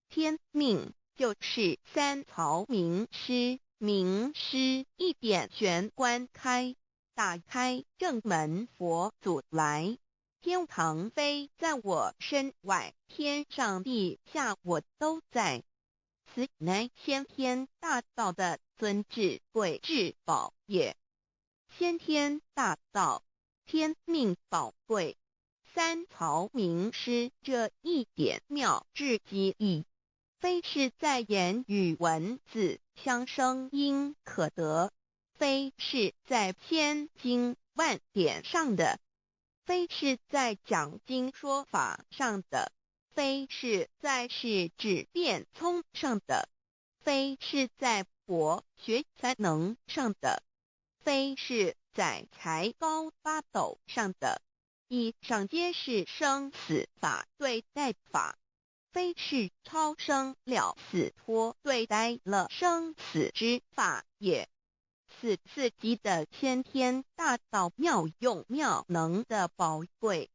天命就是3曹名师，名师一点玄关开，打开正门佛祖来。天堂非在我身外，天上地下我都在。此乃先天大道的尊至贵至宝也。先天大道，天命宝贵，3曹名师这一点妙至极意，非是在言语文字相声音可得，非是在千经万典上的，非是在讲经说法上的，非是在世智辩聪上的，非是在博学才能上的，非是在才高八斗上的，以上皆是生死法对待法，非是超生了死脱对待了生死之法也。此次级的先天大道妙用妙能的宝贵，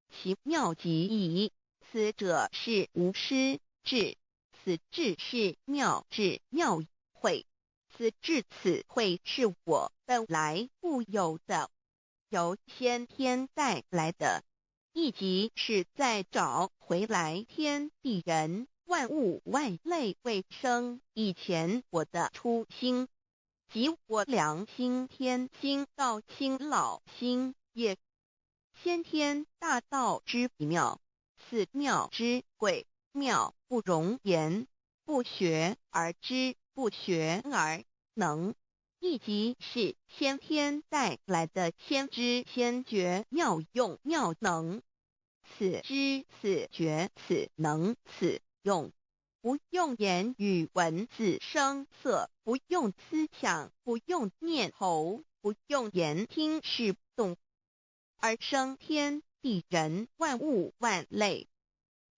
其妙极矣。此者是无师智，此智是妙智妙慧，此智此慧是我本来固有的，由先天带来的，亦即是在找回来天地人万物万类未生以前我的初心，即我良心天心道心老心也。先天大道之妙，此妙之贵，妙不容言，不学而知，不学而能，亦即是先天带来的先知先觉妙用妙能。此知此觉此能此用，不用言语文字声色，不用思想，不用念头，不用言听是动，而生天地人万物万类。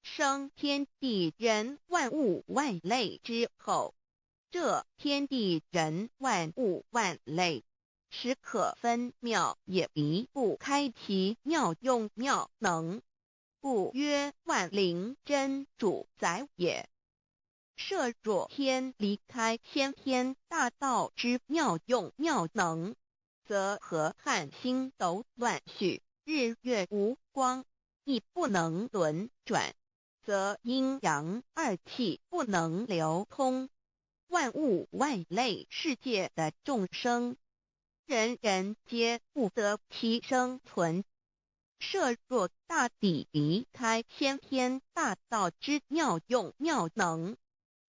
生天地人万物万类之后，这天地人万物万类，实可分妙，也离不开其妙用妙能，故曰万灵真主宰也。设若天离开先天大道之妙用妙能，则河汉星斗乱序，日月无光，亦不能轮转，则阴阳二气不能流通，万物万类世界的众生，人人皆不得其生存。设若大地离开先天大道之妙用妙能，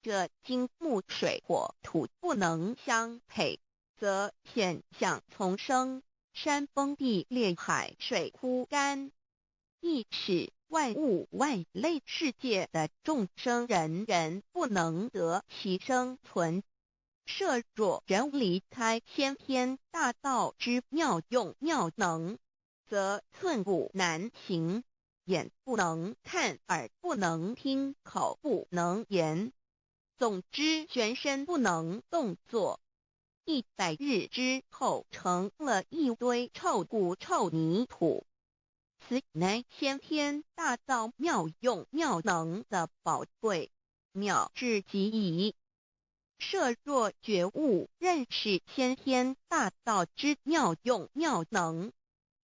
这金木水火土不能相配，则险象丛生，山崩地裂，海水枯干，亦使万物外类世界的众生人人不能得其生存。设若人离开先天大道之妙用妙能，则寸步难行，眼不能看，耳不能听，口不能言，总之全身不能动作。100日之后，成了一堆臭骨臭泥土。此乃先天大道妙用妙能的宝贵，妙至极矣。设若觉悟认识先天大道之妙用妙能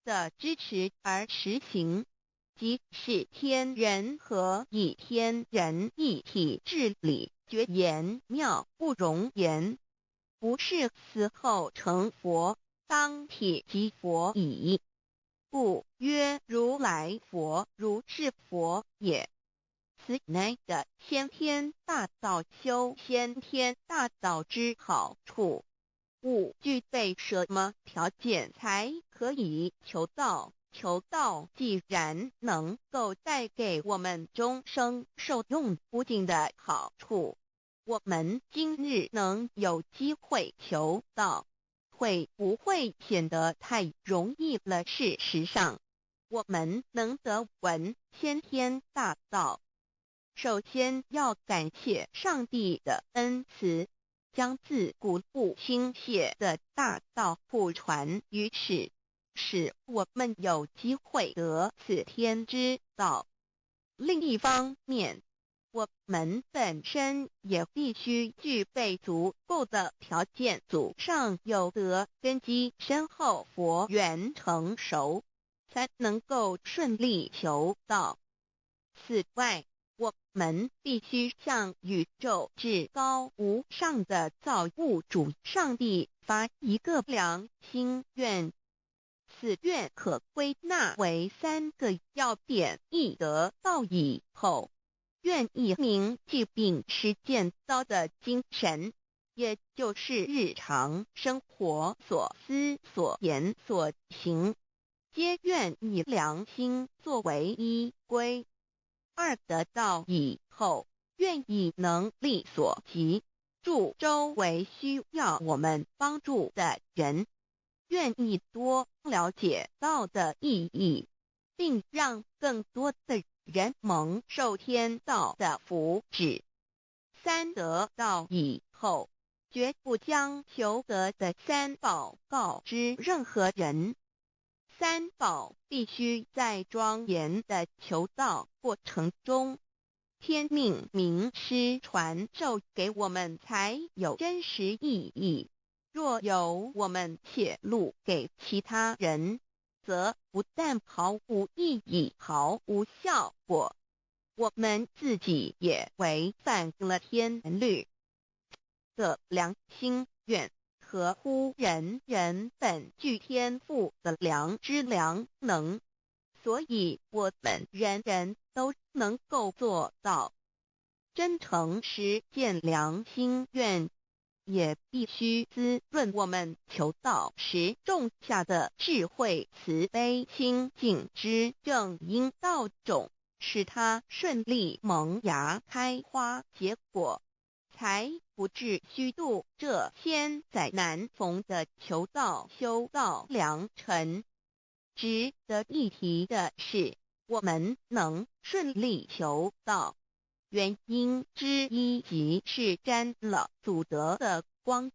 的支持而实行，即是天人合一，天人一体治理，绝言妙不容言，不是死后成佛，当体即佛矣。故曰如来佛，如是佛也。此乃的先天大道修先天大道之好处。勿具备什么条件才可以求道？求道既然能够带给我们终生受用不尽的好处，我们今日能有机会求道，会不会显得太容易了？事实上，我们能得闻先天大道，首先要感谢上帝的恩慈，将自古不倾泻的大道普传于世，使我们有机会得此天之道。另一方面，我们本身也必须具备足够的条件，祖上有德，根基深厚，佛缘成熟，才能够顺利求道。此外，我们必须向宇宙至高无上的造物主上帝发一个良心愿，此愿可归纳为3个要点：一得道以后，愿以明记并实践道的精神，也就是日常生活所思所言所行，皆愿以良心作为依归。2得道以后，愿以能力所及，助周围需要我们帮助的人，愿意多了解道的意义，并让更多的人蒙受天道的福祉。3得道以后，绝不将求得的3宝告知任何人。3宝必须在庄严的求道过程中，天命名师传授给我们，才有真实意义。若由我们泄露给其他人，则不但毫无意义，毫无效果，我们自己也违反了天律。的良心愿合乎人人本具天赋的良知良能，所以我们人人都能够做到。真诚实践良心愿，也必须滋润我们求道时种下的智慧、慈悲、清净之正因道种，使它顺利萌芽、开花结果，才不致虚度这千载难逢的求道修道良辰。值得一提的是，我们能顺利求道，原因之一即是沾了祖德的光。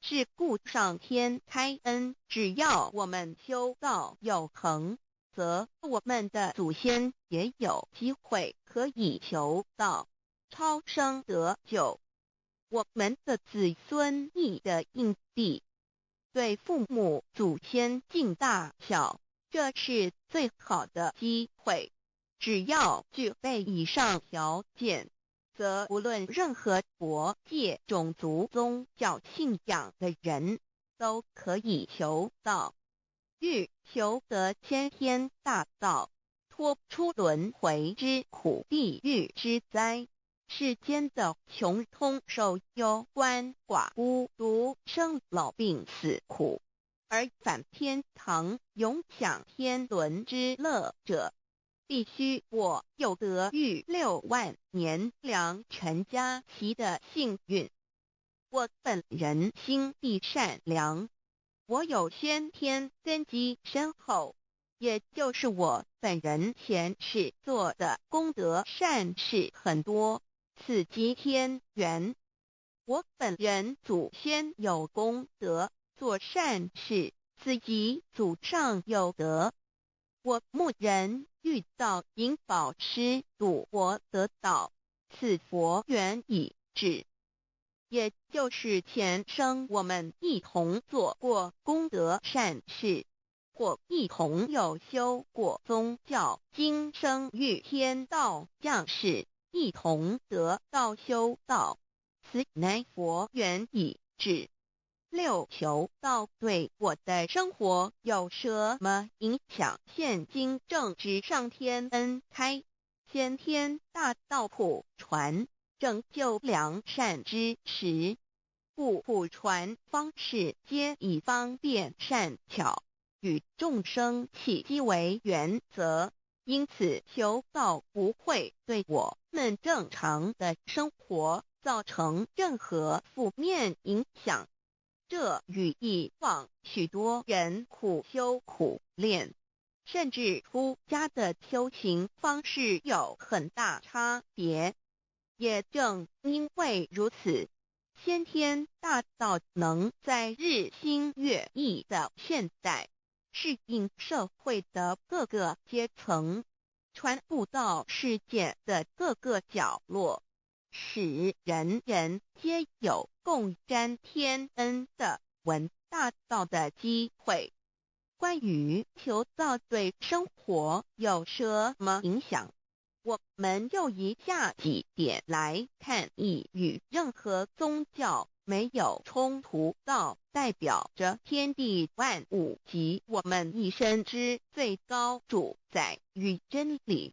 是故上天开恩，只要我们修道有恒，则我们的祖先也有机会可以求道超生得救。我们的子孙亦的印地，对父母祖先尽大孝，这是最好的机会。只要具备以上条件，则无论任何国界、种族、宗教信仰的人，都可以求道。欲求得先天大道，脱出轮回之苦、地狱之灾，世间的穷通受忧、鳏寡孤独、生老病死苦，而返天堂永享天伦之乐者，必须我有得遇6万年良辰佳期的幸运。我本人心地善良，我有先天根基深厚，也就是我本人前世做的功德善事很多，此即天缘。我本人祖先有功德，做善事，此即祖上有德。我牧人遇到引导师度我得道，此佛缘已至。也就是前生我们一同做过功德善事，或一同有修过宗教，今生遇天道降世，一同得道修道，此乃佛缘已至。6求道对我的生活有什么影响？现今正值上天恩开，先天大道普传，拯救良善之时，故普传方式皆以方便善巧，与众生契机为原则，因此求道不会对我们正常的生活造成任何负面影响。这与以往许多人苦修苦练，甚至出家的修行方式有很大差别。也正因为如此，先天大道能在日新月异的现代，适应社会的各个阶层，传布到世界的各个角落，使人人皆有共沾天恩的闻大道的机会。关于求道对生活有什么影响，我们就以下几点来看。亦与任何宗教没有冲突，道代表着天地万物及我们一生之最高主宰与真理。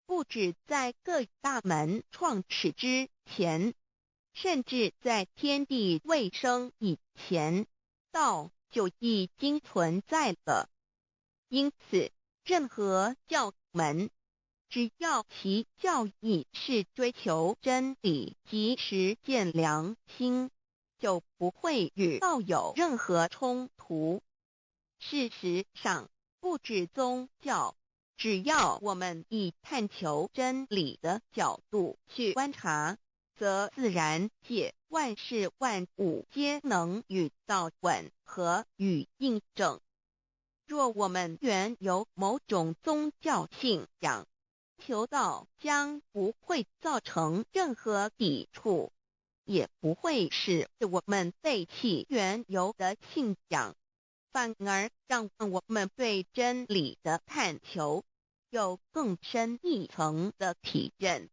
不止在各大门创始之前，甚至在天地未生以前，道就已经存在了。因此，任何教门，只要其教义是追求真理及实践良心，就不会与道有任何冲突。事实上，不止宗教，只要我们以探求真理的角度去观察，则自然界万事万物皆能与道吻合与印证。若我们原有某种宗教信仰，求道将不会造成任何抵触，也不会使我们背弃原有的信仰，反而让我们对真理的探求有更深一层的体认。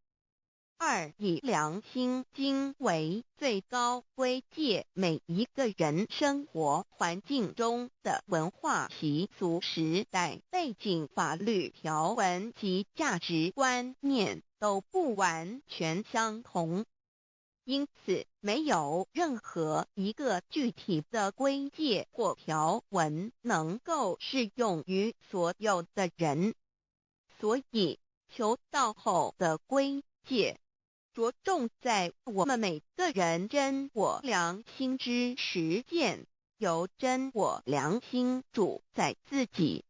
2. 以良心经为最高规戒每一个人生活环境中的文化习俗、时代背景、法律条文及价值观念都不完全相同，因此没有任何一个具体的规戒或条文能够适用于所有的人。所以求道后的规戒着重在我们每个人真我良心之实践，由真我良心主宰自己，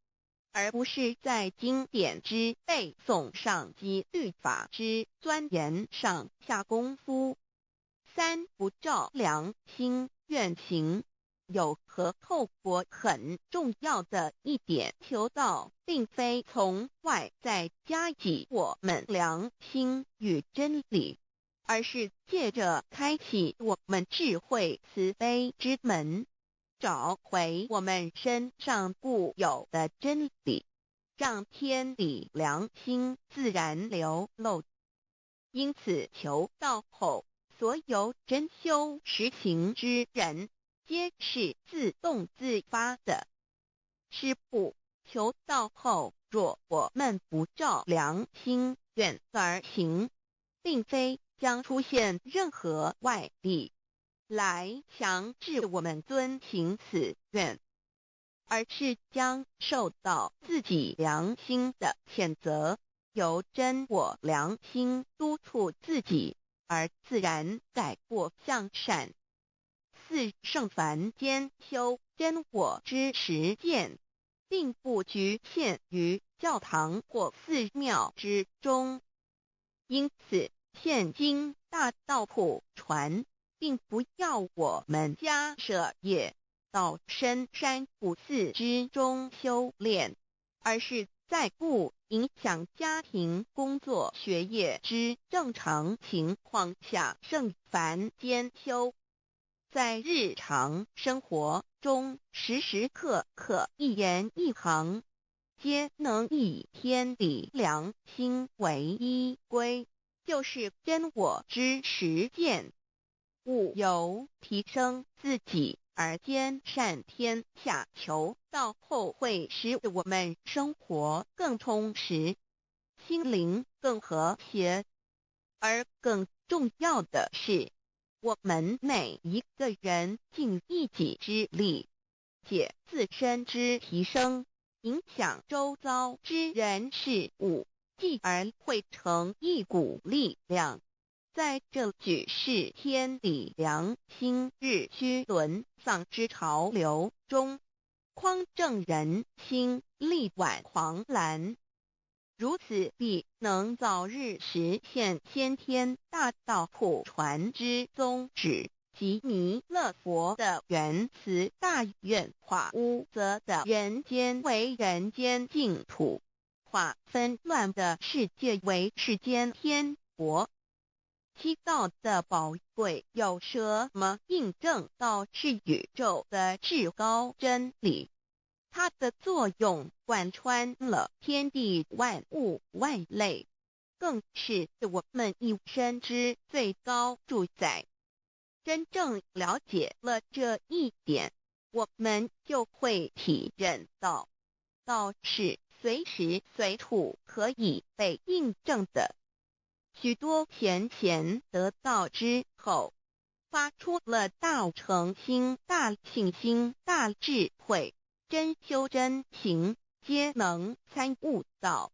而不是在经典之背诵上及律法之钻研上下功夫。3. 不照良心愿行。有和透过很重要的一点，求道并非从外在加给我们良心与真理，而是借着开启我们智慧慈悲之门，找回我们身上固有的真理，让天理良心自然流露。因此求道后，所有真修实行之人皆是自动自发的。是不，求道后，若我们不照良心愿而行，并非将出现任何外力来强制我们遵行此愿，而是将受到自己良心的谴责，由真我良心督促自己，而自然改过向善。四圣凡间修真我之实践，并不局限于教堂或寺庙之中。因此，现今大道普传，并不要我们家舍业到深山古寺之中修炼，而是在不影响家庭、工作、学业之正常情况下圣凡兼修。在日常生活中，时时刻刻一言一行，皆能以天理良心为依归，就是真我之实践。务由提升自己而兼善天下，求道后会使我们生活更充实，心灵更和谐。而更重要的是，我们每一个人尽一己之力，借自身之提升，影响周遭之人事物，继而汇成一股力量，在这举世天理良心日趋沦丧之潮流中，匡正人心，力挽狂澜。如此必能早日实现先天大道普传之宗旨，即弥勒佛的原慈大愿，化污浊的人间为人间净土，化纷乱的世界为世间天国。七道的宝贵有什么印证道是宇宙的至高真理？它的作用贯穿了天地万物万类，更是我们一生之最高主宰。真正了解了这一点，我们就会体认到，道是随时随处可以被印证的。许多贤贤得道之后，发出了大诚心、大信心、大智慧，真修真行，皆能参悟到，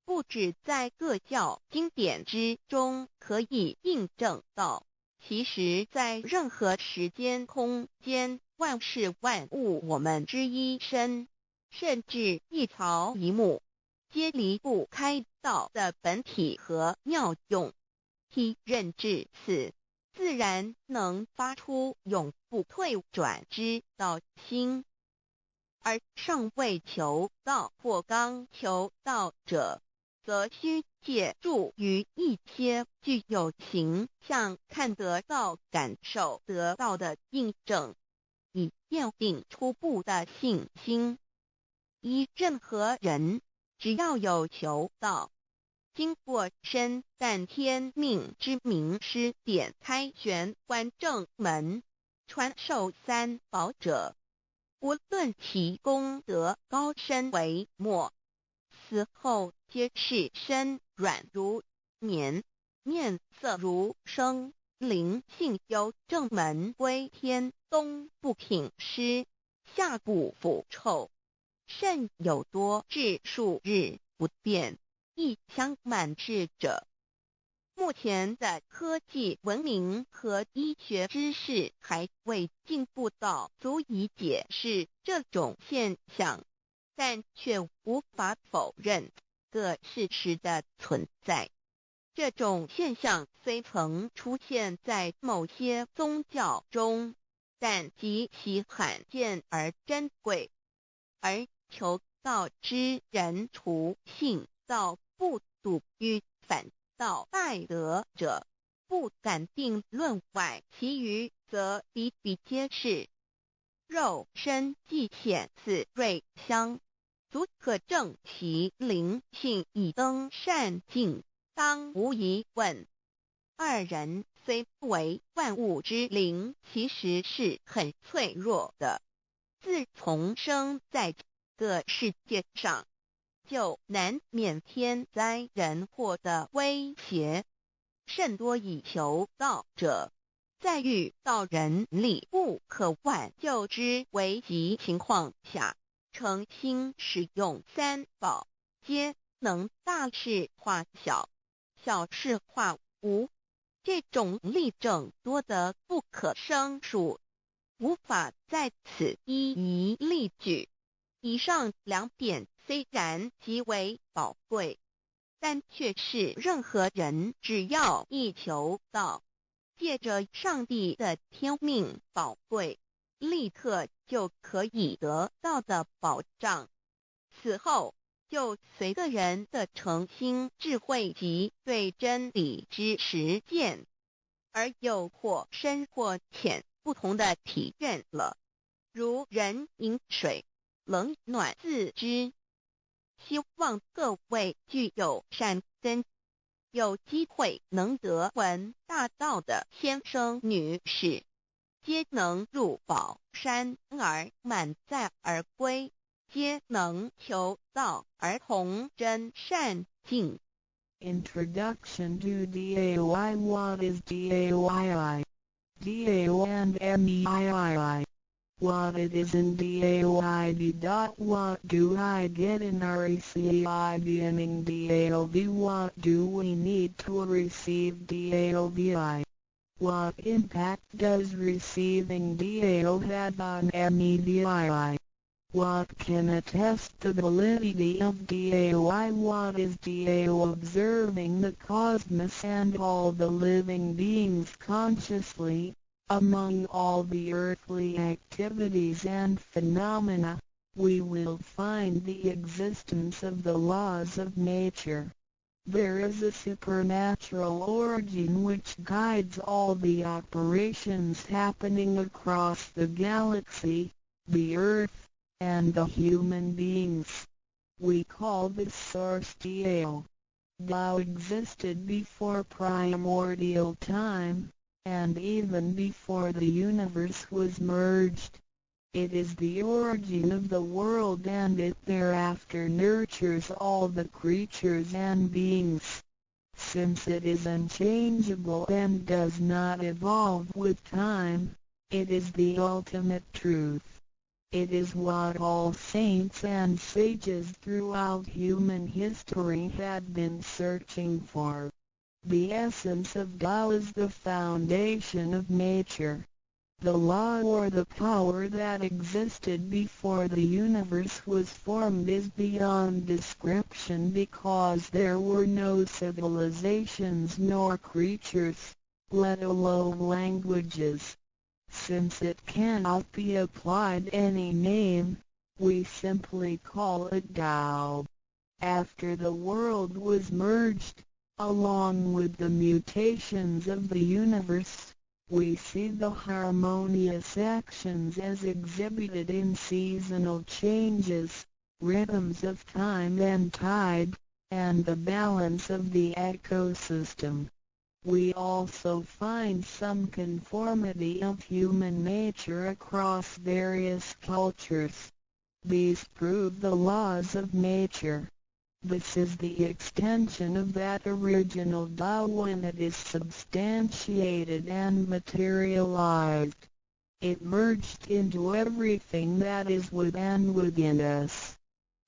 不只在各教经典之中可以印证到，其实在任何时间空间、万事万物我们之一身，甚至一草一木，皆离不开道的本体和妙用。体认至此，自然能发出永不退转之道心。而尚未求道或刚求道者，则需借助于一些具有形象、看得到、感受得到的印证，以奠定初步的信心。依任何人，只要有求道，经过身但天命之名师点开玄关正门，传授三宝者，无论其功德高深为末，死后皆是身软如棉，面色如生，灵性由正门归天，东不品湿，下不腐臭，甚有多至数日不变，一腔满志者。目前的科技文明和医学知识还未进步到足以解释这种现象，但却无法否认个事实的存在。这种现象虽曾出现在某些宗教中，但极其罕见而珍贵，而求道之人除信道不笃于反道拜德者，不敢定论外，其余则比比皆是。肉身既显似瑞香，足可证其灵性已登善境，当无疑问。二人虽不为万物之灵，其实是很脆弱的。自从生在这个世界上，就难免天灾人祸的威胁，甚多以求道者，在遇到人力不可挽救之危急情况下，诚心使用三宝，皆能大事化小，小事化无。这种例证多得不可胜数，无法在此一一例举。以上2点虽然极为宝贵，但却是任何人只要一求到，借着上帝的天命宝贵，立刻就可以得到的保障。此后就随个人的诚心智慧及对真理之实践，而有或深或浅不同的体认了。如人饮水，冷暖自知。希望各位具有善根，有机会能得闻大道的先生女士，皆能入宝山而满载而归，皆能求道而同真善境。 Introduction to DAY. What is DAYI? DAO and MEII. What it is in DAOID. What do I get in RECI beginning DAOB? What do we need to receive DAOBI? What impact does receiving DAO have on MEDII? What can attest the validity of DAOI? What is DAO? Observing the cosmos and all the living beings consciously, among all the earthly activities and phenomena, we will find the existence of the laws of nature. There is a supernatural origin which guides all the operations happening across the galaxy, the Earth, and the human beings. We call this source DAO. Tao existed before primordial time, and even before the universe was merged. It is the origin of the world, and it thereafter nurtures all the creatures and beings. Since it is unchangeable and does not evolve with time, it is the ultimate truth. It is what all saints and sages throughout human history had been searching for. The essence of Tao is the foundation of nature. The law or the power that existed before the universe was formed is beyond description, because there were no civilizations nor creatures, let alone languages. Since it cannot be applied any name, we simply call it Tao. After the world was merged, along with the mutations of the universe, we see the harmonious actions as exhibited in seasonal changes, rhythms of time and tide, and the balance of the ecosystem. We also find some conformity of human nature across various cultures. These prove the laws of nature. This is the extension of that original Tao when it is substantiated and materialized. It merged into everything that is within us.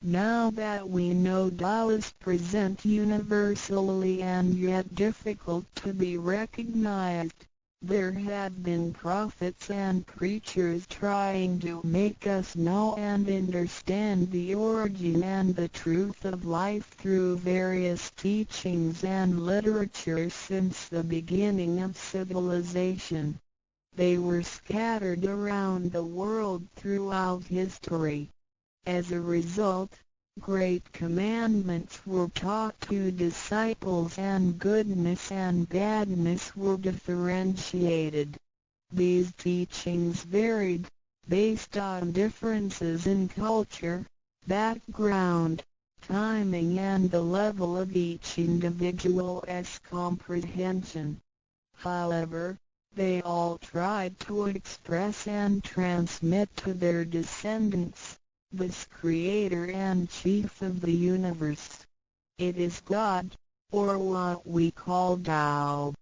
Now that we know Tao is present universally and yet difficult to be recognized, there have been prophets and preachers trying to make us know and understand the origin and the truth of life through various teachings and literature since the beginning of civilization. They were scattered around the world throughout history. As a result, great commandments were taught to disciples and goodness and badness were differentiated. These teachings varied, based on differences in culture, background, timing and the level of each individual's comprehension. However, they all tried to express and transmit to their descendants this Creator and Chief of the universe. It is God, or what we call Tao.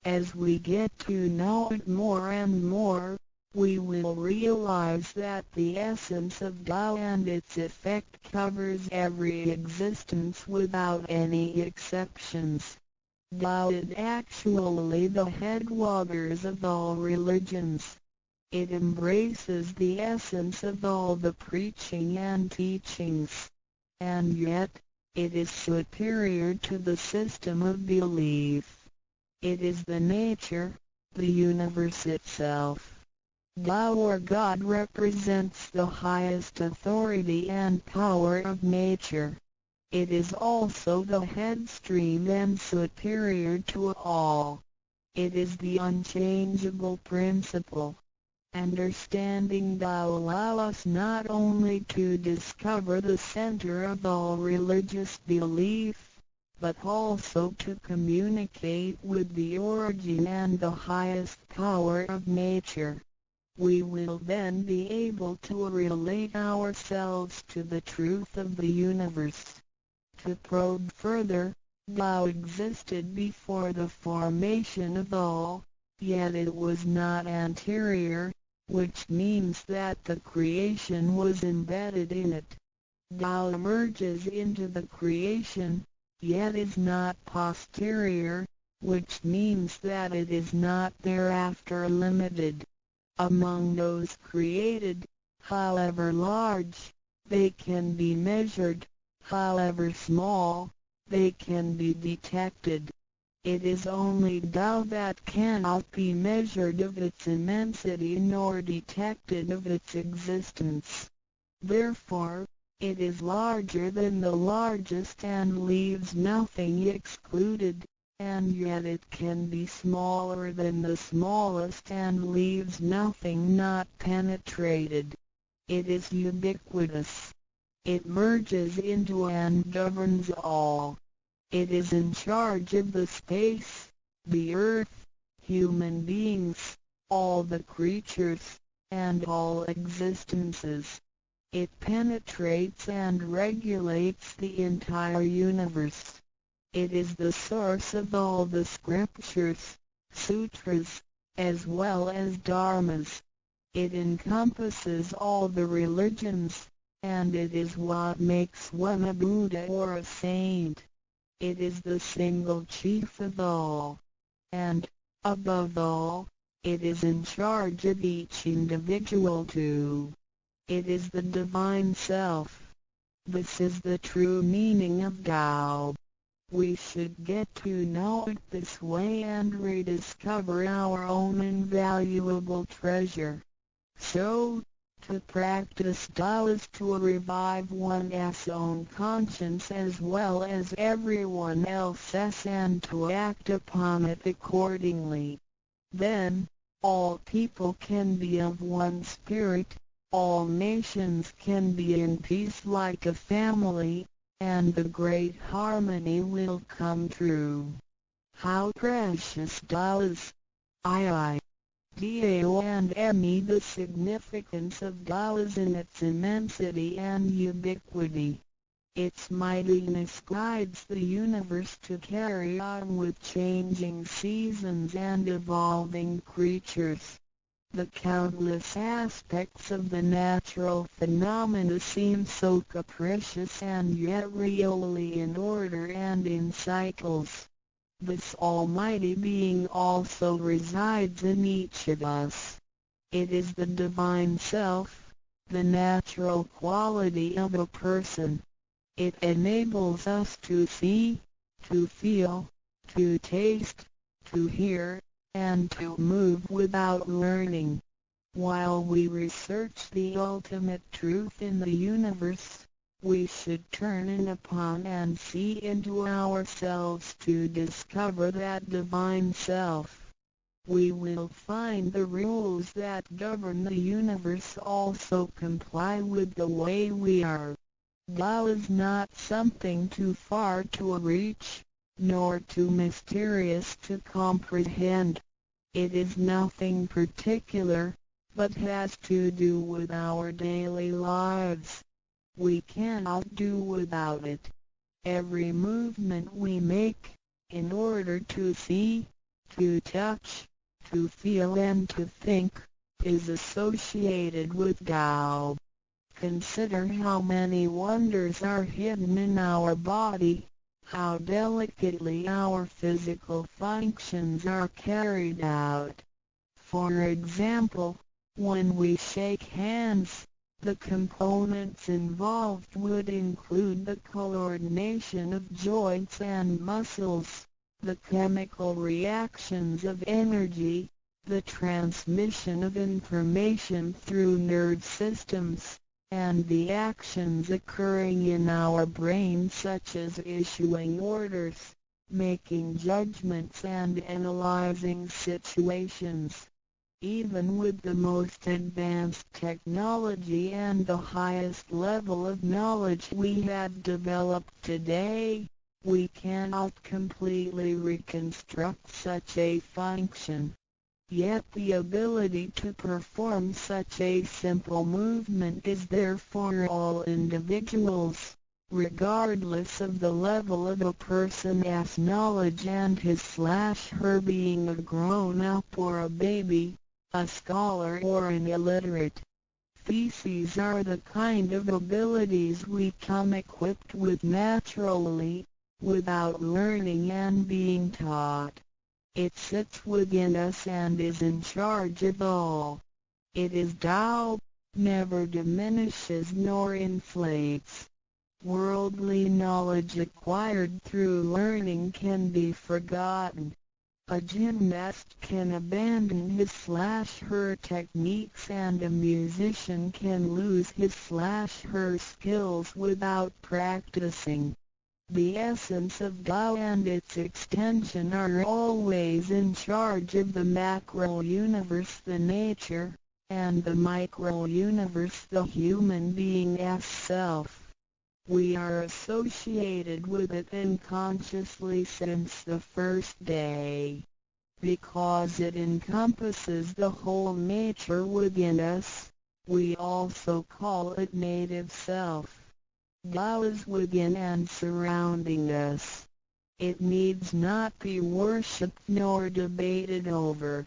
As we get to know it more and more, we will will realize that the essence of Tao and its effect covers every existence without any exceptions. Tao is actually the headwaters of all religions. It embraces the essence of all the preaching and teachings. And yet, it is superior to the system of belief. It is the nature, the universe itself. Tao or God represents the highest authority and power of nature. It is also the headstream and superior to all. It is the unchangeable principle. Understanding Tao allows us not only to discover the center of all religious belief, but also to communicate with the origin and the highest power of nature. We will then be able to relate ourselves to the truth of the universe. To probe further, Tao existed before the formation of all, yet it was not anterior, which means that the creation was embedded in it. Tao emerges into the creation, yet is not posterior, which means that it is not thereafter limited. Among those created, however large, they can be measured, however small, they can be detected. It is only Tao that cannot be measured of its immensity nor detected of its existence. Therefore, it is larger than the largest and leaves nothing excluded, and yet it can be smaller than the smallest and leaves nothing not penetrated. It is ubiquitous. It merges into and governs all. It is in charge of the space, the earth, human beings, all the creatures, and all existences. It penetrates and regulates the entire universe. It is the source of all the scriptures, sutras, as well as dharmas. It encompasses all the religions, and it is what makes one a Buddha or a saint. It is the single chief of all. And, above all, it is in charge of each individual too. It is the Divine Self. This is the true meaning of Tao. We should get to know it this way and rediscover our own invaluable treasure. So, to practice Tao is to revive one's own conscience as well as everyone else's and to act upon it accordingly. Then, all people can be of one spirit, all nations can be in peace like a family, and the great harmony will come true. How precious Tao is! Tao and me. The significance of Tao is in its immensity and ubiquity. Its mightiness guides the universe to carry on with changing seasons and evolving creatures. The countless aspects of the natural phenomena seem so capricious and yet really in order and in cycles. This almighty being also resides in each of us. It is the Divine Self, the natural quality of a person. It enables us to see, to feel, to taste, to hear, and to move without learning. While we research the ultimate truth in the universe, we should turn in upon and see into ourselves to discover that Divine Self. We will find the rules that govern the universe also comply with the way we are. Tao is not something too far to reach, nor too mysterious to comprehend. It is nothing particular, but has to do with our daily lives. We cannot do without it. Every movement we make, in order to see, to touch, to feel and to think, is associated with Tao. Consider how many wonders are hidden in our body, how delicately our physical functions are carried out. For example, when we shake hands, the components involved would include the coordination of joints and muscles, the chemical reactions of energy, the transmission of information through nerve systems, and the actions occurring in our brain such as issuing orders, making judgments and analyzing situations. Even with the most advanced technology and the highest level of knowledge we have developed today, we cannot completely reconstruct such a function. Yet the ability to perform such a simple movement is there for all individuals, regardless of the level of a person's knowledge and his/her being a grown-up or a baby, a scholar or an illiterate. These are the kind of abilities we come equipped with naturally, without learning and being taught. It sits within us and is in charge of all. It is Tao, never diminishes nor inflates. Worldly knowledge acquired through learning can be forgotten. A gymnast can abandon his/her techniques and a musician can lose his/her skills without practicing. The essence of Tao and its extension are always in charge of the macro-universe, the nature, and the micro-universe, the human being as self. We are associated with it unconsciously since the first day. Because it encompasses the whole nature within us, we also call it native self. Tao is within and surrounding us. It needs not be worshipped nor debated over,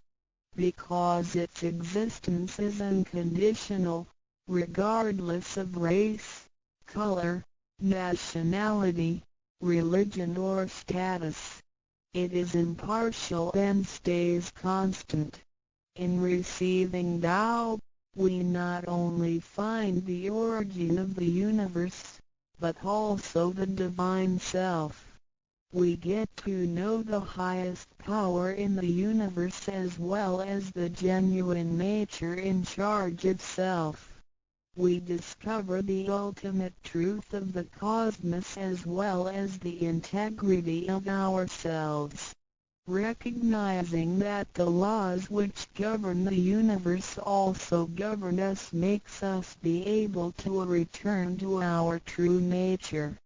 because its existence is unconditional, regardless of race, color, nationality, religion or status. It is impartial and stays constant. In receiving Tao, we not only find the origin of the universe, but also the divine self. We get to know the highest power in the universe as well as the genuine nature in charge of self. We discover the ultimate truth of the cosmos as well as the integrity of ourselves. Recognizing that the laws which govern the universe also govern us makes us be able to return to our true nature.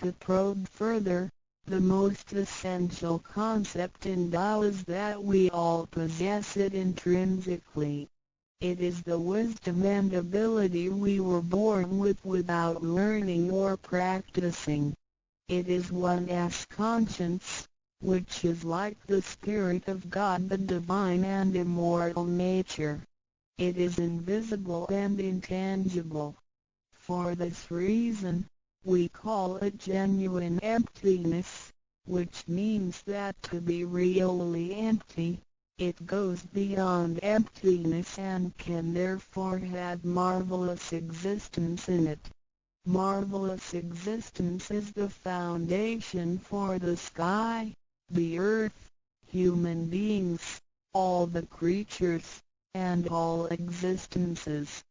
To probe further, the most essential concept in Tao is that we all possess it intrinsically. It is the wisdom and ability we were born with without learning or practicing. It is one's conscience, which is like the Spirit of God, the divine and immortal nature. It is invisible and intangible. For this reason, we call it genuine emptiness, which means that to be really empty, it goes beyond emptiness and can therefore have marvelous existence in it. Marvelous existence is the foundation for the sky, the earth, human beings, all the creatures, and all existences.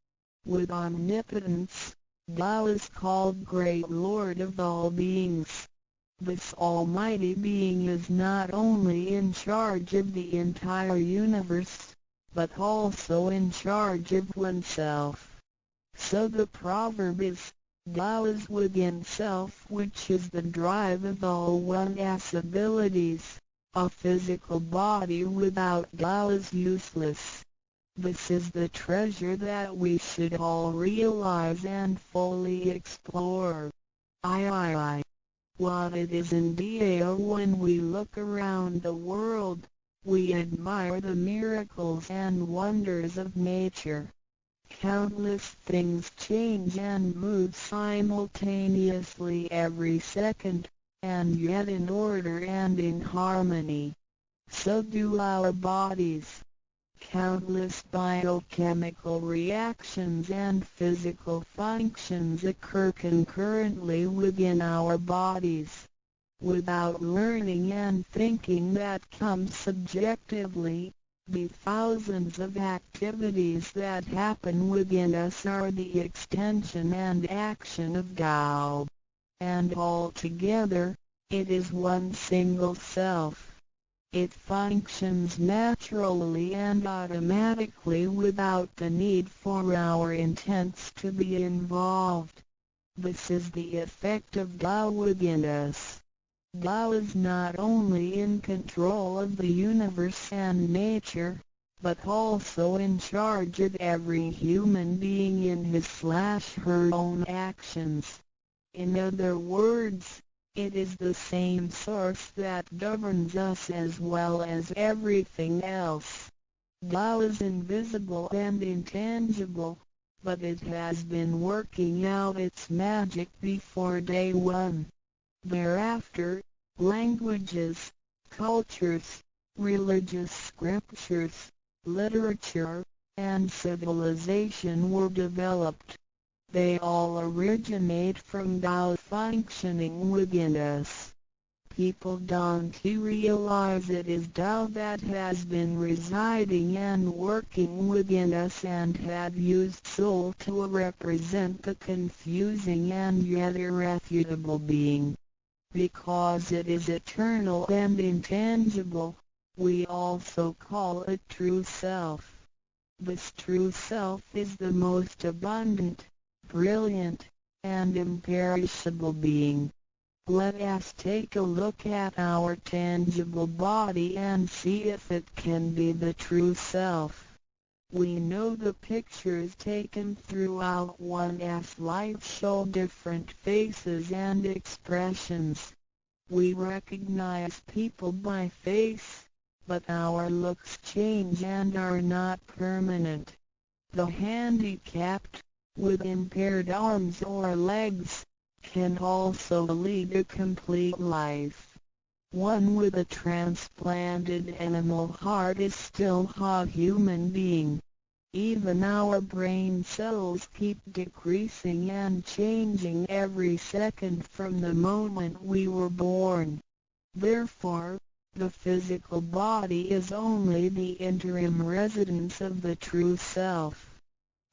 With omnipotence, Tao is called Great Lord of all beings. This almighty being is not only in charge of the entire universe, but also in charge of oneself. So the proverb is, Tao is within self, which is the drive of all one's abilities. A physical body without Tao is useless. This is the treasure that we should all realize and fully explore. What it is indeed when we look around the world, We admire the miracles and wonders of nature. Countless things change and move simultaneously every second, and yet in order and in harmony. So do our bodies. Countless biochemical reactions and physical functions occur concurrently within our bodies. Without learning and thinking that comes subjectively, the thousands of activities that happen within us are the extension and action of Tao. And altogether, it is one single self. It functions naturally and automatically without the need for our intents to be involved. This is the effect of Tao within us. Tao is not only in control of the universe and nature, but also in charge of every human being in his/her own actions. In other words, it is the same source that governs us as well as everything else. Tao is invisible and intangible, but it has been working out its magic before day one. Thereafter, languages, cultures, religious scriptures, literature, and civilization were developed. They all originate from Tao functioning within us. People don't realize it is Tao that has been residing and working within us and have used soul to represent the confusing and yet irrefutable being. Because it is eternal and intangible, we also call it true self. This true self is the most abundant, brilliant, and imperishable being. Let us take a look at our tangible body and see if it can be the true self. We know the pictures taken throughout one's life show different faces and expressions. We recognize people by face, but our looks change and are not permanent. The handicapped, with impaired arms or legs, can also lead a complete life. One with a transplanted animal heart is still a human being. Even our brain cells keep decreasing and changing every second from the moment we were born. Therefore, the physical body is only the interim residence of the true self.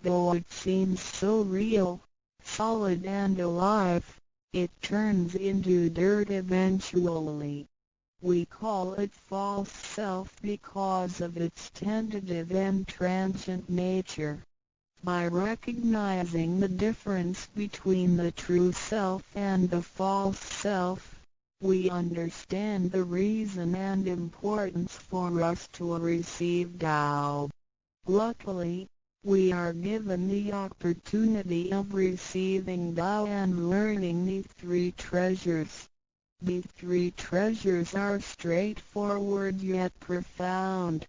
Though it seems so real, solid and alive, it turns into dirt eventually. We call it false self because of its tentative and transient nature. By recognizing the difference between the true self and the false self, we understand the reason and importance for us to receive Tao. Luckily, we are given the opportunity of receiving Tao and learning the three treasures. The three treasures are straightforward yet profound.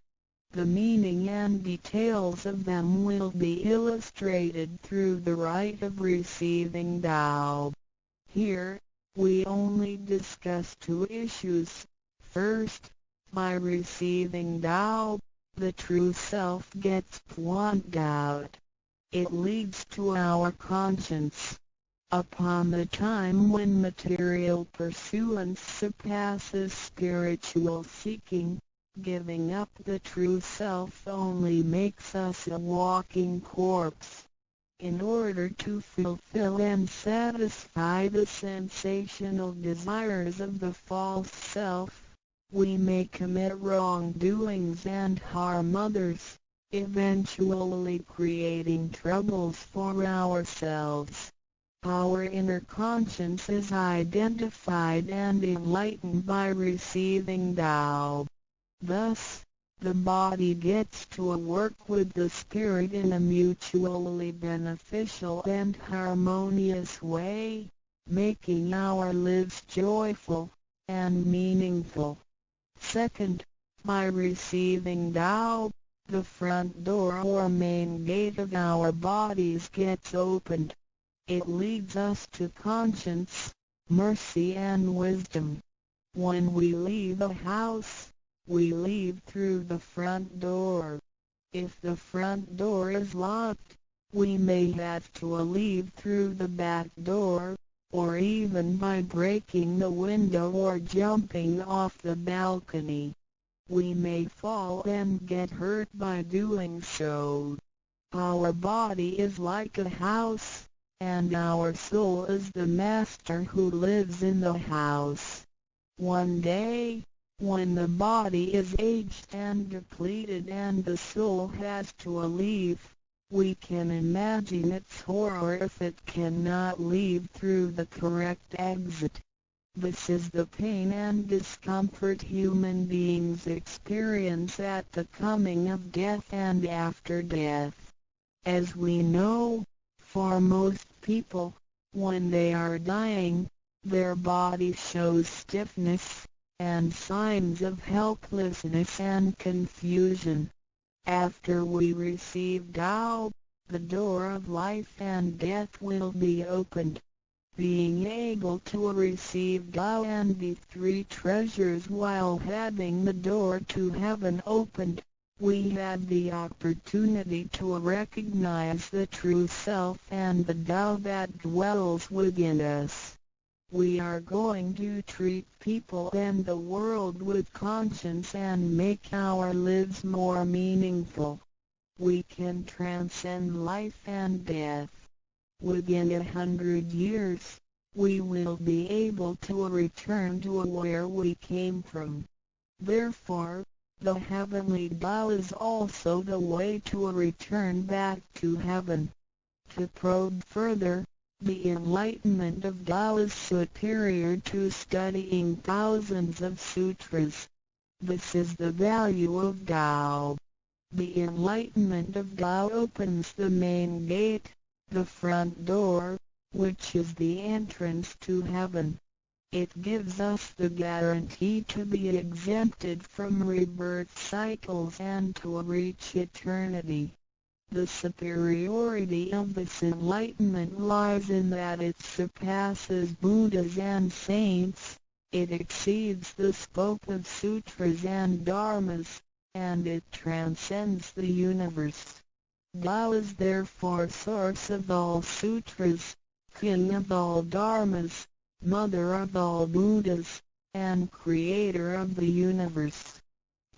The meaning and details of them will be illustrated through the rite of receiving Tao. Here, we only discuss two issues. First, by receiving Tao, the true self gets plucked out. It leads to our conscience. Upon the time when material pursuance surpasses spiritual seeking, giving up the true self only makes us a walking corpse. In order to fulfill and satisfy the sensational desires of the false self, we may commit wrongdoings and harm others, eventually creating troubles for ourselves. Our inner conscience is identified and enlightened by receiving Tao. Thus, the body gets to work with the spirit in a mutually beneficial and harmonious way, making our lives joyful and meaningful. Second, By receiving Tao, the front door or main gate of our bodies gets opened. It leads us to conscience, mercy and wisdom. When we leave a house, we leave through the front door. If the front door is locked, we may have to leave through the back door, or even by breaking the window or jumping off the balcony. We may fall and get hurt by doing so. Our body is like a house, and our soul is the master who lives in the house. One day, when the body is aged and depleted and the soul has to leave, we can imagine its horror if it cannot leave through the correct exit. This is the pain and discomfort human beings experience at the coming of death and after death. As we know, for most people, when they are dying, their body shows stiffness, and signs of helplessness and confusion. After we receive Tao, the door of life and death will be opened. Being able to receive Tao and the three treasures while having the door to heaven opened, we had the opportunity to recognize the true self and the Tao that dwells within us. We are going to treat people and the world with conscience and make our lives more meaningful. We can transcend life and death. Within 100 years, we will be able to return to where we came from. Therefore, the heavenly Tao is also the way to return back to heaven. To probe further, the enlightenment of Tao is superior to studying thousands of sutras. This is the value of Tao. The enlightenment of Tao opens the main gate, the front door, which is the entrance to heaven. It gives us the guarantee to be exempted from rebirth cycles and to reach eternity. The superiority of this enlightenment lies in that it surpasses Buddhas and saints, it exceeds the scope of sutras and dharmas, and it transcends the universe. Tao is therefore source of all sutras, king of all dharmas, mother of all Buddhas, and creator of the universe.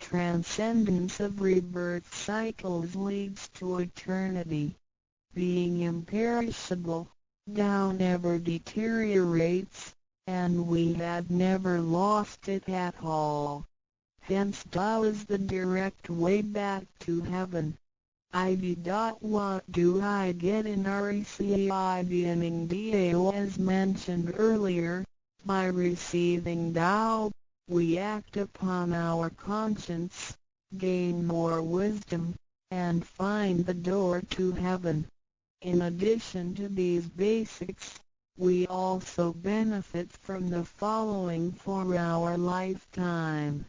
Transcendence of rebirth cycles leads to eternity. Being imperishable, Tao never deteriorates, and we had never lost it at all. Hence Tao is the direct way back to heaven. What do I get in RECI beginning DAO as mentioned earlier? By receiving Tao, we act upon our conscience, gain more wisdom, and find the door to heaven. In addition to these basics, we also benefit from the following for our lifetime.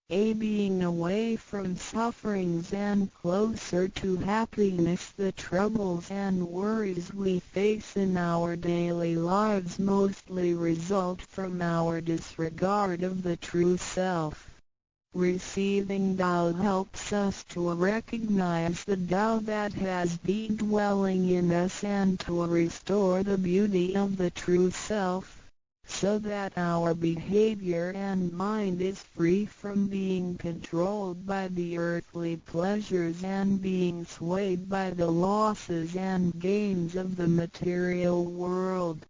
Being away from sufferings and closer to happiness. The troubles and worries we face in our daily lives mostly result from our disregard of the true self. Receiving Tao helps us to recognize the Tao that has been dwelling in us and to restore the beauty of the true self, so that our behavior and mind is free from being controlled by the earthly pleasures and being swayed by the losses and gains of the material world.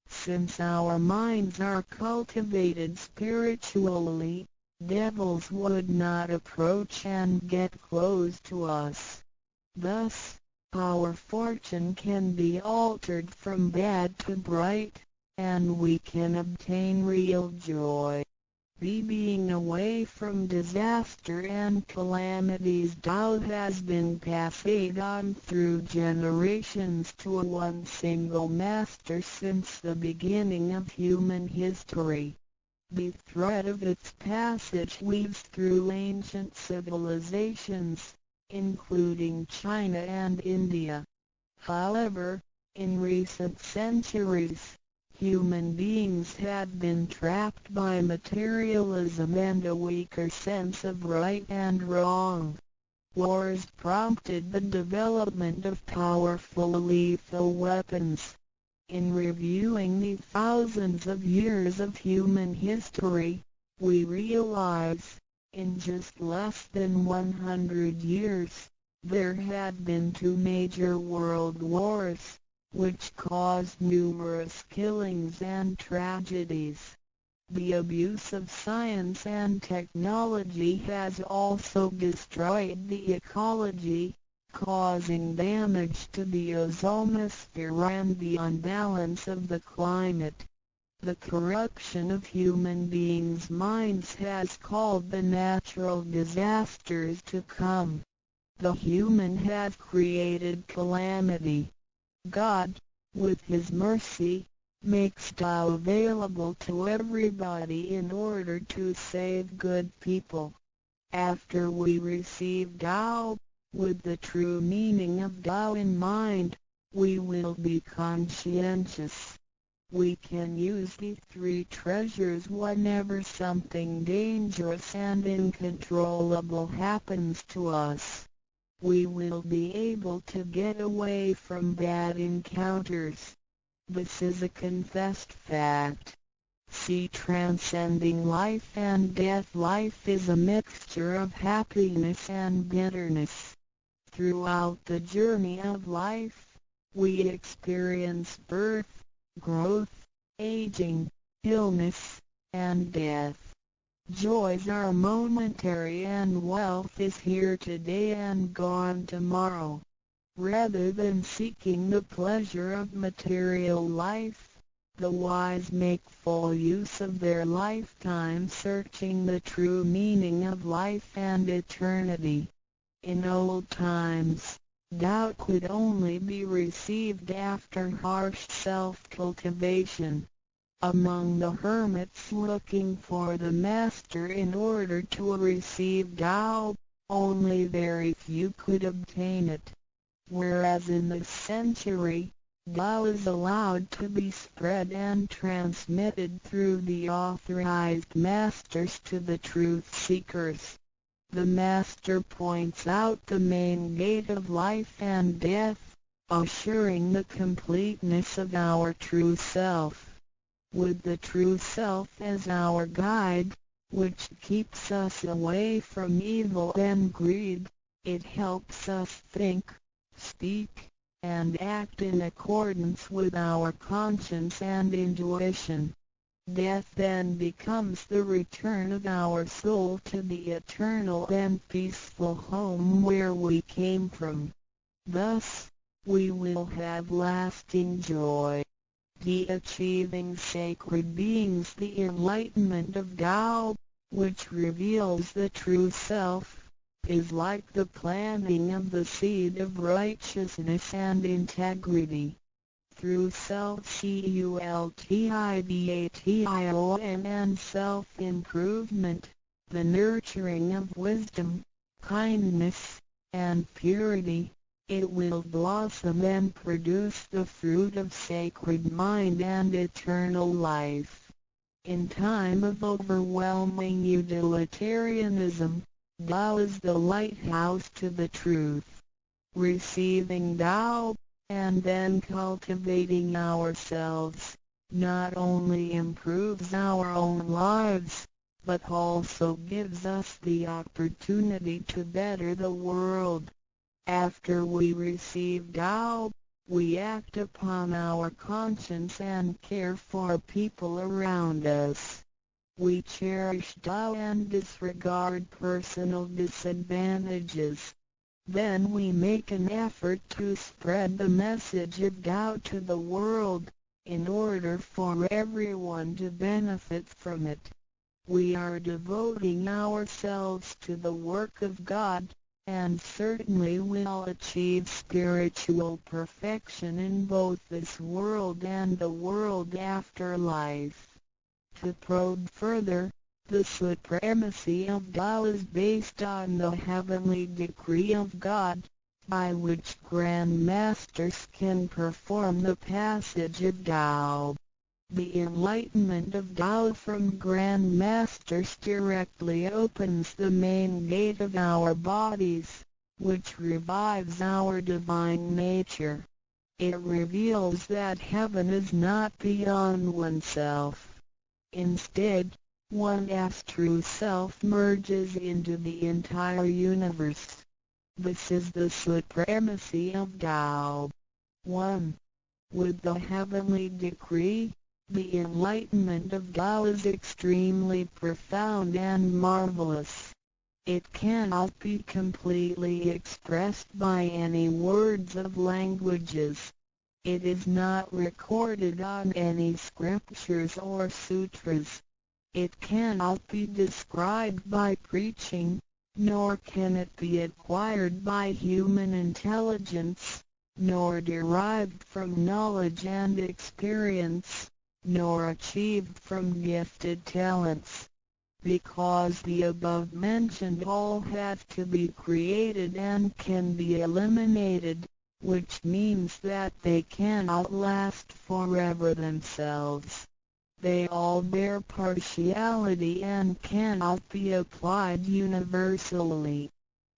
Since our minds are cultivated spiritually, devils would not approach and get close to us. Thus, our fortune can be altered from bad to bright, and we can obtain real joy. Being away from disaster and calamities. Tao has been passed on through generations to one single master since the beginning of human history. The thread of its passage weaves through ancient civilizations, including China and India. However, in recent centuries, human beings have been trapped by materialism and a weaker sense of right and wrong. Wars prompted the development of powerful lethal weapons. In reviewing the thousands of years of human history, we realize, in just less than 100 years, there had been 2 major world wars, which caused numerous killings and tragedies. The abuse of science and technology has also destroyed the ecology, causing damage to the ozonosphere and the unbalance of the climate. The corruption of human beings' minds has called the natural disasters to come. The human has created calamity. God, with His mercy, makes Tao available to everybody in order to save good people. After we receive Tao, with the true meaning of Tao in mind, we will be conscientious. We can use the 3 treasures whenever something dangerous and uncontrollable happens to us. We will be able to get away from bad encounters. This is a confessed fact. See, transcending life and death. Life is a mixture of happiness and bitterness. Throughout the journey of life, we experience birth, growth, aging, illness, and death. Joys are momentary and wealth is here today and gone tomorrow. Rather than seeking the pleasure of material life, the wise make full use of their lifetime searching the true meaning of life and eternity. In old times, Tao could only be received after harsh self-cultivation. Among the hermits looking for the master in order to receive Tao, only very few could obtain it. Whereas in this century, Tao is allowed to be spread and transmitted through the authorized masters to the truth seekers. The master points out the main gate of life and death, assuring the completeness of our true self. With the true self as our guide, which keeps us away from evil and greed, it helps us think, speak, and act in accordance with our conscience and intuition. Death then becomes the return of our soul to the eternal and peaceful home where we came from. Thus, we will have lasting joy. The achieving sacred beings, the enlightenment of Tao, which reveals the true self, is like the planting of the seed of righteousness and integrity. Through self-cultivation and self-improvement, the nurturing of wisdom, kindness, and purity, it will blossom and produce the fruit of sacred mind and eternal life. In time of overwhelming utilitarianism, Tao is the lighthouse to the truth. Receiving Tao, and then cultivating ourselves, not only improves our own lives, but also gives us the opportunity to better the world. After we receive Tao, we act upon our conscience and care for people around us. We cherish Tao and disregard personal disadvantages. Then we make an effort to spread the message of Tao to the world, in order for everyone to benefit from it. We are devoting ourselves to the work of God, and certainly will achieve spiritual perfection in both this world and the world after life. To probe further, the supremacy of Tao is based on the heavenly decree of God, by which Grand Masters can perform the passage of Tao. The enlightenment of Tao from Grand Masters directly opens the main gate of our bodies, which revives our divine nature. It reveals that heaven is not beyond oneself. Instead, one's true self merges into the entire universe. This is the supremacy of Tao. 1. With the heavenly decree, the enlightenment of Tao is extremely profound and marvelous. It cannot be completely expressed by any words of languages. It is not recorded on any scriptures or sutras. It cannot be described by preaching, nor can it be acquired by human intelligence, nor derived from knowledge and experience, nor achieved from gifted talents. Because the above-mentioned all have to be created and can be eliminated, which means that they cannot last forever themselves. They all bear partiality and cannot be applied universally.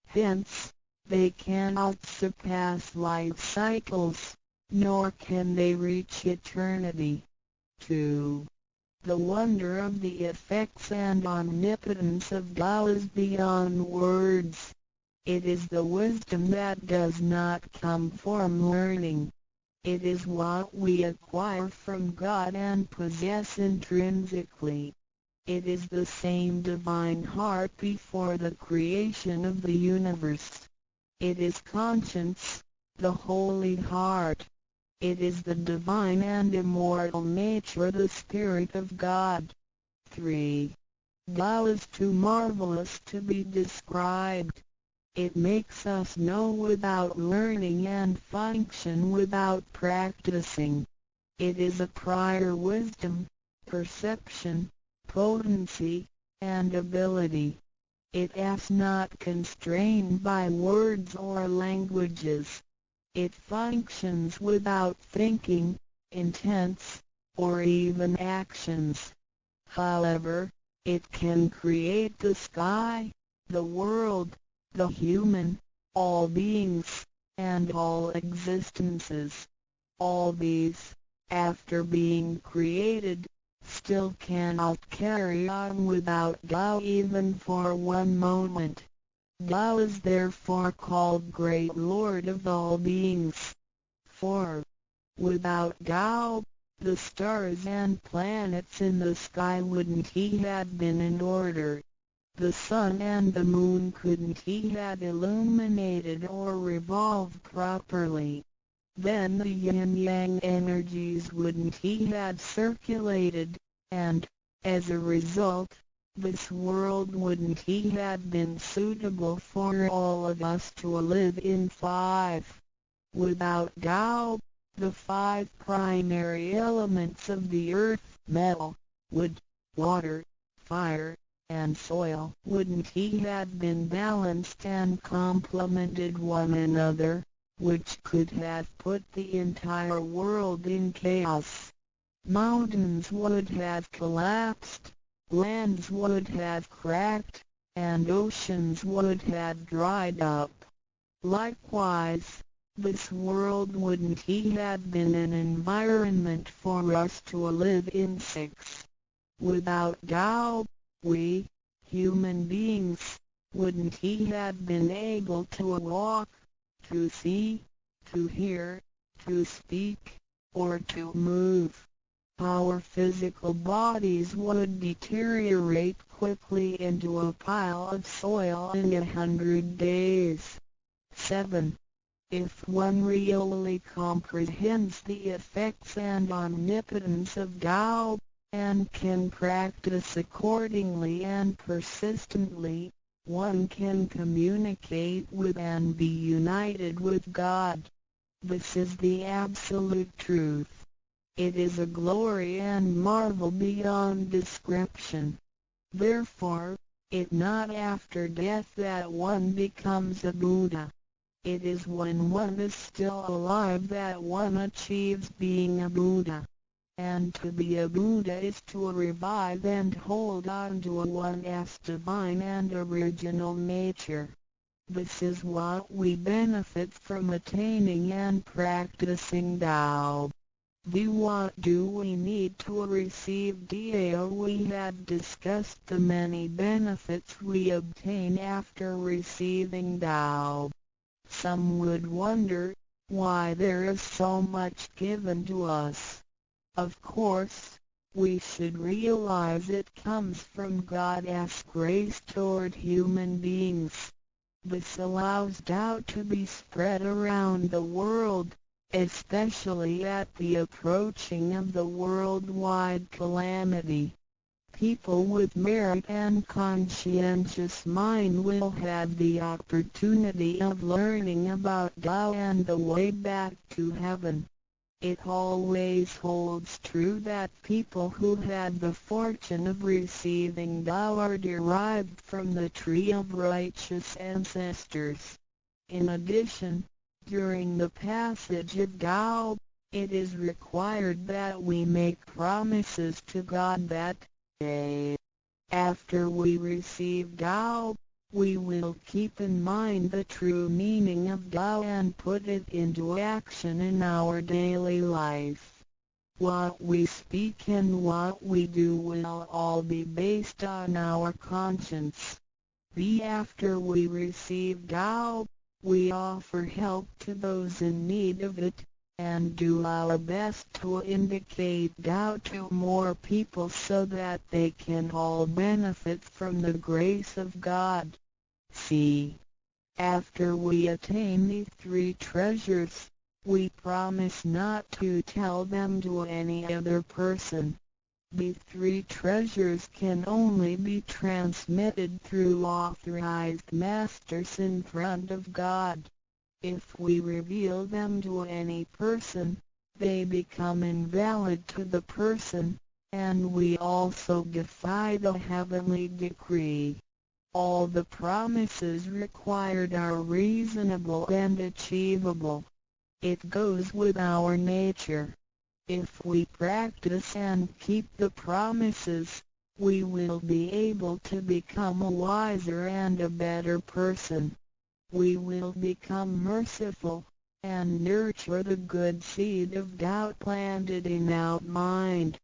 Hence, they cannot surpass life cycles, nor can they reach eternity. 2. The wonder of the effects and omnipotence of Tao is beyond words. It is the wisdom that does not come from learning. It is what we acquire from God and possess intrinsically. It is the same divine heart before the creation of the universe. It is conscience, the holy heart. It is the divine and immortal nature, the Spirit of God. 3. Tao is too marvelous to be described. It makes us know without learning and function without practicing. It is a prior wisdom, perception, potency, and ability. It is not constrained by words or languages. It functions without thinking, intents, or even actions. However, it can create the sky, the world, the human, all beings, and all existences. All these, after being created, still cannot carry on without Tao even for one moment. Tao is therefore called Great Lord of all beings. 4. Without Tao, the stars and planets in the sky wouldn't have been in order. The sun and the moon couldn't have illuminated or revolved properly. Then the yin-yang energies wouldn't have circulated, and, as a result, this world wouldn't have been suitable for all of us to live in. 5. Without Tao, the 5 primary elements of the earth, metal, wood, water, fire, and soil, wouldn't have been balanced and complemented one another, which could have put the entire world in chaos. Mountains would have collapsed, lands would have cracked, and oceans would have dried up. Likewise, this world wouldn't have been an environment for us to live in. 6. Without Tao, we, human beings, wouldn't have been able to walk, to see, to hear, to speak, or to move. Our physical bodies would deteriorate quickly into a pile of soil in 100 days. 7. If one really comprehends the effects and omnipotence of Tao, and can practice accordingly and persistently, one can communicate with and be united with God. This is the absolute truth. It is a glory and marvel beyond description. Therefore, it not after death that one becomes a Buddha. It is when one is still alive that one achieves being a Buddha. And to be a Buddha is to revive and hold on to one's divine and original nature. This is what we benefit from attaining and practicing Tao. What do we need to receive Tao? We have discussed the many benefits we obtain after receiving Tao. Some would wonder why there is so much given to us. Of course, we should realize it comes from God's grace toward human beings. This allows Tao to be spread around the world, especially at the approaching of the worldwide calamity. People with merit and conscientious mind will have the opportunity of learning about Tao and the way back to heaven. It always holds true that people who had the fortune of receiving Tao are derived from the tree of righteous ancestors. In addition, during the passage of Tao, it is required that we make promises to God that, after we receive Tao, we will keep in mind the true meaning of Tao and put it into action in our daily life. What we speak and what we do will all be based on our conscience. After we receive Tao, we offer help to those in need of it, and do our best to indicate Tao to more people so that they can all benefit from the grace of God. After we attain these three treasures, we promise not to tell them to any other person. These three treasures can only be transmitted through authorized masters in front of God. If we reveal them to any person, they become invalid to the person, and we also defy the heavenly decree. All the promises required are reasonable and achievable. It goes with our nature. If we practice and keep the promises, we will be able to become a wiser and a better person. We will become merciful, and nurture the good seed of Tao planted in our mind.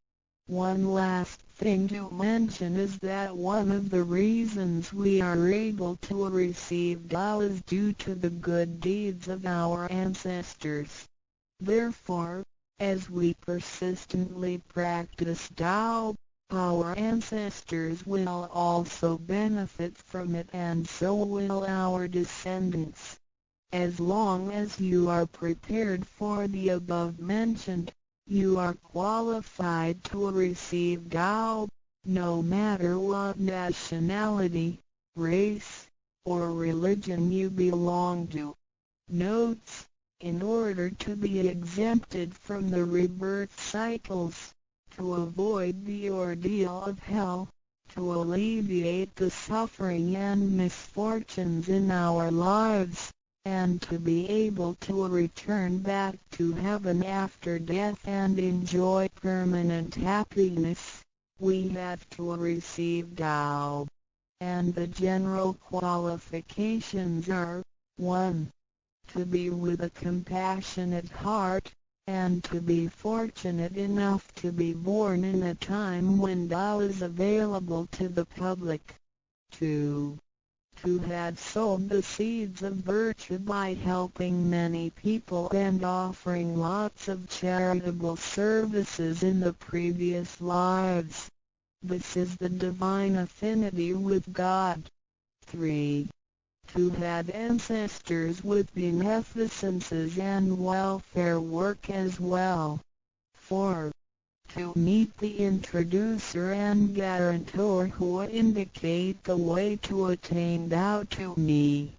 One last thing to mention is that one of the reasons we are able to receive Tao is due to the good deeds of our ancestors. Therefore, as we persistently practice Tao, our ancestors will also benefit from it, and so will our descendants. As long as you are prepared for the above mentioned, you are qualified to receive Tao, no matter what nationality, race, or religion you belong to. Notes: in order to be exempted from the rebirth cycles, to avoid the ordeal of hell, to alleviate the suffering and misfortunes in our lives, and to be able to return back to heaven after death and enjoy permanent happiness, we have to receive Tao. And the general qualifications are: 1. To be with a compassionate heart, and to be fortunate enough to be born in a time when Tao is available to the public. 2. To have sowed the seeds of virtue by helping many people and offering lots of charitable services in the previous lives. This is the divine affinity with God. 3. To have ancestors with beneficences and welfare work as well. 4. To meet the introducer and guarantor who indicate the way to attain Tao to me.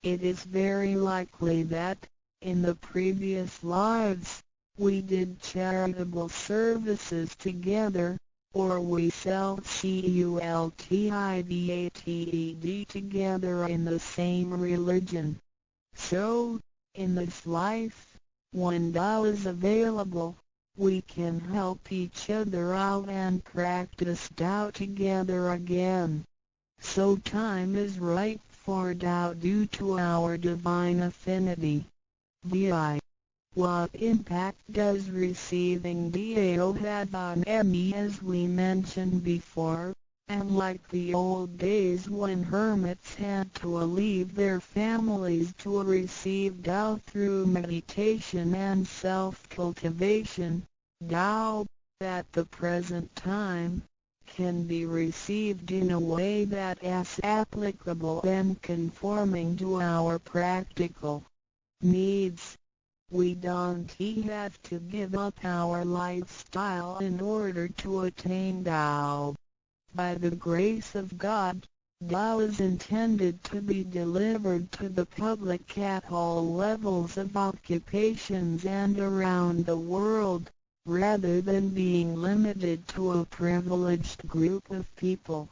It is very likely that, in the previous lives, we did charitable services together, or we cultivated together in the same religion. So, in this life, when Tao is available, we can help each other out and practice Tao together again. So time is right for Tao due to our divine affinity. VI. What impact does receiving Tao have on me? As we mentioned before, and like the old days when hermits had to leave their families to receive Tao through meditation and self-cultivation, Tao, at the present time, can be received in a way that is applicable and conforming to our practical needs. We don't have to give up our lifestyle in order to attain Tao. By the grace of God, Tao is intended to be delivered to the public at all levels of occupations and around the world, rather than being limited to a privileged group of people.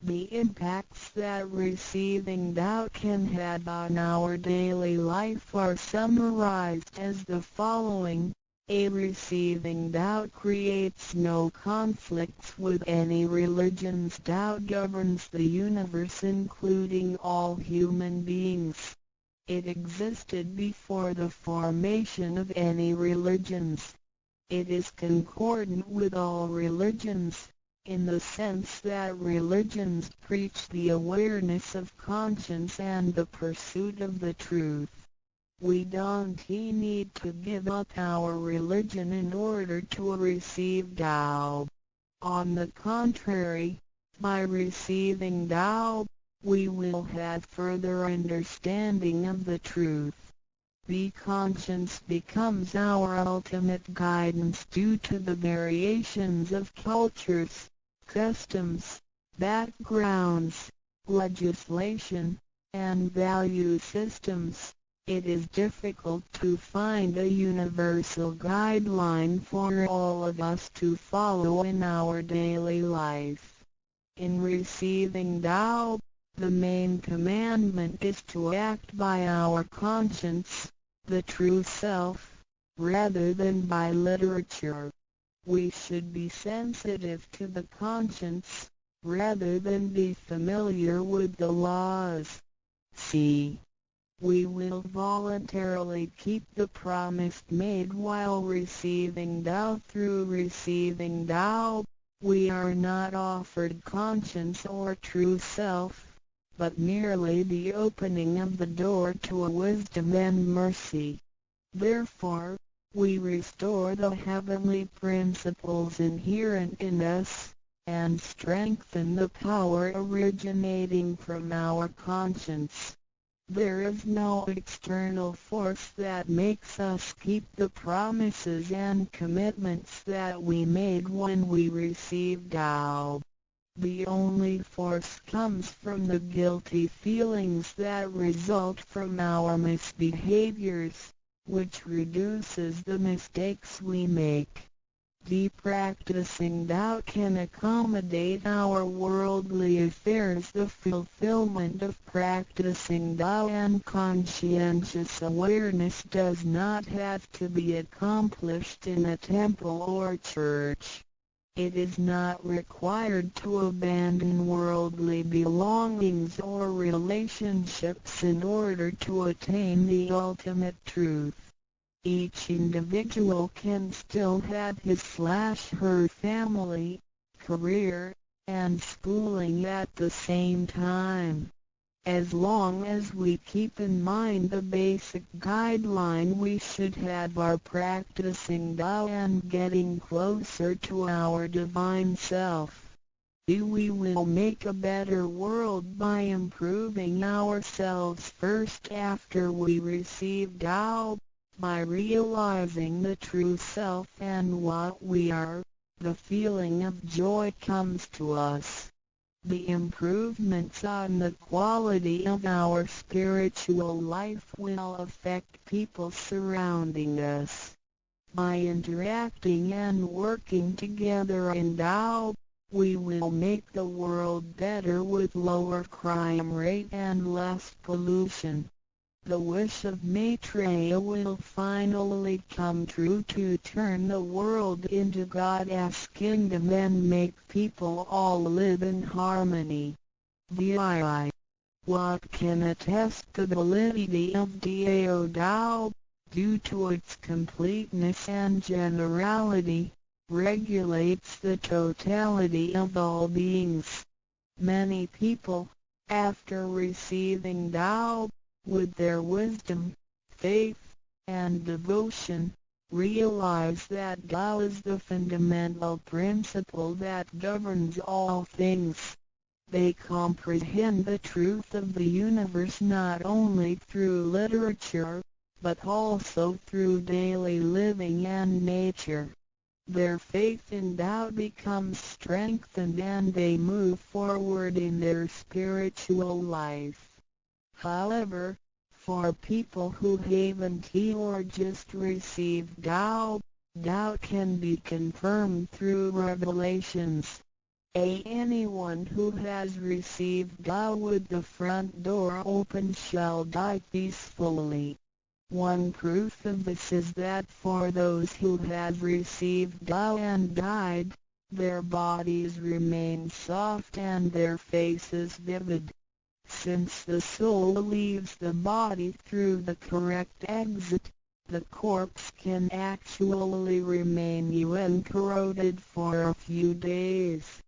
The impacts that receiving Tao can have on our daily life are summarized as the following. A. Receiving Tao creates no conflicts with any religions. Tao governs the universe including all human beings. It existed before the formation of any religions. It is concordant with all religions, in the sense that religions preach the awareness of conscience and the pursuit of the truth. We don't need to give up our religion in order to receive Tao. On the contrary, by receiving Tao, we will have further understanding of the truth. The conscience becomes our ultimate guidance due to the variations of cultures, customs, backgrounds, legislation, and value systems. It is difficult to find a universal guideline for all of us to follow in our daily life. In receiving Tao, the main commandment is to act by our conscience, the true self, rather than by literature. We should be sensitive to the conscience, rather than be familiar with the laws. C. We will voluntarily keep the promise made while receiving Tao. Through receiving Tao, we are not offered conscience or true self, but merely the opening of the door to a wisdom and mercy. Therefore, we restore the heavenly principles inherent in us, and strengthen the power originating from our conscience. There is no external force that makes us keep the promises and commitments that we made when we received Tao. The only force comes from the guilty feelings that result from our misbehaviors, which reduces the mistakes we make. Practicing Tao can accommodate our worldly affairs. The fulfillment of practicing Tao and conscientious awareness does not have to be accomplished in a temple or church. It is not required to abandon worldly belongings or relationships in order to attain the ultimate truth. Each individual can still have his/her family, career, and schooling at the same time. As long as we keep in mind the basic guideline, we should have our practicing Tao and getting closer to our divine self. We will make a better world by improving ourselves first after we receive Tao. By realizing the true self and what we are, the feeling of joy comes to us. The improvements on the quality of our spiritual life will affect people surrounding us. By interacting and working together in Tao, we will make the world better with lower crime rate and less pollution. The wish of Maitreya will finally come true to turn the world into God's kingdom and make people all live in harmony. VII. What can attest the validity of Dao Dao, due to its completeness and generality, regulates the totality of all beings. Many people, after receiving Tao, with their wisdom, faith, and devotion, realize that Tao is the fundamental principle that governs all things. They comprehend the truth of the universe not only through literature, but also through daily living and nature. Their faith in Tao becomes strengthened and they move forward in their spiritual life. However, for people who haven't or just received Tao, Tao can be confirmed through revelations. Anyone who has received Tao with the front door open shall die peacefully. One proof of this is that for those who have received Tao and died, their bodies remain soft and their faces vivid. Since the soul leaves the body through the correct exit, the corpse can actually remain uncorroded for a few days.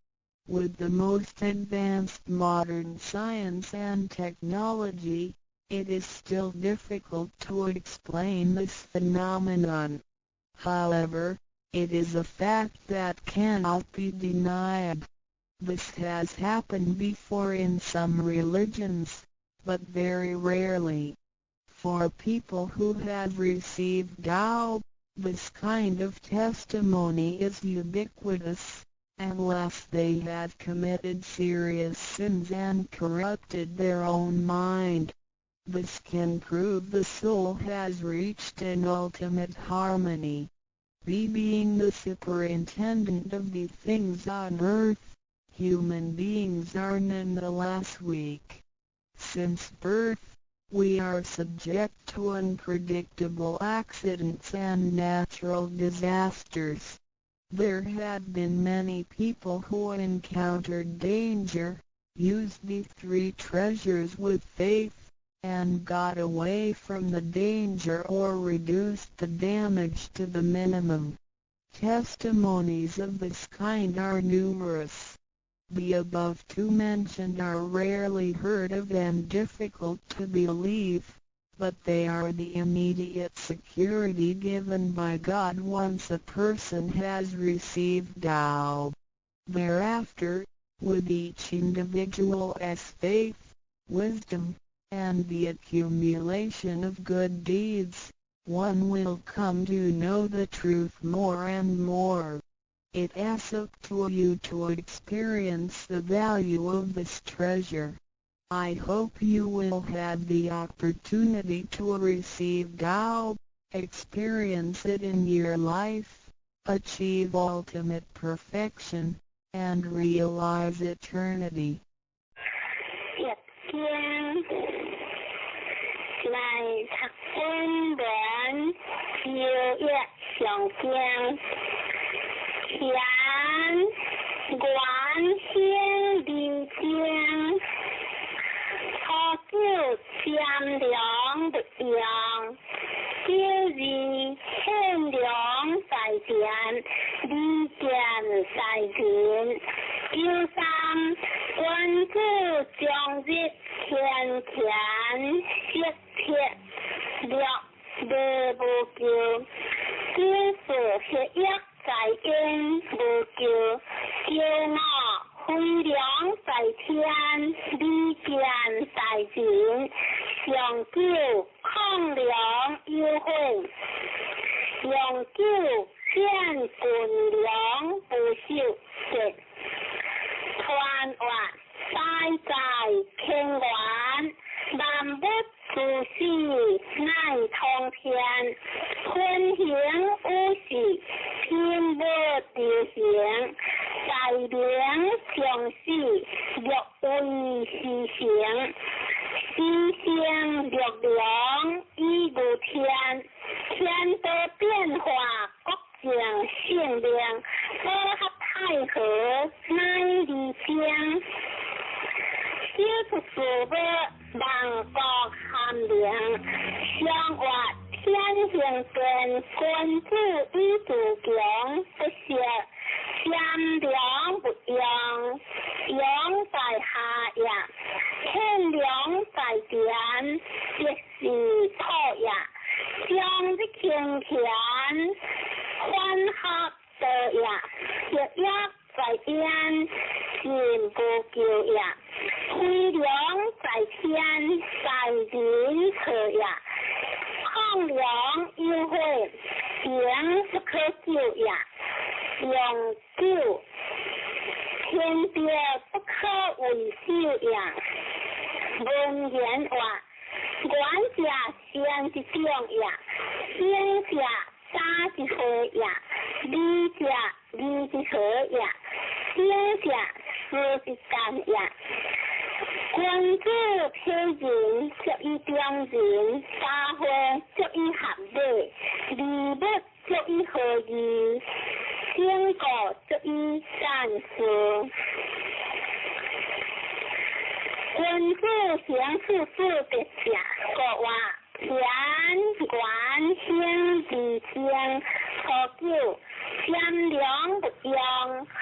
With the most advanced modern science and technology, it is still difficult to explain this phenomenon. However, it is a fact that cannot be denied. This has happened before in some religions, but very rarely. For people who have received Tao, this kind of testimony is ubiquitous, unless they have committed serious sins and corrupted their own mind. This can prove the soul has reached an ultimate harmony. Being the superintendent of the things on earth, human beings are nonetheless weak. Since birth, we are subject to unpredictable accidents and natural disasters. There have been many people who encountered danger, used the three treasures with faith, and got away from the danger or reduced the damage to the minimum. Testimonies of this kind are numerous. The above two mentioned are rarely heard of and difficult to believe, but they are the immediate security given by God once a person has received Tao. Thereafter, with each individual's faith, wisdom, and the accumulation of good deeds, one will come to know the truth more and more. It is up to you to experience the value of this treasure. I hope you will have the opportunity to receive Tao, experience it in your life, achieve ultimate perfection, and realize eternity. 来读经文，超越上经，田原先理经，初九占良的阳，九二欠良在田，理见在田，九三关注将日天田雪铁了的不久，九四血液在因不久，九五灰凉在天，理见在人，上九抗凉优惠，上九见滚凉不朽食，团圆在在天元，万物自是乃通天，坤行无是偏无điều行，大明上士若为时行，时行若良以如天，天道变化国正性量，和合太和乃理将。小出事物万国含量，相活天行变，君子以自强，不识善良不用，用在下也，欠良在田，必是土也，将之勤俭，欢合得也，节约在天，进不求也。推良在天，在人可也；抗良优惠，行不可救也。永救天别不可为修也。文言话，管家先之重也，先家大之和也，理家理之和也，先家事之干也。君子配人，足以中人；xã會足以合理；禮物足以合宜；經過足以善事。君子行處事別者，國話田管興自正，何久善良不用，何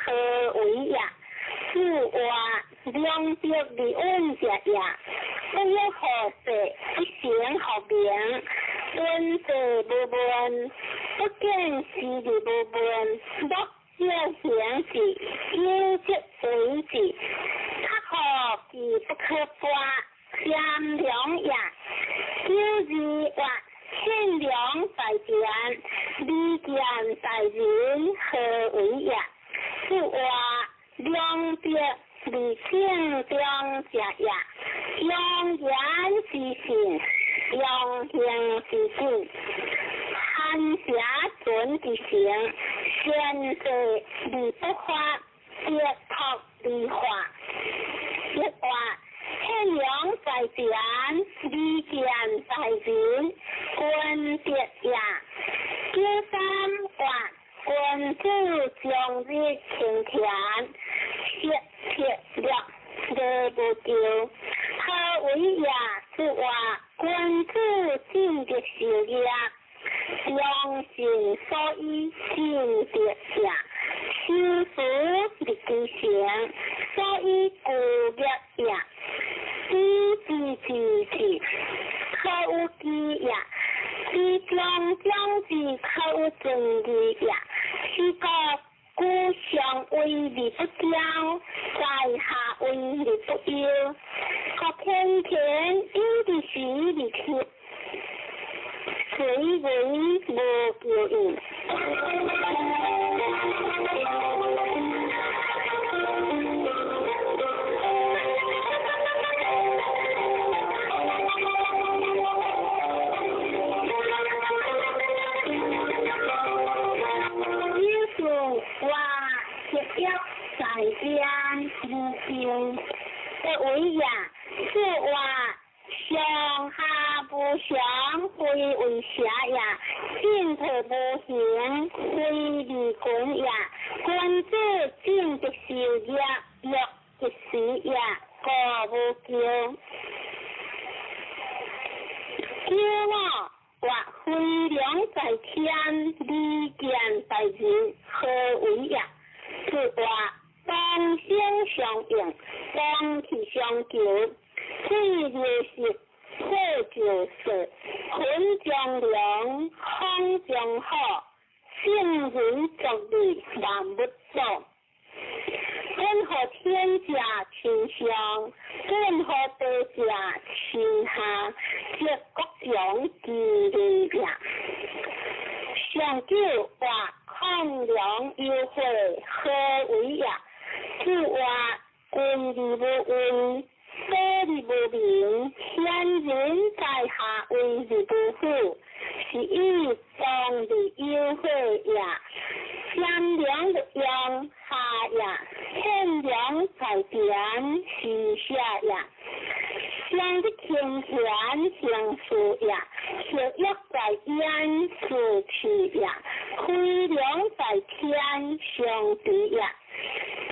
為也？是話良德的恩者也，不有何事，不行何名？恩者不問，不見事的不問，不要行事，要則為之，他何其不可掛？善良也，要是話善良在田，利見在人，何為也？是話良德理性中者也，用言之行，用行之行，含瑕准之行，先是理不法，结托理化，一话善良在田，理见在人，君德也。第三话，君子将之勤俭，切略得不丢，何为也？是话君子尽的事业，良心所依，尽的下，修福的基行，所以故略也。知，可有基也？知将之可有正义也？是个故上为理不交，在下为理不忧，可偏偏有的是理屈，谁为无救应？在边无形的为也，是话上下不相非为邪也，净土不行非离滚也，君子净的修业若一时也，过无救。叫我或非良在天，利见在人，何为也？是话当相相应，当体相求，最就是破就是混将良，空将好，性人作理难不做。任何天下倾向，任何地下倾下，皆各种之理也。上九或抗良优惠，何为也？是话君理不为，非理不明，天人在下为理不负，是以当地优惠也，善良的用下也，善良在点是下也，向的天权相属也，学一在烟是去也，亏良在天相比也，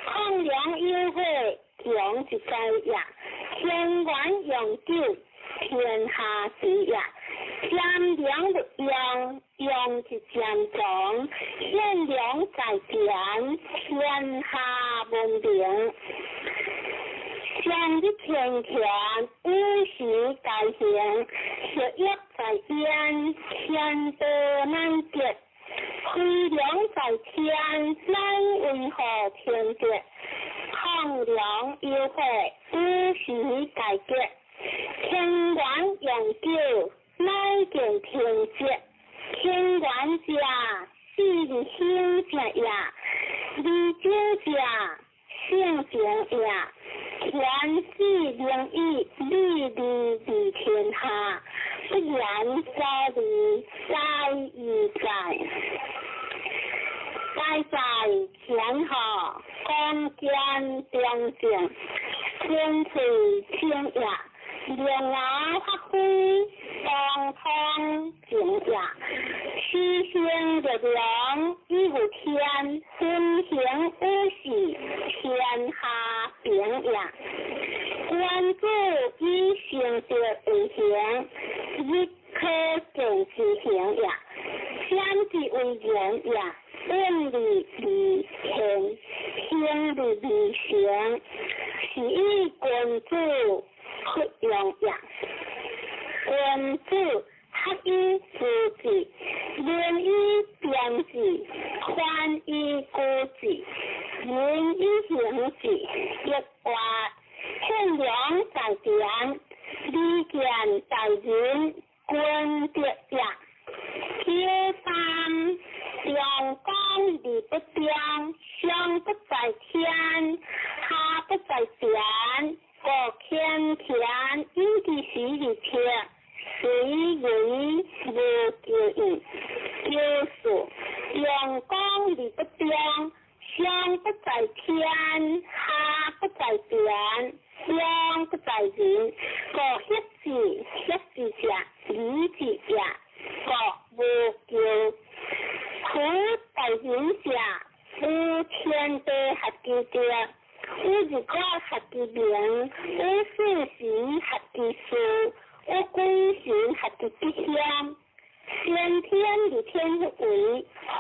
抗良优惠强一在也，天管永久天下事也。善良的用是善长，善良在点，天下文明。善的天权，无时改行，学一在烟，天德难别。亏良在天，难为何天别？抗良优惠，无时改革。天管永久，乃见天节。天管者，是兴者也；理究者，性情也。天之灵异，利天下，不言所理，在于在。在天下，光见中正，天垂清也。良牙发挥，当通景也。虚心的良，亦无天，分行无喜，天下平也。关注以行者为行，亦可见之行也。天之为人也，论理天，天理行，是以关注。不用也，君子合于自己，论于编辑，宽于固己，言于行己，亦话善良在点，理见在人，君德也。天三阳光理不变，上不在天，下不在点。各天田因地时日天，随为无救应，就是阳光理不变，上不在天，下不在点，上不在人，各一字者，理之也，各无救。苦在人者，无天地合之者。无日光合之名，无事时合之事，无归行合之必相。先天理天为，后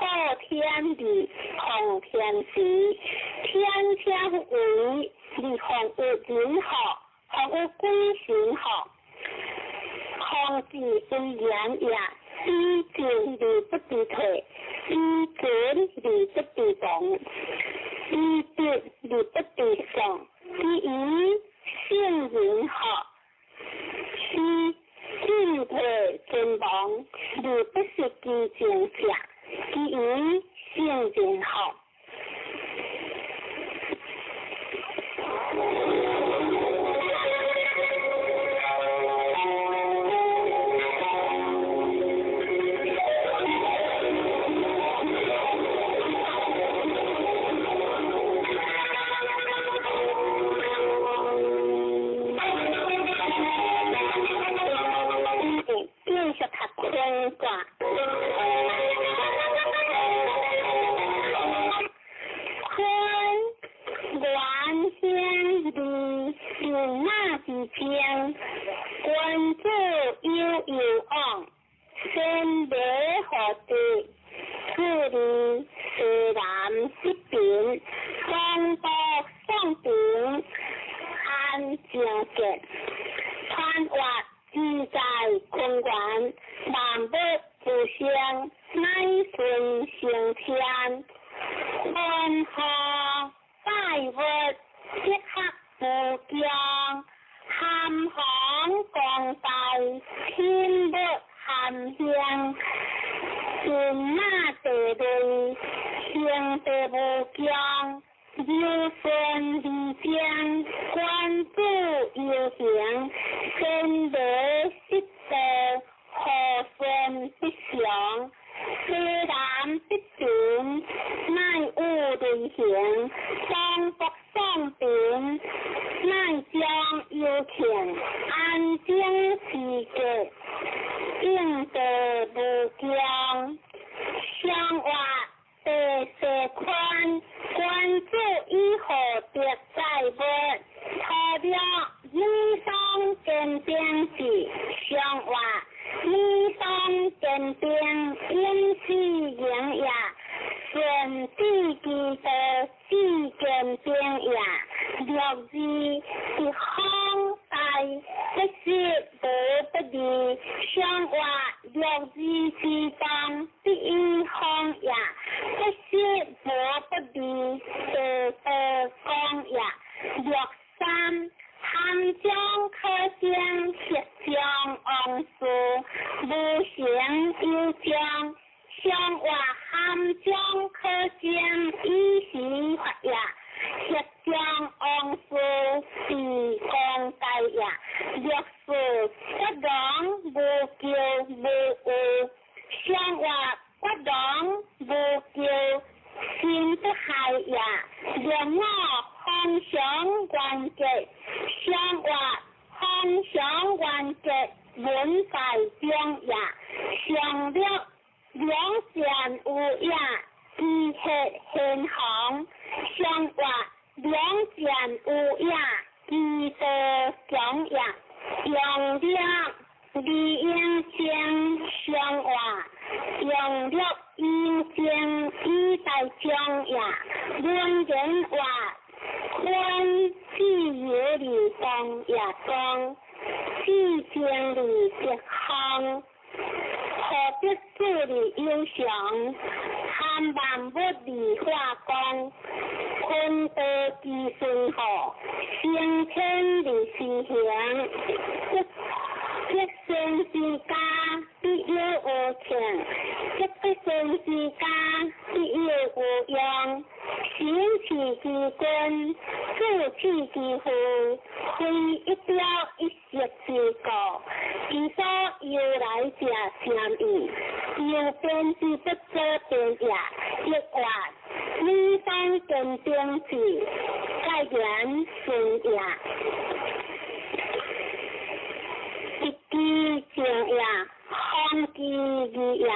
天理后天时。天天为，理后有人好，后有归行好。空之为言也，逼进理不必退，逼准理不必动。理必不必上，第一性人好，其进退尊王，理不是基建下，第一性人好。身得失得，何分不是？ ามติดถึงนายอู่ดีเหียงซองปกซ่องถึงนายเจียงยูเขียงอันเจียงสีเกตเอียงเตบูเกียง相话的社宽关注以后别再问他的医生跟编辑相话医生跟编引起营养顺地基的地跟编养六字的康大这些都不ดี相话六字之当第一康养这些都不ดี的康养六三汉江可见铁江昂苏不行又江相话汉江可见一时发呀铁江昂苏是光大呀六四不当不叫不有相话不当不叫心不害呀两我方向关节相话方向关节文在中呀相了两线有呀地铁现行相话两线有呀地的中呀用了利用将相话用了应将一在中呀论人话宽自由里当呀当自经里健康可别处理优详看万不理化工坤德基顺好先天理是行一生之家必有无情一生之家必有无用行气之君自气之父非一标一色之果其所由来者相异有边之不遮边也一环你当跟边子盖然顺也一支正也康基义也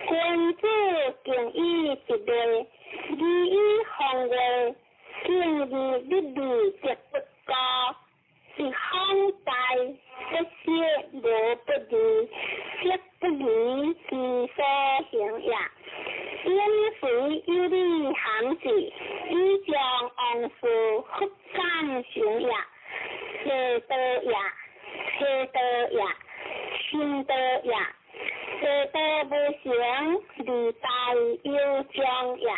君子敬意一类义以行为敬义不离直不高是康大这些无不离皆不离是所行也因随有利行事以将昂事复感行也切得也切得也心得也切得不行理大有将也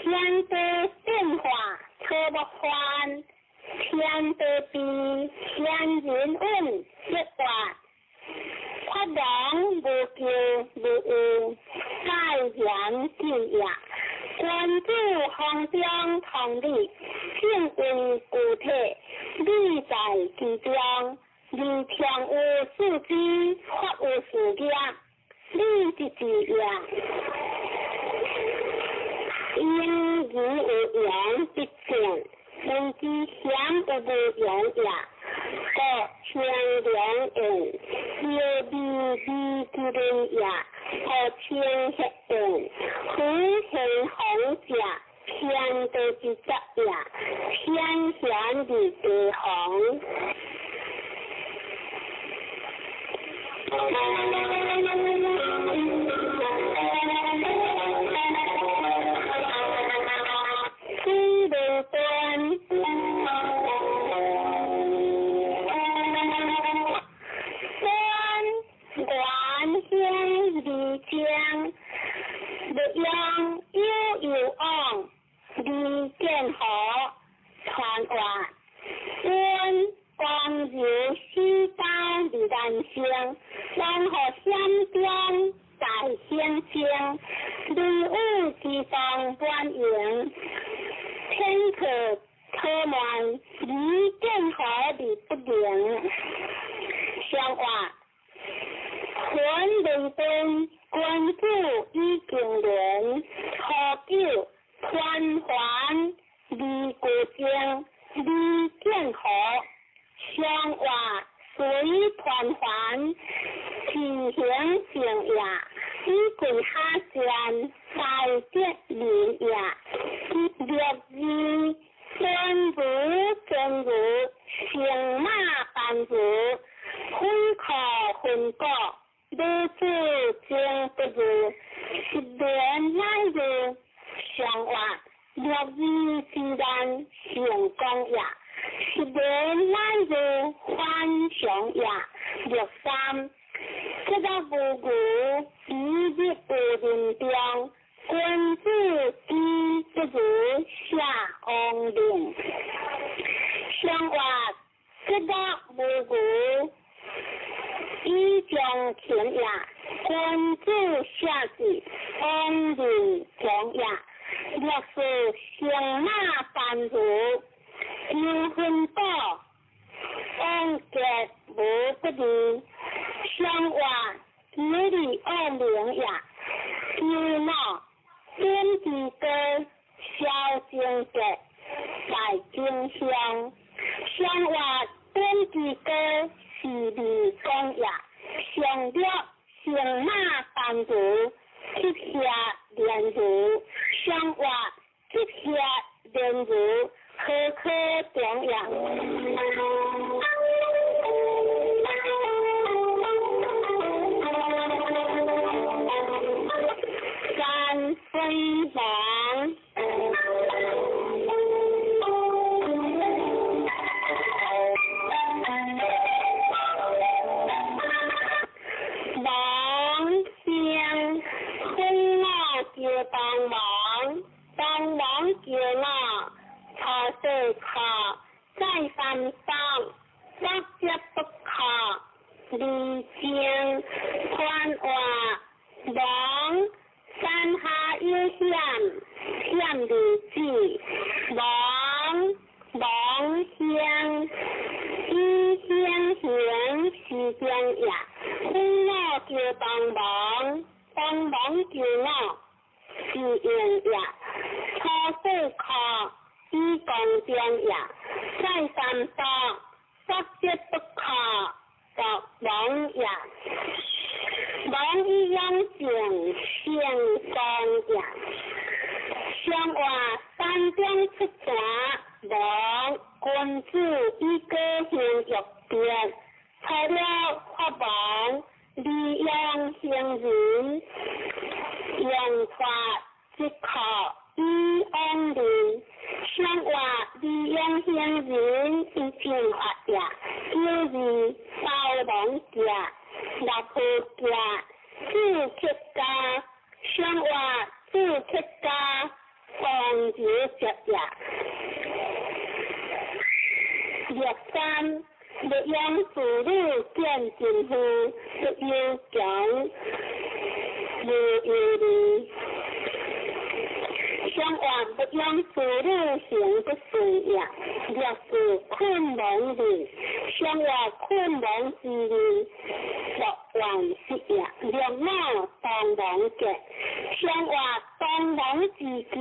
天的变化特不欢天的比天人运一段发展不叫不有盖然之也关注行中同理敬为固体理在其中理听有事之发有事业理之之样因如有缘必见人之险有无缘也各相两缘有利之人也各相合缘苦行好者偏得之则也偏向的地方然后相边在先将礼物之中观营天可科满离任何的不灵相话魂里边古君主已經聯，何久團環離故境，離見河，相話隨團環，前行成也，以鬼下山，在結連也，略字真如真如，成馬般如，分可分果。如此正不如，是连乃如，相話略字自然成功也，是連乃如幻想也，略三，這個無故一日無人中，君子之不如下王令，相話這個無故以將田也，君子下至王令將也，若是相馬般如，有分道，王結無不離，相話結離王令也，有鬧天地歌，小正結在經相，相話天地歌。是離公也，相略相馬般如，即下連如，相話即下連如，可可長也。三分王。當王叫我，他對可在山上，或者不可離境傳話，王山下有險，險離己，王鄉一鄉鄉是將也，分我叫當王叫我。是應也，他對可以公正也，在山上，或者不可作王也，王一樣正相公也，相話三將出家，王君子一個行欲變，除了法王利用行人。用法即可以安定，相話利用行人以正法也，就是包容也，立法也，自出家，相話自出家，放解着也。略三，利用自律見政府，不要講。相話不用自律行不隨也，若是困難的，相話困難之理，作王事也，略鬧當王嘅，相話當王之家，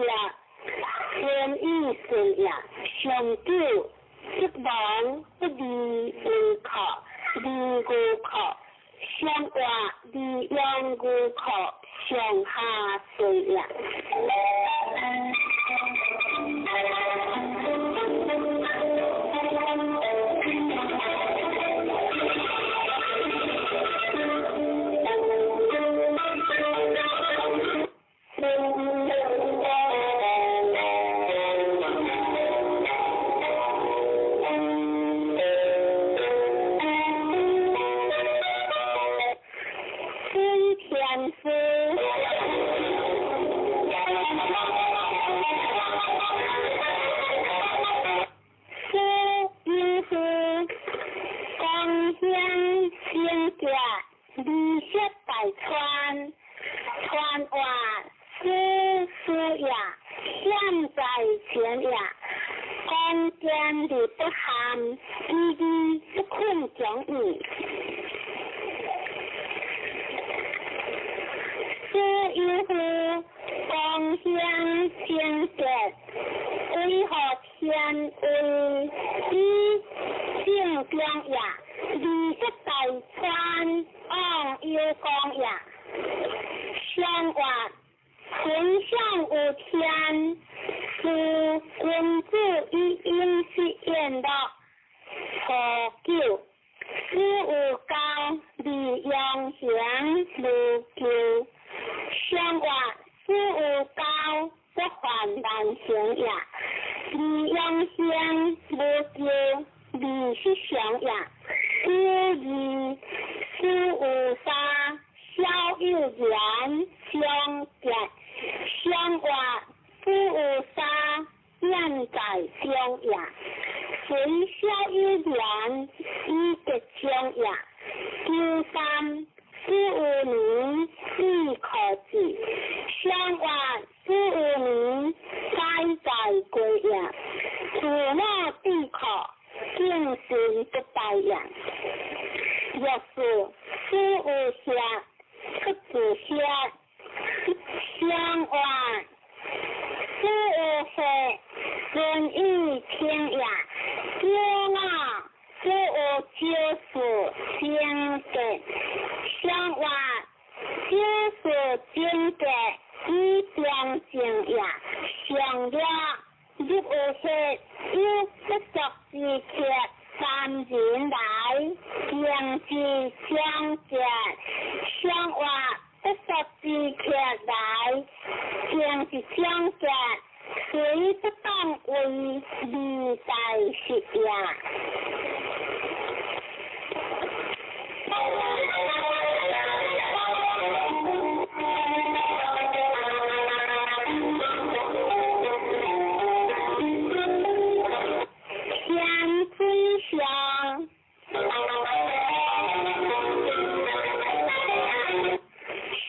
天意順也，相救即王不離無可，離無可。相話利用故可上下隨也。乎光香清洁，为何天为以正中也？20大川往有光也。相曰：天上有天，是君子以应是言道。何九？事有高，利用行如旧。相曰：事有高，不患难行也；利用行如旧，利是想也。故而事有三，小有言相结。相曰：事有三，念在中也。虽小有言，以结中也。第三，事有名，亦可治。相曰：事有名，该在归也。自我必可，敬行不败也。若是事有下，不自下。相曰：事有下，顺意听也。叫我事有就是精结。相曰：就是精结，以良性也。相曰：入有下，有不足之缺，三人来，形之相结。相曰：不足之缺来，形之相结。虽不当为利在实也。天吹响，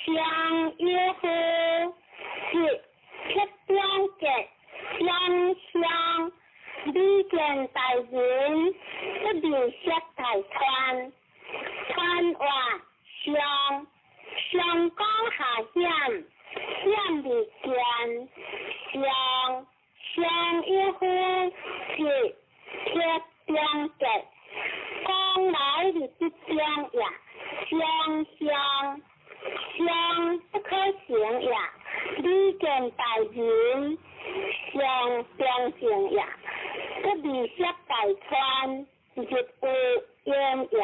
相约乎是七标节。相相，利见大人，不利涉大川。川曰：相，相讲下险，险利见。相，相约乎是七标节。讲来日必将也。相相，相不可行也。利见大人。相相行也，不利涉大川，日有烟也。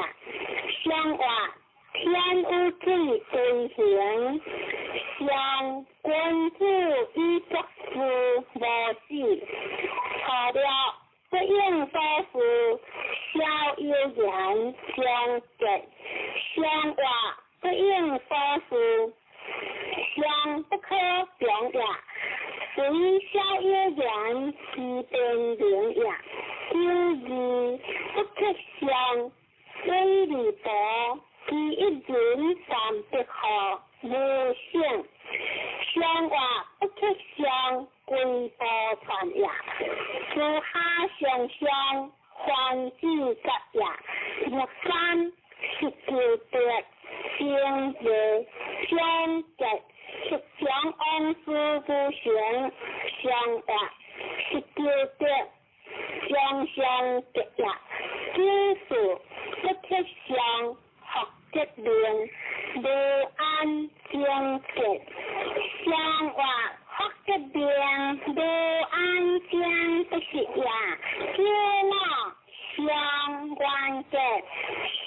相曰：天有水对行，相君子以作事无事。错了，不应所事，小有言相结。相曰：不应所事，相不可表也。虽小有言，是变灵也。第二，不可相，虽利多，以一人三不可，无性。相曰：不可相，归波传也。自下相相，还之则也。若三，是就得，相结，相结。是将安师不行，相曰：是丢得，相相结也。就是不可相，学结令，无安相结。相曰：学结令，无安相不是也。叫我相关结，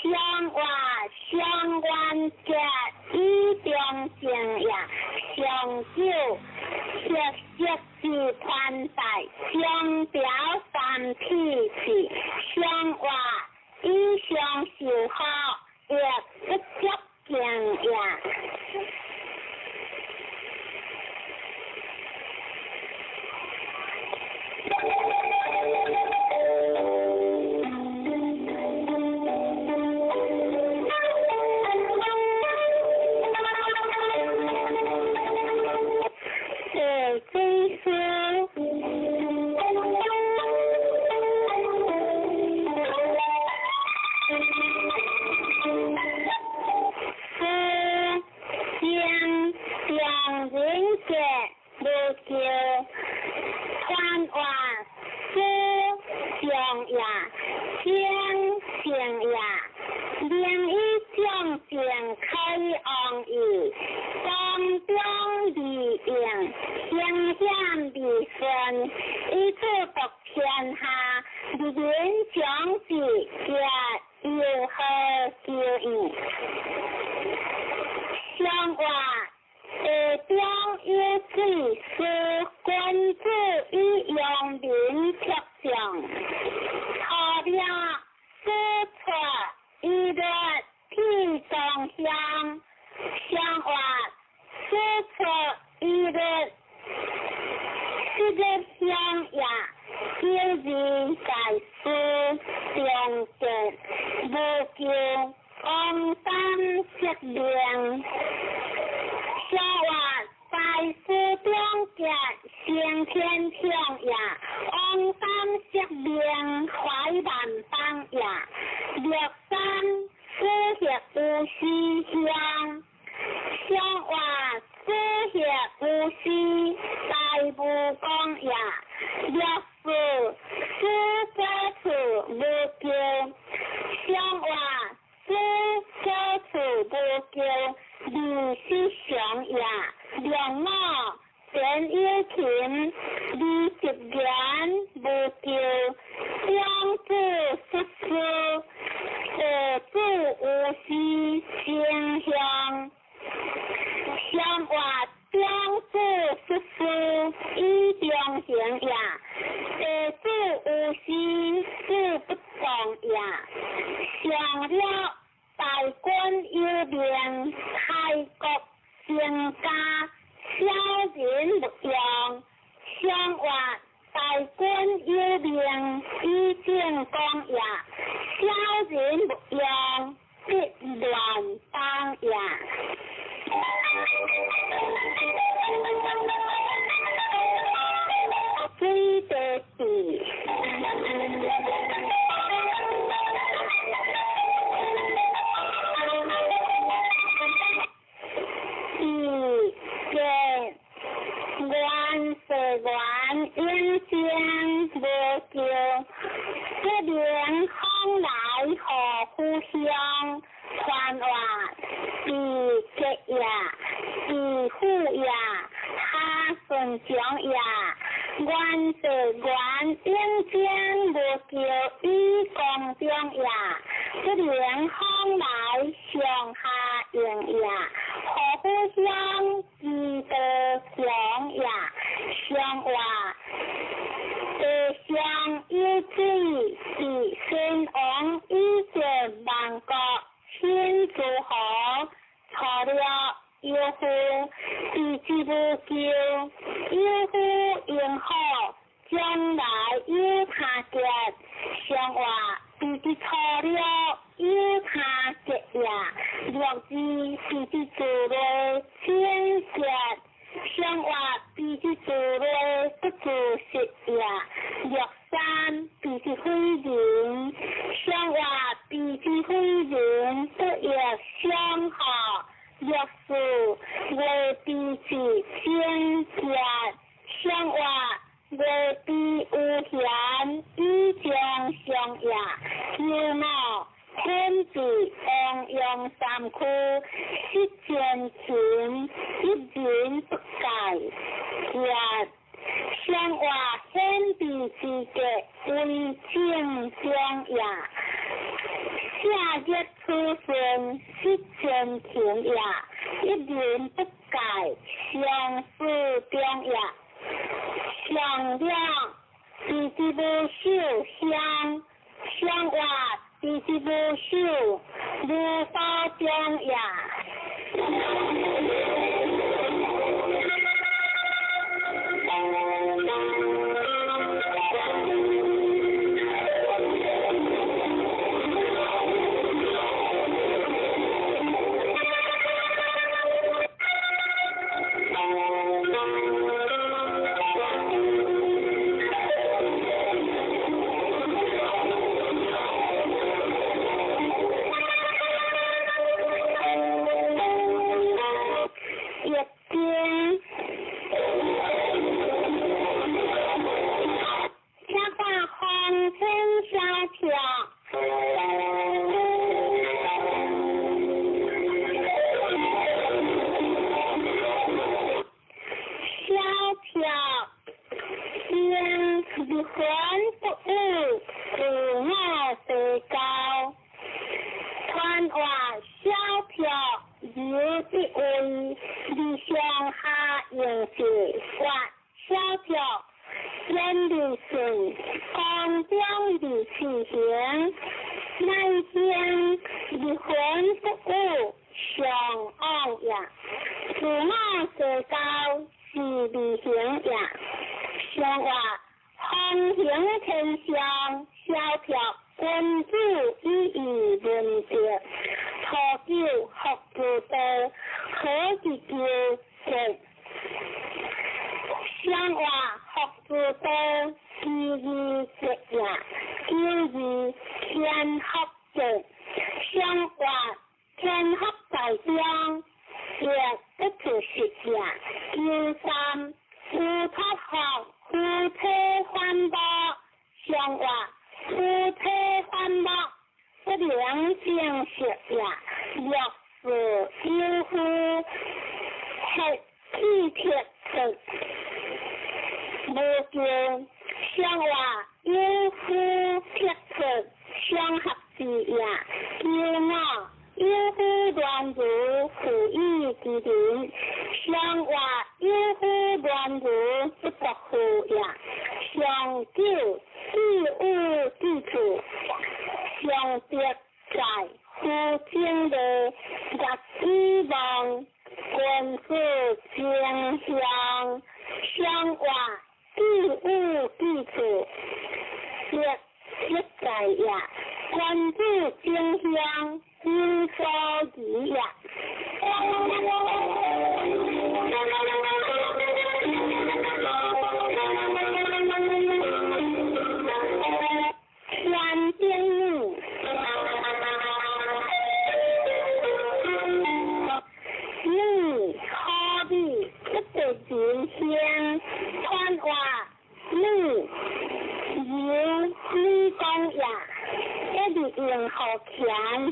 相曰相关结，以中性也。相九，色之宽大，相表三体是。相曰：以相受好，亦不足敬也。向人格无叫传话思想也精神也另一种情开昂义当中利用惊险利顺一举独天下人将是也如何救义相话中有指是君子以用民特上他了四出一律体中相相话四出一律四个相也有人在思中的无救公担责任相话在思中的先天上也公担责任怀万邦也六三思协无私相相话思协无私大无公也六四思者处无救相话思者处无救二思想也两我全有情二十元无救相子失事何子无私形象相话相子失事以中行也何子无私事不同也上了大官有名开国成家小人不用相话大官有名以正公也小人不用必乱当也最得地原因见无救，这边空来何互相传话，是吉也，是虎也，他顺将也。原是原因见无救，以公中也。这边空来上下应也，何互相记得相也。相话相依之是先王以前万国先诸侯错了有乎自之无救有乎应好将来有他结相话自之错了有他结也若之自之做了先结相话必须做了不做实也，若三必须非人，相话必须非人不也相好，若四为必是先结，相话为必有贤以将相也，有貌天子王用三区，失前情，一人不改，也相话先必之格为正将也，下日出生失前情也，一人不改，相思中也，相亮自之无秀相，相话自之无秀，无法中也。魂不悟，自我世高。传话小票有的位，理想下应是发小票，先理顺，光光的起行。那天离魂不悟，上岸呀，自我世高是理行呀。上话风行天上，小票君主以义论德，托九学不得，何以叫正？上话学不得，其义直呀，叫义天学正。上话天学在中，也不可实呀，叫三夫托学，夫妻环保。上话夫妻环保，不良性食呀，若是有夫吃体贴食，无叫上话有夫贴食相合之呀，叫我有夫乱如苦意之灵，上话有夫乱如不得苦呀，上九事物之处，上德在夫亲的日之望，君父敬相，上话事物之处，德在呀，君子敬相，应所宜呀。天经你何必不得见相？传话你有讲呀，一定用好强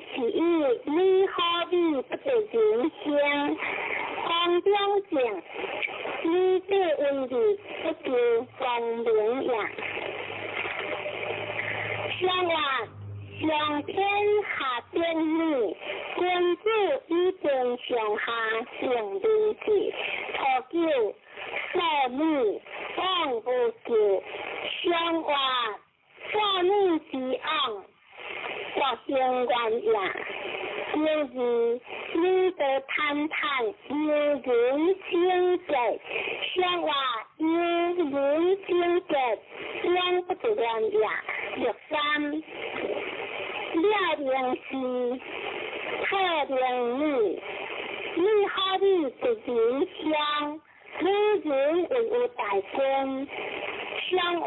是意，你何必不得见相？光标讲，你这问题不就公平呀？上话上天下天理，君子以正上下成理智，托九所女望不救。上话所女之昂，我相关呀，就是你的谈谈有人情节，上话有人情节，两不得乱呀。第三，了定是特定你，你何必不人相？女人为有大身，上话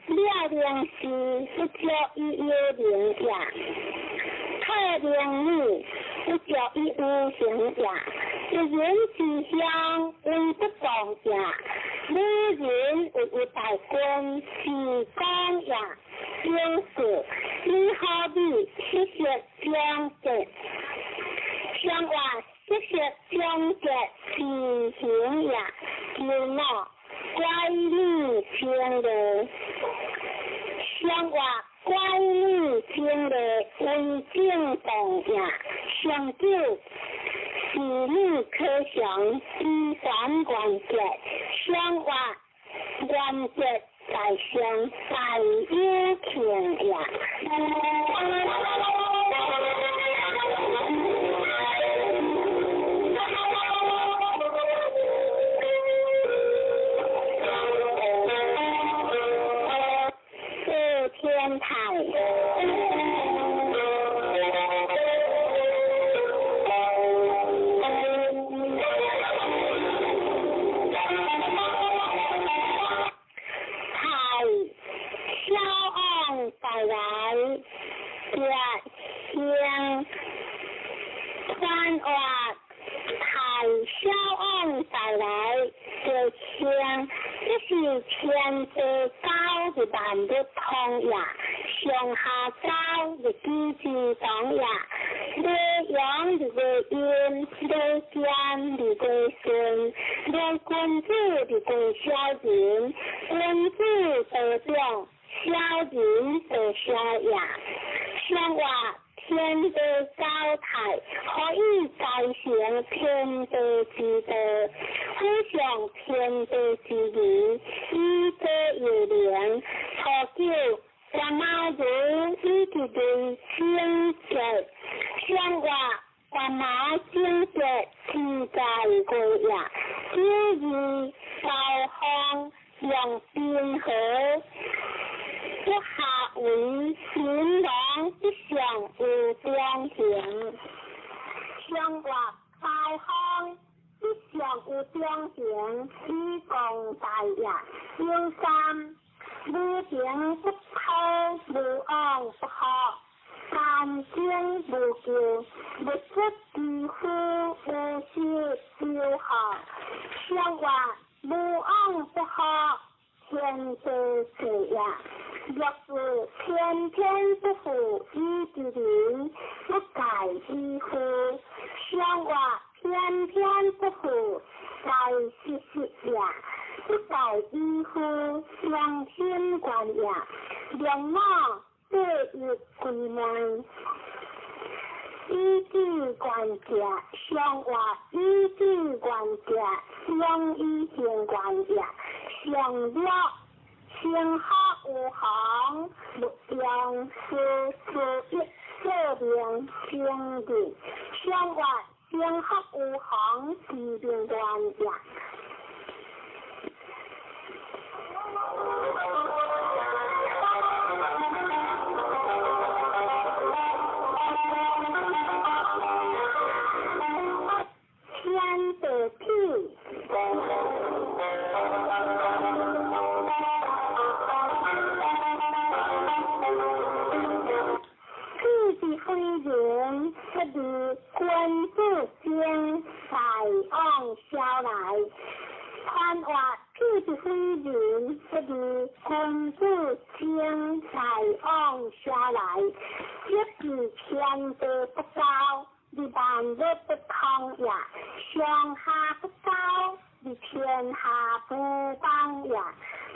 了定是不叫伊有灵呀，特定你不叫伊无形呀。一人之相为不当呀，女人为有大身是讲呀。就是你何必谢谢讲解？上话谢谢讲解是行呀，就我怪你听的。上话怪你听的为正动呀，上就是你可想第三关节。上话关节。在上在有情呀，是天台。带来热香，传话太小昂带来热香，这是前者高的难不通呀，上下高的机制动呀，你阳你为阴，你奸你为顺，你君子你为小人，君子得中，小人得小雅。相话天德高泰，可以改善天德之德，分享天德之义，以德有良，可救三毛人以及对清洁，相话三毛清洁天在国呀，第二高康用平和。不下为民郎一向有彰显，相话高康一向有彰显，以共大雅。第三，无情不偷，无昂不好，干净无旧，不出地夫，无事就好。相话无昂不好，天德这样。若是天天不负一之灵，不改一夫；相话天天不负改是呀，不改一夫，良心观呀，良貌对于归门。依据管家，相话依据管家，相依行管家，相了。天下无行，不良事事一设定经定，相话天下无行，治病专家。天的地。人不如君子经才往小来，看话屁是非人不如君子经才往小来，一是天德不高，你办日不通呀，上下不高，你天下不帮呀，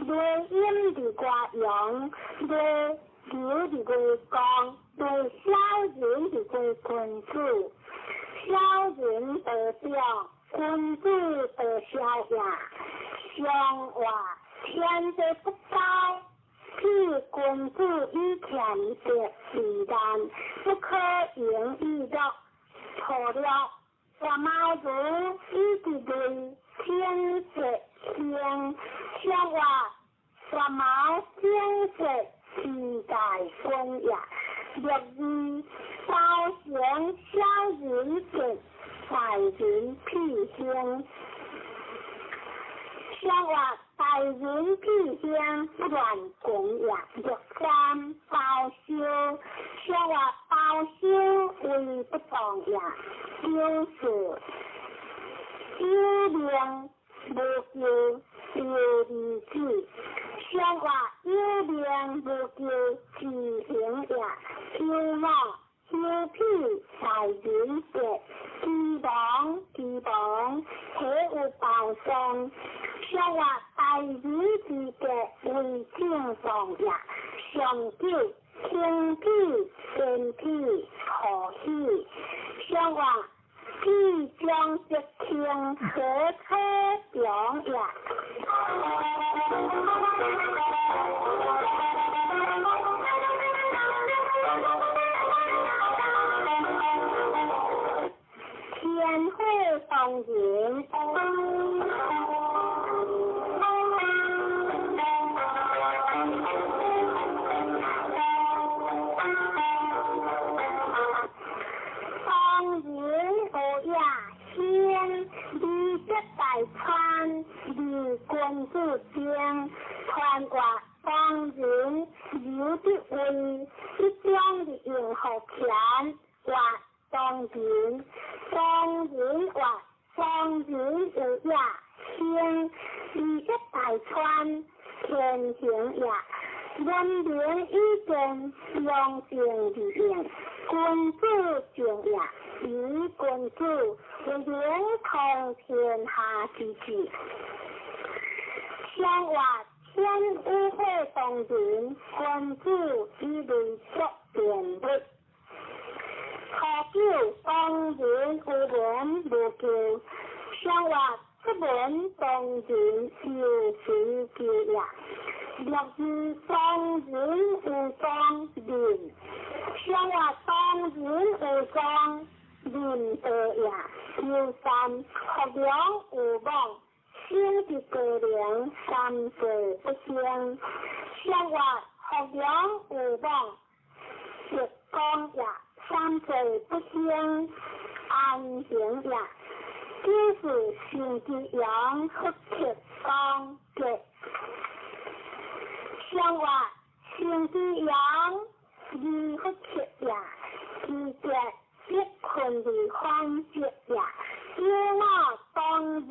对阴的挂阳，对牛的归公，对小人的归君子，小人得表，君子得小呀。相话天德不高，譬君子以前的自然，不可言喻的，错了。三毛子一直对天色天，相话三毛天色。世代风雅，若遇高贤小人者，大人辟香。相话大人辟香，不乱供养。若三包修，相话包修为不当呀，就是修量无救，有理智。相话有量无救，自行呀，有貌有癖，大人者，地房，体有报生。相话大人之格为正常呀，上九天地天地可喜。相话地将一天和车两呀。天会放人，放人不呀天，你这代川，你君子间，传话放人有的为，一将的应好钱，话当人话放人有呀天，你这代川天行呀，人民一种良性的人。君子敬也，以君子为人通天下之治。相话天污秽动人，君子以为作辩律。何久当人无人无救，相话出门当人有时救也。若是当人无当人，相话当人无当人得也。有三学良无忘，心之过良，三岁不相。相话学良无忘，直讲也。三岁不相，安行也。就是心之阳，不切刚直。相话心之阳，而不切也。而直即困而欢直也。因我当然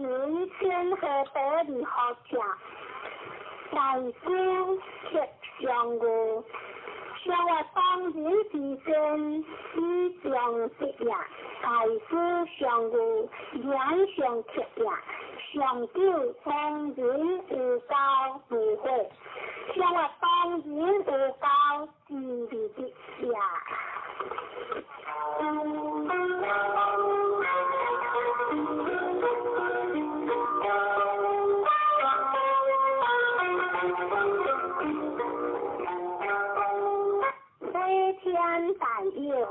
先和得而学者，大夫切相互。相话当然自身以相识也，大夫相互两相克也，相久当然无交无会，相话当然无交自利的也。天大佑，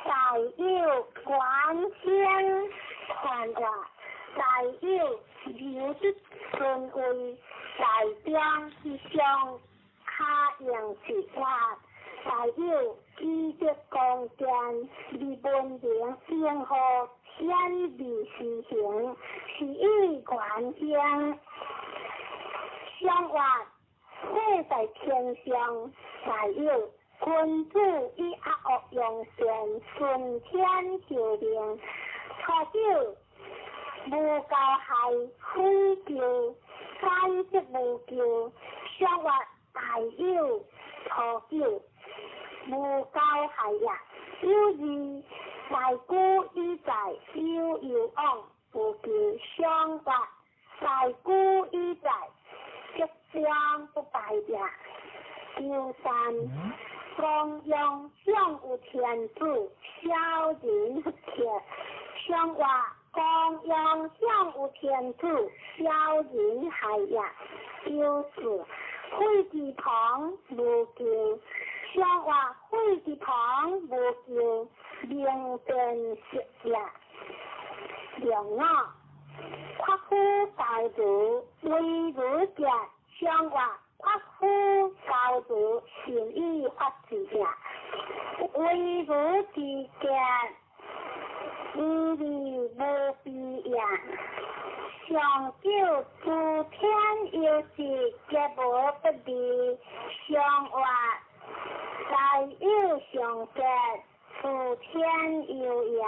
大佑管天传话，大佑有的顺位，大兵之上卡样之话，大佑记得光剑，离本领先后。天理施行，是以管将。相话会在天上，大有君子以恶恶扬善，顺天求命。初九无教害，非救，三即无救。相话大有初九无教害也，有二。大姑以在悠悠往，不求相话。大姑以在即将不败也。第三，光阳相有天主，小人不切。相话光阳相有天主，小人害也。第四，会之旁无救。相话会之旁无救。明辨识也，良我夸夫教主为儒者，相话夸夫教主善于发字也，为儒之者义理无比也。上九诸天有时皆无不利，相话大有相结。普天有也。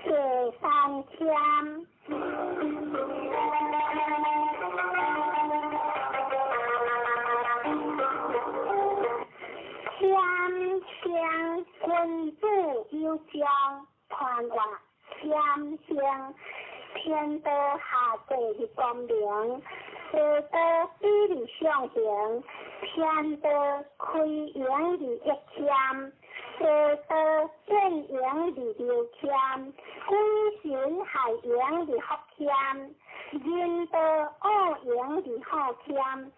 第三天。君子有将传话，天相天道下地的光明，地道比例相形，天道开阳的一欠，地道正阳的六欠，鬼神害阳的福欠，人道恶阳的好欠，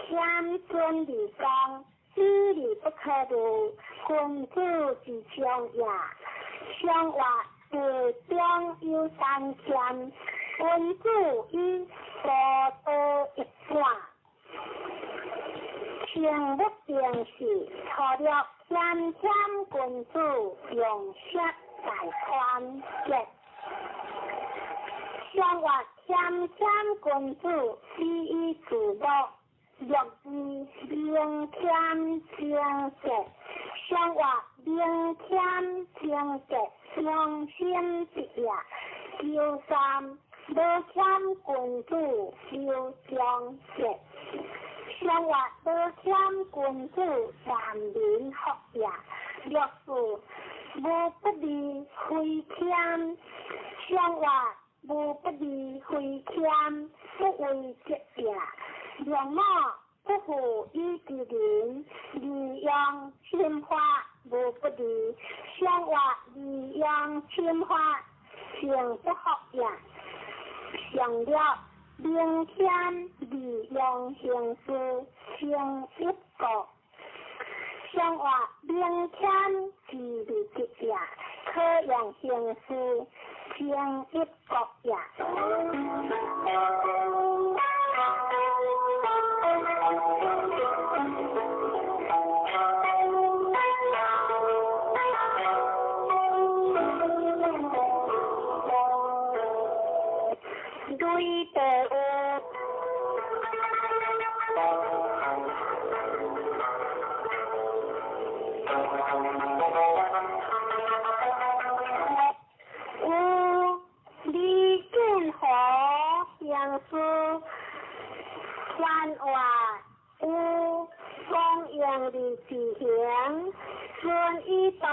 欠尊的光。知理不可度，君子之将也。相话地中有三欠，君子以道德一半。情不定时，错了欠君子用舌大宽节。相话欠欠君子，是以自乐。六字明欠情节，相话明欠情节，相心一也。九三无欠君子，有相节。相话无欠君子，三民学也。六字无不离亏欠，相话无不离亏欠，不为节也。两马不负一之灵，利用侵化无不离，相话利用侵化，情不合也。上了明天利用形式，情一个。相话明天是利节也，可用形式，情一个也。对的李建和相思幻话公用的字形顺一动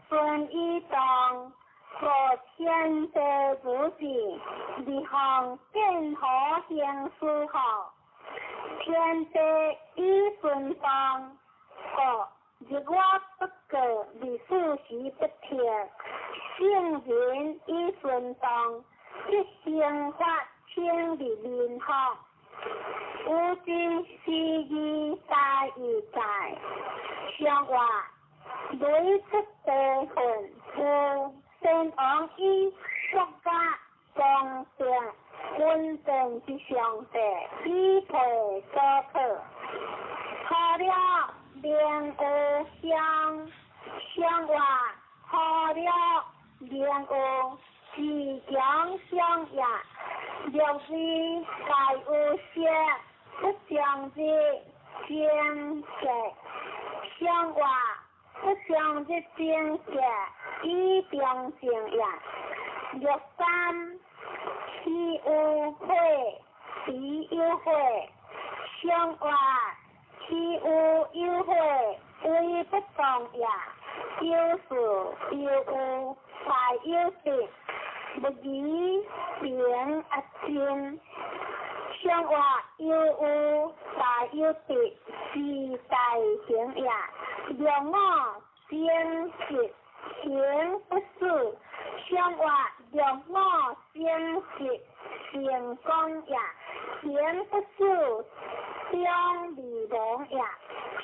顺一动可天地不济，离行建和相思后，天地一顺动，日我不过，历史时不停，圣人一顺动，一生发千里连行，无尽是义大义在，相话累出地魂先往以国家公正稳定之上帝，以培所可。好了联合相话，好了联合自强相也。六字该有些不相之见解，相话不相之见解。以表情也。六三其有会，其有会，相话其有会，为不同也。有事有有，才有定，不宜变啊变。相话有有，才有定，是大行也。六我先实。行不是，相话让我先实成功也；行不是，将理容也。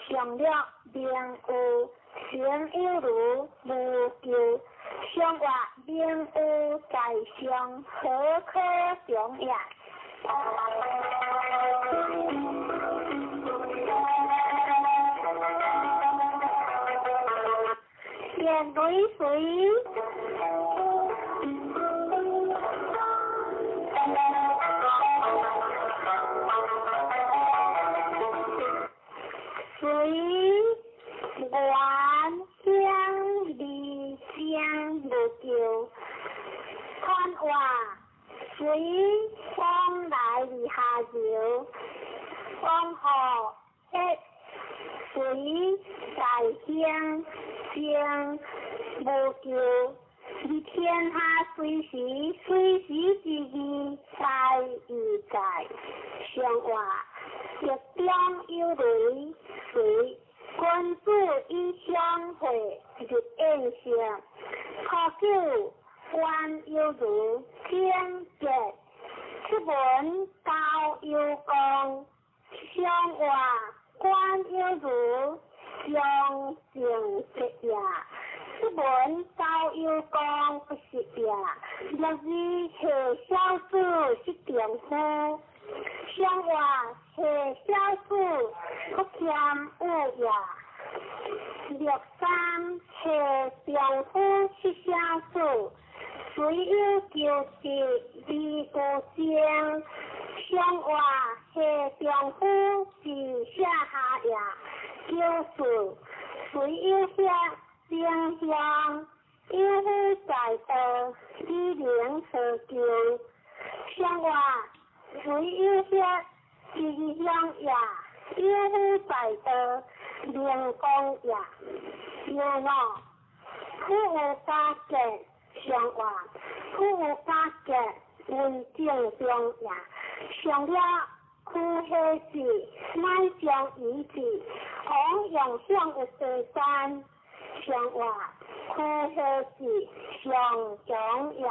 上了名有，行有如无救；相话名有在上，何可想也？见对水，水原香离香无救，看话水风来离下游，风后一水在香。将无救，你天下随时之意在于在，相话日中有雷水，君子以相会日宴相，可久官有如天节，出门高有功，相话官有如。相正直也，出门高有功不是也。若是下小子是丈夫，相话下小子不欠恶也。六三下丈夫是小子，谁有些良乡，又是在的一两车球，像我谁有些吉祥呀，又是在的亮光呀，然后ผู้อุปการะ像我ผู้อุปการะ文正中呀，上了苦黑子，乃将一子，红用上的时间，像我苦黑子上中呀。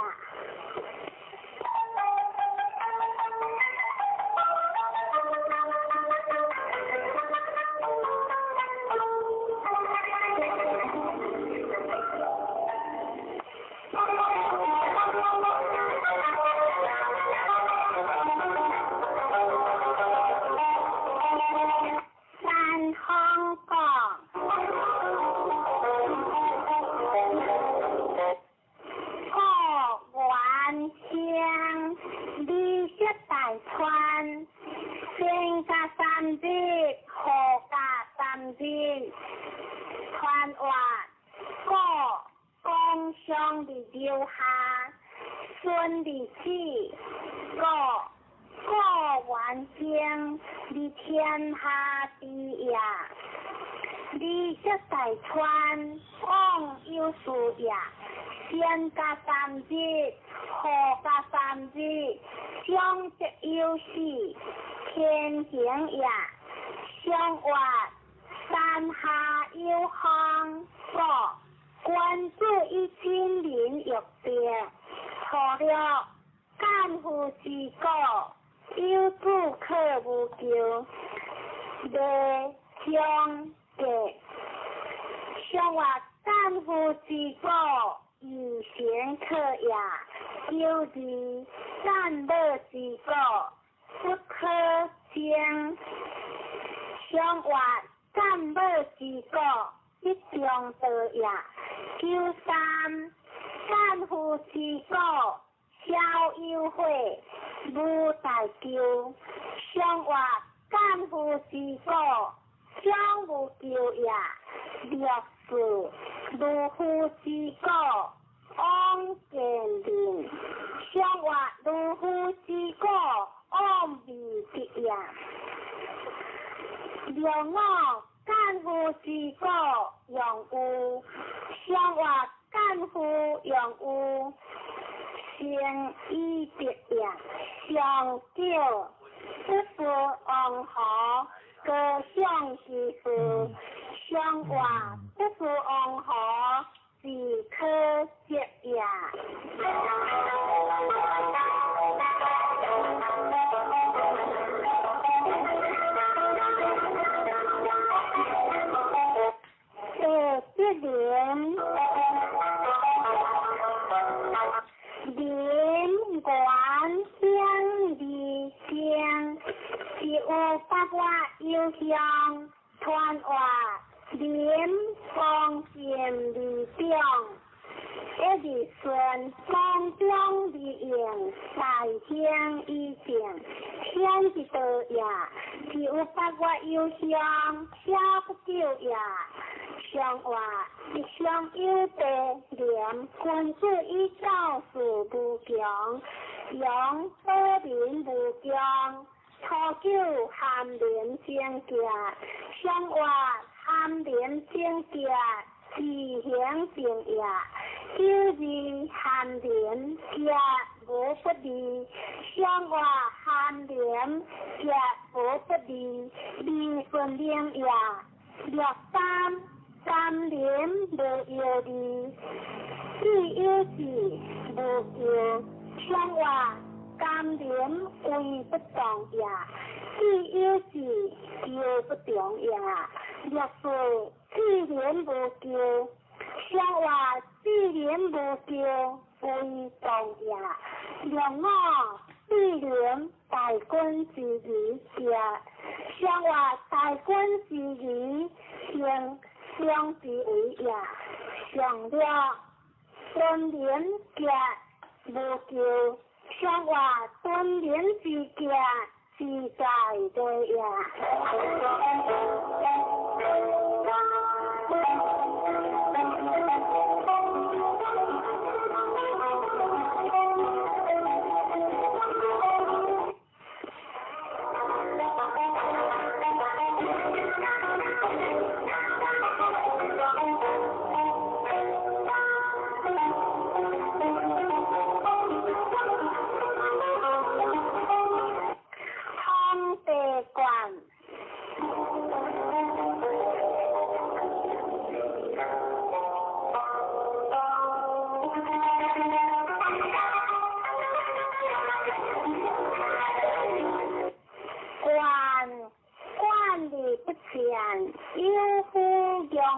在的呀。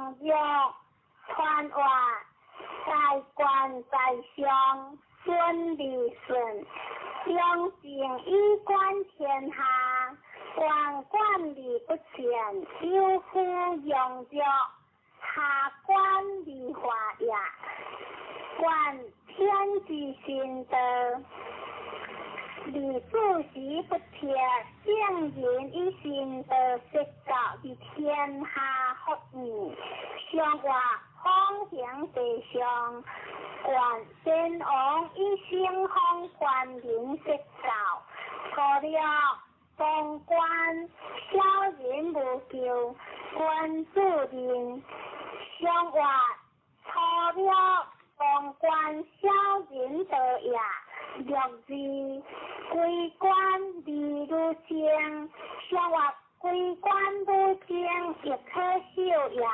上约传话，在官在上，顺利顺，良政衣冠天下，官管理不全，有夫用着，下官理化也，管天之心德。李主席不贴，正言以心德实教于天下福民，上话方向地上，管先王以兴风官民实教，过了当官小人无救，官主任上话错了当官小人得也。六字归官理如正，上话归官如正亦可笑也。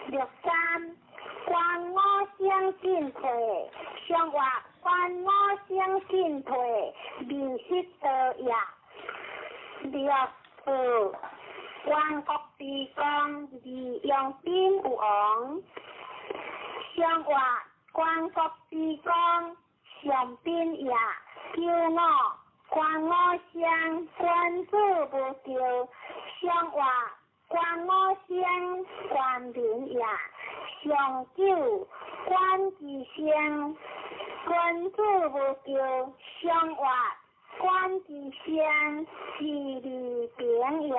六三官我相进退，上话官我相进退，民失得也。六四官国之光，利用兵有王，上话官国之光。上宾也，救我，官我相，官主无救，上话官我相，官民也，上救官之相，官主无救，上话官之相，是利平也。